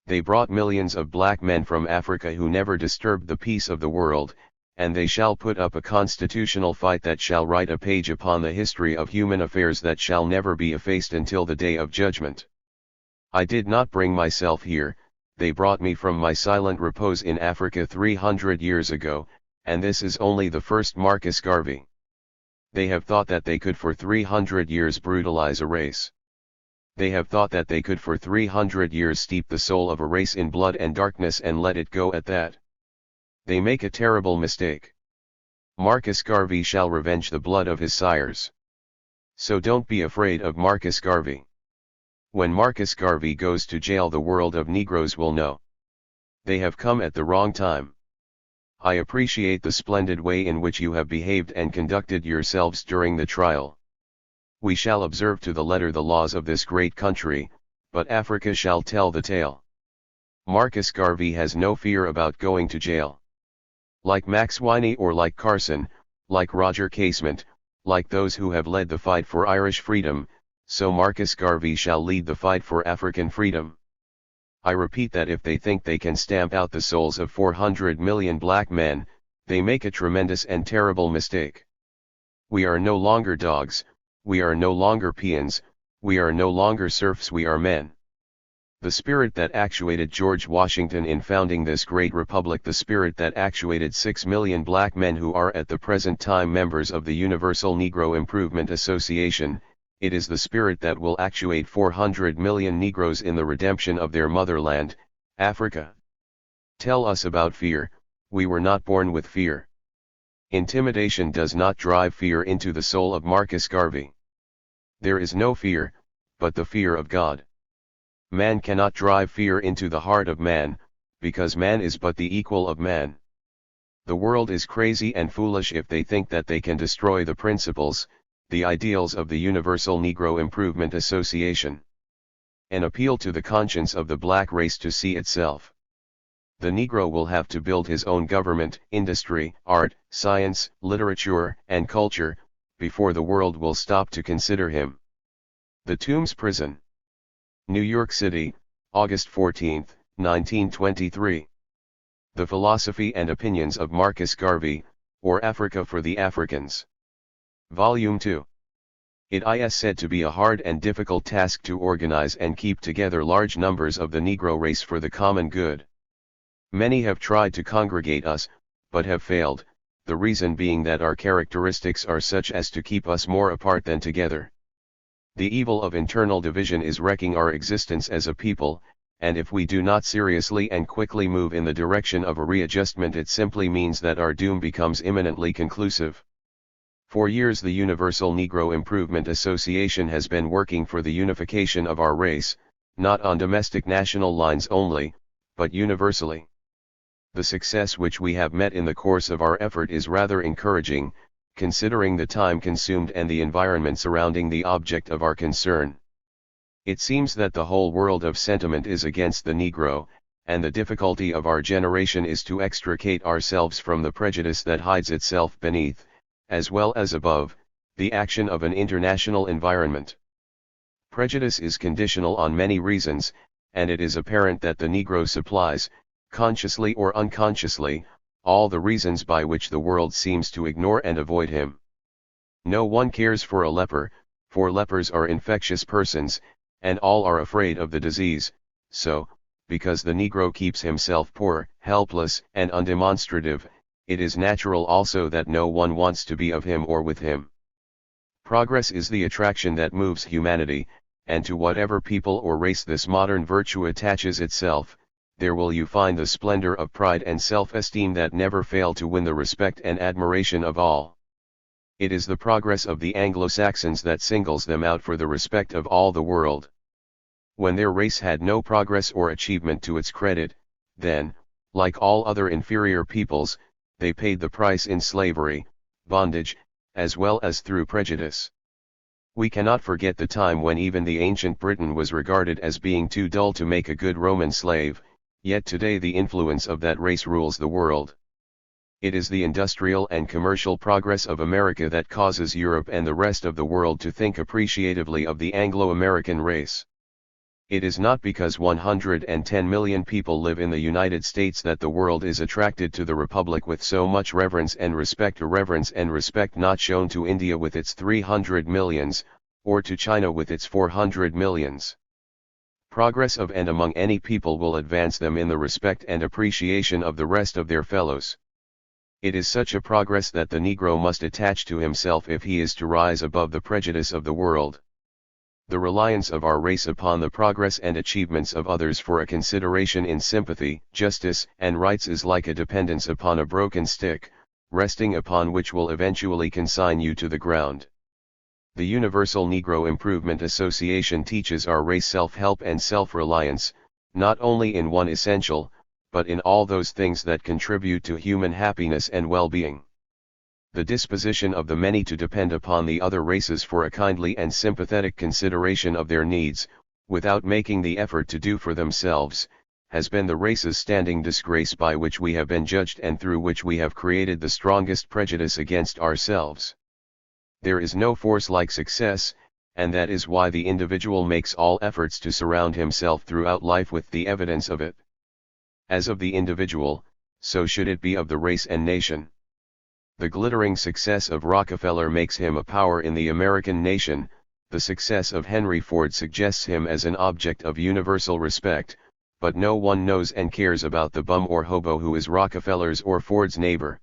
They brought millions of black men from Africa who never disturbed the peace of the world, and they shall put up a constitutional fight that shall write a page upon the history of human affairs that shall never be effaced until the day of judgment. I did not bring myself here, they brought me from my silent repose in Africa 300 years ago, and this is only the first Marcus Garvey. They have thought that they could for 300 years brutalize a race. They have thought that they could for 300 years steep the soul of a race in blood and darkness and let it go at that. They make a terrible mistake. Marcus Garvey shall revenge the blood of his sires. So don't be afraid of Marcus Garvey. When Marcus Garvey goes to jail, the world of Negroes will know they have come at the wrong time. I appreciate the splendid way in which you have behaved and conducted yourselves during the trial. We shall observe to the letter the laws of this great country, but Africa shall tell the tale. Marcus Garvey has no fear about going to jail. Like Max Winey or like Carson, like Roger Casement, like those who have led the fight for Irish freedom, so Marcus Garvey shall lead the fight for African freedom. I repeat that if they think they can stamp out the souls of 400 million black men, they make a tremendous and terrible mistake. We are no longer dogs, we are no longer peons, we are no longer serfs, we are men. The spirit that actuated George Washington in founding this great republic, the spirit that actuated 6 million black men who are at the present time members of the Universal Negro Improvement Association, it is the spirit that will actuate 400 million Negroes in the redemption of their motherland, Africa. Tell us about fear. We were not born with fear. Intimidation does not drive fear into the soul of Marcus Garvey. There is no fear, but the fear of God. Man cannot drive fear into the heart of man, because man is but the equal of man. The world is crazy and foolish if they think that they can destroy the principles, the ideals of the Universal Negro Improvement Association. An appeal to the conscience of the black race to see itself. The Negro will have to build his own government, industry, art, science, literature, and culture, before the world will stop to consider him. The Tombs Prison. New York City, August 14, 1923. The Philosophy and Opinions of Marcus Garvey, or Africa for the Africans. Volume 2. It is said to be a hard and difficult task to organize and keep together large numbers of the Negro race for the common good. Many have tried to congregate us, but have failed, the reason being that our characteristics are such as to keep us more apart than together. The evil of internal division is wrecking our existence as a people, and if we do not seriously and quickly move in the direction of a readjustment, it simply means that our doom becomes imminently conclusive. For years the Universal Negro Improvement Association has been working for the unification of our race, not on domestic national lines only, but universally. The success which we have met in the course of our effort is rather encouraging, considering the time consumed and the environment surrounding the object of our concern. It seems that the whole world of sentiment is against the Negro, and the difficulty of our generation is to extricate ourselves from the prejudice that hides itself beneath, as well as above, the action of an international environment. Prejudice is conditional on many reasons, and it is apparent that the Negro supplies, consciously or unconsciously, all the reasons by which the world seems to ignore and avoid him. No one cares for a leper, for lepers are infectious persons, and all are afraid of the disease, so, because the Negro keeps himself poor, helpless, and undemonstrative, it is natural also that no one wants to be of him or with him. Progress is the attraction that moves humanity, and to whatever people or race this modern virtue attaches itself, there will you find the splendor of pride and self-esteem that never fail to win the respect and admiration of all. It is the progress of the Anglo-Saxons that singles them out for the respect of all the world. When their race had no progress or achievement to its credit, then, like all other inferior peoples, they paid the price in slavery, bondage, as well as through prejudice. We cannot forget the time when even the ancient Britain was regarded as being too dull to make a good Roman slave, yet today the influence of that race rules the world. It is the industrial and commercial progress of America that causes Europe and the rest of the world to think appreciatively of the Anglo-American race. It is not because 110 million people live in the United States that the world is attracted to the Republic with so much reverence and respect, a reverence and respect not shown to India with its 300 millions, or to China with its 400 millions. Progress of and among any people will advance them in the respect and appreciation of the rest of their fellows. It is such a progress that the Negro must attach to himself if he is to rise above the prejudice of the world. The reliance of our race upon the progress and achievements of others for a consideration in sympathy, justice, and rights is like a dependence upon a broken stick, resting upon which will eventually consign you to the ground. The Universal Negro Improvement Association teaches our race self-help and self-reliance, not only in one essential, but in all those things that contribute to human happiness and well-being. The disposition of the many to depend upon the other races for a kindly and sympathetic consideration of their needs, without making the effort to do for themselves, has been the race's standing disgrace by which we have been judged and through which we have created the strongest prejudice against ourselves. There is no force like success, and that is why the individual makes all efforts to surround himself throughout life with the evidence of it. As of the individual, so should it be of the race and nation. The glittering success of Rockefeller makes him a power in the American nation, the success of Henry Ford suggests him as an object of universal respect, but no one knows and cares about the bum or hobo who is Rockefeller's or Ford's neighbor.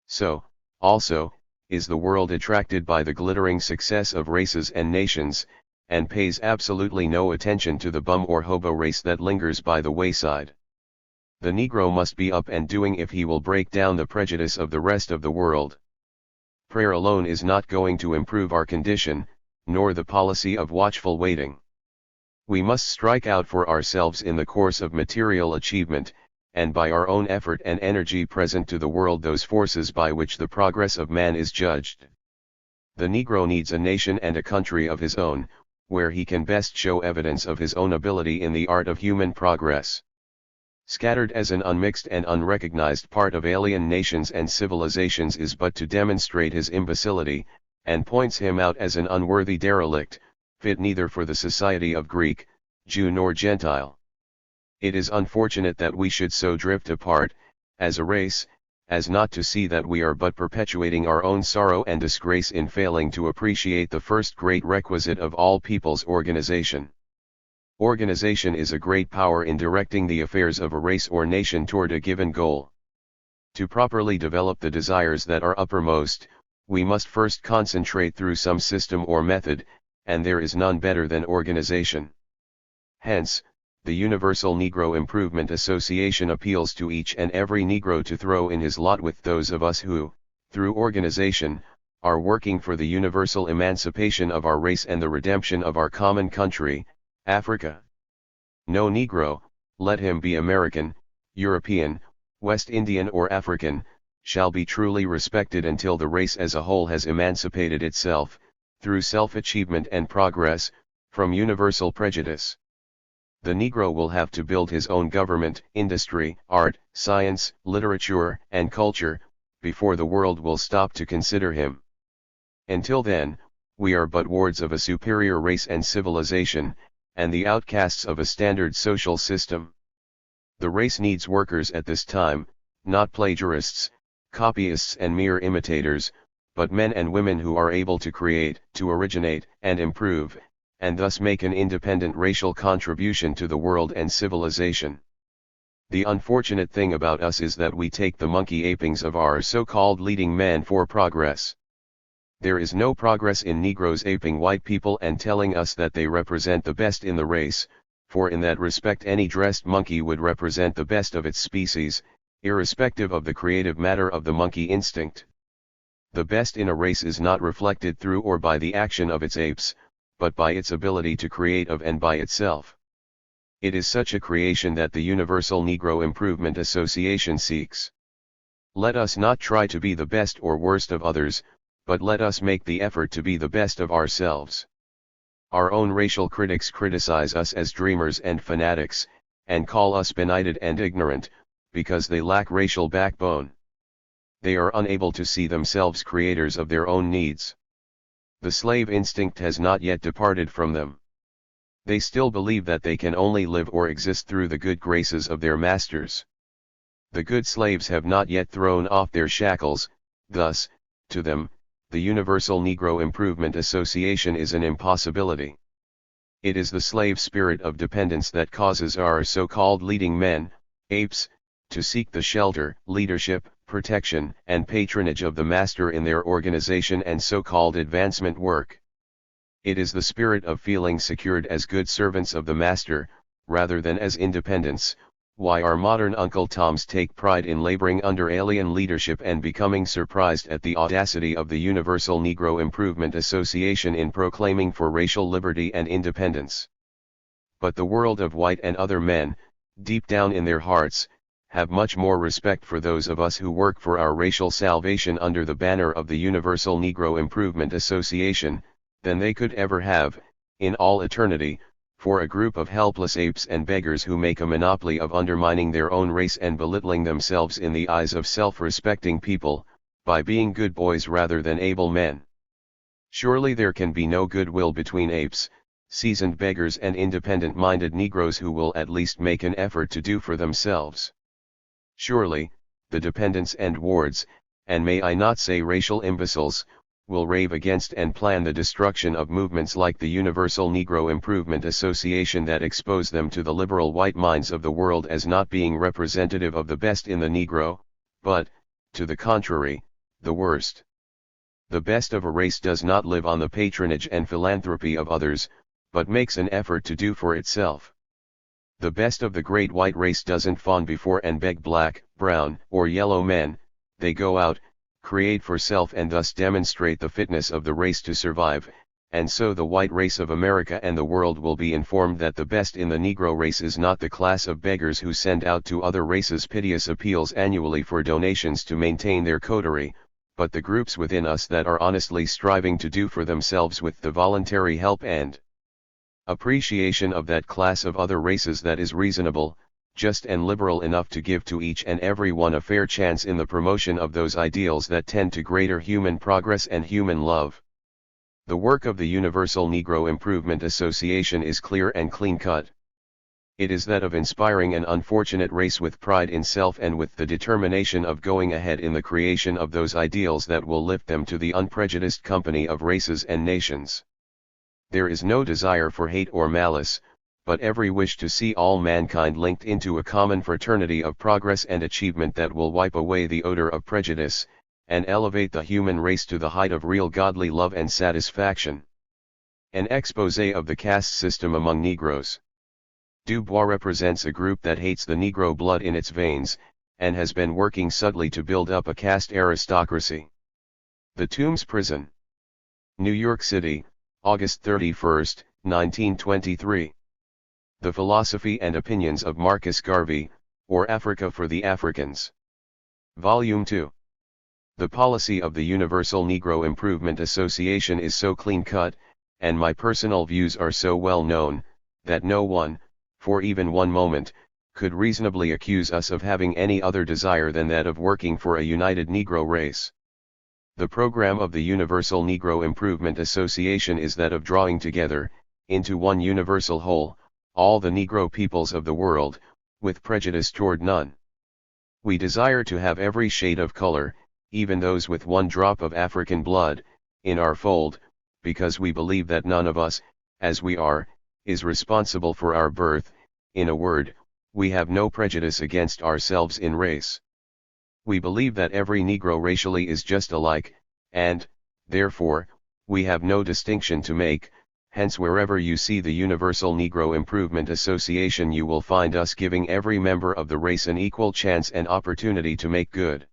So, also, is the world attracted by the glittering success of races and nations, and pays absolutely no attention to the bum or hobo race that lingers by the wayside. The Negro must be up and doing if he will break down the prejudice of the rest of the world. Prayer alone is not going to improve our condition, nor the policy of watchful waiting. We must strike out for ourselves in the course of material achievement, and by our own effort and energy present to the world those forces by which the progress of man is judged. The Negro needs a nation and a country of his own, where he can best show evidence of his own ability in the art of human progress. Scattered as an unmixed and unrecognized part of alien nations and civilizations is but to demonstrate his imbecility, and points him out as an unworthy derelict, fit neither for the society of Greek, Jew nor Gentile. It is unfortunate that we should so drift apart, as a race, as not to see that we are but perpetuating our own sorrow and disgrace in failing to appreciate the first great requisite of all people's organization. Organization is a great power in directing the affairs of a race or nation toward a given goal. To properly develop the desires that are uppermost, we must first concentrate through some system or method, and there is none better than organization. Hence, the Universal Negro Improvement Association appeals to each and every Negro to throw in his lot with those of us who, through organization, are working for the universal emancipation of our race and the redemption of our common country, Africa. No Negro, let him be American, European, West Indian or African, shall be truly respected until the race as a whole has emancipated itself, through self-achievement and progress, from universal prejudice. The Negro will have to build his own government, industry, art, science, literature, and culture, before the world will stop to consider him. Until then, we are but wards of a superior race and civilization, and the outcasts of a standard social system. The race needs workers at this time, not plagiarists, copyists and mere imitators, but men and women who are able to create, to originate, and improve, and thus make an independent racial contribution to the world and civilization. The unfortunate thing about us is that we take the monkey apings of our so-called leading men for progress. There is no progress in Negroes aping white people and telling us that they represent the best in the race, for in that respect any dressed monkey would represent the best of its species, irrespective of the creative matter of the monkey instinct. The best in a race is not reflected through or by the action of its apes, but by its ability to create of and by itself. It is such a creation that the Universal Negro Improvement Association seeks. Let us not try to be the best or worst of others, but let us make the effort to be the best of ourselves. Our own racial critics criticize us as dreamers and fanatics, and call us benighted and ignorant, because they lack racial backbone. They are unable to see themselves creators of their own needs. The slave instinct has not yet departed from them. They still believe that they can only live or exist through the good graces of their masters. The good slaves have not yet thrown off their shackles, thus, to them, the Universal Negro Improvement Association is an impossibility. It is the slave spirit of dependence that causes our so-called leading men, apes, to seek the shelter, leadership, protection, and patronage of the master in their organization and so-called advancement work. It is the spirit of feeling secured as good servants of the master, rather than as independents, why our modern Uncle Toms take pride in laboring under alien leadership and becoming surprised at the audacity of the Universal Negro Improvement Association in proclaiming for racial liberty and independence. But the world of white and other men, deep down in their hearts, have much more respect for those of us who work for our racial salvation under the banner of the Universal Negro Improvement Association, than they could ever have, in all eternity, for a group of helpless apes and beggars who make a monopoly of undermining their own race and belittling themselves in the eyes of self-respecting people, by being good boys rather than able men. Surely there can be no goodwill between apes, seasoned beggars and independent-minded Negroes who will at least make an effort to do for themselves. Surely, the dependents and wards, and may I not say racial imbeciles, will rave against and plan the destruction of movements like the Universal Negro Improvement Association that expose them to the liberal white minds of the world as not being representative of the best in the Negro, but, to the contrary, the worst. The best of a race does not live on the patronage and philanthropy of others, but makes an effort to do for itself. The best of the great white race doesn't fawn before and beg black, brown, or yellow men, they go out, create for self and thus demonstrate the fitness of the race to survive, and so the white race of America and the world will be informed that the best in the Negro race is not the class of beggars who send out to other races piteous appeals annually for donations to maintain their coterie, but the groups within us that are honestly striving to do for themselves with the voluntary help and appreciation of that class of other races that is reasonable, just and liberal enough to give to each and every one a fair chance in the promotion of those ideals that tend to greater human progress and human love. The work of the Universal Negro Improvement Association is clear and clean-cut. It is that of inspiring an unfortunate race with pride in self and with the determination of going ahead in the creation of those ideals that will lift them to the unprejudiced company of races and nations. There is no desire for hate or malice, but every wish to see all mankind linked into a common fraternity of progress and achievement that will wipe away the odor of prejudice, and elevate the human race to the height of real godly love and satisfaction. An exposé of the caste system among Negroes. Du Bois represents a group that hates the Negro blood in its veins, and has been working subtly to build up a caste aristocracy. The Tombs Prison. New York City, August 31, 1923. The Philosophy and Opinions of Marcus Garvey, or Africa for the Africans. Volume 2. The policy of the Universal Negro Improvement Association is so clean-cut, and my personal views are so well known, that no one, for even one moment, could reasonably accuse us of having any other desire than that of working for a united Negro race. The program of the Universal Negro Improvement Association is that of drawing together, into one universal whole, all the Negro peoples of the world, with prejudice toward none. We desire to have every shade of color, even those with one drop of African blood, in our fold, because we believe that none of us, as we are, is responsible for our birth. In a word, we have no prejudice against ourselves in race. We believe that every Negro racially is just alike, and, therefore, we have no distinction to make. Hence wherever you see the Universal Negro Improvement Association you will find us giving every member of the race an equal chance and opportunity to make good.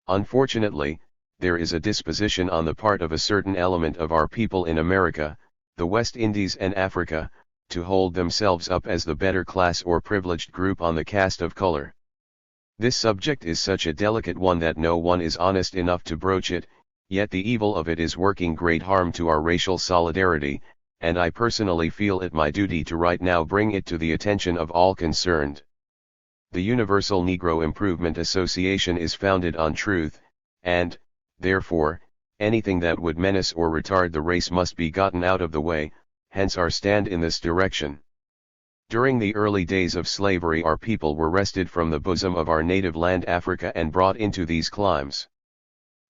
Unfortunately, there is a disposition on the part of a certain element of our people in America, the West Indies and Africa, to hold themselves up as the better class or privileged group on the caste of color. This subject is such a delicate one that no one is honest enough to broach it, yet the evil of it is working great harm to our racial solidarity, and I personally feel it my duty to right now bring it to the attention of all concerned. The Universal Negro Improvement Association is founded on truth, and, therefore, anything that would menace or retard the race must be gotten out of the way, hence our stand in this direction. During the early days of slavery our people were wrested from the bosom of our native land Africa and brought into these climes.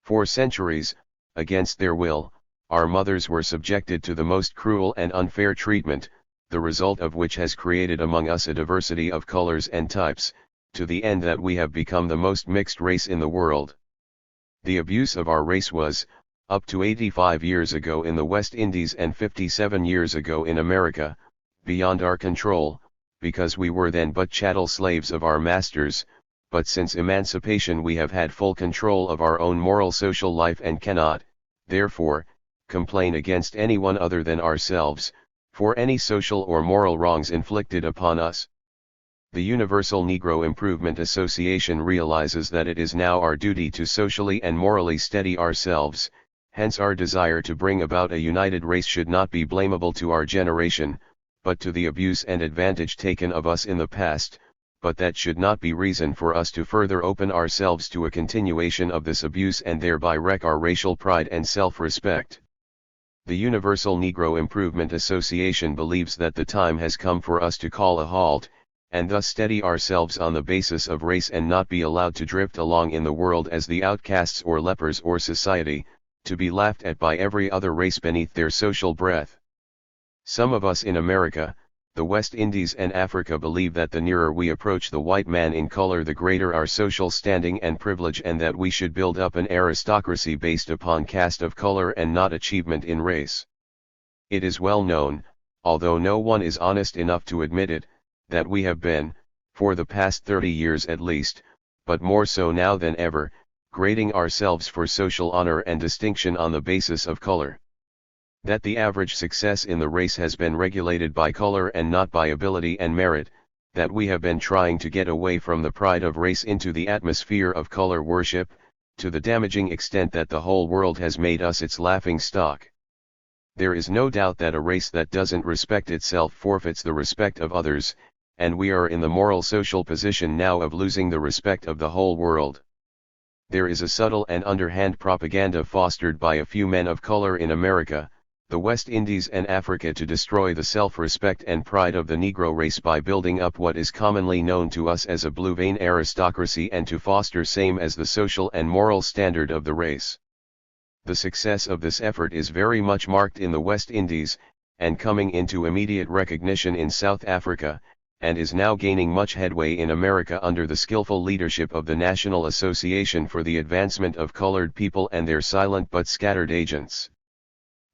For centuries, against their will, our mothers were subjected to the most cruel and unfair treatment, the result of which has created among us a diversity of colors and types, to the end that we have become the most mixed race in the world. The abuse of our race was, up to 85 years ago in the West Indies and 57 years ago in America, beyond our control, because we were then but chattel slaves of our masters, but since emancipation we have had full control of our own moral social life and cannot, therefore, complain against anyone other than ourselves, for any social or moral wrongs inflicted upon us. The Universal Negro Improvement Association realizes that it is now our duty to socially and morally steady ourselves, hence our desire to bring about a united race should not be blamable to our generation, but to the abuse and advantage taken of us in the past, but that should not be reason for us to further open ourselves to a continuation of this abuse and thereby wreck our racial pride and self-respect. The Universal Negro Improvement Association believes that the time has come for us to call a halt, and thus steady ourselves on the basis of race and not be allowed to drift along in the world as the outcasts or lepers or society, to be laughed at by every other race beneath their social breath. Some of us in America, the West Indies and Africa believe that the nearer we approach the white man in color the greater our social standing and privilege, and that we should build up an aristocracy based upon caste of color and not achievement in race. It is well known, although no one is honest enough to admit it, that we have been, for the past 30 years at least, but more so now than ever, grading ourselves for social honor and distinction on the basis of color. That the average success in the race has been regulated by color and not by ability and merit, that we have been trying to get away from the pride of race into the atmosphere of color worship, to the damaging extent that the whole world has made us its laughing stock. There is no doubt that a race that doesn't respect itself forfeits the respect of others, and we are in the moral social position now of losing the respect of the whole world. There is a subtle and underhand propaganda fostered by a few men of color in America, the West Indies and Africa to destroy the self-respect and pride of the Negro race by building up what is commonly known to us as a blue vein aristocracy and to foster same as the social and moral standard of the race. The success of this effort is very much marked in the West Indies, and coming into immediate recognition in South Africa, and is now gaining much headway in America under the skillful leadership of the National Association for the Advancement of Colored People and their silent but scattered agents.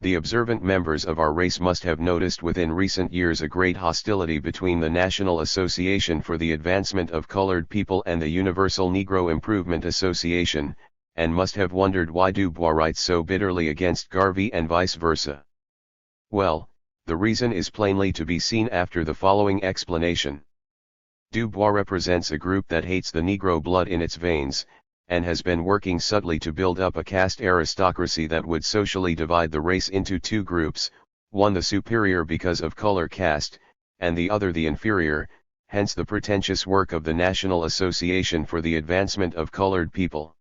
The observant members of our race must have noticed within recent years a great hostility between the National Association for the Advancement of Colored People and the Universal Negro Improvement Association, and must have wondered why Du Bois writes so bitterly against Garvey and vice versa. Well, the reason is plainly to be seen after the following explanation. Du Bois represents a group that hates the Negro blood in its veins, and has been working subtly to build up a caste aristocracy that would socially divide the race into two groups, one the superior because of color caste, and the other the inferior, hence the pretentious work of the National Association for the Advancement of Colored People.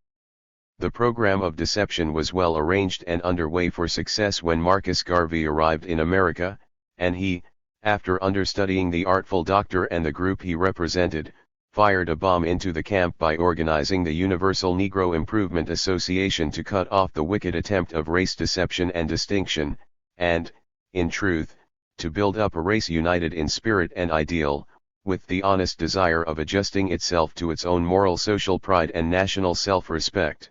The program of deception was well arranged and underway for success when Marcus Garvey arrived in America, and he, after understudying the artful doctor and the group he represented, fired a bomb into the camp by organizing the Universal Negro Improvement Association to cut off the wicked attempt of race deception and distinction, and, in truth, to build up a race united in spirit and ideal, with the honest desire of adjusting itself to its own moral social pride and national self-respect.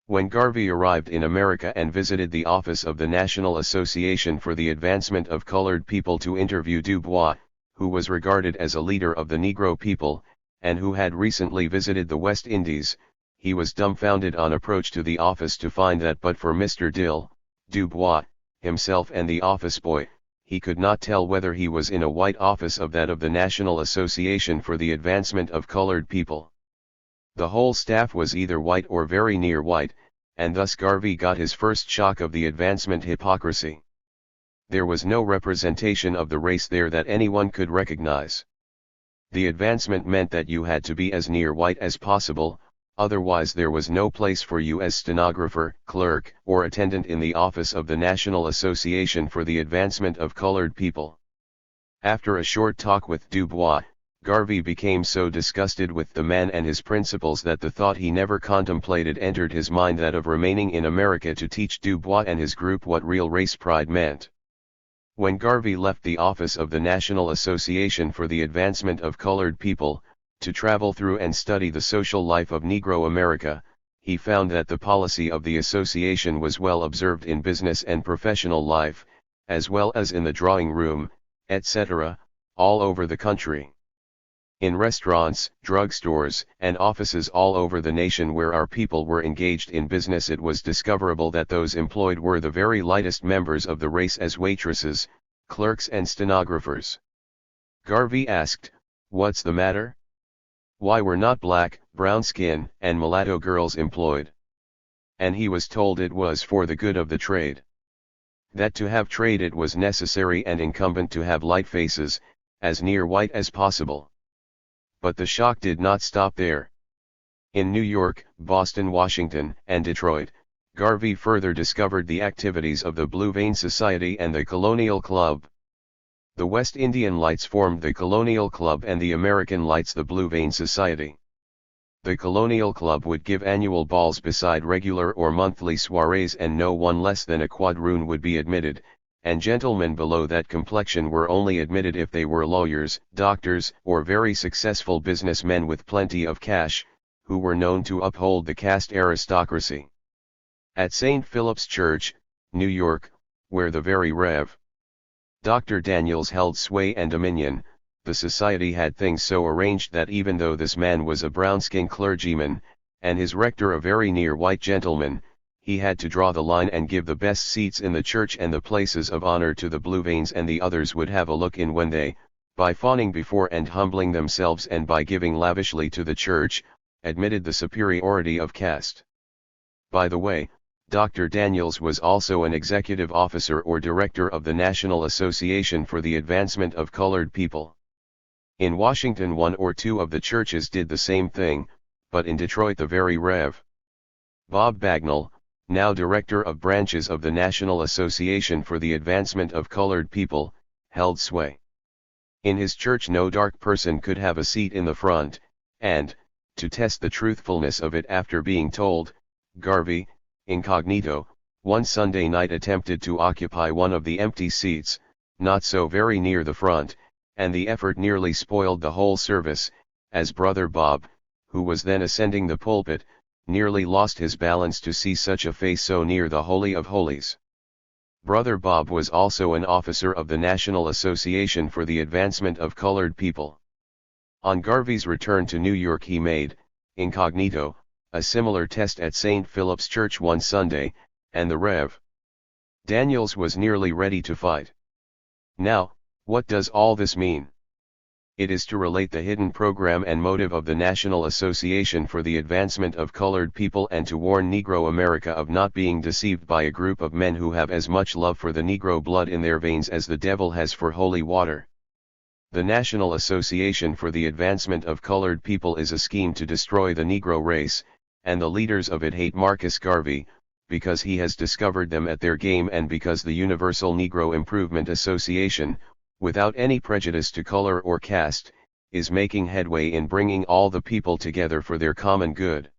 When Garvey arrived in America and visited the office of the National Association for the Advancement of Colored People to interview Du Bois, who was regarded as a leader of the Negro people, and who had recently visited the West Indies, he was dumbfounded on approach to the office to find that but for Mr. Dill, Du Bois, himself and the office boy, he could not tell whether he was in a white office of that of the National Association for the Advancement of Colored People. The whole staff was either white or very near white, and thus Garvey got his first shock of the advancement hypocrisy. There was no representation of the race there that anyone could recognize. The advancement meant that you had to be as near white as possible, otherwise there was no place for you as stenographer, clerk, or attendant in the office of the National Association for the Advancement of Colored People. After a short talk with Du Bois, Garvey became so disgusted with the man and his principles that the thought he never contemplated entered his mind, that of remaining in America to teach Du Bois and his group what real race pride meant. When Garvey left the office of the National Association for the Advancement of Colored People, to travel through and study the social life of Negro America, he found that the policy of the association was well observed in business and professional life, as well as in the drawing room, etc., all over the country. In restaurants, drugstores, and offices all over the nation where our people were engaged in business, it was discoverable that those employed were the very lightest members of the race as waitresses, clerks and stenographers. Garvey asked, "What's the matter? Why were not black, brown skin, and mulatto girls employed?" And he was told it was for the good of the trade. That to have trade it was necessary and incumbent to have light faces, as near white as possible. But the shock did not stop there. In New York, Boston, Washington, and Detroit, Garvey further discovered the activities of the Blue Vein Society and the Colonial Club. The West Indian Lights formed the Colonial Club and the American Lights the Blue Vein Society. The Colonial Club would give annual balls beside regular or monthly soirees, and no one less than a quadroon would be admitted, and gentlemen below that complexion were only admitted if they were lawyers, doctors, or very successful businessmen with plenty of cash, who were known to uphold the caste aristocracy. At St. Philip's Church, New York, where the very Rev. Dr. Daniels held sway and dominion, the society had things so arranged that even though this man was a brown-skinned clergyman, and his rector a very near white gentleman, he had to draw the line and give the best seats in the church and the places of honor to the Blue Veins, and the others would have a look in when they, by fawning before and humbling themselves and by giving lavishly to the church, admitted the superiority of caste. By the way, Dr. Daniels was also an executive officer or director of the National Association for the Advancement of Colored People. In Washington one or two of the churches did the same thing, but in Detroit the very Rev. Bob Bagnall, now director of branches of the National Association for the Advancement of Colored People, held sway. In his church no dark person could have a seat in the front, and, to test the truthfulness of it after being told, Garvey, incognito, one Sunday night attempted to occupy one of the empty seats, not so very near the front, and the effort nearly spoiled the whole service, as Brother Bob, who was then ascending the pulpit, nearly lost his balance to see such a face so near the Holy of Holies. Brother Bob was also an officer of the National Association for the Advancement of Colored People. On Garvey's return to New York he made, incognito, a similar test at St. Philip's Church one Sunday, and the Rev. Daniels was nearly ready to fight. Now, what does all this mean? It is to relate the hidden program and motive of the National Association for the Advancement of Colored People and to warn Negro America of not being deceived by a group of men who have as much love for the Negro blood in their veins as the devil has for holy water. The National Association for the Advancement of Colored People is a scheme to destroy the Negro race, and the leaders of it hate Marcus Garvey, because he has discovered them at their game and because the Universal Negro Improvement Association, without any prejudice to color or caste, is making headway in bringing all the people together for their common good.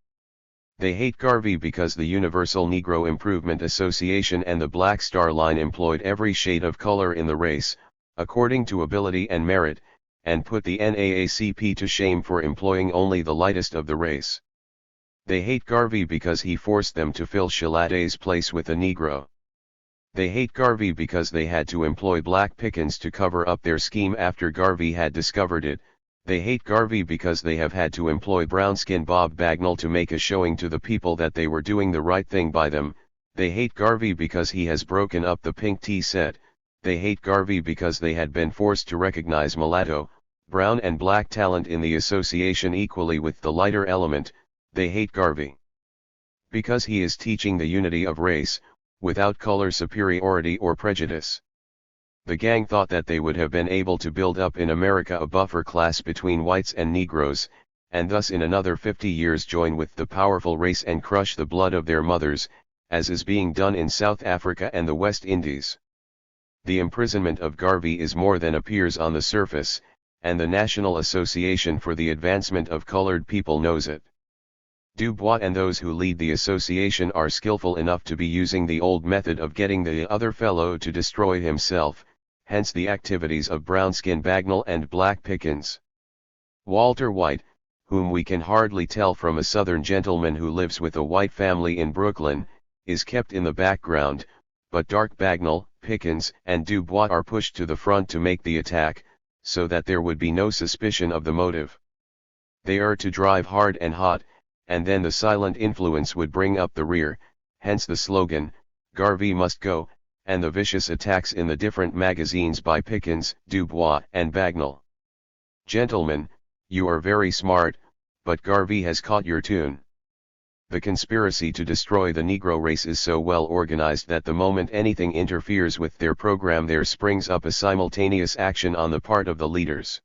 They hate Garvey because the Universal Negro Improvement Association and the Black Star Line employed every shade of color in the race, according to ability and merit, and put the NAACP to shame for employing only the lightest of the race. They hate Garvey because he forced them to fill Shalade's place with a Negro. They hate Garvey because they had to employ black pickings to cover up their scheme after Garvey had discovered it. They hate Garvey because they have had to employ brown-skinned Bob Bagnall to make a showing to the people that they were doing the right thing by them. They hate Garvey because he has broken up the pink tea set. They hate Garvey because they had been forced to recognize mulatto, brown and black talent in the association equally with the lighter element. They hate Garvey because he is teaching the unity of race, without color superiority or prejudice. The gang thought that they would have been able to build up in America a buffer class between whites and Negroes, and thus in another 50 years join with the powerful race and crush the blood of their mothers, as is being done in South Africa and the West Indies. The imprisonment of Garvey is more than appears on the surface, and the National Association for the Advancement of Colored People knows it. Du Bois and those who lead the association are skillful enough to be using the old method of getting the other fellow to destroy himself, hence the activities of Brownskin Bagnall and Black Pickens. Walter White, whom we can hardly tell from a Southern gentleman who lives with a white family in Brooklyn, is kept in the background, but Dark Bagnall, Pickens, and Du Bois are pushed to the front to make the attack. so that there would be no suspicion of the motive. They are to drive hard and hot, and then the silent influence would bring up the rear, hence the slogan, Garvey must go, and the vicious attacks in the different magazines by Pickens, Dubois and Bagnall. Gentlemen, you are very smart, but Garvey has caught your tune. The conspiracy to destroy the Negro race is so well organized that the moment anything interferes with their program there springs up a simultaneous action on the part of the leaders.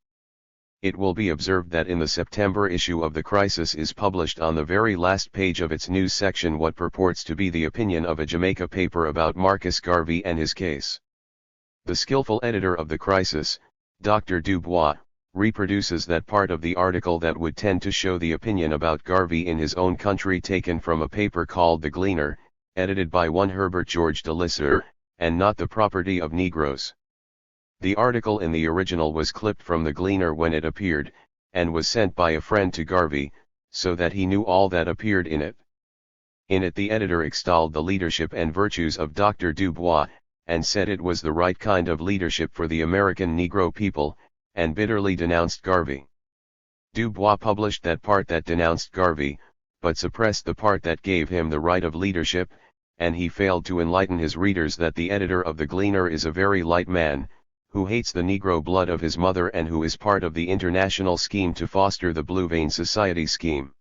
It will be observed that in the September issue of the Crisis is published on the very last page of its news section what purports to be the opinion of a Jamaica paper about Marcus Garvey and his case. The skillful editor of the Crisis, Dr. Dubois, reproduces that part of the article that would tend to show the opinion about Garvey in his own country taken from a paper called The Gleaner, edited by one Herbert George de Lisser, and not the property of Negroes. The article in the original was clipped from The Gleaner when it appeared, and was sent by a friend to Garvey, so that he knew all that appeared in it. In it the editor extolled the leadership and virtues of Dr. Dubois, and said it was the right kind of leadership for the American Negro people, and bitterly denounced Garvey. Dubois published that part that denounced Garvey, but suppressed the part that gave him the right of leadership, and he failed to enlighten his readers that the editor of The Gleaner is a very light man, who hates the Negro blood of his mother and who is part of the international scheme to foster the Blue Vein Society scheme.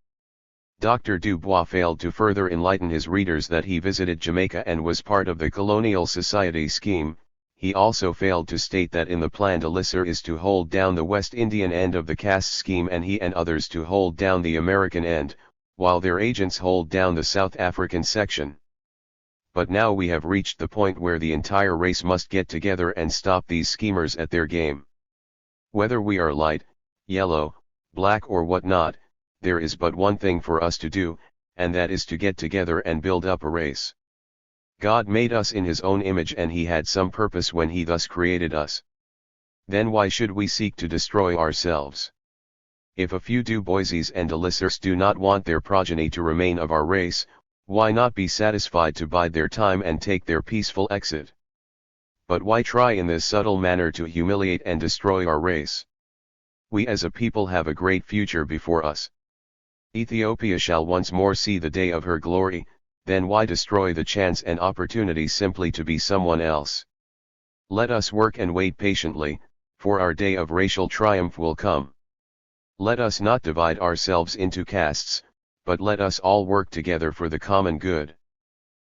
Dr. Dubois failed to further enlighten his readers that he visited Jamaica and was part of the Colonial Society scheme. He also failed to state that in the plan de Lisser is to hold down the West Indian end of the caste scheme and he and others to hold down the American end, while their agents hold down the South African section. But now we have reached the point where the entire race must get together and stop these schemers at their game. Whether we are light, yellow, black or what not, there is but one thing for us to do, and that is to get together and build up a race. God made us in his own image and he had some purpose when he thus created us. Then why should we seek to destroy ourselves? If a few Du Boises and de Lissers do not want their progeny to remain of our race, why not be satisfied to bide their time and take their peaceful exit? But why try in this subtle manner to humiliate and destroy our race? We as a people have a great future before us. Ethiopia shall once more see the day of her glory, then why destroy the chance and opportunity simply to be someone else? Let us work and wait patiently, for our day of racial triumph will come. Let us not divide ourselves into castes, but let us all work together for the common good.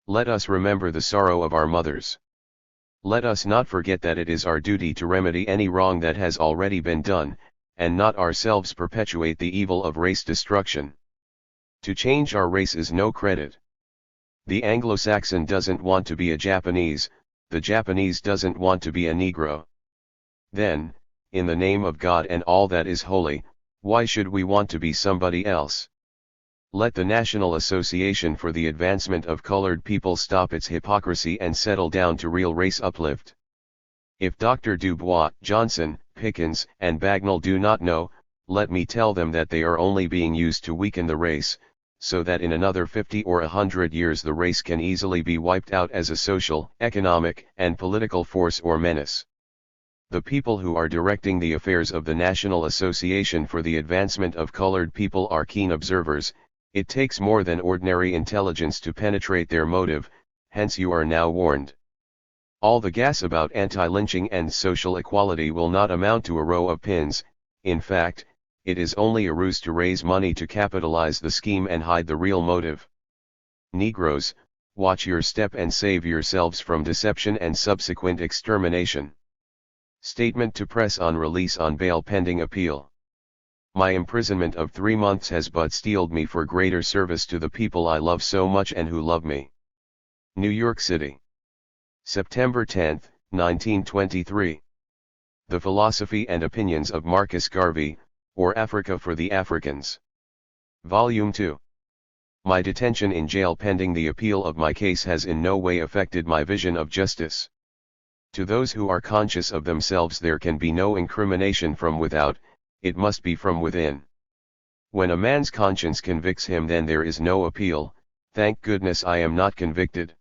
Let us remember the sorrow of our mothers. Let us not forget that it is our duty to remedy any wrong that has already been done, and not ourselves perpetuate the evil of race destruction. To change our race is no credit. The Anglo-Saxon doesn't want to be a Japanese, the Japanese doesn't want to be a Negro. Then, in the name of God and all that is holy, why should we want to be somebody else? Let the National Association for the Advancement of Colored People stop its hypocrisy and settle down to real race uplift. If Dr. Dubois, Johnson, Pickens, and Bagnall do not know, let me tell them that they are only being used to weaken the race, so that in another 50 or 100 years the race can easily be wiped out as a social, economic, and political force or menace. The people who are directing the affairs of the National Association for the Advancement of Colored People are keen observers. It takes more than ordinary intelligence to penetrate their motive, hence you are now warned. All the gas about anti-lynching and social equality will not amount to a row of pins. In fact, it is only a ruse to raise money to capitalize the scheme and hide the real motive. Negroes, watch your step and save yourselves from deception and subsequent extermination. Statement to press on release on bail pending appeal. My imprisonment of 3 months has but steeled me for greater service to the people I love so much and who love me. New York City. September 10, 1923. The Philosophy and Opinions of Marcus Garvey, or Africa for the Africans. Volume 2. My detention in jail pending the appeal of my case has in no way affected my vision of justice. To those who are conscious of themselves there can be no incrimination from without, it must be from within. When a man's conscience convicts him then there is no appeal. Thank goodness I am not convicted.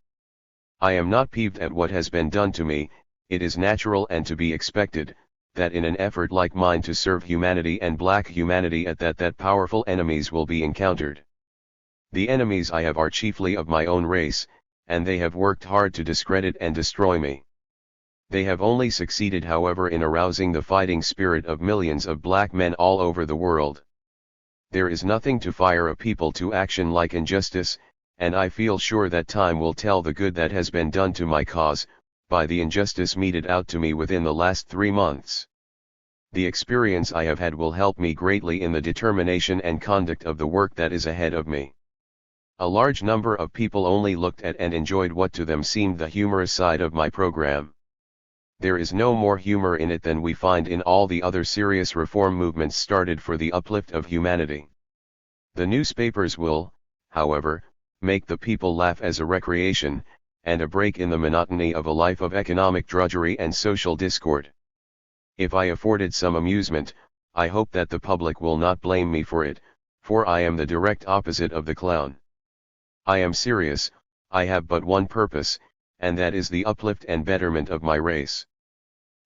I am not peeved at what has been done to me, it is natural and to be expected, that in an effort like mine to serve humanity and black humanity that powerful enemies will be encountered. The enemies I have are chiefly of my own race, and they have worked hard to discredit and destroy me. They have only succeeded, however, in arousing the fighting spirit of millions of black men all over the world. There is nothing to fire a people to action like injustice, and I feel sure that time will tell the good that has been done to my cause, by the injustice meted out to me within the last 3 months. The experience I have had will help me greatly in the determination and conduct of the work that is ahead of me. A large number of people only looked at and enjoyed what to them seemed the humorous side of my program. There is no more humor in it than we find in all the other serious reform movements started for the uplift of humanity. The newspapers will, however, make the people laugh as a recreation, and a break in the monotony of a life of economic drudgery and social discord. If I afforded some amusement, I hope that the public will not blame me for it, for I am the direct opposite of the clown. I am serious, I have but one purpose, and that is the uplift and betterment of my race.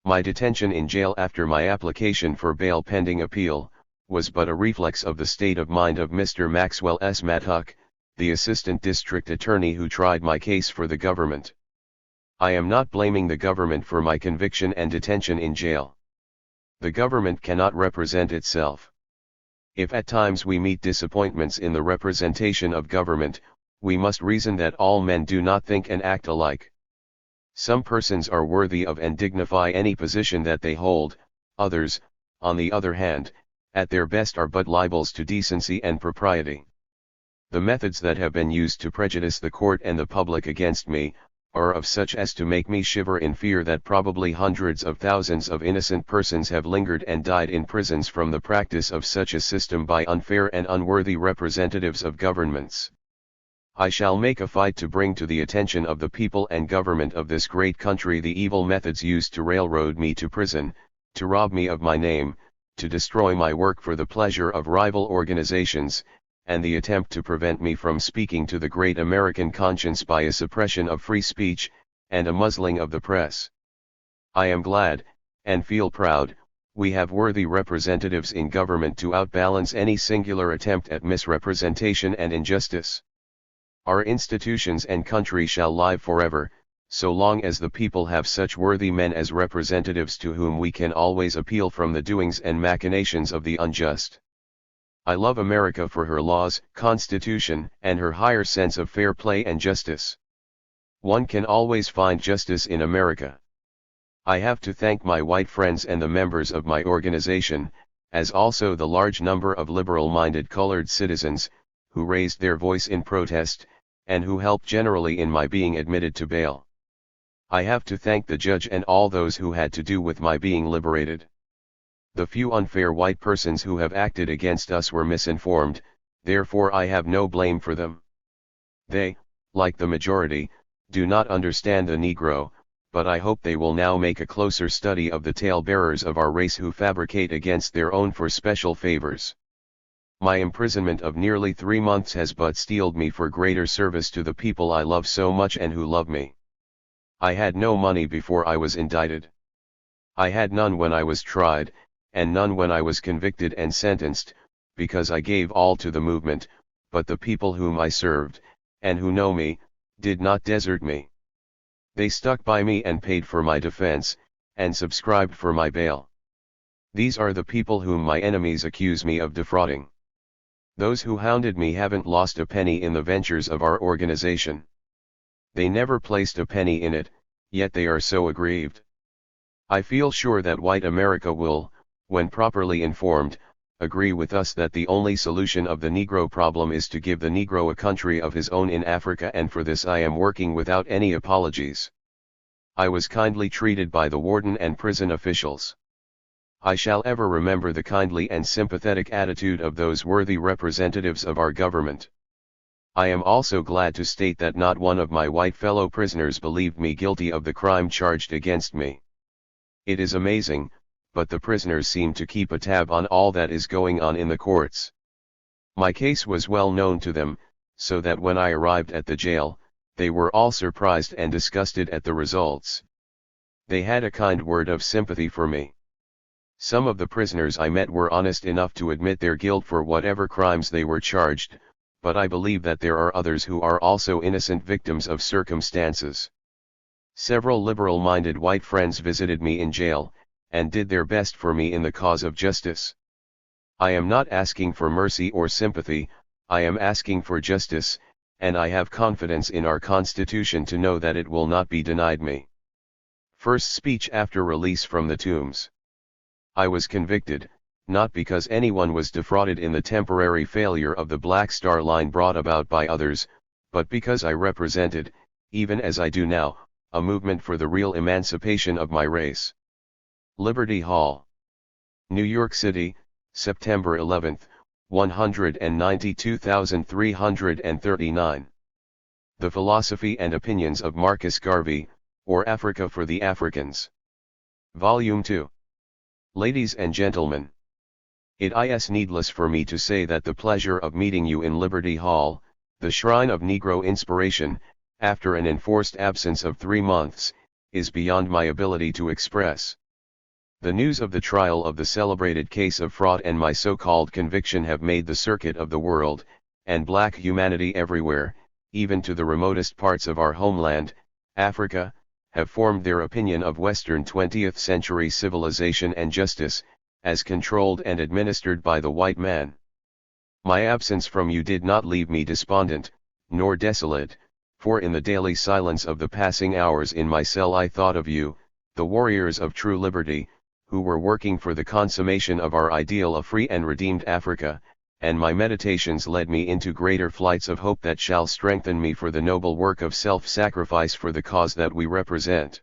My detention in jail after my application for bail pending appeal, was but a reflex of the state of mind of Mr. Maxwell S. Mathuck, the Assistant District Attorney who tried my case for the government. I am not blaming the government for my conviction and detention in jail. The government cannot represent itself. If at times we meet disappointments in the representation of government, we must reason that all men do not think and act alike. Some persons are worthy of and dignify any position that they hold, others, on the other hand, at their best are but libels to decency and propriety. The methods that have been used to prejudice the court and the public against me, are of such as to make me shiver in fear that probably hundreds of thousands of innocent persons have lingered and died in prisons from the practice of such a system by unfair and unworthy representatives of governments. I shall make a fight to bring to the attention of the people and government of this great country the evil methods used to railroad me to prison, to rob me of my name, to destroy my work for the pleasure of rival organizations, and the attempt to prevent me from speaking to the great American conscience by a suppression of free speech, and a muzzling of the press. I am glad, and feel proud, we have worthy representatives in government to outbalance any singular attempt at misrepresentation and injustice. Our institutions and country shall live forever, so long as the people have such worthy men as representatives to whom we can always appeal from the doings and machinations of the unjust. I love America for her laws, constitution, and her higher sense of fair play and justice. One can always find justice in America. I have to thank my white friends and the members of my organization, as also the large number of liberal-minded colored citizens, who raised their voice in protest, and who helped generally in my being admitted to bail. I have to thank the judge and all those who had to do with my being liberated. The few unfair white persons who have acted against us were misinformed, therefore I have no blame for them. They, like the majority, do not understand the Negro, but I hope they will now make a closer study of the tale-bearers of our race who fabricate against their own for special favors. My imprisonment of nearly 3 months has but steeled me for greater service to the people I love so much and who love me. I had no money before I was indicted. I had none when I was tried, and none when I was convicted and sentenced, because I gave all to the movement, but the people whom I served, and who know me, did not desert me. They stuck by me and paid for my defense, and subscribed for my bail. These are the people whom my enemies accuse me of defrauding. Those who hounded me haven't lost a penny in the ventures of our organization. They never placed a penny in it, yet they are so aggrieved. I feel sure that white America will, when properly informed, agree with us that the only solution of the Negro problem is to give the Negro a country of his own in Africa, and for this I am working without any apologies. I was kindly treated by the warden and prison officials. I shall ever remember the kindly and sympathetic attitude of those worthy representatives of our government. I am also glad to state that not one of my white fellow prisoners believed me guilty of the crime charged against me. It is amazing, but the prisoners seem to keep a tab on all that is going on in the courts. My case was well known to them, so that when I arrived at the jail, they were all surprised and disgusted at the results. They had a kind word of sympathy for me. Some of the prisoners I met were honest enough to admit their guilt for whatever crimes they were charged, but I believe that there are others who are also innocent victims of circumstances. Several liberal-minded white friends visited me in jail, and did their best for me in the cause of justice. I am not asking for mercy or sympathy, I am asking for justice, and I have confidence in our Constitution to know that it will not be denied me. First speech after release from the tombs. I was convicted, not because anyone was defrauded in the temporary failure of the Black Star Line brought about by others, but because I represented, even as I do now, a movement for the real emancipation of my race. Liberty Hall, New York City, September 11, 192,339. The Philosophy and Opinions of Marcus Garvey, or Africa for the Africans. Volume 2. Ladies and gentlemen, it is needless for me to say that the pleasure of meeting you in Liberty Hall, the shrine of Negro inspiration, after an enforced absence of 3 months, is beyond my ability to express. The news of the trial of the celebrated case of fraud and my so-called conviction have made the circuit of the world, and black humanity everywhere, even to the remotest parts of our homeland, Africa, have formed their opinion of Western 20th century civilization and justice, as controlled and administered by the white man. My absence from you did not leave me despondent, nor desolate, for in the daily silence of the passing hours in my cell I thought of you, the warriors of true liberty, who were working for the consummation of our ideal of free and redeemed Africa, and my meditations led me into greater flights of hope that shall strengthen me for the noble work of self-sacrifice for the cause that we represent.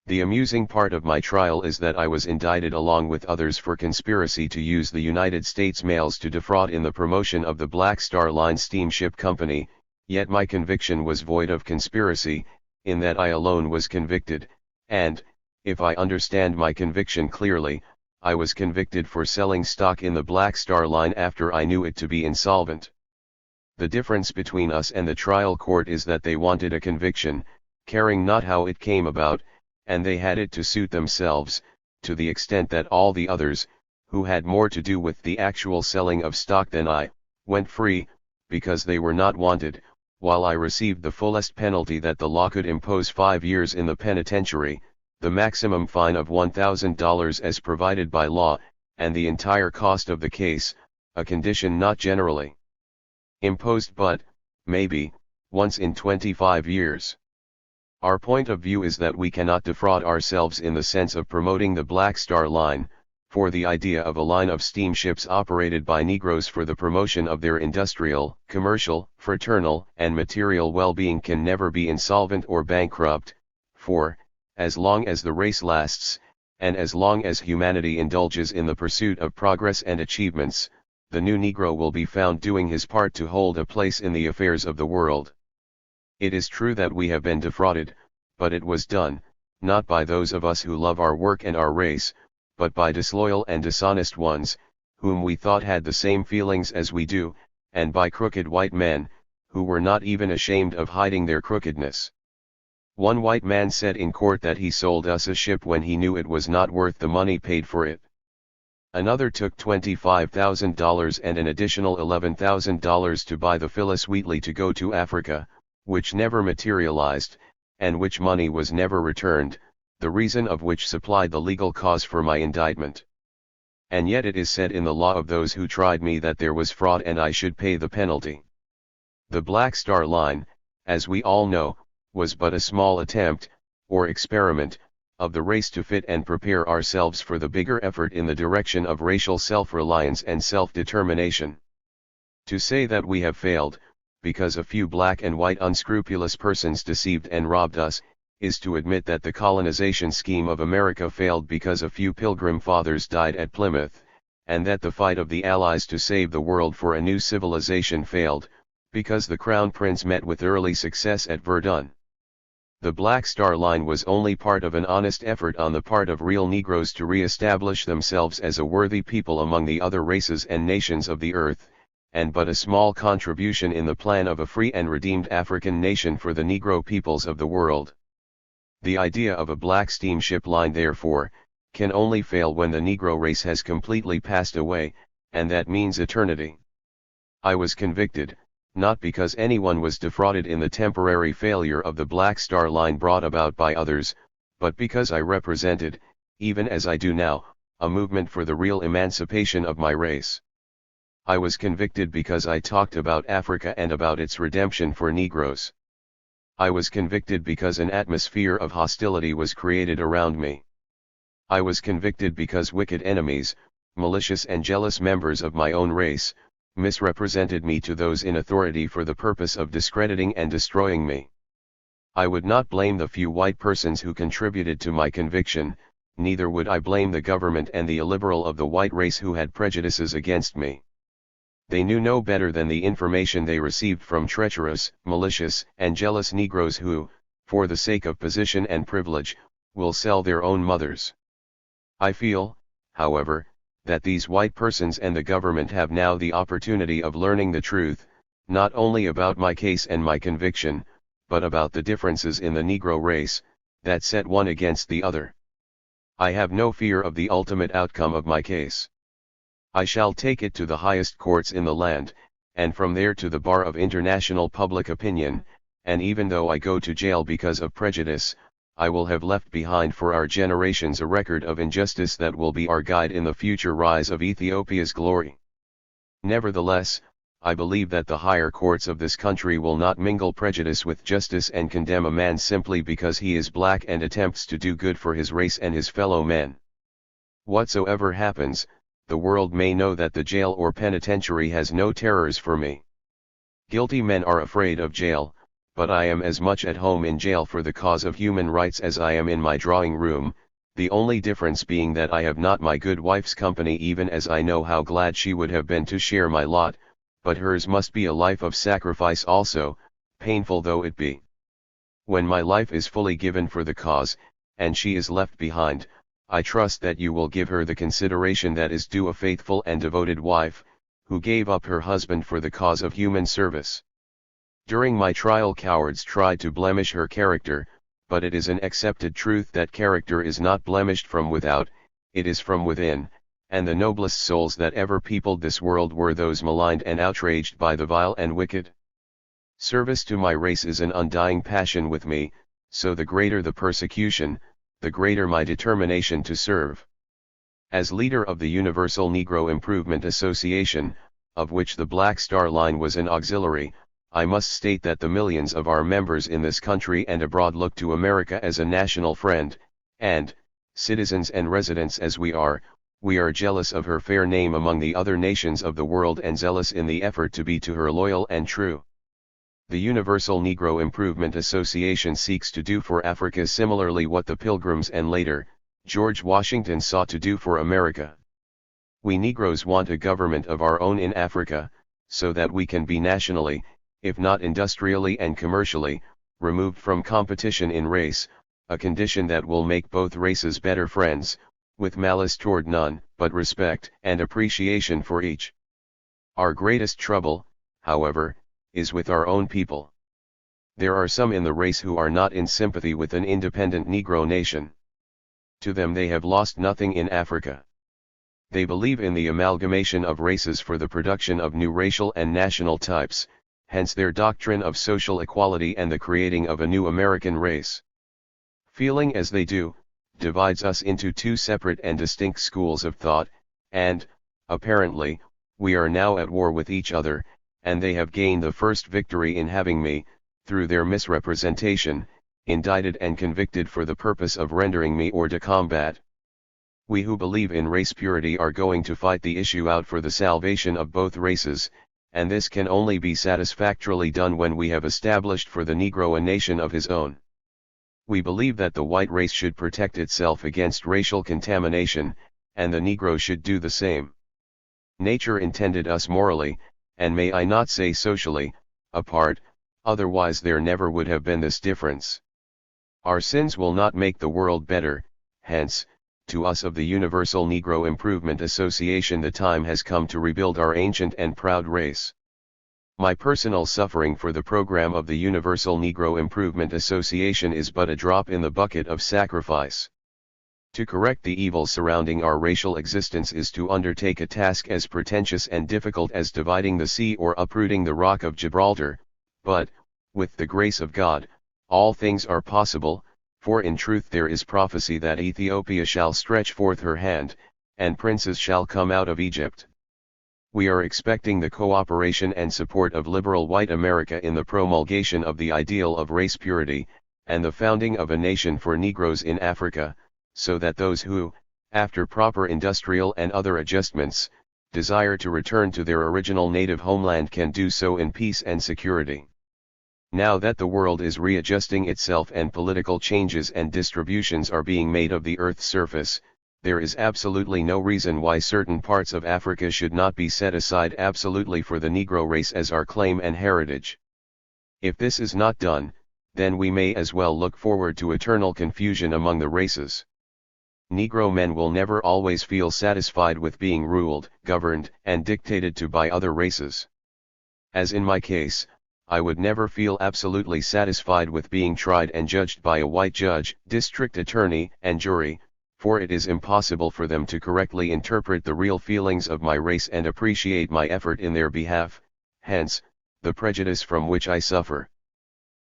The amusing part of my trial is that I was indicted along with others for conspiracy to use the United States mails to defraud in the promotion of the Black Star Line Steamship Company, yet my conviction was void of conspiracy, in that I alone was convicted, and, if I understand my conviction clearly, I was convicted for selling stock in the Black Star Line after I knew it to be insolvent. The difference between us and the trial court is that they wanted a conviction, caring not how it came about, and they had it to suit themselves, to the extent that all the others, who had more to do with the actual selling of stock than I, went free, because they were not wanted, while I received the fullest penalty that the law could impose: 5 years in the penitentiary, the maximum fine of $1,000 as provided by law, and the entire cost of the case, a condition not generally imposed but, maybe, once in 25 years. Our point of view is that we cannot defraud ourselves in the sense of promoting the Black Star Line, for the idea of a line of steamships operated by Negroes for the promotion of their industrial, commercial, fraternal, and material well-being can never be insolvent or bankrupt, for, as long as the race lasts, and as long as humanity indulges in the pursuit of progress and achievements, the new Negro will be found doing his part to hold a place in the affairs of the world. It is true that we have been defrauded, but it was done, not by those of us who love our work and our race, but by disloyal and dishonest ones, whom we thought had the same feelings as we do, and by crooked white men, who were not even ashamed of hiding their crookedness. One white man said in court that he sold us a ship when he knew it was not worth the money paid for it. Another took $25,000 and an additional $11,000 to buy the Phyllis Wheatley to go to Africa, which never materialized, and which money was never returned, the reason of which supplied the legal cause for my indictment. And yet it is said in the law of those who tried me that there was fraud and I should pay the penalty. The Black Star Line, as we all know, was but a small attempt, or experiment, of the race to fit and prepare ourselves for the bigger effort in the direction of racial self-reliance and self-determination. To say that we have failed, because a few black and white unscrupulous persons deceived and robbed us, is to admit that the colonization scheme of America failed because a few Pilgrim Fathers died at Plymouth, and that the fight of the Allies to save the world for a new civilization failed, because the Crown Prince met with early success at Verdun. The Black Star Line was only part of an honest effort on the part of real Negroes to re-establish themselves as a worthy people among the other races and nations of the earth, and but a small contribution in the plan of a free and redeemed African nation for the Negro peoples of the world. The idea of a black steamship line, therefore, can only fail when the Negro race has completely passed away, and that means eternity. I was convicted, not because anyone was defrauded in the temporary failure of the Black Star Line brought about by others, but because I represented, even as I do now, a movement for the real emancipation of my race. I was convicted because I talked about Africa and about its redemption for Negroes. I was convicted because an atmosphere of hostility was created around me. I was convicted because wicked enemies, malicious and jealous members of my own race, misrepresented me to those in authority for the purpose of discrediting and destroying me. I would not blame the few white persons who contributed to my conviction, neither would I blame the government and the illiberal of the white race who had prejudices against me. They knew no better than the information they received from treacherous, malicious, and jealous Negroes who, for the sake of position and privilege, will sell their own mothers. I feel, however, that these white persons and the government have now the opportunity of learning the truth, not only about my case and my conviction, but about the differences in the Negro race, that set one against the other. I have no fear of the ultimate outcome of my case. I shall take it to the highest courts in the land, and from there to the bar of international public opinion, and even though I go to jail because of prejudice, I will have left behind for our generations a record of injustice that will be our guide in the future rise of Ethiopia's glory. Nevertheless, I believe that the higher courts of this country will not mingle prejudice with justice and condemn a man simply because he is black and attempts to do good for his race and his fellow men. Whatsoever happens, the world may know that the jail or penitentiary has no terrors for me. Guilty men are afraid of jail, but I am as much at home in jail for the cause of human rights as I am in my drawing room, the only difference being that I have not my good wife's company, even as I know how glad she would have been to share my lot, but hers must be a life of sacrifice also, painful though it be. When my life is fully given for the cause, and she is left behind, I trust that you will give her the consideration that is due a faithful and devoted wife, who gave up her husband for the cause of human service. During my trial cowards tried to blemish her character, but it is an accepted truth that character is not blemished from without, it is from within, and the noblest souls that ever peopled this world were those maligned and outraged by the vile and wicked. Service to my race is an undying passion with me, so the greater the persecution, the greater my determination to serve. As leader of the Universal Negro Improvement Association, of which the Black Star Line was an auxiliary, I must state that the millions of our members in this country and abroad look to America as a national friend, and, citizens and residents as we are jealous of her fair name among the other nations of the world and zealous in the effort to be to her loyal and true. The Universal Negro Improvement Association seeks to do for Africa similarly what the Pilgrims and later, George Washington sought to do for America. We Negroes want a government of our own in Africa, so that we can be nationally, if not industrially and commercially, removed from competition in race, a condition that will make both races better friends, with malice toward none, but respect and appreciation for each. Our greatest trouble, however, is with our own people. There are some in the race who are not in sympathy with an independent Negro nation. To them they have lost nothing in Africa. They believe in the amalgamation of races for the production of new racial and national types, hence their doctrine of social equality and the creating of a new American race. Feeling as they do, divides us into two separate and distinct schools of thought, and, apparently, we are now at war with each other, and they have gained the first victory in having me, through their misrepresentation, indicted and convicted for the purpose of rendering me hors de combat. We who believe in race purity are going to fight the issue out for the salvation of both races, and this can only be satisfactorily done when we have established for the Negro a nation of his own. We believe that the white race should protect itself against racial contamination, and the Negro should do the same. Nature intended us morally, and may I not say socially, apart, otherwise there never would have been this difference. Our sins will not make the world better, hence, to us of the Universal Negro Improvement Association the time has come to rebuild our ancient and proud race. My personal suffering for the program of the Universal Negro Improvement Association is but a drop in the bucket of sacrifice. To correct the evil surrounding our racial existence is to undertake a task as pretentious and difficult as dividing the sea or uprooting the rock of Gibraltar, but, with the grace of God, all things are possible, for in truth there is prophecy that Ethiopia shall stretch forth her hand, and princes shall come out of Egypt. We are expecting the cooperation and support of liberal white America in the promulgation of the ideal of race purity, and the founding of a nation for Negroes in Africa, so that those who, after proper industrial and other adjustments, desire to return to their original native homeland can do so in peace and security. Now that the world is readjusting itself and political changes and distributions are being made of the Earth's surface, there is absolutely no reason why certain parts of Africa should not be set aside absolutely for the Negro race as our claim and heritage. If this is not done, then we may as well look forward to eternal confusion among the races. Negro men will never always feel satisfied with being ruled, governed, and dictated to by other races. As in my case, I would never feel absolutely satisfied with being tried and judged by a white judge, district attorney, and jury, for it is impossible for them to correctly interpret the real feelings of my race and appreciate my effort in their behalf, hence, the prejudice from which I suffer.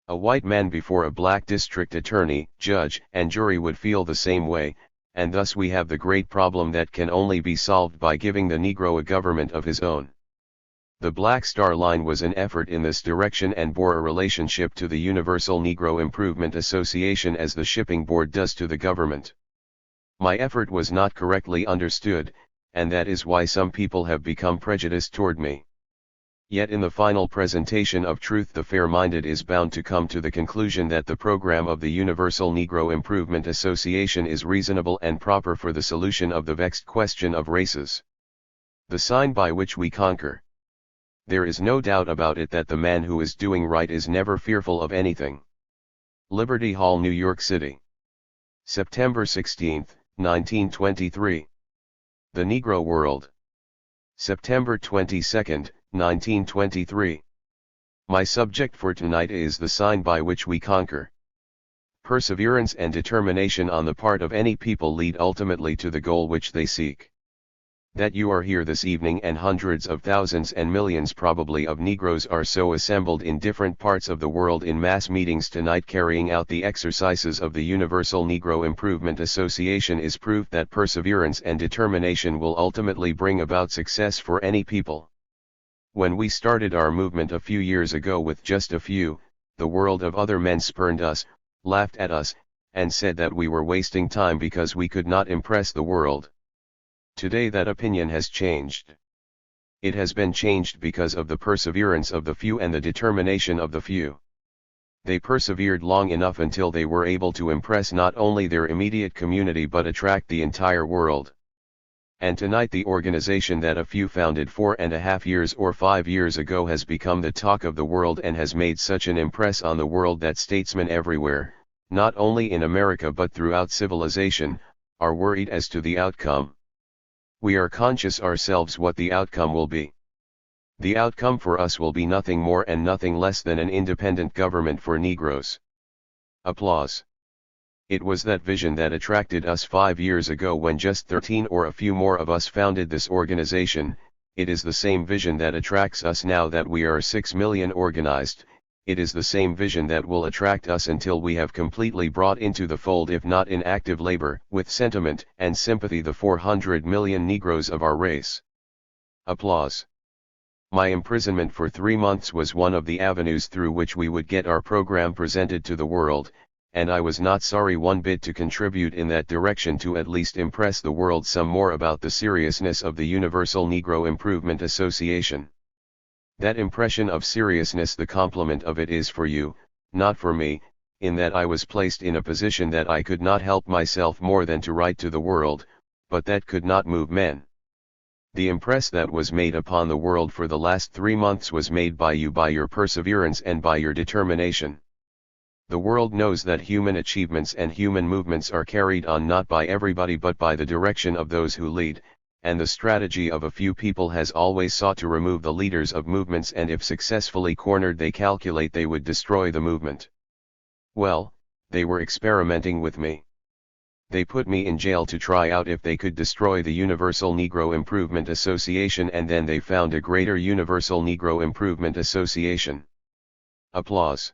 A white man before a black district attorney, judge, and jury would feel the same way, and thus we have the great problem that can only be solved by giving the Negro a government of his own. The Black Star Line was an effort in this direction and bore a relationship to the Universal Negro Improvement Association as the shipping board does to the government. My effort was not correctly understood, and that is why some people have become prejudiced toward me. Yet in the final presentation of truth the fair-minded is bound to come to the conclusion that the program of the Universal Negro Improvement Association is reasonable and proper for the solution of the vexed question of races. The sign by which we conquer. There is no doubt about it that the man who is doing right is never fearful of anything. Liberty Hall, New York City. September 16, 1923. The Negro World. September 22, 1923. My subject for tonight is the sign by which we conquer. Perseverance and determination on the part of any people lead ultimately to the goal which they seek. That you are here this evening and hundreds of thousands and millions probably of Negroes are so assembled in different parts of the world in mass meetings tonight carrying out the exercises of the Universal Negro Improvement Association is proof that perseverance and determination will ultimately bring about success for any people. When we started our movement a few years ago with just a few, the world of other men spurned us, laughed at us, and said that we were wasting time because we could not impress the world. Today that opinion has changed. It has been changed because of the perseverance of the few and the determination of the few. They persevered long enough until they were able to impress not only their immediate community but attract the entire world. And tonight the organization that a few founded 4.5 years or 5 years ago has become the talk of the world and has made such an impress on the world that statesmen everywhere, not only in America but throughout civilization, are worried as to the outcome. We are conscious ourselves what the outcome will be. The outcome for us will be nothing more and nothing less than an independent government for Negroes. Applause. It was that vision that attracted us 5 years ago when just 13 or a few more of us founded this organization. It is the same vision that attracts us now that we are 6 million organized. It is the same vision that will attract us until we have completely brought into the fold, if not in active labor, with sentiment and sympathy, the 400 million Negroes of our race. Applause. My imprisonment for 3 months was one of the avenues through which we would get our program presented to the world, and I was not sorry one bit to contribute in that direction to at least impress the world some more about the seriousness of the Universal Negro Improvement Association. That impression of seriousness, the compliment of it is for you, not for me, in that I was placed in a position that I could not help myself more than to write to the world, but that could not move men. The impress that was made upon the world for the last 3 months was made by you, by your perseverance and by your determination. The world knows that human achievements and human movements are carried on not by everybody but by the direction of those who lead, and the strategy of a few people has always sought to remove the leaders of movements, and if successfully cornered they calculate they would destroy the movement. Well, they were experimenting with me. They put me in jail to try out if they could destroy the Universal Negro Improvement Association, and then they found a greater Universal Negro Improvement Association. Applause.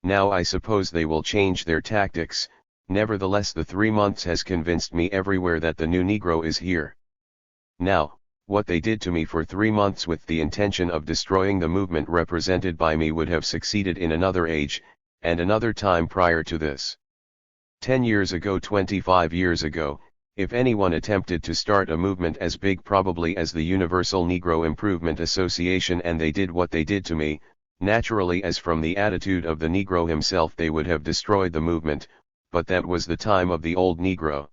Now I suppose they will change their tactics. Nevertheless, the 3 months has convinced me everywhere that the new Negro is here. Now, what they did to me for 3 months with the intention of destroying the movement represented by me would have succeeded in another age, and another time prior to this. 10 years ago, 25 years ago, if anyone attempted to start a movement as big probably as the Universal Negro Improvement Association, and they did what they did to me, naturally, as from the attitude of the Negro himself, they would have destroyed the movement, but that was the time of the old Negro.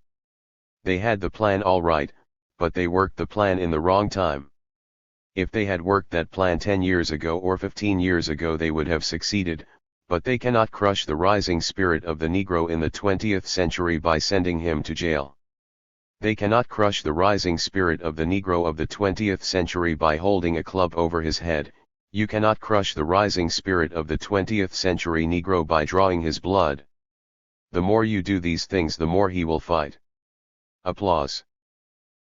They had the plan all right, but they worked the plan in the wrong time. If they had worked that plan 10 years ago or 15 years ago, they would have succeeded, but they cannot crush the rising spirit of the Negro in the 20th century by sending him to jail. They cannot crush the rising spirit of the Negro of the 20th century by holding a club over his head. You cannot crush the rising spirit of the 20th century Negro by drawing his blood. The more you do these things, the more he will fight. Applause.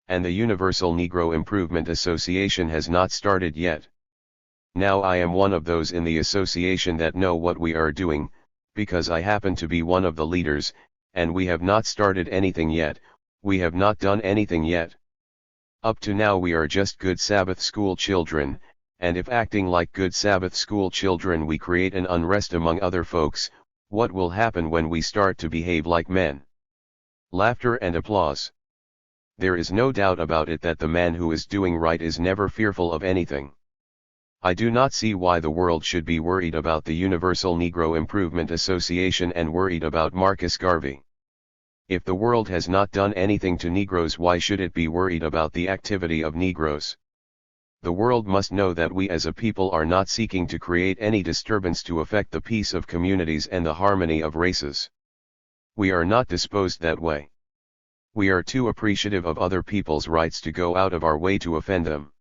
And the Universal Negro Improvement Association has not started yet. Now I am one of those in the association that know what we are doing, because I happen to be one of the leaders, and we have not started anything yet. We have not done anything yet. Up to now we are just good Sabbath school children, and if acting like good Sabbath school children we create an unrest among other folks, what will happen when we start to behave like men? Laughter and applause. There is no doubt about it that the man who is doing right is never fearful of anything. I do not see why the world should be worried about the Universal Negro Improvement Association and worried about Marcus Garvey. If the world has not done anything to Negroes, why should it be worried about the activity of Negroes? The world must know that we as a people are not seeking to create any disturbance to affect the peace of communities and the harmony of races. We are not disposed that way. We are too appreciative of other people's rights to go out of our way to offend them.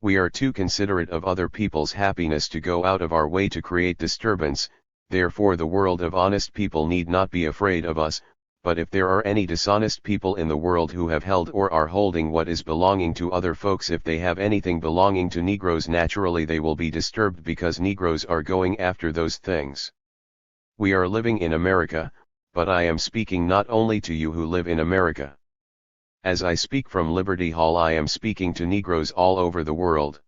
We are too considerate of other people's happiness to go out of our way to create disturbance. Therefore the world of honest people need not be afraid of us. But if there are any dishonest people in the world who have held or are holding what is belonging to other folks, if they have anything belonging to Negroes, naturally they will be disturbed because Negroes are going after those things. We are living in America, but I am speaking not only to you who live in America. As I speak from Liberty Hall, I am speaking to Negroes all over the world.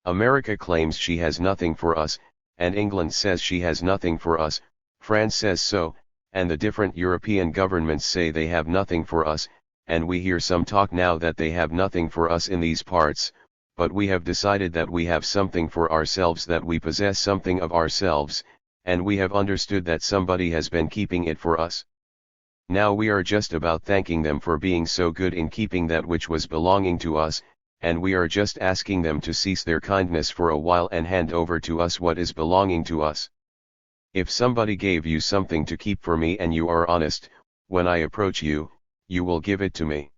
America claims she has nothing for us, and England says she has nothing for us, France says so, and the different European governments say they have nothing for us, and we hear some talk now that they have nothing for us in these parts, but we have decided that we have something for ourselves, that we possess something of ourselves, and we have understood that somebody has been keeping it for us. Now we are just about thanking them for being so good in keeping that which was belonging to us, and we are just asking them to cease their kindness for a while and hand over to us what is belonging to us. If somebody gave you something to keep for me and you are honest, when I approach you, you will give it to me.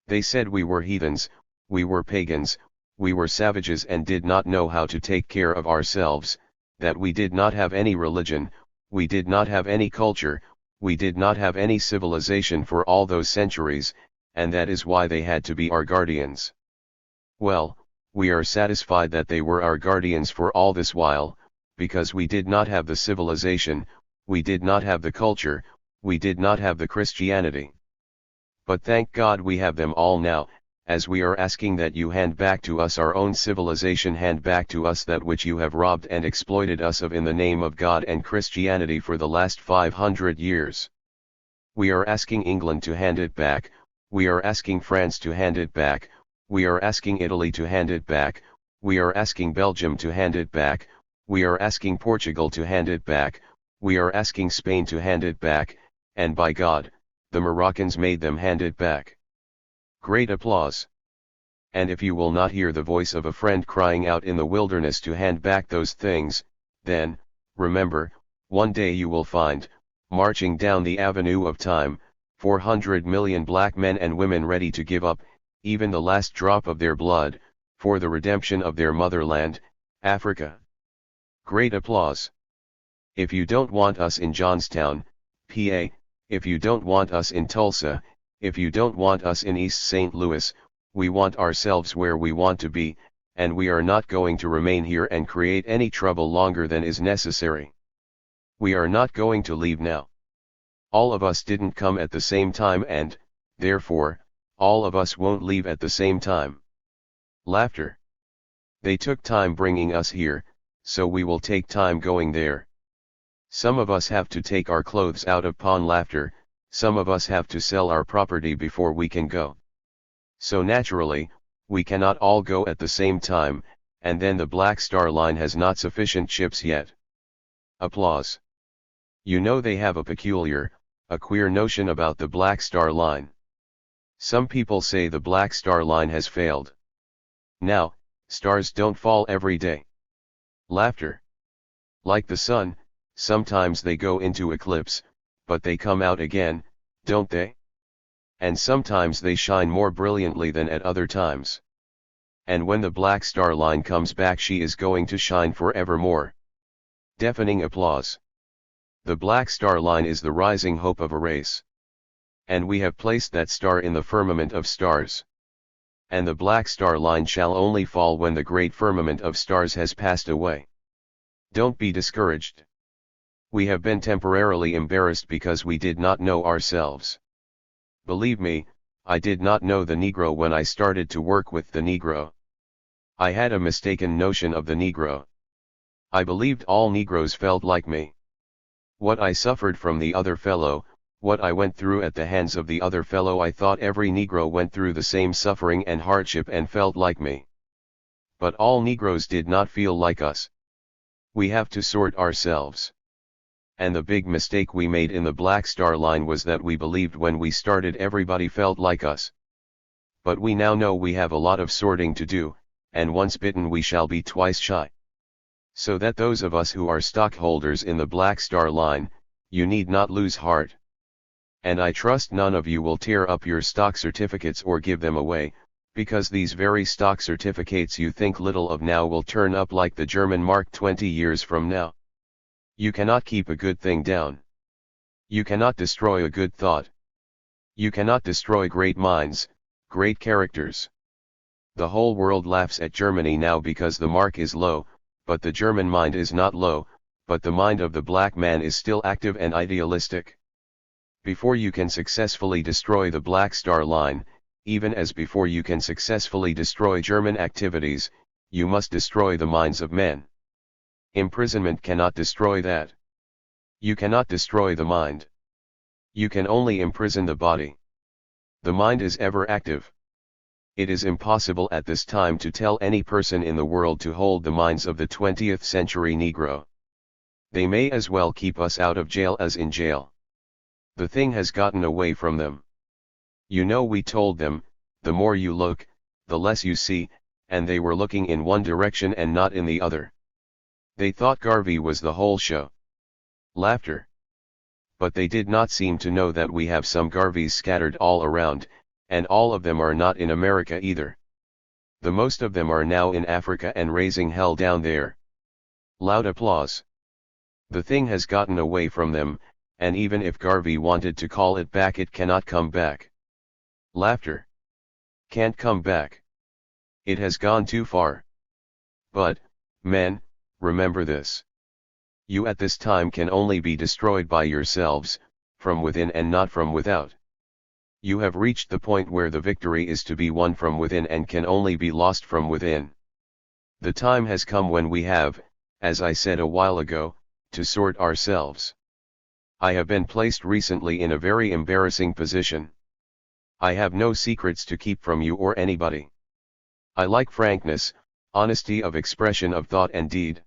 They said we were heathens, we were pagans, we were savages and did not know how to take care of ourselves, that we did not have any religion, we did not have any culture, we did not have any civilization for all those centuries, and that is why they had to be our guardians. Well, we are satisfied that they were our guardians for all this while, because we did not have the civilization, we did not have the culture, we did not have the Christianity. But thank God we have them all now, as we are asking that you hand back to us our own civilization, hand back to us that which you have robbed and exploited us of in the name of God and Christianity for the last 500 years. We are asking England to hand it back, we are asking France to hand it back, we are asking Italy to hand it back, we are asking Belgium to hand it back, we are asking Portugal to hand it back, we are asking Spain to hand it back, and by God, the Moroccans made them hand it back. Great applause. And if you will not hear the voice of a friend crying out in the wilderness to hand back those things, then, remember, one day you will find, marching down the avenue of time, 400 million black men and women ready to give up, even the last drop of their blood, for the redemption of their motherland, Africa. Great applause. If you don't want us in Johnstown, PA, if you don't want us in Tulsa, if you don't want us in East St. Louis, we want ourselves where we want to be, and we are not going to remain here and create any trouble longer than is necessary. We are not going to leave now. All of us didn't come at the same time and, therefore, all of us won't leave at the same time. Laughter. They took time bringing us here, so we will take time going there. Some of us have to take our clothes out of pawn. Laughter. Some of us have to sell our property before we can go. So naturally, we cannot all go at the same time, and then the Black Star Line has not sufficient ships yet. Applause. You know they have a peculiar, a queer notion about the Black Star Line. Some people say the Black Star Line has failed. Now, stars don't fall every day. Laughter. Like the sun, sometimes they go into eclipse, but they come out again, don't they? And sometimes they shine more brilliantly than at other times. And when the Black Star Line comes back, she is going to shine forevermore. Deafening applause. The Black Star Line is the rising hope of a race. And we have placed that star in the firmament of stars. And the Black Star Line shall only fall when the great firmament of stars has passed away. Don't be discouraged. We have been temporarily embarrassed because we did not know ourselves. Believe me, I did not know the Negro when I started to work with the Negro. I had a mistaken notion of the Negro. I believed all Negroes felt like me. What I suffered from the other fellow, what I went through at the hands of the other fellow, I thought every Negro went through the same suffering and hardship and felt like me. But all Negroes did not feel like us. We have to sort ourselves. And the big mistake we made in the Black Star Line was that we believed when we started everybody felt like us. But we now know we have a lot of sorting to do, and once bitten we shall be twice shy. So that those of us who are stockholders in the Black Star Line, you need not lose heart. And I trust none of you will tear up your stock certificates or give them away, because these very stock certificates you think little of now will turn up like the German mark 20 years from now. You cannot keep a good thing down. You cannot destroy a good thought. You cannot destroy great minds, great characters. The whole world laughs at Germany now because the mark is low, but the German mind is not low, but the mind of the black man is still active and idealistic. Before you can successfully destroy the Black Star Line, even as before you can successfully destroy German activities, you must destroy the minds of men. Imprisonment cannot destroy that. You cannot destroy the mind. You can only imprison the body. The mind is ever active. It is impossible at this time to tell any person in the world to hold the minds of the 20th century Negro. They may as well keep us out of jail as in jail. The thing has gotten away from them. You know, we told them, the more you look, the less you see, and they were looking in one direction and not in the other. They thought Garvey was the whole show. Laughter. But they did not seem to know that we have some Garveys scattered all around, and all of them are not in America either. The most of them are now in Africa and raising hell down there. Loud applause. The thing has gotten away from them, and even if Garvey wanted to call it back, it cannot come back. Laughter. Can't come back. It has gone too far. But, men, remember this. You at this time can only be destroyed by yourselves, from within and not from without. You have reached the point where the victory is to be won from within and can only be lost from within. The time has come when we have, as I said a while ago, to sort ourselves. I have been placed recently in a very embarrassing position. I have no secrets to keep from you or anybody. I like frankness, honesty of expression of thought and deed.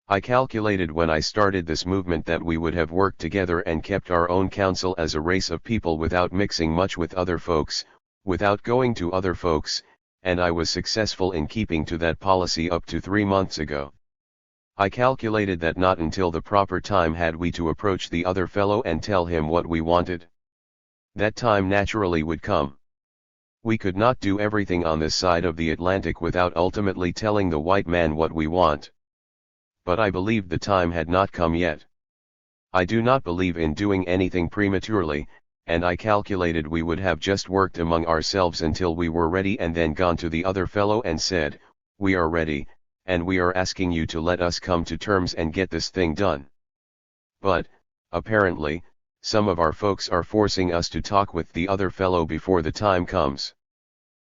I calculated when I started this movement that we would have worked together and kept our own counsel as a race of people without mixing much with other folks, without going to other folks, and I was successful in keeping to that policy up to 3 months ago. I calculated that not until the proper time had we to approach the other fellow and tell him what we wanted. That time naturally would come. We could not do everything on this side of the Atlantic without ultimately telling the white man what we want. But I believed the time had not come yet. I do not believe in doing anything prematurely, and I calculated we would have just worked among ourselves until we were ready and then gone to the other fellow and said, we are ready, and we are asking you to let us come to terms and get this thing done. But, apparently, some of our folks are forcing us to talk with the other fellow before the time comes.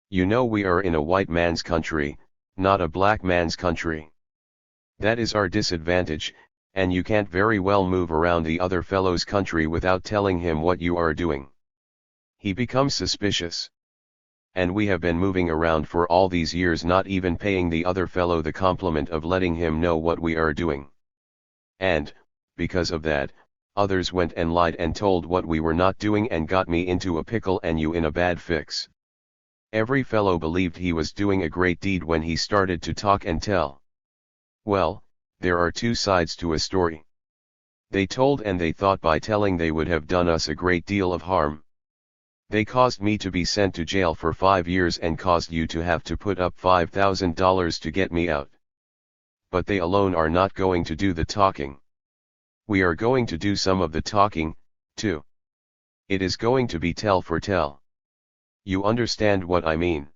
You know we are in a white man's country, not a black man's country. That is our disadvantage, and you can't very well move around the other fellow's country without telling him what you are doing. He becomes suspicious. And we have been moving around for all these years not even paying the other fellow the compliment of letting him know what we are doing. And, because of that, others went and lied and told what we were not doing and got me into a pickle and you in a bad fix. Every fellow believed he was doing a great deed when he started to talk and tell. Well, there are two sides to a story. They told and they thought by telling they would have done us a great deal of harm. They caused me to be sent to jail for 5 years and caused you to have to put up $5,000 to get me out. But they alone are not going to do the talking. We are going to do some of the talking, too. It is going to be tell for tell. You understand what I mean?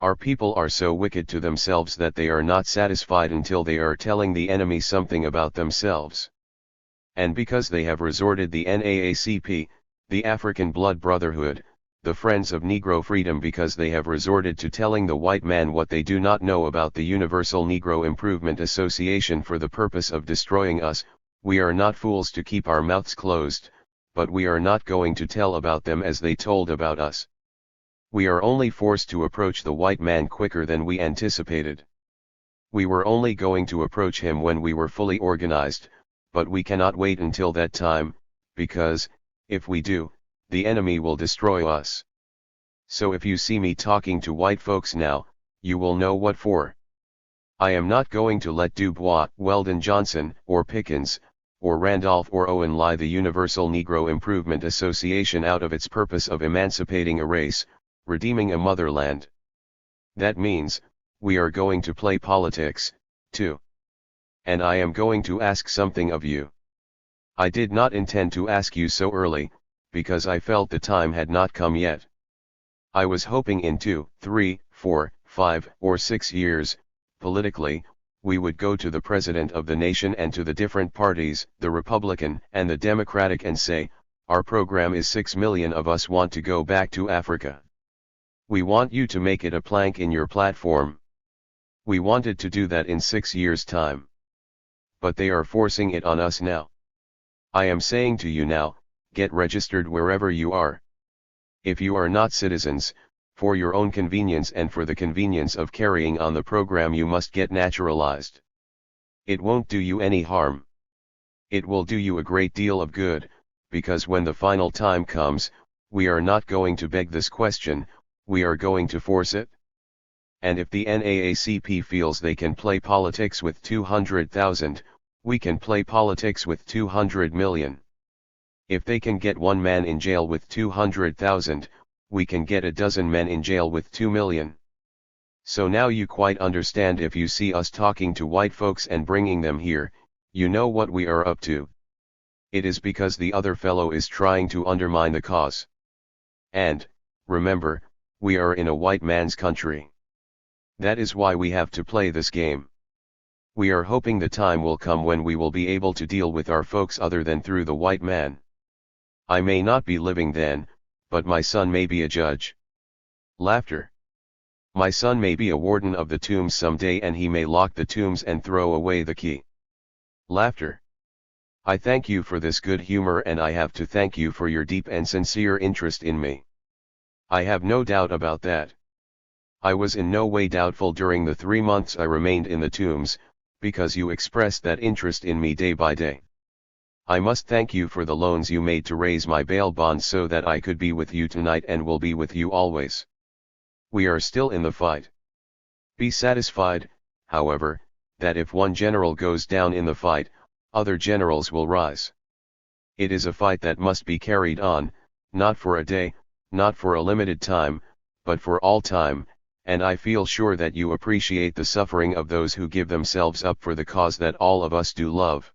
Our people are so wicked to themselves that they are not satisfied until they are telling the enemy something about themselves. And because they have resorted the NAACP, the African Blood Brotherhood, the Friends of Negro Freedom, because they have resorted to telling the white man what they do not know about the Universal Negro Improvement Association for the purpose of destroying us, we are not fools to keep our mouths closed, but we are not going to tell about them as they told about us. We are only forced to approach the white man quicker than we anticipated. We were only going to approach him when we were fully organized, but we cannot wait until that time, because, if we do, the enemy will destroy us. So if you see me talking to white folks now, you will know what for. I am not going to let Dubois, Weldon Johnson, or Pickens, or Randolph or Owen lie the Universal Negro Improvement Association out of its purpose of emancipating a race, redeeming a motherland. That means, we are going to play politics, too. And I am going to ask something of you. I did not intend to ask you so early, because I felt the time had not come yet. I was hoping in 2, 3, 4, 5, or 6 years, politically, we would go to the President of the nation and to the different parties, the Republican and the Democratic, and say, our program is 6 million of us want to go back to Africa. We want you to make it a plank in your platform. We wanted to do that in 6 years' time. But they are forcing it on us now. I am saying to you now, get registered wherever you are. If you are not citizens, for your own convenience and for the convenience of carrying on the program, you must get naturalized. It won't do you any harm. It will do you a great deal of good, because when the final time comes, we are not going to beg this question, we are going to force it. And if the NAACP feels they can play politics with 200,000, we can play politics with 200 million. If they can get one man in jail with 200,000, we can get a dozen men in jail with 2 million. So now you quite understand. If you see us talking to white folks and bringing them here, you know what we are up to. It is because the other fellow is trying to undermine the cause. And, remember, we are in a white man's country. That is why we have to play this game. We are hoping the time will come when we will be able to deal with our folks other than through the white man. I may not be living then, but my son may be a judge. Laughter. My son may be a warden of the tombs someday, and he may lock the tombs and throw away the key. Laughter. I thank you for this good humor, and I have to thank you for your deep and sincere interest in me. I have no doubt about that. I was in no way doubtful during the 3 months I remained in the tombs, because you expressed that interest in me day by day. I must thank you for the loans you made to raise my bail bond so that I could be with you tonight and will be with you always. We are still in the fight. Be satisfied, however, that if one general goes down in the fight, other generals will rise. It is a fight that must be carried on, not for a day, not for a limited time, but for all time, and I feel sure that you appreciate the suffering of those who give themselves up for the cause that all of us do love.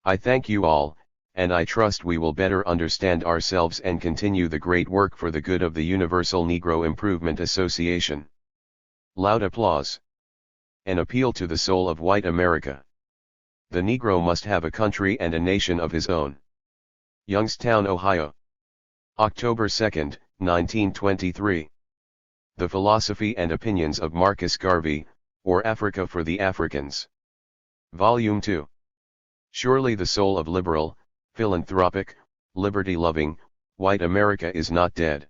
I thank you all, and I trust we will better understand ourselves and continue the great work for the good of the Universal Negro Improvement Association. Loud applause. An appeal to the soul of white America. The Negro must have a country and a nation of his own. Youngstown, Ohio. October 2, 1923. The Philosophy and Opinions of Marcus Garvey, or Africa for the Africans. Volume 2. Surely the soul of liberal, philanthropic, liberty-loving, white America is not dead.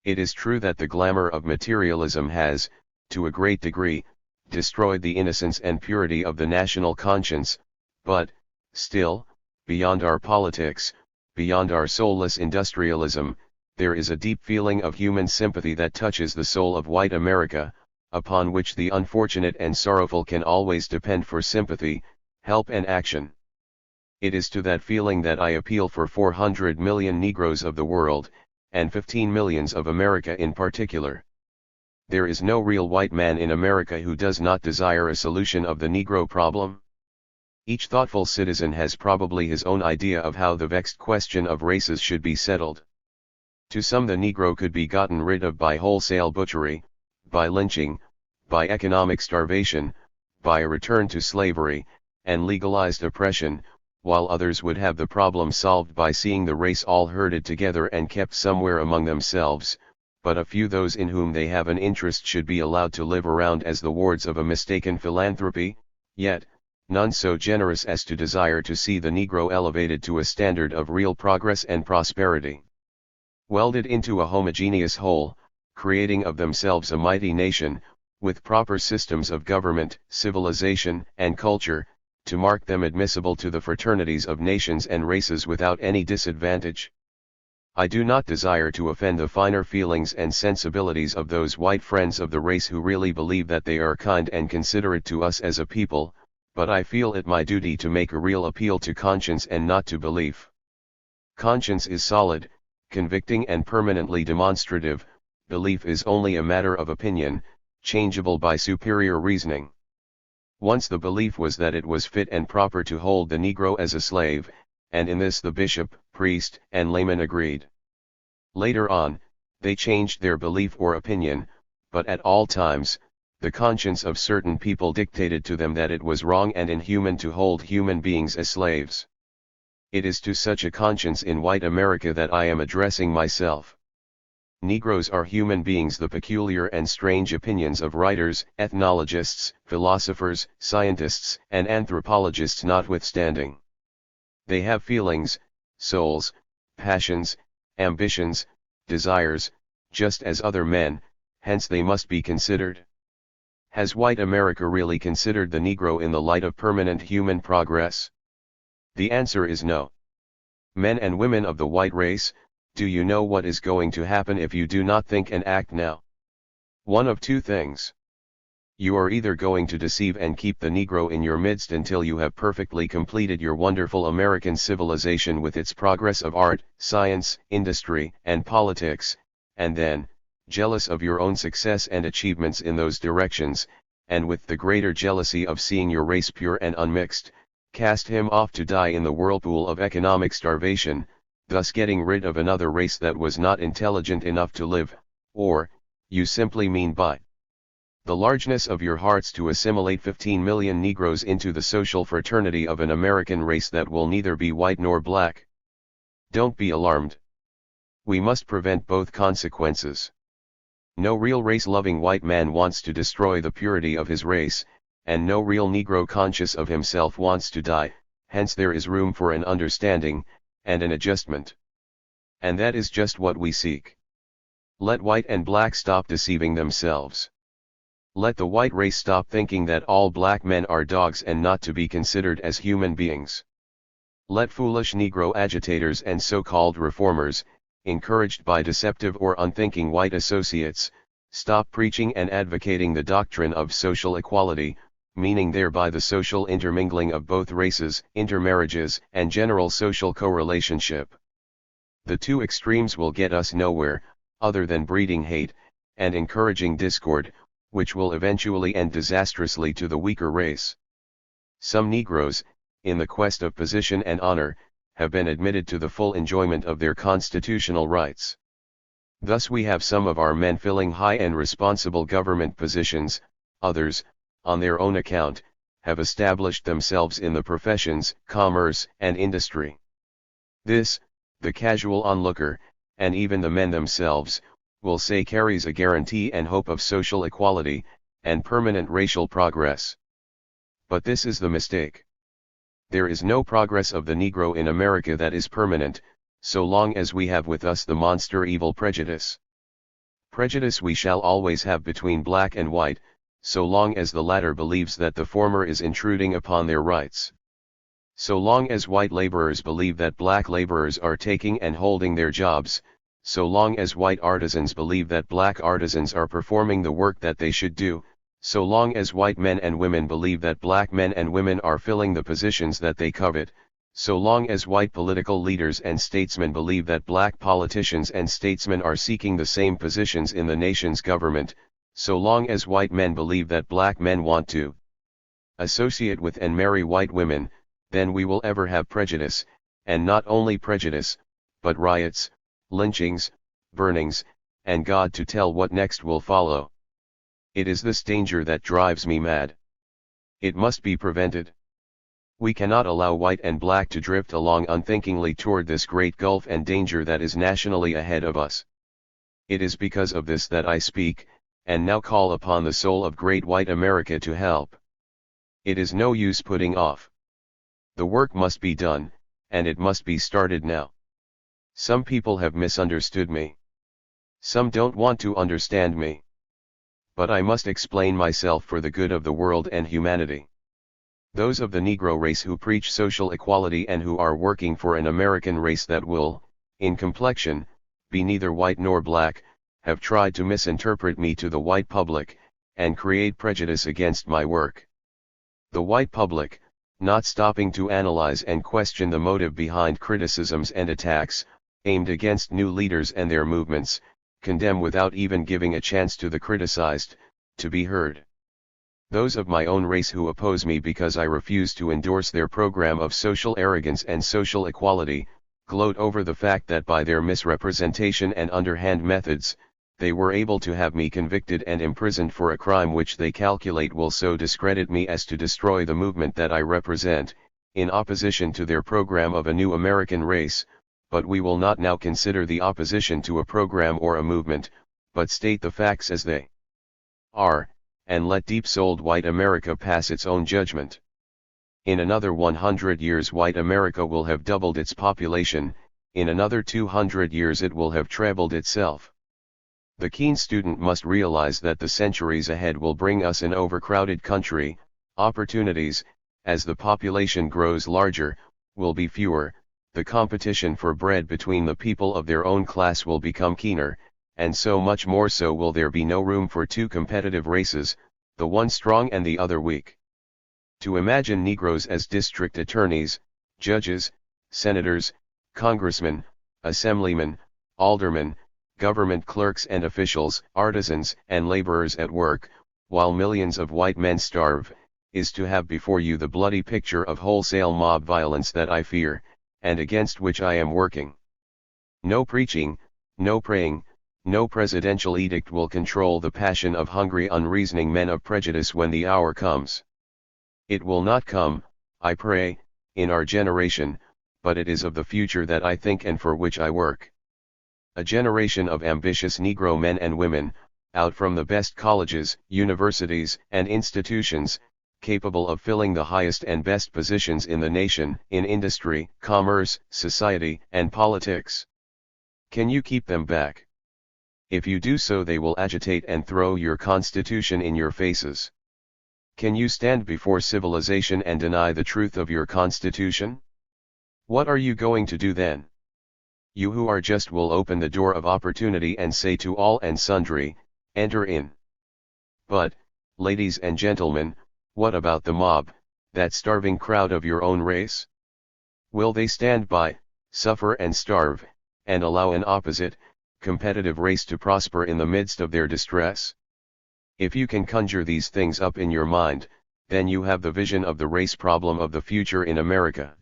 It is true that the glamour of materialism has, to a great degree, destroyed the innocence and purity of the national conscience, but, still, beyond our politics, beyond our soulless industrialism, there is a deep feeling of human sympathy that touches the soul of white America, upon which the unfortunate and sorrowful can always depend for sympathy, help and action. It is to that feeling that I appeal for 400 million Negroes of the world, and 15 millions of America in particular. There is no real white man in America who does not desire a solution of the Negro problem. Each thoughtful citizen has probably his own idea of how the vexed question of races should be settled. To some the Negro could be gotten rid of by wholesale butchery, by lynching, by economic starvation, by a return to slavery, and legalized oppression, while others would have the problem solved by seeing the race all herded together and kept somewhere among themselves, but a few those in whom they have an interest should be allowed to live around as the wards of a mistaken philanthropy, yet, none so generous as to desire to see the Negro elevated to a standard of real progress and prosperity. Welded into a homogeneous whole, creating of themselves a mighty nation, with proper systems of government, civilization, and culture, to mark them admissible to the fraternities of nations and races without any disadvantage. I do not desire to offend the finer feelings and sensibilities of those white friends of the race who really believe that they are kind and considerate to us as a people, but I feel it my duty to make a real appeal to conscience and not to belief. Conscience is solid, convicting and permanently demonstrative, belief is only a matter of opinion, changeable by superior reasoning. Once the belief was that it was fit and proper to hold the Negro as a slave, and in this the bishop, priest, and layman agreed. Later on, they changed their belief or opinion, but at all times, the conscience of certain people dictated to them that it was wrong and inhuman to hold human beings as slaves. It is to such a conscience in white America that I am addressing myself. Negroes are human beings, the peculiar and strange opinions of writers, ethnologists, philosophers, scientists, and anthropologists notwithstanding. They have feelings, souls, passions, ambitions, desires, just as other men, hence they must be considered. Has white America really considered the Negro in the light of permanent human progress? The answer is no. Men and women of the white race, do you know what is going to happen if you do not think and act now? One of two things. You are either going to deceive and keep the Negro in your midst until you have perfectly completed your wonderful American civilization with its progress of art, science, industry, and politics, and then, jealous of your own success and achievements in those directions, and with the greater jealousy of seeing your race pure and unmixed, cast him off to die in the whirlpool of economic starvation, thus getting rid of another race that was not intelligent enough to live, or, you simply mean by the largeness of your hearts to assimilate 15 million Negroes into the social fraternity of an American race that will neither be white nor black. Don't be alarmed. We must prevent both consequences. No real race-loving white man wants to destroy the purity of his race, and no real Negro conscious of himself wants to die, hence there is room for an understanding, and an adjustment. And that is just what we seek. Let white and black stop deceiving themselves. Let the white race stop thinking that all black men are dogs and not to be considered as human beings. Let foolish Negro agitators and so-called reformers, encouraged by deceptive or unthinking white associates, stop preaching and advocating the doctrine of social equality, meaning thereby the social intermingling of both races, intermarriages, and general social co-relationship. The two extremes will get us nowhere, other than breeding hate, and encouraging discord, which will eventually end disastrously to the weaker race. Some Negroes, in the quest of position and honor, have been admitted to the full enjoyment of their constitutional rights. Thus we have some of our men filling high and responsible government positions, others, on their own account, have established themselves in the professions, commerce, and industry. This, the casual onlooker, and even the men themselves, will say carries a guarantee and hope of social equality, and permanent racial progress. But this is the mistake. There is no progress of the Negro in America that is permanent, so long as we have with us the monster evil prejudice. Prejudice we shall always have between black and white, so long as the latter believes that the former is intruding upon their rights. So long as white laborers believe that black laborers are taking and holding their jobs, so long as white artisans believe that black artisans are performing the work that they should do, so long as white men and women believe that black men and women are filling the positions that they covet, so long as white political leaders and statesmen believe that black politicians and statesmen are seeking the same positions in the nation's government, so long as white men believe that black men want to associate with and marry white women, then we will ever have prejudice, and not only prejudice, but riots, lynchings, burnings, and God to tell what next will follow. It is this danger that drives me mad. It must be prevented. We cannot allow white and black to drift along unthinkingly toward this great gulf and danger that is nationally ahead of us. It is because of this that I speak, and now call upon the soul of great white America to help. It is no use putting off. The work must be done, and it must be started now. Some people have misunderstood me. Some don't want to understand me. But I must explain myself for the good of the world and humanity. Those of the Negro race who preach social equality and who are working for an American race that will, in complexion, be neither white nor black, have tried to misinterpret me to the white public, and create prejudice against my work. The white public, not stopping to analyze and question the motive behind criticisms and attacks, aimed against new leaders and their movements, condemn without even giving a chance to the criticized, to be heard. Those of my own race who oppose me because I refuse to endorse their program of social arrogance and social equality, gloat over the fact that by their misrepresentation and underhand methods, they were able to have me convicted and imprisoned for a crime which they calculate will so discredit me as to destroy the movement that I represent, in opposition to their program of a new American race. But we will not now consider the opposition to a program or a movement, but state the facts as they are, and let deep-souled white America pass its own judgment. In another 100 years white America will have doubled its population, in another 200 years it will have trebled itself. The keen student must realize that the centuries ahead will bring us an overcrowded country. Opportunities, as the population grows larger, will be fewer. The competition for bread between the people of their own class will become keener, and so much more so will there be no room for two competitive races, the one strong and the other weak. To imagine Negroes as district attorneys, judges, senators, congressmen, assemblymen, aldermen, government clerks and officials, artisans and laborers at work, while millions of white men starve, is to have before you the bloody picture of wholesale mob violence that I fear, and against which I am working. No preaching, no praying, no presidential edict will control the passion of hungry unreasoning men of prejudice when the hour comes. It will not come, I pray, in our generation, but it is of the future that I think and for which I work. A generation of ambitious Negro men and women, out from the best colleges, universities, and institutions, capable of filling the highest and best positions in the nation, in industry, commerce, society, and politics. Can you keep them back? If you do so, they will agitate and throw your constitution in your faces. Can you stand before civilization and deny the truth of your constitution? What are you going to do then? You who are just will open the door of opportunity and say to all and sundry, enter in. But, ladies and gentlemen, what about the mob, that starving crowd of your own race? Will they stand by, suffer and starve, and allow an opposite, competitive race to prosper in the midst of their distress? If you can conjure these things up in your mind, then you have the vision of the race problem of the future in America.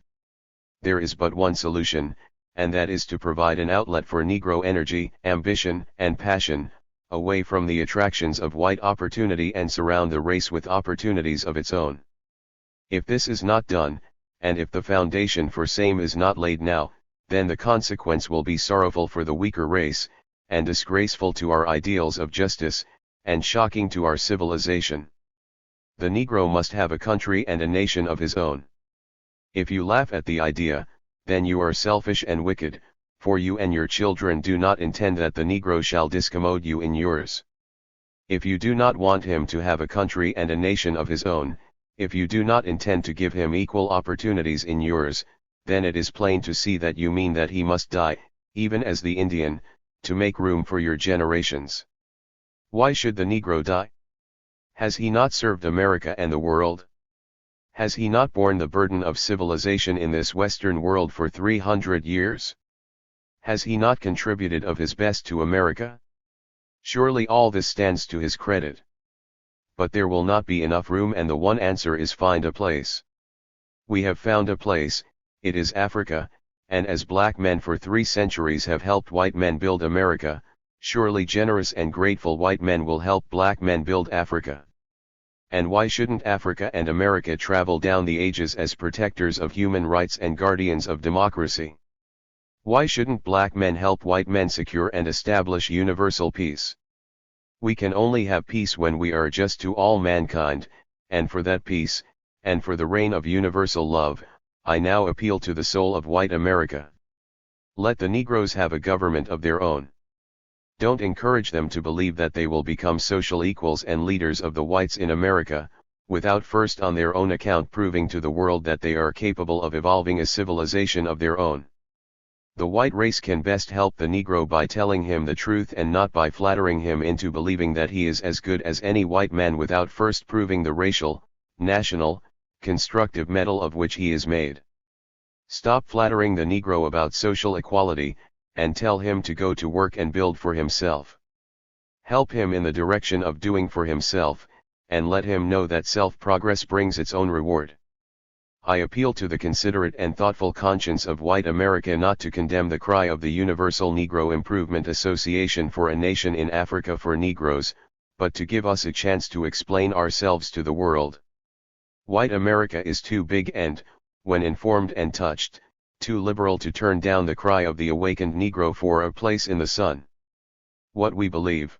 there is but one solution, and that is to provide an outlet for Negro energy, ambition, and passion, away from the attractions of white opportunity and surround the race with opportunities of its own. If this is not done, and if the foundation for same is not laid now, then the consequence will be sorrowful for the weaker race, and disgraceful to our ideals of justice, and shocking to our civilization. The Negro must have a country and a nation of his own. If you laugh at the idea, then you are selfish and wicked, for you and your children do not intend that the Negro shall discommode you in yours. If you do not want him to have a country and a nation of his own, if you do not intend to give him equal opportunities in yours, then it is plain to see that you mean that he must die, even as the Indian, to make room for your generations. Why should the Negro die? Has he not served America and the world? Has he not borne the burden of civilization in this Western world for 300 years? Has he not contributed of his best to America? Surely all this stands to his credit. But there will not be enough room, and the one answer is find a place. We have found a place, it is Africa, and as black men for 3 centuries have helped white men build America, surely generous and grateful white men will help black men build Africa. And why shouldn't Africa and America travel down the ages as protectors of human rights and guardians of democracy? Why shouldn't black men help white men secure and establish universal peace? We can only have peace when we are just to all mankind, and for that peace, and for the reign of universal love, I now appeal to the soul of white America. Let the Negroes have a government of their own. Don't encourage them to believe that they will become social equals and leaders of the whites in America, without first on their own account proving to the world that they are capable of evolving a civilization of their own. The white race can best help the Negro by telling him the truth and not by flattering him into believing that he is as good as any white man without first proving the racial, national, constructive metal of which he is made. Stop flattering the Negro about social equality, and tell him to go to work and build for himself. Help him in the direction of doing for himself, and let him know that self-progress brings its own reward. I appeal to the considerate and thoughtful conscience of white America not to condemn the cry of the Universal Negro Improvement Association for a nation in Africa for Negroes, but to give us a chance to explain ourselves to the world. White America is too big and, when informed and touched, too liberal to turn down the cry of the awakened Negro for a place in the sun. What we believe.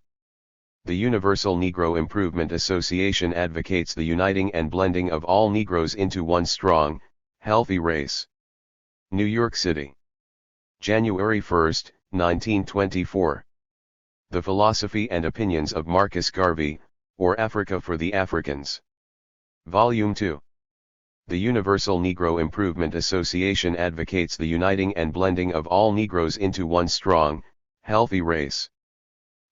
The Universal Negro Improvement Association advocates the uniting and blending of all Negroes into one strong, healthy race. New York City. January 1, 1924. The Philosophy and Opinions of Marcus Garvey, or Africa for the Africans. Volume 2. The Universal Negro Improvement Association advocates the uniting and blending of all Negroes into one strong, healthy race.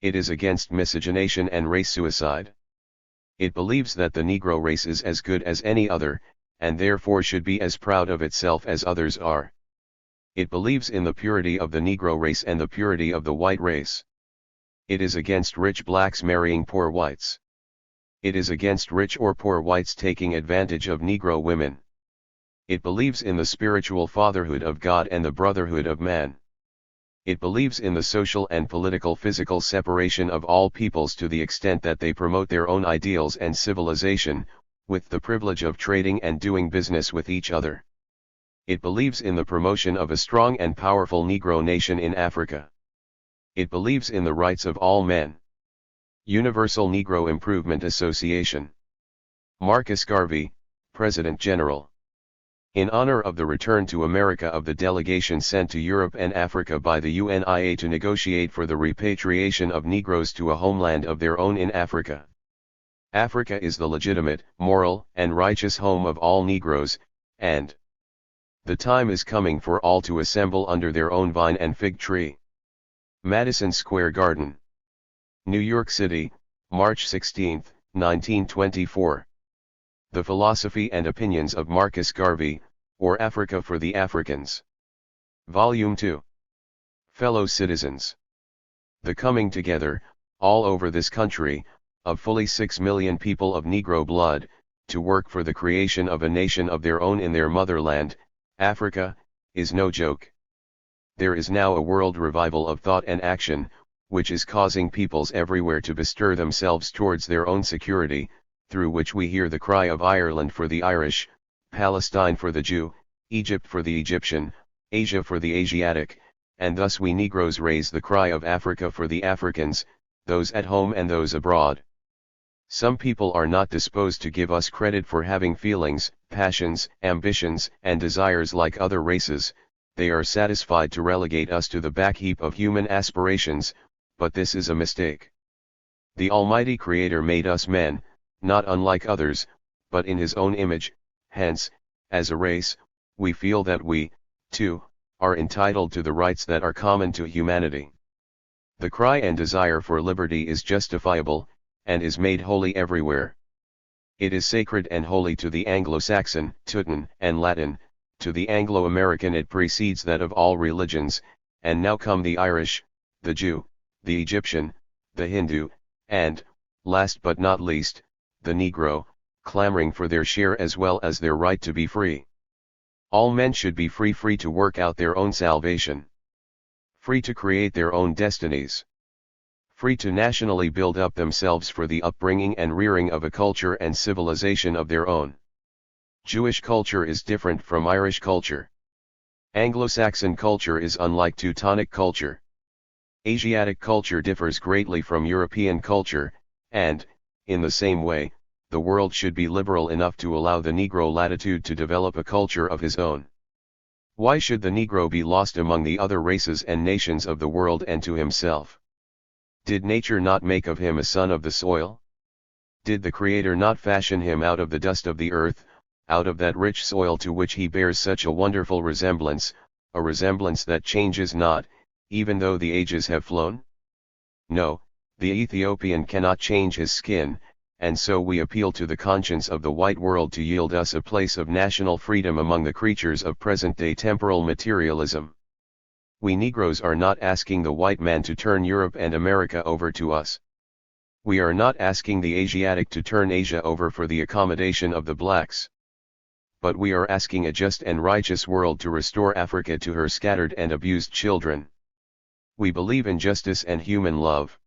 It is against miscegenation and race suicide. It believes that the Negro race is as good as any other, and therefore should be as proud of itself as others are. It believes in the purity of the Negro race and the purity of the white race. It is against rich blacks marrying poor whites. It is against rich or poor whites taking advantage of Negro women. It believes in the spiritual fatherhood of God and the brotherhood of man. It believes in the social and political physical separation of all peoples to the extent that they promote their own ideals and civilization, with the privilege of trading and doing business with each other. It believes in the promotion of a strong and powerful Negro nation in Africa. It believes in the rights of all men. Universal Negro Improvement Association. Marcus Garvey, President General. In honor of the return to America of the delegation sent to Europe and Africa by the UNIA to negotiate for the repatriation of Negroes to a homeland of their own in Africa. Africa is the legitimate, moral, and righteous home of all Negroes, and the time is coming for all to assemble under their own vine and fig tree. Madison Square Garden. New York City, March 16, 1924. The Philosophy and Opinions of Marcus Garvey, or Africa for the Africans. Volume 2. Fellow citizens. The coming together, all over this country, of fully 6 million people of Negro blood, to work for the creation of a nation of their own in their motherland, Africa, is no joke. There is now a world revival of thought and action, which is causing peoples everywhere to bestir themselves towards their own security, through which we hear the cry of Ireland for the Irish, Palestine for the Jew, Egypt for the Egyptian, Asia for the Asiatic, and thus we Negroes raise the cry of Africa for the Africans, those at home and those abroad. Some people are not disposed to give us credit for having feelings, passions, ambitions, and desires like other races. They are satisfied to relegate us to the back heap of human aspirations, but this is a mistake. The Almighty Creator made us men, not unlike others, but in His own image. Hence, as a race, we feel that we, too, are entitled to the rights that are common to humanity. The cry and desire for liberty is justifiable, and is made holy everywhere. It is sacred and holy to the Anglo-Saxon, Teuton, and Latin. To the Anglo-American it precedes that of all religions, and now come the Irish, the Jew, the Egyptian, the Hindu, and, last but not least, the Negro, clamoring for their share as well as their right to be free. All men should be free to work out their own salvation. Free to create their own destinies. Free to nationally build up themselves for the upbringing and rearing of a culture and civilization of their own. Jewish culture is different from Irish culture. Anglo-Saxon culture is unlike Teutonic culture. Asiatic culture differs greatly from European culture, and, in the same way, the world should be liberal enough to allow the Negro latitude to develop a culture of his own. Why should the Negro be lost among the other races and nations of the world and to himself? Did nature not make of him a son of the soil? Did the Creator not fashion him out of the dust of the earth, out of that rich soil to which he bears such a wonderful resemblance, a resemblance that changes not, even though the ages have flown? No, the Ethiopian cannot change his skin, and so we appeal to the conscience of the white world to yield us a place of national freedom among the creatures of present-day temporal materialism. We Negroes are not asking the white man to turn Europe and America over to us. We are not asking the Asiatic to turn Asia over for the accommodation of the blacks. But we are asking a just and righteous world to restore Africa to her scattered and abused children. We believe in justice and human love.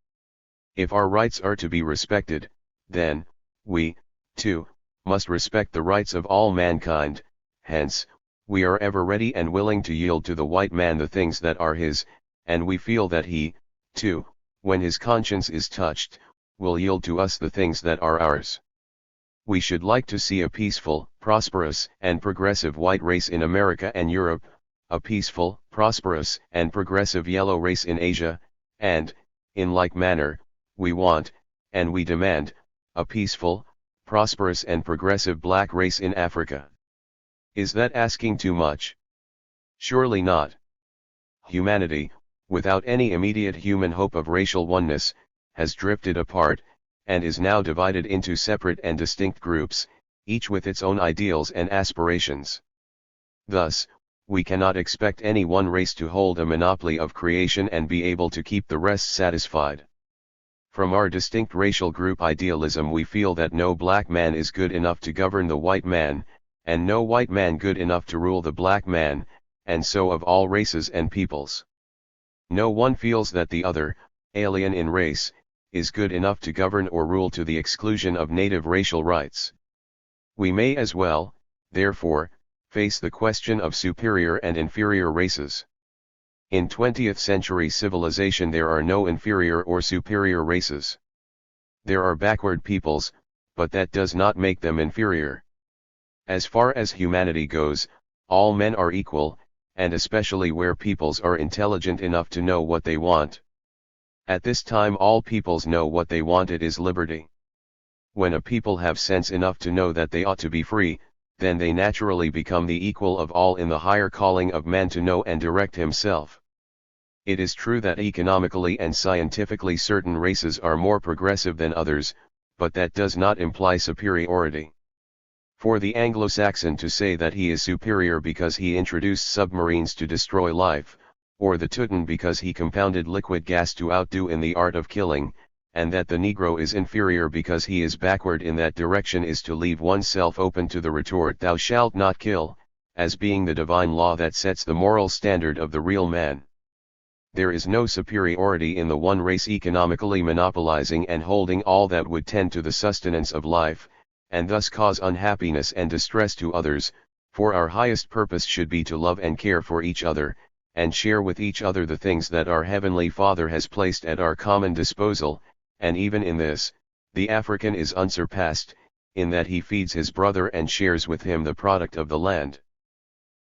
If our rights are to be respected, then, we, too, must respect the rights of all mankind. Hence, we are ever ready and willing to yield to the white man the things that are his, and we feel that he, too, when his conscience is touched, will yield to us the things that are ours. We should like to see a peaceful, prosperous, and progressive white race in America and Europe, a peaceful, prosperous, and progressive yellow race in Asia, and, in like manner, we want, and we demand, a peaceful, prosperous and progressive black race in Africa. Is that asking too much? Surely not. Humanity, without any immediate human hope of racial oneness, has drifted apart, and is now divided into separate and distinct groups, each with its own ideals and aspirations. Thus, we cannot expect any one race to hold a monopoly of creation and be able to keep the rest satisfied. From our distinct racial group idealism we feel that no black man is good enough to govern the white man, and no white man good enough to rule the black man, and so of all races and peoples. No one feels that the other, alien in race, is good enough to govern or rule to the exclusion of native racial rights. We may as well, therefore, face the question of superior and inferior races. In 20th century civilization there are no inferior or superior races. There are backward peoples, but that does not make them inferior. As far as humanity goes, all men are equal, and especially where peoples are intelligent enough to know what they want. At this time all peoples know what they want, it is liberty. When a people have sense enough to know that they ought to be free, then they naturally become the equal of all in the higher calling of man to know and direct himself. It is true that economically and scientifically certain races are more progressive than others, but that does not imply superiority. For the Anglo-Saxon to say that he is superior because he introduced submarines to destroy life, or the Teuton because he compounded liquid gas to outdo in the art of killing, and that the Negro is inferior because he is backward in that direction is to leave oneself open to the retort "thou shalt not kill," as being the divine law that sets the moral standard of the real man. There is no superiority in the one race economically monopolizing and holding all that would tend to the sustenance of life, and thus cause unhappiness and distress to others, for our highest purpose should be to love and care for each other, and share with each other the things that our Heavenly Father has placed at our common disposal, and even in this, the African is unsurpassed, in that he feeds his brother and shares with him the product of the land.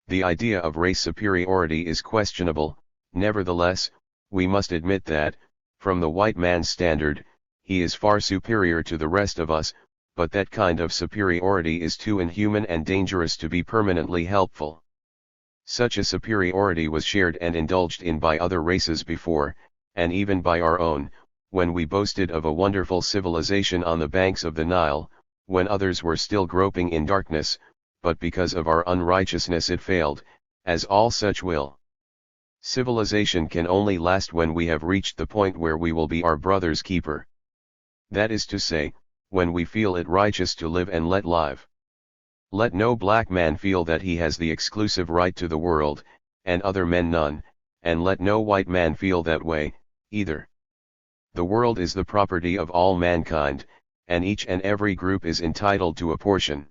The idea of race superiority is questionable. Nevertheless, we must admit that, from the white man's standard, he is far superior to the rest of us, but that kind of superiority is too inhuman and dangerous to be permanently helpful. Such a superiority was shared and indulged in by other races before, and even by our own, when we boasted of a wonderful civilization on the banks of the Nile, when others were still groping in darkness, but because of our unrighteousness it failed, as all such will. Civilization can only last when we have reached the point where we will be our brother's keeper. That is to say, when we feel it righteous to live and let live. Let no black man feel that he has the exclusive right to the world, and other men none, and let no white man feel that way, either. The world is the property of all mankind, and each and every group is entitled to a portion.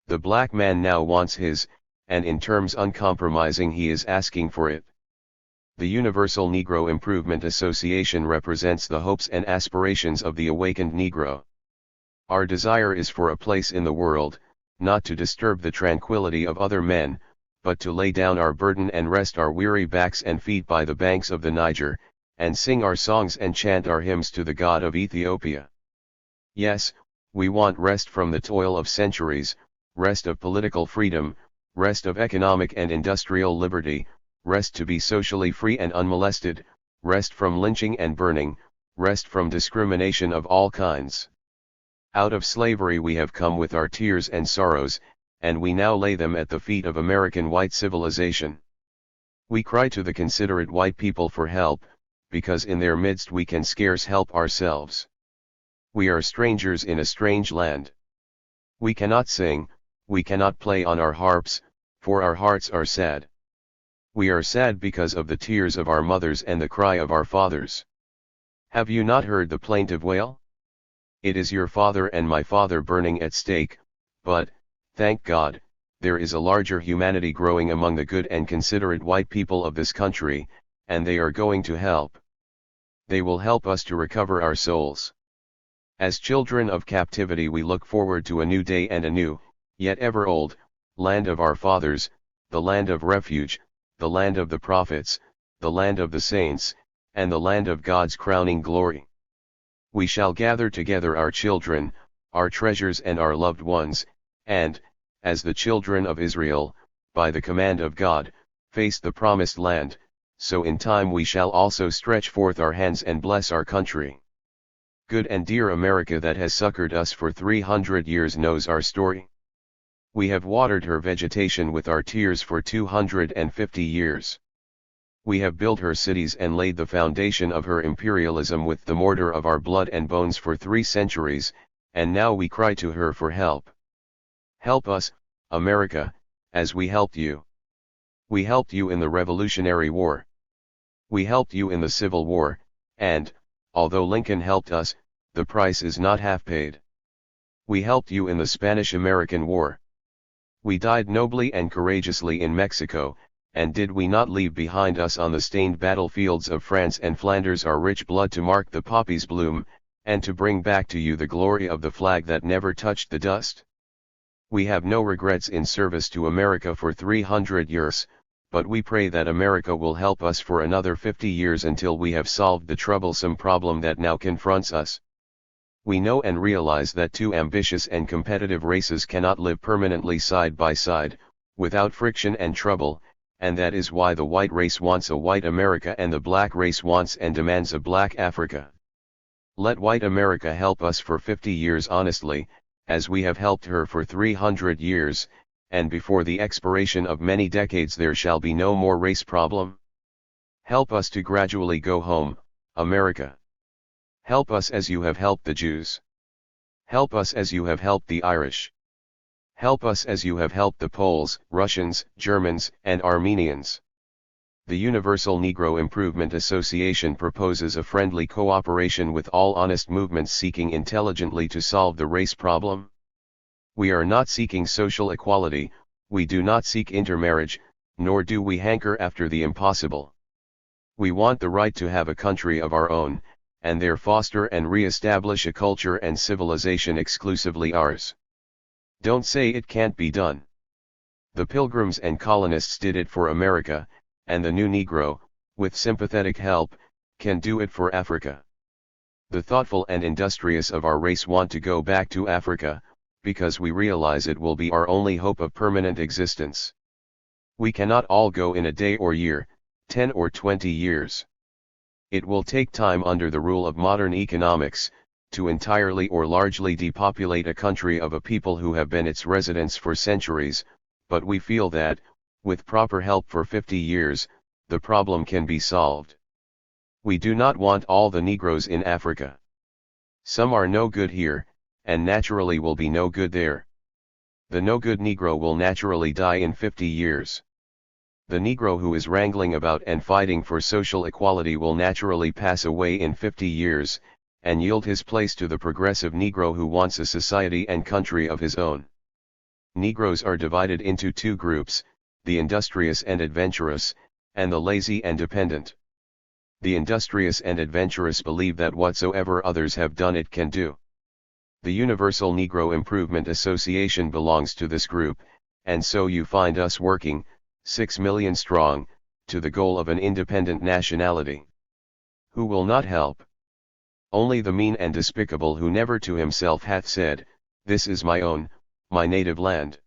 The black man now wants his, and in terms uncompromising he is asking for it. The Universal Negro Improvement Association represents the hopes and aspirations of the awakened Negro. Our desire is for a place in the world, not to disturb the tranquility of other men, but to lay down our burden and rest our weary backs and feet by the banks of the Niger, and sing our songs and chant our hymns to the God of Ethiopia. Yes, we want rest from the toil of centuries, rest of political freedom, rest of economic and industrial liberty, rest to be socially free and unmolested, rest from lynching and burning, rest from discrimination of all kinds. Out of slavery we have come with our tears and sorrows, and we now lay them at the feet of American white civilization. We cry to the considerate white people for help, because in their midst we can scarce help ourselves. We are strangers in a strange land. We cannot sing, we cannot play on our harps, for our hearts are sad. We are sad because of the tears of our mothers and the cry of our fathers. Have you not heard the plaintive wail? It is your father and my father burning at stake, but, thank God, there is a larger humanity growing among the good and considerate white people of this country, and they are going to help. They will help us to recover our souls. As children of captivity we look forward to a new day and a new, yet ever old, land of our fathers, the land of refuge, the land of the prophets, the land of the saints, and the land of God's crowning glory. We shall gather together our children, our treasures and our loved ones, and, as the children of Israel, by the command of God, face the promised land, so in time we shall also stretch forth our hands and bless our country. Good and dear America that has succored us for 300 years knows our story. We have watered her vegetation with our tears for 250 years. We have built her cities and laid the foundation of her imperialism with the mortar of our blood and bones for 3 centuries, and now we cry to her for help. Help us, America, as we helped you. We helped you in the Revolutionary War. We helped you in the Civil War, and, although Lincoln helped us, the price is not half paid. We helped you in the Spanish-American War. We died nobly and courageously in Mexico, and did we not leave behind us on the stained battlefields of France and Flanders our rich blood to mark the poppy's bloom, and to bring back to you the glory of the flag that never touched the dust? We have no regrets in service to America for 300 years, but we pray that America will help us for another 50 years until we have solved the troublesome problem that now confronts us. We know and realize that 2 ambitious and competitive races cannot live permanently side by side, without friction and trouble, and that is why the white race wants a white America and the black race wants and demands a black Africa. Let white America help us for 50 years honestly, as we have helped her for 300 years, and before the expiration of many decades there shall be no more race problem. Help us to gradually go home, America. Help us as you have helped the Jews. Help us as you have helped the Irish. Help us as you have helped the Poles, Russians, Germans, and Armenians. The Universal Negro Improvement Association proposes a friendly cooperation with all honest movements seeking intelligently to solve the race problem. We are not seeking social equality, we do not seek intermarriage, nor do we hanker after the impossible. We want the right to have a country of our own, and there foster and re-establish a culture and civilization exclusively ours. Don't say it can't be done. The Pilgrims and colonists did it for America, and the new Negro, with sympathetic help, can do it for Africa. The thoughtful and industrious of our race want to go back to Africa, because we realize it will be our only hope of permanent existence. We cannot all go in a day or year, 10 or 20 years. It will take time under the rule of modern economics, to entirely or largely depopulate a country of a people who have been its residents for centuries, but we feel that, with proper help for 50 years, the problem can be solved. We do not want all the Negroes in Africa. Some are no good here, and naturally will be no good there. The no good Negro will naturally die in 50 years. The Negro who is wrangling about and fighting for social equality will naturally pass away in 50 years, and yield his place to the progressive Negro who wants a society and country of his own. Negroes are divided into two groups, the industrious and adventurous, and the lazy and dependent. The industrious and adventurous believe that whatsoever others have done it can do. The Universal Negro Improvement Association belongs to this group, and so you find us working, 6 million strong, to the goal of an independent nationality. Who will not help? Only the mean and despicable who never to himself hath said, "This is my own, my native land."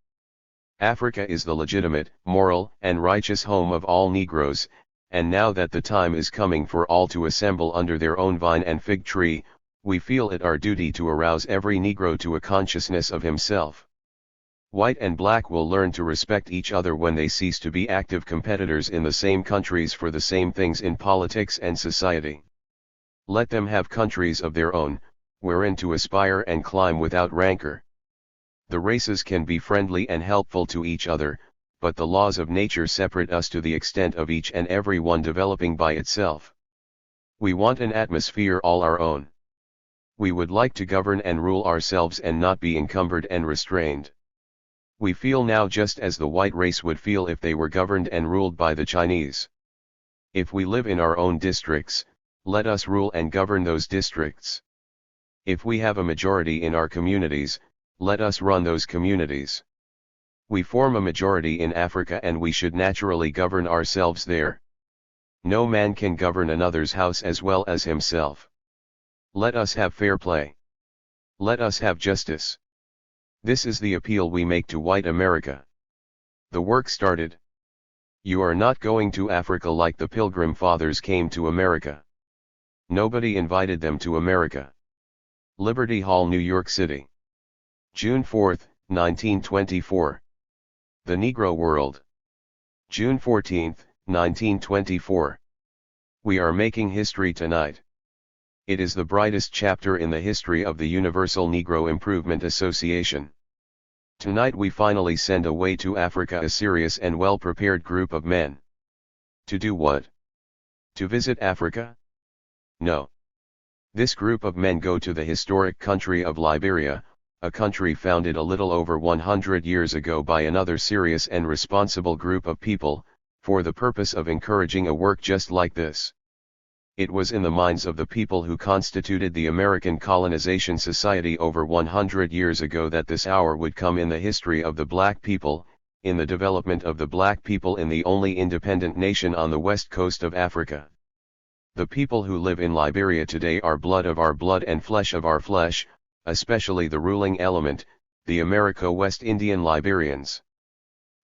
Africa is the legitimate, moral, and righteous home of all Negroes, and now that the time is coming for all to assemble under their own vine and fig tree, we feel it our duty to arouse every Negro to a consciousness of himself. White and black will learn to respect each other when they cease to be active competitors in the same countries for the same things in politics and society. Let them have countries of their own, wherein to aspire and climb without rancor. The races can be friendly and helpful to each other, but the laws of nature separate us to the extent of each and every one developing by itself. We want an atmosphere all our own. We would like to govern and rule ourselves and not be encumbered and restrained. We feel now just as the white race would feel if they were governed and ruled by the Chinese. If we live in our own districts, let us rule and govern those districts. If we have a majority in our communities, let us run those communities. We form a majority in Africa and we should naturally govern ourselves there. No man can govern another's house as well as himself. Let us have fair play. Let us have justice. This is the appeal we make to white America. The work started. You are not going to Africa like the Pilgrim Fathers came to America. Nobody invited them to America. Liberty Hall, New York City. June 4, 1924. The Negro World. June 14, 1924. We are making history tonight. It is the brightest chapter in the history of the Universal Negro Improvement Association. Tonight we finally send away to Africa a serious and well-prepared group of men. To do what? To visit Africa? No. This group of men go to the historic country of Liberia, a country founded a little over 100 years ago by another serious and responsible group of people, for the purpose of encouraging a work just like this. It was in the minds of the people who constituted the American Colonization Society over 100 years ago that this hour would come in the history of the black people, in the development of the black people in the only independent nation on the west coast of Africa. The people who live in Liberia today are blood of our blood and flesh of our flesh, especially the ruling element, the Americo-West Indian Liberians.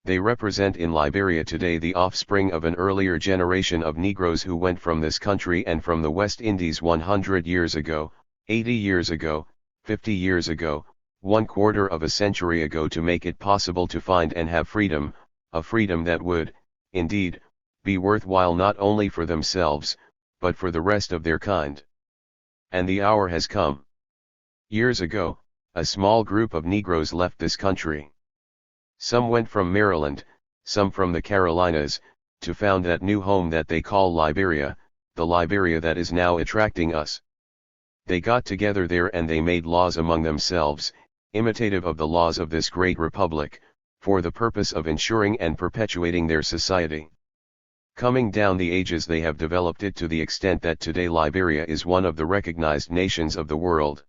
They represent in Liberia today the offspring of an earlier generation of Negroes who went from this country and from the West Indies 100 years ago, 80 years ago, 50 years ago, 1/4 of a century ago to make it possible to find and have freedom, a freedom that would, indeed, be worthwhile not only for themselves, but for the rest of their kind. And the hour has come. Years ago, a small group of Negroes left this country. Some went from Maryland, some from the Carolinas, to found that new home that they call Liberia, the Liberia that is now attracting us. They got together there and they made laws among themselves, imitative of the laws of this great republic, for the purpose of ensuring and perpetuating their society. Coming down the ages they have developed it to the extent that today Liberia is one of the recognized nations of the world.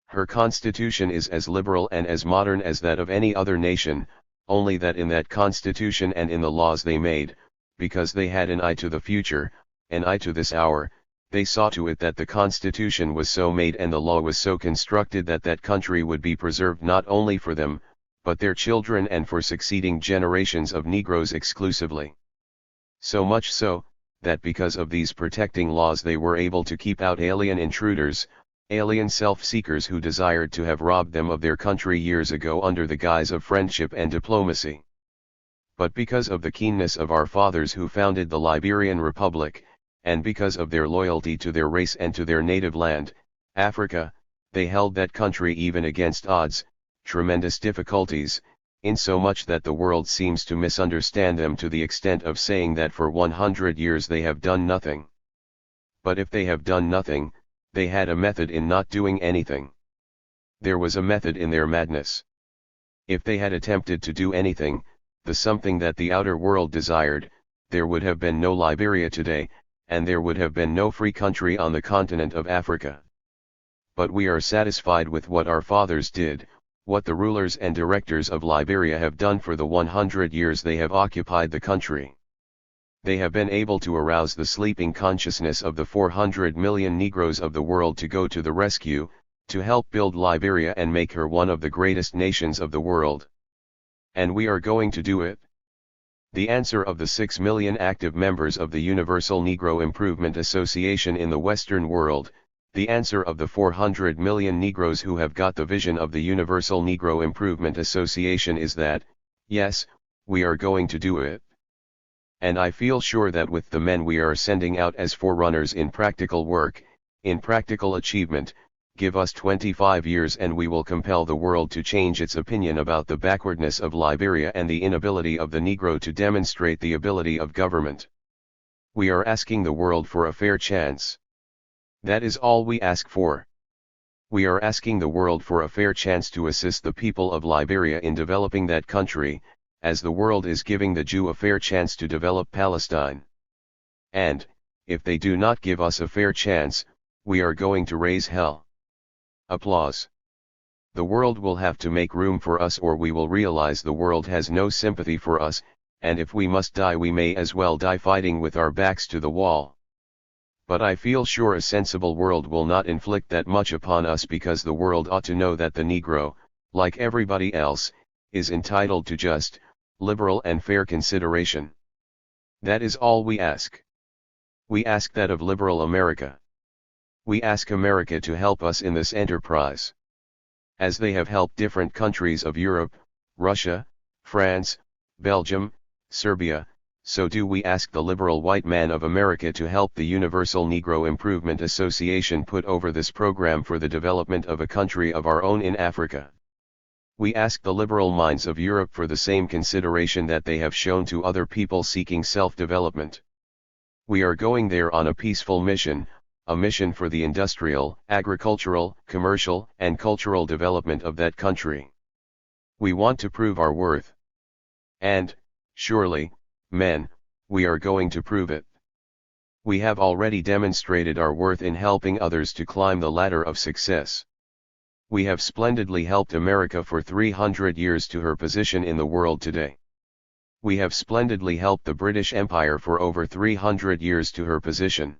Her constitution is as liberal and as modern as that of any other nation, only that in that constitution and in the laws they made, because they had an eye to the future, an eye to this hour, they saw to it that the constitution was so made and the law was so constructed that that country would be preserved not only for them, but their children and for succeeding generations of Negroes exclusively. So much so, that because of these protecting laws they were able to keep out alien intruders, alien self-seekers who desired to have robbed them of their country years ago under the guise of friendship and diplomacy. But because of the keenness of our fathers who founded the Liberian Republic, and because of their loyalty to their race and to their native land, Africa, they held that country even against odds, tremendous difficulties, insomuch that the world seems to misunderstand them to the extent of saying that for 100 years they have done nothing. But if they have done nothing, they had a method in not doing anything. There was a method in their madness. If they had attempted to do anything, the something that the outer world desired, there would have been no Liberia today, and there would have been no free country on the continent of Africa. But we are satisfied with what our fathers did, what the rulers and directors of Liberia have done for the 100 years they have occupied the country. They have been able to arouse the sleeping consciousness of the 400 million Negroes of the world to go to the rescue, to help build Liberia and make her one of the greatest nations of the world. And we are going to do it. The answer of the 6 million active members of the Universal Negro Improvement Association in the Western world, the answer of the 400 million Negroes who have got the vision of the Universal Negro Improvement Association is that, yes, we are going to do it. And I feel sure that with the men we are sending out as forerunners in practical work, in practical achievement, give us 25 years and we will compel the world to change its opinion about the backwardness of Liberia and the inability of the Negro to demonstrate the ability of government. We are asking the world for a fair chance. That is all we ask for. We are asking the world for a fair chance to assist the people of Liberia in developing that country, as the world is giving the Jew a fair chance to develop Palestine. And, if they do not give us a fair chance, we are going to raise hell. Applause. The world will have to make room for us or we will realize the world has no sympathy for us, and if we must die we may as well die fighting with our backs to the wall. But I feel sure a sensible world will not inflict that much upon us because the world ought to know that the Negro, like everybody else, is entitled to just, liberal and fair consideration. That is all we ask. We ask that of liberal America. We ask America to help us in this enterprise. As they have helped different countries of Europe, Russia, France, Belgium, Serbia, so do we ask the liberal white man of America to help the Universal Negro Improvement Association put over this program for the development of a country of our own in Africa. We ask the liberal minds of Europe for the same consideration that they have shown to other people seeking self-development. We are going there on a peaceful mission, a mission for the industrial, agricultural, commercial, and cultural development of that country. We want to prove our worth. And, surely, men, we are going to prove it. We have already demonstrated our worth in helping others to climb the ladder of success. We have splendidly helped America for 300 years to her position in the world today. We have splendidly helped the British Empire for over 300 years to her position.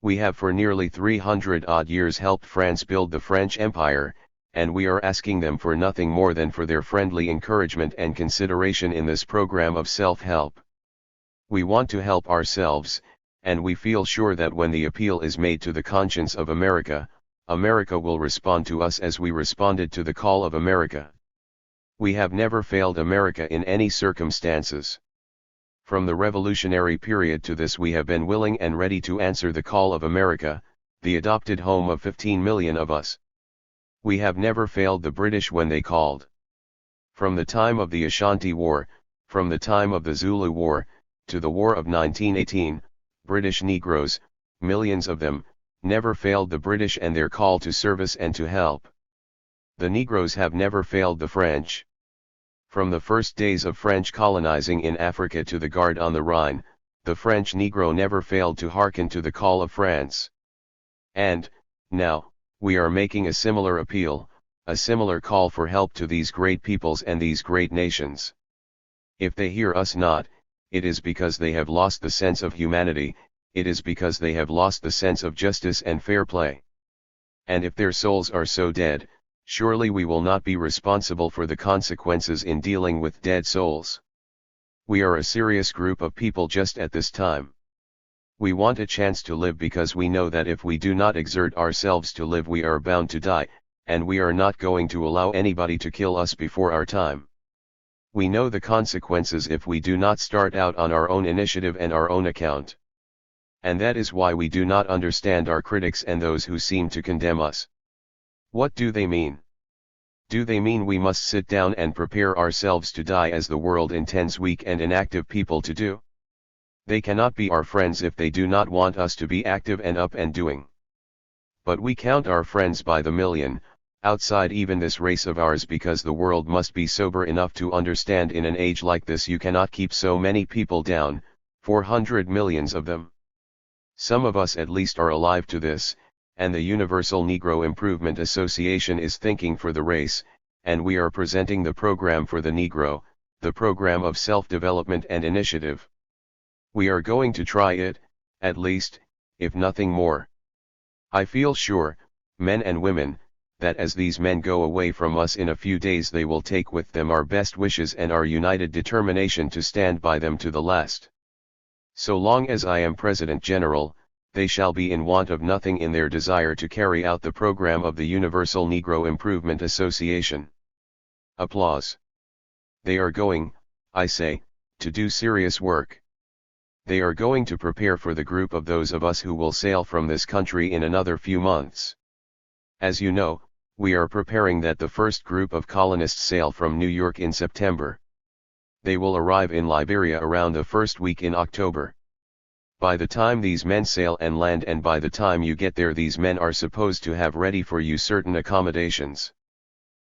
We have for nearly 300-odd years helped France build the French Empire, and we are asking them for nothing more than for their friendly encouragement and consideration in this program of self-help. We want to help ourselves, and we feel sure that when the appeal is made to the conscience of America, America will respond to us as we responded to the call of America. We have never failed America in any circumstances. From the revolutionary period to this we have been willing and ready to answer the call of America, the adopted home of 15 million of us. We have never failed the British when they called. From the time of the Ashanti War, from the time of the Zulu War, to the War of 1918, British Negroes, millions of them, never failed the British and their call to service and to help. The Negroes have never failed the French. From the first days of French colonizing in Africa to the Guard on the Rhine, the French Negro never failed to hearken to the call of France. And, now, we are making a similar appeal, a similar call for help to these great peoples and these great nations. If they hear us not, it is because they have lost the sense of humanity, it is because they have lost the sense of justice and fair play. And if their souls are so dead, surely we will not be responsible for the consequences in dealing with dead souls. We are a serious group of people just at this time. We want a chance to live because we know that if we do not exert ourselves to live we are bound to die, and we are not going to allow anybody to kill us before our time. We know the consequences if we do not start out on our own initiative and our own account. And that is why we do not understand our critics and those who seem to condemn us. What do they mean? Do they mean we must sit down and prepare ourselves to die as the world intends weak and inactive people to do? They cannot be our friends if they do not want us to be active and up and doing. But we count our friends by the million, outside even this race of ours, because the world must be sober enough to understand in an age like this you cannot keep so many people down, 400 millions of them. Some of us at least are alive to this, and the Universal Negro Improvement Association is thinking for the race, and we are presenting the program for the Negro, the program of self-development and initiative. We are going to try it, at least, if nothing more. I feel sure, men and women, that as these men go away from us in a few days they will take with them our best wishes and our united determination to stand by them to the last. So long as I am President General, they shall be in want of nothing in their desire to carry out the program of the Universal Negro Improvement Association. Applause. They are going, I say, to do serious work. They are going to prepare for the group of those of us who will sail from this country in another few months. As you know, we are preparing that the first group of colonists sail from New York in September. They will arrive in Liberia around the first week in October. By the time these men sail and land, and by the time you get there, these men are supposed to have ready for you certain accommodations.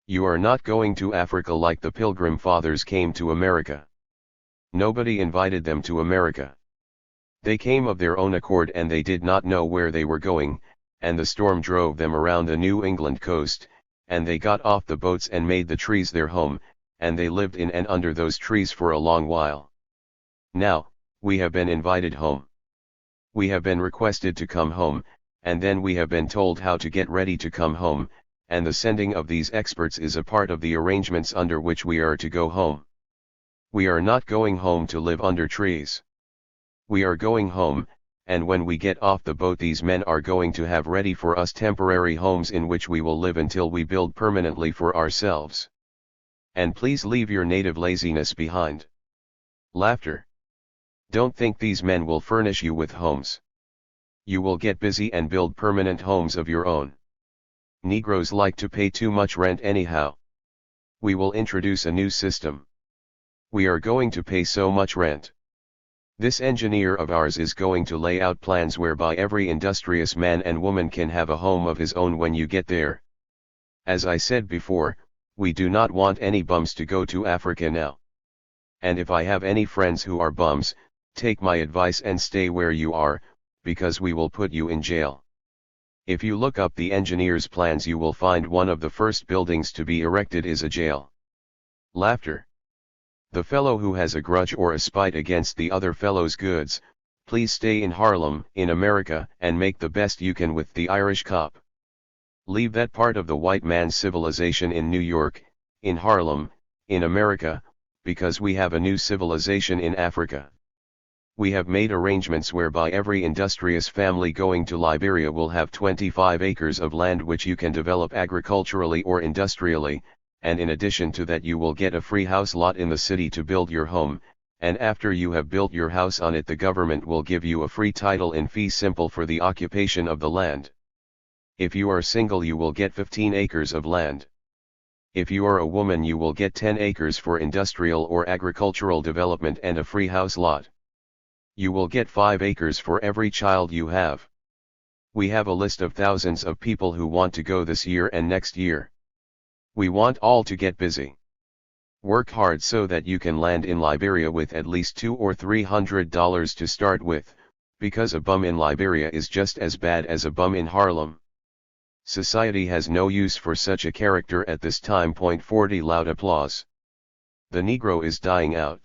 You are not going to Africa like the Pilgrim Fathers came to America. Nobody invited them to America. They came of their own accord, and they did not know where they were going, and the storm drove them around the New England coast, and they got off the boats and made the trees their home, and they lived in and under those trees for a long while. Now, we have been invited home. We have been requested to come home, and then we have been told how to get ready to come home, and the sending of these experts is a part of the arrangements under which we are to go home. We are not going home to live under trees. We are going home, and when we get off the boat these men are going to have ready for us temporary homes in which we will live until we build permanently for ourselves. And please leave your native laziness behind. Laughter. Don't think these men will furnish you with homes. You will get busy and build permanent homes of your own. Negroes like to pay too much rent anyhow. We will introduce a new system. We are going to pay so much rent. This engineer of ours is going to lay out plans whereby every industrious man and woman can have a home of his own when you get there. As I said before, we do not want any bums to go to Africa now. And if I have any friends who are bums, take my advice and stay where you are, because we will put you in jail. If you look up the engineer's plans you will find one of the first buildings to be erected is a jail. Laughter. The fellow who has a grudge or a spite against the other fellow's goods, please stay in Harlem, in America, and make the best you can with the Irish cop. Leave that part of the white man's civilization in New York, in Harlem, in America, because we have a new civilization in Africa. We have made arrangements whereby every industrious family going to Liberia will have 25 acres of land which you can develop agriculturally or industrially, and in addition to that you will get a free house lot in the city to build your home, and after you have built your house on it the government will give you a free title in fee simple for the occupation of the land. If you are single you will get 15 acres of land. If you are a woman, you will get 10 acres for industrial or agricultural development and a free house lot. You will get 5 acres for every child you have. We have a list of thousands of people who want to go this year and next year. We want all to get busy. Work hard so that you can land in Liberia with at least $200 or $300 to start with, because a bum in Liberia is just as bad as a bum in Harlem. Society has no use for such a character at this time. 40 Loud applause. The Negro is dying out.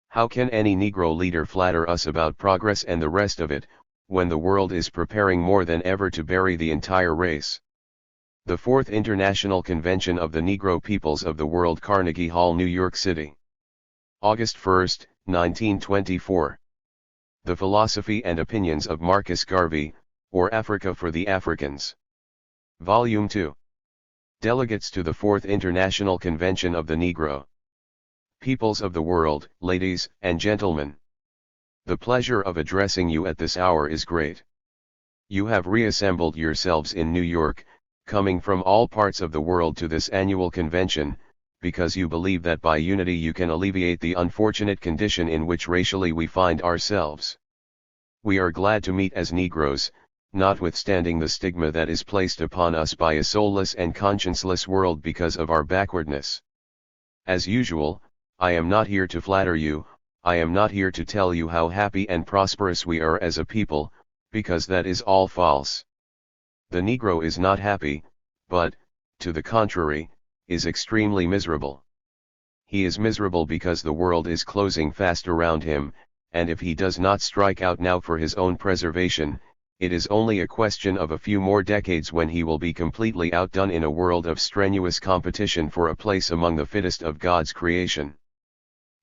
How can any Negro leader flatter us about progress and the rest of it, when the world is preparing more than ever to bury the entire race? The 4th International Convention of the Negro Peoples of the World, Carnegie Hall, New York City. August 1, 1924. The Philosophy and Opinions of Marcus Garvey, or Africa for the Africans. Volume 2. Delegates to the 4th International Convention of the Negro Peoples of the World, ladies and gentlemen. The pleasure of addressing you at this hour is great. You have reassembled yourselves in New York, coming from all parts of the world to this annual convention, because you believe that by unity you can alleviate the unfortunate condition in which racially we find ourselves. We are glad to meet as Negroes, notwithstanding the stigma that is placed upon us by a soulless and conscienceless world because of our backwardness. As usual, I am not here to flatter you, I am not here to tell you how happy and prosperous we are as a people, because that is all false. The Negro is not happy, but, to the contrary, is extremely miserable. He is miserable because the world is closing fast around him, and if he does not strike out now for his own preservation, it is only a question of a few more decades when he will be completely outdone in a world of strenuous competition for a place among the fittest of God's creation.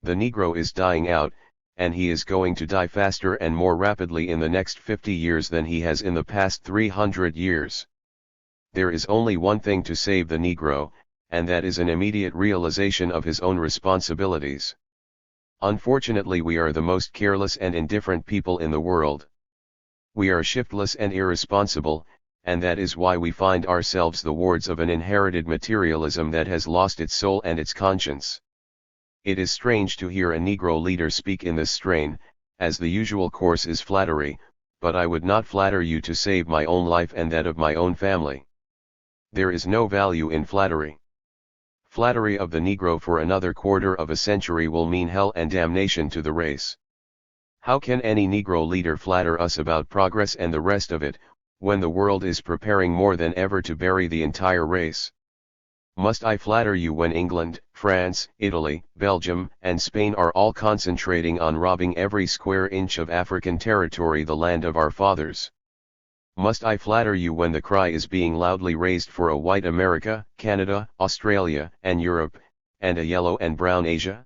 The Negro is dying out, and he is going to die faster and more rapidly in the next 50 years than he has in the past 300 years. There is only one thing to save the Negro, and that is an immediate realization of his own responsibilities. Unfortunately, we are the most careless and indifferent people in the world. We are shiftless and irresponsible, and that is why we find ourselves the wards of an inherited materialism that has lost its soul and its conscience. It is strange to hear a Negro leader speak in this strain, as the usual course is flattery, but I would not flatter you to save my own life and that of my own family. There is no value in flattery. Flattery of the Negro for another quarter of a century will mean hell and damnation to the race. How can any Negro leader flatter us about progress and the rest of it, when the world is preparing more than ever to bury the entire race? Must I flatter you when England, France, Italy, Belgium, and Spain are all concentrating on robbing every square inch of African territory, the land of our fathers? Must I flatter you when the cry is being loudly raised for a white America, Canada, Australia, and Europe, and a yellow and brown Asia?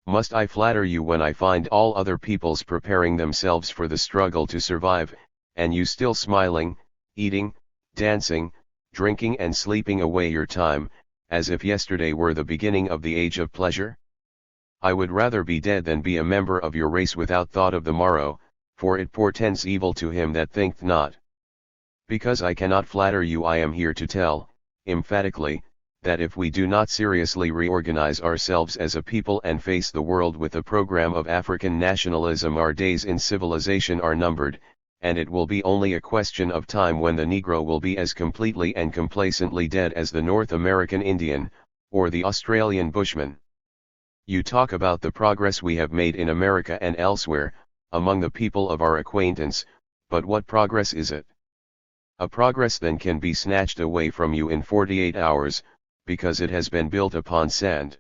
Must I flatter you when I find all other peoples preparing themselves for the struggle to survive, and you still smiling, eating, dancing, drinking and sleeping away your time, as if yesterday were the beginning of the age of pleasure? I would rather be dead than be a member of your race without thought of the morrow, for it portends evil to him that thinketh not. Because I cannot flatter you, I am here to tell, emphatically, that if we do not seriously reorganize ourselves as a people and face the world with a program of African nationalism, our days in civilization are numbered, and it will be only a question of time when the Negro will be as completely and complacently dead as the North American Indian, or the Australian Bushman. You talk about the progress we have made in America and elsewhere, among the people of our acquaintance, but what progress is it? A progress then can be snatched away from you in 48 hours, because it has been built upon sand.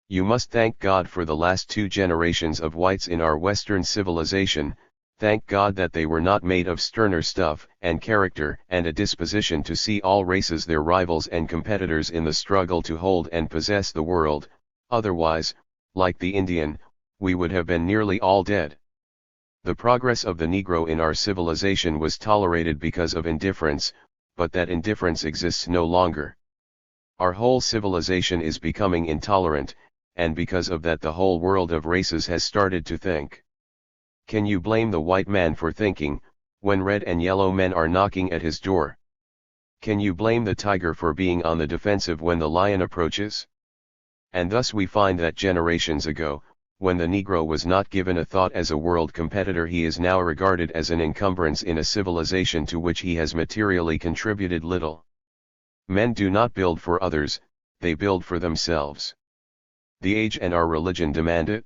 You must thank God for the last 2 generations of whites in our Western civilization. Thank God that they were not made of sterner stuff and character and a disposition to see all races their rivals and competitors in the struggle to hold and possess the world, otherwise, like the Indian, we would have been nearly all dead. The progress of the Negro in our civilization was tolerated because of indifference, but that indifference exists no longer. Our whole civilization is becoming intolerant, and because of that the whole world of races has started to think. Can you blame the white man for thinking, when red and yellow men are knocking at his door? Can you blame the tiger for being on the defensive when the lion approaches? And thus we find that generations ago, when the Negro was not given a thought as a world competitor, he is now regarded as an encumbrance in a civilization to which he has materially contributed little. Men do not build for others, they build for themselves. The age and our religion demand it.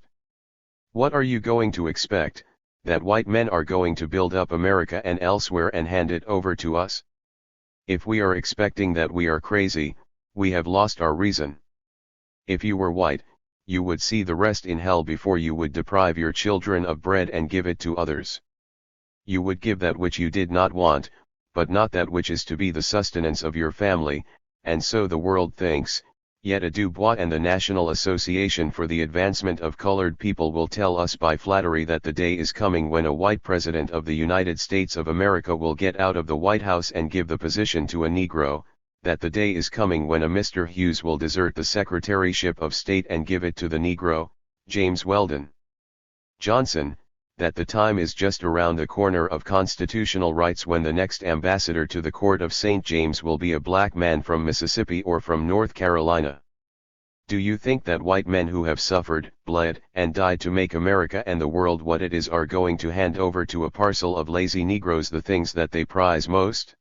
What are you going to expect, that white men are going to build up America and elsewhere and hand it over to us? If we are expecting that, we are crazy, we have lost our reason. If you were white, you would see the rest in hell before you would deprive your children of bread and give it to others. You would give that which you did not want, but not that which is to be the sustenance of your family, and so the world thinks. Yet a Du Bois and the National Association for the Advancement of Colored People will tell us by flattery that the day is coming when a white president of the United States of America will get out of the White House and give the position to a Negro, that the day is coming when a Mr. Hughes will desert the Secretaryship of State and give it to the Negro, James Weldon Johnson, that the time is just around the corner of constitutional rights when the next ambassador to the Court of St. James will be a black man from Mississippi or from North Carolina. Do you think that white men who have suffered, bled, and died to make America and the world what it is are going to hand over to a parcel of lazy Negroes the things that they prize most?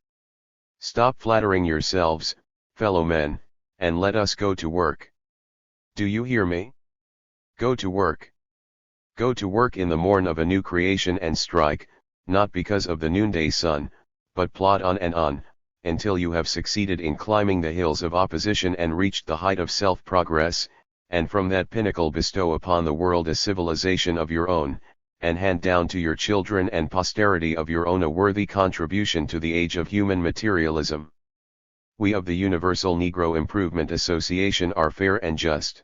Stop flattering yourselves, fellow men, and let us go to work. Do you hear me? Go to work. Go to work in the morn of a new creation and strike, not because of the noonday sun, but plod on, until you have succeeded in climbing the hills of opposition and reached the height of self-progress, and from that pinnacle bestow upon the world a civilization of your own, and hand down to your children and posterity of your own a worthy contribution to the age of human materialism. We of the Universal Negro Improvement Association are fair and just.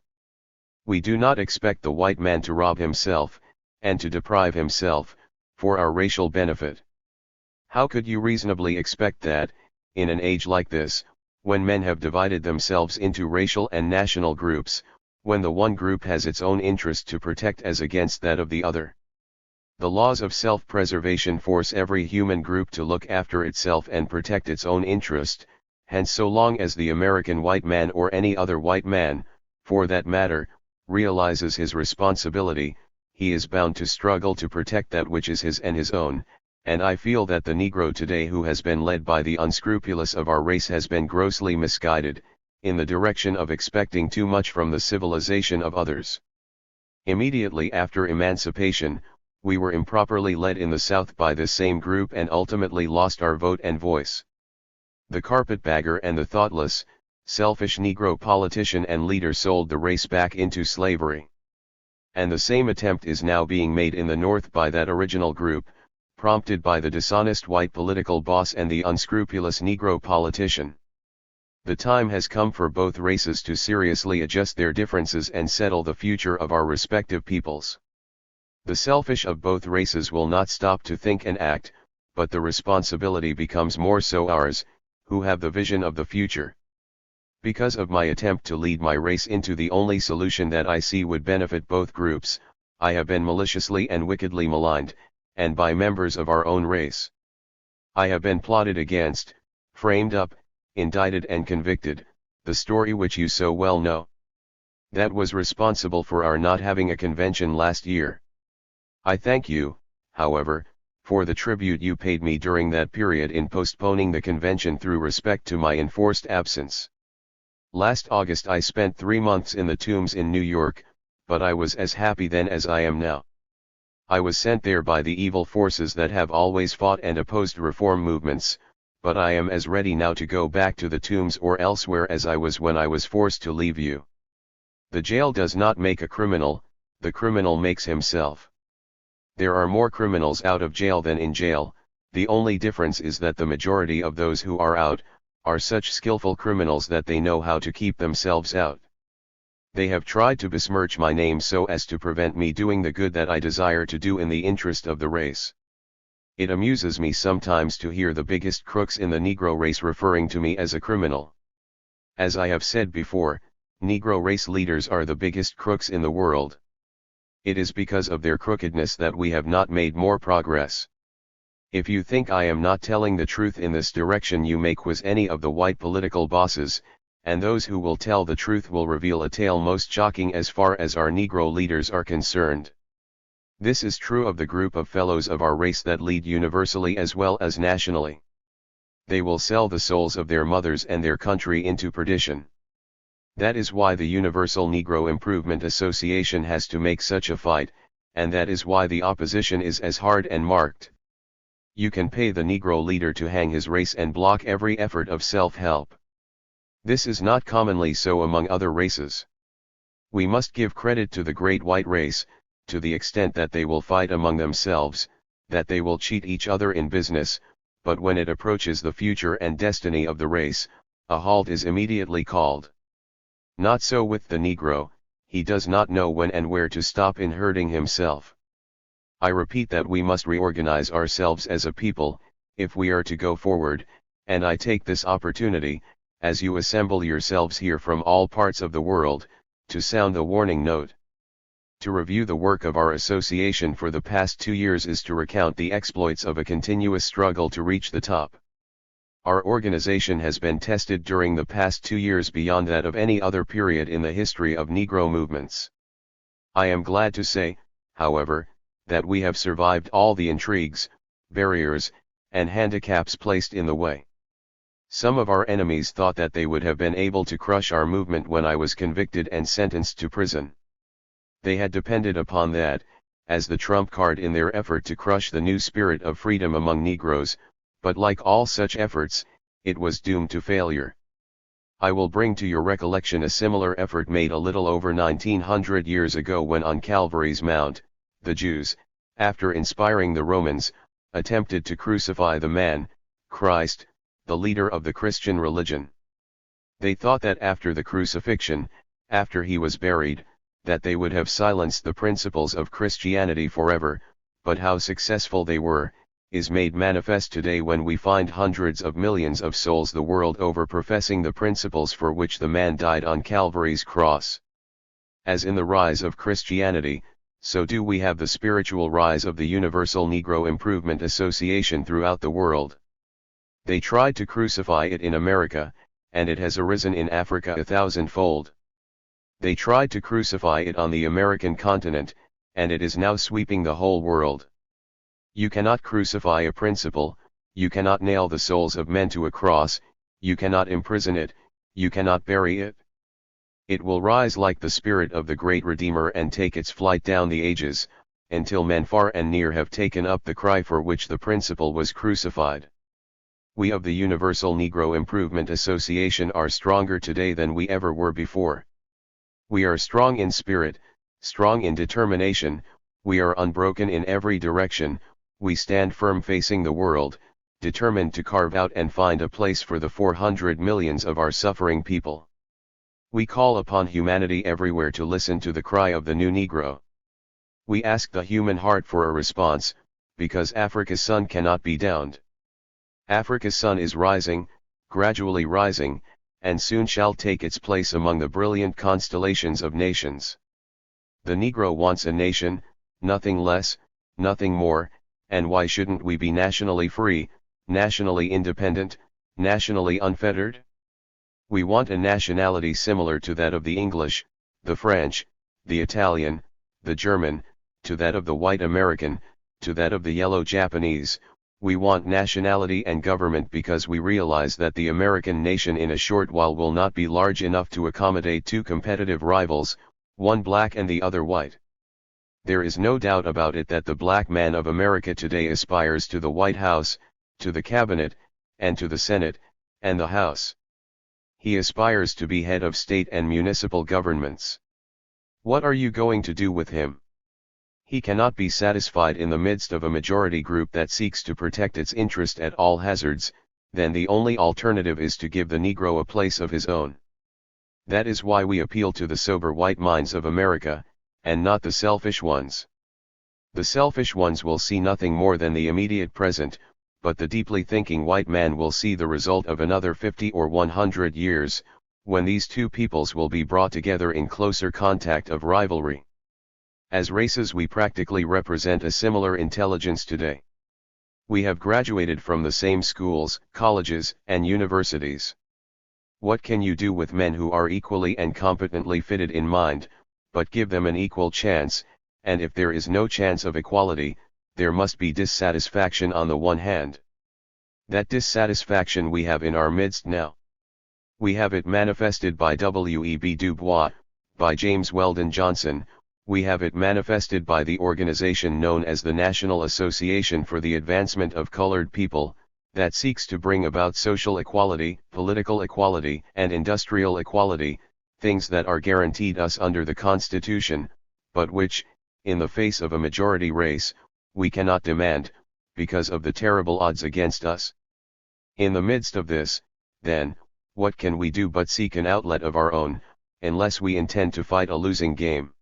We do not expect the white man to rob himself, and to deprive himself, for our racial benefit. How could you reasonably expect that, in an age like this, when men have divided themselves into racial and national groups, when the one group has its own interest to protect as against that of the other? The laws of self-preservation force every human group to look after itself and protect its own interest, hence so long as the American white man or any other white man, for that matter, realizes his responsibility, he is bound to struggle to protect that which is his and his own, and I feel that the Negro today who has been led by the unscrupulous of our race has been grossly misguided, in the direction of expecting too much from the civilization of others. Immediately after emancipation, we were improperly led in the South by this same group and ultimately lost our vote and voice. The carpetbagger and the thoughtless, selfish Negro politician and leader sold the race back into slavery. And the same attempt is now being made in the North by that original group, prompted by the dishonest white political boss and the unscrupulous Negro politician. The time has come for both races to seriously adjust their differences and settle the future of our respective peoples. The selfish of both races will not stop to think and act, but the responsibility becomes more so ours, who have the vision of the future. Because of my attempt to lead my race into the only solution that I see would benefit both groups, I have been maliciously and wickedly maligned, and by members of our own race. I have been plotted against, framed up, indicted and convicted, the story which you so well know. That was responsible for our not having a convention last year. I thank you, however, for the tribute you paid me during that period in postponing the convention through respect to my enforced absence. Last August I spent 3 months in the Tombs in New York, but I was as happy then as I am now. I was sent there by the evil forces that have always fought and opposed reform movements, but I am as ready now to go back to the Tombs or elsewhere as I was when I was forced to leave you. The jail does not make a criminal, the criminal makes himself. There are more criminals out of jail than in jail, the only difference is that the majority of those who are out, are such skillful criminals that they know how to keep themselves out. They have tried to besmirch my name so as to prevent me doing the good that I desire to do in the interest of the race. It amuses me sometimes to hear the biggest crooks in the Negro race referring to me as a criminal. As I have said before, Negro race leaders are the biggest crooks in the world. It is because of their crookedness that we have not made more progress. If you think I am not telling the truth in this direction, you may quiz any of the white political bosses, and those who will tell the truth will reveal a tale most shocking as far as our Negro leaders are concerned. This is true of the group of fellows of our race that lead universally as well as nationally. They will sell the souls of their mothers and their country into perdition. That is why the Universal Negro Improvement Association has to make such a fight, and that is why the opposition is as hard and marked. You can pay the Negro leader to hang his race and block every effort of self-help. This is not commonly so among other races. We must give credit to the great white race, to the extent that they will fight among themselves, that they will cheat each other in business, but when it approaches the future and destiny of the race, a halt is immediately called. Not so with the Negro, he does not know when and where to stop in hurting himself. I repeat that we must reorganize ourselves as a people, if we are to go forward, and I take this opportunity, as you assemble yourselves here from all parts of the world, to sound the warning note. To review the work of our association for the past 2 years is to recount the exploits of a continuous struggle to reach the top. Our organization has been tested during the past 2 years beyond that of any other period in the history of Negro movements. I am glad to say, however, that we have survived all the intrigues, barriers, and handicaps placed in the way. Some of our enemies thought that they would have been able to crush our movement when I was convicted and sentenced to prison. They had depended upon that, as the trump card in their effort to crush the new spirit of freedom among Negroes, but like all such efforts, it was doomed to failure. I will bring to your recollection a similar effort made a little over 1900 years ago when on Calvary's Mount, the Jews, after inspiring the Romans, attempted to crucify the man, Christ, the leader of the Christian religion. They thought that after the crucifixion, after he was buried, that they would have silenced the principles of Christianity forever, but how successful they were, is made manifest today when we find hundreds of millions of souls the world over professing the principles for which the man died on Calvary's cross. As in the rise of Christianity, so do we have the spiritual rise of the Universal Negro Improvement Association throughout the world. They tried to crucify it in America, and it has arisen in Africa 1,000-fold. They tried to crucify it on the American continent, and it is now sweeping the whole world. You cannot crucify a principle, you cannot nail the souls of men to a cross, you cannot imprison it, you cannot bury it. It will rise like the spirit of the great Redeemer and take its flight down the ages, until men far and near have taken up the cry for which the principle was crucified. We of the Universal Negro Improvement Association are stronger today than we ever were before. We are strong in spirit, strong in determination, we are unbroken in every direction, we stand firm facing the world, determined to carve out and find a place for the 400 millions of our suffering people. We call upon humanity everywhere to listen to the cry of the new Negro. We ask the human heart for a response, because Africa's sun cannot be downed. Africa's sun is rising, gradually rising, and soon shall take its place among the brilliant constellations of nations. The Negro wants a nation, nothing less, nothing more, and why shouldn't we be nationally free, nationally independent, nationally unfettered? We want a nationality similar to that of the English, the French, the Italian, the German, to that of the white American, to that of the yellow Japanese. We want nationality and government because we realize that the American nation in a short while will not be large enough to accommodate two competitive rivals, one black and the other white. There is no doubt about it that the black man of America today aspires to the White House, to the Cabinet, and to the Senate, and the House. He aspires to be head of state and municipal governments. What are you going to do with him? He cannot be satisfied in the midst of a majority group that seeks to protect its interest at all hazards, then the only alternative is to give the Negro a place of his own. That is why we appeal to the sober white minds of America, and not the selfish ones. The selfish ones will see nothing more than the immediate present, but the deeply thinking white man will see the result of another 50 or 100 years, when these two peoples will be brought together in closer contact of rivalry. As races we practically represent a similar intelligence today. We have graduated from the same schools, colleges, and universities. What can you do with men who are equally and competently fitted in mind, but give them an equal chance, and if there is no chance of equality, there must be dissatisfaction on the one hand. That dissatisfaction we have in our midst now. We have it manifested by W.E.B. Du Bois, by James Weldon Johnson, we have it manifested by the organization known as the National Association for the Advancement of Colored People, that seeks to bring about social equality, political equality, and industrial equality, things that are guaranteed us under the Constitution, but which, in the face of a majority race, we cannot demand, because of the terrible odds against us. In the midst of this, then, what can we do but seek an outlet of our own, unless we intend to fight a losing game?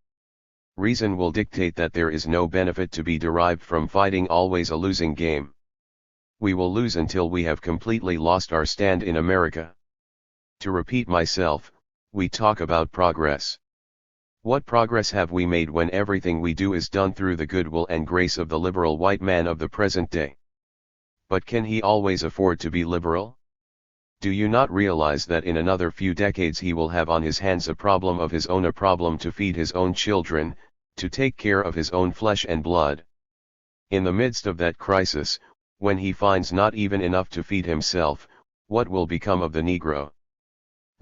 Reason will dictate that there is no benefit to be derived from fighting always a losing game. We will lose until we have completely lost our stand in America. To repeat myself, we talk about progress. What progress have we made when everything we do is done through the goodwill and grace of the liberal white man of the present day? But can he always afford to be liberal? Do you not realize that in another few decades he will have on his hands a problem of his own, a problem to feed his own children, to take care of his own flesh and blood? In the midst of that crisis, when he finds not even enough to feed himself, what will become of the Negro?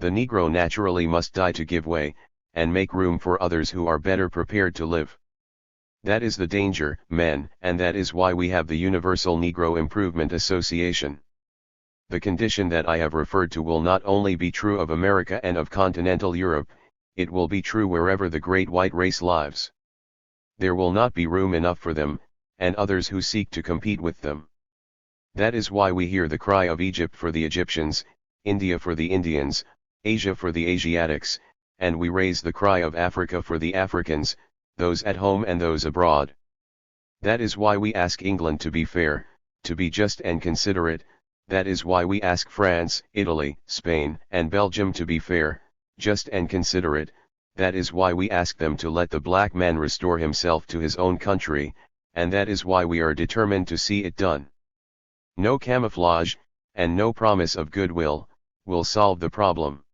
The Negro naturally must die to give way, and make room for others who are better prepared to live. That is the danger, men, and that is why we have the Universal Negro Improvement Association. The condition that I have referred to will not only be true of America and of continental Europe, it will be true wherever the great white race lives. There will not be room enough for them, and others who seek to compete with them. That is why we hear the cry of Egypt for the Egyptians, India for the Indians, Asia for the Asiatics, and we raise the cry of Africa for the Africans, those at home and those abroad. That is why we ask England to be fair, to be just and considerate. That is why we ask France, Italy, Spain, and Belgium to be fair, just and considerate. That is why we ask them to let the black man restore himself to his own country, and that is why we are determined to see it done. No camouflage, and no promise of goodwill, will solve the problem.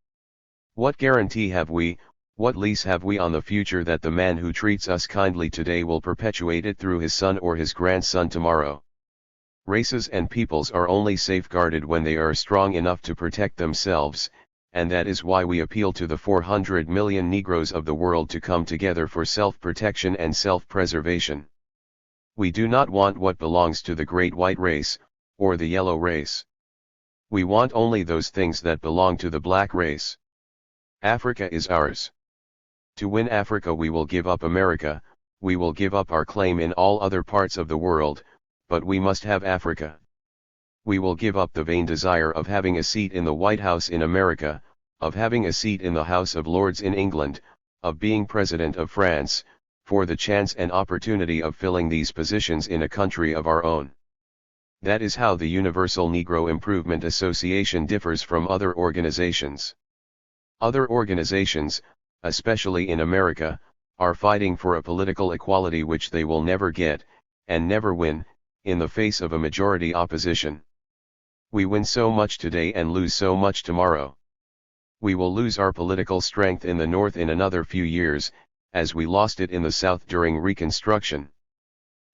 What guarantee have we, what lease have we on the future that the man who treats us kindly today will perpetuate it through his son or his grandson tomorrow? Races and peoples are only safeguarded when they are strong enough to protect themselves, and that is why we appeal to the 400 million Negroes of the world to come together for self-protection and self-preservation. We do not want what belongs to the great white race, or the yellow race. We want only those things that belong to the black race. Africa is ours. To win Africa we will give up America, we will give up our claim in all other parts of the world, but we must have Africa. We will give up the vain desire of having a seat in the White House in America, of having a seat in the House of Lords in England, of being President of France, for the chance and opportunity of filling these positions in a country of our own. That is how the Universal Negro Improvement Association differs from other organizations. Other organizations, especially in America, are fighting for a political equality which they will never get, and never win, in the face of a majority opposition. We win so much today and lose so much tomorrow. We will lose our political strength in the North in another few years, as we lost it in the South during Reconstruction.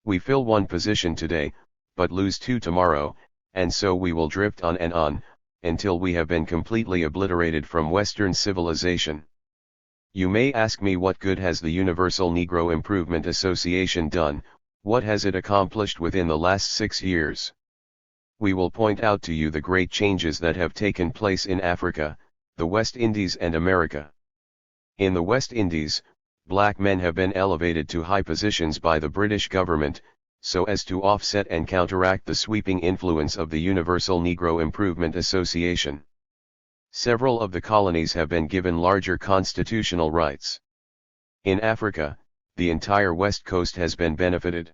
We fill one position today, but lose two tomorrow, and so we will drift on and on, until we have been completely obliterated from Western civilization. You may ask me, what good has the Universal Negro Improvement Association done? What has it accomplished within the last 6 years? We will point out to you the great changes that have taken place in Africa, the West Indies and America. In the West Indies, black men have been elevated to high positions by the British government, so as to offset and counteract the sweeping influence of the Universal Negro Improvement Association. Several of the colonies have been given larger constitutional rights. In Africa, the entire West Coast has been benefited.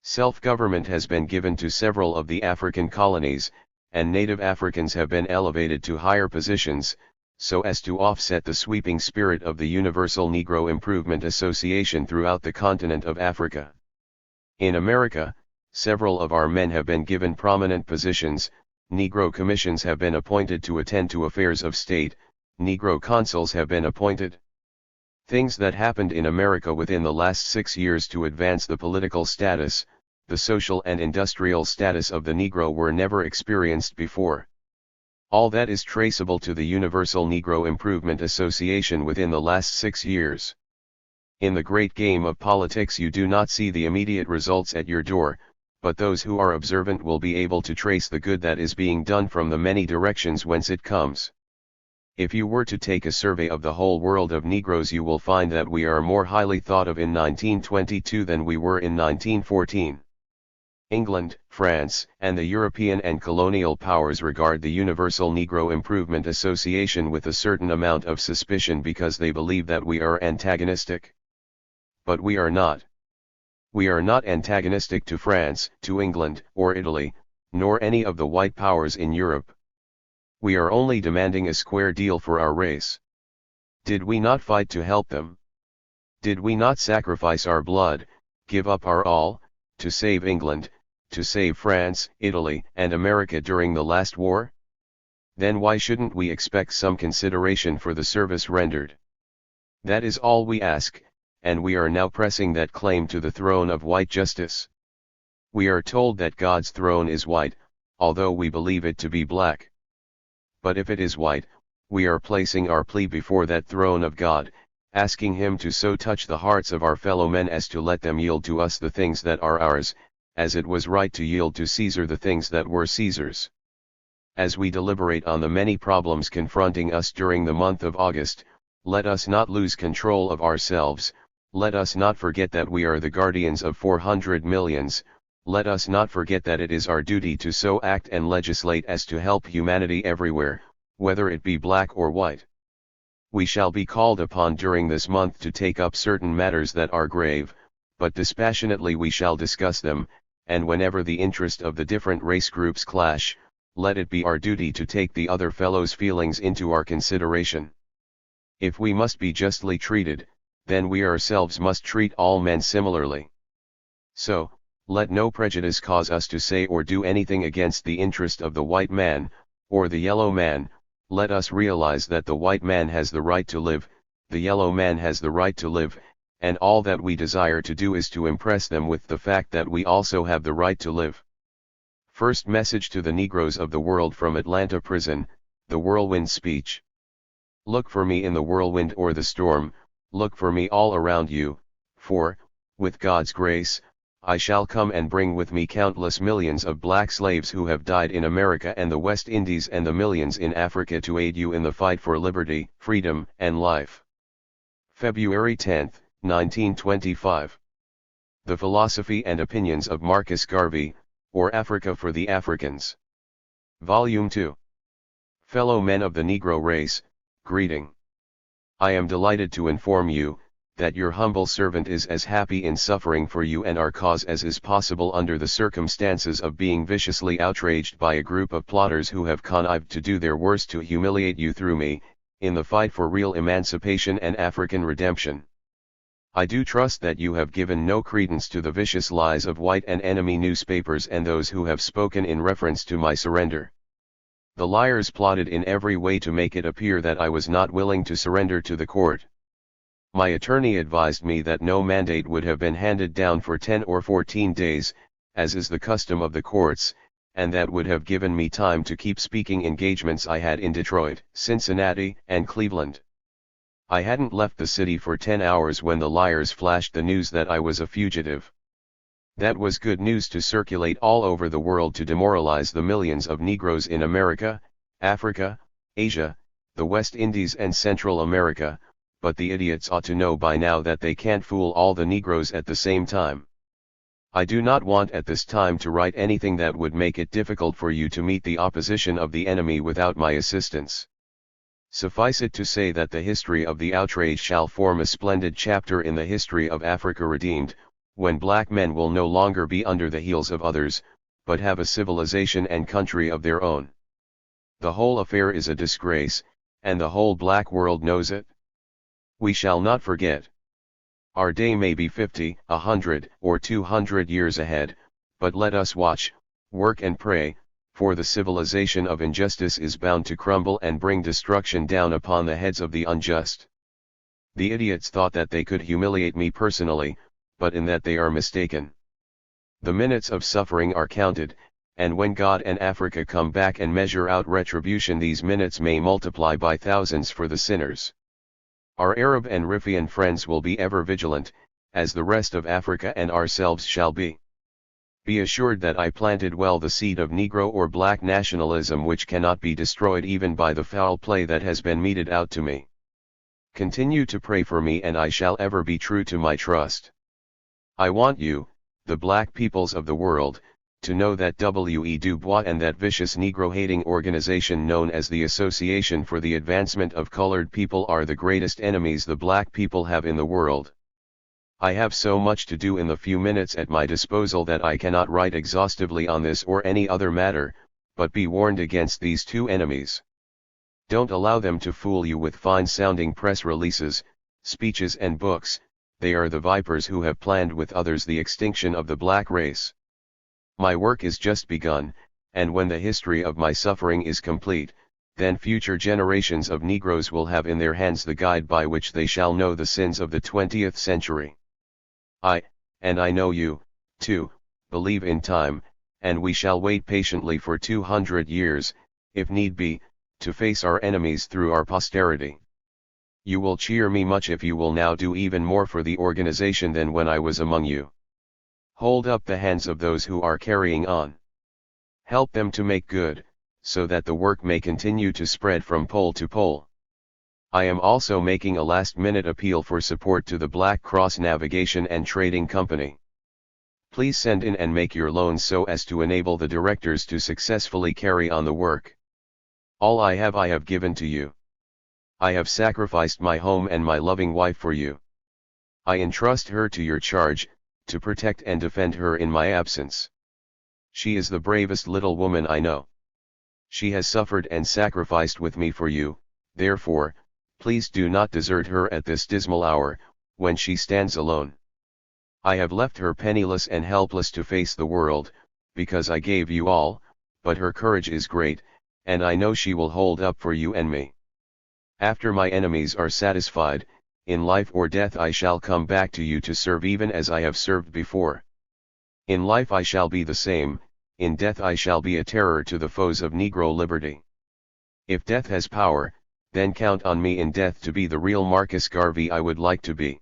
Self-government has been given to several of the African colonies, and native Africans have been elevated to higher positions, so as to offset the sweeping spirit of the Universal Negro Improvement Association throughout the continent of Africa. In America, Several of our men have been given prominent positions, Negro commissions have been appointed to attend to affairs of state, Negro consuls have been appointed. Things that happened in America within the last 6 years to advance the political status, the social and industrial status of the Negro were never experienced before. All that is traceable to the Universal Negro Improvement Association within the last 6 years. In the great game of politics you do not see the immediate results at your door, but those who are observant will be able to trace the good that is being done from the many directions whence it comes. If you were to take a survey of the whole world of Negroes you will find that we are more highly thought of in 1922 than we were in 1914. England, France, and the European and colonial powers regard the Universal Negro Improvement Association with a certain amount of suspicion because they believe that we are antagonistic. But we are not. We are not antagonistic to France, to England, or Italy, nor any of the white powers in Europe. We are only demanding a square deal for our race. Did we not fight to help them? Did we not sacrifice our blood, give up our all, to save England, to save France, Italy, and America during the last war? Then why shouldn't we expect some consideration for the service rendered? That is all we ask, and we are now pressing that claim to the throne of white justice. We are told that God's throne is white, although we believe it to be black. But if it is white, we are placing our plea before that throne of God, asking Him to so touch the hearts of our fellow men as to let them yield to us the things that are ours, as it was right to yield to Caesar the things that were Caesar's. As we deliberate on the many problems confronting us during the month of August, let us not lose control of ourselves. Let us not forget that we are the guardians of 400 millions, let us not forget that it is our duty to so act and legislate as to help humanity everywhere, whether it be black or white. We shall be called upon during this month to take up certain matters that are grave, but dispassionately we shall discuss them, and whenever the interest of the different race groups clash, let it be our duty to take the other fellow's feelings into our consideration. If we must be justly treated, then we ourselves must treat all men similarly. So, let no prejudice cause us to say or do anything against the interest of the white man, or the yellow man. Let us realize that the white man has the right to live, the yellow man has the right to live, and all that we desire to do is to impress them with the fact that we also have the right to live. First message to the Negroes of the world from Atlanta prison, the whirlwind speech. Look for me in the whirlwind or the storm, look for me all around you, for, with God's grace, I shall come and bring with me countless millions of black slaves who have died in America and the West Indies and the millions in Africa to aid you in the fight for liberty, freedom, and life. February 10, 1925. The Philosophy and Opinions of Marcus Garvey, or Africa for the Africans. Volume 2. Fellow men of the Negro race, greeting. I am delighted to inform you, that your humble servant is as happy in suffering for you and our cause as is possible under the circumstances of being viciously outraged by a group of plotters who have connived to do their worst to humiliate you through me, in the fight for real emancipation and African redemption. I do trust that you have given no credence to the vicious lies of white and enemy newspapers and those who have spoken in reference to my surrender. The liars plotted in every way to make it appear that I was not willing to surrender to the court. My attorney advised me that no mandate would have been handed down for 10 or 14 days, as is the custom of the courts, and that would have given me time to keep speaking engagements I had in Detroit, Cincinnati, and Cleveland. I hadn't left the city for 10 hours when the liars flashed the news that I was a fugitive. That was good news to circulate all over the world to demoralize the millions of Negroes in America, Africa, Asia, the West Indies and Central America, but the idiots ought to know by now that they can't fool all the Negroes at the same time. I do not want at this time to write anything that would make it difficult for you to meet the opposition of the enemy without my assistance. Suffice it to say that the history of the outrage shall form a splendid chapter in the history of Africa redeemed, when black men will no longer be under the heels of others, but have a civilization and country of their own. The whole affair is a disgrace, and the whole black world knows it. We shall not forget. Our day may be 50, 100, or 200 years ahead, But let us watch, work and pray, for the civilization of injustice is bound to crumble and bring destruction down upon the heads of the unjust. The idiots thought that they could humiliate me personally, but in that they are mistaken. The minutes of suffering are counted, and when God and Africa come back and measure out retribution, these minutes may multiply by thousands for the sinners. Our Arab and Riffian friends will be ever vigilant, as the rest of Africa and ourselves shall be. Be assured that I planted well the seed of Negro or black nationalism, which cannot be destroyed even by the foul play that has been meted out to me. Continue to pray for me, and I shall ever be true to my trust. I want you, the black peoples of the world, to know that W.E. Du Bois and that vicious Negro-hating organization known as the Association for the Advancement of Colored People are the greatest enemies the black people have in the world. I have so much to do in the few minutes at my disposal that I cannot write exhaustively on this or any other matter, but be warned against these two enemies. Don't allow them to fool you with fine-sounding press releases, speeches and books. They are the vipers who have planned with others the extinction of the black race. My work is just begun, and when the history of my suffering is complete, then future generations of Negroes will have in their hands the guide by which they shall know the sins of the 20th century. And I know you, too, believe in time, and we shall wait patiently for 200 years, if need be, to face our enemies through our posterity. You will cheer me much if you will now do even more for the organization than when I was among you. Hold up the hands of those who are carrying on. Help them to make good, so that the work may continue to spread from pole to pole. I am also making a last-minute appeal for support to the Black Cross Navigation and Trading Company. Please send in and make your loans so as to enable the directors to successfully carry on the work. All I have given to you. I have sacrificed my home and my loving wife for you. I entrust her to your charge, to protect and defend her in my absence. She is the bravest little woman I know. She has suffered and sacrificed with me for you, therefore, please do not desert her at this dismal hour, when she stands alone. I have left her penniless and helpless to face the world, because I gave you all, but her courage is great, and I know she will hold up for you and me. After my enemies are satisfied, in life or death I shall come back to you to serve even as I have served before. In life I shall be the same, in death I shall be a terror to the foes of Negro liberty. If death has power, then count on me in death to be the real Marcus Garvey I would like to be.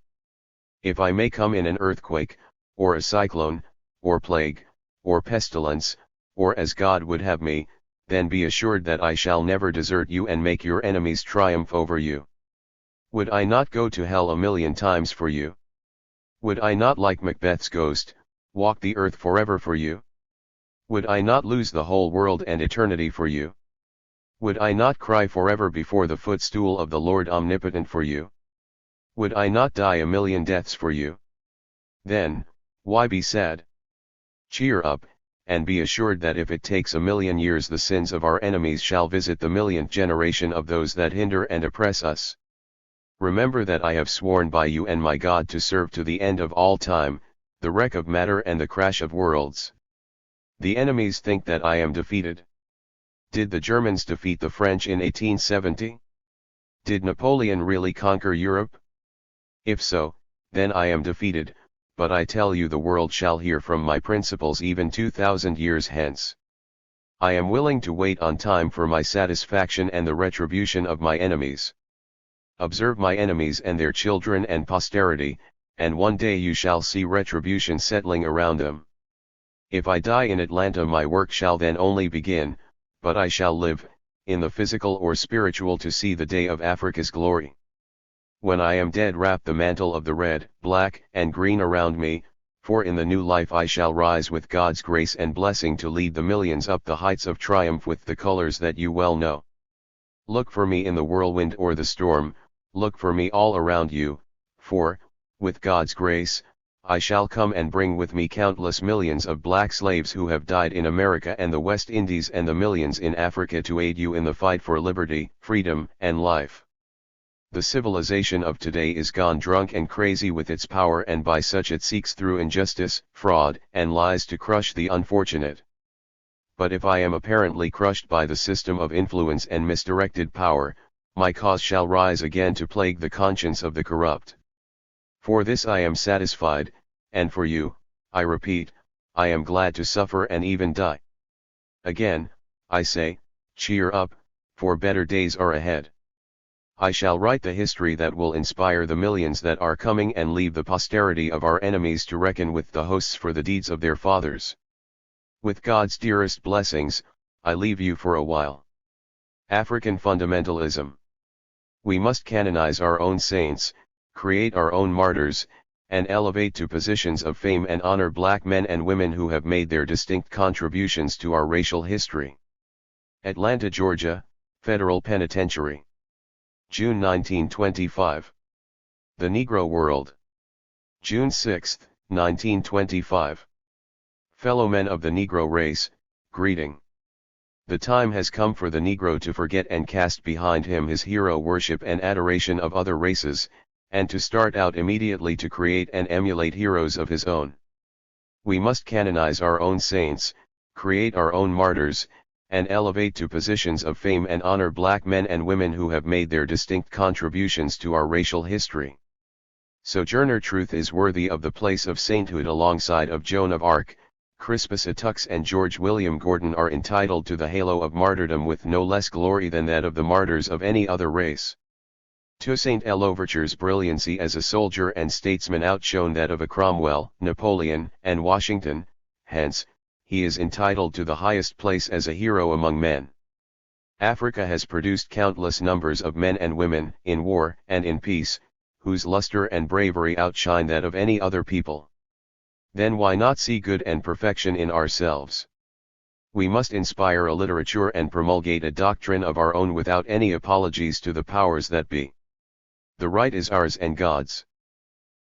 If I may come in an earthquake, or a cyclone, or plague, or pestilence, or as God would have me, then be assured that I shall never desert you and make your enemies triumph over you. Would I not go to hell 1,000,000 times for you? Would I not, like Macbeth's ghost, walk the earth forever for you? Would I not lose the whole world and eternity for you? Would I not cry forever before the footstool of the Lord Omnipotent for you? Would I not die 1,000,000 deaths for you? Then, why be sad? Cheer up, and be assured that if it takes 1,000,000 years, the sins of our enemies shall visit the 1,000,000th generation of those that hinder and oppress us. Remember that I have sworn by you and my God to serve to the end of all time, the wreck of matter and the crash of worlds. The enemies think that I am defeated. Did the Germans defeat the French in 1870? Did Napoleon really conquer Europe? If so, then I am defeated, but I tell you the world shall hear from my principles even 2,000 years hence. I am willing to wait on time for my satisfaction and the retribution of my enemies. Observe my enemies and their children and posterity, and one day you shall see retribution settling around them. If I die in Atlanta, my work shall then only begin, but I shall live, in the physical or spiritual, to see the day of Africa's glory. When I am dead, wrap the mantle of the red, black, and green around me, for in the new life I shall rise with God's grace and blessing to lead the millions up the heights of triumph with the colors that you well know. Look for me in the whirlwind or the storm, look for me all around you, for, with God's grace, I shall come and bring with me countless millions of black slaves who have died in America and the West Indies and the millions in Africa to aid you in the fight for liberty, freedom, and life. The civilization of today is gone drunk and crazy with its power, and by such it seeks through injustice, fraud, and lies to crush the unfortunate. But if I am apparently crushed by the system of influence and misdirected power, my cause shall rise again to plague the conscience of the corrupt. For this I am satisfied, and for you, I repeat, I am glad to suffer and even die. Again, I say, cheer up, for better days are ahead. I shall write the history that will inspire the millions that are coming, and leave the posterity of our enemies to reckon with the hosts for the deeds of their fathers. With God's dearest blessings, I leave you for a while. African fundamentalism. We must canonize our own saints, create our own martyrs, and elevate to positions of fame and honor black men and women who have made their distinct contributions to our racial history. Atlanta, Georgia, Federal Penitentiary. June 1925. The Negro World. June 6, 1925. Fellow men of the Negro race, greeting. The time has come for the Negro to forget and cast behind him his hero worship and adoration of other races, and to start out immediately to create and emulate heroes of his own. We must canonize our own saints, create our own martyrs, and elevate to positions of fame and honor black men and women who have made their distinct contributions to our racial history. Sojourner Truth is worthy of the place of sainthood alongside of Joan of Arc. Crispus Attucks and George William Gordon are entitled to the halo of martyrdom with no less glory than that of the martyrs of any other race. Toussaint L'Ouverture's brilliancy as a soldier and statesman outshone that of a Cromwell, Napoleon, and Washington, hence, he is entitled to the highest place as a hero among men. Africa has produced countless numbers of men and women, in war and in peace, whose luster and bravery outshine that of any other people. Then why not see good and perfection in ourselves? We must inspire a literature and promulgate a doctrine of our own without any apologies to the powers that be. The right is ours and God's.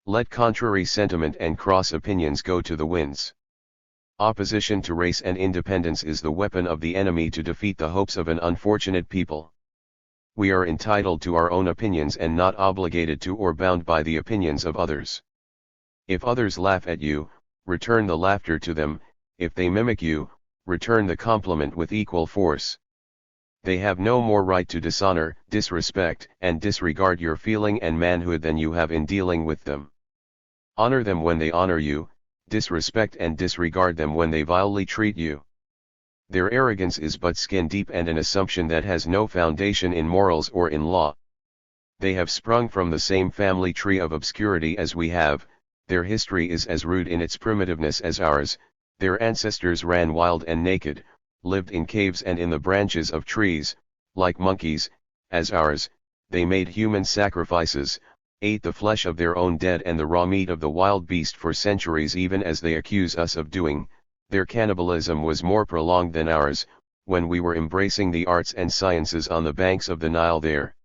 Let contrary sentiment and cross opinions go to the winds. Opposition to race and independence is the weapon of the enemy to defeat the hopes of an unfortunate people. We are entitled to our own opinions and not obligated to or bound by the opinions of others. If others laugh at you, return the laughter to them. If they mimic you, return the compliment with equal force. They have no more right to dishonor, disrespect, and disregard your feeling and manhood than you have in dealing with them. Honor them when they honor you, disrespect and disregard them when they vilely treat you. Their arrogance is but skin deep and an assumption that has no foundation in morals or in law. They have sprung from the same family tree of obscurity as we have, their history is as rude in its primitiveness as ours, their ancestors ran wild and naked, lived in caves and in the branches of trees, like monkeys, as ours, they made human sacrifices, ate the flesh of their own dead and the raw meat of the wild beast for centuries even as they accuse us of doing. Their cannibalism was more prolonged than ours, when we were embracing the arts and sciences on the banks of the Nile. Their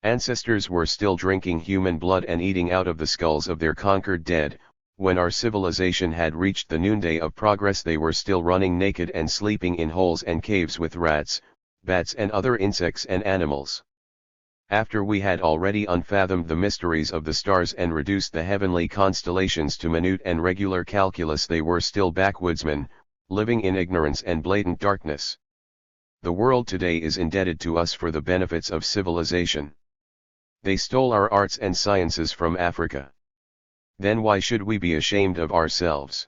ancestors were still drinking human blood and eating out of the skulls of their conquered dead. When our civilization had reached the noonday of progress, they were still running naked and sleeping in holes and caves with rats, bats and other insects and animals. After we had already unfathomed the mysteries of the stars and reduced the heavenly constellations to minute and regular calculus, they were still backwoodsmen, living in ignorance and blatant darkness. The world today is indebted to us for the benefits of civilization. They stole our arts and sciences from Africa. Then why should we be ashamed of ourselves?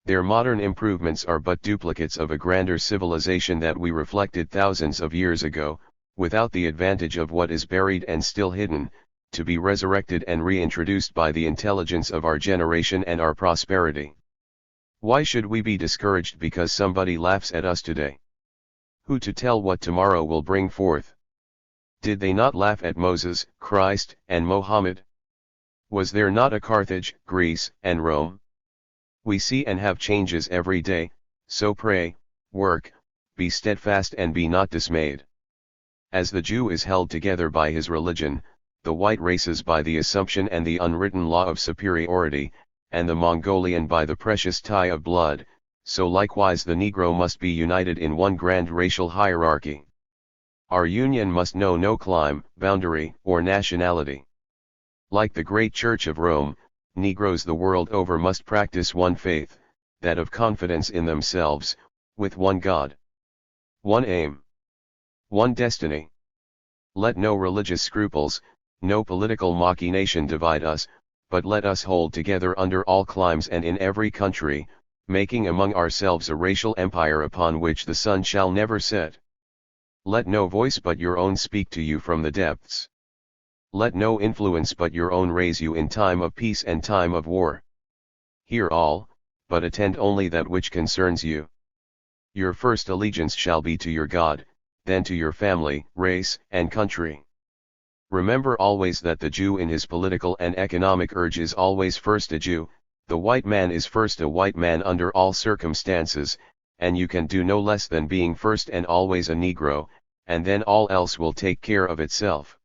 Their modern improvements are but duplicates of a grander civilization that we reflected thousands of years ago, without the advantage of what is buried and still hidden, to be resurrected and reintroduced by the intelligence of our generation and our prosperity. Why should we be discouraged because somebody laughs at us today? Who to tell what tomorrow will bring forth? Did they not laugh at Moses, Christ, and Mohammed? Was there not a Carthage, Greece, and Rome? We see and have changes every day, so pray, work, be steadfast and be not dismayed. As the Jew is held together by his religion, the white races by the assumption and the unwritten law of superiority, and the Mongolian by the precious tie of blood, so likewise the Negro must be united in one grand racial hierarchy. Our union must know no clime, boundary, or nationality. Like the great Church of Rome, Negroes the world over must practice one faith, that of confidence in themselves, with one God, one aim, one destiny. Let no religious scruples, no political machination divide us, but let us hold together under all climes and in every country, making among ourselves a racial empire upon which the sun shall never set. Let no voice but your own speak to you from the depths. Let no influence but your own raise you in time of peace and time of war. Hear all, but attend only that which concerns you. Your first allegiance shall be to your God, then to your family, race, and country. Remember always that the Jew in his political and economic urge is always first a Jew, the white man is first a white man under all circumstances, and you can do no less than being first and always a Negro, and then all else will take care of itself.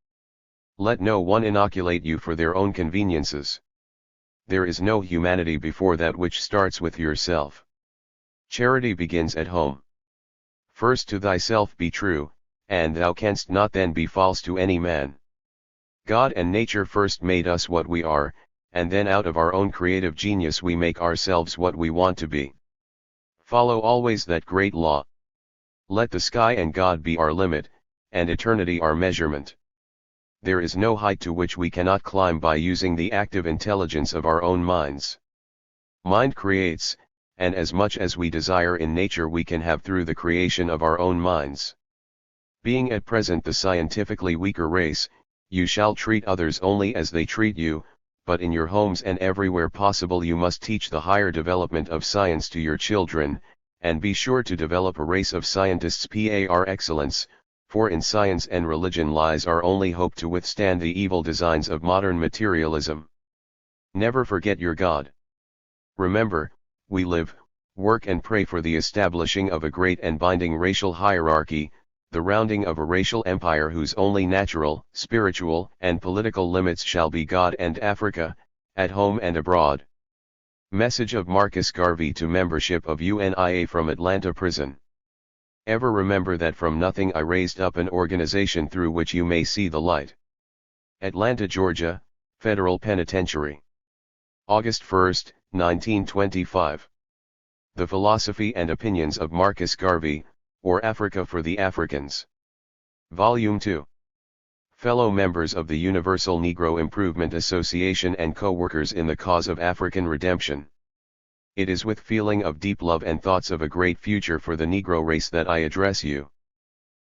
Let no one inoculate you for their own conveniences. There is no humanity before that which starts with yourself. Charity begins at home. First to thyself be true, and thou canst not then be false to any man. God and nature first made us what we are, and then out of our own creative genius we make ourselves what we want to be. Follow always that great law. Let the sky and God be our limit, and eternity our measurement. There is no height to which we cannot climb by using the active intelligence of our own minds. Mind creates, and as much as we desire in nature we can have through the creation of our own minds. Being at present the scientifically weaker race, you shall treat others only as they treat you, but in your homes and everywhere possible you must teach the higher development of science to your children, and be sure to develop a race of scientists par excellence, for in science and religion lies our only hope to withstand the evil designs of modern materialism. Never forget your God. Remember, we live, work and pray for the establishing of a great and binding racial hierarchy, the rounding of a racial empire whose only natural, spiritual, and political limits shall be God and Africa, at home and abroad. Message of Marcus Garvey to membership of UNIA from Atlanta Prison. Ever remember that from nothing I raised up an organization through which you may see the light. Atlanta, Georgia, Federal Penitentiary. August 1, 1925. The Philosophy and Opinions of Marcus Garvey, or Africa for the Africans. Volume 2. Fellow members of the Universal Negro Improvement Association and co-workers in the cause of African redemption. It is with feeling of deep love and thoughts of a great future for the Negro race that I address you.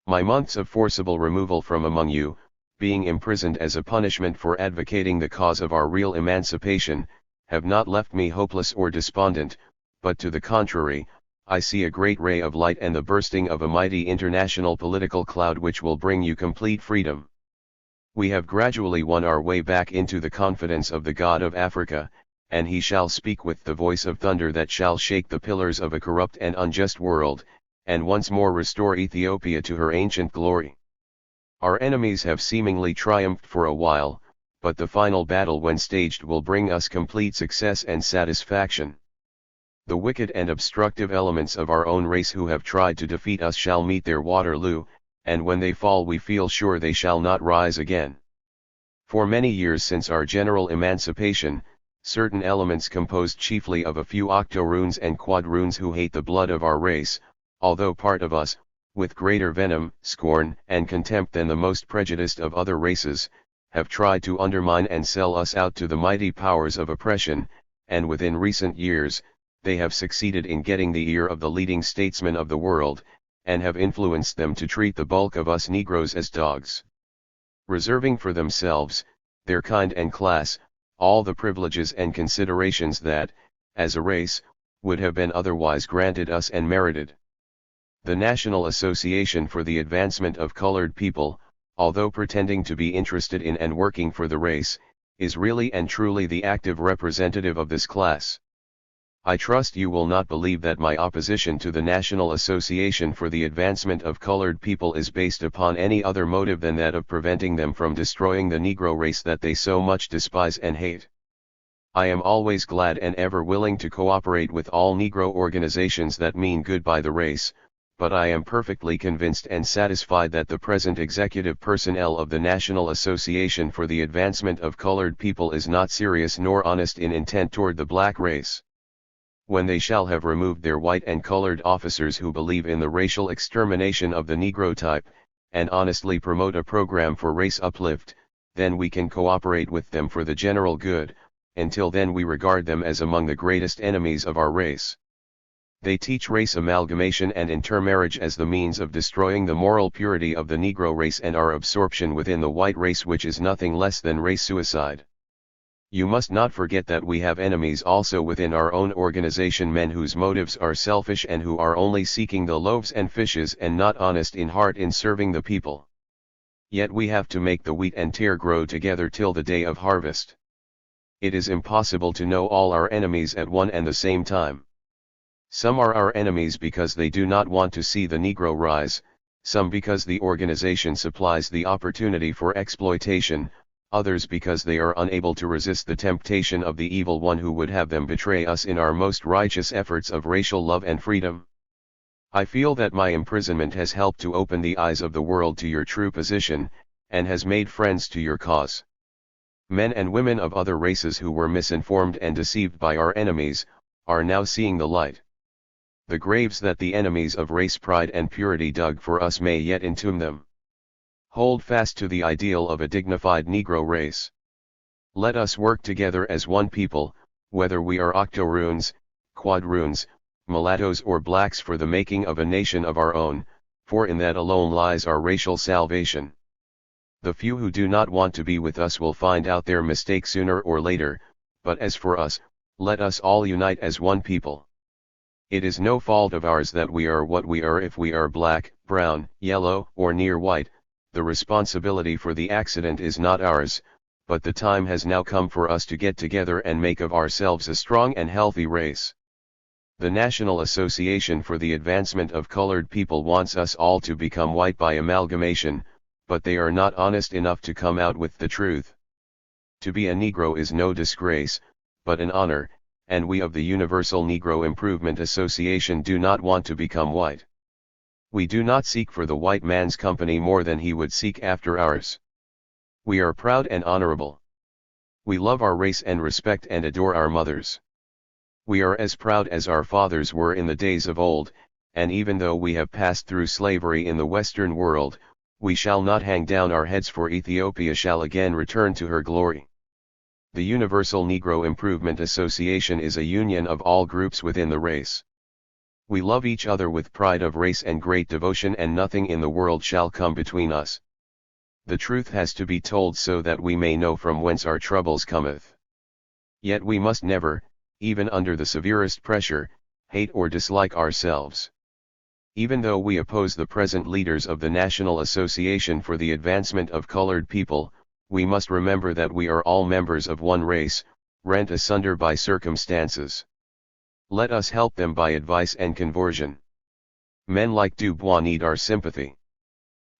My months of forcible removal from among you, being imprisoned as a punishment for advocating the cause of our real emancipation, have not left me hopeless or despondent, but to the contrary, I see a great ray of light and the bursting of a mighty international political cloud which will bring you complete freedom. We have gradually won our way back into the confidence of the God of Africa, and he shall speak with the voice of thunder that shall shake the pillars of a corrupt and unjust world, and once more restore Ethiopia to her ancient glory. Our enemies have seemingly triumphed for a while, but the final battle when staged will bring us complete success and satisfaction. The wicked and obstructive elements of our own race who have tried to defeat us shall meet their Waterloo, and when they fall we feel sure they shall not rise again. For many years since our general emancipation, certain elements composed chiefly of a few octoroons and quadroons who hate the blood of our race, although part of us, with greater venom, scorn, and contempt than the most prejudiced of other races, have tried to undermine and sell us out to the mighty powers of oppression, and within recent years, they have succeeded in getting the ear of the leading statesmen of the world, and have influenced them to treat the bulk of us Negroes as dogs, reserving for themselves, their kind and class, all the privileges and considerations that, as a race, would have been otherwise granted us and merited. The National Association for the Advancement of Colored People, although pretending to be interested in and working for the race, is really and truly the active representative of this class. I trust you will not believe that my opposition to the National Association for the Advancement of Colored People is based upon any other motive than that of preventing them from destroying the Negro race that they so much despise and hate. I am always glad and ever willing to cooperate with all Negro organizations that mean good by the race, but I am perfectly convinced and satisfied that the present executive personnel of the National Association for the Advancement of Colored People is not serious nor honest in intent toward the black race. When they shall have removed their white and colored officers who believe in the racial extermination of the Negro type, and honestly promote a program for race uplift, then we can cooperate with them for the general good. Until then we regard them as among the greatest enemies of our race. They teach race amalgamation and intermarriage as the means of destroying the moral purity of the Negro race and our absorption within the white race, which is nothing less than race suicide. You must not forget that we have enemies also within our own organization, men whose motives are selfish and who are only seeking the loaves and fishes and not honest in heart in serving the people. Yet we have to make the wheat and tare grow together till the day of harvest. It is impossible to know all our enemies at one and the same time. Some are our enemies because they do not want to see the Negro rise, some because the organization supplies the opportunity for exploitation, others because they are unable to resist the temptation of the evil one who would have them betray us in our most righteous efforts of racial love and freedom. I feel that my imprisonment has helped to open the eyes of the world to your true position, and has made friends to your cause. Men and women of other races who were misinformed and deceived by our enemies, are now seeing the light. The graves that the enemies of race pride and purity dug for us may yet entomb them. Hold fast to the ideal of a dignified Negro race. Let us work together as one people, whether we are octoroons, quadroons, mulattoes or blacks, for the making of a nation of our own, for in that alone lies our racial salvation. The few who do not want to be with us will find out their mistake sooner or later, but as for us, let us all unite as one people. It is no fault of ours that we are what we are. If we are black, brown, yellow, or near white, the responsibility for the accident is not ours, but the time has now come for us to get together and make of ourselves a strong and healthy race. The National Association for the Advancement of Colored People wants us all to become white by amalgamation, but they are not honest enough to come out with the truth. To be a Negro is no disgrace, but an honor, and we of the Universal Negro Improvement Association do not want to become white. We do not seek for the white man's company more than he would seek after ours. We are proud and honorable. We love our race and respect and adore our mothers. We are as proud as our fathers were in the days of old, and even though we have passed through slavery in the Western world, we shall not hang down our heads, for Ethiopia shall again return to her glory. The Universal Negro Improvement Association is a union of all groups within the race. We love each other with pride of race and great devotion, and nothing in the world shall come between us. The truth has to be told so that we may know from whence our troubles cometh. Yet we must never, even under the severest pressure, hate or dislike ourselves. Even though we oppose the present leaders of the National Association for the Advancement of Colored People, we must remember that we are all members of one race, rent asunder by circumstances. Let us help them by advice and conversion. Men like Du Bois need our sympathy.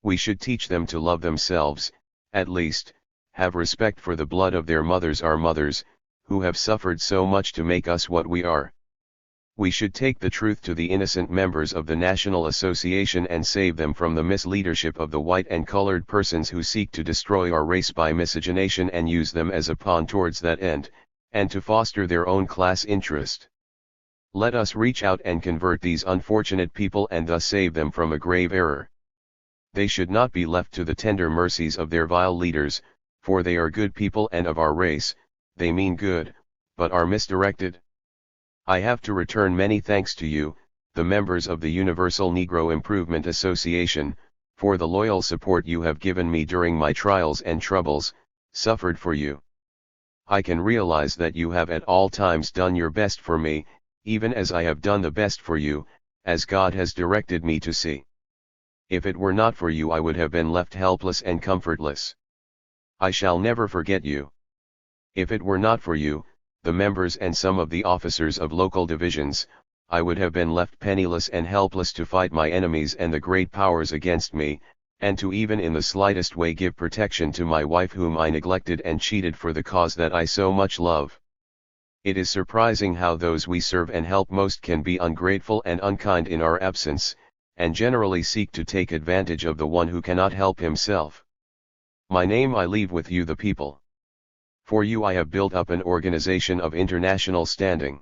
We should teach them to love themselves, at least, have respect for the blood of their mothers, our mothers, who have suffered so much to make us what we are. We should take the truth to the innocent members of the National Association and save them from the misleadership of the white and colored persons who seek to destroy our race by miscegenation and use them as a pawn towards that end, and to foster their own class interest. Let us reach out and convert these unfortunate people and thus save them from a grave error. They should not be left to the tender mercies of their vile leaders, for they are good people and of our race, they mean good, but are misdirected. I have to return many thanks to you, the members of the Universal Negro Improvement Association, for the loyal support you have given me during my trials and troubles, suffered for you. I can realize that you have at all times done your best for me, even as I have done the best for you, as God has directed me to see. If it were not for you, I would have been left helpless and comfortless. I shall never forget you. If it were not for you, the members and some of the officers of local divisions, I would have been left penniless and helpless to fight my enemies and the great powers against me, and to even in the slightest way give protection to my wife, whom I neglected and cheated for the cause that I so much love. It is surprising how those we serve and help most can be ungrateful and unkind in our absence, and generally seek to take advantage of the one who cannot help himself. My name I leave with you the people. For you I have built up an organization of international standing.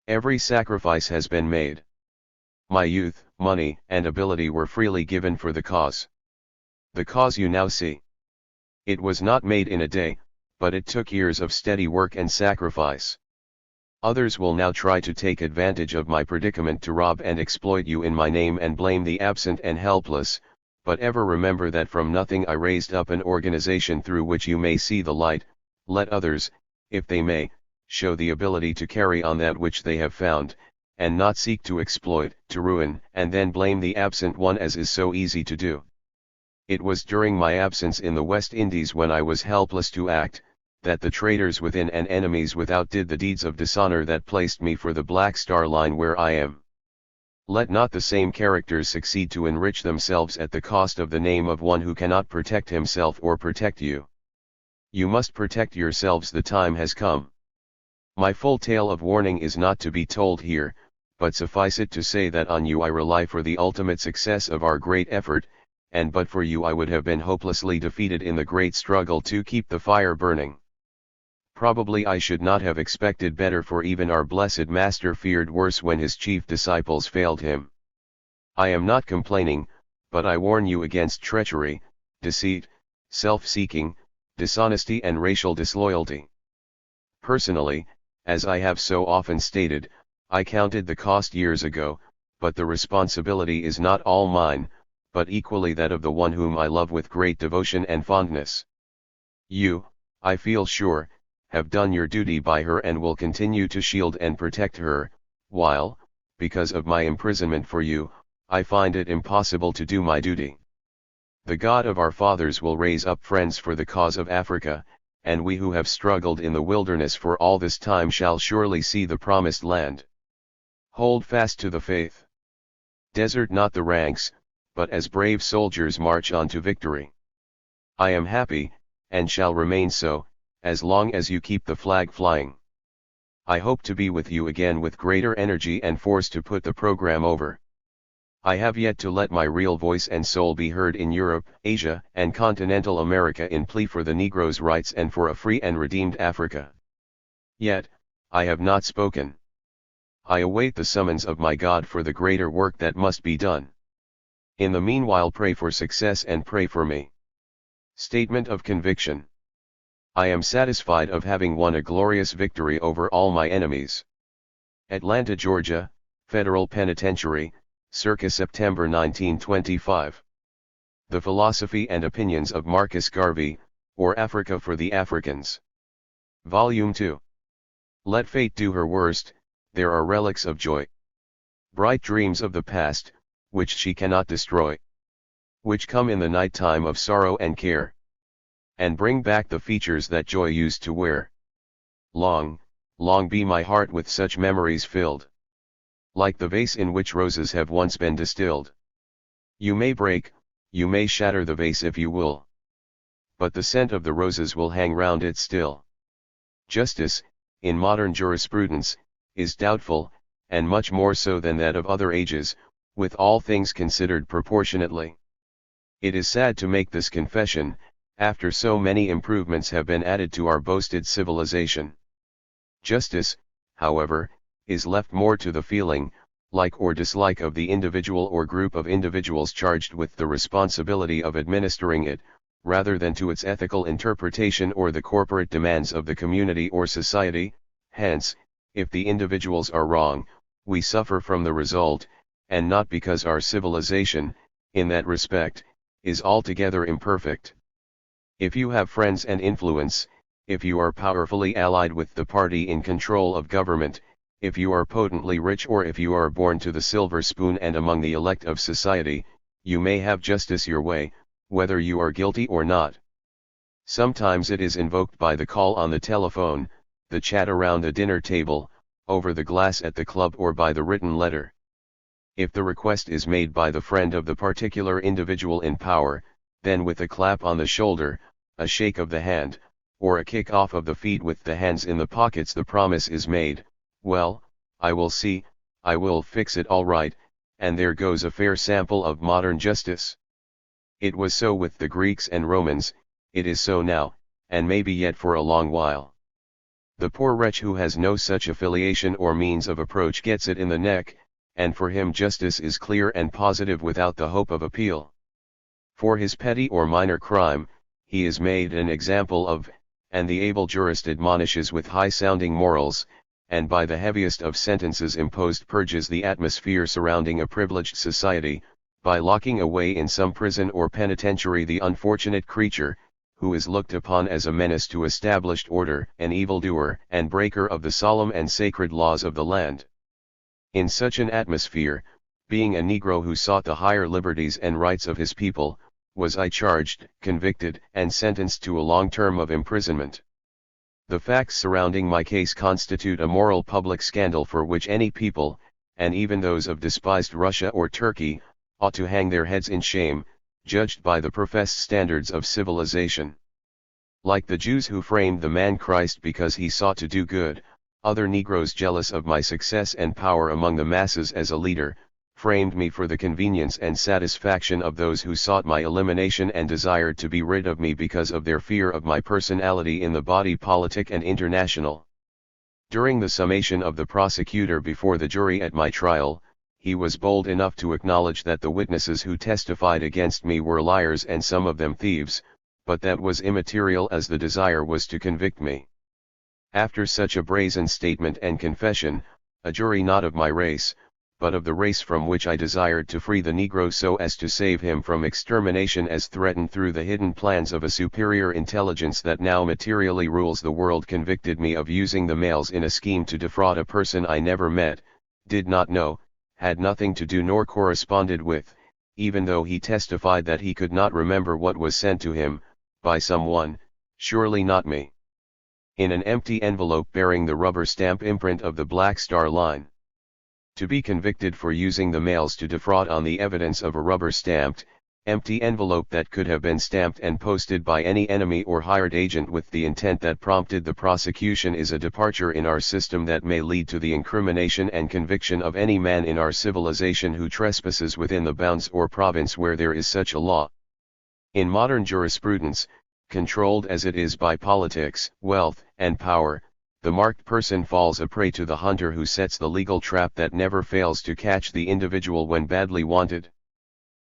Every sacrifice has been made. My youth, money, and ability were freely given for the cause. The cause you now see. It was not made in a day, but it took years of steady work and sacrifice. Others will now try to take advantage of my predicament to rob and exploit you in my name and blame the absent and helpless, but ever remember that from nothing I raised up an organization through which you may see the light. Let others, if they may, show the ability to carry on that which they have found, and not seek to exploit, to ruin, and then blame the absent one as is so easy to do. It was during my absence in the West Indies when I was helpless to act, that the traitors within and enemies without did the deeds of dishonor that placed me for the Black Star Line where I am. Let not the same characters succeed to enrich themselves at the cost of the name of one who cannot protect himself or protect you. You must protect yourselves, the time has come. My full tale of warning is not to be told here, but suffice it to say that on you I rely for the ultimate success of our great effort, and but for you I would have been hopelessly defeated in the great struggle to keep the fire burning. Probably I should not have expected better, for even our blessed Master feared worse when his chief disciples failed him. I am not complaining, but I warn you against treachery, deceit, self-seeking, dishonesty and racial disloyalty. Personally, as I have so often stated, I counted the cost years ago, but the responsibility is not all mine, but equally that of the one whom I love with great devotion and fondness. You, I feel sure, have done your duty by her and will continue to shield and protect her, while, because of my imprisonment for you, I find it impossible to do my duty. The God of our fathers will raise up friends for the cause of Africa, and we who have struggled in the wilderness for all this time shall surely see the promised land. Hold fast to the faith. Desert not the ranks, but as brave soldiers march on to victory. I am happy, and shall remain so, as long as you keep the flag flying. I hope to be with you again with greater energy and force to put the program over. I have yet to let my real voice and soul be heard in Europe, Asia, and continental America in plea for the Negro's rights and for a free and redeemed Africa. Yet, I have not spoken. I await the summons of my God for the greater work that must be done. In the meanwhile, pray for success and pray for me. Statement of conviction. I am satisfied of having won a glorious victory over all my enemies. Atlanta, Georgia, Federal Penitentiary, circa September 1925. The Philosophy and Opinions of Marcus Garvey, or Africa for the Africans. Volume 2. Let fate do her worst, there are relics of joy. Bright dreams of the past, which she cannot destroy. Which come in the night time of sorrow and care. And bring back the features that joy used to wear. Long, long be my heart with such memories filled. Like the vase in which roses have once been distilled. You may break, you may shatter the vase if you will. But the scent of the roses will hang round it still. Justice, in modern jurisprudence, is doubtful, and much more so than that of other ages, with all things considered proportionately. It is sad to make this confession, after so many improvements have been added to our boasted civilization. Justice, however, is left more to the feeling, like or dislike of the individual or group of individuals charged with the responsibility of administering it, rather than to its ethical interpretation or the corporate demands of the community or society. Hence, if the individuals are wrong, we suffer from the result, and not because our civilization, in that respect, is altogether imperfect. If you have friends and influence, if you are powerfully allied with the party in control of government, if you are potently rich, or if you are born to the silver spoon and among the elect of society, you may have justice your way, whether you are guilty or not. Sometimes it is invoked by the call on the telephone, the chat around the dinner table, over the glass at the club, or by the written letter. If the request is made by the friend of the particular individual in power, then with a clap on the shoulder, a shake of the hand, or a kick off of the feet with the hands in the pockets, the promise is made, well, I will see, I will fix it all right, and there goes a fair sample of modern justice. It was so with the Greeks and Romans, it is so now, and maybe yet for a long while. The poor wretch who has no such affiliation or means of approach gets it in the neck, and for him justice is clear and positive without the hope of appeal. For his petty or minor crime, he is made an example of, and the able jurist admonishes with high-sounding morals, and by the heaviest of sentences imposed purges the atmosphere surrounding a privileged society, by locking away in some prison or penitentiary the unfortunate creature, who is looked upon as a menace to established order, an evildoer and breaker of the solemn and sacred laws of the land. In such an atmosphere, being a Negro who sought the higher liberties and rights of his people, was I charged, convicted, and sentenced to a long term of imprisonment. The facts surrounding my case constitute a moral public scandal for which any people, and even those of despised Russia or Turkey, ought to hang their heads in shame, judged by the professed standards of civilization. Like the Jews who framed the man Christ because he sought to do good, other Negroes jealous of my success and power among the masses as a leader, framed me for the convenience and satisfaction of those who sought my elimination and desired to be rid of me because of their fear of my personality in the body politic and international. During the summation of the prosecutor before the jury at my trial, he was bold enough to acknowledge that the witnesses who testified against me were liars and some of them thieves, but that was immaterial as the desire was to convict me. After such a brazen statement and confession, a jury not of my race, but of the race from which I desired to free the Negro so as to save him from extermination as threatened through the hidden plans of a superior intelligence that now materially rules the world, convicted me of using the mails in a scheme to defraud a person I never met, did not know, had nothing to do nor corresponded with, even though he testified that he could not remember what was sent to him, by someone, surely not me, in an empty envelope bearing the rubber stamp imprint of the Black Star Line. To be convicted for using the mails to defraud on the evidence of a rubber-stamped, empty envelope that could have been stamped and posted by any enemy or hired agent with the intent that prompted the prosecution is a departure in our system that may lead to the incrimination and conviction of any man in our civilization who trespasses within the bounds or province where there is such a law. In modern jurisprudence, controlled as it is by politics, wealth, and power, the marked person falls a prey to the hunter who sets the legal trap that never fails to catch the individual when badly wanted.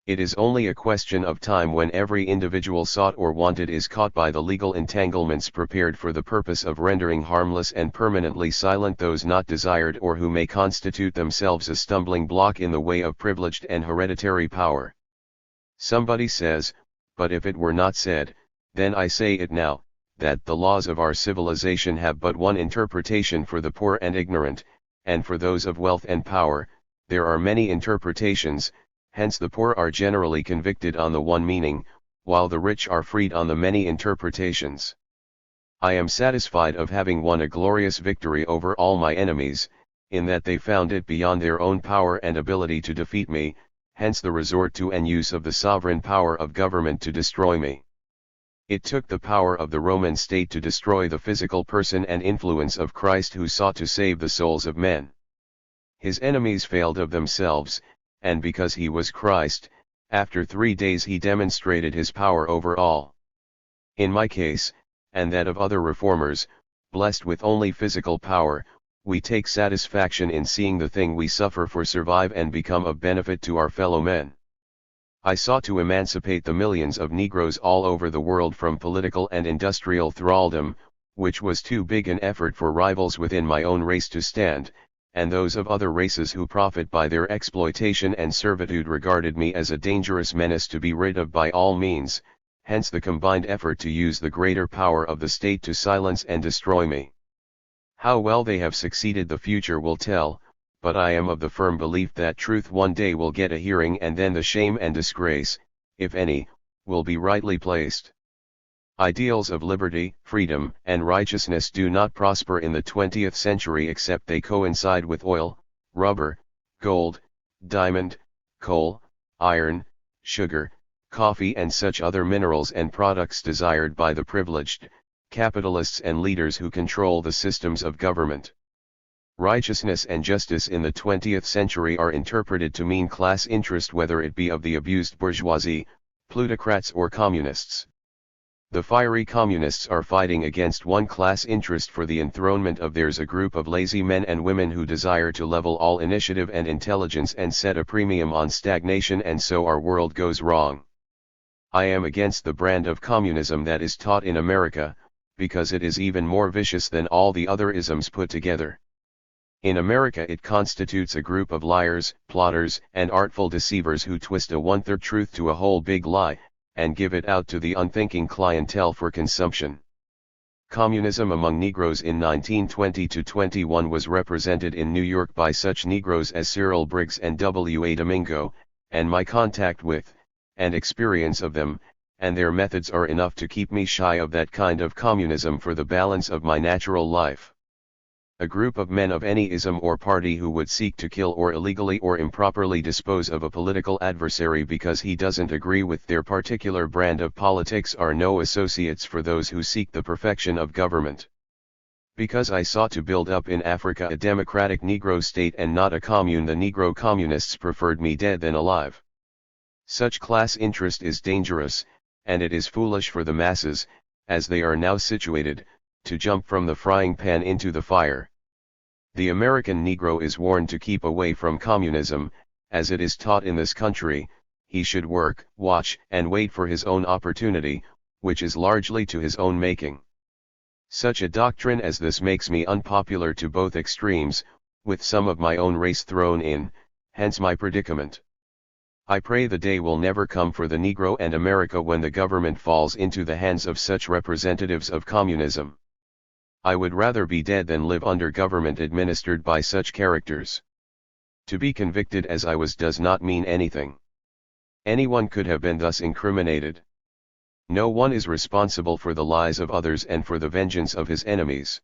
It is only a question of time when every individual sought or wanted is caught by the legal entanglements prepared for the purpose of rendering harmless and permanently silent those not desired or who may constitute themselves a stumbling block in the way of privileged and hereditary power. Somebody says, but if it were not said, then I say it now, that the laws of our civilization have but one interpretation for the poor and ignorant, and for those of wealth and power, there are many interpretations, hence the poor are generally convicted on the one meaning, while the rich are freed on the many interpretations. I am satisfied of having won a glorious victory over all my enemies, in that they found it beyond their own power and ability to defeat me, hence the resort to and use of the sovereign power of government to destroy me. It took the power of the Roman state to destroy the physical person and influence of Christ who sought to save the souls of men. His enemies failed of themselves, and because he was Christ, after 3 days he demonstrated his power over all. In my case, and that of other reformers, blessed with only physical power, we take satisfaction in seeing the thing we suffer for survive and become of benefit to our fellow men. I sought to emancipate the millions of Negroes all over the world from political and industrial thraldom, which was too big an effort for rivals within my own race to stand, and those of other races who profit by their exploitation and servitude regarded me as a dangerous menace to be rid of by all means, hence the combined effort to use the greater power of the state to silence and destroy me. How well they have succeeded the future will tell, but I am of the firm belief that truth one day will get a hearing, and then the shame and disgrace, if any, will be rightly placed. Ideals of liberty, freedom, and righteousness do not prosper in the 20th century except they coincide with oil, rubber, gold, diamond, coal, iron, sugar, coffee and such other minerals and products desired by the privileged, capitalists and leaders who control the systems of government. Righteousness and justice in the 20th century are interpreted to mean class interest, whether it be of the abused bourgeoisie, plutocrats or communists. The fiery communists are fighting against one class interest for the enthronement of theirs, a group of lazy men and women who desire to level all initiative and intelligence and set a premium on stagnation, and so our world goes wrong. I am against the brand of communism that is taught in America, because it is even more vicious than all the other isms put together. In America it constitutes a group of liars, plotters, and artful deceivers who twist a one-third truth to a whole big lie, and give it out to the unthinking clientele for consumption. Communism among Negroes in 1920-21 was represented in New York by such Negroes as Cyril Briggs and W.A. Domingo, and my contact with, and experience of them, and their methods are enough to keep me shy of that kind of communism for the balance of my natural life. A group of men of any ism or party who would seek to kill or illegally or improperly dispose of a political adversary because he doesn't agree with their particular brand of politics are no associates for those who seek the perfection of government. Because I sought to build up in Africa a democratic Negro state and not a commune, the Negro communists preferred me dead than alive. Such class interest is dangerous, and it is foolish for the masses, as they are now situated, to jump from the frying pan into the fire. The American Negro is warned to keep away from communism, as it is taught in this country. He should work, watch, and wait for his own opportunity, which is largely to his own making. Such a doctrine as this makes me unpopular to both extremes, with some of my own race thrown in, hence my predicament. I pray the day will never come for the Negro and America when the government falls into the hands of such representatives of communism. I would rather be dead than live under government administered by such characters. To be convicted as I was does not mean anything. Anyone could have been thus incriminated. No one is responsible for the lies of others and for the vengeance of his enemies.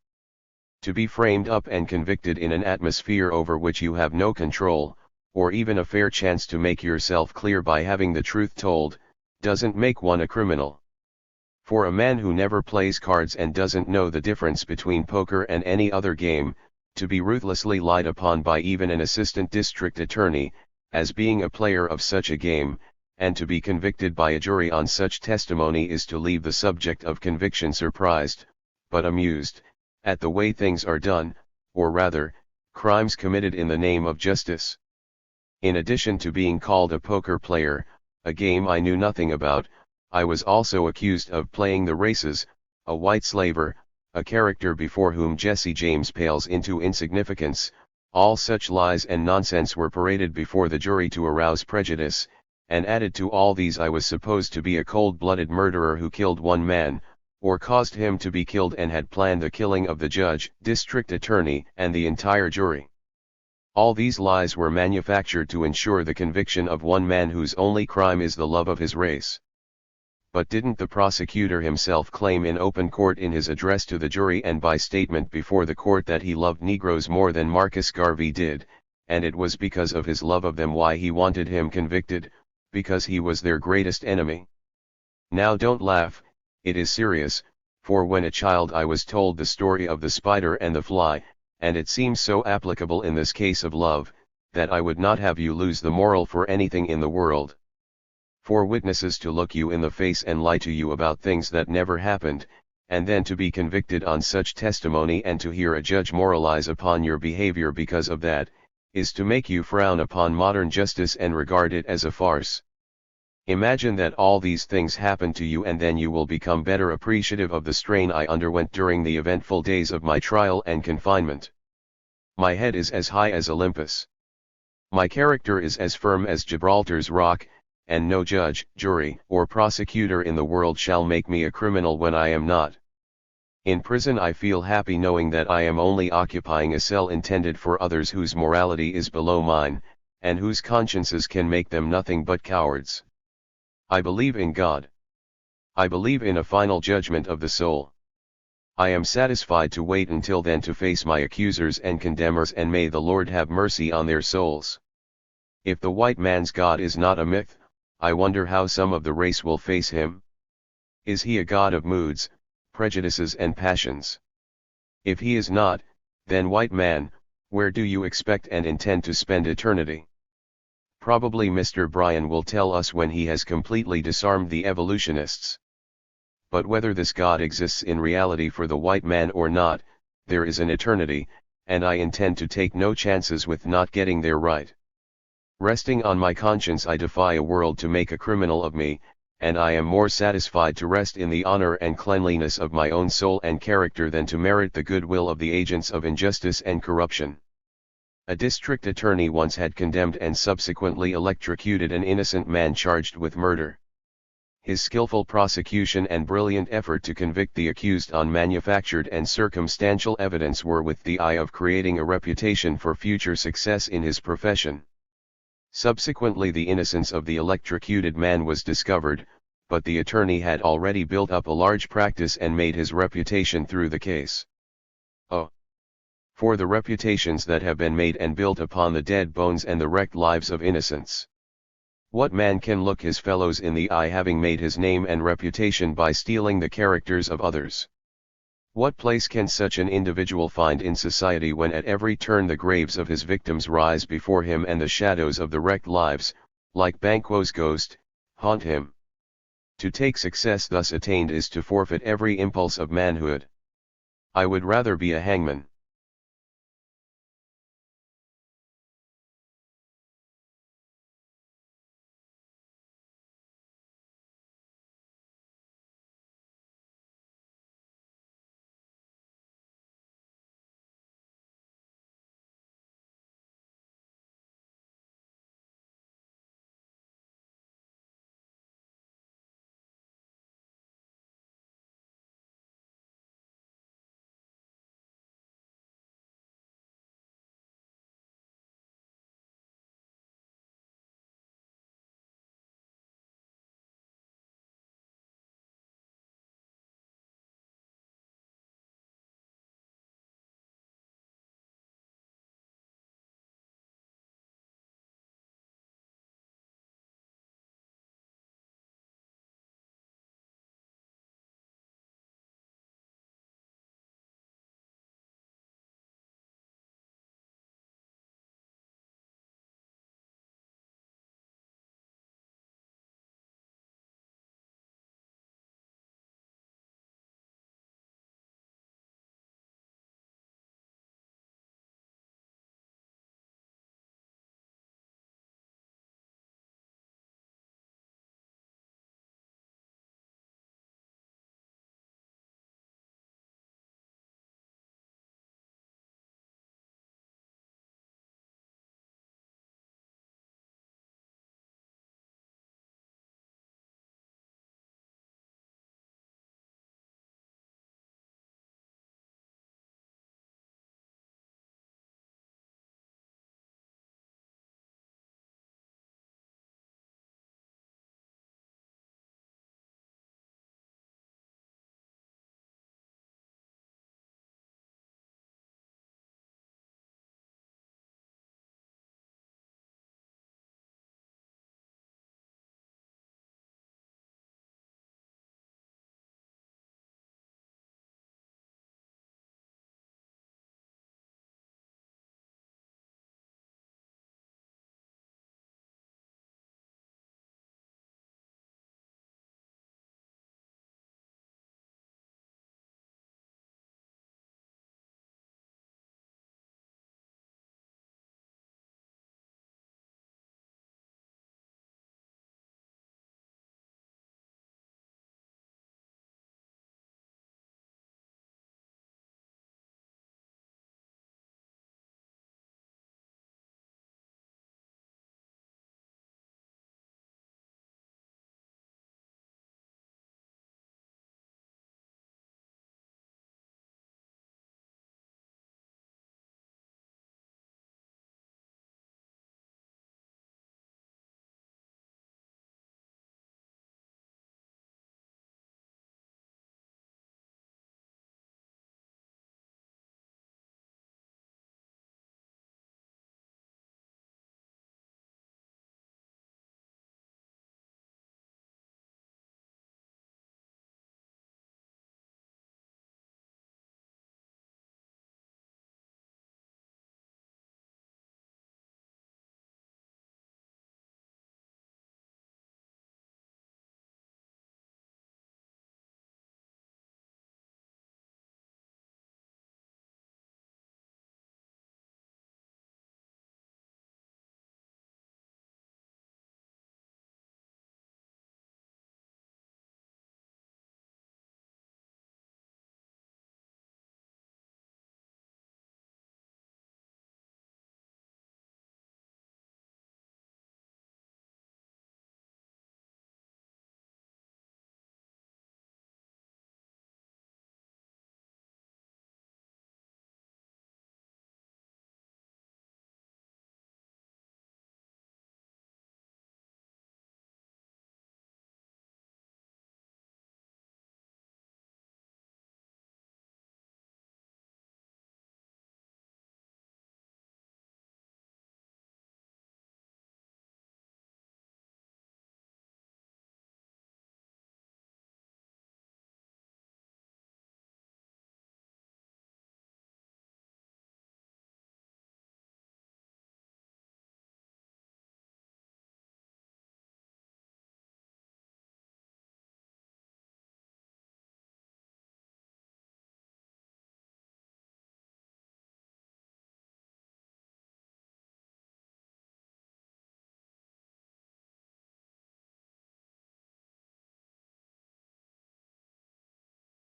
To be framed up and convicted in an atmosphere over which you have no control, or even a fair chance to make yourself clear by having the truth told, doesn't make one a criminal. For a man who never plays cards and doesn't know the difference between poker and any other game, to be ruthlessly lied upon by even an assistant district attorney, as being a player of such a game, and to be convicted by a jury on such testimony is to leave the subject of conviction surprised, but amused, at the way things are done, or rather, crimes committed in the name of justice. In addition to being called a poker player, a game I knew nothing about, I was also accused of playing the races, a white slaver, a character before whom Jesse James pales into insignificance. All such lies and nonsense were paraded before the jury to arouse prejudice, and added to all these I was supposed to be a cold-blooded murderer who killed one man, or caused him to be killed, and had planned the killing of the judge, district attorney, and the entire jury. All these lies were manufactured to ensure the conviction of one man whose only crime is the love of his race. But didn't the prosecutor himself claim in open court in his address to the jury and by statement before the court that he loved Negroes more than Marcus Garvey did, and it was because of his love of them why he wanted him convicted, because he was their greatest enemy? Now don't laugh, it is serious, for when a child I was told the story of the spider and the fly, and it seems so applicable in this case of love, that I would not have you lose the moral for anything in the world. For witnesses to look you in the face and lie to you about things that never happened, and then to be convicted on such testimony and to hear a judge moralize upon your behavior because of that, is to make you frown upon modern justice and regard it as a farce. Imagine that all these things happen to you, and then you will become better appreciative of the strain I underwent during the eventful days of my trial and confinement. My head is as high as Olympus. My character is as firm as Gibraltar's rock, and no judge, jury, or prosecutor in the world shall make me a criminal when I am not. In prison I feel happy knowing that I am only occupying a cell intended for others whose morality is below mine, and whose consciences can make them nothing but cowards. I believe in God. I believe in a final judgment of the soul. I am satisfied to wait until then to face my accusers and condemners, and may the Lord have mercy on their souls. If the white man's God is not a myth, I wonder how some of the race will face him. Is he a god of moods, prejudices and passions? If he is not, then white man, Where do you expect and intend to spend eternity? Probably Mr. Bryan will tell us when he has completely disarmed the evolutionists. But whether this God exists in reality for the white man or not, there is an eternity, and I intend to take no chances with not getting there right. Resting on my conscience, I defy a world to make a criminal of me, and I am more satisfied to rest in the honor and cleanliness of my own soul and character than to merit the goodwill of the agents of injustice and corruption. A district attorney once had condemned and subsequently electrocuted an innocent man charged with murder. His skillful prosecution and brilliant effort to convict the accused on manufactured and circumstantial evidence were with the eye of creating a reputation for future success in his profession. Subsequently, the innocence of the electrocuted man was discovered, but the attorney had already built up a large practice and made his reputation through the case. Oh! For the reputations that have been made and built upon the dead bones and the wrecked lives of innocents. What man can look his fellows in the eye having made his name and reputation by stealing the characters of others? What place can such an individual find in society when at every turn the graves of his victims rise before him and the shadows of the wrecked lives, like Banquo's ghost, haunt him? To take success thus attained is to forfeit every impulse of manhood. I would rather be a hangman.